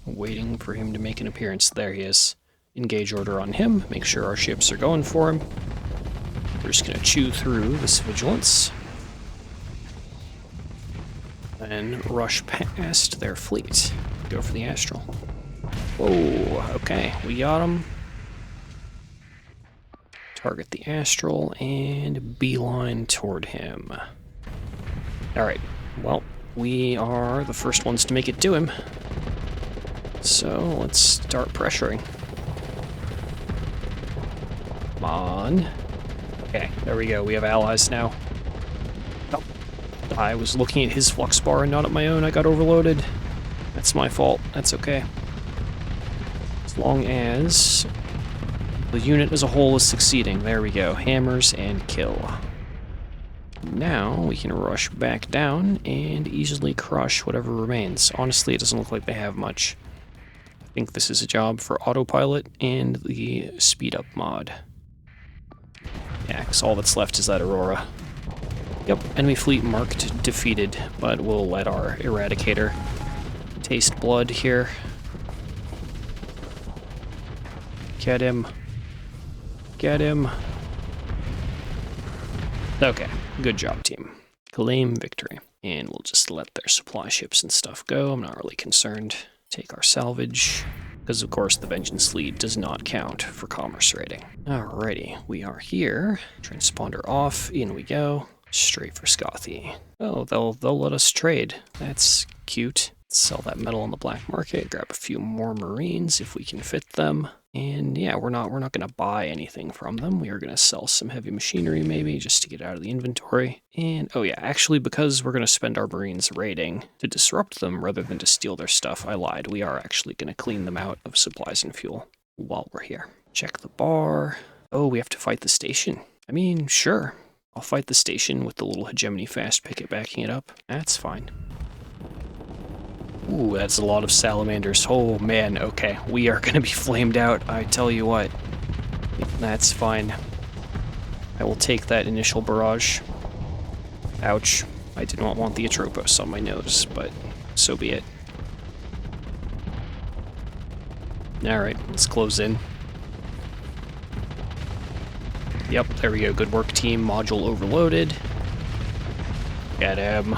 Waiting for him to make an appearance. There he is. Engage order on him. Make sure our ships are going for him. We're just going to chew through this vigilance. And rush past their fleet. Go for the Astral. Whoa, okay. We got him. Target the Astral and beeline toward him. Alright, well, we are the first ones to make it to him. So, let's start pressuring. Come on. Okay, there we go. We have allies now. Oh, I was looking at his flux bar and not at my own. I got overloaded. That's my fault. That's okay. As long as the unit as a whole is succeeding. There we go. Hammers and kill. Now we can rush back down and easily crush whatever remains. Honestly, it doesn't look like they have much. I think this is a job for autopilot and the SpeedUp mod. Yeah, because all that's left is that Aurora. Yep, enemy fleet marked defeated, but we'll let our Eradicator taste blood here. Get him. Get him. Okay, good job, team. Claim victory. And we'll just let their supply ships and stuff go. I'm not really concerned. Take our salvage, because of course the Vengeance fleet does not count for commerce rating. Alrighty, we are here. Transponder off, in we go. Straight for Scothy. Oh, they'll let us trade. That's cute. Sell that metal on the black market, grab a few more Marines if we can fit them. And yeah, we're not gonna buy anything from them. We are gonna sell some heavy machinery maybe just to get out of the inventory. And oh yeah, actually because we're gonna spend our Marines raiding to disrupt them rather than to steal their stuff, I lied. We are actually gonna clean them out of supplies and fuel while we're here. Check the bar. Oh, we have to fight the station. I mean, sure. I'll fight the station with the little hegemony fast picket backing it up. That's fine. Ooh, that's a lot of salamanders. Oh man, okay. We are gonna be flamed out, I tell you what. That's fine. I will take that initial barrage. Ouch. I did not want the Atropos on my nose, but so be it. Alright, let's close in. Yep, there we go. Good work, team. Module overloaded. Got him.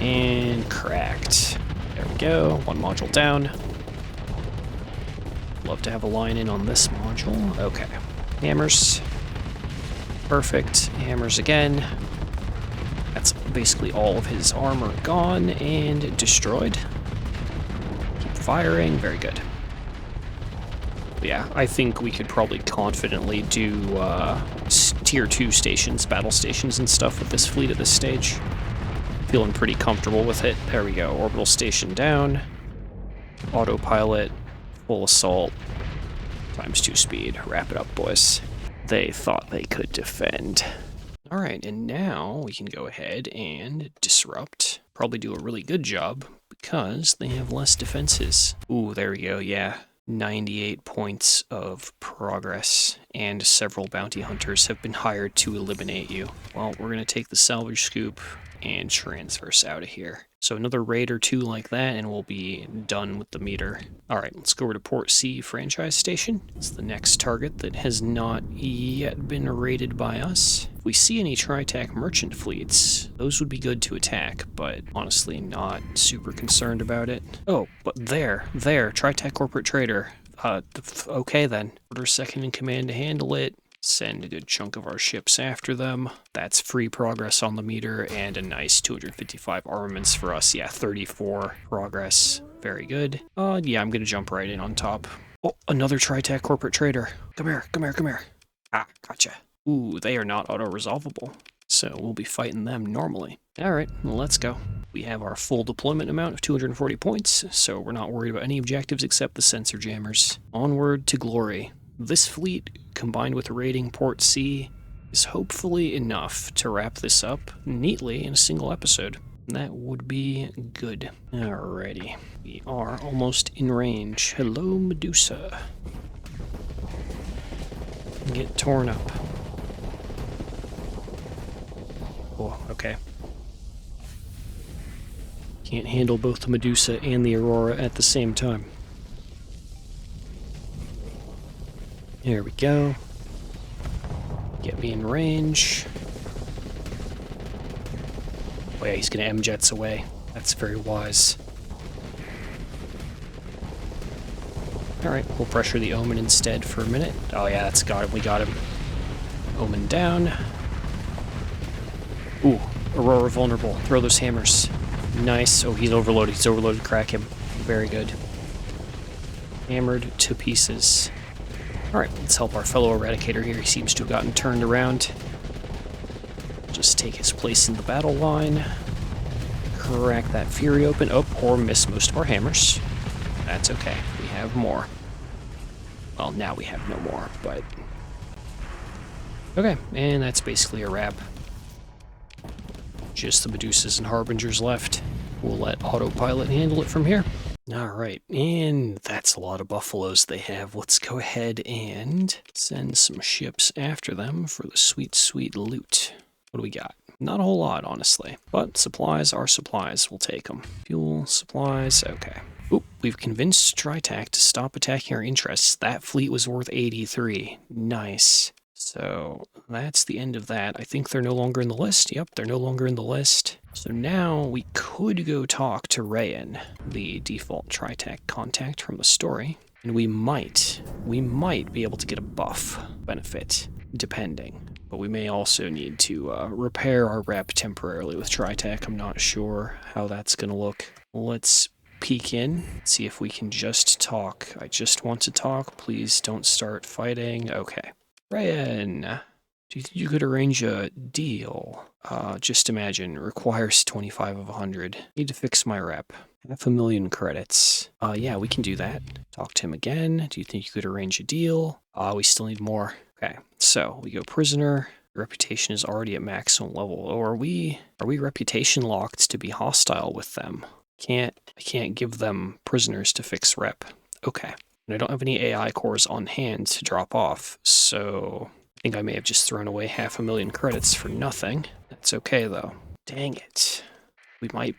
And cracked. There we go. One module down. Love to have a line in on this module. Okay. Hammers. Perfect. Hammers again. That's basically all of his armor gone and destroyed. Keep firing. Very good. Yeah, I think we could probably confidently do tier 2 stations, battle stations and stuff with this fleet at this stage. Feeling pretty comfortable with it. There we go. Orbital station down. Autopilot. Full assault. ×2 speed. Wrap it up, boys. They thought they could defend. Alright, and now we can go ahead and disrupt. Probably do a really good job because they have less defenses. Ooh, there we go, yeah. 98 points of progress, and several bounty hunters have been hired to eliminate you. Well, we're going to take the salvage scoop and transverse out of here. So another raid or two like that, and we'll be done with the meter. Alright, let's go over to Port C Franchise Station. It's the next target that has not yet been raided by us. If we see any Tritac merchant fleets, those would be good to attack, but honestly not super concerned about it. Oh, but there, Tritac Corporate Trader. Okay then. Order second in command to handle it. Send a good chunk of our ships after them. That's free progress on the meter, and a nice 255 armaments for us. Yeah, 34 progress. Very good. Yeah, I'm gonna jump right in on top. Oh, another Tritac Corporate Trader. Come here. Ah, gotcha. Ooh, they are not auto-resolvable, so we'll be fighting them normally. Alright, let's go. We have our full deployment amount of 240 points, so we're not worried about any objectives except the sensor jammers. Onward to glory. This fleet, combined with raiding Port C, is hopefully enough to wrap this up neatly in a single episode. That would be good. Alrighty. We are almost in range. Hello, Medusa. Get torn up. Oh, okay. Can't handle both the Medusa and the Aurora at the same time. Here we go. Get me in range. Oh yeah, he's gonna M-jets away. That's very wise. Alright, we'll pressure the Omen instead for a minute. Oh yeah, that's got him. We got him. Omen down. Ooh, Aurora vulnerable. Throw those hammers. Nice. Oh, he's overloaded. He's overloaded. Crack him. Very good. Hammered to pieces. Alright, let's help our fellow Eradicator here. He seems to have gotten turned around. Just take his place in the battle line. Crack that Fury open. Oh, or miss most of our hammers. That's okay. We have more. Well, now we have no more, but... Okay, and that's basically a wrap. Just the Medusas and Harbingers left. We'll let Autopilot handle it from here. Alright, and that's a lot of buffaloes they have. Let's go ahead and send some ships after them for the sweet, sweet loot. What do we got? Not a whole lot, honestly. But supplies are supplies. We'll take them. Fuel, supplies, okay. Oop, we've convinced Tritac to stop attacking our interests. That fleet was worth 83. Nice. So that's the end of that. I think they're no longer in the list. Yep, they're no longer in the list. So now we could go talk to Rayan, the default Tritac contact from the story, and we might be able to get a buff benefit, depending. But we may also need to repair our rep temporarily with Tritac. I'm not sure how that's going to look. Let's peek in, see if we can just talk. I just want to talk. Please don't start fighting. Okay. Rayan, do you think you could arrange a deal? Just imagine, requires 25 of 100. Need to fix my rep. 500,000 credits. Yeah, we can do that. Talk to him again. Do you think you could arrange a deal? We still need more. Okay, so we go prisoner. Reputation is already at maximum level. Or are we reputation locked to be hostile with them? I can't give them prisoners to fix rep. Okay. And I don't have any AI cores on hand to drop off, so I think I may have just thrown away 500,000 credits for nothing. That's okay though. Dang it. We might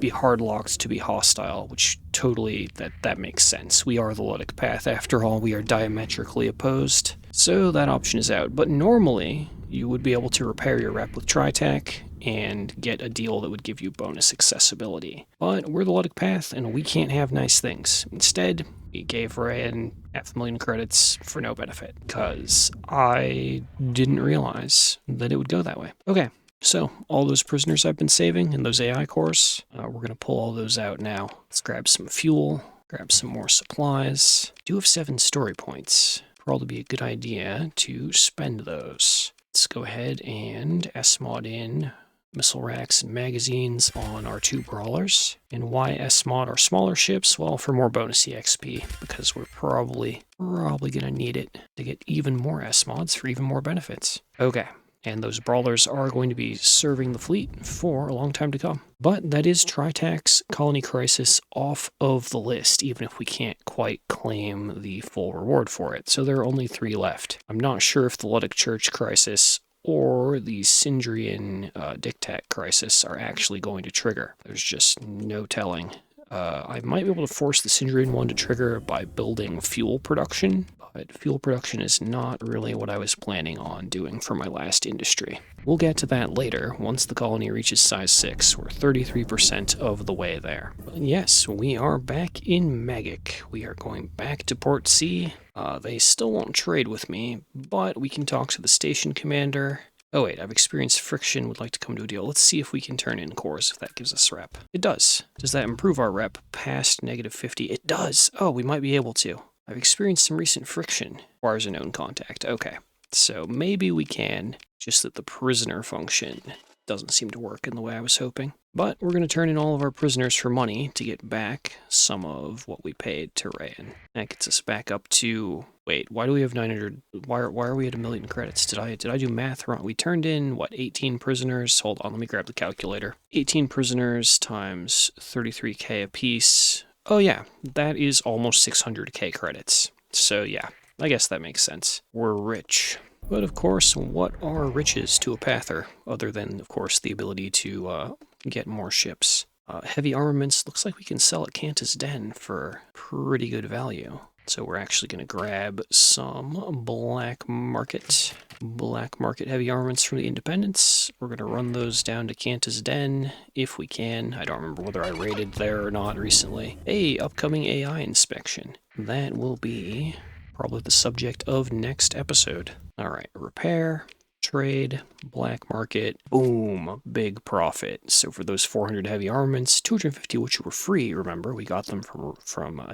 be hard locked to be hostile, which totally that makes sense. We are the Luddic path after all. We are diametrically opposed, so that option is out. But normally you would be able to repair your rep with Tritac and get a deal that would give you bonus accessibility. But we're the Luddic path, and we can't have nice things. Instead, we gave Rayan 500,000 credits for no benefit, because I didn't realize that it would go that way. Okay, so all those prisoners I've been saving and those AI cores, we're going to pull all those out now. Let's grab some fuel, grab some more supplies. I do have 7 story points. Probably be a good idea to spend those. Let's go ahead and SMod in missile racks and magazines on our 2 brawlers. And why S-Mod our smaller ships? Well, for more bonus EXP, because we're probably gonna need it to get even more S-Mods for even more benefits. Okay. And those brawlers are going to be serving the fleet for a long time to come. But that is Tritax Colony Crisis off of the list, even if we can't quite claim the full reward for it. So there are only 3 left. I'm not sure if the Luddic Church Crisis or the Sindrian Dictat Crisis are actually going to trigger. There's just no telling. I might be able to force the Sindrian one to trigger by building fuel production, but fuel production is not really what I was planning on doing for my last industry. We'll get to that later. Once the colony reaches size 6, we're 33% of the way there. But yes, we are back in Magic. We are going back to Port C. They still won't trade with me, but we can talk to the station commander. Oh wait, I've experienced friction, would like to come to a deal. Let's see if we can turn in cores, if that gives us rep. It does. Does that improve our rep past -50? It does! Oh, we might be able to. I've experienced some recent friction. Requires a known contact. Okay. So maybe we can, just that the prisoner function doesn't seem to work in the way I was hoping. But we're going to turn in all of our prisoners for money to get back some of what we paid to Rayan. That gets us back up to... Wait, why do we have 900? Why are we at 1 million credits? Did I do math wrong? We turned in, what, 18 prisoners? Hold on, let me grab the calculator. 18 prisoners times 33k apiece. Oh yeah, that is almost 600k credits. So yeah, I guess that makes sense. We're rich. But of course, what are riches to a pather, other than, of course, the ability to get more ships? Heavy armaments, looks like we can sell at Cantus Den for pretty good value. So we're actually going to grab some black market heavy armaments from the Independents. We're going to run those down to Cantus Den if we can. I don't remember whether I raided there or not recently. Hey, upcoming AI inspection. That will be probably the subject of next episode. All right, repair, trade, black market, boom, big profit. So for those 400 heavy armaments, 250 which were free, remember, we got them from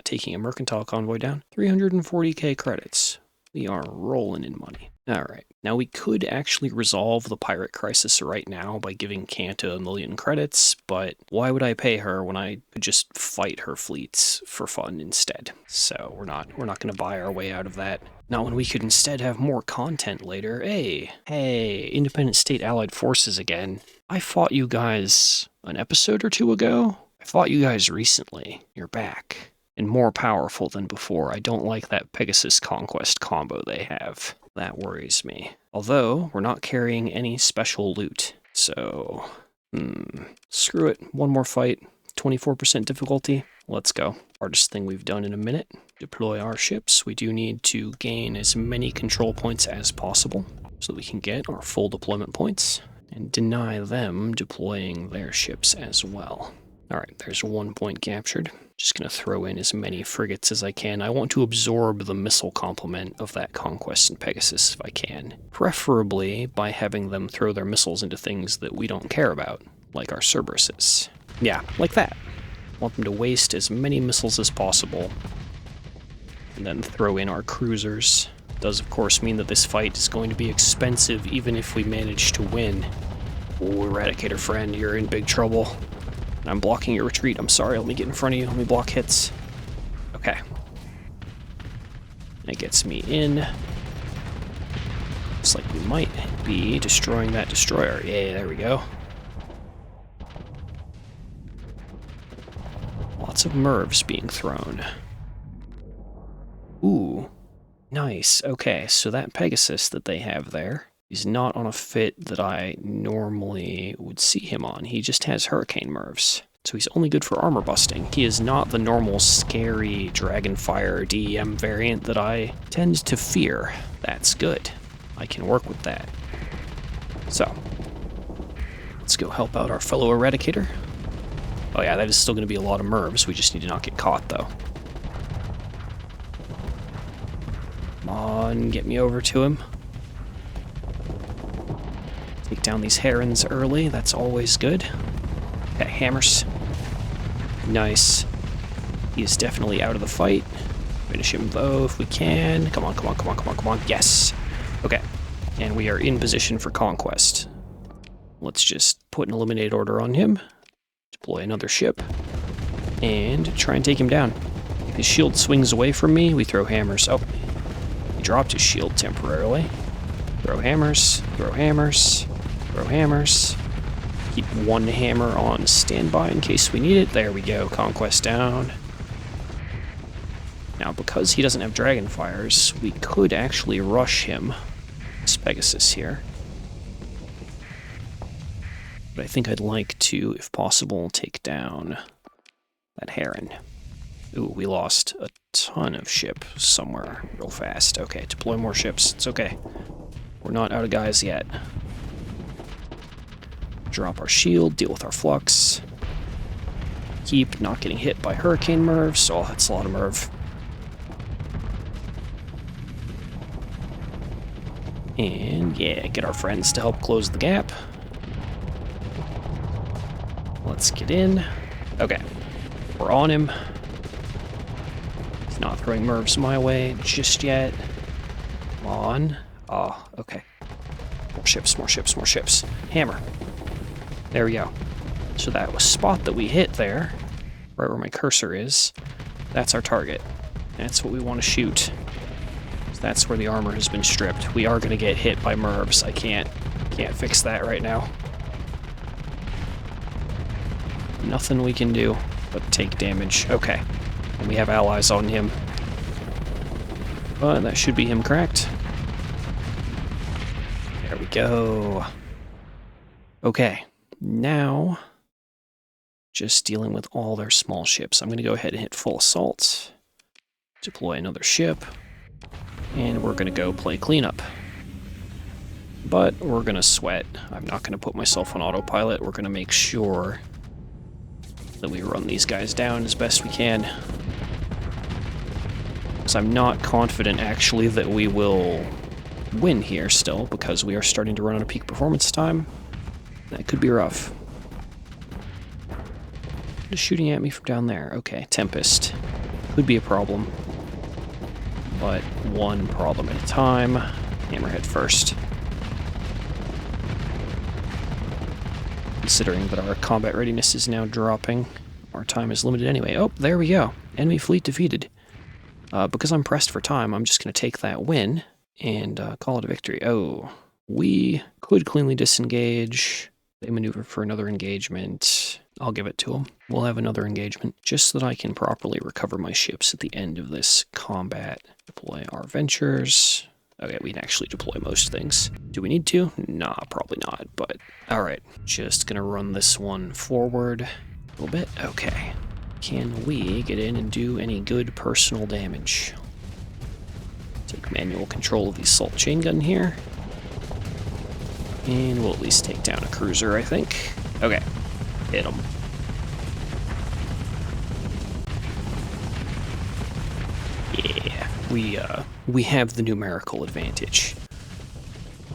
taking a mercantile convoy down, 340k credits. We are rolling in money. All right, now we could actually resolve the pirate crisis right now by giving Kanta 1 million credits, but why would I pay her when I could just fight her fleets for fun instead? So we're not going to buy our way out of that. Not when we could instead have more content later. Hey, Independent State Allied Forces again. I fought you guys an episode or 2 ago. I fought you guys recently. You're back. And more powerful than before. I don't like that Pegasus Conquest combo they have. That worries me. Although, we're not carrying any special loot. So, screw it. One more fight. 24% difficulty. Let's go. Hardest thing we've done in a minute. Deploy our ships. We do need to gain as many control points as possible so that we can get our full deployment points and deny them deploying their ships as well. Alright, there's 1 point captured. Just going to throw in as many frigates as I can. I want to absorb the missile complement of that Conquest and Pegasus if I can. Preferably by having them throw their missiles into things that we don't care about, like our Cerberuses. Yeah, like that. I want them to waste as many missiles as possible, and then throw in our cruisers. Does of course mean that this fight is going to be expensive even if we manage to win. Oh, Eradicator friend, you're in big trouble. I'm blocking your retreat. I'm sorry. Let me get in front of you. Let me block hits. Okay. That gets me in. Looks like we might be destroying that destroyer. Yeah, there we go. Lots of MIRVs being thrown. Ooh. Nice. Okay, so that Pegasus that they have there is not on a fit that I normally would see him on. He just has Hurricane MIRVs. So he's only good for armor busting. He is not the normal scary Dragonfire DEM variant that I tend to fear. That's good. I can work with that. So, let's go help out our fellow Eradicator. Oh yeah, that is still going to be a lot of MIRVs. We just need to not get caught, though. Come on, get me over to him. Take down these herons early, that's always good. Okay, hammers. Nice. He is definitely out of the fight. Finish him though if we can. Come on, come on, come on, come on, come on. Yes! Okay. And we are in position for conquest. Let's just put an eliminate order on him, deploy another ship, and try and take him down. If his shield swings away from me, we throw hammers. Oh, he dropped his shield temporarily. Throw hammers, throw hammers, throw hammers. Keep one hammer on standby in case we need it. There we go, conquest down. Now, because he doesn't have dragon fires, we could actually rush him. It's Pegasus here. But I think I'd like to, if possible, take down that Heron. Ooh, we lost a ton of ship somewhere real fast. Okay, deploy more ships. It's okay. We're not out of guys yet. Drop our shield, deal with our flux. Keep not getting hit by hurricane Mervs. Oh, that's a lot of Merv. And yeah, get our friends to help close the gap. Let's get in. Okay, we're on him. He's not throwing Mervs my way just yet. Come on. Oh, okay. More ships, more ships, more ships. Hammer. There we go. So that was spot that we hit there, right where my cursor is. That's our target. That's what we want to shoot. So that's where the armor has been stripped. We are going to get hit by Mervs. I can't fix that right now. Nothing we can do but take damage. Okay. And we have allies on him. But that should be him cracked. There we go. Okay. Now, just dealing with all their small ships. I'm going to go ahead and hit full assault. Deploy another ship. And we're going to go play cleanup. But we're going to sweat. I'm not going to put myself on autopilot. We're going to make sure that we run these guys down as best we can. Because I'm not confident, actually, that we will win here still, because we are starting to run out of peak performance time. That could be rough. Just shooting at me from down there. Okay, Tempest. Could be a problem. But one problem at a time. Hammerhead first. Considering that our combat readiness is now dropping, our time is limited anyway. Oh, there we go. Enemy fleet defeated. Because I'm pressed for time, I'm just going to take that win and call it a victory. Oh, we could cleanly disengage. They maneuver for another engagement. I'll give it to them. We'll have another engagement, just so that I can properly recover my ships at the end of this combat. Deploy our ventures. Okay, we can actually deploy most things. Do we need to? Nah, probably not, but alright. Just gonna run this one forward a little bit. Okay. Can we get in and do any good personal damage? Take manual control of the assault chain gun here. And we'll at least take down a cruiser, I think. Okay, hit him. Yeah, we have the numerical advantage.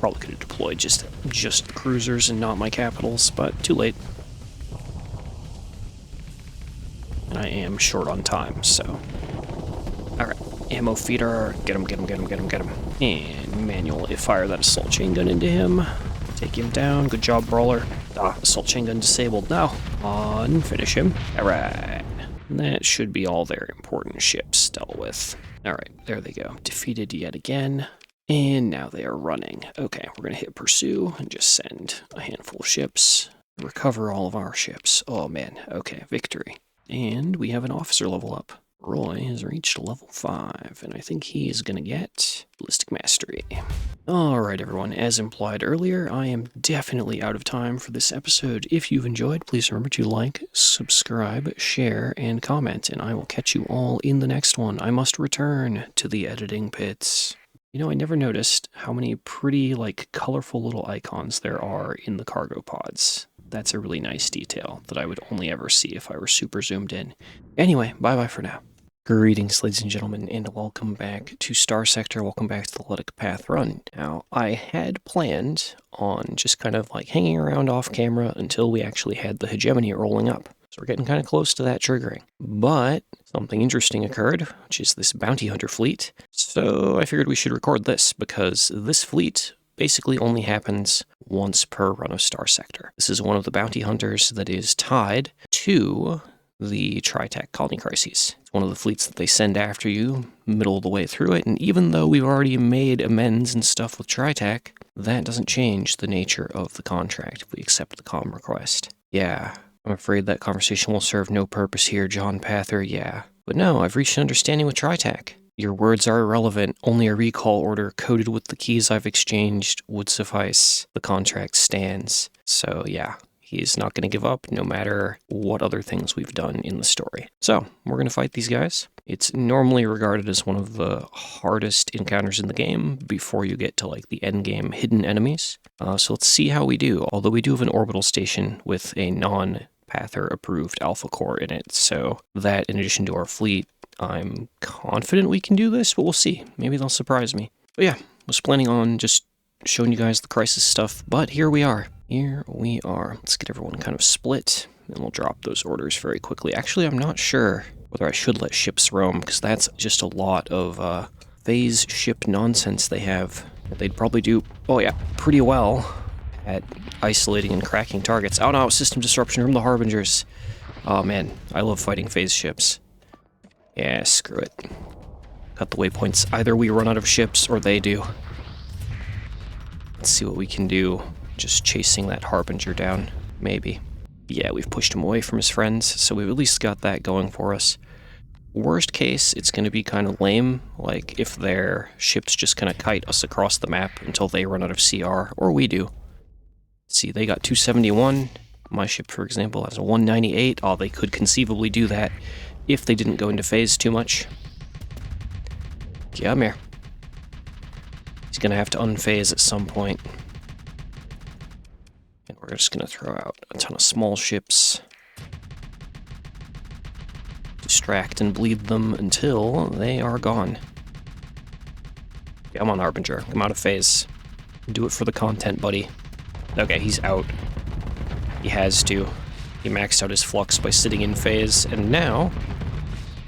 Probably could have deployed just cruisers and not my capitals, but too late. And I am short on time, so. Alright, ammo feeder, get him, get him, get him, get him, get him. And manual fire that assault chain gun into him. Take him down, good job, brawler. Ah, assault chain gun disabled. Now, on, finish him. Alright. That should be all their important ships dealt with. Alright, there they go. Defeated yet again. And now they are running. Okay, we're going to hit pursue and just send a handful of ships. Recover all of our ships. Oh man, okay, victory. And we have an officer level up. Roy has reached level 5, and I think he is going to get Ballistic Mastery. Alright everyone, as implied earlier, I am definitely out of time for this episode. If you've enjoyed, please remember to like, subscribe, share, and comment, and I will catch you all in the next one. I must return to the editing pits. You know, I never noticed how many pretty, colorful little icons there are in the cargo pods. That's a really nice detail that I would only ever see if I were super zoomed in. Anyway, bye-bye for now. Greetings, ladies and gentlemen, and welcome back to Starsector. Welcome back to the Luddic Path Run. Now, I had planned on just kind of hanging around off camera until we actually had the hegemony rolling up. So we're getting kind of close to that triggering. But something interesting occurred, which is this bounty hunter fleet. So I figured we should record this, because this fleet basically only happens once per run of Starsector. This is one of the bounty hunters that is tied to the Tri-Tac Colony Crises. It's one of the fleets that they send after you middle of the way through it, and even though we've already made amends and stuff with Tri-Tac, that doesn't change the nature of the contract if we accept the comm request. Yeah, I'm afraid that conversation will serve no purpose here, John Pather, yeah. But no, I've reached an understanding with Tri-Tac. Your words are irrelevant. Only a recall order coded with the keys I've exchanged would suffice. The contract stands. So yeah, he's not going to give up no matter what other things we've done in the story. So we're going to fight these guys. It's normally regarded as one of the hardest encounters in the game before you get to like the end game hidden enemies. So let's see how we do. Although we do have an orbital station with a non-Pather approved alpha core in it. So that in addition to our fleet, I'm confident we can do this, but we'll see. Maybe they'll surprise me. But yeah, was planning on just showing you guys the crisis stuff, but here we are. Here we are. Let's get everyone kind of split, and we'll drop those orders very quickly. Actually, I'm not sure whether I should let ships roam, because that's just a lot of phase ship nonsense they have. They'd probably do, oh yeah, pretty well at isolating and cracking targets. Oh no, system disruption from the Harbingers. Oh man, I love fighting phase ships. Yeah, screw it. Cut the waypoints. Either we run out of ships or they do. Let's see what we can do. Just chasing that Harbinger down. Maybe. Yeah, we've pushed him away from his friends, so we've at least got that going for us. Worst case, it's going to be kind of lame, like if their ships just kind of kite us across the map until they run out of CR, or we do. See, they got 271. My ship, for example, has a 198. Oh, they could conceivably do that if they didn't go into phase too much. Come here. He's going to have to unphase at some point. And we're just going to throw out a ton of small ships. Distract and bleed them until they are gone. Come on, Harbinger. Come out of phase. Do it for the content, buddy. Okay, he's out. He has to. He maxed out his flux by sitting in phase, and now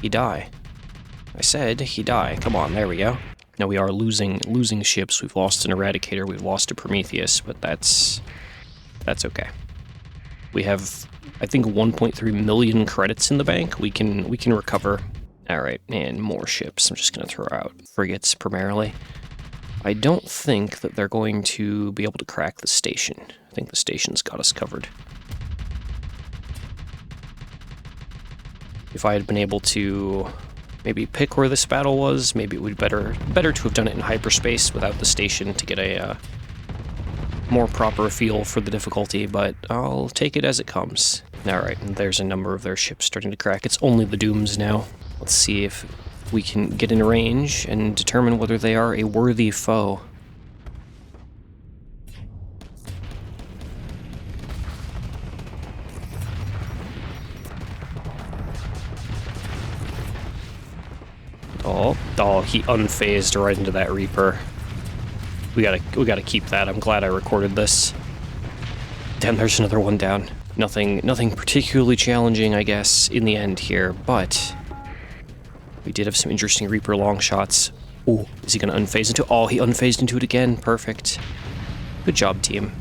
he die. I said he die. Come on, there we go. Now we are losing ships. We've lost an Eradicator, we've lost a Prometheus, but that's okay. We have, I think, 1.3 million credits in the bank. We can recover. All right, and more ships. I'm just gonna throw out frigates primarily. I don't think that they're going to be able to crack the station. I think the station's got us covered. If I had been able to maybe pick where this battle was, maybe it would be better to have done it in hyperspace without the station to get a more proper feel for the difficulty, but I'll take it as it comes. Alright, and there's a number of their ships starting to crack. It's only the Dooms now. Let's see if we can get in range and determine whether they are a worthy foe. Oh, he unphased right into that Reaper. We gotta keep that. I'm glad I recorded this. Damn, there's another one down. Nothing particularly challenging, I guess, in the end here, but we did have some interesting Reaper long shots. Ooh, is he gonna unphase into? Oh, he unphased into it again. Perfect. Good job, team.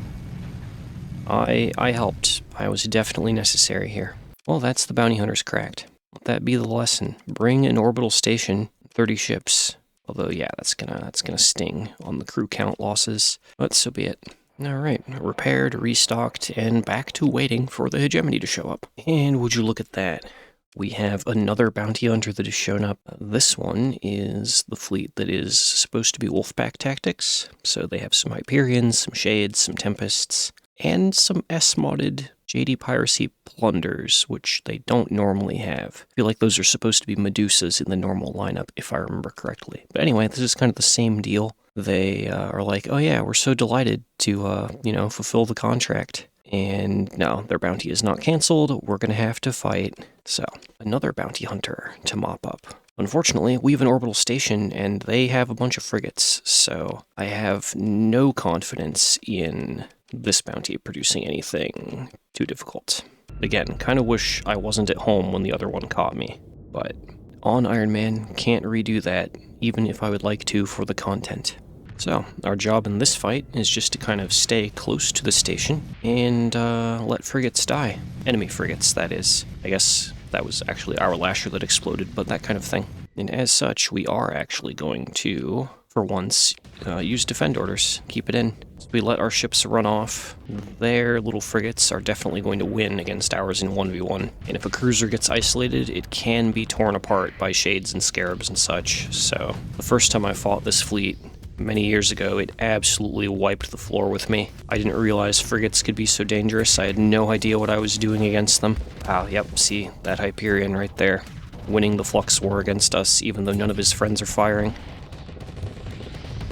I helped. I was definitely necessary here. Well, that's the bounty hunters cracked. Let that be the lesson. Bring an orbital station, 30 ships. Although, yeah, that's gonna sting on the crew count losses. But so be it. Alright, repaired, restocked, and back to waiting for the hegemony to show up. And would you look at that? We have another bounty hunter that has shown up. This one is the fleet that is supposed to be Wolfpack tactics. So they have some Hyperions, some Shades, some Tempests, and some S-modded JaydeePiracy plunders, which they don't normally have. I feel like those are supposed to be Medusas in the normal lineup, if I remember correctly. But anyway, this is kind of the same deal. They are like, oh yeah, we're so delighted to, fulfill the contract. And no, their bounty is not canceled. We're going to have to fight. So, another bounty hunter to mop up. Unfortunately, we have an orbital station, and they have a bunch of frigates, so I have no confidence in this bounty producing anything too difficult. Again, kind of wish I wasn't at home when the other one caught me, but on Iron Man, can't redo that, even if I would like to for the content. So, our job in this fight is just to kind of stay close to the station and let frigates die. Enemy frigates, that is. I guess that was actually our lasher that exploded, but that kind of thing. And as such, we are actually going to, for once, use defend orders. Keep it in. So we let our ships run off. Their little frigates are definitely going to win against ours in 1v1. And if a cruiser gets isolated, it can be torn apart by shades and scarabs and such. So, the first time I fought this fleet, many years ago, it absolutely wiped the floor with me. I didn't realize frigates could be so dangerous. I had no idea what I was doing against them. Ah, yep, see, that Hyperion right there. Winning the Flux War against us, even though none of his friends are firing.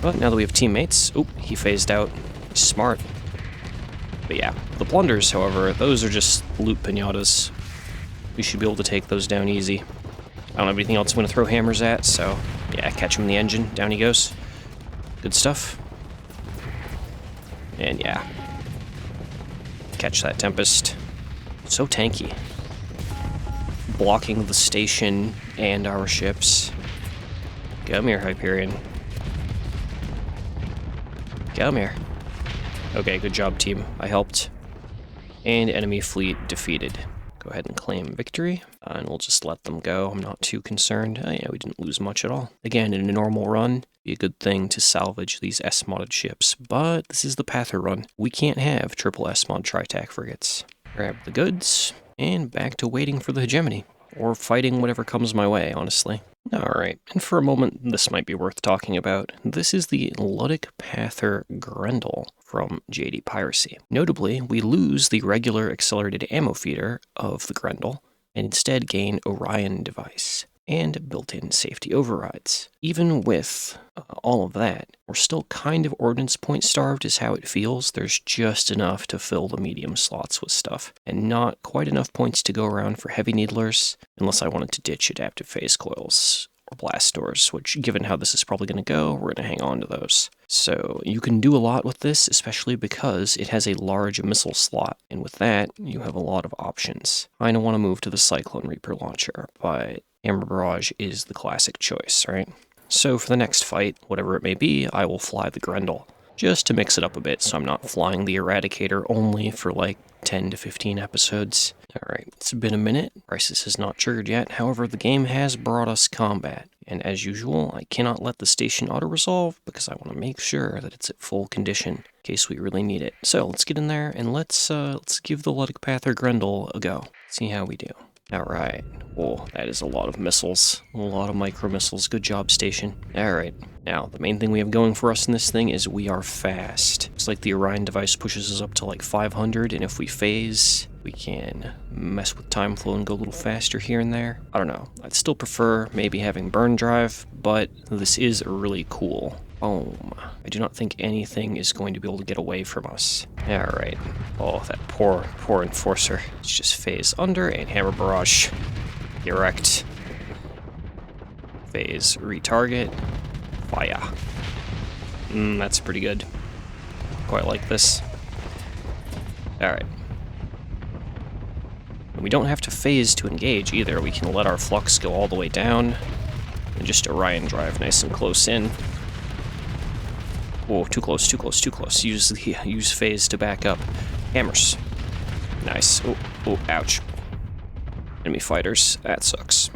But now that we have teammates... Oop, he phased out. Smart. But yeah, the Plunders, however, those are just loot pinatas. We should be able to take those down easy. I don't have anything else I'm going to throw hammers at, so... yeah, catch him in the engine. Down he goes. Good stuff. And yeah. Catch that Tempest. So tanky. Blocking the station and our ships. Come here, Hyperion. Come here. Okay, good job, team. I helped. And enemy fleet defeated. Go ahead and claim victory, and we'll just let them go. I'm not too concerned. Yeah, we didn't lose much at all. Again, in a normal run, be a good thing to salvage these S-modded ships, but this is the Pather run. We can't have triple S-mod Tritac frigates. Grab the goods, and back to waiting for the hegemony. Or fighting whatever comes my way, honestly. Alright, and for a moment, this might be worth talking about. This is the Luddic Pather Grendel from JaydeePiracy. Notably, we lose the regular accelerated ammo feeder of the Grendel, and instead gain Orion device and built-in safety overrides. Even with all of that, we're still kind of ordnance point starved is how it feels. There's just enough to fill the medium slots with stuff, and not quite enough points to go around for heavy needlers, unless I wanted to ditch adaptive phase coils or blast doors, which, given how this is probably going to go, we're going to hang on to those. So you can do a lot with this, especially because it has a large missile slot, and with that, you have a lot of options. I don't want to move to the Cyclone Reaper launcher, but Hammer Barrage is the classic choice, right? So for the next fight, whatever it may be, I will fly the Grendel, just to mix it up a bit so I'm not flying the Eradicator only for like 10 to 15 episodes. Alright, it's been a minute. Crisis has not triggered yet, however the game has brought us combat. And as usual, I cannot let the station auto-resolve because I want to make sure that it's at full condition in case we really need it. So let's get in there and let's give the Luddic Pather Grendel a go. See how we do. Alright. Whoa, that is a lot of missiles. A lot of micro-missiles. Good job, station. Alright. Now, the main thing we have going for us in this thing is we are fast. It's like the Orion device pushes us up to like 500, and if we phase, we can mess with time flow and go a little faster here and there. I don't know. I'd still prefer maybe having burn drive, but this is really cool. Boom. I do not think anything is going to be able to get away from us. Alright. Oh, that poor Enforcer. Let's just phase under and Hammer Barrage. Erect. Phase retarget. Fire. That's pretty good. Quite like this. Alright. We don't have to phase to engage either. We can let our flux go all the way down and just Orion drive nice and close in. Whoa, too close, too close, too close. Use phase to back up. Hammers. Nice. Oh, ouch. Enemy fighters. That sucks.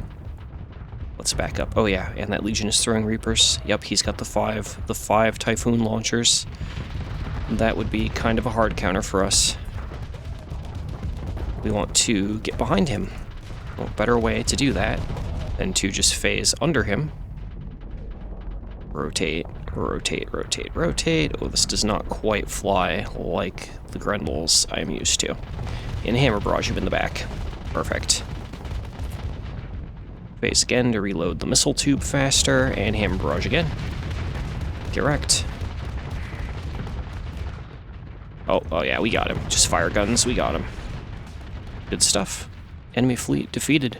Let's back up. Oh yeah, and that Legion is throwing Reapers. Yep, he's got the five Typhoon launchers. That would be kind of a hard counter for us. We want to get behind him. Well, better way to do that than to just phase under him. Rotate, rotate, rotate, rotate. Oh, this does not quite fly like the Grendels I'm used to. And Hammer Barrage him in the back. Perfect. Phase again to reload the missile tube faster, and Hammer Barrage again. Correct. Oh yeah, we got him. Just fire guns, we got him. Good stuff. Enemy fleet defeated.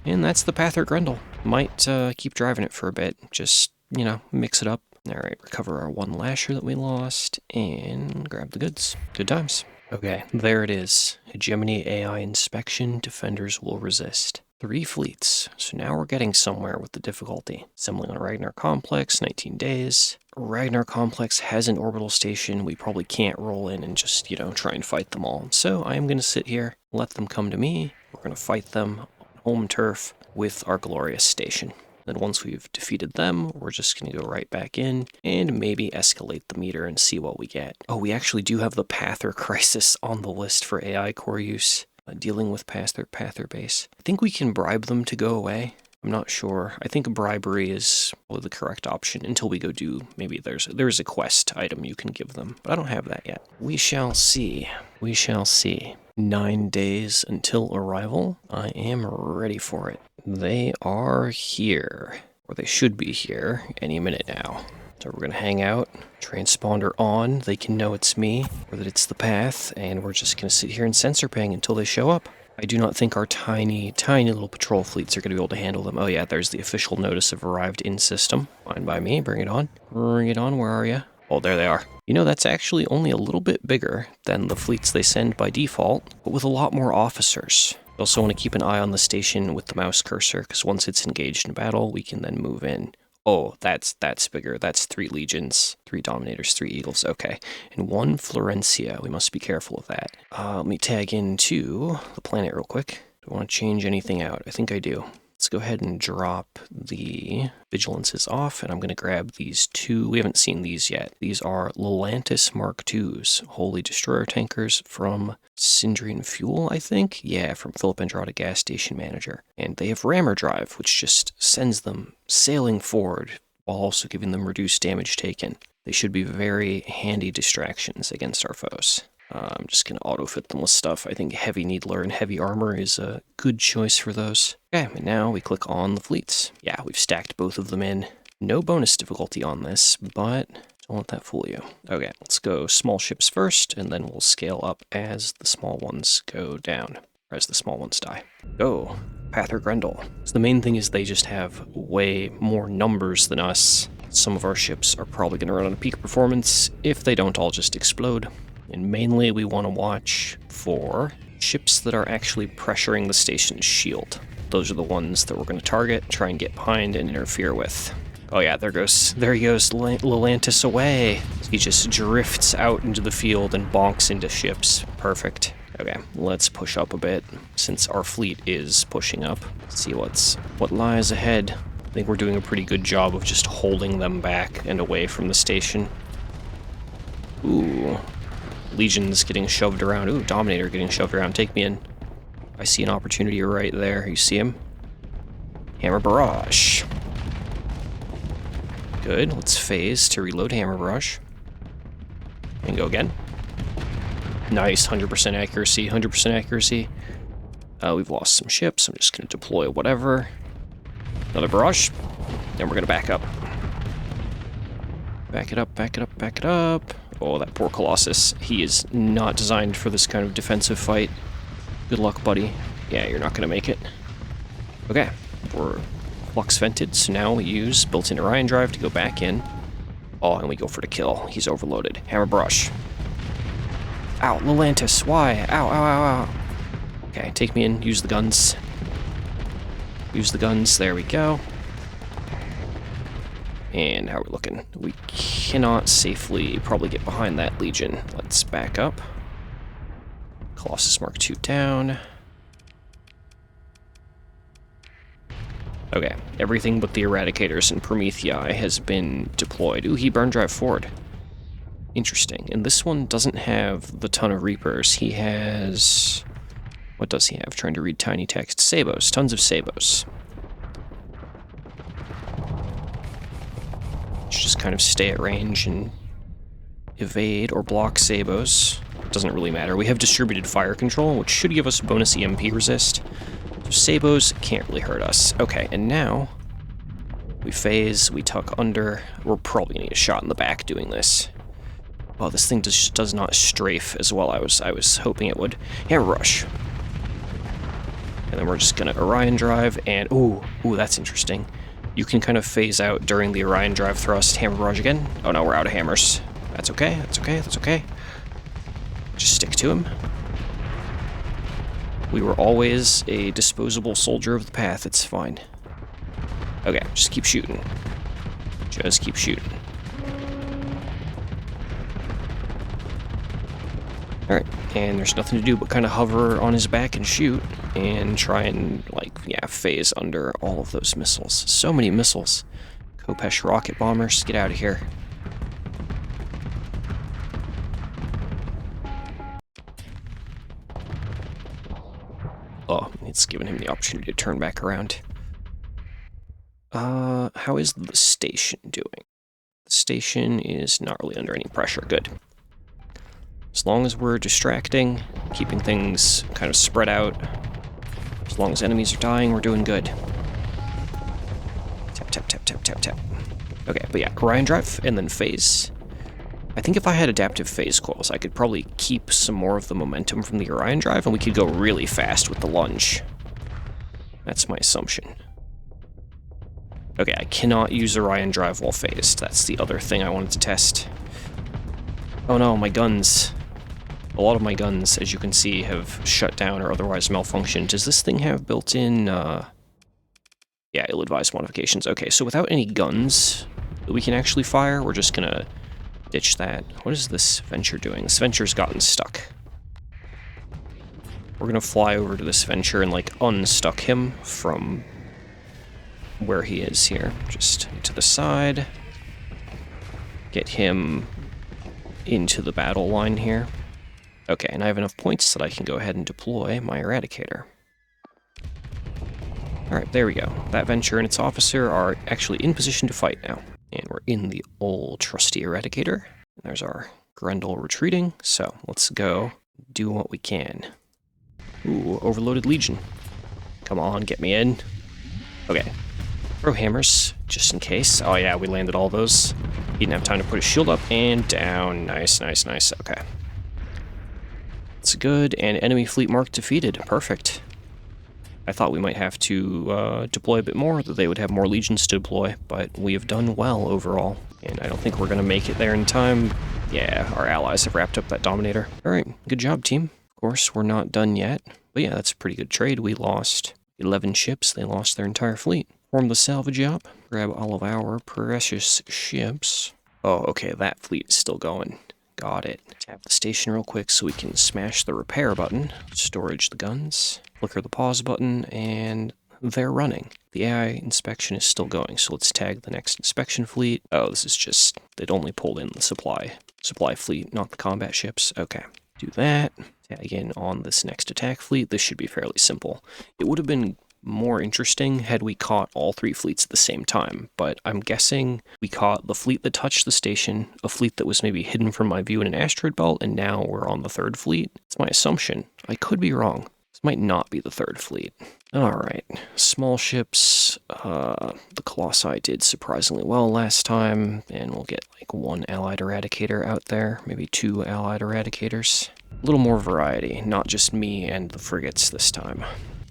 And that's the Pather Grendel. Might keep driving it for a bit. Just, you know, mix it up. Alright, recover our one lasher that we lost, and grab the goods. Good times. Okay, there it is. Hegemony AI inspection, defenders will resist. 3 fleets. So now we're getting somewhere with the difficulty. Assembling on a Ragnar Complex, 19 days. Ragnar Complex has an orbital station. We probably can't roll in and just, try and fight them all. So I am going to sit here, let them come to me. We're going to fight them on home turf with our glorious station. Then once we've defeated them, we're just going to go right back in and maybe escalate the meter and see what we get. Oh, we actually do have the Pather crisis on the list for AI core use. Dealing with Pather base. I think we can bribe them to go away. I'm not sure. I think bribery is probably the correct option until we go do, maybe there's a quest item you can give them, but I don't have that yet. We shall see. We shall see. 9 days until arrival. I am ready for it. They are here, or they should be here any minute now. So we're going to hang out, transponder on, they can know it's me, or that it's the path, and we're just going to sit here and sensor ping until they show up. I do not think our tiny, tiny little patrol fleets are going to be able to handle them. Oh yeah, there's the official notice of arrived in system. Fine by me, bring it on. Bring it on, where are you? Oh, there they are. That's actually only a little bit bigger than the fleets they send by default, but with a lot more officers. I also want to keep an eye on the station with the mouse cursor, because once it's engaged in battle, we can then move in. Oh, that's bigger. That's 3 legions, 3 dominators, 3 eagles. Okay. And 1 Florencia. We must be careful of that. Let me tag into the planet real quick. Do I want to change anything out? I think I do. Let's go ahead and drop the vigilances off, and I'm going to grab these 2. We haven't seen these yet. These are Lelantis Mark IIs, Holy Destroyer tankers from Sindrian Fuel, I think? Yeah, from Philip Andrada Gas Station Manager. And they have rammer drive, which just sends them sailing forward while also giving them reduced damage taken. They should be very handy distractions against our foes. I'm just going to auto-fit them with stuff. I think Heavy Needler and Heavy Armor is a good choice for those. Okay, and now we click on the fleets. Yeah, we've stacked both of them in. No bonus difficulty on this, but don't let that fool you. Okay, let's go small ships first, and then we'll scale up as the small ones go down, or as the small ones die. Go, Pather Grendel. So the main thing is they just have way more numbers than us. Some of our ships are probably going to run on a peak performance. If they don't, I'll just explode. And mainly we want to watch for ships that are actually pressuring the station's shield. Those are the ones that we're going to target, try and get behind and interfere with. Oh yeah, there he goes Lelantis away. He just drifts out into the field and bonks into ships. Perfect. Okay, let's push up a bit, since our fleet is pushing up. Let's see what lies ahead. I think we're doing a pretty good job of just holding them back and away from the station. Ooh. Legions getting shoved around. Ooh, Dominator getting shoved around. Take me in. I see an opportunity right there. You see him? Hammer Barrage. Good. Let's phase to reload Hammer Barrage. And go again. Nice. 100% accuracy. 100% accuracy. We've lost some ships. I'm just going to deploy whatever. Another Barrage. Then we're going to back up. Back it up, back it up, back it up. Oh, that poor Colossus. He is not designed for this kind of defensive fight. Good luck, buddy. Yeah, you're not going to make it. Okay, we're flux vented, so now we use built-in Orion drive to go back in. Oh, and we go for the kill. He's overloaded. Hammer Brush. Ow, Lelantis, why? Ow, ow, ow, ow. Okay, take me in. Use the guns. Use the guns. There we go. And how are we looking? We cannot safely probably get behind that Legion. Let's back up. Colossus Mark II down. Okay, everything but the Eradicators and Promethei has been deployed. Ooh, he burned drive forward. Interesting. And this one doesn't have the ton of Reapers. He has... What does he have? Trying to read tiny text. Sabos. Tons of Sabos. Just kind of stay at range and evade or block Sabos. Doesn't really matter. We have distributed fire control, which should give us bonus EMP resist. So Sabos can't really hurt us. Okay, and now we phase, we tuck under. We're probably gonna get a shot in the back doing this. Oh, this thing just does not strafe as well I was hoping it would. Hammer Rush. And then we're just gonna Orion drive and ooh, that's interesting. You can kind of phase out during the Orion drive thrust. Hammer Barrage again. Oh no, we're out of hammers. That's okay, that's okay, that's okay. Just stick to him. We were always a disposable soldier of the path. It's fine. Okay, just keep shooting. Just keep shooting. Alright, and there's nothing to do but kind of hover on his back and shoot, and try and, like, yeah, phase under all of those missiles. So many missiles. Kopesh rocket bombers, get out of here. Oh, it's giving him the opportunity to turn back around. How is the station doing? The station is not really under any pressure. Good. As long as we're distracting, keeping things kind of spread out, as long as enemies are dying, we're doing good. Tap, tap, tap, tap, tap, tap. Okay, but yeah, Orion Drive, and then phase. I think if I had adaptive phase coils, I could probably keep some more of the momentum from the Orion Drive, and we could go really fast with the lunge. That's my assumption. Okay, I cannot use Orion Drive while phased. That's the other thing I wanted to test. Oh no, my guns. A lot of my guns, as you can see, have shut down or otherwise malfunctioned. Does this thing have built-in, yeah, ill-advised modifications. Okay, so without any guns that we can actually fire, we're just gonna ditch that. What is this Venture doing? This Venture's gotten stuck. We're gonna fly over to this Venture and, like, unstuck him from where he is here. Just to the side. Get him into the battle line here. Okay, and I have enough points that I can go ahead and deploy my Eradicator. Alright, there we go. That Venture and its officer are actually in position to fight now. And we're in the old trusty Eradicator. There's our Grendel retreating, so let's go do what we can. Ooh, Overloaded Legion. Come on, get me in. Okay. Throw hammers, just in case. Oh yeah, we landed all those. He didn't have time to put his shield up, and down. Nice, nice, nice. Okay. That's good, and enemy fleet mark defeated. Perfect. I thought we might have to deploy a bit more, that they would have more legions to deploy, but we have done well overall. And I don't think we're going to make it there in time. Yeah, our allies have wrapped up that Dominator. Alright, good job, team. Of course, we're not done yet. But yeah, that's a pretty good trade. We lost 11 ships. They lost their entire fleet. Form the salvage up. Grab all of our precious ships. Oh, okay, that fleet is still going. Got it. Tap the station real quick so we can smash the repair button. Storage the guns. Flicker the pause button, and they're running. The AI inspection is still going, so let's tag the next inspection fleet. Oh, this is just, they'd only pulled in the supply fleet, not the combat ships. Okay, do that. Tag in on this next attack fleet. This should be fairly simple. It would have been more interesting had we caught all 3 fleets at the same time, but I'm guessing we caught the fleet that touched the station, a fleet that was maybe hidden from my view in an asteroid belt, and now we're on the 3rd fleet. It's my assumption. I could be wrong. This might not be the 3rd fleet. Alright, small ships. The Colossi did surprisingly well last time, and we'll get like 1 allied eradicator out there, maybe 2 allied eradicators. A little more variety, not just me and the frigates this time.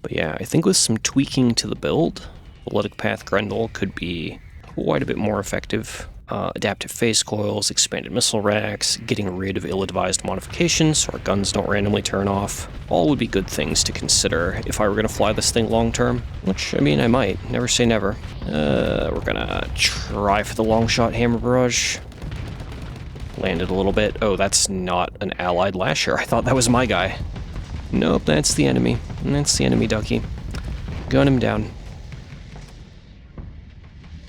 But yeah, I think with some tweaking to the build, the Luddic Path Grendel could be quite a bit more effective. Adaptive phase coils, expanded missile racks, getting rid of ill-advised modifications so our guns don't randomly turn off. All would be good things to consider if I were going to fly this thing long-term, which, I mean, I might. Never say never. We're going to try for the long-shot hammer barrage. Landed a little bit. Oh, that's not an allied lasher. I thought that was my guy. Nope, that's the enemy. That's the enemy, ducky. Gun him down.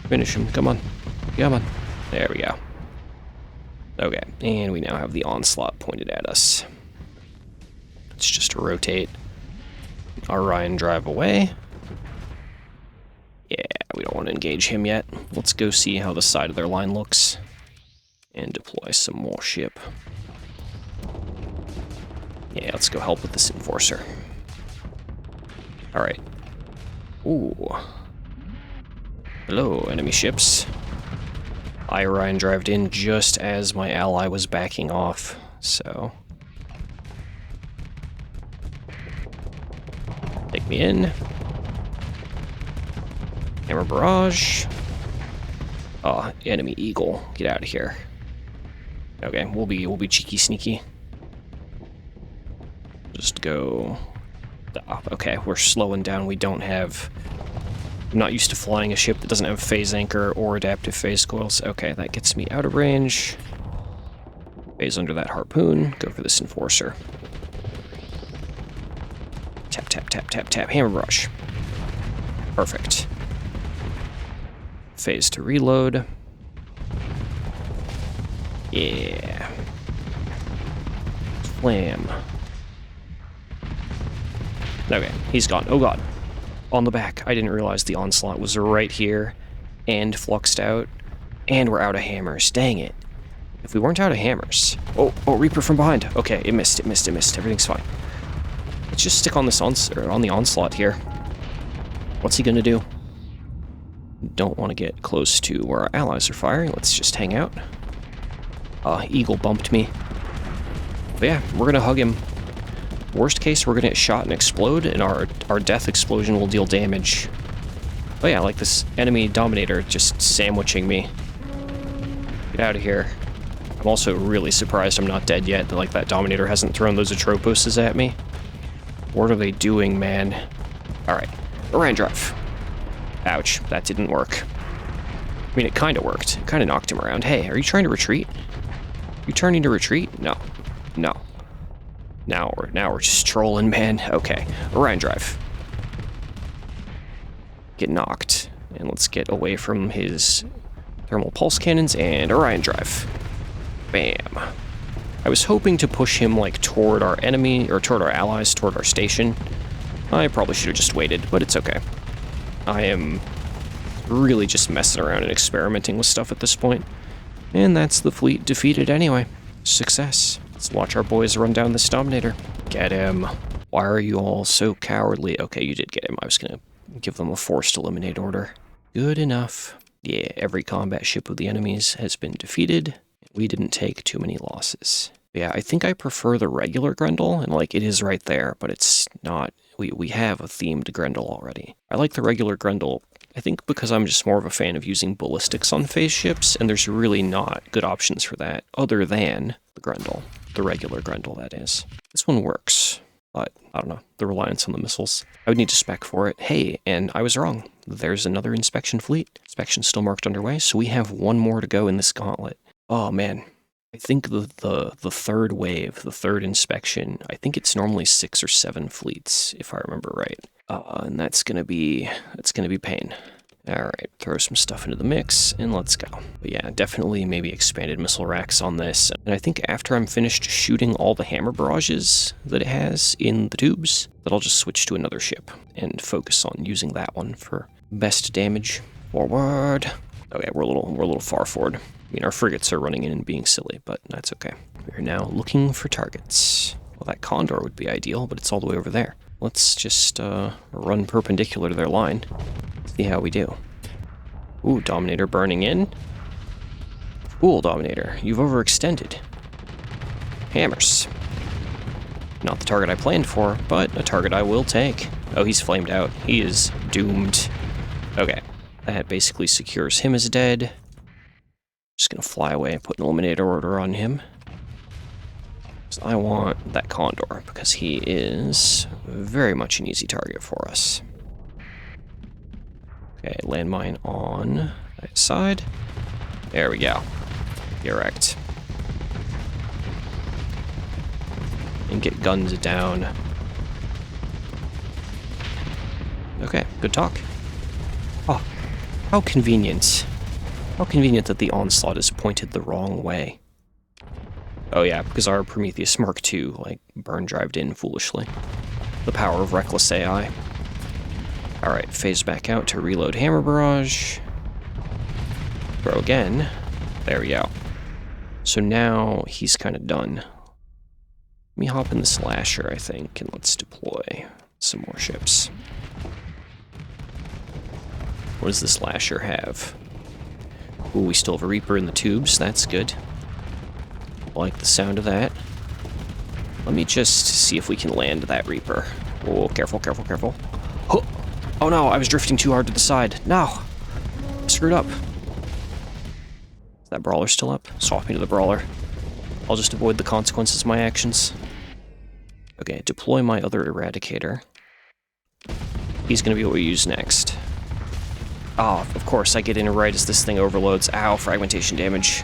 Finish him. Come on. Come on. There we go. Okay, and we now have the onslaught pointed at us. Let's just rotate our Orion Drive away. Yeah, we don't want to engage him yet. Let's go see how the side of their line looks. And deploy some more ship. Yeah, let's go help with this Enforcer. Alright. Ooh. Hello, enemy ships. I Orion drived in just as my ally was backing off, so... Take me in. Hammer barrage. Oh, enemy eagle. Get out of here. Okay, we'll be cheeky sneaky. Just go Okay, we're slowing down. We don't have... I'm not used to flying a ship that doesn't have phase anchor or adaptive phase coils. Okay, that gets me out of range. Phase under that harpoon. Go for this enforcer. Tap, tap, tap, tap, tap. Hammer brush. Perfect. Phase to reload. Yeah. Slam. Okay, he's gone. Oh god. On the back. I didn't realize the onslaught was right here and fluxed out. And we're out of hammers. Dang it. If we weren't out of hammers... Oh, Reaper from behind. Okay, it missed. Everything's fine. Let's just stick on this on the onslaught here. What's he gonna do? Don't want to get close to where our allies are firing. Let's just hang out. Eagle bumped me. But yeah, we're gonna hug him. Worst case, we're gonna get shot and explode, and our death explosion will deal damage. Oh yeah, like this enemy Dominator just sandwiching me. Get out of here. I'm also really surprised I'm not dead yet, like that Dominator hasn't thrown those Atroposes at me. What are they doing, man? Alright, Orion Drive. Ouch, that didn't work. I mean, it kinda worked. It kinda knocked him around. Hey, are you trying to retreat? You turning to retreat? No. No. Now we're just trolling, man. Okay, Orion Drive. Get knocked. And let's get away from his thermal pulse cannons and Orion Drive. Bam. I was hoping to push him, like, toward our enemy, or toward our allies, toward our station. I probably should have just waited, but it's okay. I am really just messing around and experimenting with stuff at this point. And that's the fleet defeated anyway. Success. Let's watch our boys run down this Dominator. Get him. Why are you all so cowardly? Okay, you did get him. I was gonna give them a forced eliminate order. Good enough. Yeah, every combat ship of the enemies has been defeated. We didn't take too many losses. Yeah, I think I prefer the regular Grendel, and like, it is right there, but it's not... We have a themed Grendel already. I like the regular Grendel, I think because I'm just more of a fan of using ballistics on phase ships, and there's really not good options for that, other than the Grendel. The regular Grendel, that is. This one works, but I don't know, the reliance on the missiles. I would need to spec for it. Hey, and I was wrong. There's another inspection fleet. Inspection's still marked underway, so we have one more to go in this gauntlet. Oh man, I think the third wave, the third inspection, I think it's normally 6 or 7 fleets, if I remember right. And that's gonna be pain. Alright, throw some stuff into the mix, and let's go. But yeah, definitely maybe expanded missile racks on this. And I think after I'm finished shooting all the hammer barrages that it has in the tubes, that I'll just switch to another ship and focus on using that one for best damage. Forward. Okay, we're a little far forward. I mean, our frigates are running in and being silly, but that's okay. We're now looking for targets. Well, that Condor would be ideal, but it's all the way over there. Let's just run perpendicular to their line. See how we do. Ooh, Dominator burning in. Cool, Dominator. You've overextended. Hammers. Not the target I planned for, but a target I will take. Oh, he's flamed out. He is doomed. Okay. That basically secures him as dead. Just gonna fly away and put an eliminator order on him. So I want that Condor, because he is very much an easy target for us. Okay, landmine on that side. There we go. Erect. And get guns down. Okay, good talk. Oh, how convenient. How convenient that the onslaught is pointed the wrong way. Oh yeah, because our Prometheus Mark II, like, burn-drived in foolishly. The power of reckless AI. Alright, phase back out to reload Hammer Barrage. Throw again. There we go. So now he's kind of done. Let me hop in the Slasher, I think, and let's deploy some more ships. What does the Slasher have? Ooh, we still have a Reaper in the tubes. That's good. Like the sound of that. Let me just see if we can land that Reaper. Oh, careful, careful, careful. Oh no, I was drifting too hard to the side. No! I screwed up. Is that Brawler still up? Swap me to the Brawler. I'll just avoid the consequences of my actions. Okay, deploy my other Eradicator. He's going to be what we use next. Oh, of course, I get in right as this thing overloads. Ow, fragmentation damage.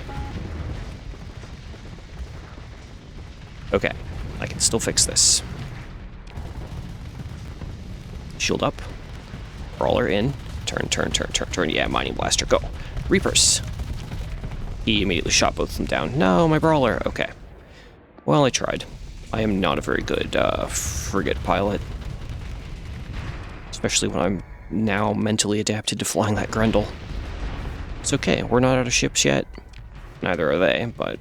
Okay, I can still fix this. Shield up. Brawler in. Turn. Yeah, Mining Blaster, go. Reapers. He immediately shot both of them down. No, my Brawler. Okay. Well, I tried. I am not a very good frigate pilot. Especially when I'm now mentally adapted to flying that Grendel. It's okay, we're not out of ships yet. Neither are they, but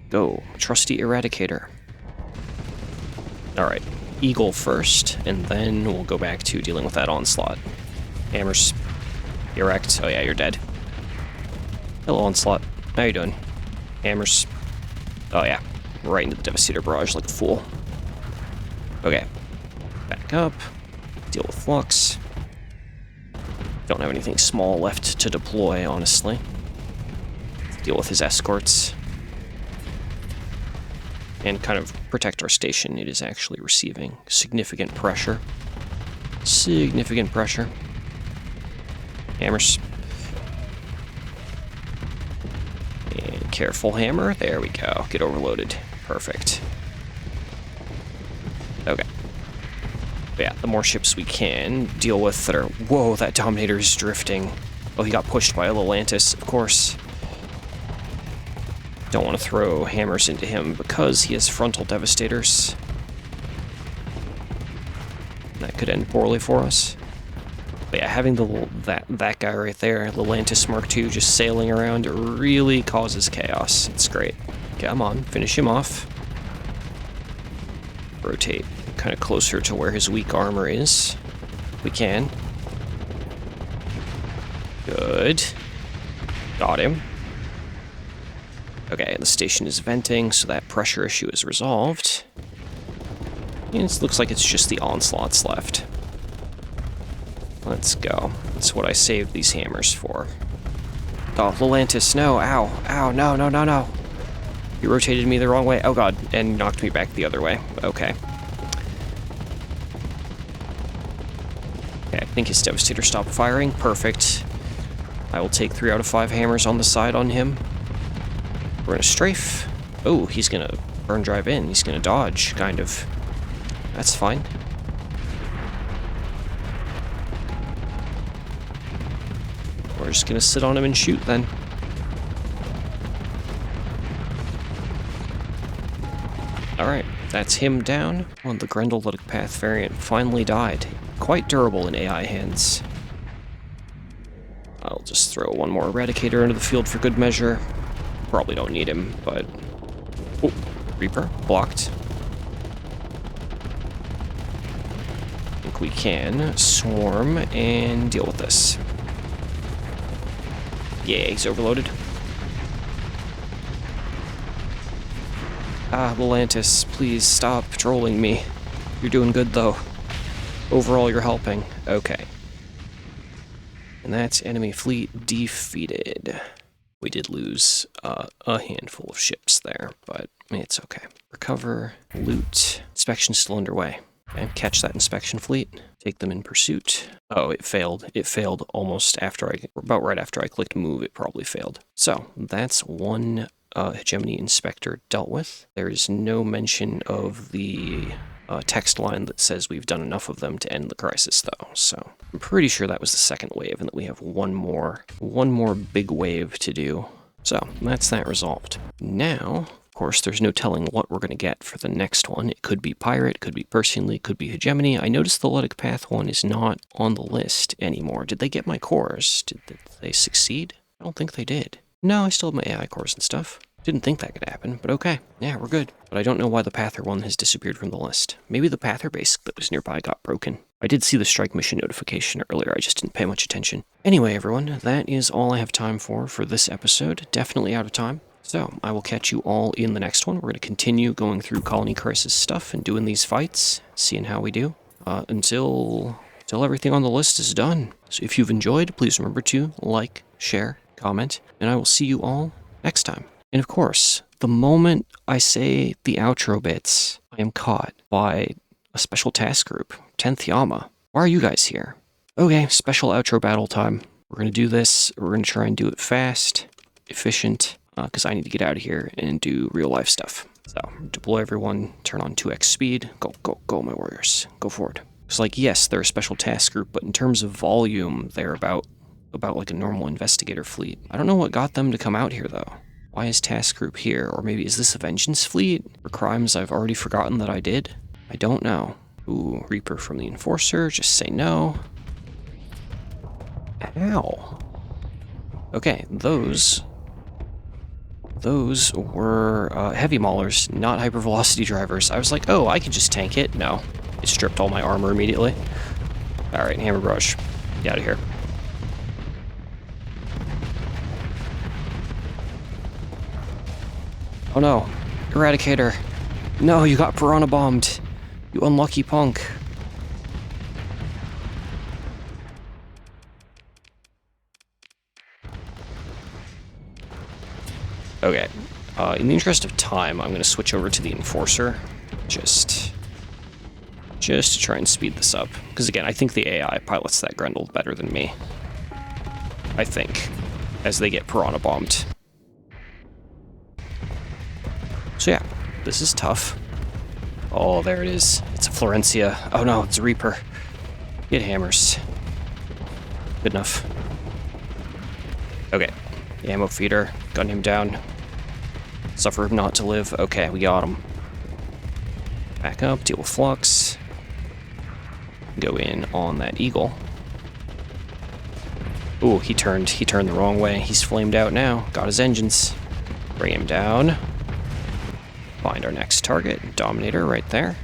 go. Trusty Eradicator. Alright, Eagle first, and then we'll go back to dealing with that Onslaught. Hammers. Erect. Oh yeah, you're dead. Hello, Onslaught. How you doing? Hammers. Oh yeah, right into the Devastator Barrage like a fool. Okay. Back up. Deal with Flux. Don't have anything small left to deploy, honestly. Deal with his escorts. And kind of protect our station. It is actually receiving significant pressure. Significant pressure. Hammers. And careful, hammer. There we go. Get overloaded. Perfect. Okay. But yeah, the more ships we can deal with that are... Whoa, that Dominator is drifting. Oh, he got pushed by a Lelantis, of course. Don't want to throw hammers into him because he has frontal devastators. That could end poorly for us. But yeah, having that guy right there, Lelantis Mark II, just sailing around, it really causes chaos. It's great. Come on, finish him off. Rotate kind of closer to where his weak armor is. We can. Good. Got him. Okay, the station is venting, so that pressure issue is resolved. And it looks like it's just the Onslaughts left. Let's go. That's what I saved these hammers for. Oh, Lelantis, no, ow, ow, no, no, no, no. You rotated me the wrong way. Oh god, and knocked me back the other way. Okay. Okay, I think his Devastator stopped firing. Perfect. I will take 3 out of 5 hammers on the side on him. We're gonna strafe. Oh, he's gonna burn drive in. He's gonna dodge, kind of. That's fine. We're just gonna sit on him and shoot then. Alright, that's him down. Well, the Grendel Luddic Path variant finally died. Quite durable in AI hands. I'll just throw one more Eradicator into the field for good measure. Probably don't need him, but... Oh, Reaper, blocked. I think we can swarm and deal with this. Yeah, he's overloaded. Ah, Lelantis, please stop trolling me. You're doing good, though. Overall, you're helping. Okay. And that's enemy fleet defeated. We did lose a handful of ships there, but it's okay. Recover, loot. Inspection's still underway. Okay, catch that inspection fleet. Take them in pursuit. Oh, it failed. It failed almost after about right after I clicked move, it probably failed. So, that's one hegemony inspector dealt with. There is no mention of the text line that says we've done enough of them to end the crisis, though. So I'm pretty sure that was the second wave, and that we have one more big wave to do. So that's that resolved. Now, of course, there's no telling what we're going to get for the next one. It could be Pirate, could be Personally, could be Hegemony. I noticed the Luddic Path one is not on the list anymore. Did they get my cores? Did they succeed? I don't think they did. No, I still have my AI cores and stuff. Didn't think that could happen, but okay. Yeah, we're good. But I don't know why the Pather one has disappeared from the list. Maybe the Pather base that was nearby got broken. I did see the strike mission notification earlier, I just didn't pay much attention. Anyway, everyone, that is all I have time for this episode. Definitely out of time. So, I will catch you all in the next one. We're going to continue going through Colony Crisis stuff and doing these fights, seeing how we do, until everything on the list is done. So if you've enjoyed, please remember to like, share, comment, and I will see you all next time. And of course, the moment I say the outro bits, I am caught by a special task group, 10th Yama. Why are you guys here? Okay, special outro battle time. We're going to do this. We're going to try and do it fast, efficient, because I need to get out of here and do real life stuff. So, deploy everyone, turn on 2x speed. Go, go, go, my warriors. Go forward. It's like, yes, they're a special task group, but in terms of volume, they're about like a normal investigator fleet. I don't know what got them to come out here, though. Why is task group here? Or maybe is this a vengeance fleet for crimes I've already forgotten that I did? I don't know. Ooh, Reaper from the Enforcer, just say no. Ow. Okay, those were heavy maulers, not hypervelocity drivers. I was like, oh, I can just tank it. No, it stripped all my armor immediately. Alright, Hammer Barrage, get out of here. Oh no, Eradicator. No, you got Piranha bombed. You unlucky punk. Okay, in the interest of time, I'm going to switch over to the Enforcer, just to try and speed this up. Because again, I think the AI pilots that Grendel better than me. I think, as they get Piranha bombed. So yeah, this is tough. Oh, there it is. It's a Florencia. Oh no, it's a Reaper. It hammers. Good enough. Okay. Ammo feeder. Gun him down. Suffer him not to live. Okay, we got him. Back up, deal with flux. Go in on that eagle. Ooh, he turned the wrong way. He's flamed out now. Got his engines. Bring him down. Find our next target. Dominator right there.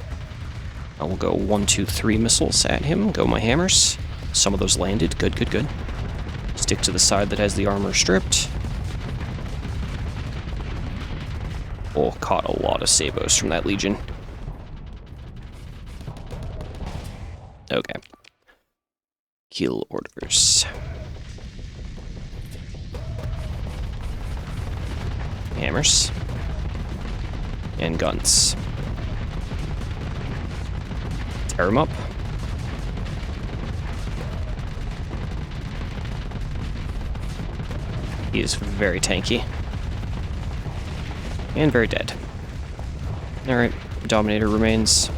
I will go 1, 2, 3 missiles at him. Go my hammers. Some of those landed. Good, good, good. Stick to the side that has the armor stripped. Oh, caught a lot of sabos from that Legion. Okay. Kill orders. Hammers. And guns. Tear him up. He is very tanky. And very dead. Alright, Dominator remains.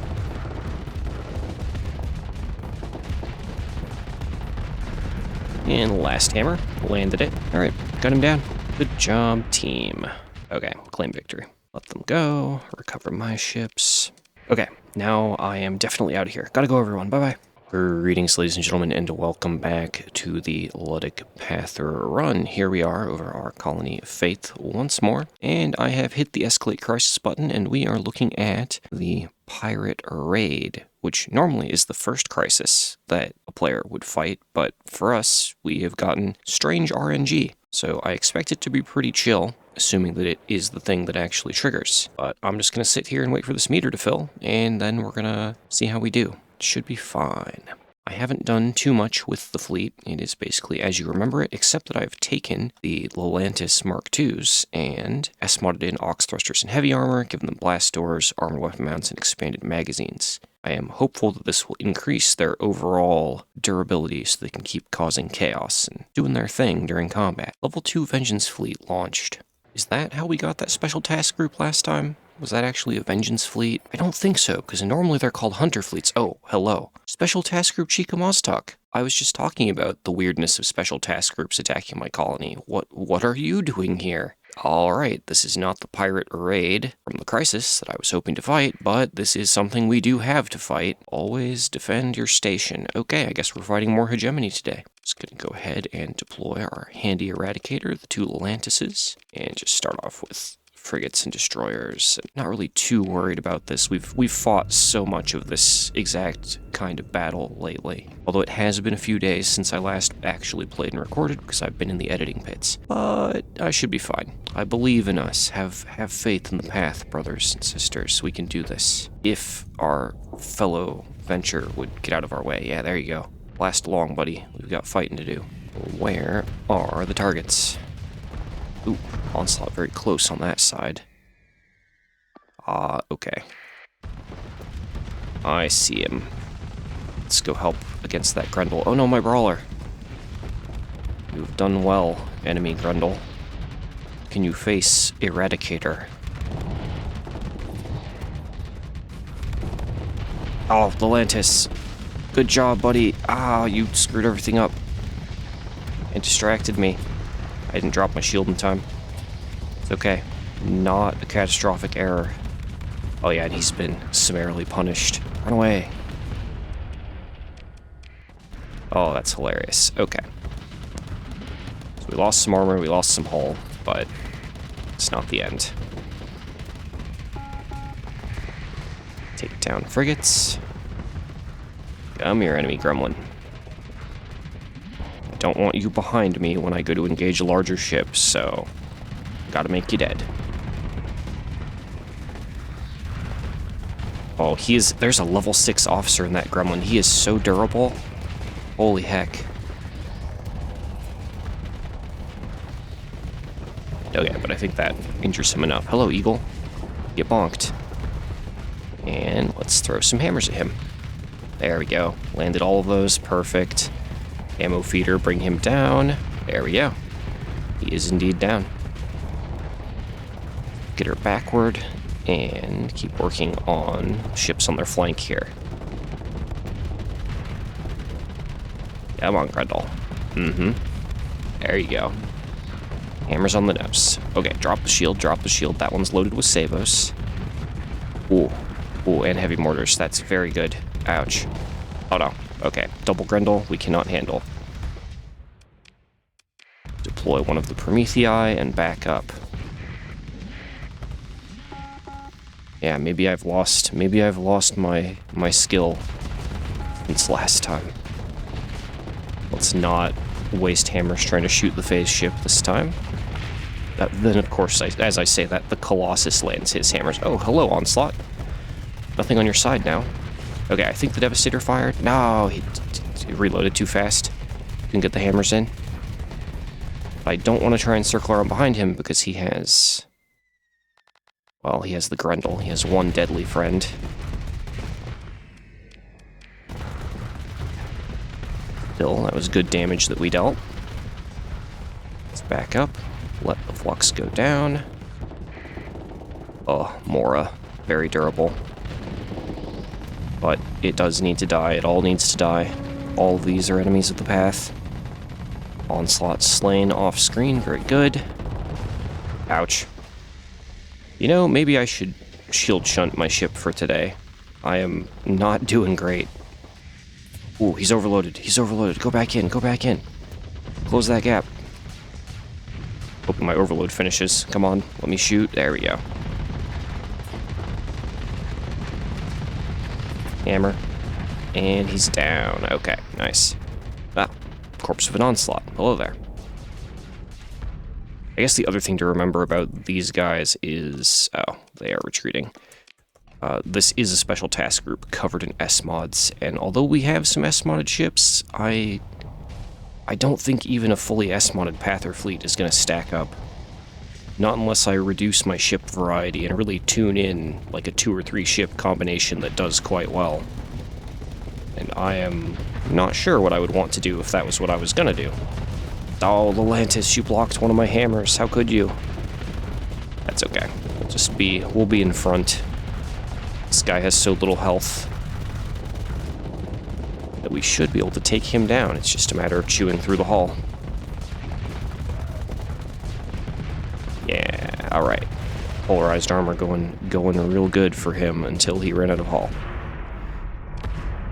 And last hammer. Landed it. Alright, got him down. Good job, team. Okay, claim victory. Let them go. Recover my ships. Okay, now I am definitely out of here. Gotta go, everyone. Bye-bye. Greetings, ladies and gentlemen, and welcome back to the Luddic Path Run. Here we are over our Colony of Faith once more, and I have hit the Escalate Crisis button, and we are looking at the Pirate Raid, which normally is the first crisis that a player would fight, but for us, we have gotten Strange RNG, so I expect it to be pretty chill, assuming that it is the thing that actually triggers. But I'm just going to sit here and wait for this meter to fill, and then we're going to see how we do. Should be fine. I haven't done too much with the fleet. It is basically as you remember it, except that I've taken the Lelantis Mark IIs and S-modded in aux thrusters and heavy armor, given them blast doors, armored weapon mounts, and expanded magazines. I am hopeful that this will increase their overall durability so they can keep causing chaos and doing their thing during combat. Level 2 Vengeance Fleet launched. Is that how we got that special task group last time? Was that actually a Vengeance Fleet? I don't think so, because normally they're called Hunter Fleets. Oh, hello. Special Task Group Chica Moztok. I was just talking about the weirdness of Special Task Groups attacking my colony. What are you doing here? Alright, this is not the Pirate Raid from the Crisis that I was hoping to fight, but this is something we do have to fight. Always defend your station. Okay, I guess we're fighting more hegemony today. Just gonna go ahead and deploy our handy Eradicator, the 2 Lelantises, and just start off with frigates and destroyers. Not really too worried about this. We've fought so much of this exact kind of battle lately. Although it has been a few days since I last actually played and recorded because I've been in the editing pits. But I should be fine. I believe in us. Have faith in the path, brothers and sisters. We can do this. If our fellow venture would get out of our way. Yeah, there you go. Blast along, buddy. We've got fighting to do. Where are the targets? Ooh, onslaught very close on that side. Okay. I see him. Let's go help against that Grendel. Oh no, my brawler. You've done well, enemy Grendel. Can you face Eradicator? Oh, Lelantis. Good job, buddy. Ah, you screwed everything up. And distracted me. I didn't drop my shield in time. It's okay. Not a catastrophic error. Oh yeah, and he's been summarily punished. Run away. Oh, that's hilarious. Okay. So we lost some armor, we lost some hull, but it's not the end. Take down frigates. Come here, enemy gremlin. I don't want you behind me when I go to engage larger ships, so gotta make you dead. Oh, there's a level 6 officer in that gremlin. He is so durable. Holy heck. Okay, but I think that injures him enough. Hello, Eagle. Get bonked. And let's throw some hammers at him. There we go. Landed all of those. Perfect. Ammo feeder, bring him down. There we go. He is indeed down. Get her backward. And keep working on ships on their flank here. Come on, Grendel. There you go. Hammers on the nose. Okay, drop the shield, drop the shield. That one's loaded with sabos. Ooh. Ooh, and heavy mortars. That's very good. Ouch. Oh no. Okay, double Grendel, we cannot handle. Deploy one of the Promethei and back up. Yeah, maybe I've lost my skill since last time. Let's not waste hammers trying to shoot the phase ship this time. Then, of course, as I say that, the Colossus lands his hammers. Oh, hello, Onslaught. Nothing on your side now. Okay, I think the Devastator fired. No, he reloaded too fast. Couldn't get the hammers in. But I don't want to try and circle around behind him because he has... Well, he has the Grendel. He has one deadly friend. Still, that was good damage that we dealt. Let's back up. Let the flux go down. Oh, Mora. Very durable. But it does need to die. It all needs to die. All of these are enemies of the path. Onslaught slain off screen. Very good. Ouch. You know, maybe I should shield shunt my ship for today. I am not doing great. Ooh, he's overloaded. He's overloaded. Go back in. Go back in. Close that gap. Hoping my overload finishes. Come on. Let me shoot. There we go. Hammer. And he's down. Okay, nice. Ah, corpse of an Onslaught. Hello there. I guess the other thing to remember about these guys is... Oh, they are retreating. This is a special task group covered in S-mods, and although we have some S-modded ships, I don't think even a fully S-modded Pather fleet is going to stack up. Not unless I reduce my ship variety and really tune in like a 2 or 3 ship combination that does quite well. And I am not sure what I would want to do if that was what I was going to do. Oh, Lelantis, you blocked one of my hammers. How could you? That's okay. We'll be in front. This guy has so little health that we should be able to take him down. It's just a matter of chewing through the hull. Yeah, alright. Polarized armor going real good for him until he ran out of hull.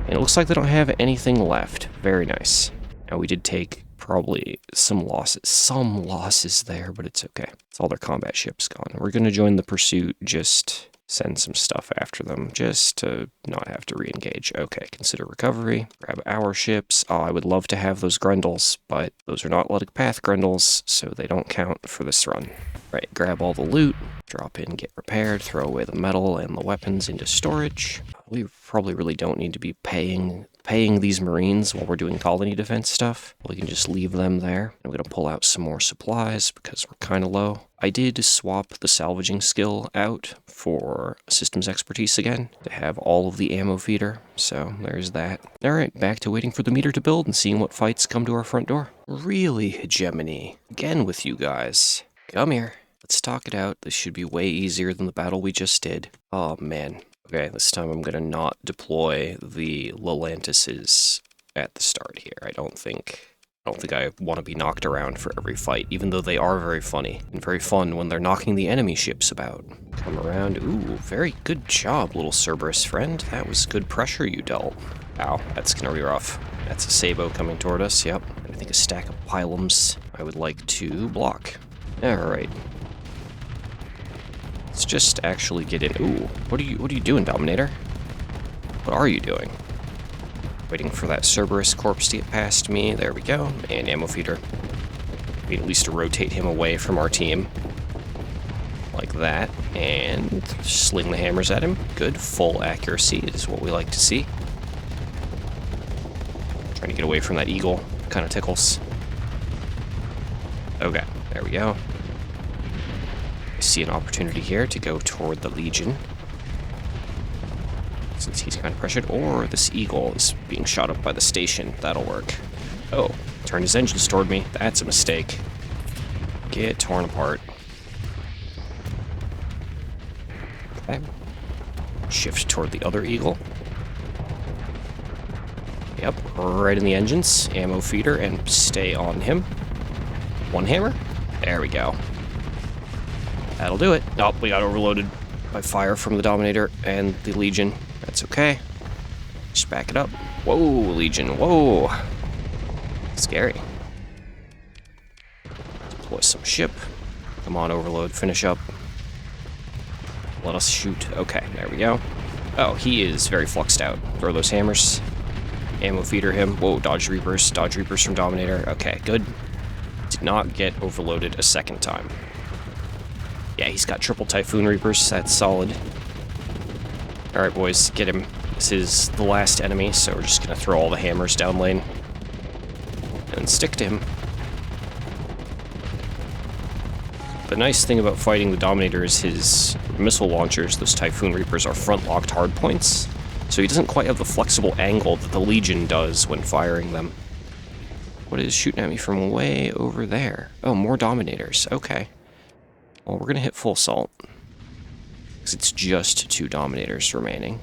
And it looks like they don't have anything left. Very nice. Now we did take probably some losses there, but it's okay. It's all their combat ships gone. We're going to join the pursuit, just send some stuff after them, just to not have to re-engage. Okay, consider recovery, grab our ships. Oh, I would love to have those Grendels, but those are not Luddic Path Grendels, so they don't count for this run. Right, grab all the loot, drop in, get repaired, throw away the metal and the weapons into storage. We probably really don't need to be paying paying these Marines while we're doing colony defense stuff. We can just leave them there. I'm going to pull out some more supplies because we're kind of low. I did swap the salvaging skill out for systems expertise again to have all of the ammo feeder. So there's that. All right, back to waiting for the meter to build and seeing what fights come to our front door. Really, Hegemony? Again with you guys. Come here. Let's talk it out. This should be way easier than the battle we just did. Oh, man. Okay, this time I'm going to not deploy the Lelantises at the start here. I don't think I want to be knocked around for every fight, even though they are very funny and very fun when they're knocking the enemy ships about. Come around. Ooh, very good job, little Cerberus friend. That was good pressure you dealt. Ow, that's going to be rough. That's a Sabo coming toward us, yep. I think a stack of pylums I would like to block. Alright. Let's just actually get in. Ooh, what are you doing, Dominator? What are you doing? Waiting for that Cerberus corpse to get past me. There we go. And ammo feeder. We need at least to rotate him away from our team. Like that. And sling the hammers at him. Good. Full accuracy is what we like to see. Trying to get away from that eagle. Kind of tickles. Okay, there we go. I see an opportunity here to go toward the Legion, since he's kind of pressured, or this eagle is being shot up by the station. That'll work. Oh, turned his engines toward me. That's a mistake. Get torn apart. Okay. Shift toward the other eagle. Yep, right in the engines. Ammo feeder, and stay on him. One hammer. There we go. That'll do it. Oh, we got overloaded by fire from the Dominator and the Legion. That's okay. Just back it up. Whoa, Legion, whoa. Scary. Deploy some ship. Come on, overload, finish up. Let us shoot. Okay, there we go. Oh, he is very fluxed out. Throw those hammers. Ammo feeder him. Whoa, dodge reapers from Dominator. Okay, good. Did not get overloaded a second time. Yeah, he's got triple Typhoon Reapers. That's solid. Alright, boys, get him. This is the last enemy, so we're just gonna throw all the hammers down lane. And stick to him. The nice thing about fighting the Dominator is his missile launchers, those Typhoon Reapers, are front-locked hardpoints. So he doesn't quite have the flexible angle that the Legion does when firing them. What is shooting at me from way over there? Oh, more Dominators. Okay. Well, we're going to hit full assault. Because it's just 2 Dominators remaining.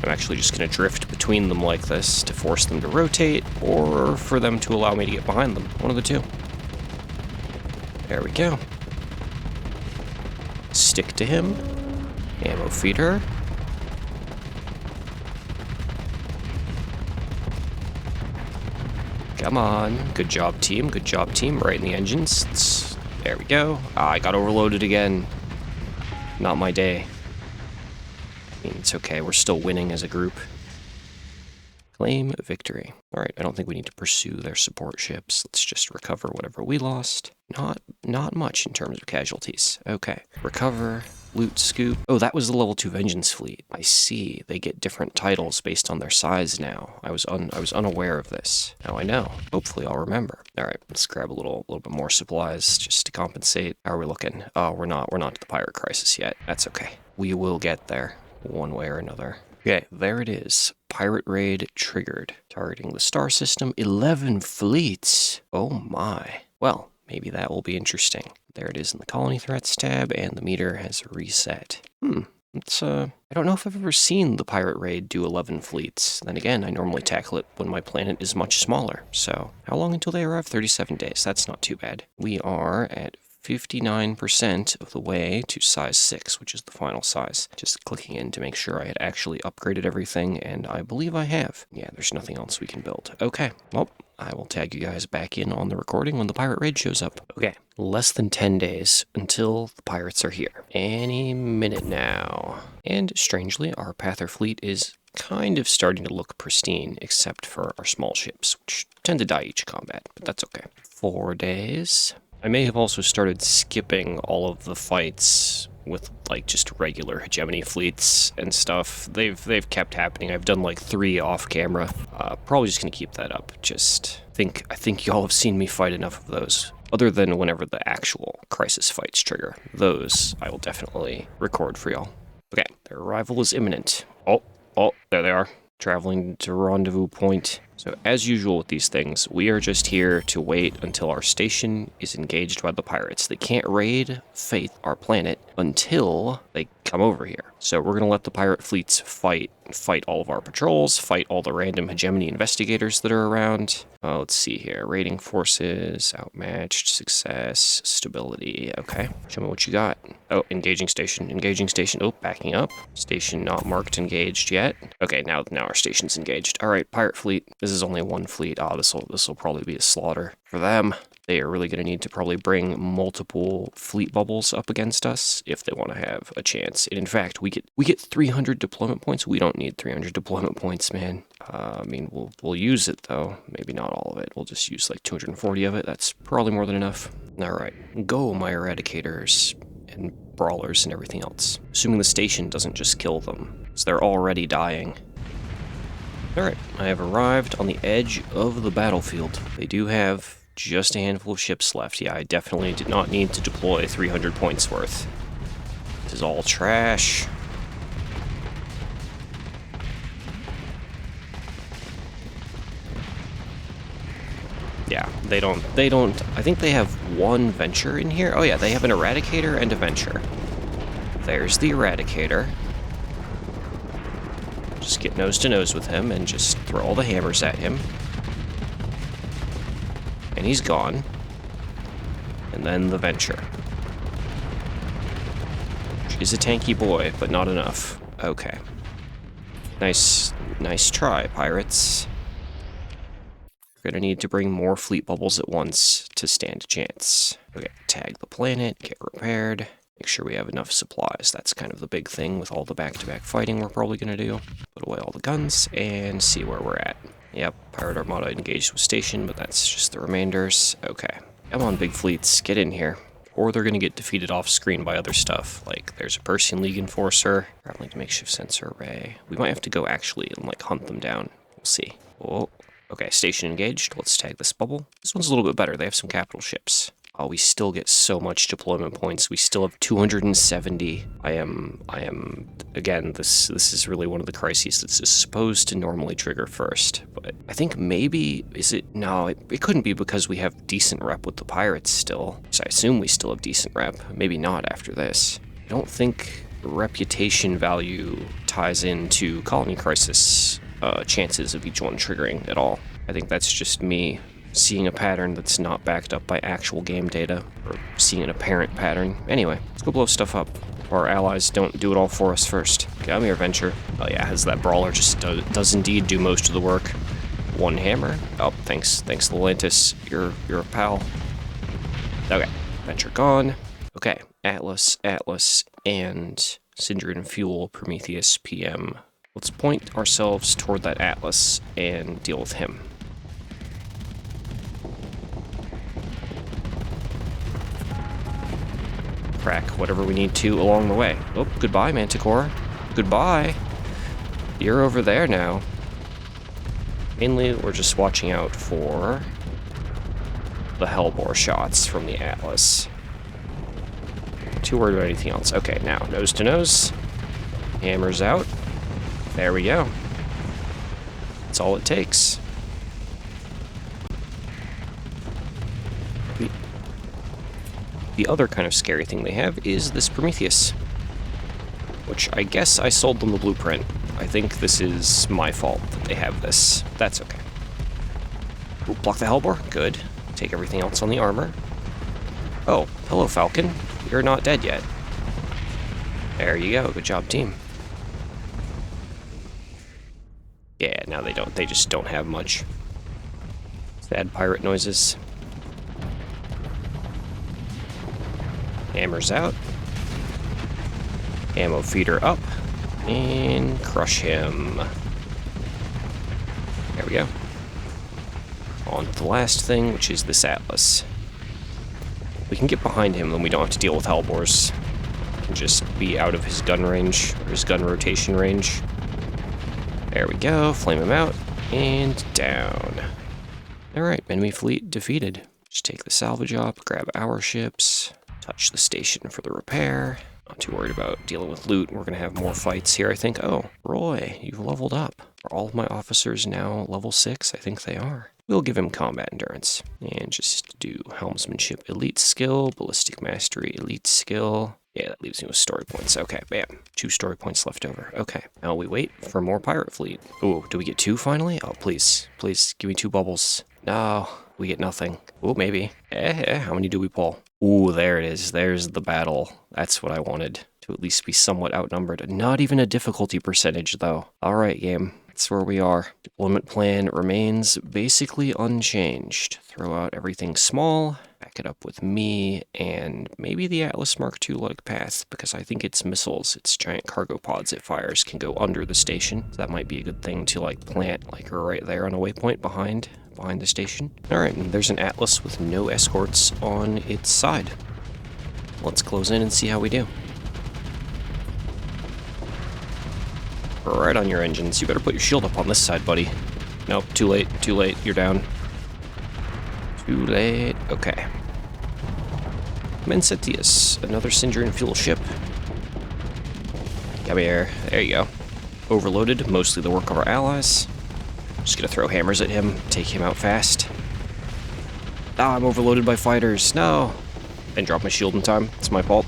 I'm actually just going to drift between them like this to force them to rotate, or for them to allow me to get behind them. One of the two. There we go. Stick to him. Ammo feeder. Come on. Good job, team. Good job, team. Right in the engines. There we go. I got overloaded again. Not my day. I mean, it's okay. We're still winning as a group. Claim victory. Alright, I don't think we need to pursue their support ships. Let's just recover whatever we lost. Not much in terms of casualties. Okay. Recover. Loot scoop. Oh, that was the level 2 Vengeance fleet. I see. They get different titles based on their size now. I was unaware of this. Now I know. Hopefully I'll remember. Alright, let's grab a little bit more supplies just to compensate. How are we looking? Oh, we're not to the pirate crisis yet. That's okay. We will get there one way or another. Okay, there it is. Pirate raid triggered. Targeting the star system. 11 fleets. Oh my. Well, maybe that will be interesting. There it is in the colony threats tab, and the meter has reset. It's, I don't know if I've ever seen the pirate raid do 11 fleets. Then again, I normally tackle it when my planet is much smaller. So, how long until they arrive? 37 days. That's not too bad. We are at 59% of the way to size 6, which is the final size. Just clicking in to make sure I had actually upgraded everything, and I believe I have. Yeah, there's nothing else we can build. Okay, well, I will tag you guys back in on the recording when the pirate raid shows up. Okay, less than 10 days until the pirates are here. Any minute now. And strangely, our Pather fleet is kind of starting to look pristine, except for our small ships, which tend to die each combat, but that's okay. 4 days. I may have also started skipping all of the fights with like just regular hegemony fleets and stuff. They've kept happening. I've done like 3 off camera. Probably just gonna keep that up. I think y'all have seen me fight enough of those. Other than whenever the actual crisis fights trigger. Those I will definitely record for y'all. Okay, their arrival is imminent. Oh, there they are. Traveling to rendezvous point. So as usual with these things, we are just here to wait until our station is engaged by the pirates. They can't raid Faith, our planet, until they come over here. So we're going to let the pirate fleets fight all of our patrols, fight all the random hegemony investigators that are around. Let's see here. Raiding forces, outmatched, success, stability. Okay, show me what you got. Oh, engaging station. Oh, backing up. Station not marked engaged yet. Okay, now our station's engaged. All right, pirate fleet. This is only 1 fleet. Oh, this will probably be a slaughter for them. They are really going to need to probably bring multiple fleet bubbles up against us if they want to have a chance. And in fact, we get 300 deployment points. We don't need 300 deployment points, man. I mean, we'll use it though. Maybe not all of it. We'll just use like 240 of it. That's probably more than enough. All right, go my eradicators and brawlers and everything else. Assuming the station doesn't just kill them, because they're already dying. Alright, I have arrived on the edge of the battlefield. They do have just a handful of ships left. Yeah, I definitely did not need to deploy 300 points worth. This is all trash. Yeah, they don't, I think they have 1 Venture in here. Oh yeah, they have an Eradicator and a Venture. There's the Eradicator. Just get nose to nose with him and just throw all the hammers at him. And he's gone. And then the Venture. She's a tanky boy, but not enough. Okay. Nice try, pirates. We're gonna need to bring more fleet bubbles at once to stand a chance. Okay, tag the planet, get repaired. Make sure we have enough supplies. That's kind of the big thing with all the back-to-back fighting we're probably going to do. Put away all the guns and see where we're at. Yep, Pirate Armada engaged with station, but that's just the remainders. Okay. Come on, big fleets, get in here. Or they're going to get defeated off-screen by other stuff. Like, there's a Persian League Enforcer, traveling to makeshift sensor array. We might have to go actually and, like, hunt them down. We'll see. Oh, okay, station engaged. Let's tag this bubble. This one's a little bit better. They have some capital ships. Oh, we still get so much deployment points. We still have 270. Again, this is really one of the crises that's supposed to normally trigger first. But I think maybe, no, it couldn't be because we have decent rep with the pirates still. So I assume we still have decent rep. Maybe not after this. I don't think reputation value ties into colony crisis chances of each one triggering at all. I think that's just me seeing a pattern that's not backed up by actual game data, or seeing an apparent pattern. Anyway, let's go blow stuff up. Our allies don't do it all for us first. Come here, Venture. Oh yeah, as that brawler just does indeed do most of the work. 1 hammer. Oh, thanks Atlantis. You're a pal. Okay, Venture gone. Okay, Atlas, and Syndrian and Fuel, Prometheus, PM. Let's point ourselves toward that Atlas and deal with him. Crack whatever we need to along the way. Oh, goodbye, Manticore. Goodbye. You're over there now. Mainly, we're just watching out for the Hellbore shots from the Atlas. Too worried about anything else. Okay, now, nose to nose. Hammers out. There we go. That's all it takes. The other kind of scary thing they have is this Prometheus, which I guess I sold them the blueprint. I think this is my fault that they have this. That's okay. Ooh, block the Hellbore. Good. Take everything else on the armor. Oh, hello, Falcon. You're not dead yet. There you go. Good job, team. Yeah, now they don't. They just don't have much. Sad pirate noises. Hammers out. Ammo feeder up. And crush him. There we go. On to the last thing, which is this Atlas. We can get behind him, then we don't have to deal with Hellbores. We can just be out of his gun range, or his gun rotation range. There we go, flame him out, and down. Alright, enemy fleet defeated. Just take the salvage up, grab our ships, touch the station for the repair. Not too worried about dealing with loot. We're going to have more fights here, I think. Oh, Roy, you've leveled up. Are all of my officers now level 6? I think they are. We'll give him combat endurance. And just do helmsmanship elite skill, ballistic mastery elite skill. Yeah, that leaves me with story points. Okay, bam. 2 story points left over. Okay, now we wait for more pirate fleet. Ooh, do we get 2 finally? Oh, please. Please, give me 2 bubbles. No, we get nothing. Ooh, maybe. How many do we pull? Ooh, there it is. There's the battle. That's what I wanted. To at least be somewhat outnumbered. Not even a difficulty percentage, though. Alright, game. That's where we are. Deployment plan remains basically unchanged. Throw out everything small. Back it up with me and maybe the Atlas Mark II Luddic path, because I think its missiles, its giant cargo pods it fires, can go under the station. So that might be a good thing to like plant like right there on a waypoint behind the station. Alright, and there's an Atlas with no escorts on its side. Let's close in and see how we do. Right on your engines. You better put your shield up on this side, buddy. Nope, too late, you're down. Too late. Okay. Mensetius, another Syndrian fuel ship. Come here. There you go. Overloaded, mostly the work of our allies. Just gonna throw hammers at him, take him out fast. Ah, I'm overloaded by fighters. No! Didn't drop my shield in time. It's my fault.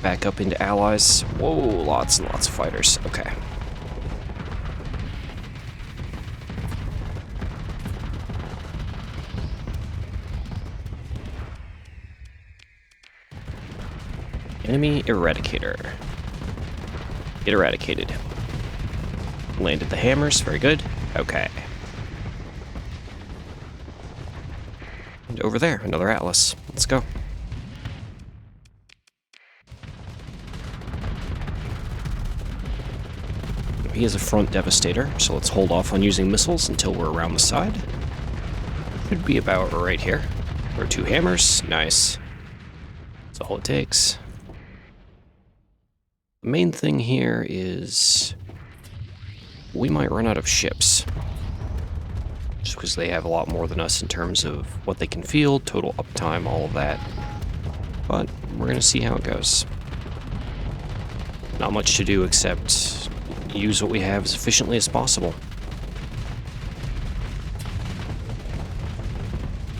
Back up into allies. Whoa, lots and lots of fighters. Okay. Enemy Eradicator. Get eradicated. Landed the hammers, very good. Okay. And over there, another Atlas. Let's go. He is a front devastator, so let's hold off on using missiles until we're around the side. Should be about right here. Or 2 hammers. Nice. That's all it takes. The main thing here is we might run out of ships. Just because they have a lot more than us in terms of what they can field, total uptime, all of that. But we're going to see how it goes. Not much to do except use what we have as efficiently as possible.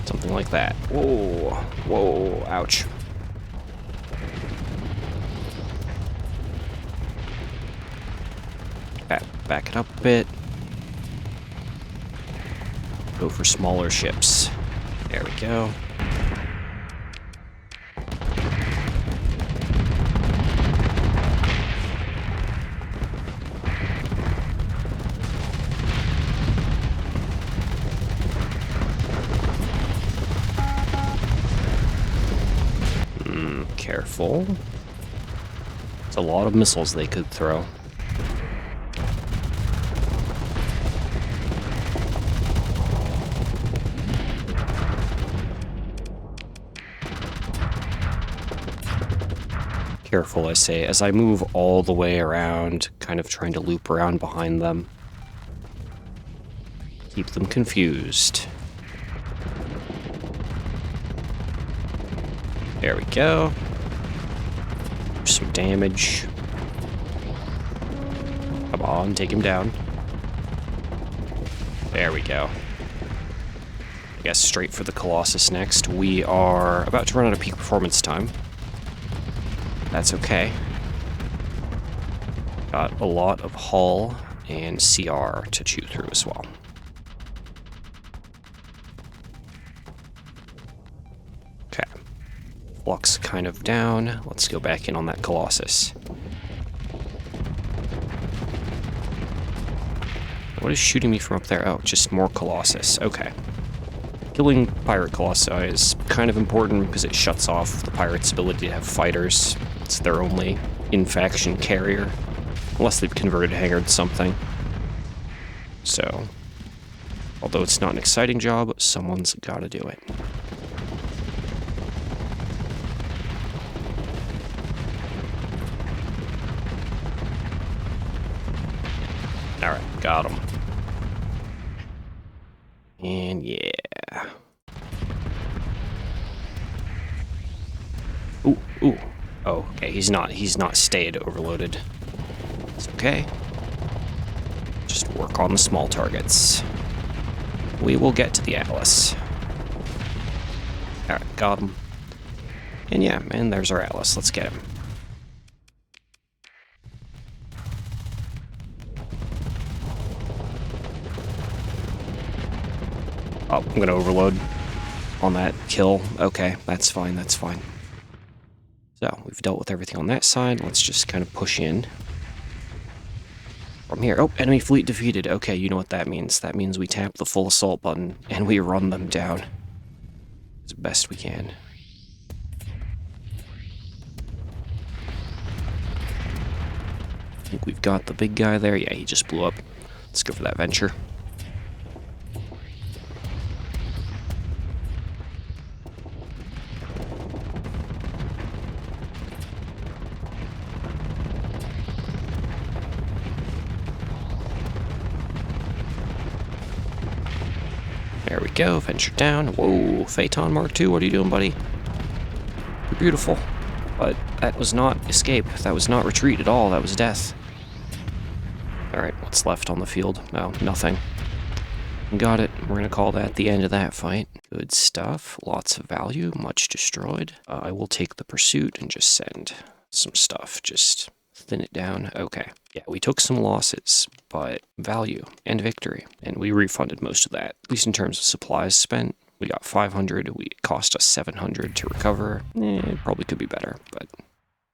Something like that. Whoa, whoa, ouch. Back it up a bit. Go for smaller ships. There we go. Careful. It's a lot of missiles they could throw. Careful, I say, as I move all the way around, kind of trying to loop around behind them. Keep them confused. There we go. Some damage. Come on, take him down. There we go. I guess straight for the Colossus next. We are about to run out of peak performance time. That's okay. Got a lot of hull and CR to chew through as well. Okay. Flux kind of down. Let's go back in on that Colossus. What is shooting me from up there? Oh, just more Colossus. Okay. Killing pirate colossi is kind of important because it shuts off the pirates' ability to have fighters. It's their only in-faction carrier, unless they've converted hangar to something. So, although it's not an exciting job, someone's got to do it. Alright, got him. And yeah. Ooh, ooh. Oh, okay, he's not stayed overloaded. It's okay. Just work on the small targets. We will get to the Atlas. Alright, got him. And yeah, and there's our Atlas. Let's get him. Oh, I'm gonna overload on that kill. Okay, that's fine, that's fine. So, we've dealt with everything on that side. Let's just kind of push in from here. Oh, enemy fleet defeated. Okay, you know what that means. That means we tap the full assault button and we run them down as best we can. I think we've got the big guy there. Yeah, he just blew up. Let's go for that venture. There we go, venture down. Whoa, Phaeton Mark II, what are you doing, buddy? You're beautiful. But that was not escape. That was not retreat at all. That was death. Alright, what's left on the field? Oh, nothing. Got it. We're gonna call that the end of that fight. Good stuff. Lots of value. Much destroyed. I will take the pursuit and just send some stuff. Just thin it down. Okay. Yeah, we took some losses, but value and victory. And we refunded most of that, at least in terms of supplies spent. We got 500. It cost us 700 to recover. It probably could be better, but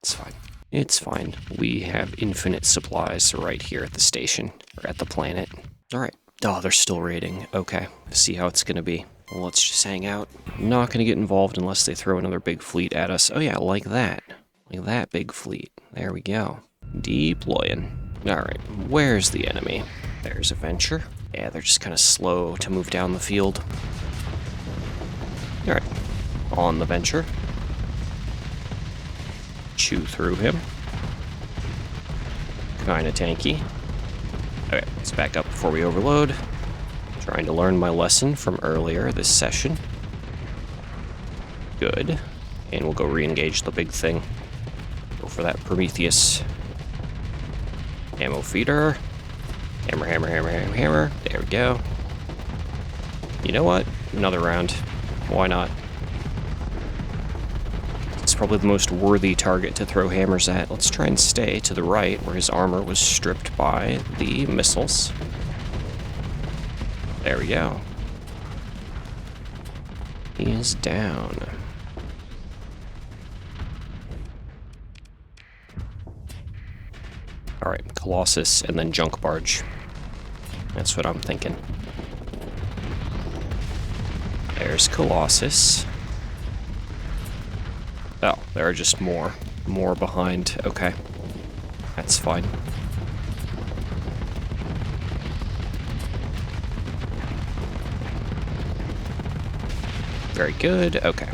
it's fine. It's fine. We have infinite supplies right here at the station, or at the planet. Alright. Oh, they're still raiding. Okay. See how it's going to be. Well, let's just hang out. I'm not going to get involved unless they throw another big fleet at us. Oh yeah, like that. Like that big fleet. There we go. Deploying. Alright, where's the enemy? There's a venture. Yeah, they're just kind of slow to move down the field. Alright, on the venture. Chew through him. Kinda tanky. Okay, let's back up before we overload. Trying to learn my lesson from earlier this session. Good. And we'll go re-engage the big thing. Go for that Prometheus. Ammo feeder. Hammer, hammer, hammer, hammer, hammer. There we go. You know what? Another round. Why not? It's probably the most worthy target to throw hammers at. Let's try and stay to the right where his armor was stripped by the missiles. There we go. He is down. Alright, Colossus and then Junk Barge. That's what I'm thinking. There's Colossus. Oh, there are just more behind. Okay. That's fine. Very good. Okay.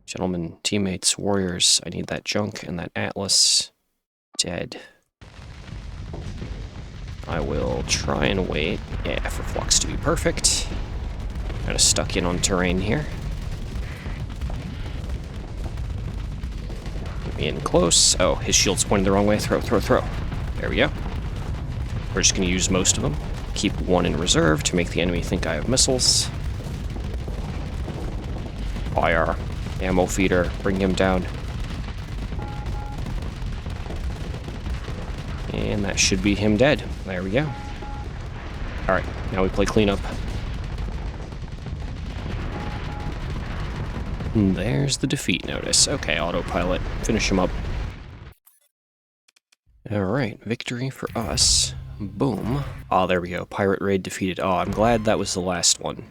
Gentlemen, teammates, warriors, I need that junk and that Atlas. Dead. I will try and wait. Yeah, for Flux to be perfect. Kind of stuck in on terrain here. Get me in close. Oh, his shield's pointing the wrong way. Throw, throw, throw. There we go. We're just going to use most of them. Keep one in reserve to make the enemy think I have missiles. Fire. Ammo feeder. Bring him down. And that should be him dead. There we go. Alright, now we play cleanup. And there's the defeat notice. Okay, autopilot. Finish him up. Alright, victory for us. Boom. Oh, there we go. Pirate raid defeated. Oh, I'm glad that was the last one,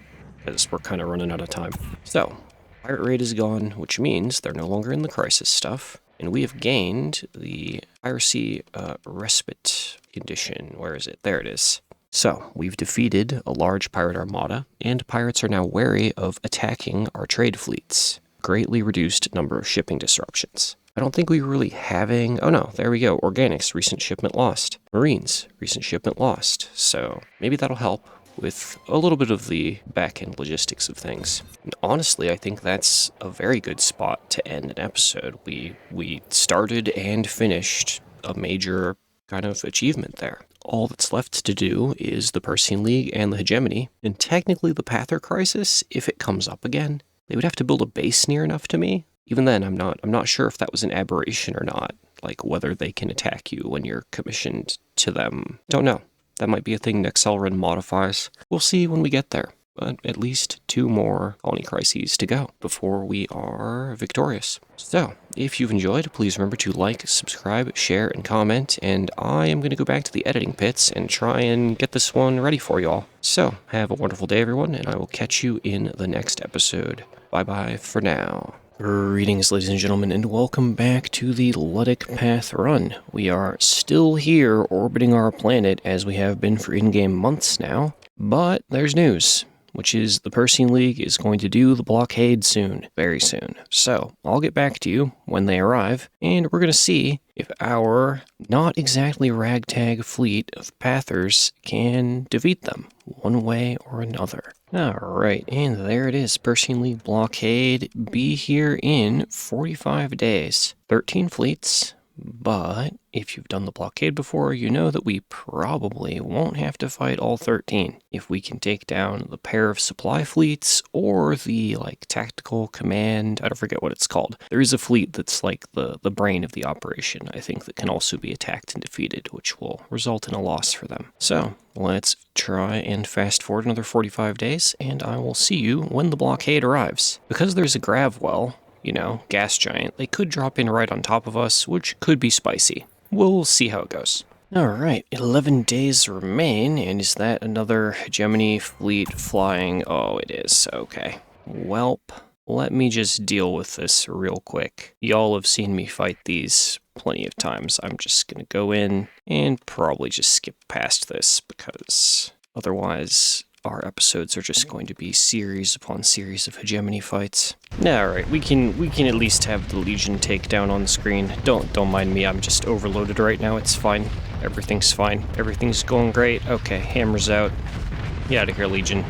because we're kind of running out of time. So, pirate raid is gone, which means they're no longer in the crisis stuff. And we have gained the piracy respite condition. Where is it? There it is. So, we've defeated a large pirate armada, and pirates are now wary of attacking our trade fleets. greatly reduced number of shipping disruptions. I don't think we were really having... Oh no, there we go. Organics, recent shipment lost. Marines, recent shipment lost. So maybe that'll help with a little bit of the back-end logistics of things. And honestly, I think that's a very good spot to end an episode. We started and finished a major kind of achievement there. All that's left to do is the Persean League and the Hegemony, and technically the Pather Crisis, if it comes up again. They would have to build a base near enough to me. Even then, I'm not sure if that was an aberration or not, like whether they can attack you when you're commissioned to them. Don't know. That might be a thing Nexerelin modifies. We'll see when we get there. But at least 2 more colony crises to go before we are victorious. So, if you've enjoyed, please remember to like, subscribe, share, and comment. And I am going to go back to the editing pits and try and get this one ready for you all. So, have a wonderful day, everyone, and I will catch you in the next episode. Bye-bye for now. Greetings, ladies and gentlemen, and welcome back to the Luddic Path run. We are still here orbiting our planet as we have been for in-game months now, but there's news, which is the Persean League is going to do the blockade soon, very soon. So, I'll get back to you when they arrive, and we're going to see if our not exactly ragtag fleet of Pathers can defeat them, one way or another. Alright, and there it is, Persean League blockade, be here in 45 days. 13 fleets, but if you've done the blockade before, you know that we probably won't have to fight all 13. If we can take down the pair of supply fleets, or the, tactical command, I don't forget what it's called. There is a fleet that's like the brain of the operation, I think, that can also be attacked and defeated, which will result in a loss for them. So, let's try and fast forward another 45 days, and I will see you when the blockade arrives. Because there's a grav well, gas giant, they could drop in right on top of us, which could be spicy. We'll see how it goes. Alright, 11 days remain, and is that another Hegemony fleet flying? Oh, it is. Okay. Welp, let me just deal with this real quick. Y'all have seen me fight these plenty of times. I'm just gonna go in and probably just skip past this, because otherwise our episodes are just going to be series upon series of Hegemony fights. Alright, we can at least have the Legion takedown on the screen. Don't mind me, I'm just overloaded right now, it's fine. Everything's fine. Everything's going great. Okay, hammers out. Get out of here, Legion.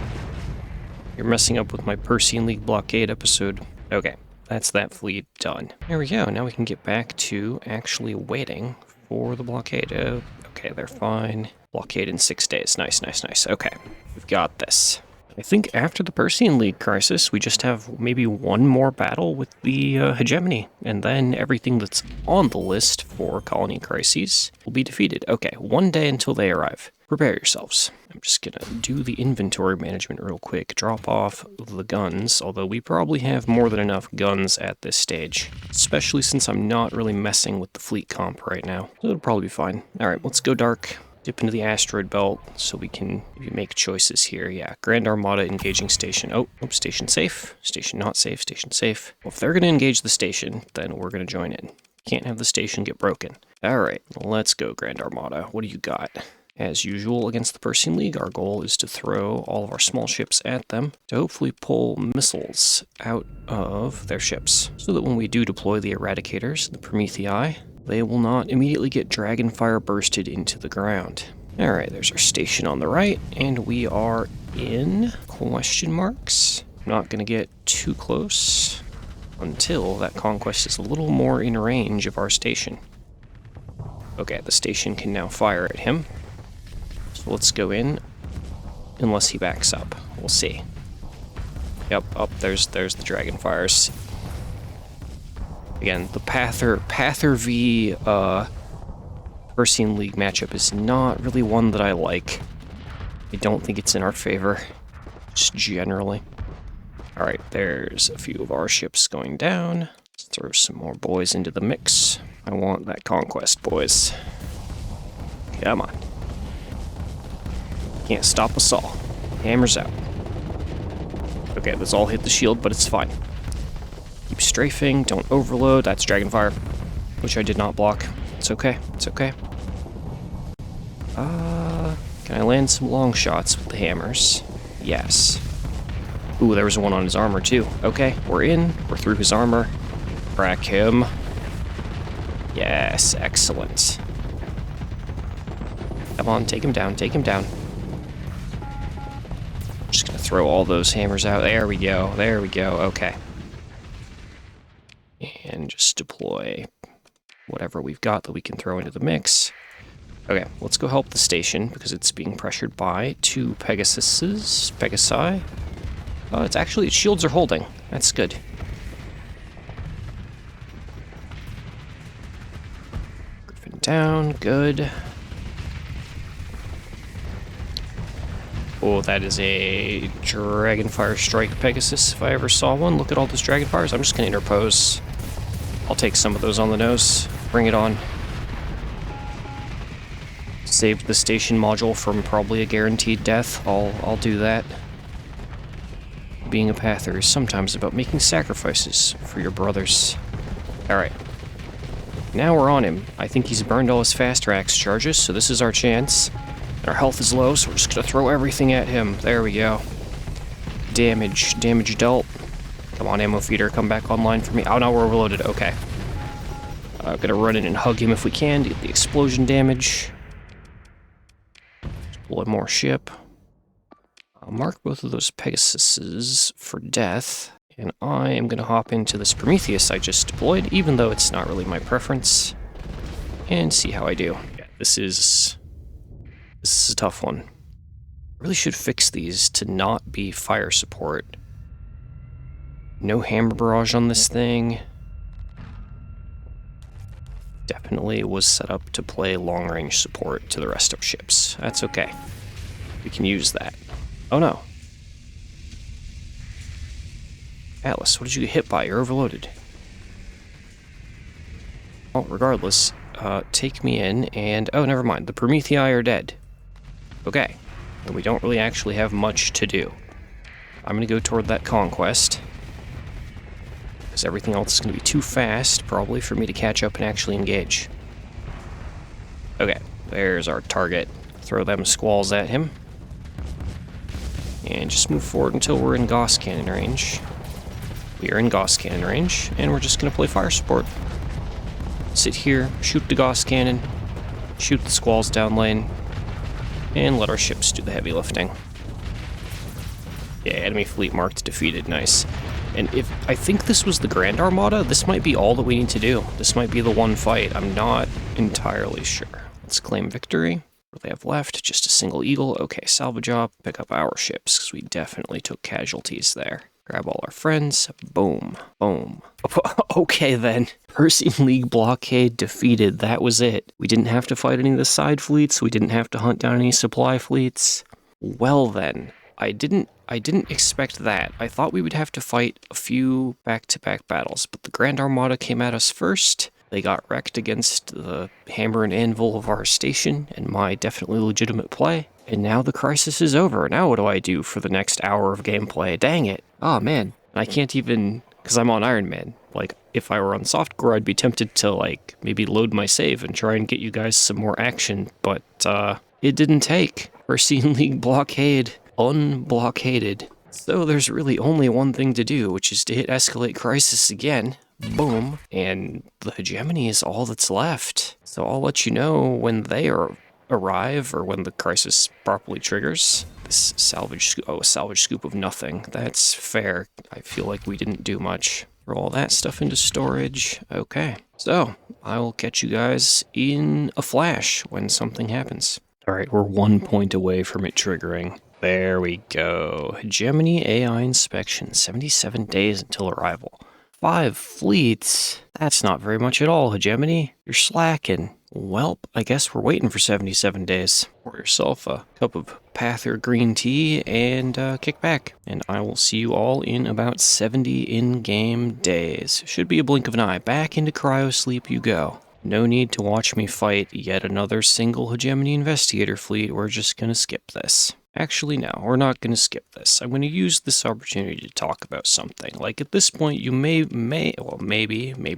You're messing up with my Persean League blockade episode. Okay, that's that fleet done. There we go, now we can get back to actually waiting for the blockade. Okay, they're fine. Blockade in 6 days. Nice. Okay, we've got this. I think after the Persean League crisis, we just have maybe one more battle with the Hegemony, and then everything that's on the list for colony crises will be defeated. Okay, 1 day until they arrive. Prepare yourselves. I'm just gonna do the inventory management real quick, drop off the guns, although we probably have more than enough guns at this stage, especially since I'm not really messing with the fleet comp right now. So it'll probably be fine. Alright, let's go dark. Dip into the asteroid belt so we can maybe make choices here. Yeah, Grand Armada engaging station. Oh, station safe. Station not safe. Station safe. Well, if they're going to engage the station, then we're going to join in. Can't have the station get broken. Alright, let's go, Grand Armada. What do you got? As usual against the Persean League, our goal is to throw all of our small ships at them to hopefully pull missiles out of their ships, so that when we do deploy the Eradicators, the Promethei, they will not immediately get Dragonfire bursted into the ground. Alright, there's our station on the right, and we are in question marks. I'm not going to get too close until that conquest is a little more in range of our station. Okay, the station can now fire at him. So let's go in, unless he backs up. We'll see. Yep, there's the Dragonfires. Again, the Pather v Persean League matchup is not really one that I like. I don't think it's in our favor, just generally. Alright, there's a few of our ships going down. Let's throw some more boys into the mix. I want that conquest, boys. Come on. Can't stop us all. Hammers out. Okay, let's all hit the shield, but it's fine. Keep strafing, don't overload. That's Dragonfire, which I did not block. It's okay, it's okay. Can I land some long shots with the hammers? Yes. Ooh, there was one on his armor too. Okay, we're in. We're through his armor. Crack him. Yes, excellent. Come on, take him down, take him down. Just gonna throw all those hammers out. There we go, there we go, okay. And just deploy whatever we've got that we can throw into the mix. Okay, let's go help the station because it's being pressured by 2 Pegasi. It's actually, its shields are holding. That's good. Griffin down, good. Oh, that is a Dragonfire Strike Pegasus, if I ever saw one. Look at all those Dragonfires. I'm just going to interpose. I'll take some of those on the nose. Bring it on. Saved the station module from probably a guaranteed death. I'll do that. Being a pather is sometimes about making sacrifices for your brothers. Alright. Now we're on him. I think he's burned all his fast racks charges, so this is our chance. Our health is low, so we're just gonna throw everything at him. There we go. Damage dealt. Come on, ammo feeder, come back online for me. Oh no, we're overloaded, okay. Gonna run in and hug him if we can to get the explosion damage. Deploy more ship. I'll mark both of those Pegasuses for death. And I am gonna hop into this Prometheus I just deployed, even though it's not really my preference. And see how I do. Yeah, this is a tough one. I really should fix these to not be fire support. No hammer barrage on this thing. Definitely was set up to play long-range support to the rest of ships. That's okay. We can use that. Oh no. Atlas, what did you get hit by? You're overloaded. Well, regardless, take me in and... Oh, never mind. The Promethei are dead. Okay. Then we don't really actually have much to do. I'm going to go toward that conquest. Because everything else is going to be too fast, probably, for me to catch up and actually engage. Okay. There's our target. Throw them squalls at him. And just move forward until we're in Gauss cannon range. We are in Gauss cannon range, and we're just going to play fire support. Sit here, shoot the Gauss cannon, shoot the squalls down lane, and let our ships do the heavy lifting. Yeah, enemy fleet marked defeated, nice. And if I think this was the Grand Armada, this might be all that we need to do. This might be the one fight, I'm not entirely sure. Let's claim victory. What do they have left? Just a single eagle. Okay, salvage job, pick up our ships, because we definitely took casualties there. Grab all our friends. Boom. Boom. Okay then. Persian League blockade defeated. That was it. We didn't have to fight any of the side fleets. We didn't have to hunt down any supply fleets. Well then. I didn't expect that. I thought we would have to fight a few back-to-back battles, but the Grand Armada came at us first. They got wrecked against the hammer and anvil of our station and my definitely legitimate play. And now the crisis is over. Now what do I do for the next hour of gameplay? Dang it. Oh man. I can't even, because I'm on Iron Man. Like, if I were on softcore, I'd be tempted to, like, maybe load my save and try and get you guys some more action. But, it didn't take. Persian League blockade. Unblockaded. So there's really only one thing to do, which is to hit escalate crisis again. Boom. And the hegemony is all that's left. So I'll let you know when they arrive, or when the crisis properly triggers. This salvage scoop of nothing. That's fair. I feel like we didn't do much. Throw all that stuff into storage. Okay. So, I will catch you guys in a flash when something happens. Alright, we're 1 point away from it triggering. There we go. Hegemony AI inspection. 77 days until arrival. 5 fleets? That's not very much at all, Hegemony. You're slacking. Welp, I guess we're waiting for 77 days. Pour yourself a cup of Pather green tea and kick back. And I will see you all in about 70 in-game days. Should be a blink of an eye. Back into cryo sleep you go. No need to watch me fight yet another single Hegemony investigator fleet. We're just gonna skip this. Actually, no, we're not going to skip this. I'm going to use this opportunity to talk about something. Like, at this point, you maybe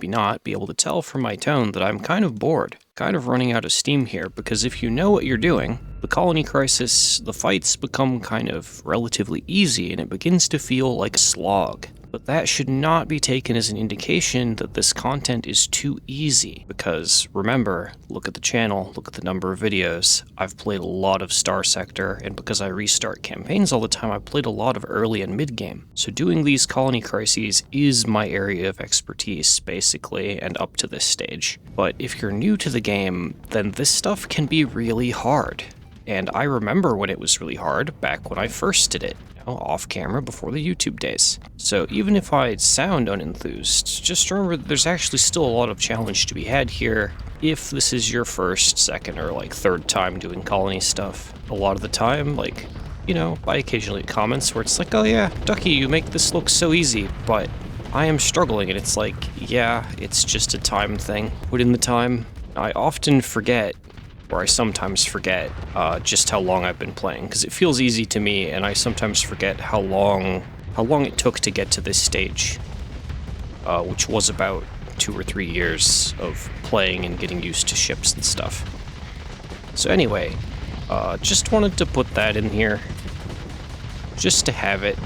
not be able to tell from my tone that I'm kind of bored, kind of running out of steam here, because if you know what you're doing, The colony crisis, the fights become kind of relatively easy and it begins to feel like a slog. But that should not be taken as an indication that this content is too easy, because remember, look at the channel, look at the number of videos. I've played a lot of Starsector, and because I restart campaigns all the time, I've played a lot of early and mid-game. So doing these colony crises is my area of expertise, basically, and up to this stage. But if you're new to the game, then this stuff can be really hard. And I remember when it was really hard, back when I first did it. Off camera before the YouTube days. So even if I sound unenthused, just remember that there's actually still a lot of challenge to be had here if this is your first, second, or like third time doing colony stuff. A lot of the time, like, you know, I occasionally get comments where it's like, oh yeah, Ducky, you make this look so easy, but I am struggling, and it's like, yeah, it's just a time thing. Put in the time. I often forget, or I sometimes forget, just how long I've been playing, because it feels easy to me, and I sometimes forget how long it took to get to this stage, which was about 2 or 3 years of playing and getting used to ships and stuff. So anyway, just wanted to put that in here, just to have it.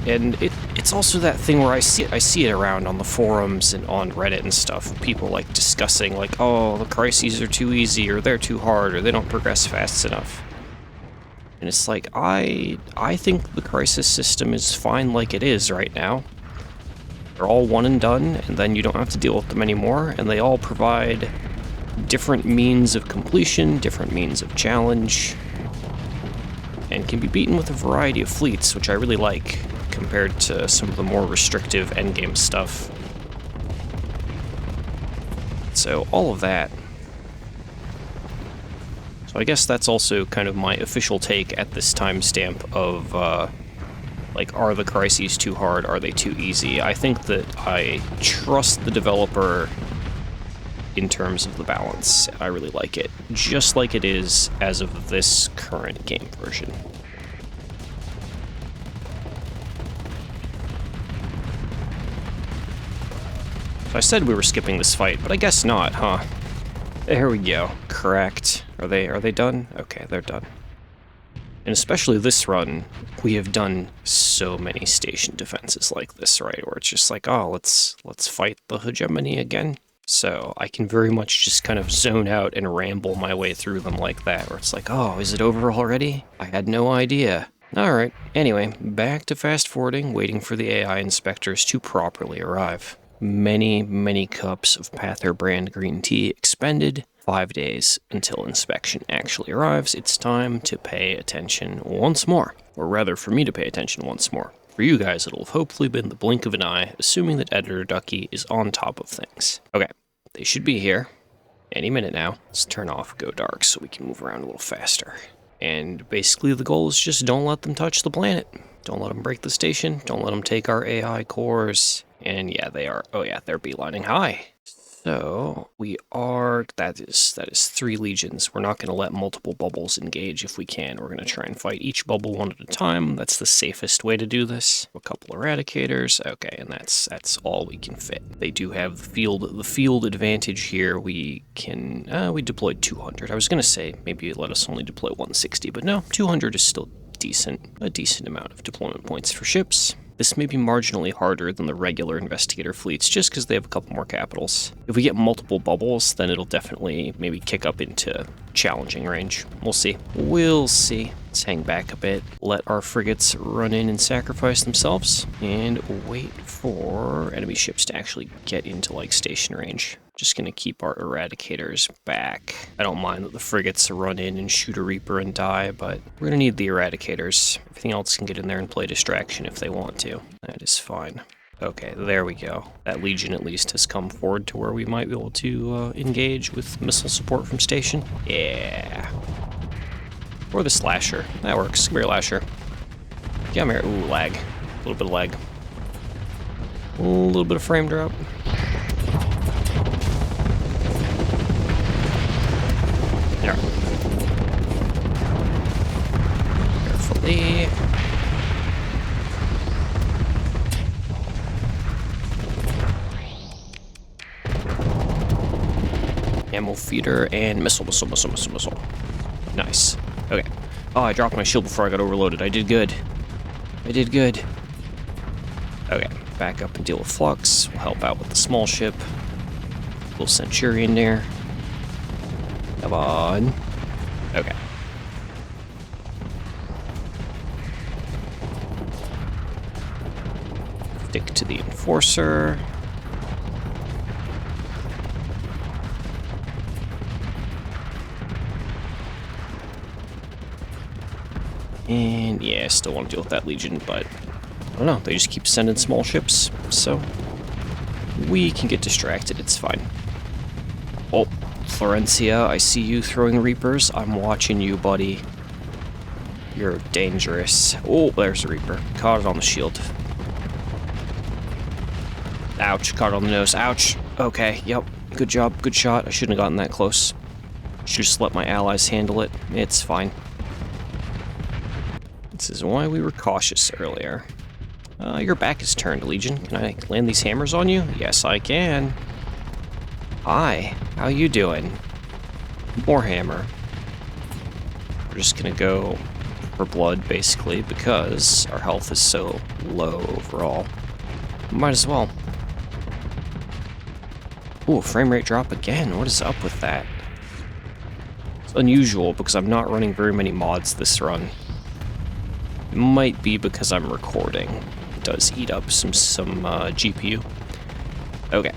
And it's also that thing where I see it around on the forums and on Reddit and stuff. People like discussing like, oh, the crises are too easy, or they're too hard, or they don't progress fast enough. And it's like, I think the crisis system is fine like it is right now. They're all one and done, and then you don't have to deal with them anymore, and they all provide different means of completion, different means of challenge, and can be beaten with a variety of fleets, which I really like, compared to some of the more restrictive endgame stuff. So all of that. So I guess that's also kind of my official take at this timestamp of, like, are the crises too hard? Are they too easy? I think that I trust the developer in terms of the balance. I really like it, just like it is as of this current game version. So I said we were skipping this fight, but I guess not, huh? There we go. Correct. Are they done? Okay, they're done. And especially this run, we have done so many station defenses like this, right? Where it's just like, oh, let's fight the hegemony again. So I can very much just kind of zone out and ramble my way through them like that, where it's like, oh, is it over already? I had no idea. Alright, anyway, back to fast forwarding, waiting for the AI inspectors to properly arrive. Many, many cups of Pather brand green tea expended, 5 days until inspection actually arrives. It's time to pay attention once more. Or rather, for me to pay attention once more. For you guys, it'll have hopefully been the blink of an eye, assuming that Editor Ducky is on top of things. Okay, they should be here any minute now. Let's turn off Go Dark so we can move around a little faster. And basically the goal is just don't let them touch the planet. Don't let them break the station. Don't let them take our AI cores. And yeah, they are. Oh yeah, they're beelining high. So we are. That is 3 legions. We're not going to let multiple bubbles engage if we can. We're going to try and fight each bubble one at a time. That's the safest way to do this. A couple eradicators. Okay, and that's all we can fit. They do have the field advantage here. We can. We deployed 200. I was going to say maybe let us only deploy 160, but no, 200 is still a decent amount of deployment points for ships. This may be marginally harder than the regular investigator fleets, just because they have a couple more capitals. If we get multiple bubbles, then it'll definitely maybe kick up into challenging range. We'll see. We'll see. Let's hang back a bit, let our frigates run in and sacrifice themselves, and wait for enemy ships to actually get into, like, station range. Just gonna keep our eradicators back. I don't mind that the frigates run in and shoot a Reaper and die, but we're gonna need the eradicators. Everything else can get in there and play distraction if they want to. That is fine. Okay, there we go. That Legion at least has come forward to where we might be able to engage with missile support from station. Yeah. Or the Slasher. That works. Come here, Lasher. Come here. Ooh, lag. A little bit of lag. A little bit of frame drop. There. Carefully. Ammo feeder and missile. Nice. Okay. Oh, I dropped my shield before I got overloaded. I did good. I did good. Okay, back up and deal with Flux. We'll help out with the small ship. Little Centurion there. Come on. Okay. Stick to the Enforcer. And yeah, still want to deal with that Legion, but I don't know, they just keep sending small ships, so we can get distracted, it's fine. Oh, Florencia, I see you throwing Reapers. I'm watching you, buddy. You're dangerous. Oh, there's a Reaper. Caught it on the shield. Ouch, caught it on the nose. Ouch. Okay, yep. Good job, good shot. I shouldn't have gotten that close. Should just let my allies handle it. It's fine. This is why we were cautious earlier. Your back is turned, Legion. Can I land these hammers on you? Yes, I can. Hi, how you doing? More hammer. We're just gonna go for blood, basically, because our health is so low overall. Might as well. Ooh, frame rate drop again. What is up with that? It's unusual because I'm not running very many mods this run. It might be because I'm recording. It does eat up some GPU. Okay.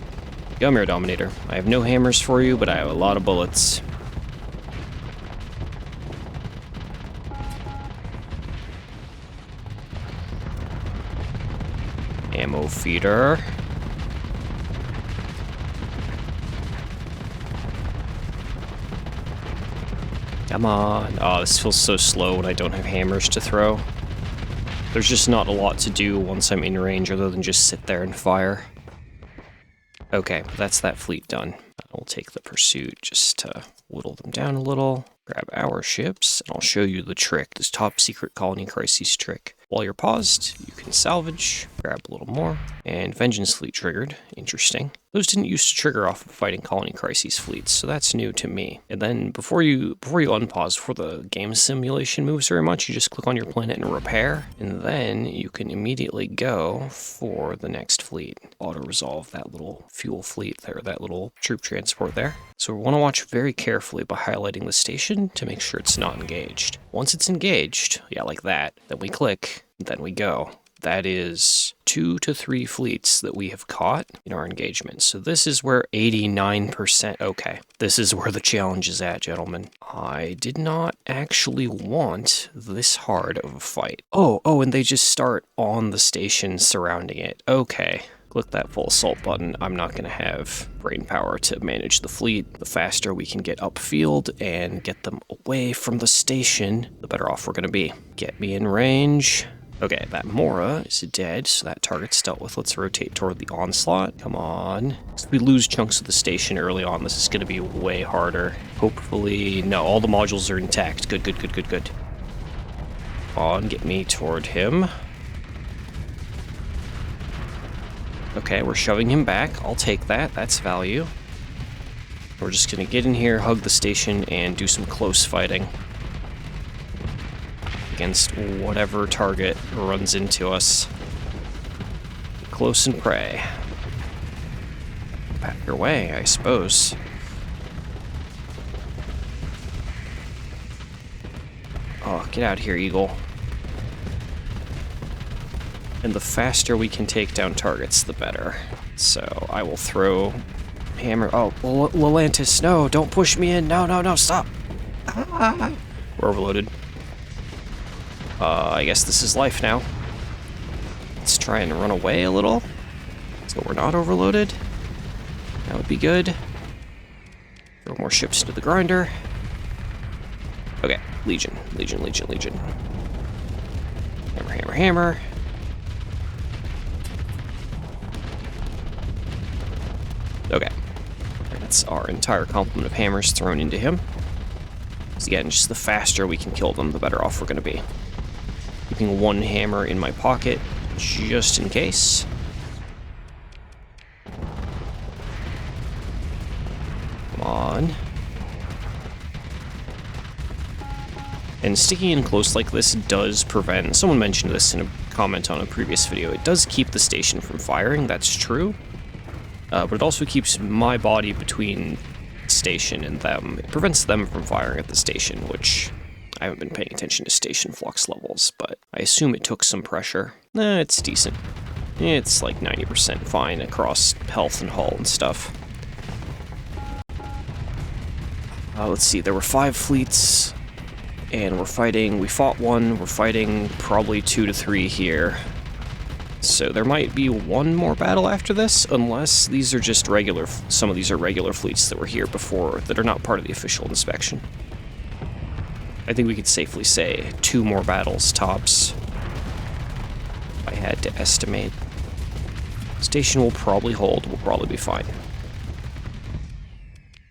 Come here, Dominator. I have no hammers for you, but I have a lot of bullets. Ammo feeder. Come on. Oh, this feels so slow when I don't have hammers to throw. There's just not a lot to do once I'm in range other than just sit there and fire. Okay, that's that fleet done. I'll take the pursuit just to whittle them down a little. Grab our ships, and I'll show you the trick, this top secret colony crises trick. While you're paused, you can salvage, grab a little more, and Vengeance fleet triggered. Interesting. Those didn't used to trigger off of fighting colony crises fleets, so that's new to me. And then before you unpause, before the game simulation moves very much, you just click on your planet and repair, and then you can immediately go for the next fleet. Auto-resolve that little fuel fleet there, that little troop transport there. So we want to watch very carefully by highlighting the station to make sure it's not engaged. Once it's engaged, yeah, like that, then we click, then we go. That is 2 to 3 fleets that we have caught in our engagement. So this is where 89%, okay, this is where the challenge is at, gentlemen. I did not actually want this hard of a fight. Oh, and they just start on the station surrounding it. Okay. Click that full assault button. I'm not going to have brain power to manage the fleet. The faster we can get upfield and get them away from the station, the better off we're going to be. Get me in range. Okay, that Mora is dead, so that target's dealt with. Let's rotate toward the onslaught. Come on. If we lose chunks of the station early on, this is going to be way harder. Hopefully, no, all the modules are intact. Good. Come on, get me toward him. Okay, we're shoving him back. I'll take that. That's value. We're just going to get in here, hug the station, and do some close fighting against whatever target runs into us. Close and pray. Back your way, I suppose. Oh, get out of here, Eagle. And the faster we can take down targets, the better. So I will throw hammer. Oh, Lelantis, no, don't push me in. No, stop. We're overloaded. I guess this is life now. Let's try and run away a little, so we're not overloaded. That would be good. Throw more ships into the grinder. Okay, Legion. Hammer. Okay, that's our entire complement of hammers thrown into him. So again, just the faster we can kill them, the better off we're going to be. Keeping one hammer in my pocket, just in case. Come on. And sticking in close like this does prevent, someone mentioned this in a comment on a previous video, it does keep the station from firing, that's true. But it also keeps my body between station and them. It prevents them from firing at the station, which I haven't been paying attention to station flux levels, but I assume it took some pressure. It's decent. It's like 90% fine across health and hull and stuff. Let's see, there were 5 fleets, and we fought one, we're fighting probably 2 to 3 here. So there might be one more battle after this, unless these are just regular, some of these are regular fleets that were here before, that are not part of the official inspection. I think we could safely say 2 more battles, tops, if I had to estimate. Station will probably hold, we'll probably be fine.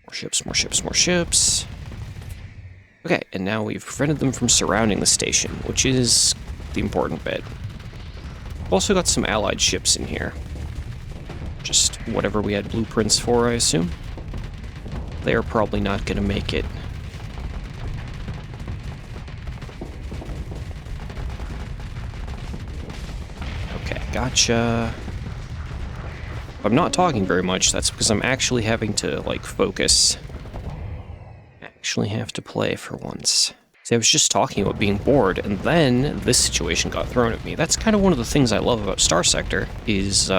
More ships, more ships, more ships. Okay, and now we've prevented them from surrounding the station, which is the important bit. We've also got some allied ships in here. Just whatever we had blueprints for, I assume. They are probably not going to make it. Okay, gotcha. If I'm not talking very much, that's because I'm actually having to, like, focus. Actually have to play for once. See, I was just talking about being bored, and then this situation got thrown at me. That's kind of one of the things I love about Starsector, is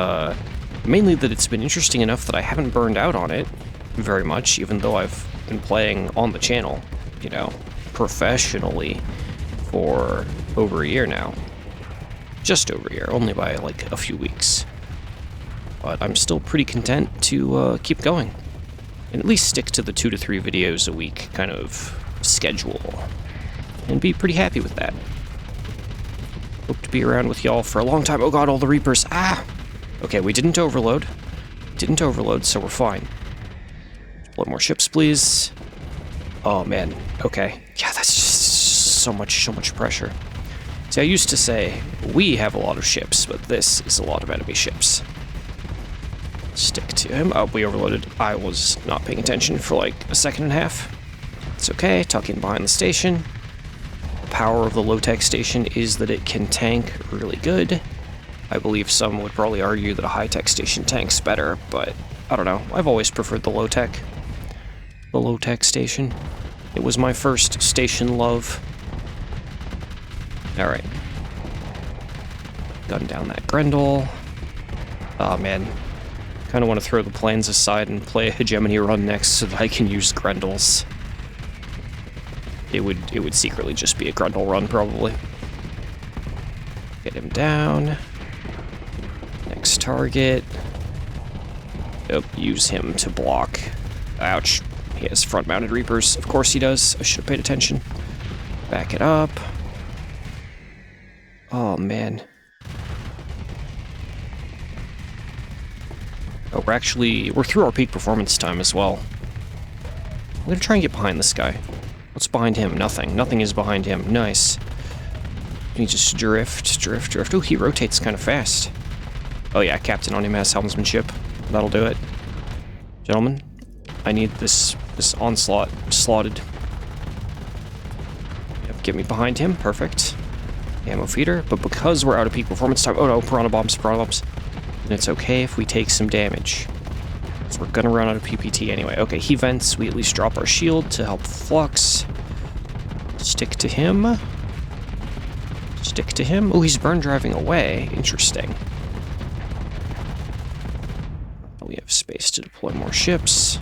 mainly that it's been interesting enough that I haven't burned out on it very much, even though I've been playing on the channel, you know, professionally for over a year now. Just over a year, only by like a few weeks. But I'm still pretty content to keep going, and at least stick to the 2 to 3 videos a week kind of schedule. And be pretty happy with that. Hope to be around with y'all for a long time. Oh god, all the Reapers. Ah! Okay, we didn't overload. Didn't overload, so we're fine. Deploy more ships, please. Oh man, okay. Yeah, that's just so much pressure. See, I used to say, we have a lot of ships, but this is a lot of enemy ships. Stick to him. Oh, we overloaded. I was not paying attention for like a second and a half. It's okay, tuck in behind the station. The power of the low-tech station is that it can tank really good. I believe some would probably argue that a high-tech station tanks better, but I don't know. I've always preferred the low-tech. The low-tech station. It was my first station love. Alright. Gun down that Grendel. Oh man. Kind of want to throw the plans aside and play a hegemony run next so that I can use Grendels. It would secretly just be a Grendel run, probably. Get him down. Next target. Nope, use him to block. Ouch. He has front-mounted Reapers. Of course he does. I should have paid attention. Back it up. Oh, man. Oh, we're through our peak performance time as well. I'm gonna try and get behind this guy. What's behind him? Nothing. Nothing is behind him. Nice. Can he just drift? Oh, he rotates kind of fast. Oh yeah, Captain on him has helmsmanship. That'll do it. Gentlemen, I need this onslaught slotted. Yep, get me behind him. Perfect. Ammo feeder. But because we're out of peak performance time... Oh no, piranha bombs. And it's okay if we take some damage. So we're gonna run out of PPT anyway. Okay, he vents. We at least drop our shield to help flux. Stick to him. Stick to him. Oh, he's burn driving away. Interesting. We have space to deploy more ships.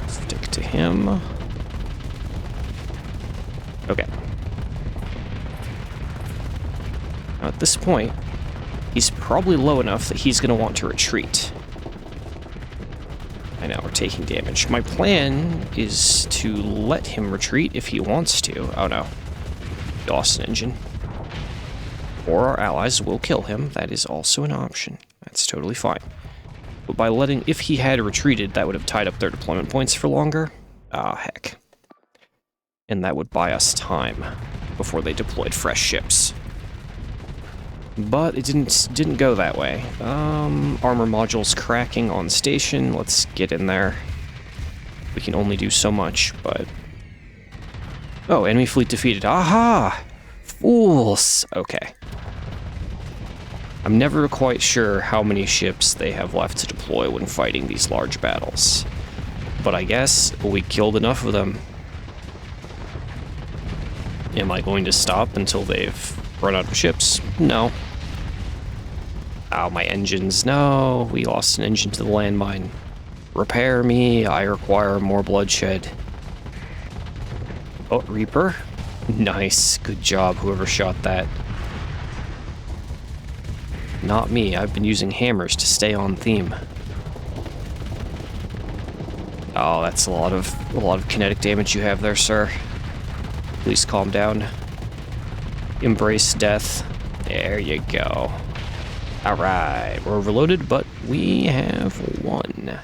Stick to him. Okay. Now at this point, he's probably low enough that he's going to want to retreat. I know, we're taking damage. My plan is to let him retreat if he wants to. Oh no. Dawson engine. Or our allies will kill him. That is also an option. That's totally fine. But by letting... If he had retreated, that would have tied up their deployment points for longer. Ah, heck. And that would buy us time before they deployed fresh ships. But it didn't go that way. Armor modules cracking on station. Let's get in there. We can only do so much, but... Oh, enemy fleet defeated. Aha! Fools! Okay. I'm never quite sure how many ships they have left to deploy when fighting these large battles. But I guess we killed enough of them. Am I going to stop until they've run out of ships? No. Ow, my engines. No, we lost an engine to the landmine. Repair me, I require more bloodshed. Oh, Reaper. Nice, good job, whoever shot that. Not me, I've been using hammers to stay on theme. Oh, that's a lot of kinetic damage you have there, sir. Please calm down. Embrace death. There you go. Alright, we're overloaded, but we have won.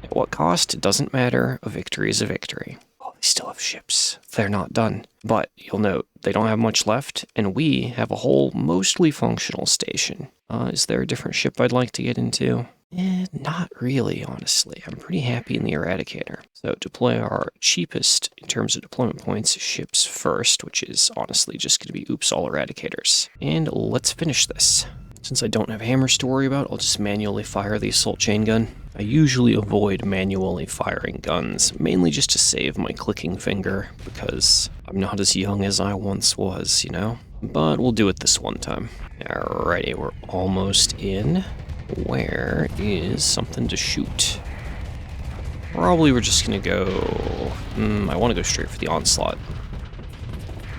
At what cost? It doesn't matter. A victory is a victory. Oh, they still have ships. They're not done. But you'll note, they don't have much left, and we have a whole mostly functional station. Is there a different ship I'd like to get into? Not really, honestly. I'm pretty happy in the Eradicator. So deploy our cheapest, in terms of deployment points, ships first, which is honestly just going to be oops all Eradicators. And let's finish this. Since I don't have hammers to worry about, I'll just manually fire the assault chain gun. I usually avoid manually firing guns, mainly just to save my clicking finger, because I'm not as young as I once was, you know? But we'll do it this one time. Alrighty, we're almost in. Where is something to shoot? Probably we're just gonna go... I want to go straight for the onslaught.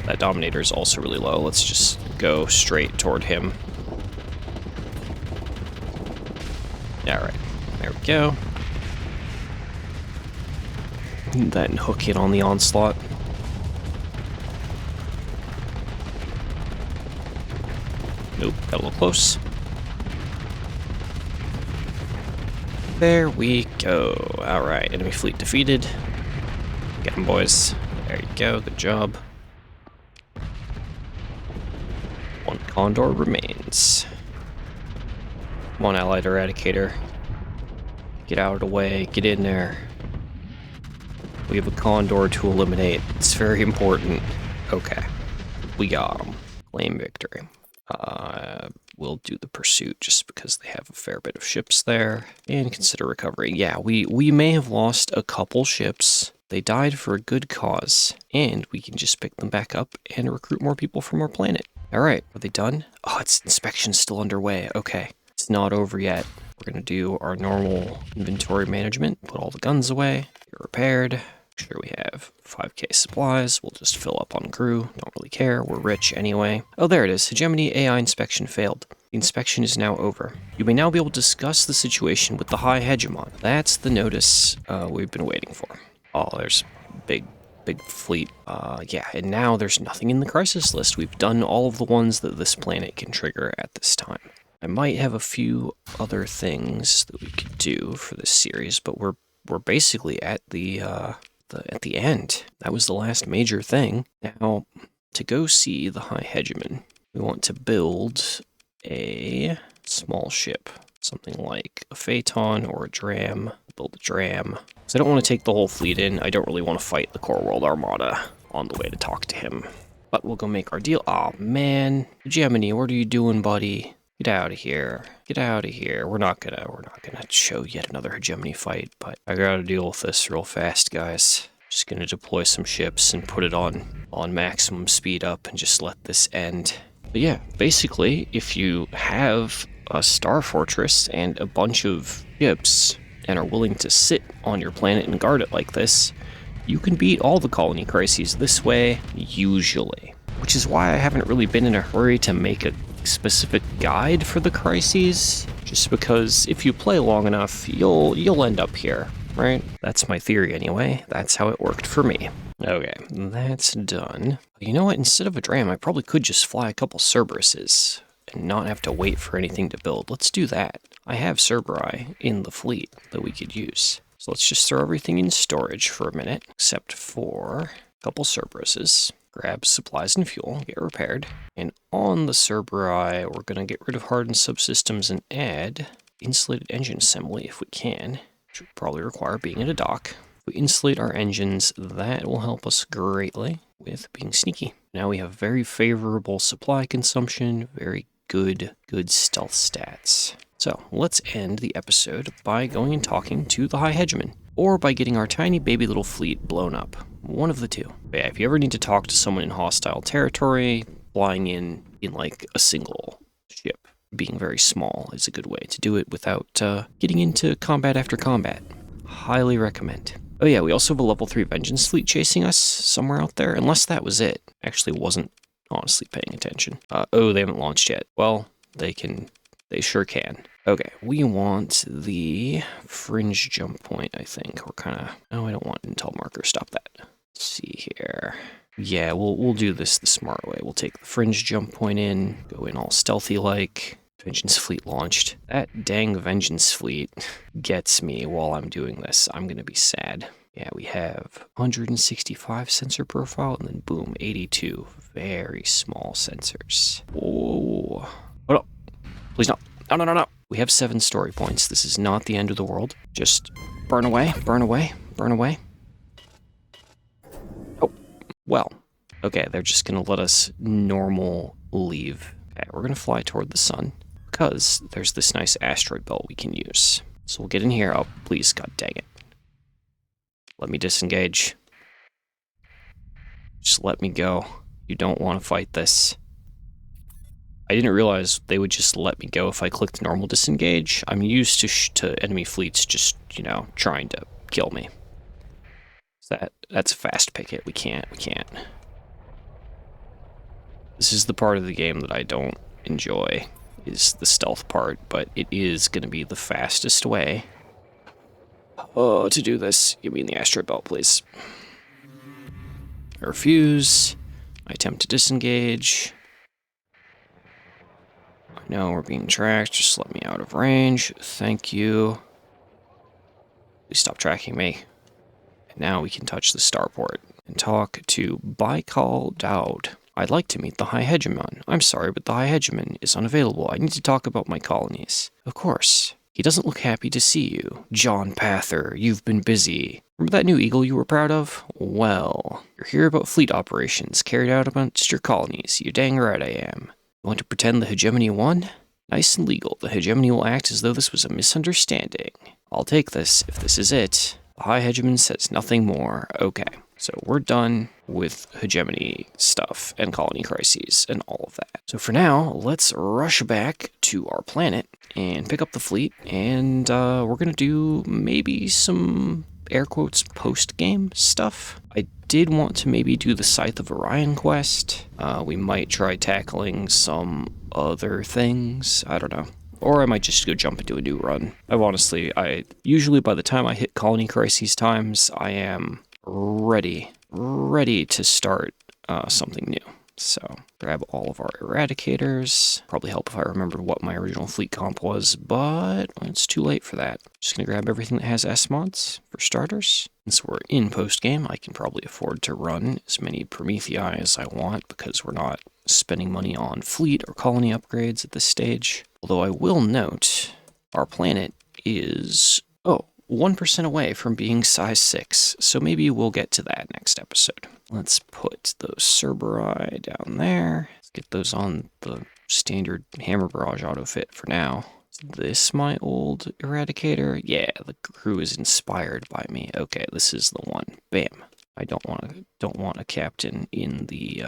That Dominator is also really low. Let's just go straight toward him. Alright, there we go. Then hook it on the onslaught. Nope, got a little close. There we go. Alright, enemy fleet defeated. Get them, boys. There you go, good job. One Condor remains. Come on, Allied Eradicator. Get out of the way, get in there. We have a Condor to eliminate. It's very important. Okay, we got him. Claim victory. We'll do the pursuit just because they have a fair bit of ships there. And consider recovery. Yeah, we may have lost a couple ships. They died for a good cause. And we can just pick them back up and recruit more people from our planet. Alright, are they done? Oh, it's inspection's still underway. Okay, it's not over yet. We're going to do our normal inventory management. Put all the guns away. Get repaired. Make sure we have 5k supplies. We'll just fill up on crew. Don't really care. We're rich anyway. Oh, there it is. Hegemony AI inspection failed. The inspection is now over. You may now be able to discuss the situation with the High Hegemon. That's the notice we've been waiting for. Oh, there's big fleet. Yeah, and now there's nothing in the crisis list. We've done all of the ones that this planet can trigger at this time. I might have a few other things that we could do for this series, but we're basically at the end. That was the last major thing. Now, to go see the High Hegemon, we want to build a small ship. Something like a Phaeton or a Dram. Build a Dram. So I don't want to take the whole fleet in. I don't really want to fight the Core World Armada on the way to talk to him. But we'll go make our deal. Aw, man. Hegemony, what are you doing, buddy? Get out of here. Get out of here. We're not gonna show yet another Hegemony fight, but I gotta deal with this real fast, guys. Just gonna deploy some ships and put it on maximum speed up and just let this end. But yeah, basically, if you have a star fortress and a bunch of ships and are willing to sit on your planet and guard it like this, you can beat all the colony crises this way, usually. Which is why I haven't really been in a hurry to make a specific guide for the crises, just because if you play long enough, you'll end up here, right? That's my theory anyway. That's how it worked for me. Okay, that's done. You know what? Instead of a Dram, I probably could just fly a couple Cerberuses and not have to wait for anything to build. Let's do that. I have Cerberi in the fleet that we could use. So let's just throw everything in storage for a minute, except for a couple Cerberuses. grab supplies and fuel, get repaired. And on the Cerberus, we're going to get rid of hardened subsystems and add insulated engine assembly if we can, which will probably require being at a dock. If we insulate our engines, that will help us greatly with being sneaky. Now we have very favorable supply consumption, very good stealth stats. So let's end the episode by going and talking to the High Hegemon, or by getting our tiny baby little fleet blown up. One of the two. But yeah, if you ever need to talk to someone in hostile territory, flying in like a single ship, being very small is a good way to do it without getting into combat after combat. Highly recommend. Oh yeah, we also have a level 3 Vengeance fleet chasing us somewhere out there, unless that was it. Actually wasn't honestly paying attention. Oh, they haven't launched yet. Well, they sure can. Okay, we want the fringe jump point, I think. We're kind of... No, I don't want intel marker. Stop that. Let's see here. Yeah, we'll do this the smart way. We'll take the fringe jump point in, go in all stealthy-like. Vengeance fleet launched. That dang Vengeance fleet gets me while I'm doing this. I'm going to be sad. Yeah, we have 165 sensor profile, and then boom, 82 very small sensors. Whoa. Oh, no. Please no. No. We have 7 story points. This is not the end of the world. Just burn away, burn away, burn away. Oh, well. Okay, they're just going to let us normal leave. Okay, we're going to fly toward the sun, because there's this nice asteroid belt we can use. So we'll get in here. Oh, please, god dang it. Let me disengage. Just let me go. You don't want to fight this. I didn't realize they would just let me go if I clicked normal disengage. I'm used to enemy fleets just, trying to kill me. That's a fast picket. We can't. This is the part of the game that I don't enjoy, is the stealth part, but it is going to be the fastest way to do this. Give me in the asteroid belt, please. I refuse. I attempt to disengage. I know we're being tracked. Just let me out of range. Thank you. Please stop tracking me. And now we can touch the starport and talk to Baikal Daud. I'd like to meet the High Hegemon. I'm sorry, but the High Hegemon is unavailable. I need to talk about my colonies. Of course. He doesn't look happy to see you. John Pather, you've been busy. Remember that new eagle you were proud of? Well, you're here about fleet operations carried out against your colonies. You dang right I am. You want to pretend the hegemony won? Nice and legal. The hegemony will act as though this was a misunderstanding. I'll take this, if this is it. The High Hegemon says nothing more. Okay, so we're done with hegemony stuff and colony crises and all of that. So for now, let's rush back to our planet and pick up the fleet, and we're going to do maybe some air quotes post-game stuff. I did want to maybe do the Scythe of Orion quest. We might try tackling some other things. I don't know. Or I might just go jump into a new run. I usually by the time I hit colony crises times, I am ready to start something new. So grab all of our eradicators. Probably help if I remember what my original fleet comp was, but it's too late for that. Just gonna grab everything that has S mods for starters. Since we're in post game, I can probably afford to run as many Promethei as I want because we're not spending money on fleet or colony upgrades at this stage. Although I will note, our planet is 1% away from being size 6, so maybe we'll get to that next episode. Let's put those Cerberus down there. Let's get those on the standard Hammer Barrage autofit for now. Is this my old Eradicator? Yeah, the crew is inspired by me. Okay, this is the one. Bam. I don't want a captain in the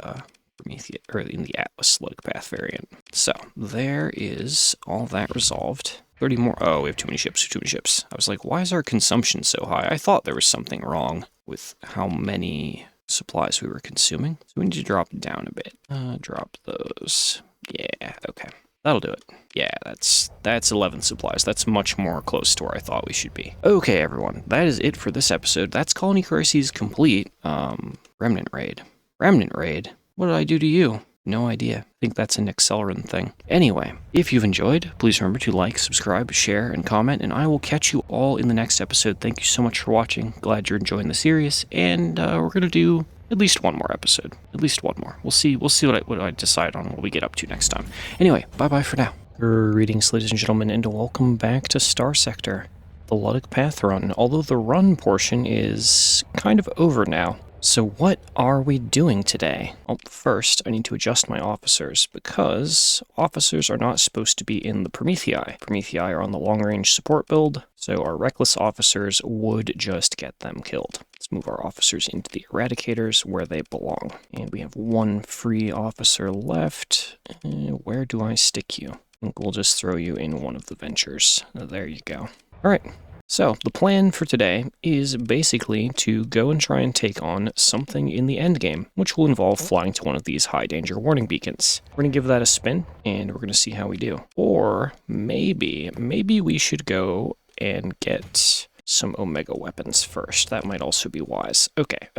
Prometheus or in the Atlas Luddic Path variant. So there is all that resolved. 30 more. Oh, we have too many ships. I was like, why is our consumption so high? I thought there was something wrong with how many supplies we were consuming. So we need to drop it down a bit. Drop those. Yeah, okay. That'll do it. Yeah, that's 11 supplies. That's much more close to where I thought we should be. Okay, everyone. That is it for this episode. That's Colony Crises complete. Remnant Raid. Remnant Raid? What did I do to you? No idea. I think that's a Nexerelin thing. Anyway, if you've enjoyed, please remember to like, subscribe, share, and comment, and I will catch you all in the next episode. Thank you so much for watching. Glad you're enjoying the series, and we're going to do at least one more episode. At least one more. We'll see what I decide on what we get up to next time. Anyway, bye-bye for now. Greetings, ladies and gentlemen, and welcome back to Starsector, the Luddic Path run, although the run portion is kind of over now. So what are we doing today? Well, first, I need to adjust my officers, because officers are not supposed to be in the Promethei. Promethei are on the long-range support build, so our reckless officers would just get them killed. Let's move our officers into the Eradicators where they belong. And we have one free officer left. Where do I stick you? I think we'll just throw you in one of the ventures. There you go. Alright. So, the plan for today is basically to go and try and take on something in the endgame, which will involve flying to one of these high-danger warning beacons. We're going to give that a spin, and we're going to see how we do. Or maybe we should go and get some Omega weapons first. That might also be wise. Okay.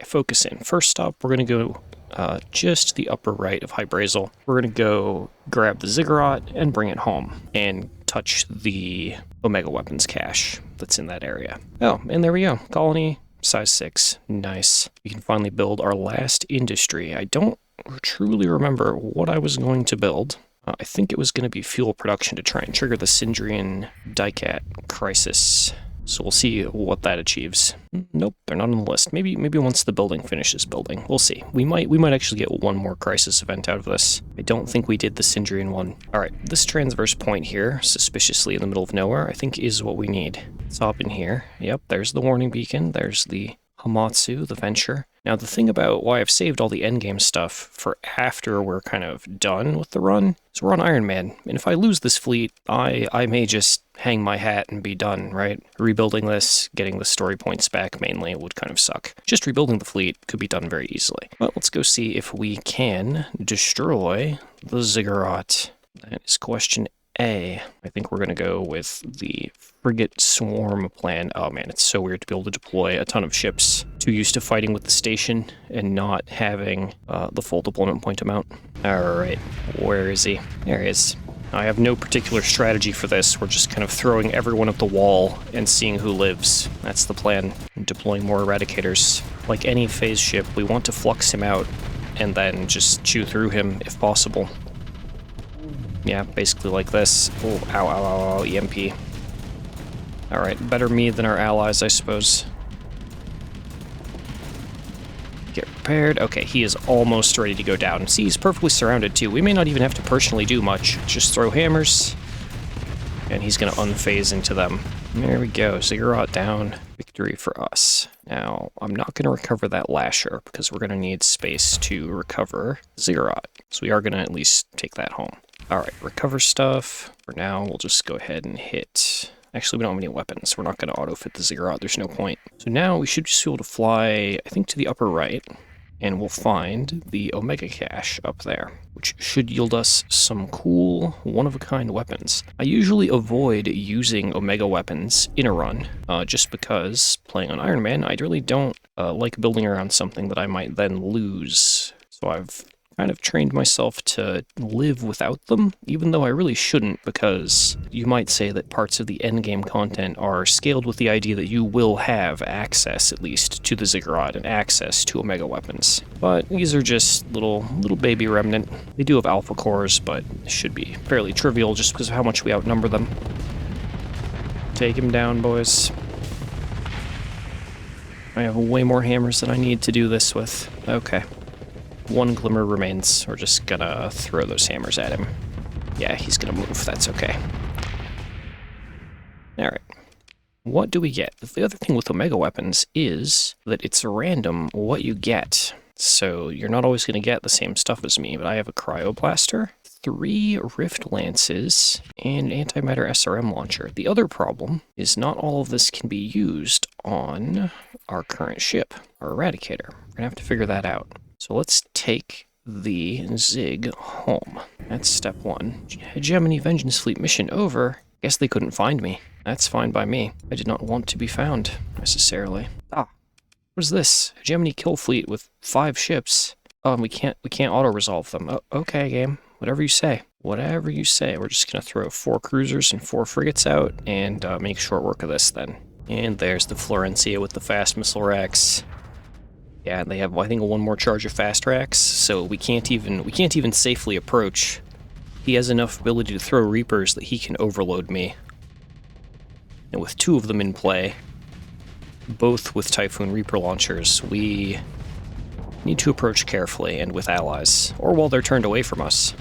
Focus in. First stop, we're going to go just to the upper right of Hybrazel. We're going to go grab the Ziggurat and bring it home and touch the Omega weapons cache that's in that area. Oh, and there we go. Colony, size 6. Nice. We can finally build our last industry. I don't truly remember what I was going to build. I think it was going to be fuel production to try and trigger the Syndrian Dicat crisis. So we'll see what that achieves. Nope, they're not on the list. Maybe once the building finishes building. We'll see. We might actually get one more crisis event out of this. I don't think we did the Syndrian one. Alright, this transverse point here, suspiciously in the middle of nowhere, I think is what we need. Let's hop in here. Yep, there's the warning beacon. There's the Hamatsu, the Venture. Now, the thing about why I've saved all the endgame stuff for after we're kind of done with the run is we're on Iron Man, and if I lose this fleet, I may just hang my hat and be done, right? Rebuilding this, getting the story points back mainly would kind of suck. Just rebuilding the fleet could be done very easily. But let's go see if we can destroy the Ziggurat. That is question A. I think we're going to go with the frigate swarm plan. Oh man, it's so weird to be able to deploy a ton of ships. Too used to fighting with the station and not having the full deployment point amount. Alright, where is he? There he is. I have no particular strategy for this. We're just kind of throwing everyone at the wall and seeing who lives. That's the plan. Deploying more Eradicators. Like any phase ship, we want to flux him out and then just chew through him if possible. Yeah, basically like this. Oh, ow, EMP. Alright, better me than our allies, I suppose. Get prepared. Okay, he is almost ready to go down. See, he's perfectly surrounded, too. We may not even have to personally do much. Just throw hammers, and he's going to unphase into them. There we go. Ziggurat down. Victory for us. Now, I'm not going to recover that Lasher, because we're going to need space to recover Ziggurat. So we are going to at least take that home. Alright, recover stuff. For now, we'll just go ahead and hit... Actually, we don't have any weapons. We're not going to auto-fit the Ziggurat. There's no point. So now we should just be able to fly, I think, to the upper right, and we'll find the Omega cache up there, which should yield us some cool, one-of-a-kind weapons. I usually avoid using Omega weapons in a run, just because, playing on Iron Man, I really don't like building around something that I might then lose. So I've kind of trained myself to live without them, even though I really shouldn't, because you might say that parts of the endgame content are scaled with the idea that you will have access, at least, to the Ziggurat and access to Omega weapons. But these are just little baby remnant. They do have alpha cores, but it should be fairly trivial just because of how much we outnumber them. Take him down, boys. I have way more hammers than I need to do this with. Okay. One glimmer remains. We're just gonna throw those hammers at him. Yeah, he's gonna move. That's okay. Alright. What do we get? The other thing with Omega weapons is that it's random what you get. So you're not always gonna get the same stuff as me, but I have a Cryoblaster, 3 Rift Lances, and Antimatter SRM launcher. The other problem is not all of this can be used on our current ship, our Eradicator. We're gonna have to figure that out. So let's take the Zig home. That's step 1. Hegemony Vengeance Fleet mission over. Guess they couldn't find me. That's fine by me. I did not want to be found, necessarily. Ah, what is this? Hegemony Kill Fleet with 5 ships. Oh, and we can't auto-resolve them. Oh, okay, game. Whatever you say. Whatever you say. We're just gonna throw 4 cruisers and 4 frigates out and make short work of this then. And there's the Florencia with the fast missile racks. Yeah, they have, I think, one more charge of fast tracks, so we can't even safely approach. He has enough ability to throw Reapers that he can overload me. And with 2 of them in play, both with Typhoon Reaper launchers, we need to approach carefully and with allies, or while they're turned away from us.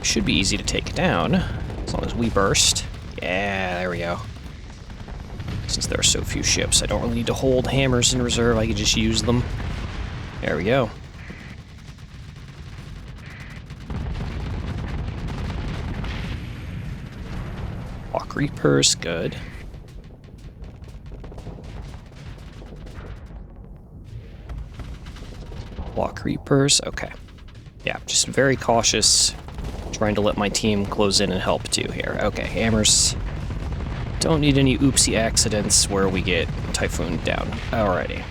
Should be easy to take down, as long as we burst. Yeah, there we go. Since there are so few ships, I don't really need to hold hammers in reserve, I can just use them. There we go. Block Reapers, good. Block Reapers, okay. Yeah, just very cautious, trying to let my team close in and help too here. Okay, hammers. Don't need any oopsie accidents where we get Typhoon down. Alrighty.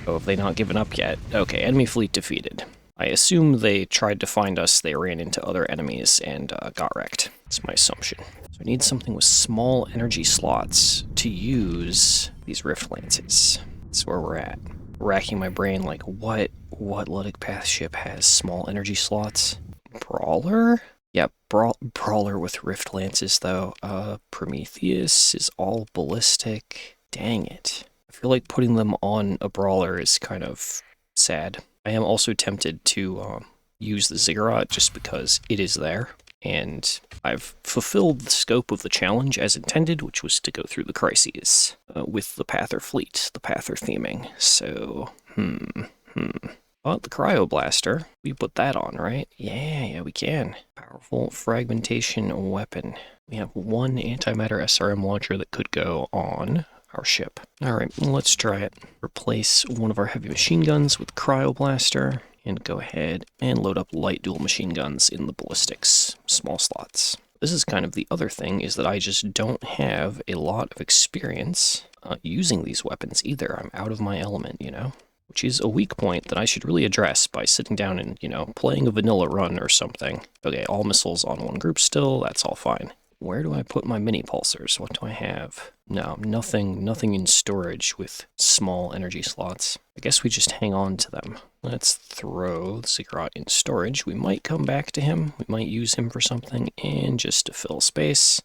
Oh, have they not given up yet? Okay, enemy fleet defeated. I assume they tried to find us, they ran into other enemies and got wrecked. That's my assumption. So I need something with small energy slots to use these Rift Lances. That's where we're at. Racking my brain like, what Luddic Path ship has small energy slots? Brawler? Yeah, Brawler with Rift Lances, though. Prometheus is all ballistic. Dang it. I feel like putting them on a Brawler is kind of sad. I am also tempted to use the Ziggurat just because it is there. And I've fulfilled the scope of the challenge as intended, which was to go through the crises with the Pather fleet, the Pather theming. So, But the Cryoblaster, we put that on, right? Yeah, we can. Powerful fragmentation weapon. We have 1 antimatter SRM launcher that could go on our ship. Alright, let's try it. Replace one of our heavy machine guns with Cryoblaster, and go ahead and load up light dual machine guns in the ballistics, small slots. This is kind of the other thing, is that I just don't have a lot of experience using these weapons either. I'm out of my element, you know? Which is a weak point that I should really address by sitting down and, you know, playing a vanilla run or something. Okay, all missiles on one group still, that's all fine. Where do I put my mini pulsers? What do I have? No, nothing in storage with small energy slots. I guess we just hang on to them. Let's throw the Ziggurat in storage. We might come back to him. We might use him for something, and just to fill space,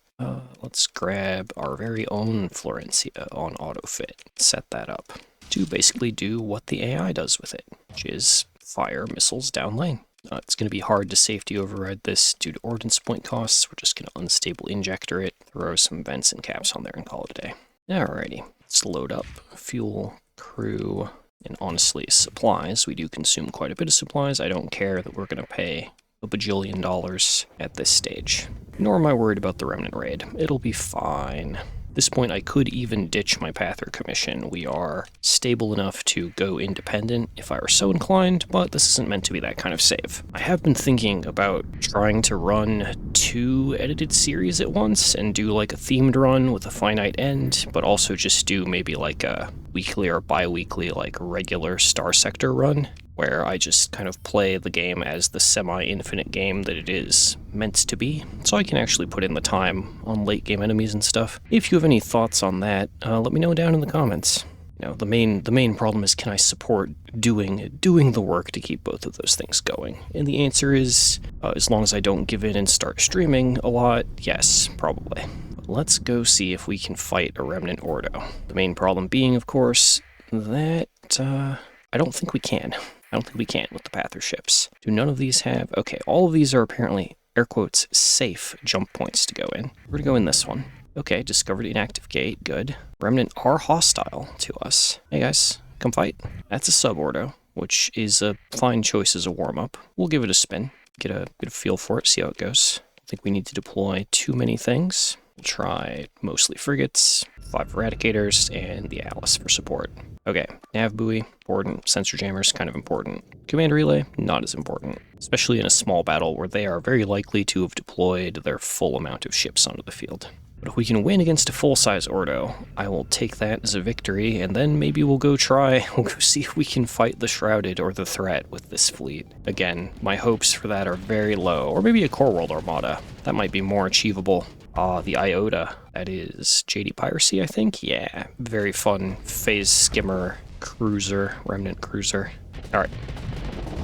let's grab our very own Florencia on autofit. Set that up to basically do what the AI does with it, which is fire missiles down lane. It's going to be hard to safety override this due to ordnance point costs. We're just going to unstable injector it, throw some vents and caps on there, and call it a day. Alrighty, let's load up fuel, crew, and honestly, supplies. We do consume quite a bit of supplies. I don't care that we're going to pay a bajillion dollars at this stage. Nor am I worried about the Remnant raid. It'll be fine. At this point, I could even ditch my Pather commission. We are stable enough to go independent if I were so inclined, but this isn't meant to be that kind of save. I have been thinking about trying to run 2 edited series at once and do like a themed run with a finite end, but also just do maybe like a weekly or bi-weekly like regular Starsector run, where I just kind of play the game as the semi-infinite game that it is meant to be, so I can actually put in the time on late-game enemies and stuff. If you have any thoughts on that, let me know down in the comments. You know, the main problem is, can I support doing the work to keep both of those things going? And the answer is, as long as I don't give in and start streaming a lot, yes, probably. But let's go see if we can fight a Remnant Ordo. The main problem being, of course, that I don't think we can. I don't think we can with the Pather ships. Do none of these have... Okay, all of these are apparently, air quotes, safe jump points to go in. We're gonna go in this one. Okay, discovered inactive gate, good. Remnant are hostile to us. Hey guys, come fight. That's a sub-ordo, which is a fine choice as a warm-up. We'll give it a spin, get a feel for it, see how it goes. I think we need to deploy too many things. We'll try mostly frigates, 5 eradicators, and the Alice for support. Okay, nav buoy, important. Sensor jammers, kind of important. Command relay, not as important, especially in a small battle where they are very likely to have deployed their full amount of ships onto the field. But if we can win against a full-size Ordo, I will take that as a victory, and then maybe we'll go see if we can fight the Shrouded or the Threat with this fleet. Again, my hopes for that are very low, or maybe a Core World Armada. That might be more achievable. Ah, the Iota. That is JaydeePiracy, I think? Yeah, very fun phase skimmer cruiser, remnant cruiser. Alright,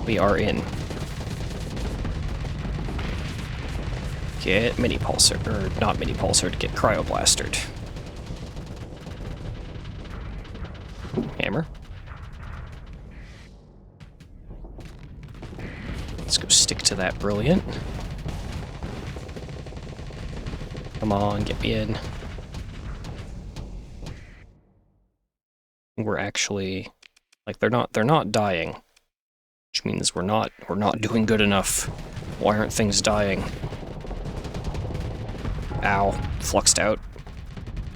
we are in. Get mini pulsar, or not mini pulsar, to get cryoblastered. Hammer. Let's go stick to that brilliant. Come on, get me in. We're actually, like, they're not dying, which means we're not doing good enough. Why aren't things dying? Ow, fluxed out.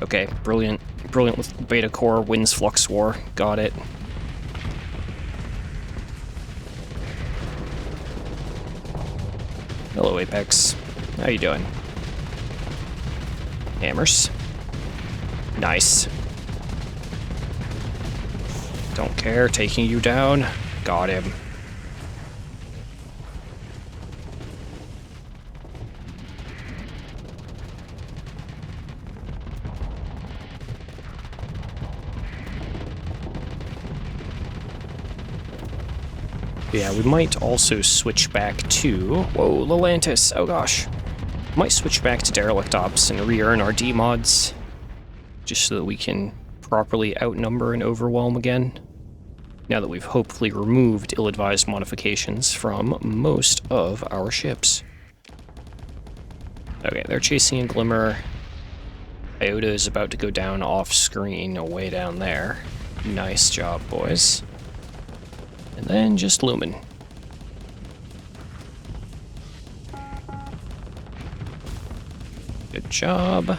Okay, brilliant with beta core, wins flux war, got it. Hello, Apex. How you doing? Hammers. Nice. Don't care, taking you down. Got him. Yeah, we might also switch back to... Whoa, Lelantis, oh gosh. Might switch back to Derelict Ops and re-earn our D-mods, just so that we can properly outnumber and overwhelm again, now that we've hopefully removed ill-advised modifications from most of our ships. Okay, they're chasing a Glimmer. Iota is about to go down off-screen, way down there. Nice job, boys. And then just Lumen. Good job.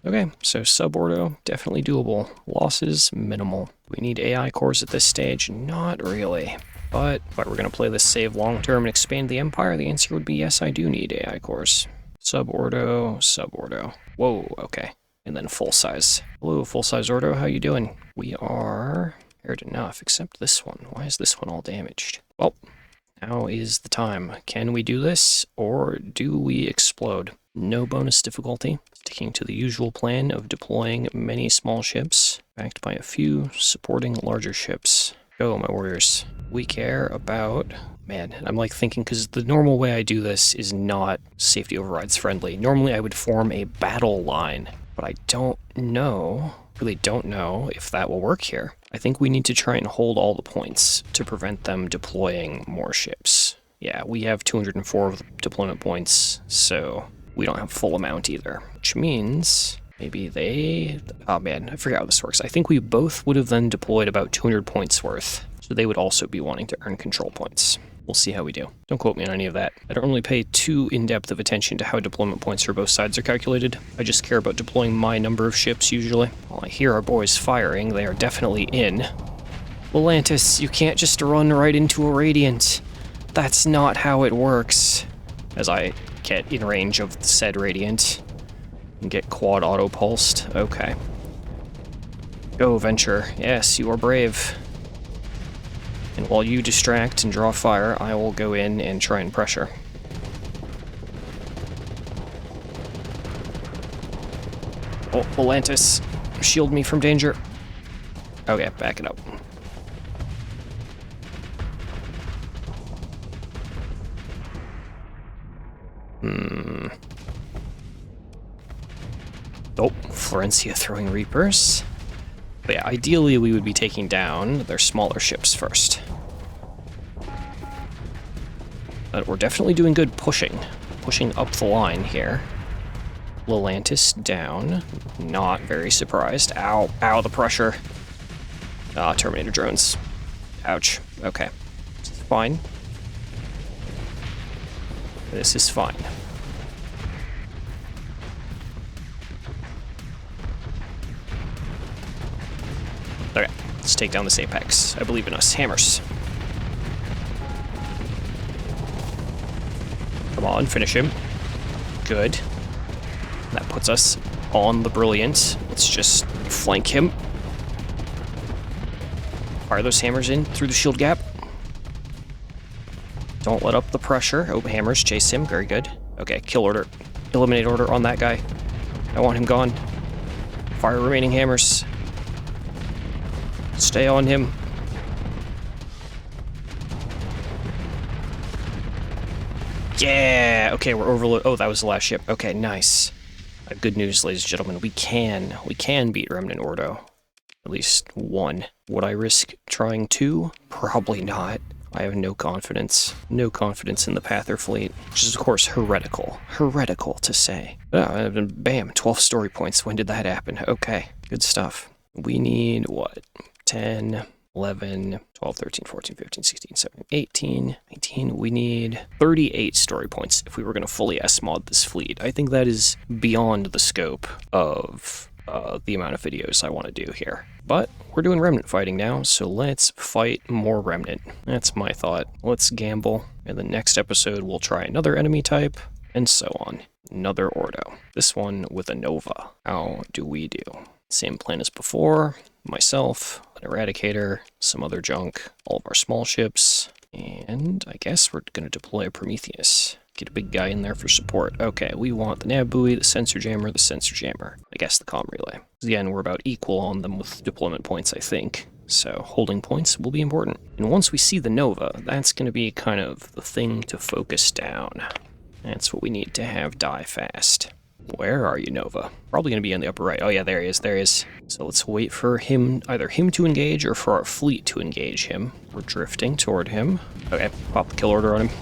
Okay, so subordo, definitely doable. Losses, minimal. We need AI cores at this stage? Not really. But if I were going to play this save long-term and expand the Empire, the answer would be yes, I do need AI cores. Subordo, subordo. Whoa, okay. And then full size. Hello, full size ordo, how you doing? We are... Aired enough, except this one. Why is this one all damaged? Well, now is the time. Can we do this, or do we explode? No bonus difficulty. Sticking to the usual plan of deploying many small ships, backed by a few supporting larger ships. Go, my warriors. We care about... Man, I'm like thinking, because the normal way I do this is not safety overrides friendly. Normally I would form a battle line, but I don't know... really don't know if that will work here. I think we need to try and hold all the points to prevent them deploying more ships. Yeah, we have 204 deployment points, so we don't have full amount either. Which means maybe they... Oh man, I forgot how this works. I think we both would have then deployed about 200 points worth, so they would also be wanting to earn control points. We'll see how we do. Don't quote me on any of that. I don't really pay too in-depth of attention to how deployment points for both sides are calculated. I just care about deploying my number of ships, usually. While I hear our boys firing, they are definitely in. Lelantis, you can't just run right into a Radiant. That's not how it works. As I get in range of the said Radiant and get quad auto-pulsed. Okay. Go, Venture. Yes, you are brave. And while you distract and draw fire, I will go in and try and pressure. Oh, Lelantis, shield me from danger. Okay, back it up. Oh, Florencia throwing Reapers. But yeah, ideally we would be taking down their smaller ships first. But we're definitely doing good pushing up the line here. Lelantis down. Not very surprised. Ow, ow, the pressure. Ah, Terminator drones. Ouch. Okay. It's fine. This is fine. Okay, let's take down this Apex. I believe in us. Hammers. Come on, finish him. Good. That puts us on the Brilliant. Let's just flank him. Fire those hammers in through the shield gap. Don't let up the pressure. Oh, hammers chase him. Very good. Okay, kill order. Eliminate order on that guy. I want him gone. Fire remaining hammers. Stay on him. Yeah! Okay, we're overloaded. Oh, that was the last ship. Okay, nice. Good news, ladies and gentlemen. We can beat Remnant Ordo. At least one. Would I risk trying two? Probably not. I have no confidence. No confidence in the Pather fleet, which is, of course, heretical. Heretical to say. Bam, 12 story points. When did that happen? Okay, good stuff. We need, what? 10, 11, 12, 13, 14, 15, 16, 17, 18, 19. We need 38 story points if we were going to fully S-mod this fleet. I think that is beyond the scope of the amount of videos I want to do here. But we're doing Remnant fighting now, so let's fight more Remnant. That's my thought. Let's gamble. In the next episode, we'll try another enemy type, and so on. Another Ordo. This one with a Nova. How do we do? Same plan as before. Myself, an Eradicator, some other junk, all of our small ships, and I guess we're going to deploy a Prometheus. Get a big guy in there for support. Okay, we want the nav buoy, the sensor jammer, I guess the comm relay. Again, we're about equal on them with deployment points, I think. So holding points will be important. And once we see the Nova, that's going to be kind of the thing to focus down. That's what we need to have die fast. Where are you, Nova? Probably going to be in the upper right. Oh yeah, there he is. So let's wait for him, either him to engage or for our fleet to engage him. We're drifting toward him. Okay, pop the kill order on him.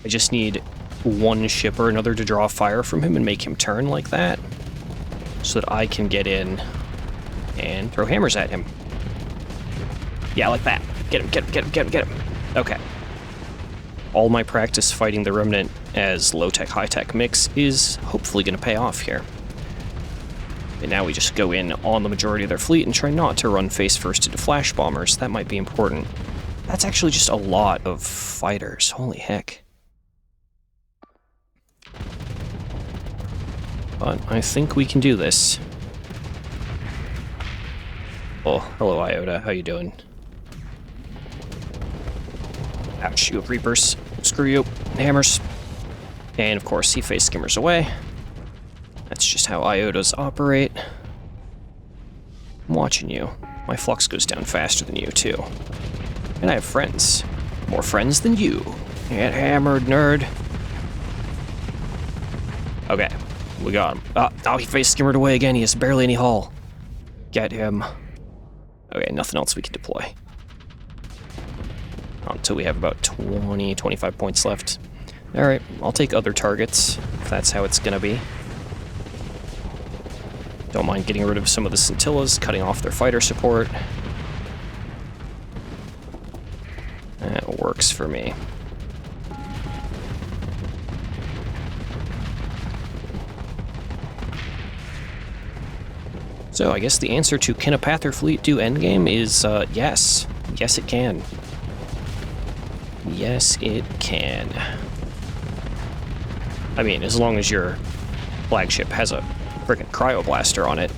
I just need one ship or another to draw fire from him and make him turn like that, so that I can get in and throw hammers at him. Yeah, like that. Get him. Okay. All my practice fighting the Remnant as low-tech, high-tech mix is hopefully going to pay off here. And now we just go in on the majority of their fleet and try not to run face-first into flash bombers. That might be important. That's actually just a lot of fighters. Holy heck. But I think we can do this. Oh, hello Iota, how you doing? Ouch, you have Reapers. Screw you. Hammers. And of course, he face skimmers away. That's just how Iotas operate. I'm watching you. My flux goes down faster than you, too. And I have friends. More friends than you. Get hammered, nerd. Okay, we got him. Oh, he face skimmered away again. He has barely any hull. Get him. Okay, nothing else we can deploy. Until we have about 20, 25 points left. Alright, I'll take other targets, if that's how it's gonna be. Don't mind getting rid of some of the Scintillas, cutting off their fighter support. That works for me. So I guess the answer to can a Pather fleet do endgame is yes. Yes, it can. Yes, it can. I mean, as long as your flagship has a frickin' cryoblaster on it,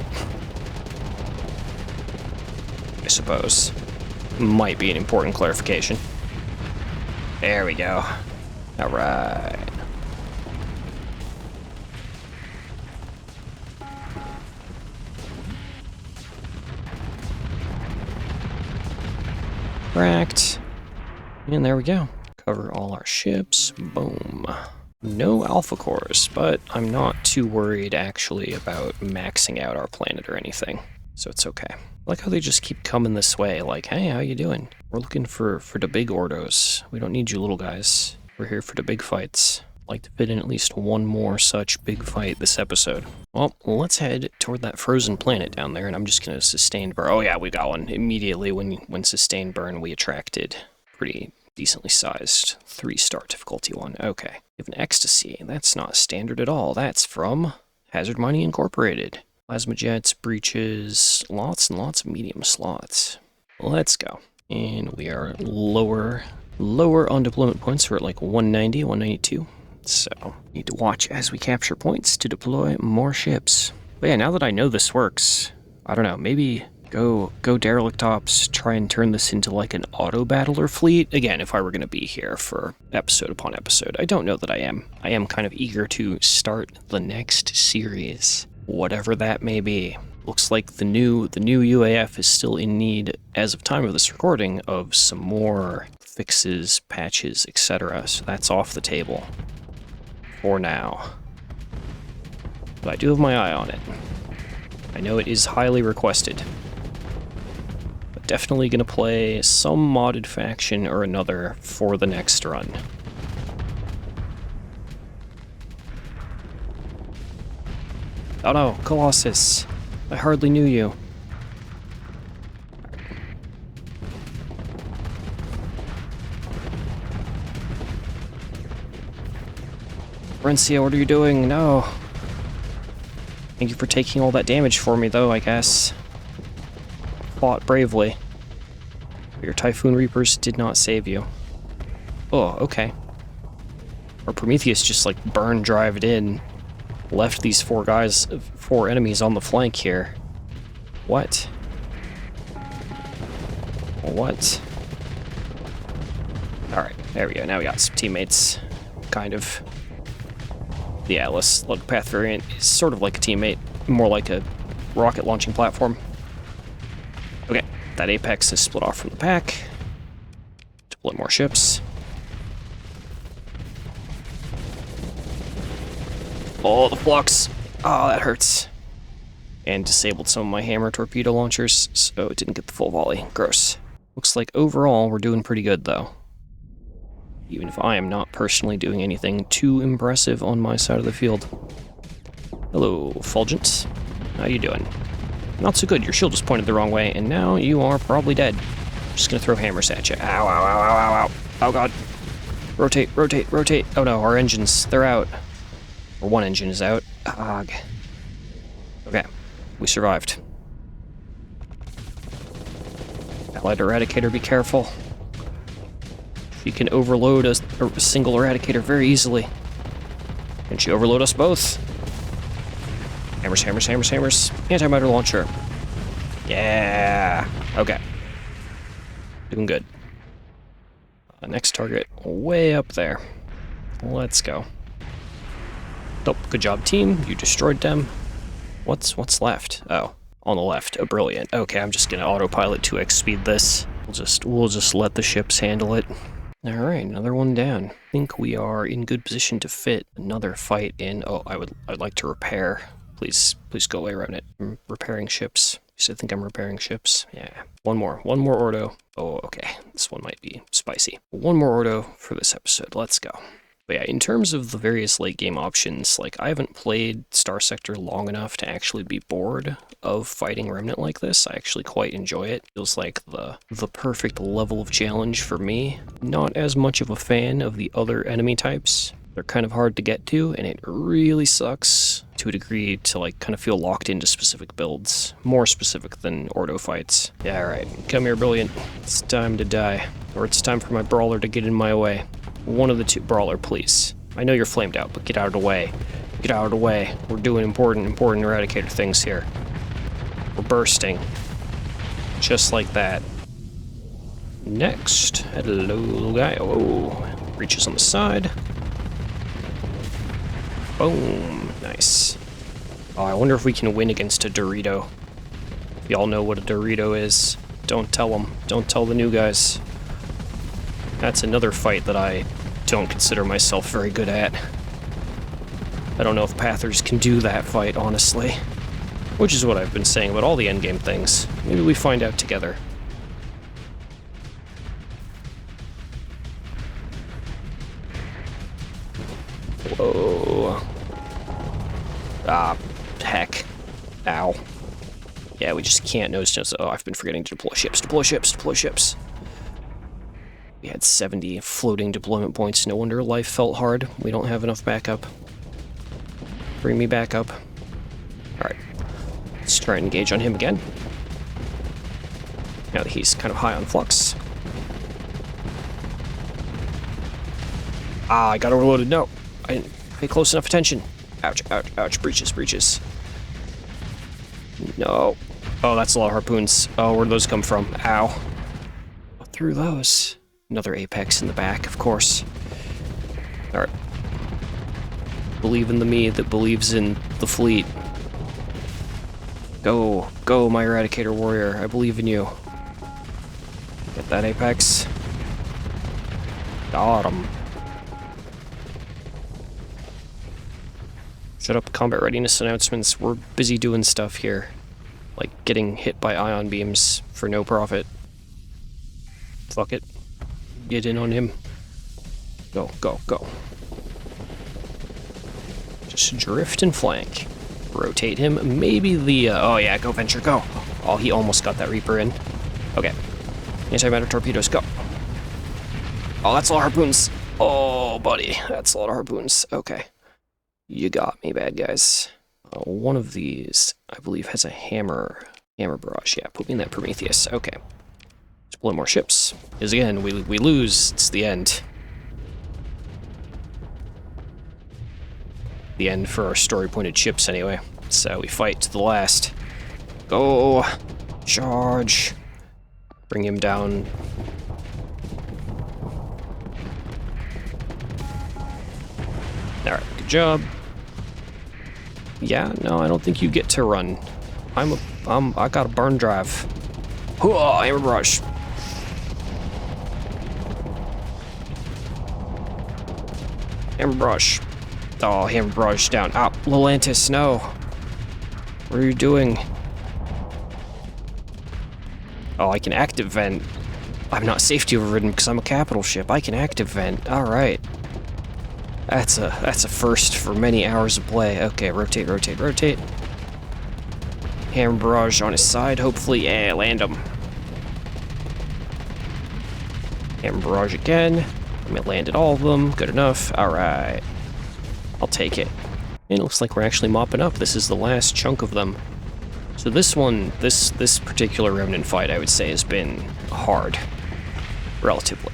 I suppose. Might be an important clarification. There we go. Alright. Cracked. And there we go. Cover all our ships. Boom. No alpha cores, but I'm not too worried actually about maxing out our planet or anything. So it's okay. I like how they just keep coming this way, like, hey, how you doing? We're looking for the big Ordos. We don't need you little guys. We're here for the big fights. I'd like to fit in at least one more such big fight this episode. Well, let's head toward that frozen planet down there, and I'm just gonna sustain burn. Oh yeah, we got one. Immediately when sustained burn, we attracted pretty decently sized 3-star difficulty one. Okay. We have an ecstasy. That's not standard at all. That's from Hazard Mining Incorporated. Plasma jets, breaches, lots and lots of medium slots. Let's go. And we are lower on deployment points. We're at like 190, 192. So, need to watch as we capture points to deploy more ships. But yeah, now that I know this works, I don't know, maybe Go derelict ops, try and turn this into like an auto-battler fleet. Again, if I were going to be here for episode upon episode. I don't know that I am. I am kind of eager to start the next series, whatever that may be. Looks like the new UAF is still in need, as of time of this recording, of some more fixes, patches, etc. So that's off the table for now. But I do have my eye on it. I know it is highly requested. Definitely gonna play some modded faction or another for the next run. Oh no, Colossus. I hardly knew you. Rencia, what are you doing? No. Thank you for taking all that damage for me, though, I guess. Fought bravely. But your Typhoon Reapers did not save you. Oh, okay. Or Prometheus just, like, burn-drived in. Left these four enemies on the flank here. What? What? Alright, there we go. Now we got some teammates. Kind of. The Atlas Luddic Path variant is sort of like a teammate. More like a rocket launching platform. Okay, that Apex is split off from the pack. Deploy more ships. Oh, the flux! Oh, that hurts. And disabled some of my hammer torpedo launchers, so it didn't get the full volley. Gross. Looks like overall we're doing pretty good, though. Even if I am not personally doing anything too impressive on my side of the field. Hello, Fulgent. How you doing? Not so good. Your shield just pointed the wrong way, and now you are probably dead. Just gonna throw hammers at you. Ow, ow, ow, ow, ow, ow. Oh, God. Rotate, rotate, rotate. Oh, no, our engines, they're out. Or one engine is out. Ugh. Okay, we survived. Allied Eradicator, be careful. She can overload a single Eradicator very easily. Can she overload us both? Hammers, hammers, hammers, hammers. Anti-matter launcher. Yeah. Okay. Doing good. Next target way up there. Let's go. Oh, good job, team. You destroyed them. What's left? Oh, on the left. Oh, brilliant. Okay, I'm just gonna autopilot 2x speed this. We'll just let the ships handle it. All right, another one down. I think we are in good position to fit another fight in. Oh, I'd like to repair. Please go away, Remnant. I'm repairing ships. You still think I'm repairing ships? Yeah. One more ordo. Oh, okay. This one might be spicy. One more ordo for this episode. Let's go. But yeah, in terms of the various late game options, like, I haven't played Starsector long enough to actually be bored of fighting Remnant like this. I actually quite enjoy it. Feels like the perfect level of challenge for me. Not as much of a fan of the other enemy types. They're kind of hard to get to, and it really sucks to a degree to, like, kind of feel locked into specific builds. More specific than Ordo fights. Yeah, alright. Come here, Brilliant. It's time to die. Or it's time for my Brawler to get in my way. One of the two. Brawler, please. I know you're flamed out, but get out of the way. Get out of the way. We're doing important Eradicator things here. We're bursting. Just like that. Next. Hello, little guy. Oh, reaches on the side. Boom. Nice. Oh, I wonder if we can win against a Dorito. If y'all know what a Dorito is, don't tell them. Don't tell the new guys. That's another fight that I don't consider myself very good at. I don't know if Pathers can do that fight, honestly. Which is what I've been saying about all the endgame things. Maybe we find out together. Whoa. Ah, heck. Ow. Yeah, we just can't notice. Oh, I've been forgetting to deploy ships. Deploy ships. Deploy ships. We had 70 floating deployment points. No wonder life felt hard. We don't have enough backup. Bring me back up. Alright. Let's try and engage on him again. Now that he's kind of high on flux. Ah, I got overloaded. No. I didn't pay close enough attention. Ouch, ouch, ouch. Breaches, breaches. No. Oh, that's a lot of harpoons. Oh, where'd those come from? Ow. Through those. Another Apex in the back, of course. Alright. Believe in the me that believes in the fleet. Go. Go, my Eradicator Warrior. I believe in you. Get that Apex. Got him. Shut up, combat readiness announcements. We're busy doing stuff here. Like getting hit by ion beams for no profit. Fuck it. Get in on him. Go, go, go. Just drift and flank. Rotate him. Maybe the, oh yeah, go Venture, go. Oh, he almost got that Reaper in. Okay. Antimatter torpedoes, go. Oh, that's a lot of harpoons. Oh, buddy, that's a lot of harpoons. Okay. You got me, bad guys. One of these, I believe, has a hammer barrage. Yeah, put me in that Prometheus. Okay. Deploy more ships. Because again, we lose. It's the end. The end for our story-pointed ships, anyway. So we fight to the last. Go! Charge! Bring him down. Alright, good job. Yeah, no, I don't think you get to run. I got a burn drive. Oh, hammer barrage. Hammer barrage. Oh, hammer barrage down. Ah, Lelantis, no. What are you doing? Oh, I can active vent. I'm not safety overridden because I'm a capital ship. I can active vent. All right. That's a first for many hours of play. Okay, rotate, rotate, rotate. Hammer barrage on his side, hopefully. Yeah, land him. Hammer barrage again. I landed all of them. Good enough. All right. I'll take it. And it looks like we're actually mopping up. This is the last chunk of them. So this one, this particular Remnant fight, I would say, has been hard. Relatively.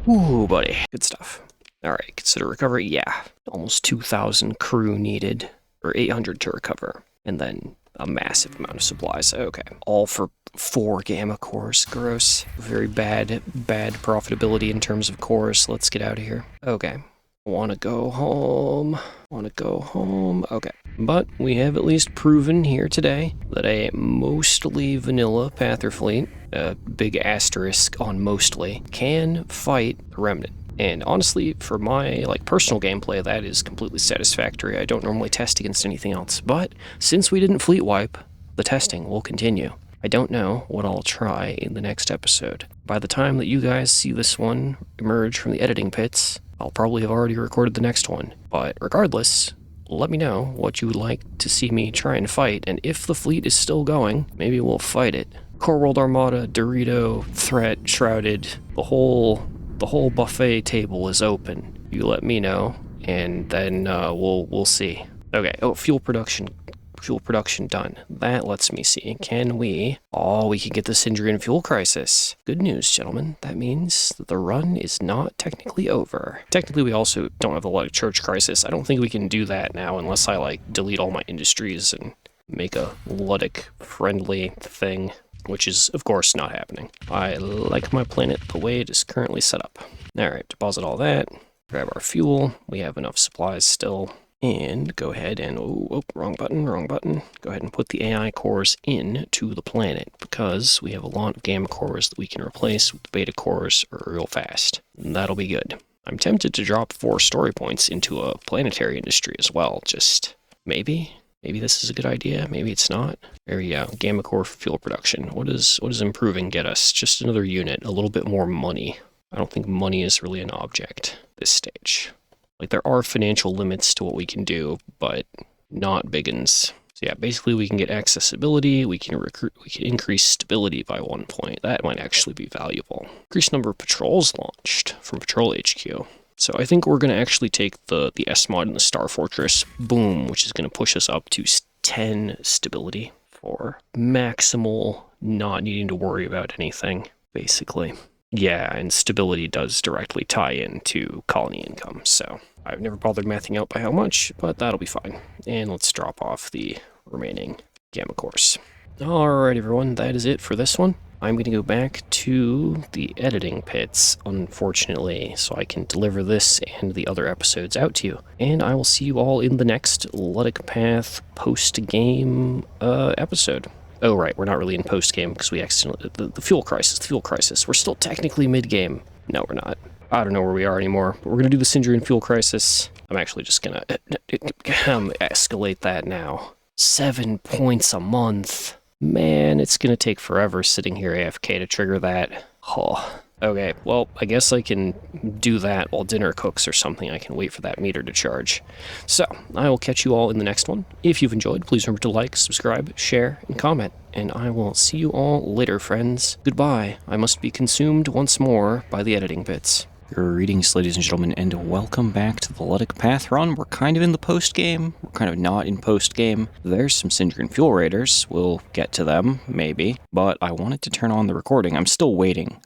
Ooh, buddy. Good stuff. Alright, consider recovery. Yeah. Almost 2,000 crew needed. Or 800 to recover. And then a massive amount of supplies. Okay. All for 4 gamma cores. Gross. Very bad profitability in terms of cores. Let's get out of here. Okay. Want to go home. Want to go home. Okay. But we have at least proven here today that a mostly vanilla Pather fleet, a big asterisk on mostly, can fight the Remnant. And honestly, for my personal gameplay, that is completely satisfactory. I don't normally test against anything else. But since we didn't fleet wipe, the testing will continue. I don't know what I'll try in the next episode. By the time that you guys see this one emerge from the editing pits, I'll probably have already recorded the next one. But regardless, let me know what you would like to see me try and fight, and if the fleet is still going, maybe we'll fight it. Core World Armada, Dorito, Threat, Shrouded, the whole buffet table is open. You let me know, and then we'll see. Okay. Oh, fuel production done. That lets me see. Can we? Oh, we can get the Syndrian fuel crisis. Good news, gentlemen. That means that the run is not technically over. Technically, we also don't have the Luddic Church crisis. I don't think we can do that now unless I delete all my industries and make a Luddic-friendly thing, which is, of course, not happening. I like my planet the way it is currently set up. Alright, deposit all that. Grab our fuel. We have enough supplies still. And go ahead and, oh, wrong button. Go ahead and put the AI cores into the planet, because we have a lot of gamma cores that we can replace with the beta cores real fast. And that'll be good. I'm tempted to drop 4 story points into a planetary industry as well. Just maybe this is a good idea. Maybe it's not. There we go. Gamma core fuel production. What does improving get us? Just another unit, a little bit more money. I don't think money is really an object at this stage. There are financial limits to what we can do, but not big uns. So yeah, basically we can get accessibility, we can increase stability by 1 point. That might actually be valuable. Increase number of patrols launched from Patrol HQ. So I think we're going to actually take the S-Mod and the Star Fortress, boom, which is going to push us up to 10 stability for maximal not needing to worry about anything, basically. Yeah, and stability does directly tie into colony income, so I've never bothered mathing out by how much, but that'll be fine. And let's drop off the remaining gamma cores. Alright everyone, that is it for this one. I'm going to go back to the editing pits, unfortunately, so I can deliver this and the other episodes out to you. And I will see you all in the next Luddic Path post-game episode. Oh right, we're not really in post-game because we accidentally... The fuel crisis. We're still technically mid-game. No, we're not. I don't know where we are anymore. But we're going to do the Syndrian fuel crisis. I'm actually just going to escalate that now. 7 points a month. Man, it's gonna take forever sitting here AFK to trigger that. Oh. Okay, well, I guess I can do that while dinner cooks or something. I can wait for that meter to charge. So, I will catch you all in the next one. If you've enjoyed, please remember to like, subscribe, share, and comment. And I will see you all later, friends. Goodbye. I must be consumed once more by the editing bits. Greetings, ladies and gentlemen, and welcome back to the Luddic Path run. We're kind of in the post-game. We're kind of not in post-game. There's some Syndrian Fuel Raiders. We'll get to them, maybe. But I wanted to turn on the recording. I'm still waiting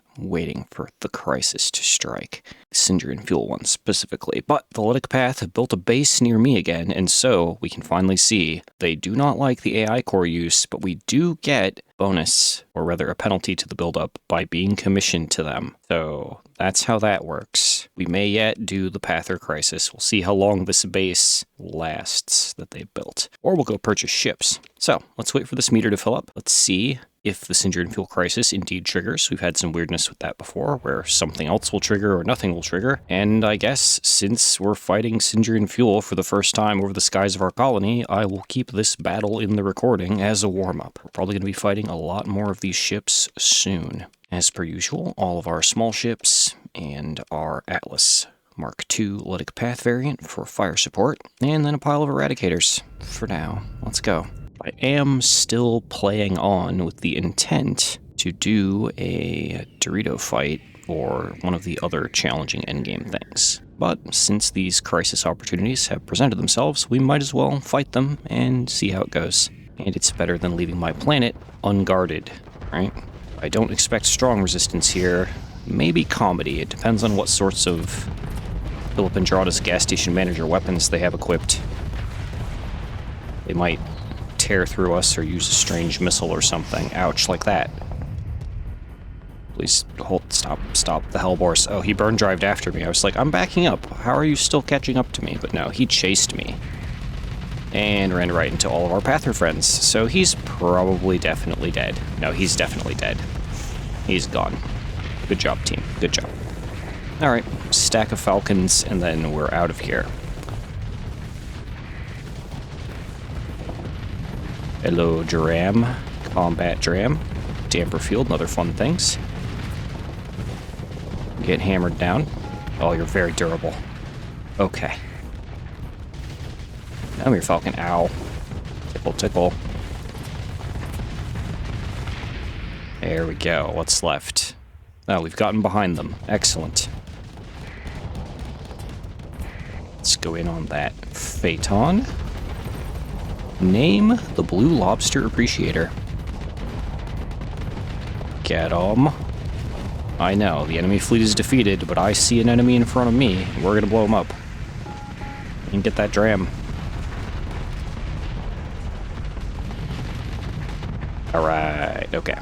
for the crisis to strike. The Syndrian Fuel one specifically. But the Luddic Path have built a base near me again, and so we can finally see they do not like the AI core use, but we do get bonus, or rather a penalty to the build-up by being commissioned to them. So that's how that works. We may yet do the Pather Crisis. We'll see how long this base lasts that they've built. Or we'll go purchase ships. So let's wait for this meter to fill up. Let's see if the Syndrian Fuel Crisis indeed triggers. We've had some weirdness with that before, where something else will trigger or nothing will trigger. And I guess since we're fighting Syndrian Fuel for the first time over the skies of our colony, I will keep this battle in the recording as a warm-up. We're probably going to be fighting a lot more of these ships soon. As per usual, all of our small ships and our Atlas Mark II Luddic Path variant for fire support, and then a pile of Eradicators. For now, let's go. I am still playing on with the intent to do a Dorito fight or one of the other challenging endgame things. But since these crisis opportunities have presented themselves, we might as well fight them and see how it goes. And it's better than leaving my planet unguarded, right? I don't expect strong resistance here. Maybe comedy. It depends on what sorts of Philip Andrada's gas station manager weapons they have equipped. They might tear through us or use a strange missile or something. Ouch, like that. Please stop the Hellbors. Oh, he burn drived after me. I was like, I'm backing up. How are you still catching up to me? But no, he chased me. And ran right into all of our Pather friends. So he's probably definitely dead. No, he's definitely dead. He's gone. Good job, team. Good job. Alright, stack of Falcons, and then we're out of here. Hello, Dram. Combat Dram. Damper Field and other fun things. Get hammered down. Oh, you're very durable. Okay. Come here, Falcon. Ow. Tickle, tickle. There we go. What's left? Oh, we've gotten behind them. Excellent. Let's go in on that Phaeton. Name the Blue Lobster Appreciator. Get 'em. I know, the enemy fleet is defeated, but I see an enemy in front of me, and we're gonna blow him up. And get that dram. Alright, okay.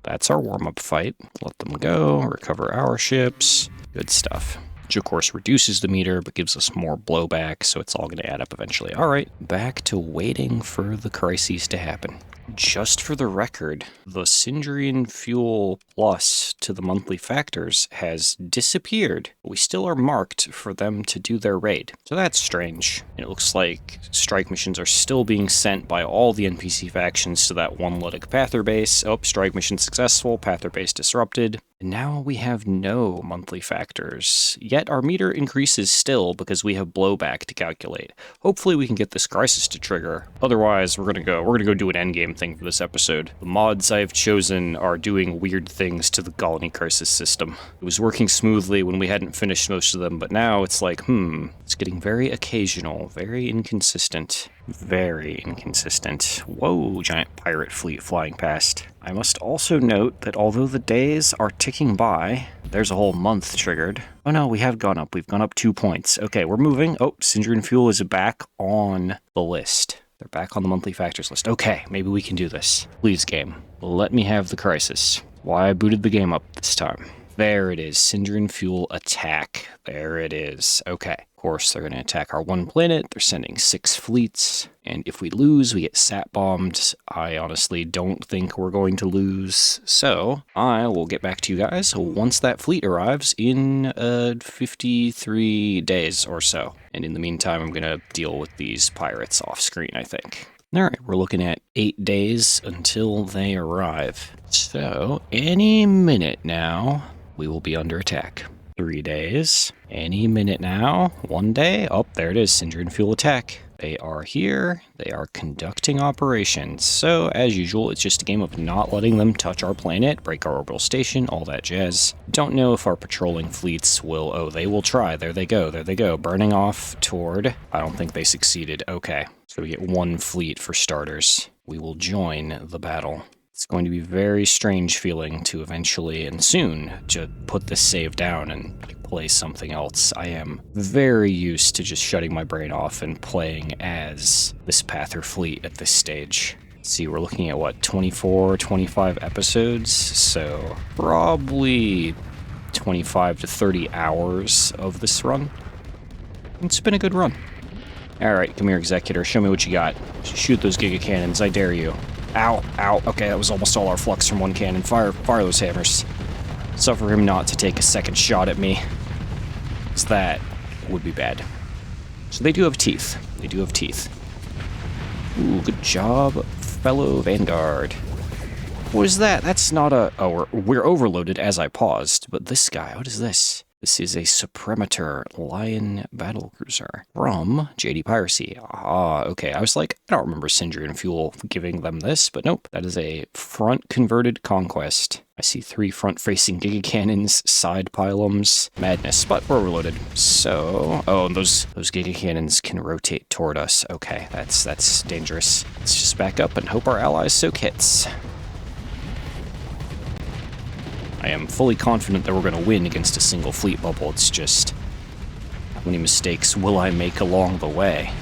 That's our warm-up fight. Let them go, recover our ships. Good stuff. Which, of course, reduces the meter, but gives us more blowback, so it's all going to add up eventually. Alright, back to waiting for the crises to happen. Just for the record, the Syndrian Fuel Plus to the monthly factors has disappeared. We still are marked for them to do their raid. So that's strange. It looks like strike missions are still being sent by all the NPC factions to that one Luddic Pather base. Oh, strike mission successful, Pather base disrupted. And now we have no monthly factors. Yet our meter increases still because we have blowback to calculate. Hopefully we can get this crisis to trigger. Otherwise, we're gonna go do an endgame thing for this episode. The mods I've chosen are doing weird things to the colony crisis system. It was working smoothly when we hadn't finished most of them, but now it's like, it's getting very occasional, very inconsistent. Very inconsistent. Whoa, giant pirate fleet flying past. I must also note that although the days are ticking by, there's a whole month triggered. Oh no, we have gone up. We've gone up 2 points. Okay, we're moving. Oh, Syndrian Fuel is back on the list. They're back on the monthly factors list. Okay, maybe we can do this. Please, game. Let me have the crisis. Why I booted the game up this time. There it is. Synderen Fuel attack. There it is. Okay. Of course, they're going to attack our one planet. They're sending 6 fleets. And if we lose, we get sat bombed. I honestly don't think we're going to lose. So I will get back to you guys once that fleet arrives in 53 days or so. And in the meantime, I'm going to deal with these pirates off screen, I think. All right, we're looking at 8 days until they arrive. So any minute now, we will be under attack. 3 days. Any minute now. 1 day. Oh, there it is. Synderen Fuel attack. They are here. They are conducting operations. So, as usual, it's just a game of not letting them touch our planet, break our orbital station, all that jazz. Don't know if our patrolling fleets will... Oh, they will try. There they go. There they go. Burning off toward... I don't think they succeeded. Okay. So we get 1 fleet for starters. We will join the battle. It's going to be very strange feeling to eventually and soon to put this save down and play something else. I am very used to just shutting my brain off and playing as this Pather fleet at this stage. Let's see, we're looking at what, 24, 25 episodes? So probably 25 to 30 hours of this run. It's been a good run. All right, come here, Executor. Show me what you got. Shoot those Giga Cannons. I dare you. Ow, ow. Okay, that was almost all our flux from one cannon. Fire those hammers. Suffer him not to take a second shot at me. Because that would be bad. So they do have teeth. They do have teeth. Ooh, good job, fellow Vanguard. What is that? That's not a... Oh, we're overloaded as I paused. But this guy, what is this? This is a Supremator Lion battlecruiser from JaydeePiracy. Ah, okay. I was like, I don't remember Synderen Fuel giving them this, but nope. That is a front-converted Conquest. I see 3 front-facing Giga Cannons, side pylons. Madness, but we're overloaded. So, oh, and those Giga Cannons can rotate toward us. Okay, that's dangerous. Let's just back up and hope our allies soak hits. I am fully confident that we're going to win against a single fleet bubble. It's just, how many mistakes will I make along the way?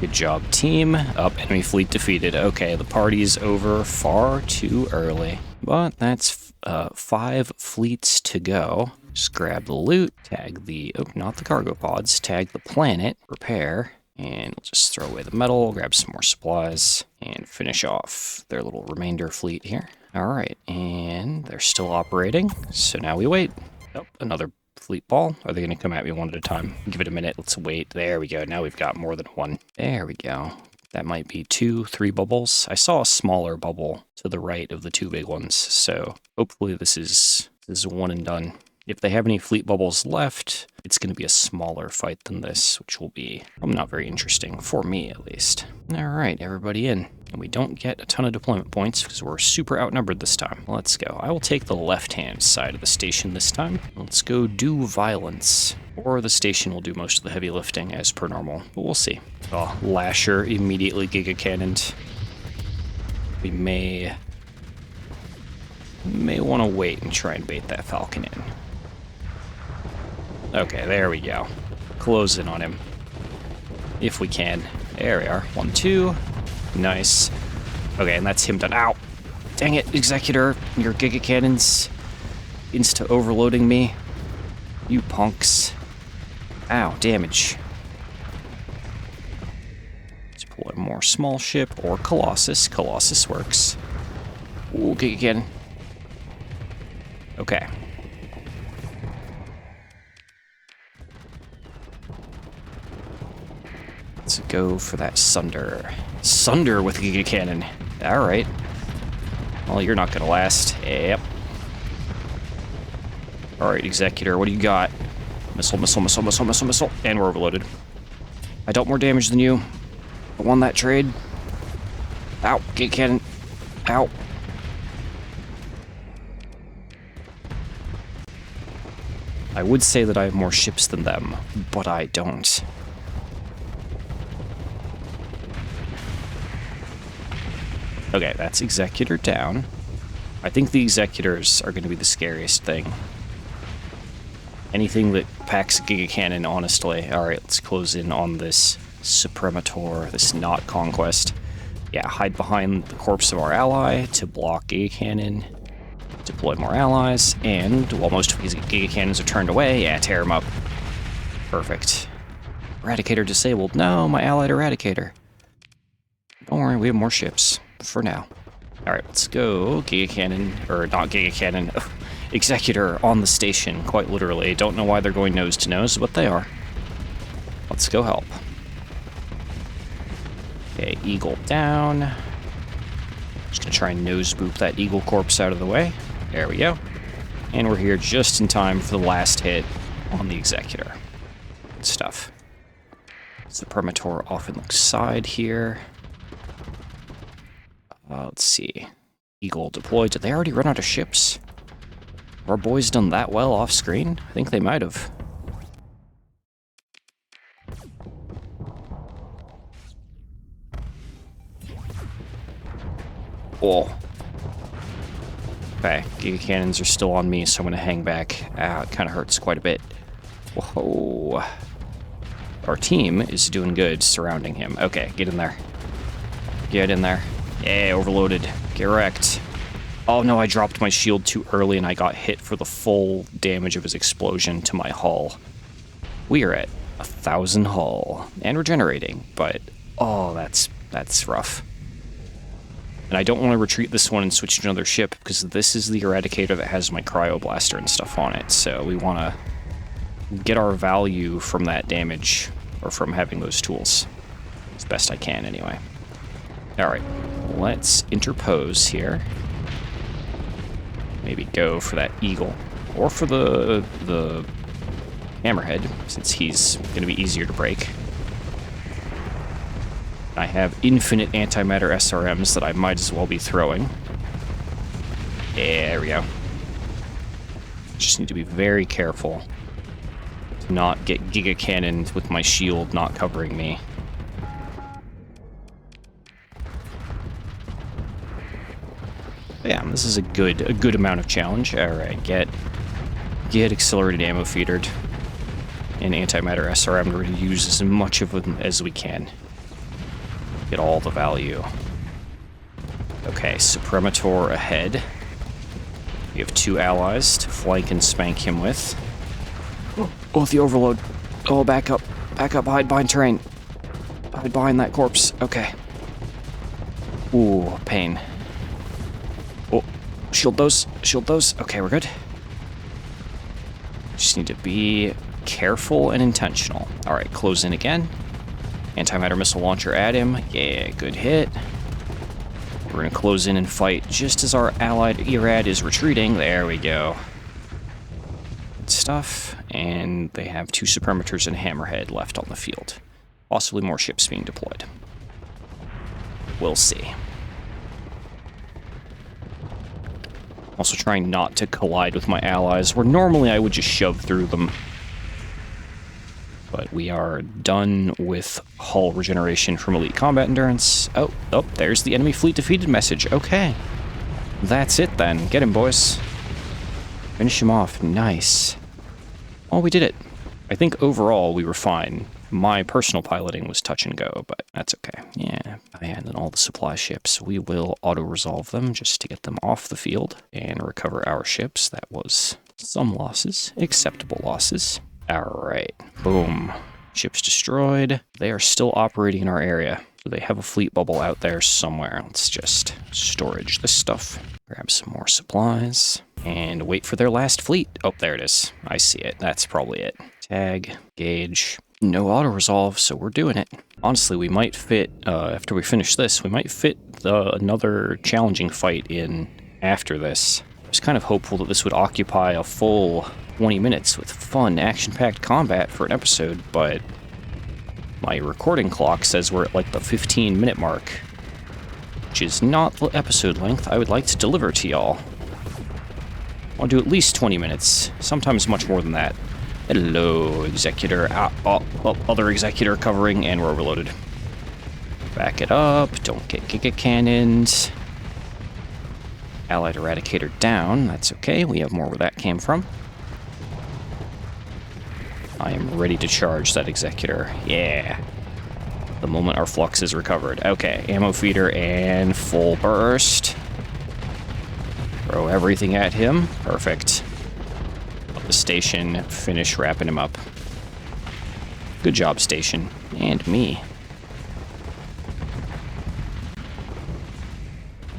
Good job, team. Up, enemy fleet defeated. Okay, the party's over far too early. But that's 5 fleets to go. Just grab the loot, tag the, oh, not the cargo pods, tag the planet, repair, and we'll just throw away the metal, grab some more supplies, and finish off their little remainder fleet here. All right, and they're still operating, so now we wait. Oh, another fleet ball. Are they going to come at me one at a time? Give it a minute. Let's wait. There we go. Now we've got more than 1. There we go. That might be 2, 3 bubbles. I saw a smaller bubble to the right of the 2 big ones, so hopefully this is one and done. If they have any fleet bubbles left, it's going to be a smaller fight than this, which will be not very interesting, for me at least. All right, everybody in. And we don't get a ton of deployment points because we're super outnumbered this time. Let's go. I will take the left-hand side of the station this time. Let's go do violence. Or the station will do most of the heavy lifting as per normal, but we'll see. Oh, Lasher immediately Giga Cannoned. We may want to wait and try and bait that Falcon in. Okay, there we go. Close in on him. If we can. There we are. 1, 2. Nice. Okay, and that's him done. Ow! Dang it, Executor. Your Giga Cannons insta-overloading me. You punks. Ow, damage. Let's pull in more small ship or Colossus. Colossus works. Ooh, Giga Cannon. Okay. Let's go for that Sunder. Sunder with Giga Cannon. Alright. Well, you're not gonna last. Yep. Alright, Executor, what do you got? Missile, missile, missile, missile, missile, missile. And we're overloaded. I dealt more damage than you. I won that trade. Ow, Giga Cannon. Ow. I would say that I have more ships than them, but I don't. Okay, that's Executor down. I think the Executors are going to be the scariest thing. Anything that packs a Giga Cannon, honestly. Alright, let's close in on this Supremator. This is not Conquest. Yeah, hide behind the corpse of our ally to block Giga Cannon. Deploy more allies, and while most of these Giga Cannons are turned away, yeah, tear them up. Perfect. Eradicator disabled. No, my allied Eradicator. Don't worry, we have more ships. For now. Alright, let's go. Giga Cannon, or not Giga Cannon, Executor on the station, quite literally. Don't know why they're going nose to nose, but they are. Let's go help. Okay, Eagle down. Just gonna try and nose boop that Eagle corpse out of the way. There we go. And we're here just in time for the last hit on the Executor. Good stuff. Supremator off in the side here. Let's see. Eagle deployed. Did they already run out of ships? Have our boys done that well off screen? I think they might have. Oh. Okay, Giga Cannons are still on me, so I'm going to hang back. It kind of hurts quite a bit. Whoa. Our team is doing good surrounding him. Okay, get in there. Get in there. Yeah, overloaded. Get wrecked. Oh no, I dropped my shield too early and I got hit for the full damage of his explosion to my hull. We are at 1,000 hull. And regenerating, but oh, that's rough. And I don't want to retreat this one and switch to another ship, because this is the Eradicator that has my Cryoblaster and stuff on it, so we want to get our value from that damage, or from having those tools. As best I can, anyway. Alright, let's interpose here. Maybe go for that Eagle, or for the Hammerhead, since he's going to be easier to break. I have infinite antimatter SRMs that I might as well be throwing. There we go. Just need to be very careful to not get Giga Cannoned with my shield not covering me. But yeah, this is a good amount of challenge. Alright, get accelerated ammo feedered and antimatter SRM to use as much of them as we can. Get all the value. Okay, Supremator ahead. We have 2 allies to flank and spank him with. Oh, the overload. Oh, back up. Back up, hide behind terrain. Hide behind that corpse. Okay. Ooh, pain. Oh, shield those. Shield those. Okay, we're good. Just need to be careful and intentional. Alright, close in again. Antimatter missile launcher at him. Yeah, good hit. We're gonna close in and fight just as our allied Erad is retreating. There we go. Good stuff. And they have 2 Supremators and Hammerhead left on the field. Possibly more ships being deployed. We'll see. Also trying not to collide with my allies, where normally I would just shove through them. But we are done with hull regeneration from Elite Combat Endurance. Oh, there's the enemy fleet defeated message. Okay. That's it then. Get him, boys. Finish him off. Nice. Well, we did it. I think overall we were fine. My personal piloting was touch and go, but that's okay. Yeah, and then all the supply ships, we will auto-resolve them just to get them off the field and recover our ships. That was some losses, acceptable losses. Alright, boom. Ships destroyed. They are still operating in our area. So they have a fleet bubble out there somewhere. Let's just storage this stuff. Grab some more supplies. And wait for their last fleet. Oh, there it is. I see it. That's probably it. Tag, gauge. No auto-resolve, so we're doing it. Honestly, we might fit, after we finish this, we might fit another challenging fight in after this. I was kind of hopeful that this would occupy a full 20 minutes with fun, action-packed combat for an episode, but my recording clock says we're at like the 15-minute mark, which is not the episode length I would like to deliver to y'all. I'll do at least 20 minutes, sometimes much more than that. Hello, Executor. Other Executor covering, and we're overloaded. Back it up, don't get Giga Cannons. Allied Eradicator down, that's okay, we have more where that came from. I am ready to charge that Executor. Yeah. the moment our flux is recovered. Okay, ammo feeder and full burst. Throw everything at him. Perfect. Up the station, finish wrapping him up. Good job, station. And me.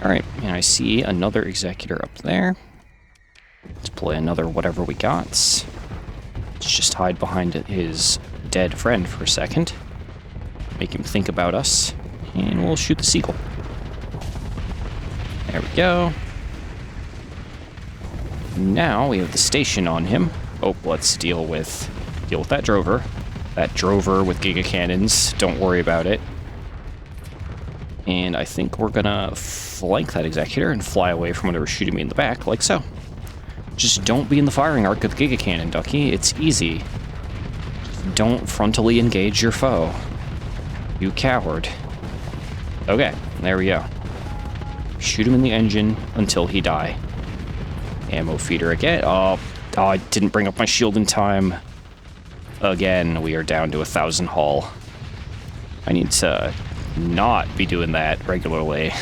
Alright, and I see another executor up there. Deploy another whatever we got. Let's just hide behind his dead friend for a second. Make him think about us. And we'll shoot the seagull. There we go. Now we have the station on him. Oh, let's deal with that drover. That drover with Giga Cannons. Don't worry about it. And I think we're gonna flank that executor and fly away from whatever's shooting me in the back, like so. Just don't be in the firing arc of the Giga Cannon, Ducky. It's easy. Just don't frontally engage your foe. You coward. Okay, there we go. Shoot him in the engine until he die. Ammo feeder again. Oh, I didn't bring up my shield in time. Again, we are down to 1,000 hull. I need to not be doing that regularly.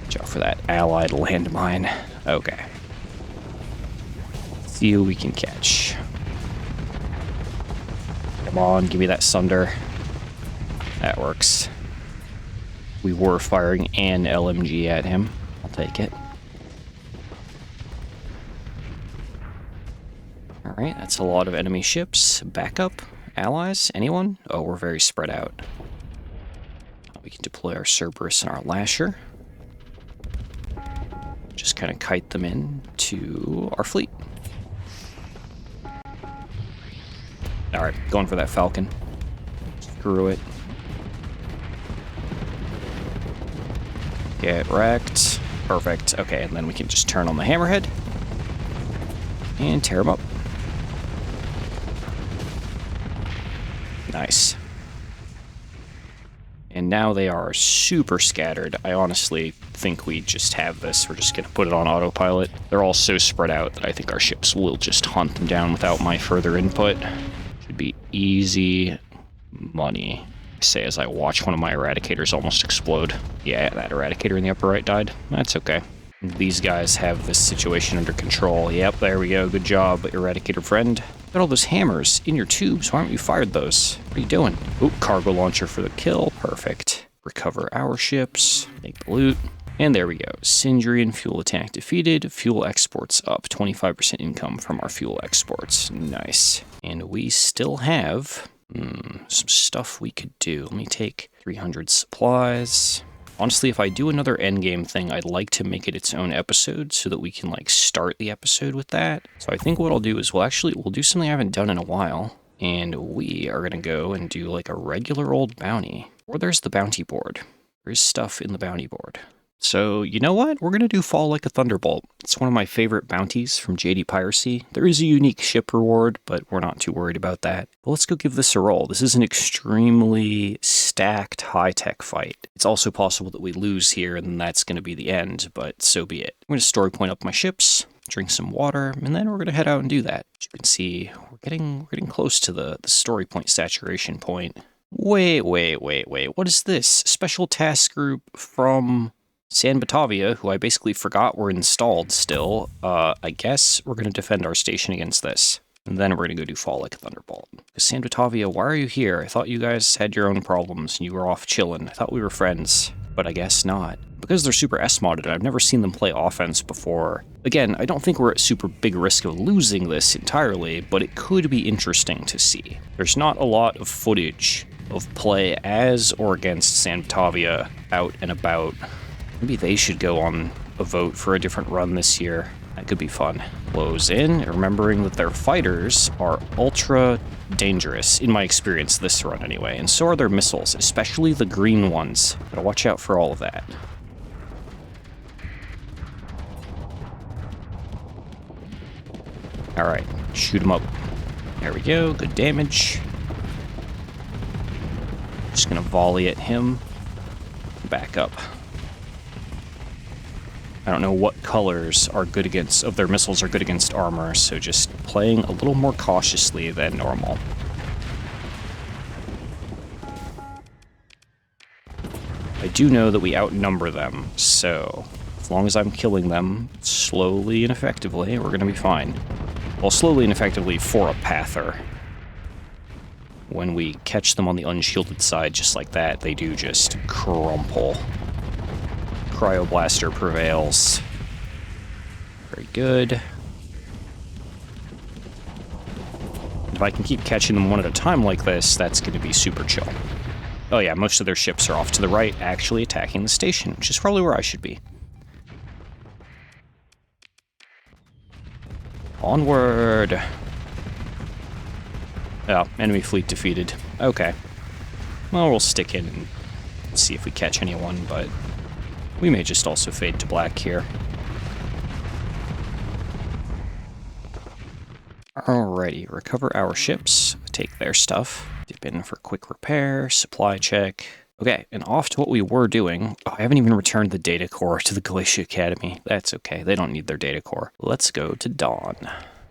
Watch out for that allied landmine. Okay. See who we can catch. Come on, give me that Sunder. That works. We were firing an LMG at him. I'll take it. Alright, that's a lot of enemy ships. Backup? Allies? Anyone? Oh, we're very spread out. We can deploy our Cerberus and our Lasher. Just kind of kite them in to our fleet. Alright, going for that Falcon. Screw it. Get wrecked. Perfect. Okay, and then we can just turn on the Hammerhead and tear them up. Nice. And now they are super scattered. I honestly think we just have this. We're just going to put it on autopilot. They're all so spread out that I think our ships will just hunt them down without my further input. Should be easy money. I say as I watch one of my Eradicators almost explode. Yeah, that Eradicator in the upper right died. That's okay. These guys have this situation under control. Yep, there we go. Good job, Eradicator friend. Got all those hammers in your tubes. Why haven't you fired those? What are you doing? Oop, cargo launcher for the kill. Perfect. Recover our ships. Take the loot. And there we go. Sindrian fuel attack defeated. Fuel exports up. 25% income from our fuel exports. Nice. And we still have some stuff we could do. Let me take 300 supplies. Honestly, if I do another endgame thing, I'd like to make it its own episode so that we can, like, start the episode with that. So I think what I'll do is we'll do something I haven't done in a while, and we are going to go and do, like, a regular old bounty. Or there's the bounty board. There's stuff in the bounty board. So, you know what? We're going to do Fall Like a Thunderbolt. It's one of my favorite bounties from JaydeePiracy. There is a unique ship reward, but we're not too worried about that. But let's go give this a roll. This is an extremely stacked high-tech fight. It's also possible that we lose here, and then that's going to be the end, but so be it. I'm going to story point up my ships, drink some water, and then we're going to head out and do that. As you can see, we're getting close to the story point saturation point. Wait. What is this? Special task group from San Batavia, who I basically forgot were installed still. I guess we're going to defend our station against this. And then we're going to go do Fall Like a Thunderbolt. San Batavia, why are you here? I thought you guys had your own problems and you were off chilling. I thought we were friends, but I guess not. Because they're super S-modded, I've never seen them play offense before. Again, I don't think we're at super big risk of losing this entirely, but it could be interesting to see. There's not a lot of footage of play as or against San Batavia out and about. Maybe they should go on a vote for a different run this year. That could be fun. Close in, remembering that their fighters are ultra dangerous, in my experience this run anyway, and so are their missiles, especially the green ones. Gotta watch out for all of that. Alright, shoot them up. There we go, good damage. Just gonna volley at him. Back up. I don't know what colors are good against, of their missiles are good against armor, so just playing a little more cautiously than normal. do know that we outnumber them, so as long as I'm killing them slowly and effectively, we're going to be fine. Well, slowly and effectively for a pather. When we catch them on the unshielded side just like that, they do just crumple. Cryoblaster prevails. Very good. If I can keep catching them one at a time like this, that's going to be super chill. Oh yeah, most of their ships are off to the right, actually attacking the station, which is probably where I should be. Onward! Oh, enemy fleet defeated. Okay. Well, we'll stick in and see if we catch anyone, but we may just also fade to black here. Alrighty, recover our ships, take their stuff, dip in for quick repair, supply check. Okay, and off to what we were doing. Oh, I haven't even returned the data core to the Glacier Academy. That's okay, they don't need their data core. Let's go to Dawn.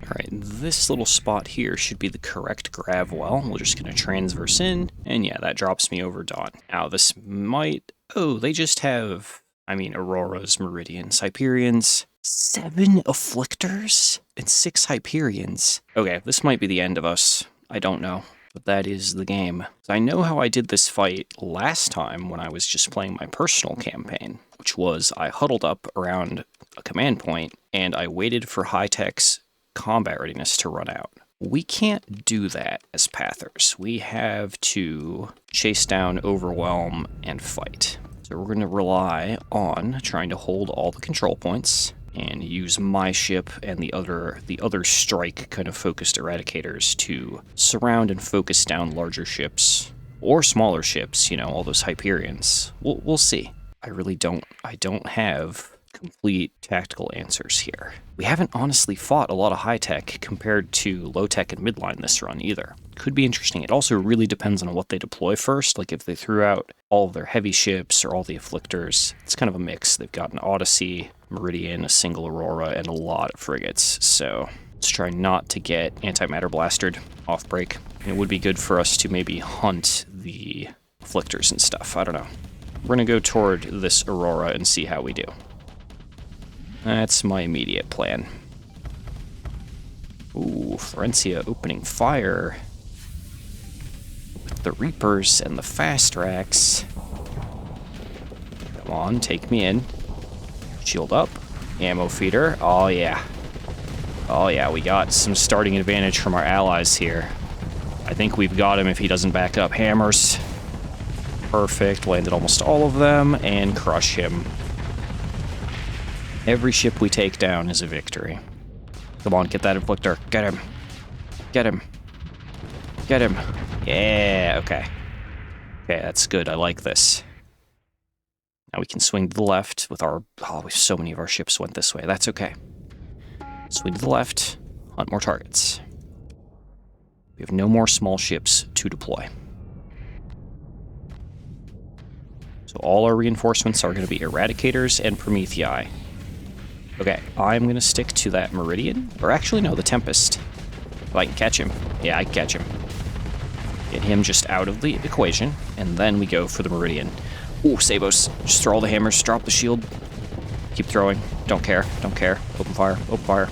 Alright, this little spot here should be the correct grav well. We're just going to transverse in, and yeah, that drops me over Dawn. Now, this might... Oh, they just have... Auroras, Meridians, Hyperions... 7 Afflictors and 6 Hyperions. Okay, this might be the end of us. I don't know, but that is the game. I know how I did this fight last time when I was just playing my personal campaign, which was I huddled up around a command point and I waited for high-tech's combat readiness to run out. We can't do that as Pathers. We have to chase down, overwhelm, and fight. So we're going to rely on trying to hold all the control points and use my ship and the other strike kind of focused eradicators to surround and focus down larger ships or smaller ships, you know, all those Hyperions. We'll see. I don't have complete tactical answers here. We haven't honestly fought a lot of high tech compared to low tech and midline this run either. Could be interesting. It also really depends on what they deploy first. Like if they threw out all of their heavy ships or all the Afflictors, it's kind of a mix. They've got an Odyssey, Meridian, a single Aurora, and a lot of frigates. So let's try not to get antimatter blastered off break. It would be good for us to maybe hunt the Afflictors and stuff. I don't know. We're gonna go toward this Aurora and see how we do. That's my immediate plan. Ooh, Florencia opening fire with the Reapers and the Fast Racks. Come on, take me in. Shield up. Ammo feeder. Oh yeah. Oh yeah, we got some starting advantage from our allies here. I think we've got him if he doesn't back up. Hammers. Perfect. Landed almost all of them and crush him. Every ship we take down is a victory. Come on, get that Afflictor. Get him. Get him. Get him. Yeah, okay. Okay, that's good. I like this. Now we can swing to the left with our... Oh, so many of our ships went this way. That's okay. Swing to the left. Hunt more targets. We have no more small ships to deploy. So all our reinforcements are going to be Eradicators and Promethei. Okay, I'm going to stick to that Meridian. Or actually, no, the Tempest. If I can catch him. Yeah, I can catch him. Get him just out of the equation, and then we go for the Meridian. Ooh, Sabos. Just throw all the hammers, drop the shield. Keep throwing. Don't care, don't care. Open fire, open fire.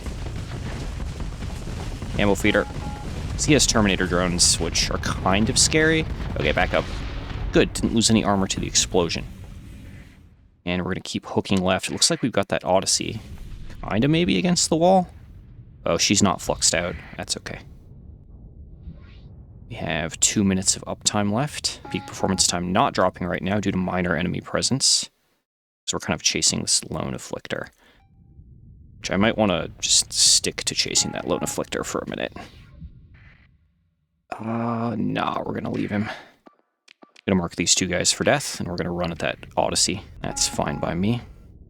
Ammo feeder. He has Terminator drones, which are kind of scary. Okay, back up. Good, didn't lose any armor to the explosion. And we're going to keep hooking left. It looks like we've got that Odyssey. Kinda maybe against the wall. Oh, she's not fluxed out. That's okay. We have 2 minutes of uptime left. Peak performance time not dropping right now due to minor enemy presence. So we're kind of chasing this lone Afflictor. Which I might want to just stick to chasing that lone Afflictor for a minute. Nah, we're going to leave him. Gonna mark these two guys for death, and we're gonna run at that Odyssey. That's fine by me.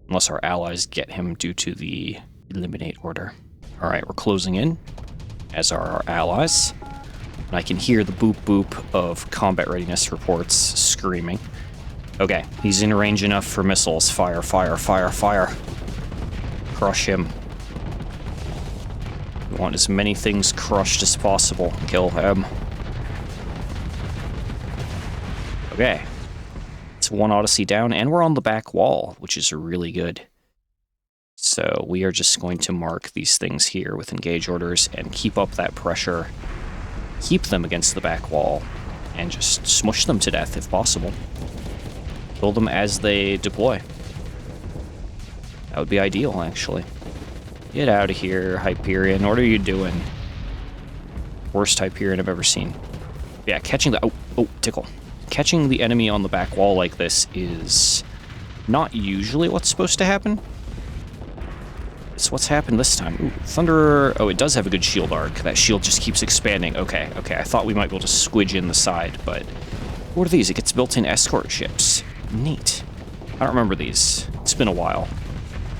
Unless our allies get him due to the eliminate order. Alright, we're closing in, as are our allies. And I can hear the boop boop of combat readiness reports screaming. Okay, he's in range enough for missiles. Fire, fire, fire, fire. Crush him. We want as many things crushed as possible. Kill him. Okay. Let's That's one Odyssey down, and we're on the back wall, which is really good. So we are just going to mark these things here with engage orders and keep up that pressure. Keep them against the back wall, and just smush them to death if possible. Kill them as they deploy. That would be ideal, actually. Get out of here, Hyperion. What are you doing? Worst Hyperion I've ever seen. Yeah, catching the... Oh, tickle. Catching the enemy on the back wall like this is not usually what's supposed to happen. It's what's happened this time. Ooh, Thunderer... Oh, it does have a good shield arc. That shield just keeps expanding. Okay. I thought we might be able to squidge in the side, but... What are these? It gets built-in escort ships. Neat. I don't remember these. It's been a while.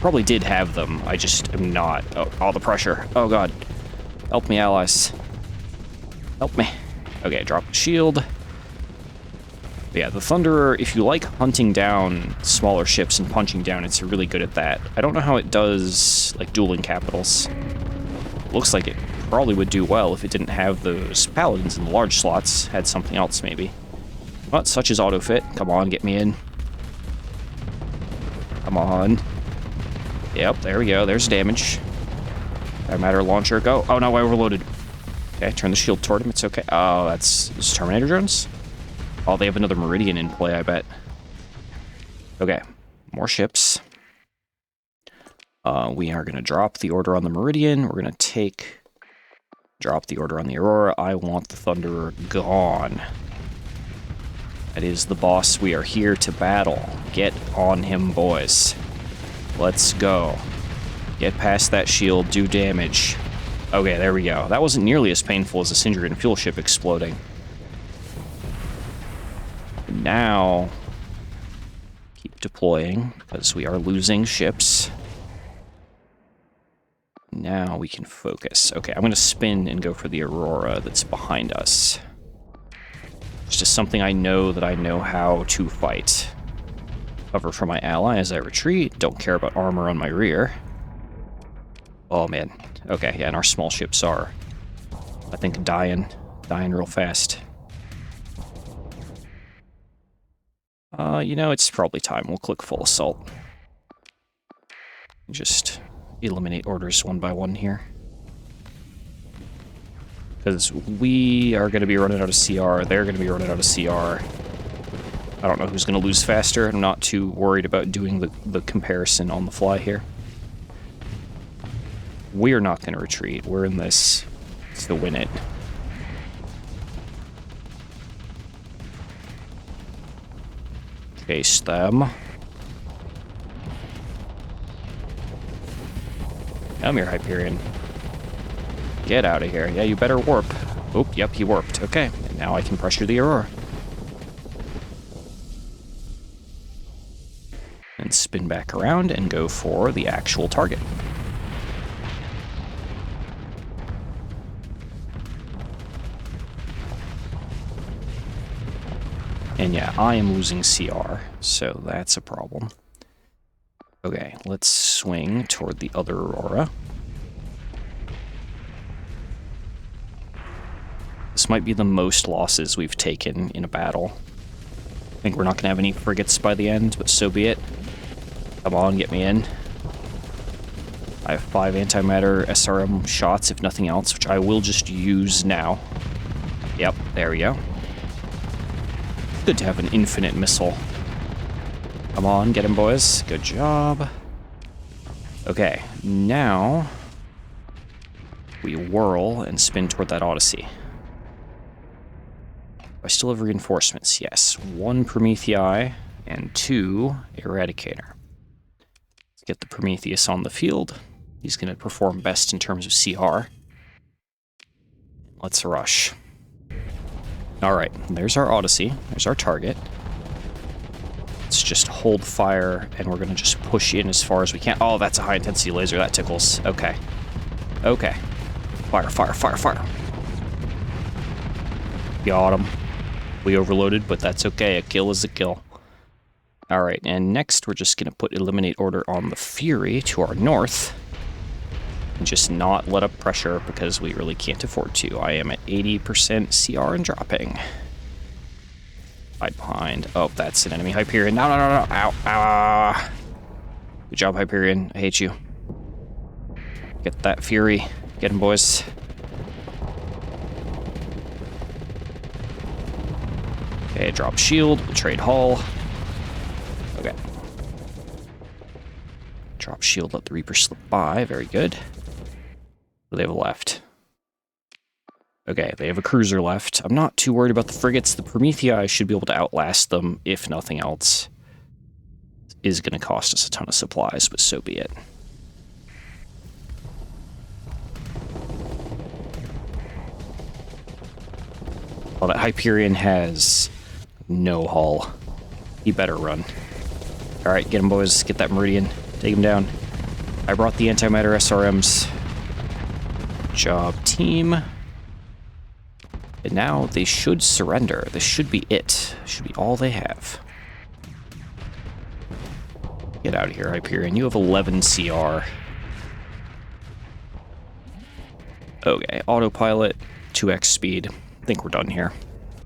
Probably did have them. I just am not... Oh, all the pressure. Oh, God. Help me, allies. Help me. Okay, drop the shield. But yeah, the Thunderer, if you like hunting down smaller ships and punching down, it's really good at that. I don't know how it does, like, dueling capitals. Looks like it probably would do well if it didn't have those paladins in the large slots. Had something else, maybe. But such is autofit. Come on, get me in. Come on. Yep, there we go. There's damage. Matter launcher, go. Oh, no, I overloaded. Okay, turn the shield toward him. It's okay. Oh, that's Terminator drones? Oh, they have another Meridian in play, I bet. Okay, more ships. We are going to drop the order on the Meridian. We're going to drop the order on the Aurora. I want the Thunderer gone. That is the boss. We are here to battle. Get on him, boys. Let's go. Get past that shield, do damage. Okay, there we go. That wasn't nearly as painful as a Syndrian fuel ship exploding. Now, keep deploying, because we are losing ships. Now we can focus. Okay, I'm going to spin and go for the Aurora that's behind us. It's just something I know how to fight. Cover for my ally as I retreat. Don't care about armor on my rear. Oh, man. Okay, yeah, and our small ships are, I think, dying real fast. You know, it's probably time. We'll click full assault. Just eliminate orders one by one here. Because we are going to be running out of CR, they're going to be running out of CR. I don't know who's going to lose faster. I'm not too worried about doing the comparison on the fly here. We're not going to retreat. We're in this to win it. Chase them. Come here, Hyperion. Get out of here. Yeah, you better warp. Oh, yep, he warped. Okay, and now I can pressure the Aurora. And spin back around and go for the actual target. And yeah, I am losing CR, so that's a problem. Okay, let's swing toward the other Aurora. This might be the most losses we've taken in a battle. I think we're not going to have any frigates by the end, but so be it. Come on, get me in. I have 5 antimatter SRM shots, if nothing else, which I will just use now. Yep, there we go. Good to have an infinite missile. Come on, get him, boys. Good job. Okay, now we whirl and spin toward that Odyssey. I still have reinforcements, yes. 1 Promethei and 2 Eradicator. Let's get the Prometheus on the field. He's going to perform best in terms of CR. Let's rush. Alright, there's our Odyssey. There's our target. Let's just hold fire, and we're going to just push in as far as we can. Oh, that's a high-intensity laser. That tickles. Okay. Okay. Fire, fire, fire, fire. Got him. We overloaded, but that's okay. A kill is a kill. Alright, and next we're just going to put Eliminate Order on the Fury to our north. And just not let up pressure because we really can't afford to. I am at 80% CR and dropping. Hide behind. Oh, that's an enemy Hyperion. No, no, no, no. Ow, ow. Good job, Hyperion. I hate you. Get that Fury. Get him, boys. Okay, drop shield. We'll trade hull. Okay. Drop shield, let the Reaper slip by. Very good. What do they have left? Okay, they have a cruiser left. I'm not too worried about the frigates. The Prometheus should be able to outlast them, if nothing else. It is going to cost us a ton of supplies, but so be it. Well, that Hyperion has no hull. He better run. Alright, get him, boys. Get that Meridian. Take him down. I brought the antimatter SRMs. Good job, team. And now they should surrender. This should be it. Should be all they have. Get out of here, Hyperion. You have 11 CR. Okay, autopilot, 2x speed. I think we're done here.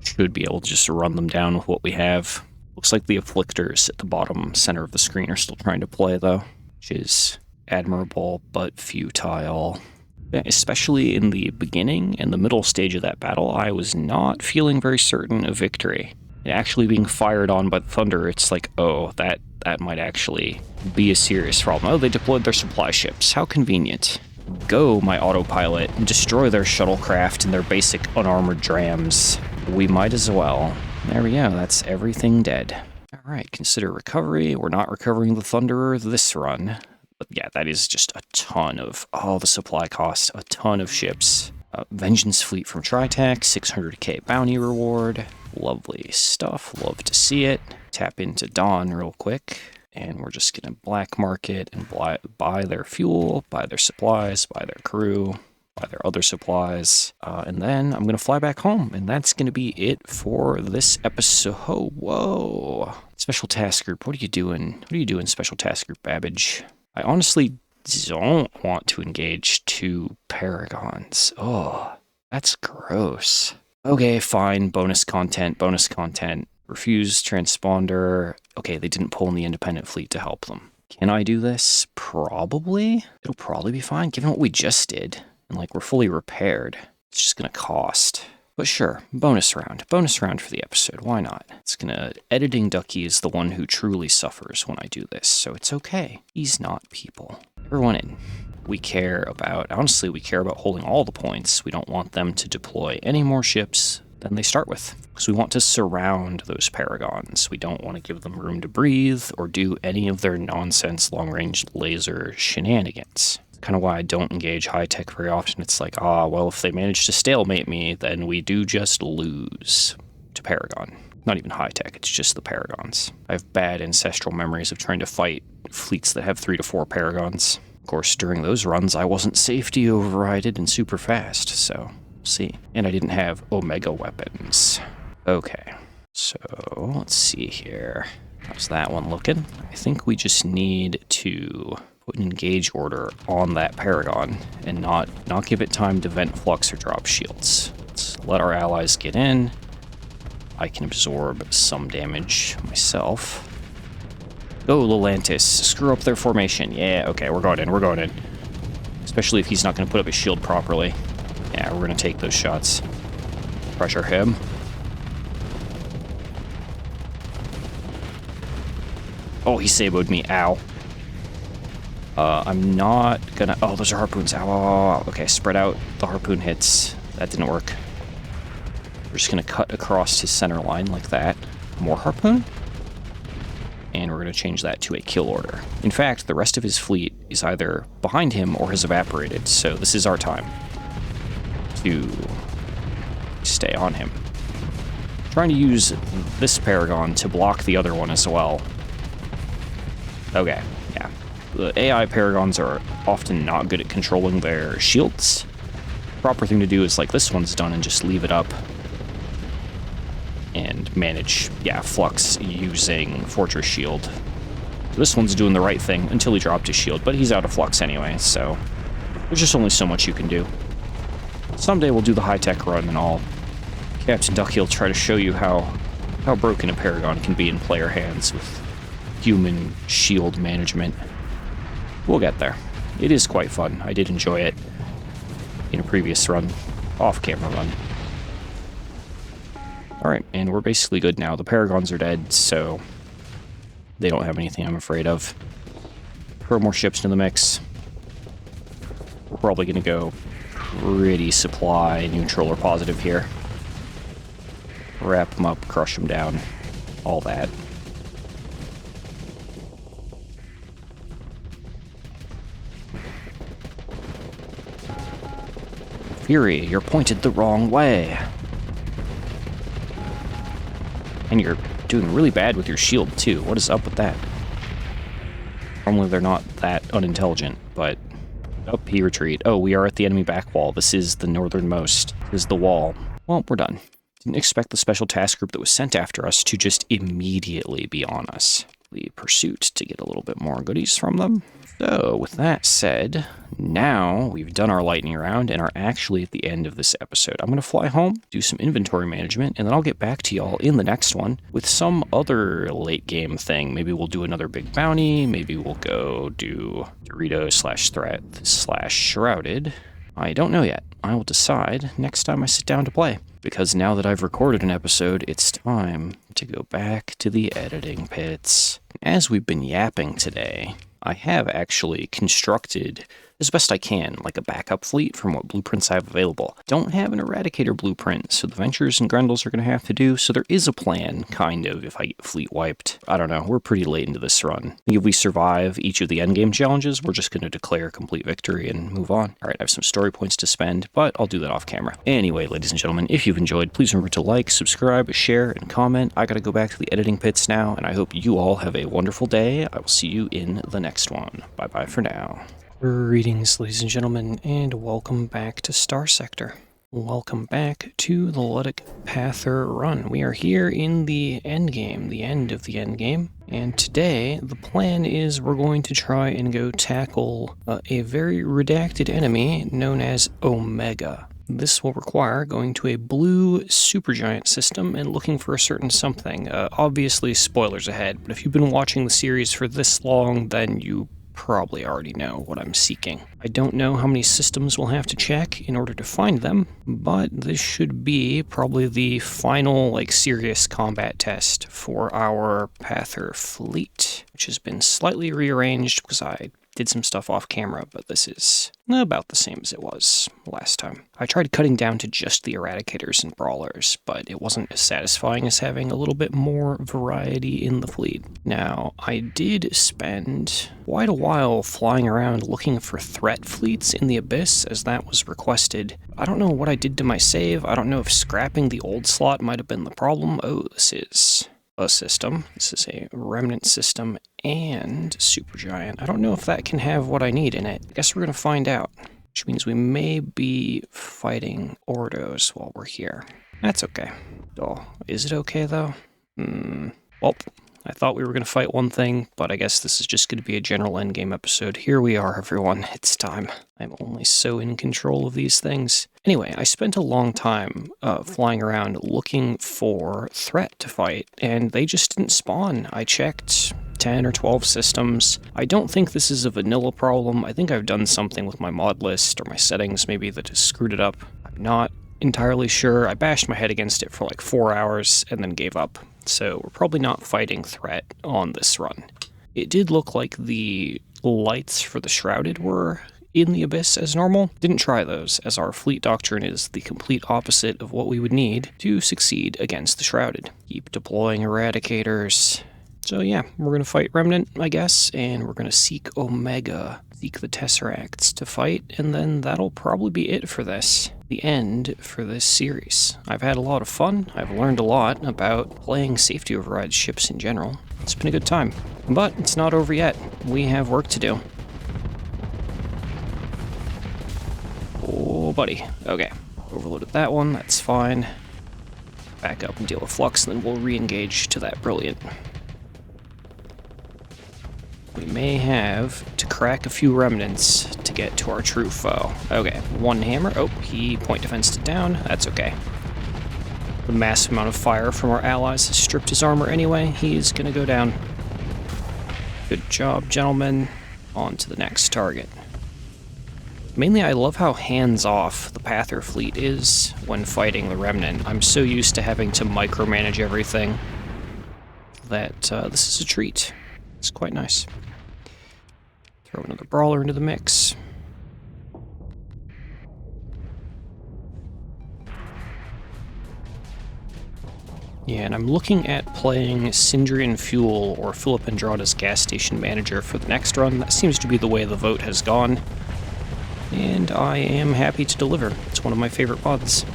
Should be able to just run them down with what we have. Looks like the afflictors at the bottom center of the screen are still trying to play, though, which is admirable but futile. Especially in the beginning and the middle stage of that battle, I was not feeling very certain of victory. And actually being fired on by the Thunder, it's like, oh, that might actually be a serious problem. Oh, they deployed their supply ships. How convenient. Go, my autopilot, and destroy their shuttlecraft and their basic unarmored drams. We might as well. There we go, that's everything dead. Alright, consider recovery. We're not recovering the Thunderer this run. But yeah, that is just a ton of, the supply cost, a ton of ships. Vengeance Fleet from Tritac, 600k bounty reward. Lovely stuff, love to see it. Tap into Dawn real quick, and we're just gonna black market and buy their fuel, buy their supplies, buy their crew, buy their other supplies, and then I'm gonna fly back home, and that's gonna be it for this episode. Oh, whoa. Special Task Group, what are you doing? What are you doing, Special Task Group Babbage? I honestly don't want to engage 2 Paragons. Oh, that's gross. Okay, fine. Bonus content, bonus content. Refuse transponder. Okay, they didn't pull in the independent fleet to help them. Can I do this? Probably. It'll probably be fine, given what we just did. And, like, we're fully repaired. It's just gonna cost. But sure, bonus round. Bonus round for the episode. Why not? It's gonna... Editing Ducky is the one who truly suffers when I do this, so it's okay. He's not people. Everyone in. We care about... Honestly, we care about holding all the points. We don't want them to deploy any more ships than they start with. Because we want to surround those Paragons. We don't want to give them room to breathe or do any of their nonsense long-range laser shenanigans. Kind of why I don't engage high-tech very often. It's like, well, if they manage to stalemate me, then we do just lose to Paragon. Not even high-tech, it's just the Paragons. I have bad ancestral memories of trying to fight fleets that have 3 to 4 Paragons. Of course, during those runs, I wasn't safety overrided and super fast, so we'll see. And I didn't have Omega weapons. Okay, so let's see here. How's that one looking? I think we just need to put an engage order on that Paragon and not give it time to vent flux or drop shields. Let's let our allies get in. I can absorb some damage myself. Go, Lelantis. Screw up their formation. Yeah, okay, we're going in. Especially if he's not going to put up his shield properly. Yeah, we're going to take those shots. Pressure him. Oh, he saboed me. Ow. I'm not gonna... Oh, those are harpoons. Ow. Okay, spread out the harpoon hits. That didn't work. We're just gonna cut across his center line like that. More harpoon? And we're gonna change that to a kill order. In fact, the rest of his fleet is either behind him or has evaporated, so this is our time to stay on him. Trying to use this Paragon to block the other one as well. Okay, yeah. The AI Paragons are often not good at controlling their shields. Proper thing to do is like this one's done and just leave it up and manage, flux using Fortress Shield. This one's doing the right thing until he dropped his shield, but he's out of flux anyway, so there's just only so much you can do. Someday we'll do the high-tech run and all. Captain Ducky will try to show you how how broken a Paragon can be in player hands with human shield management. We'll get there. It is quite fun. I did enjoy it in a previous run, off-camera run. Alright, and we're basically good now. The Paragons are dead, so they don't have anything I'm afraid of. Throw more ships in the mix. We're probably going to go pretty supply neutral or positive here. Wrap them up, crush them down, all that. Fury, you're pointed the wrong way. And you're doing really bad with your shield, too. What is up with that? Normally they're not that unintelligent, but... Oh, he retreat. Oh, we are at the enemy back wall. This is the northernmost. This is the wall. Well, we're done. Didn't expect the special task group that was sent after us to just immediately be on us. The pursuit to get a little bit more goodies from them. So, with that said, now we've done our lightning round and are actually at the end of this episode. I'm going to fly home, do some inventory management, and then I'll get back to y'all in the next one with some other late game thing. Maybe we'll do another big bounty. Maybe we'll go do Dorito/Threat/Shrouded. I don't know yet. I will decide next time I sit down to play. Because now that I've recorded an episode, it's time to go back to the editing pits. As we've been yapping today, I have actually constructed, as best I can, like a backup fleet from what blueprints I have available. Don't have an Eradicator blueprint, so the Ventures and Grendels are going to have to do, so there is a plan, kind of, if I get fleet wiped. I don't know, we're pretty late into this run. I think if we survive each of the endgame challenges, we're just going to declare complete victory and move on. Alright, I have some story points to spend, but I'll do that off camera. Anyway, ladies and gentlemen, if you've enjoyed, please remember to like, subscribe, share, and comment. I gotta go back to the editing pits now, and I hope you all have a wonderful day. I will see you in the next one. Bye-bye for now. Greetings, ladies and gentlemen, and welcome back to Starsector. Welcome back to the Luddic Pather run. We are here in the endgame, the end of the endgame, and today the plan is we're going to try and go tackle a very redacted enemy known as Omega. This will require going to a blue supergiant system and looking for a certain something. Obviously, spoilers ahead, but if you've been watching the series for this long, then you probably already know what I'm seeking. I don't know how many systems we'll have to check in order to find them, but this should be probably the final, serious combat test for our Pather fleet, which has been slightly rearranged because I did some stuff off camera, but this is about the same as it was last time. I tried cutting down to just the Eradicators and Brawlers, but it wasn't as satisfying as having a little bit more variety in the fleet. Now, I did spend quite a while flying around looking for threat fleets in the Abyss, as that was requested. I don't know what I did to my save. I don't know if scrapping the old slot might have been the problem. Oh, this is a system. This is a remnant system and supergiant. I don't know if that can have what I need in it. I guess we're going to find out, which means we may be fighting Ordos while we're here. That's okay. Oh, is it okay, though? Well, I thought we were going to fight one thing, but I guess this is just going to be a general endgame episode. Here we are, everyone. It's time. I'm only so in control of these things. Anyway, I spent a long time flying around looking for threat to fight, and they just didn't spawn. I checked 10 or 12 systems. I don't think this is a vanilla problem. I think I've done something with my mod list or my settings maybe that has screwed it up. I'm not entirely sure. I bashed my head against it for like 4 hours and then gave up. So we're probably not fighting threat on this run. It did look like the lights for the Shrouded were in the Abyss as normal. Didn't try those, as our fleet doctrine is the complete opposite of what we would need to succeed against the Shrouded. Keep deploying Eradicators. So yeah, we're going to fight Remnant, I guess, and we're going to seek Omega, seek the Tesseracts to fight, and then that'll probably be it for this. The end for this series. I've had a lot of fun. I've learned a lot about playing safety override ships in general. It's been a good time. But it's not over yet. We have work to do. Oh, buddy. Okay. Overloaded that one. That's fine. Back up and deal with Flux, and then we'll re-engage to that Brilliant. We may have to crack a few remnants to get to our true foe. Okay, one hammer. Oh, he point defensed it down. That's okay. The massive amount of fire from our allies has stripped his armor anyway. He's gonna go down. Good job, gentlemen. On to the next target. Mainly, I love how hands-off the Pather fleet is when fighting the Remnant. I'm so used to having to micromanage everything that this is a treat. It's quite nice. Throw another brawler into the mix. Yeah, and I'm looking at playing Sindrian Fuel or Philip Andrada's gas station manager for the next run. That seems to be the way the vote has gone. And I am happy to deliver. It's one of my favorite mods.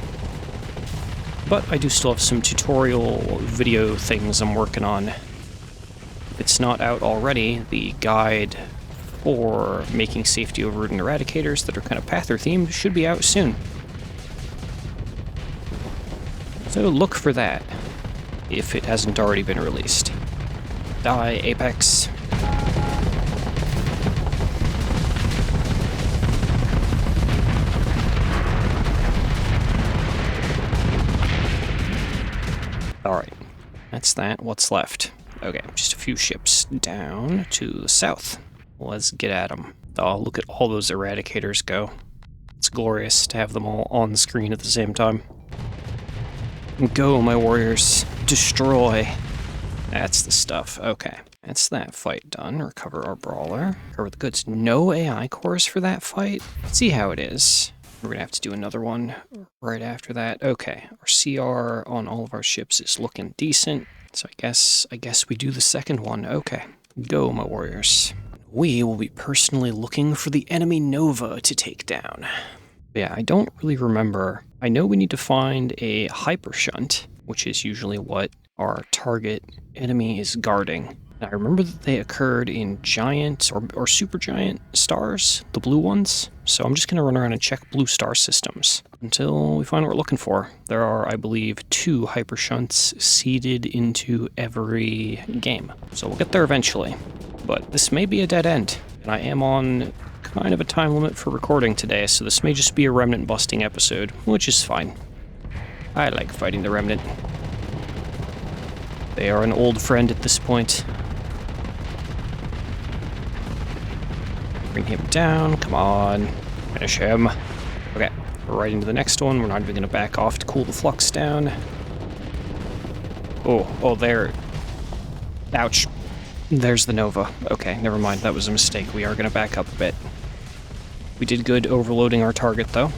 But I do still have some tutorial video things I'm working on. If it's not out already, the guide for making safety overridden eradicators that are kind of Pather themed should be out soon. So look for that, if it hasn't already been released. Die, Apex. Alright, that's that. What's left? Okay, just a few ships down to the south. Let's get at them. Oh, look at all those eradicators go. It's glorious to have them all on the screen at the same time. Go, my warriors. Destroy. That's the stuff. Okay, that's that fight done. Recover our brawler. Recover the goods. No AI cores for that fight? Let's see how it is. We're gonna have to do another one right after that. Okay, our CR on all of our ships is looking decent. So I guess we do the second one. Okay, go, my warriors. We will be personally looking for the enemy Nova to take down. Yeah, I don't really remember. I know we need to find a hyper shunt, which is usually what our target enemy is guarding. Now, I remember that they occurred in giant or supergiant stars, the blue ones. So I'm just going to run around and check blue star systems until we find what we're looking for. There are, I believe, 2 hyper shunts seeded into every game. So we'll get there eventually. But this may be a dead end, and I am on kind of a time limit for recording today, so this may just be a Remnant busting episode, which is fine. I like fighting the Remnant. They are an old friend at this point. Bring him down, come on, finish him. Okay, we're right into the next one. We're not even gonna back off to cool the flux down. Oh, there. Ouch. There's the Nova. Okay, never mind, that was a mistake. We are gonna back up a bit. We did good overloading our target, though.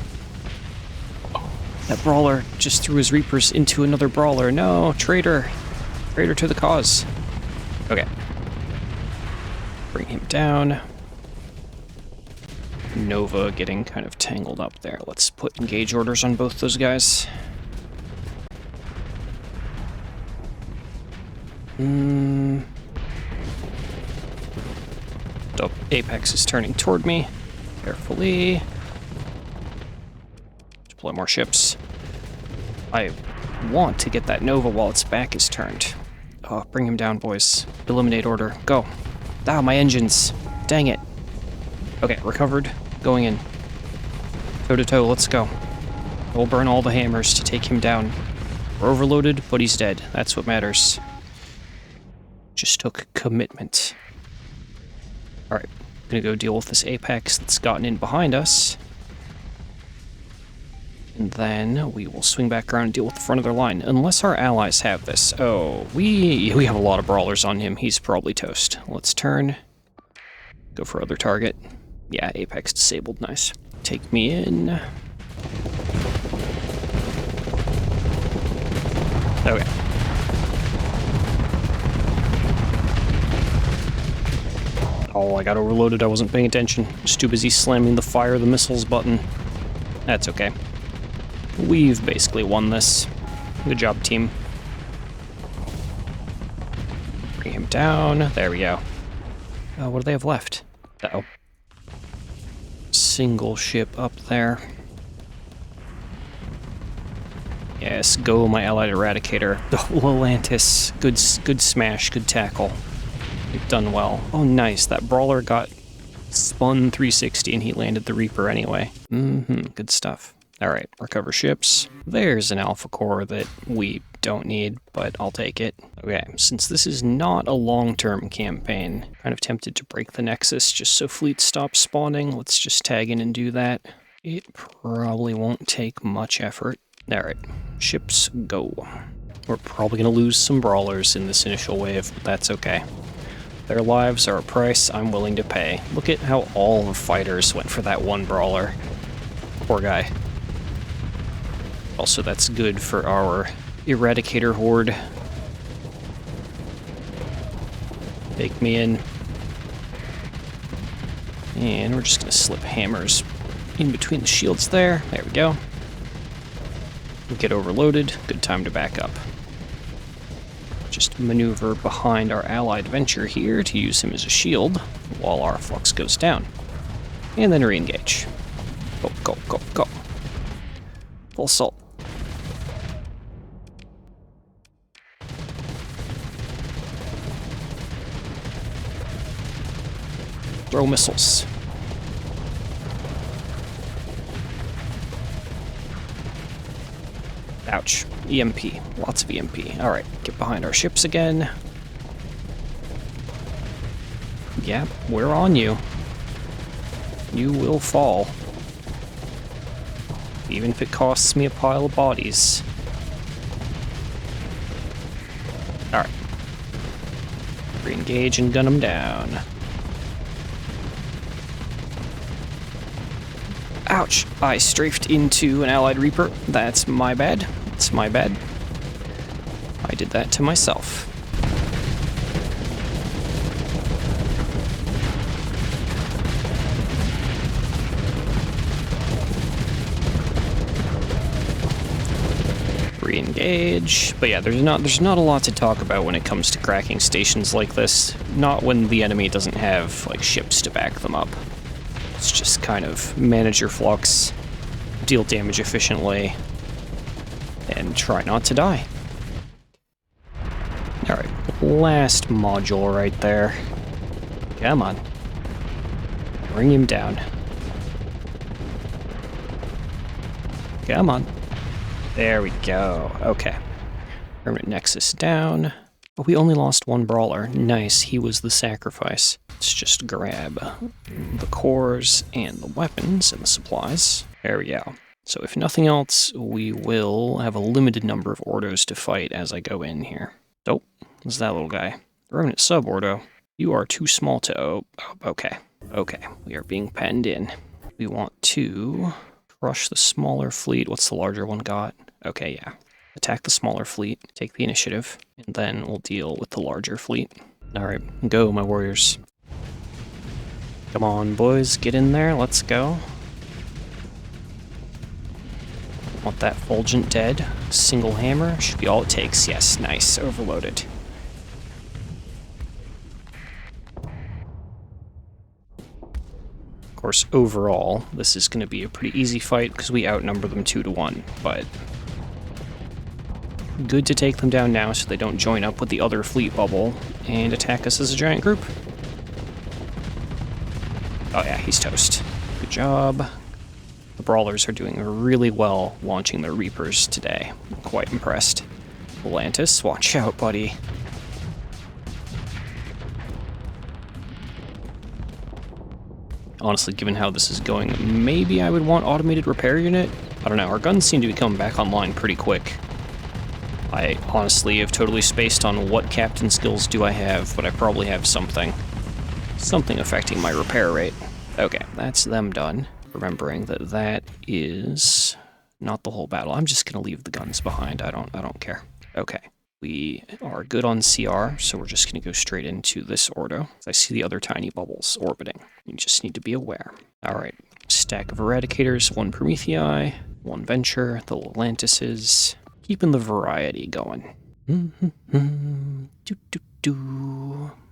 That brawler just threw his Reapers into another brawler. No, traitor. Traitor to the cause. Okay. Bring him down. Nova getting kind of tangled up there. Let's put engage orders on both those guys. The Apex is turning toward me. Carefully. Deploy more ships. I want to get that Nova while its back is turned. Oh, bring him down, boys. Eliminate order. Go. Ah, my engines. Dang it. Okay, recovered. Going in. Toe-to-toe, let's go. We'll burn all the hammers to take him down. We're overloaded, but he's dead. That's what matters. Just took commitment. Alright, gonna go deal with this Apex that's gotten in behind us. And then we will swing back around and deal with the front of their line. Unless our allies have this. Oh, we have a lot of brawlers on him. He's probably toast. Let's turn. Go for other target. Yeah, Apex disabled. Nice. Take me in. Okay. Oh, I got overloaded. I wasn't paying attention. Just too busy slamming the fire the missiles button. That's okay. We've basically won this. Good job, team. Bring him down. There we go. What do they have left? Uh-oh. Single ship up there. Yes, go, my allied eradicator. The Atlantis. Good smash, good tackle. You've done well. Oh, nice. That brawler got spun 360 and he landed the Reaper anyway. Good stuff. Alright, recover ships. There's an alpha core that we don't need, but I'll take it. Okay, since this is not a long-term campaign, kind of tempted to break the Nexus just so fleets stop spawning. Let's just tag in and do that. It probably won't take much effort. Alright, ships go. We're probably going to lose some brawlers in this initial wave, but that's okay. Their lives are a price I'm willing to pay. Look at how all the fighters went for that one brawler. Poor guy. Also, that's good for our Eradicator horde. Take me in. And we're just going to slip hammers in between the shields there. There we go. Get overloaded. Good time to back up. Just maneuver behind our allied Venture here to use him as a shield while our flux goes down. And then re-engage. Go, go, go, go. Full assault. Throw missiles. Ouch. EMP. Lots of EMP. Alright, get behind our ships again. Yep, we're on you. You will fall. Even if it costs me a pile of bodies. Alright. Re-engage and gun them down. Ouch! I strafed into an allied Reaper. That's my bad. That's my bad. I did that to myself. Re-engage. But yeah, there's not a lot to talk about when it comes to cracking stations like this. Not when the enemy doesn't have like ships to back them up. It's just kind of manage your flux, deal damage efficiently, and try not to die. Alright, last module right there. Come on. Bring him down. Come on. There we go. Okay. Permanent Nexus down. But we only lost one brawler. Nice, he was the sacrifice. Let's just grab the cores and the weapons and the supplies. There we go. So if nothing else, we will have a limited number of Ordos to fight as I go in here. Oh, there's that little guy. Remnant sub-Ordo. You are too small to... Oh, okay. Okay, we are being penned in. We want to crush the smaller fleet. What's the larger one got? Okay, yeah. Attack the smaller fleet, take the initiative, and then we'll deal with the larger fleet. Alright, go, my warriors. Come on, boys, get in there, let's go. Want that Fulgent dead. Single hammer, should be all it takes. Yes, nice, overloaded. Of course, overall, this is going to be a pretty easy fight because we outnumber them 2-1, but good to take them down now so they don't join up with the other fleet bubble and attack us as a giant group. Oh yeah, he's toast. Good job. The Brawlers are doing really well launching their Reapers today. I'm quite impressed. Atlantis, watch out, buddy. Honestly, given how this is going, maybe I would want automated repair unit? I don't know, our guns seem to be coming back online pretty quick. I honestly have totally spaced on what captain skills do I have, but I probably have something. Something affecting my repair rate. Okay, that's them done. Remembering that that is not the whole battle. I'm just gonna leave the guns behind. I don't care. Okay, we are good on CR, so we're just gonna go straight into this Ordo. I see the other tiny bubbles orbiting. You just need to be aware. All right, stack of Eradicators, 1 Promethei, 1 Venture, the Atlantises. Keeping the variety going.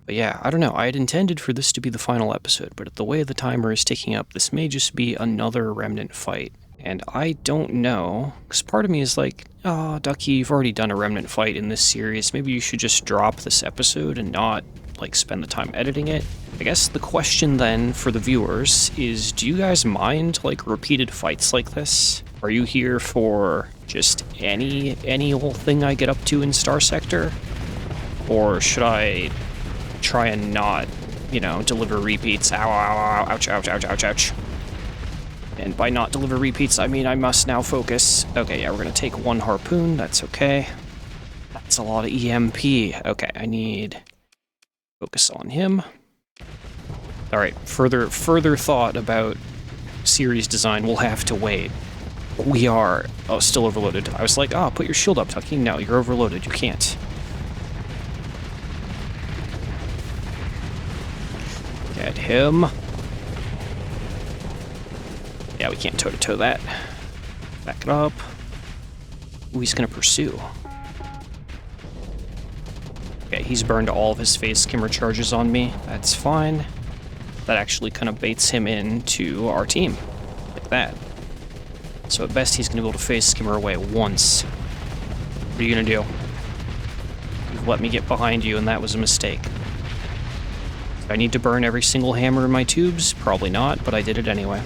But yeah, I don't know. I had intended for this to be the final episode, but the way the timer is ticking up, this may just be another Remnant fight. And I don't know, because part of me is like, oh, Ducky, you've already done a Remnant fight in this series. Maybe you should just drop this episode and not, like, spend the time editing it. I guess the question then for the viewers is, do you guys mind, like, repeated fights like this? Are you here for just any old thing I get up to in Starsector? Or should I try and not, you know, deliver repeats? Ow, ow, ow, ouch, ouch, ouch, ouch, ouch. And by not deliver repeats, I mean I must now focus. Okay, yeah, we're gonna take one harpoon, that's okay. That's a lot of EMP. Okay, I need focus on him. Alright, further thought about series design will have to wait. We are... Oh, still overloaded. I was like, put your shield up, Tucky. No, you're overloaded. You can't. Get him. Yeah, we can't toe-to-toe that. Back it up. Ooh, he's gonna pursue. Okay, he's burned all of his phase skimmer charges on me. That's fine. That actually kind of baits him into our team. Like that. So at best, he's going to be able to phase skimmer away once. What are you going to do? You've let me get behind you, and that was a mistake. Do I need to burn every single hammer in my tubes? Probably not, but I did it anyway.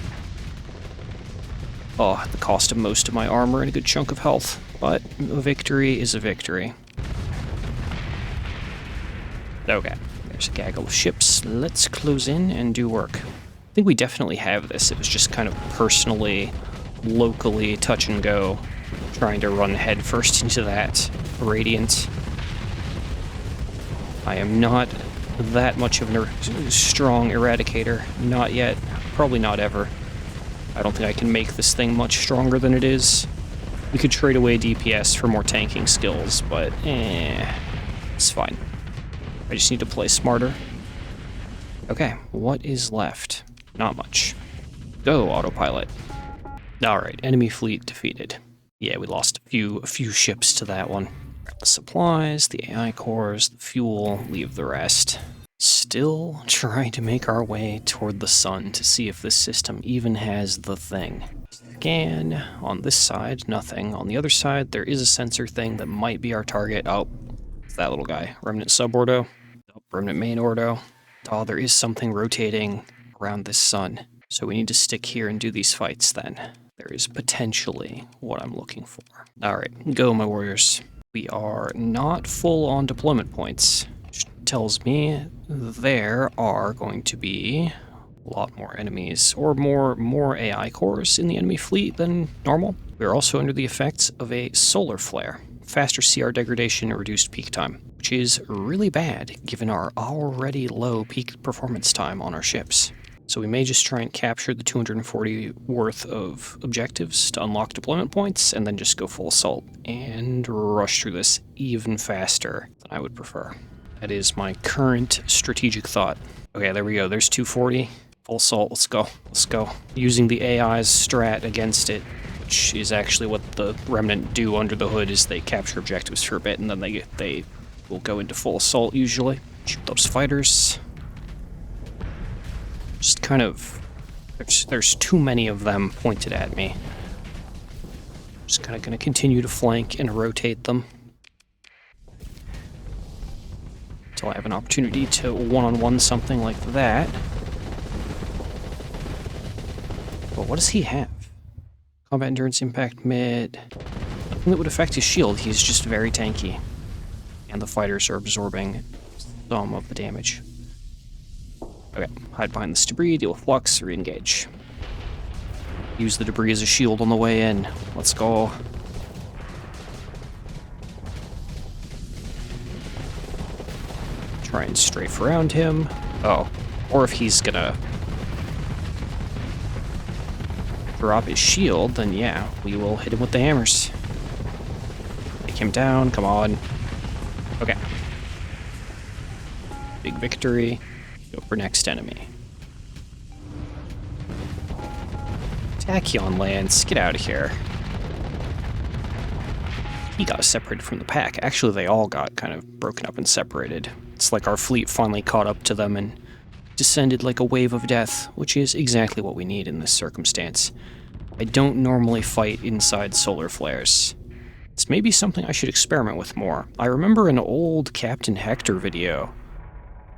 Oh, at the cost of most of my armor and a good chunk of health. But a victory is a victory. Okay, there's a gaggle of ships. Let's close in and do work. I think we definitely have this. It was just kind of personally... locally touch and go, trying to run headfirst into that Radiant. I am not that much of a strong Eradicator. Not yet. Probably not ever. I don't think I can make this thing much stronger than it is. We could trade away DPS for more tanking skills, but it's fine. I just need to play smarter. Okay, what is left? Not much. Go, autopilot. Alright, enemy fleet defeated. Yeah, we lost a few ships to that one. Grab the supplies, the AI cores, the fuel, leave the rest. Still trying to make our way toward the sun to see if this system even has the thing. Scan. On this side, nothing. On the other side, there is a sensor thing that might be our target. Oh, it's that little guy. Remnant subordo. Oh, Remnant main ordo. Oh, there is something rotating around this sun. So we need to stick here and do these fights then. There is potentially what I'm looking for. Alright, go my warriors. We are not full on deployment points, which tells me there are going to be a lot more enemies, or more AI cores in the enemy fleet than normal. We are also under the effects of a solar flare. Faster CR degradation and reduced peak time, which is really bad given our already low peak performance time on our ships. So we may just try and capture the 240 worth of objectives to unlock deployment points, and then just go full assault and rush through this even faster than I would prefer. That is my current strategic thought. Okay, there we go. There's 240. Full assault. Let's go. Let's go. Using the AI's strat against it, which is actually what the Remnant do under the hood, is they capture objectives for a bit, and then they will go into full assault usually. Shoot those fighters. Just kind of... There's too many of them pointed at me. Just kind of going to continue to flank and rotate them until I have an opportunity to one-on-one something like that. But what does he have? Combat endurance, impact mid... Nothing that would affect his shield. He's just very tanky. And the fighters are absorbing some of the damage. Okay, hide behind this debris, deal with flux, re-engage. Use the debris as a shield on the way in. Let's go. Try and strafe around him. Oh, or if he's gonna drop his shield, then yeah, we will hit him with the hammers. Take him down, come on. Okay. Big victory. Go for next enemy. Tachyon lands. Get out of here. He got separated from the pack. Actually, they all got kind of broken up and separated. It's like our fleet finally caught up to them and descended like a wave of death, which is exactly what we need in this circumstance. I don't normally fight inside solar flares. It's maybe something I should experiment with more. I remember an old Captain Hector video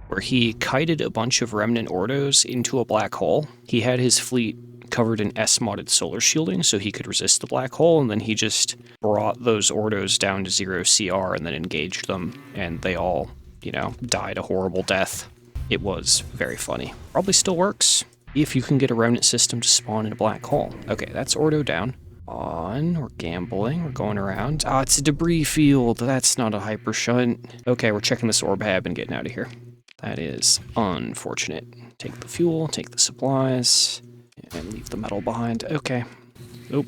where he kited a bunch of Remnant Ordos into a black hole. He had his fleet covered in S-modded solar shielding so he could resist the black hole, and then he just brought those Ordos down to 0 CR and then engaged them, and they all, you know, died a horrible death. It was very funny. Probably still works if you can get a remnant system to spawn in a black hole. Okay, that's Ordo down. We're gambling, we're going around. Ah, it's a debris field. That's not a hyper shunt. Okay, we're checking this orb hab and getting out of here. That is unfortunate. Take the fuel, take the supplies, and leave the metal behind. Okay. Oh,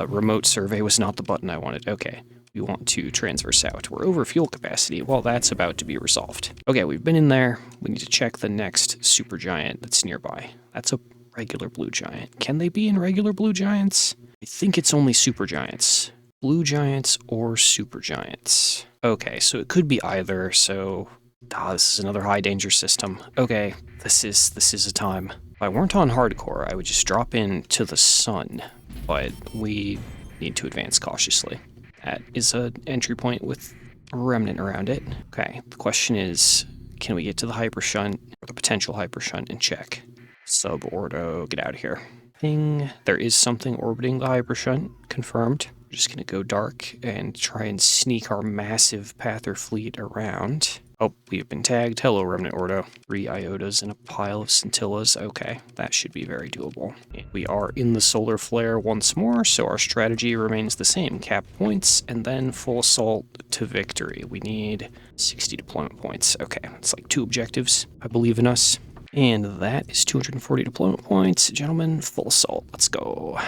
remote survey was not the button I wanted. Okay. We want to transverse out. We're over fuel capacity. Well, that's about to be resolved. Okay, we've been in there. We need to check the next supergiant that's nearby. That's a regular blue giant. Can they be in regular blue giants? I think it's only supergiants. Blue giants or supergiants. Okay, so it could be either, so... this is another high danger system. Okay, this is a time. If I weren't on hardcore, I would just drop in to the sun, but we need to advance cautiously. That is an entry point with a remnant around it. Okay, the question is, can we get to the hyper shunt, or the potential hyper shunt, and check? Sub-Ordo, get out of here. Ping. There is something orbiting the hyper shunt, confirmed. We're just gonna go dark and try and sneak our massive Pather fleet around. Oh, we have been tagged. Hello, Remnant Ordo. 3 iotas and a pile of scintillas. Okay, that should be very doable. And we are in the solar flare once more, so our strategy remains the same. Cap points, and then full assault to victory. We need 60 deployment points. Okay, it's like 2 objectives. I believe in us. And that is 240 deployment points. Gentlemen, full assault. Let's go.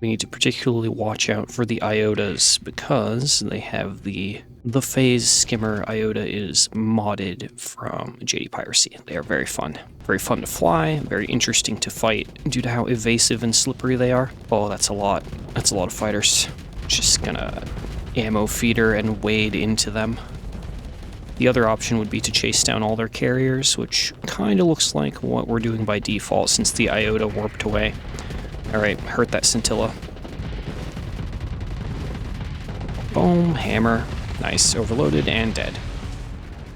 We need to particularly watch out for the iotas because they have the phase skimmer iota is modded from JaydeePiracy. They are very fun. Very fun to fly, very interesting to fight due to how evasive and slippery they are. Oh, that's a lot. That's a lot of fighters. Just gonna ammo feeder and wade into them. The other option would be to chase down all their carriers, which kind of looks like what we're doing by default since the iota warped away. Alright, hurt that scintilla. Boom, hammer. Nice, overloaded and dead.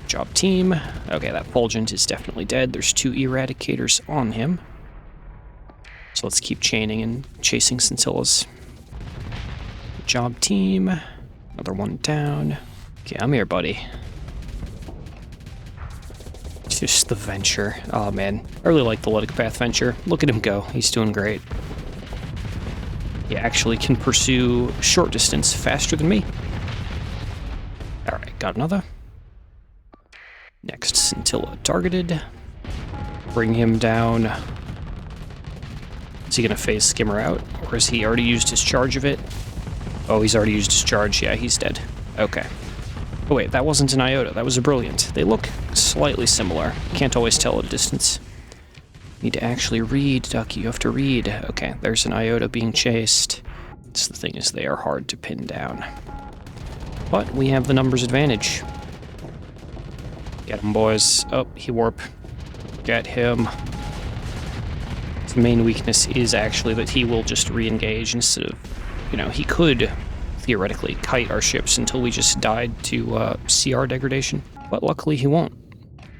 Job team. Okay, that Fulgent is definitely dead. There's 2 eradicators on him. So let's keep chaining and chasing scintillas. Job team. Another one down. Okay, I'm here, buddy. Just the Venture. Oh man, I really like the Luddic Path Venture. Look at him go. He's doing great. He actually can pursue short distance faster than me. Alright, got another. Next scintilla targeted. Bring him down. Is he going to phase skimmer out? Or has he already used his charge of it? Oh, he's already used his charge. Yeah, he's dead. Okay. Oh wait, that wasn't an iota. That was a brilliant. They look slightly similar. Can't always tell at a distance. Need to actually read, Ducky. You have to read. Okay, there's an iota being chased. That's the thing is they are hard to pin down. But we have the numbers advantage. Get him, boys. Oh, he warp. Get him. His main weakness is actually that he will just re-engage instead of, you know, he could theoretically kite our ships until we just died to CR degradation. But luckily he won't.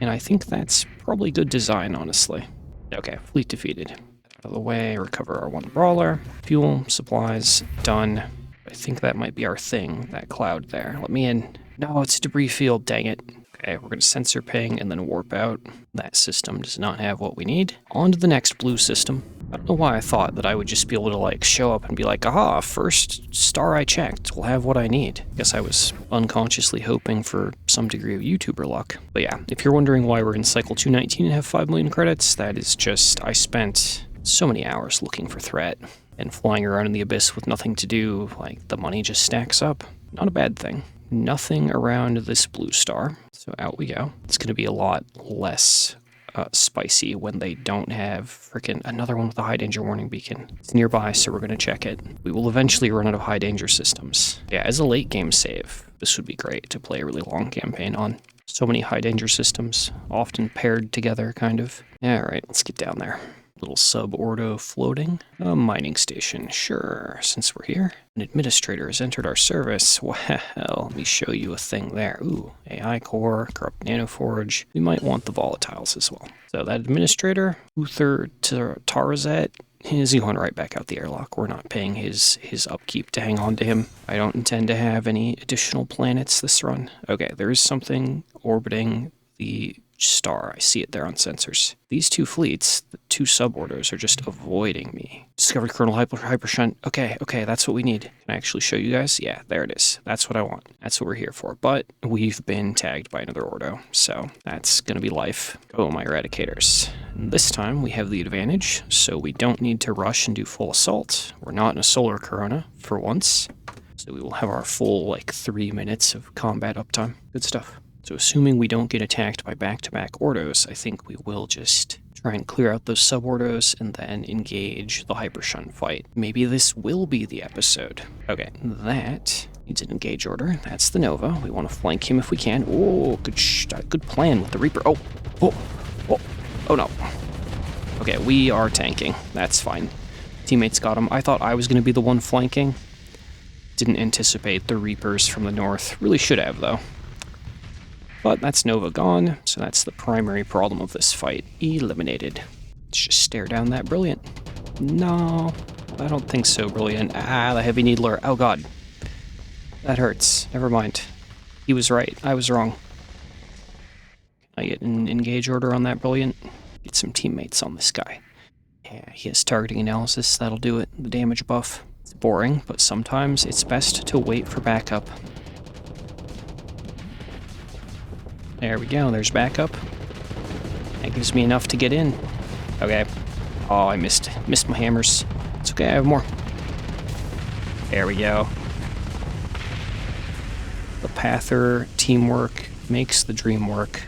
And I think that's probably good design, honestly. Okay, fleet defeated. Out of the way, recover our 1 brawler. Fuel, supplies, done. I think that might be our thing, that cloud there. Let me in. No, it's a debris field, dang it. Okay, we're going to sensor ping and then warp out. That system does not have what we need. On to the next blue system. I don't know why I thought that I would just be able to, like, show up and be like, aha, first star I checked will have what I need. Guess I was unconsciously hoping for some degree of YouTuber luck. But yeah, if you're wondering why we're in Cycle 219 and have 5 million credits, that is just, I spent so many hours looking for threat and flying around in the abyss with nothing to do. Like, the money just stacks up. Not a bad thing. Nothing around this blue star. So out we go. It's going to be a lot less spicy when they don't have frickin' another one with a high danger warning beacon. It's nearby, so we're going to check it. We will eventually run out of high danger systems. Yeah, as a late game save, this would be great to play a really long campaign on. So many high danger systems, often paired together, kind of. Yeah, alright, let's get down there. Little sub-ordo floating. A mining station, sure, since we're here. An administrator has entered our service. Well, let me show you a thing there. Ooh, AI core, corrupt nanoforge. We might want the volatiles as well. So that administrator, Uther Tarazet, is going right back out the airlock. We're not paying his upkeep to hang on to him. I don't intend to have any additional planets this run. Okay, there is something orbiting the star. I see it there on sensors. These two fleets, the two suborders, are just avoiding me. Discovered Colonel Hypershunt. Okay, that's what we need. Can I actually show you guys? Yeah, there it is. That's what I want. That's what we're here for. But we've been tagged by another Ordo, so that's gonna be life. Oh, my Eradicators. And this time we have the advantage, so we don't need to rush and do full assault. We're not in a solar corona for once, so we will have our full, 3 minutes of combat uptime. Good stuff. So assuming we don't get attacked by back-to-back Ordos, I think we will just try and clear out those sub-Ordos and then engage the Hypershunt fight. Maybe this will be the episode. Okay, that needs an engage order. That's the Nova. We want to flank him if we can. Oh, good plan with the Reaper. Oh no. Okay, we are tanking. That's fine. Teammates got him. I thought I was going to be the one flanking. Didn't anticipate the Reapers from the north. Really should have, though. But that's Nova gone, so that's the primary problem of this fight. Eliminated. Let's just stare down that Brilliant. No, I don't think so, Brilliant. Ah, the Heavy Needler. Oh god. That hurts. Never mind. He was right. I was wrong. Can I get an engage order on that Brilliant? Get some teammates on this guy. Yeah, he has targeting analysis. That'll do it. The damage buff. It's boring, but sometimes it's best to wait for backup. There we go, there's backup. That gives me enough to get in. Okay. Oh, I missed my hammers. It's okay, I have more. There we go. The Pather teamwork makes the dream work.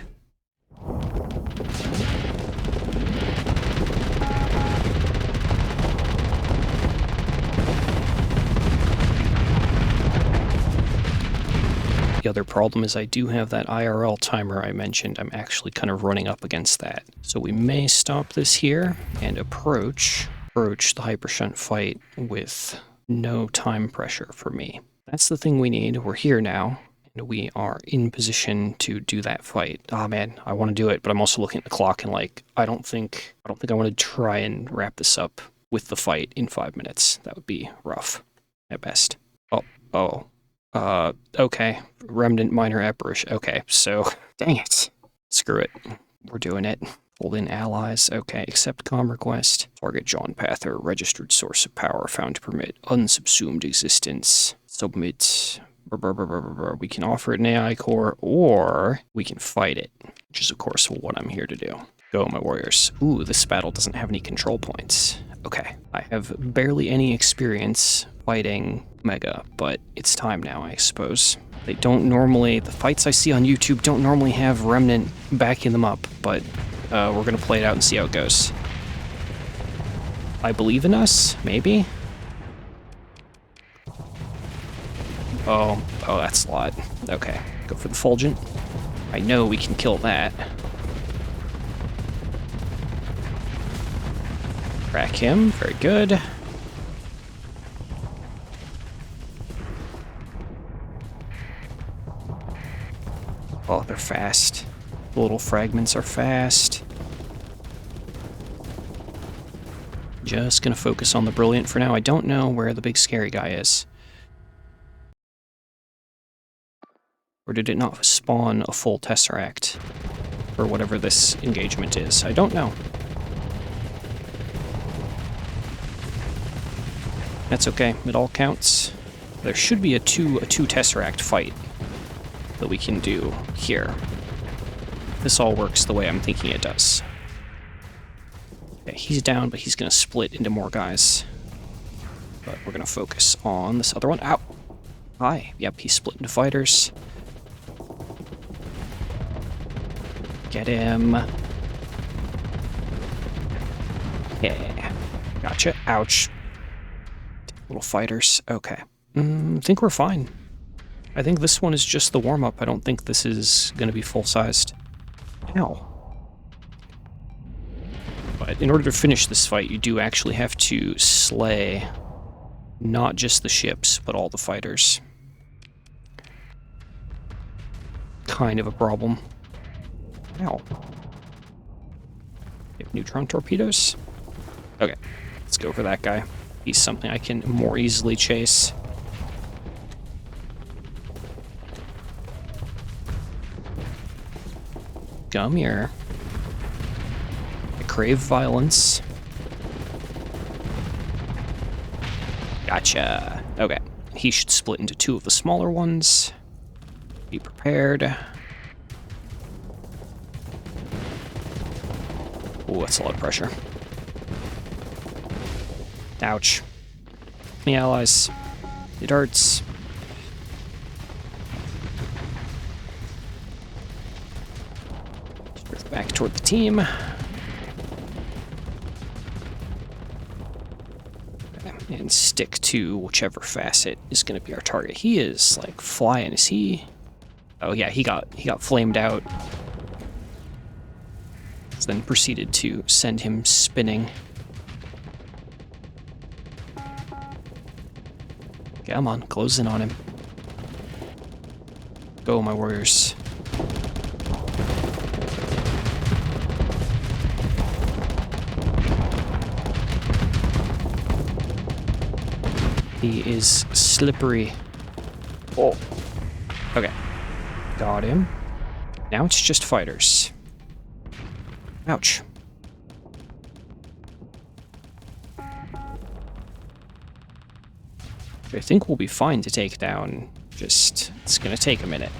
The other problem is I do have that IRL timer I mentioned. I'm actually kind of running up against that. So we may stop this here and approach the Hypershunt fight with no time pressure for me. That's the thing we need. We're here now, and we are in position to do that fight. Oh man, I want to do it, but I'm also looking at the clock and I don't think I want to try and wrap this up with the fight in 5 minutes. That would be rough at best. Okay. Remnant Minor Apparition. Okay, so, dang it. Screw it. We're doing it. Hold in allies. Okay, accept comm request. Target John Pather, registered source of power found to permit unsubsumed existence. Submit. We can offer it an AI core, or we can fight it, which is, of course, what I'm here to do. Go, my warriors. Ooh, this battle doesn't have any control points. Okay, I have barely any experience fighting Mega, but it's time now, I suppose. They don't normally, the fights I see on YouTube don't normally have Remnant backing them up, but we're gonna play it out and see how it goes. I believe in us? Maybe? Oh, that's a lot. Okay, go for the Fulgent. I know we can kill that. Crack him, very good. Oh, they're fast. The little fragments are fast. Just gonna focus on the Brilliant for now. I don't know where the big scary guy is. Or did it not spawn a full Tesseract? Or whatever this engagement is. I don't know. That's okay, it all counts. There should be a two Tesseract fight that we can do here. This all works the way I'm thinking it does. Okay, he's down, but he's gonna split into more guys. But we're gonna focus on this other one. Ow! Hi. Yep, he's split into fighters. Get him. Yeah. Gotcha. Ouch. Little fighters. Okay. I think we're fine. I think this one is just the warm-up. I don't think this is going to be full-sized. Ow. But But in order to finish this fight, you do actually have to slay not just the ships, but all the fighters. Kind of a problem. Ow. You have neutron torpedoes? Okay, let's go for that guy. He's something I can more easily chase. Come here. I crave violence. Gotcha. Okay. He should split into 2 of the smaller ones. Be prepared. Oh, that's a lot of pressure. Ouch. The allies. It hurts. Back toward the team. Okay, and stick to whichever facet is going to be our target. He is like flying. Is he? Oh yeah, he got flamed out. Then proceeded to send him spinning. Come on, close in on him. Go, my warriors. He is slippery. Oh. Okay. Got him. Now it's just fighters. Ouch. I think we'll be fine to take down. Just, it's gonna take a minute.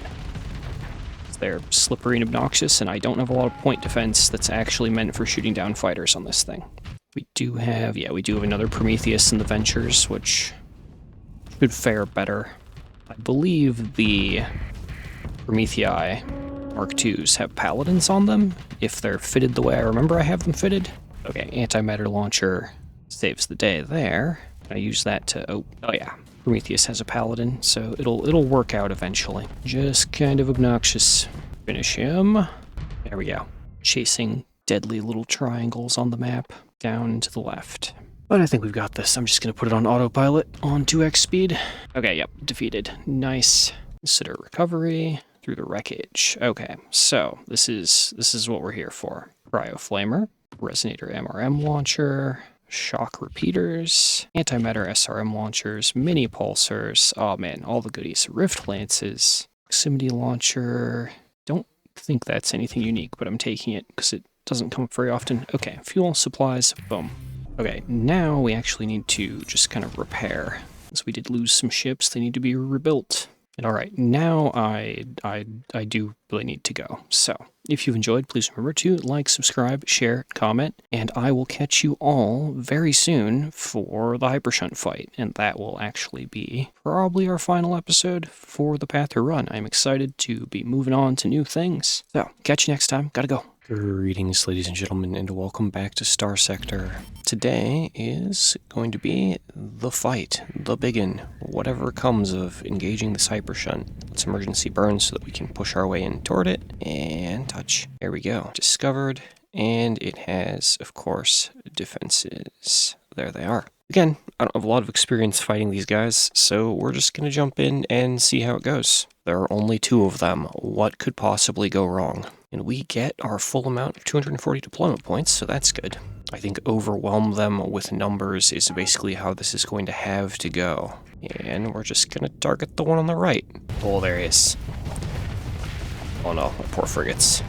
They're slippery and obnoxious, and I don't have a lot of point defense that's actually meant for shooting down fighters on this thing. We do have another Prometheus in the Ventures, which should fare better. I believe the Promethei Mark IIs have paladins on them, if they're fitted the way I remember I have them fitted. Okay, antimatter launcher saves the day there. I use that to, oh yeah, Prometheus has a paladin, so it'll work out eventually. Just kind of obnoxious. Finish him. There we go. Chasing deadly little triangles on the map, down to the left. But I think we've got this. I'm just gonna put it on autopilot on 2x speed. Okay, yep, defeated. Nice. Consider recovery through the wreckage. Okay, so this is what we're here for. Cryo Flamer, Resonator MRM launcher, shock repeaters, antimatter SRM launchers, mini pulsars. Oh man, all the goodies. Rift lances, proximity launcher. Don't think that's anything unique, but I'm taking it because it doesn't come up very often. Okay, fuel supplies, boom. Okay, now we actually need to just kind of repair. As we did lose some ships, they need to be rebuilt. And all right, now I do really need to go. So if you've enjoyed, please remember to like, subscribe, share, comment, and I will catch you all very soon for the Hypershunt fight. And that will actually be probably our final episode for the Path to Run. I'm excited to be moving on to new things. So catch you next time. Gotta go. Greetings, ladies and gentlemen, and welcome back to Starsector. Today is going to be the fight, the biggin, whatever comes of engaging this Hypershunt. Let's emergency burn so that we can push our way in toward it, and touch. There we go. Discovered, and it has, of course, defenses. There they are. Again, I don't have a lot of experience fighting these guys, so we're just going to jump in and see how it goes. There are only 2 of them. What could possibly go wrong? And we get our full amount of 240 deployment points, so that's good. I think overwhelm them with numbers is basically how this is going to have to go. And we're just going to target the one on the right. Oh, there he is. Oh no, my poor frigates.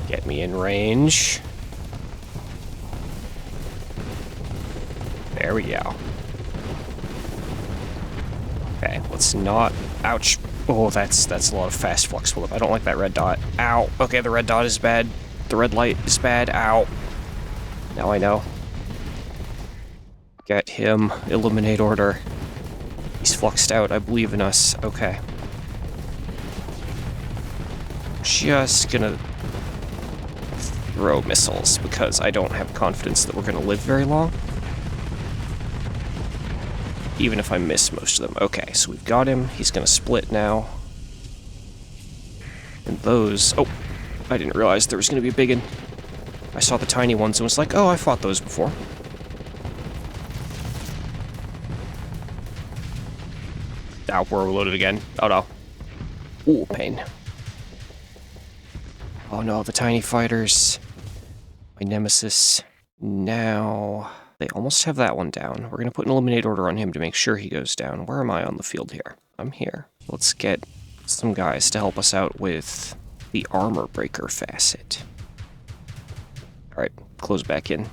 Get me in range. There we go. Okay, let's not... Ouch. Oh, that's a lot of fast flux buildup. I don't like that red dot. Ow. Okay, the red dot is bad. The red light is bad. Ow. Now I know. Get him. Eliminate order. He's fluxed out. I believe in us. Okay. Just gonna throw missiles because I don't have confidence that we're gonna live very long. Even if I miss most of them. Okay, so we've got him. He's gonna split now. And those... Oh, I didn't realize there was going to be a big one. I saw the tiny ones and was like, oh, I fought those before. Ow, we're overloaded again. Oh no. Ooh, pain. Oh no, the tiny fighters. My nemesis. Now, they almost have that one down. We're going to put an eliminate order on him to make sure he goes down. Where am I on the field here? I'm here. Let's get some guys to help us out with the armor breaker facet. Alright, close back in.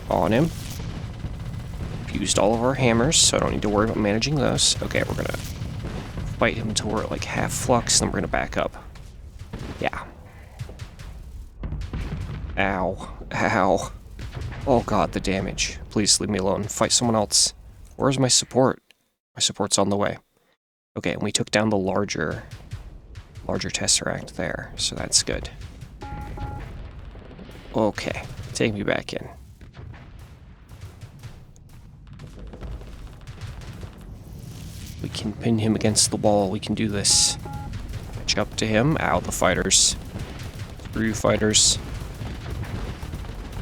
On him. Used all of our hammers, so I don't need to worry about managing those. Okay, we're gonna fight him until we're at like half flux, and then we're gonna back up. Yeah. Ow. Ow. Oh god, the damage. Please leave me alone. Fight someone else. Where's my support? My support's on the way. Okay, and we took down the larger Tesseract there, so that's good. Okay, take me back in. We can pin him against the wall. We can do this. Catch up to him. Ow, the fighters. Screw you, fighters.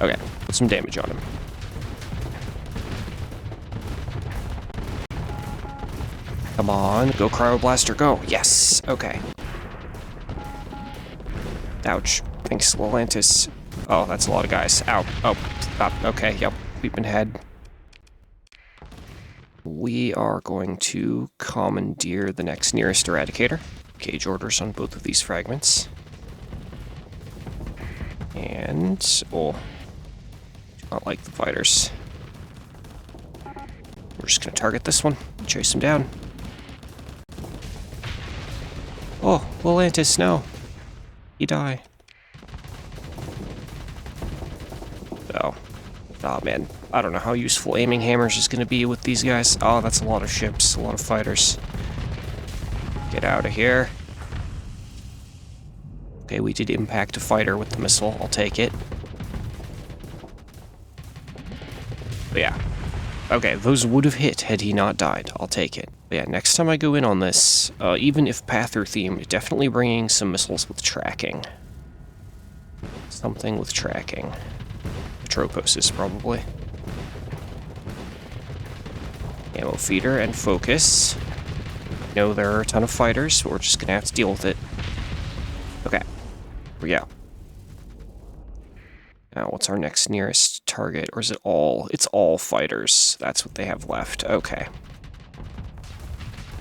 Okay, put some damage on him. Come on, go Cryoblaster, go. Yes, okay. Ouch. Thanks, Lelantis. Oh, that's a lot of guys. Ow. Oh, stop. Okay, yep. We've been had. We are going to commandeer the next nearest Eradicator. Cage orders on both of these fragments. And, oh, do not like the fighters. We're just going to target this one, chase him down. Oh, Lelantis, no. He die. Oh. Oh, man. I don't know how useful aiming hammers is going to be with these guys. Oh, that's a lot of ships, a lot of fighters. Get out of here. Okay, we did impact a fighter with the missile. I'll take it. But yeah. Okay, those would have hit had he not died. I'll take it. But yeah, next time I go in on this, even if Pather themed, definitely bringing some missiles with tracking. Something with tracking. Troposes, probably. Ammo feeder and focus. I know there are a ton of fighters, but we're just gonna have to deal with it. Okay. Here we go. Now, what's our next nearest target? Or is it all? It's all fighters. That's what they have left. Okay.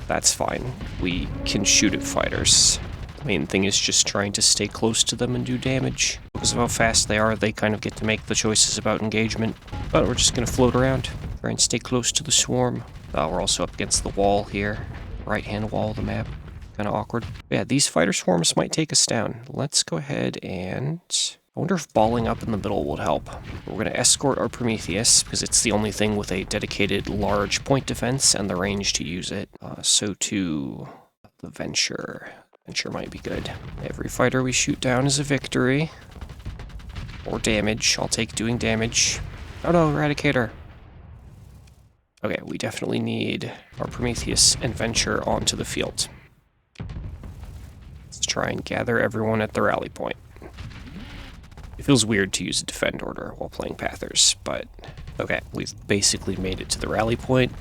That's fine. We can shoot at fighters. The main thing is just trying to stay close to them and do damage. Because of how fast they are, they kind of get to make the choices about engagement. But we're just going to float around. Try and stay close to the swarm. We're also up against the wall here. Right-hand wall of the map. Kind of awkward. But yeah, these fighter swarms might take us down. Let's go ahead and... I wonder if balling up in the middle would help. We're going to escort our Prometheus, because it's the only thing with a dedicated large point defense and the range to use it. So too, the Venture. Venture might be good. Every fighter we shoot down is a victory. Or damage. I'll take doing damage. Oh no, Eradicator. Okay, we definitely need our Prometheus and Venture onto the field. Let's try and gather everyone at the rally point. It feels weird to use a defend order while playing Pathers, but okay, we've basically made it to the rally point.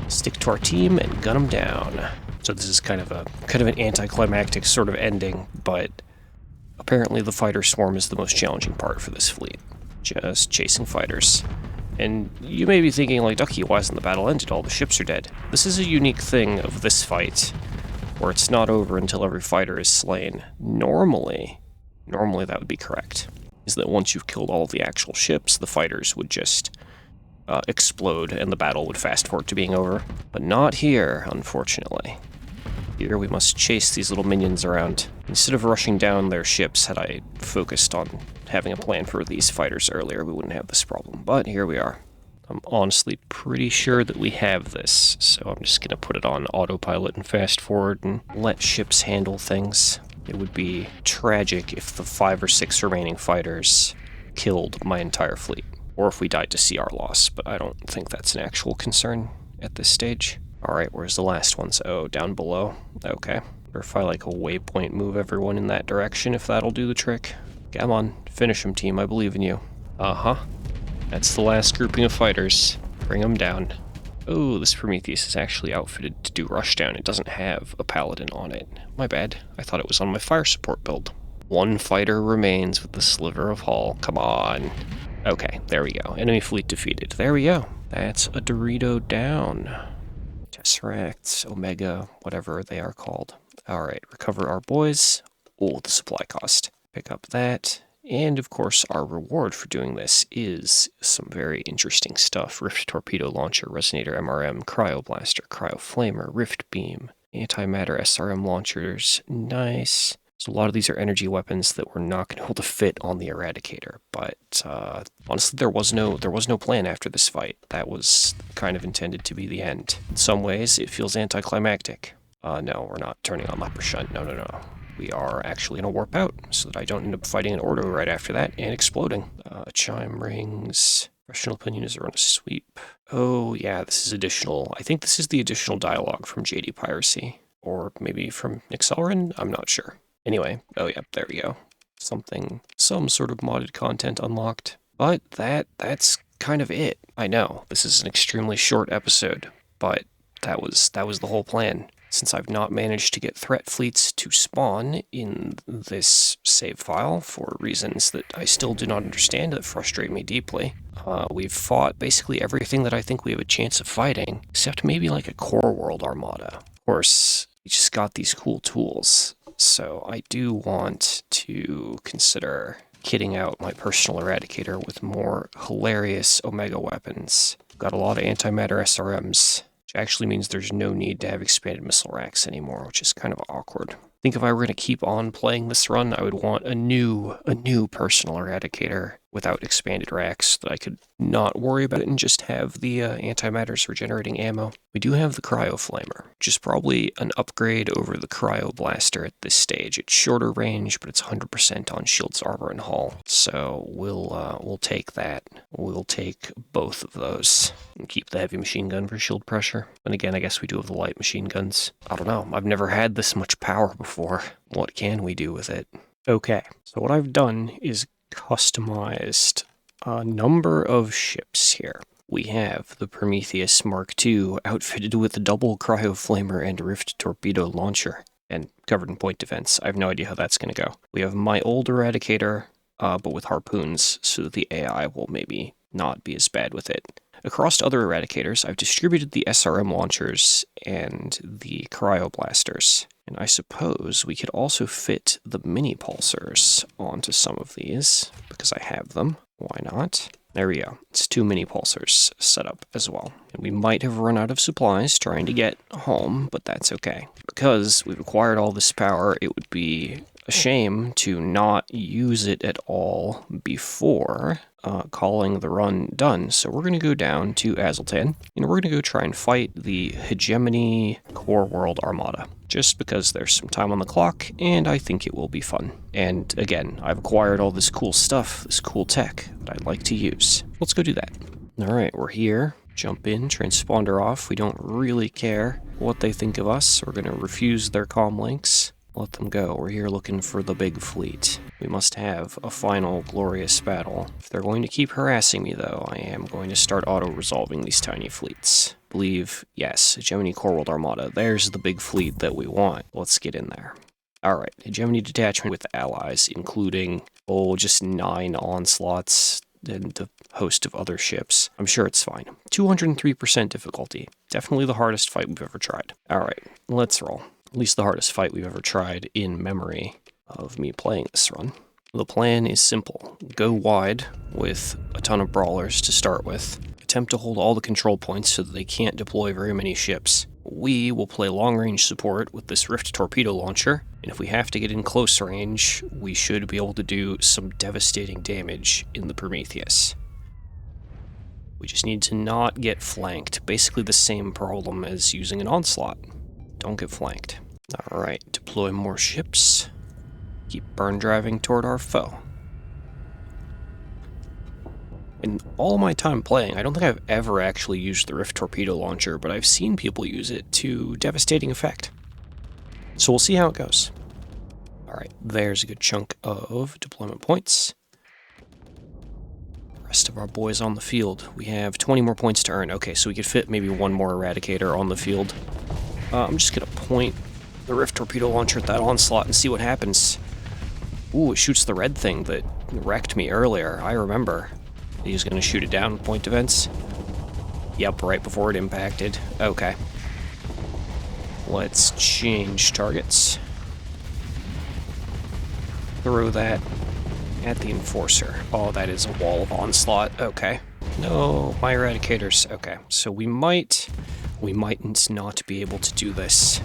Stick to our team and gun them down. So this is kind of an anticlimactic sort of ending, but apparently the fighter swarm is the most challenging part for this fleet. Just chasing fighters. And you may be thinking, like, Ducky, why isn't the battle ended? All the ships are dead. This is a unique thing of this fight, where it's not over until every fighter is slain. Normally that would be correct, is that once you've killed all of the actual ships, the fighters would just explode and the battle would fast forward to being over. But not here, unfortunately. Here we must chase these little minions around. Instead of rushing down their ships, had I focused on having a plan for these fighters earlier, we wouldn't have this problem. But here we are. I'm honestly pretty sure that we have this, so I'm just going to put it on autopilot and fast forward and let ships handle things. It would be tragic if the 5 or 6 remaining fighters killed my entire fleet. or if we died to CR loss, but I don't think that's an actual concern at this stage. Alright, where's the last ones? Oh, down below. Okay. Or if I like a waypoint, move everyone in that direction, if that'll do the trick. Come on, finish them, team. I believe in you. Uh-huh. That's the last grouping of fighters. Bring them down. Oh, this Prometheus is actually outfitted to do rushdown. It doesn't have a paladin on it. My bad. I thought it was on my fire support build. One fighter remains with the sliver of hull. Come on. Okay, there we go. Enemy fleet defeated. There we go. That's a Dorito down. Tesseracts, Omega, whatever they are called. Alright, recover our boys. Oh, the supply cost. Pick up that. And of course, our reward for doing this is some very interesting stuff. Rift Torpedo Launcher, Resonator MRM, Cryoblaster, Cryoflamer, Rift Beam, Antimatter SRM launchers. Nice. So a lot of these are energy weapons that we're not going to be able to fit on the Eradicator. But honestly, there was no plan after this fight. That was kind of intended to be the end. In some ways, it feels anticlimactic. No, we're not turning on Leper Shunt. No. We are actually going to warp out so that I don't end up fighting an Ordo right after that and exploding. Chime rings. Professional opinion is run a sweep. Oh, yeah, this is additional. I think this is the additional dialogue from JaydeePiracy. Or maybe from Nexerelin? I'm not sure. Anyway, oh yeah, there we go. Some sort of modded content unlocked. But that's kind of it. I know, this is an extremely short episode, but that was the whole plan. Since I've not managed to get threat fleets to spawn in this save file for reasons that I still do not understand that frustrate me deeply, we've fought basically everything that I think we have a chance of fighting, except maybe like a core world armada. Of course, we just got these cool tools, so I do want to consider kitting out my personal Eradicator with more hilarious Omega weapons. Got a lot of antimatter SRMs. Which actually means there's no need to have expanded missile racks anymore, which is kind of awkward. I think if I were going to keep on playing this run, I would want a new personal Eradicator without expanded racks that I could not worry about it and just have the antimatters regenerating ammo. We do have the Cryoflamer, which is probably an upgrade over the Cryoblaster at this stage. It's shorter range, but it's 100% on shields, armor, and hull. So we'll take that. We'll take both of those and keep the heavy machine gun for shield pressure. And again, I guess we do have the light machine guns. I don't know. I've never had this much power before. What can we do with it? Okay, so what I've done is customized a number of ships here. We have the Prometheus Mark II outfitted with a double Cryoflamer and Rift Torpedo Launcher and covered in point defense. I have no idea how that's going to go. We have my old Eradicator, but with harpoons, so that the AI will maybe not be as bad with it. Across other Eradicators, I've distributed the SRM launchers and the Cryoblasters. And I suppose we could also fit the mini pulsars onto some of these, because I have them. Why not? There we go. It's 2 mini pulsars set up as well. And we might have run out of supplies trying to get home, but that's okay. Because we've acquired all this power, it would be a shame to not use it at all before calling the run done. So we're going to go down to Azultan, and we're going to go try and fight the Hegemony Core World Armada. Just because there's some time on the clock, and I think it will be fun. And again, I've acquired all this cool stuff, this cool tech that I'd like to use. Let's go do that. Alright, we're here. Jump in, transponder off. We don't really care what they think of us. We're going to refuse their comm links. Let them go. We're here looking for the big fleet. We must have a final glorious battle. If they're going to keep harassing me, though, I am going to start auto-resolving these tiny fleets. Believe, yes, Hegemony Core World Armada. There's the big fleet that we want. Let's get in there. Alright, Hegemony detachment with allies, including, just 9 onslaughts and a host of other ships. I'm sure it's fine. 203% difficulty. Definitely the hardest fight we've ever tried. Alright, let's roll. At least the hardest fight we've ever tried in memory of me playing this run. The plan is simple. Go wide with a ton of brawlers to start with. Attempt to hold all the control points so that they can't deploy very many ships. We will play long-range support with this Rift Torpedo Launcher, and if we have to get in close range, we should be able to do some devastating damage in the Prometheus. We just need to not get flanked. Basically the same problem as using an onslaught. Don't get flanked. Alright, deploy more ships. Keep burn driving toward our foe. In all my time playing, I don't think I've ever actually used the Rift Torpedo Launcher, but I've seen people use it to devastating effect. So we'll see how it goes. Alright, there's a good chunk of deployment points. Rest of our boys on the field. We have 20 more points to earn. Okay, so we could fit maybe one more Eradicator on the field. I'm just going to point the Rift Torpedo Launcher at that onslaught and see what happens. Ooh, it shoots the red thing that wrecked me earlier. I remember. He's going to shoot it down with point defense. Yep, right before it impacted. Okay. Let's change targets. Throw that at the Enforcer. Oh, that is a wall of onslaught. Okay. No, my Eradicators. Okay, so we mightn't not be able to do this.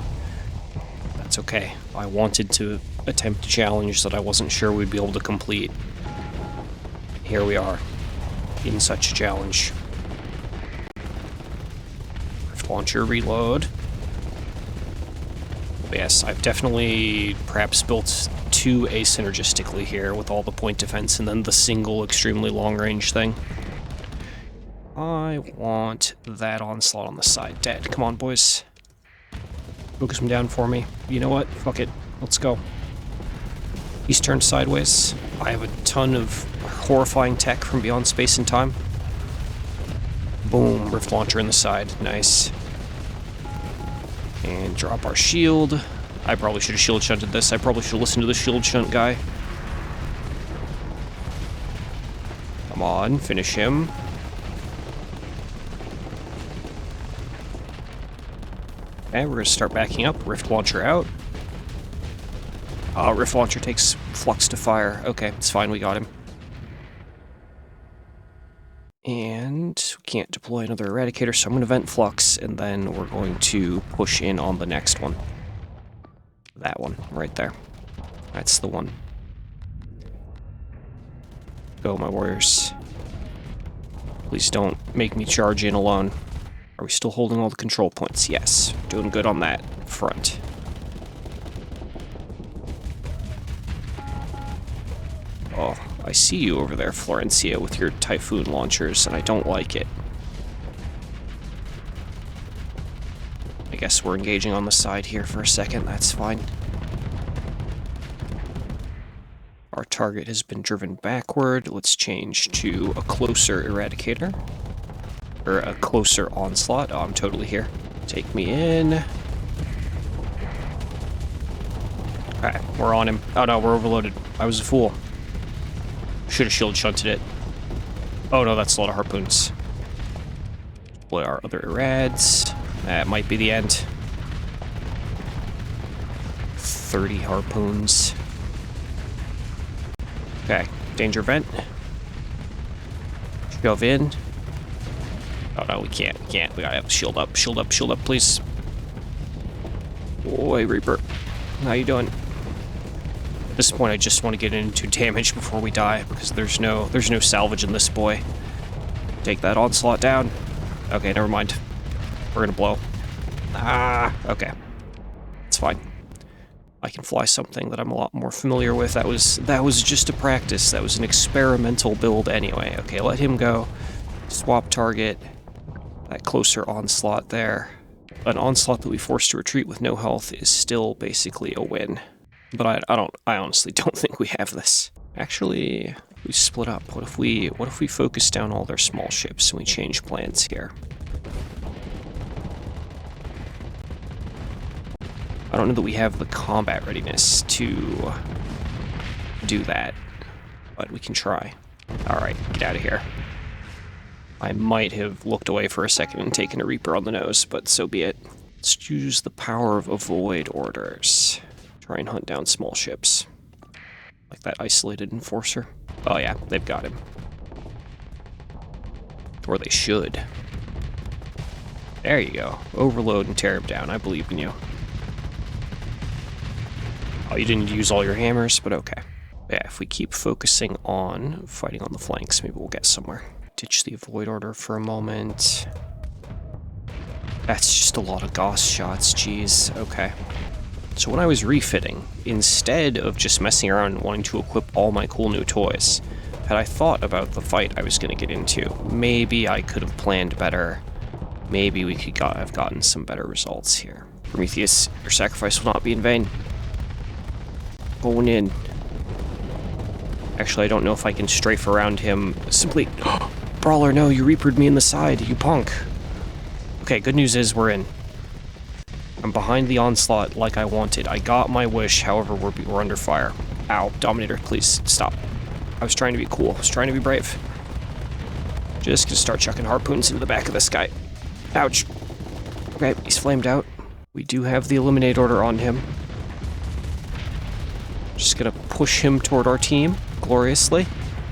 That's okay. I wanted to attempt a challenge that I wasn't sure we'd be able to complete. Here we are. In such a challenge. Rift Launcher reload. Yes, I've definitely perhaps built too asynergistically here with all the point defense and then the single extremely long range thing. I want that onslaught on the side dead. Come on, boys. Focus him down for me. You know what? Fuck it. Let's go. He's turned sideways. I have a ton of horrifying tech from beyond space and time. Boom, Rift Launcher in the side. Nice. And drop our shield. I probably should have shield shunted this. I probably should have listened to the shield shunt guy. Come on, finish him. Okay, we're going to start backing up. Rift Launcher out. Rift Launcher takes flux to fire. Okay, it's fine, we got him. And we can't deploy another Eradicator, so I'm going to vent Flux, and then we're going to push in on the next one. That one, right there. That's the one. Go, my warriors. Please don't make me charge in alone. Are we still holding all the control points? Yes. Doing good on that front. Oh, I see you over there, Florencia, with your Typhoon launchers, and I don't like it. I guess we're engaging on the side here for a second, that's fine. Our target has been driven backward. Let's change to a closer Eradicator. Or a closer Onslaught. Oh, I'm totally here. Take me in. Okay, we're on him. Oh no, we're overloaded. I was a fool. Should have shield shunted it. Oh no, that's a lot of harpoons. Deploy our other Erads. That might be the end. 30 harpoons. Okay, danger vent. Shove in. Oh no, we can't. We can't. We gotta have shield up. Shield up. Shield up, please. Oi, Reaper. How you doing? At this point, I just want to get into damage before we die, because there's no salvage in this boy. Take that onslaught down. Okay, never mind. We're gonna blow. Ah, okay. It's fine. I can fly something that I'm a lot more familiar with. That was just a practice. That was an experimental build anyway. Okay, let him go. Swap target. That closer onslaught there. An onslaught that we forced to retreat with no health is still basically a win. But I honestly don't think we have this. Actually, we split up. What if we focus down all their small ships and we change plans here? I don't know that we have the combat readiness to do that, but we can try. Alright, get out of here. I might have looked away for a second and taken a Reaper on the nose, but so be it. Let's use the power of avoid orders. Try and hunt down small ships. Like that isolated Enforcer. Oh yeah, they've got him. Or they should. There you go. Overload and tear him down. I believe in you. Oh, you didn't use all your hammers, but okay. Yeah, if we keep focusing on fighting on the flanks, maybe we'll get somewhere. Ditch the avoid order for a moment. That's just a lot of Gauss shots, jeez. Okay. So when I was refitting, instead of just messing around and wanting to equip all my cool new toys, Had I thought about the fight I was going to get into, maybe I could have planned better. Maybe we could have gotten some better results here. Prometheus, your sacrifice will not be in vain. Going in. Actually, I don't know if I can strafe around him. Simply... Brawler, no, you reapered me in the side, you punk. Okay, good news is we're in. I'm behind the onslaught like I wanted. I got my wish, however, we're under fire. Ow, Dominator, please, stop. I was trying to be cool. I was trying to be brave. Just gonna start chucking harpoons into the back of this guy. Ouch. Okay, he's flamed out. We do have the Eliminate order on him. Just gonna push him toward our team, gloriously.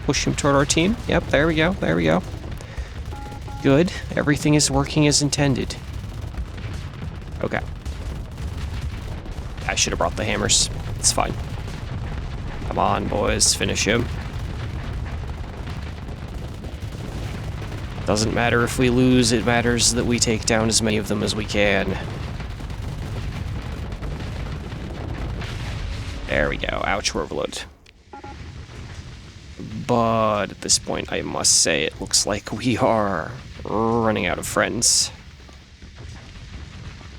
Push him toward our team. Yep, there we go, there we go. Good. Everything is working as intended. Okay. I should have brought the hammers. It's fine. Come on, boys, finish him. Doesn't matter if we lose, it matters that we take down as many of them as we can. There we go. Ouch, we're overloaded. But at this point, I must say, it looks like we are running out of friends.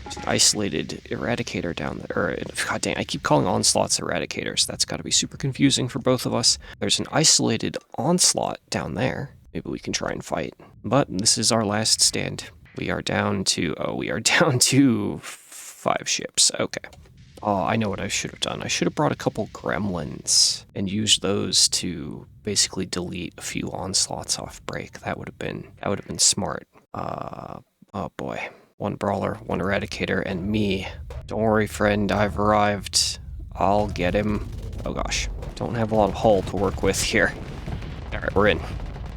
There's an isolated Eradicator down there. Or, god dang, I keep calling Onslaughts Eradicators. That's got to be super confusing for both of us. There's an isolated Onslaught down there. Maybe we can try and fight. But this is our last stand. We are down to... Oh, we are down to 5 ships. Okay. Oh, I know what I should have done. I should have brought a couple gremlins and used those to basically delete a few onslaughts off break. That would have been smart. Oh boy. 1 brawler, 1 eradicator, and me. Don't worry, friend, I've arrived. I'll get him. Oh gosh. Don't have a lot of hull to work with here. Alright, we're in.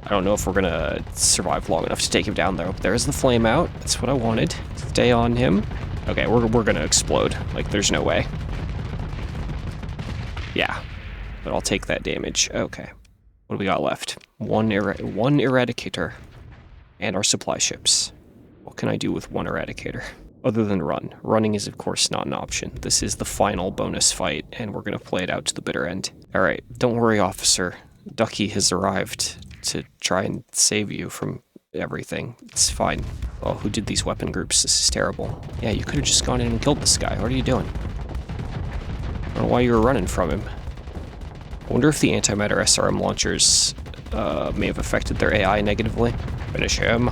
I don't know if we're gonna survive long enough to take him down though. There's the flame out. That's what I wanted. Stay on him. Okay, we're gonna explode. Like, there's no way. Yeah, but I'll take that damage. Okay, what do we got left? One Eradicator and our supply ships. What can I do with 1 Eradicator? Other than run. Running is, of course, not an option. This is the final bonus fight, and we're gonna play it out to the bitter end. Alright, don't worry, officer. Ducky has arrived to try and save you from everything. It's fine. Oh, who did these weapon groups? This is terrible. Yeah, you could have just gone in and killed this guy. What are you doing? I don't know why you were running from him. I wonder if the antimatter SRM launchers may have affected their AI negatively. Finish him.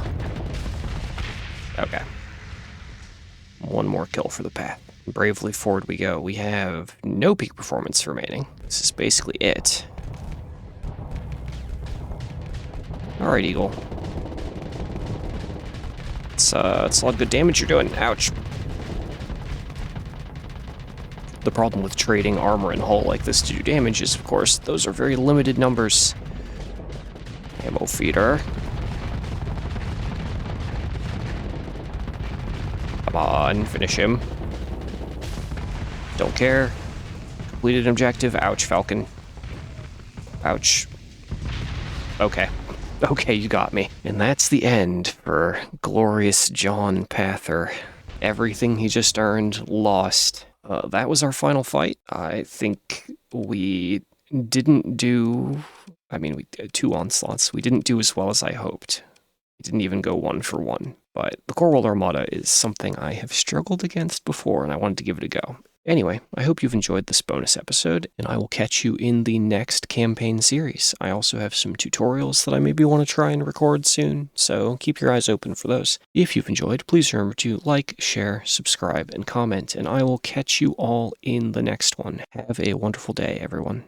Okay. 1 more kill for the path. Bravely forward we go. We have no peak performance remaining. This is basically it. Alright, Eagle. It's a lot of good damage you're doing. Ouch. The problem with trading armor and hull like this to do damage is, of course, those are very limited numbers. Ammo feeder. Come on, finish him. Don't care. Completed objective. Ouch, Falcon. Ouch. Okay. Okay, you got me. And that's the end for glorious John Pather. Everything he just earned, lost. That was our final fight. I think we didn't do... I mean, we did 2 onslaughts. We didn't do as well as I hoped. We didn't even go 1 for 1. But the Core World Armada is something I have struggled against before, and I wanted to give it a go. Anyway, I hope you've enjoyed this bonus episode, and I will catch you in the next campaign series. I also have some tutorials that I maybe want to try and record soon, so keep your eyes open for those. If you've enjoyed, please remember to like, share, subscribe, and comment, and I will catch you all in the next one. Have a wonderful day, everyone.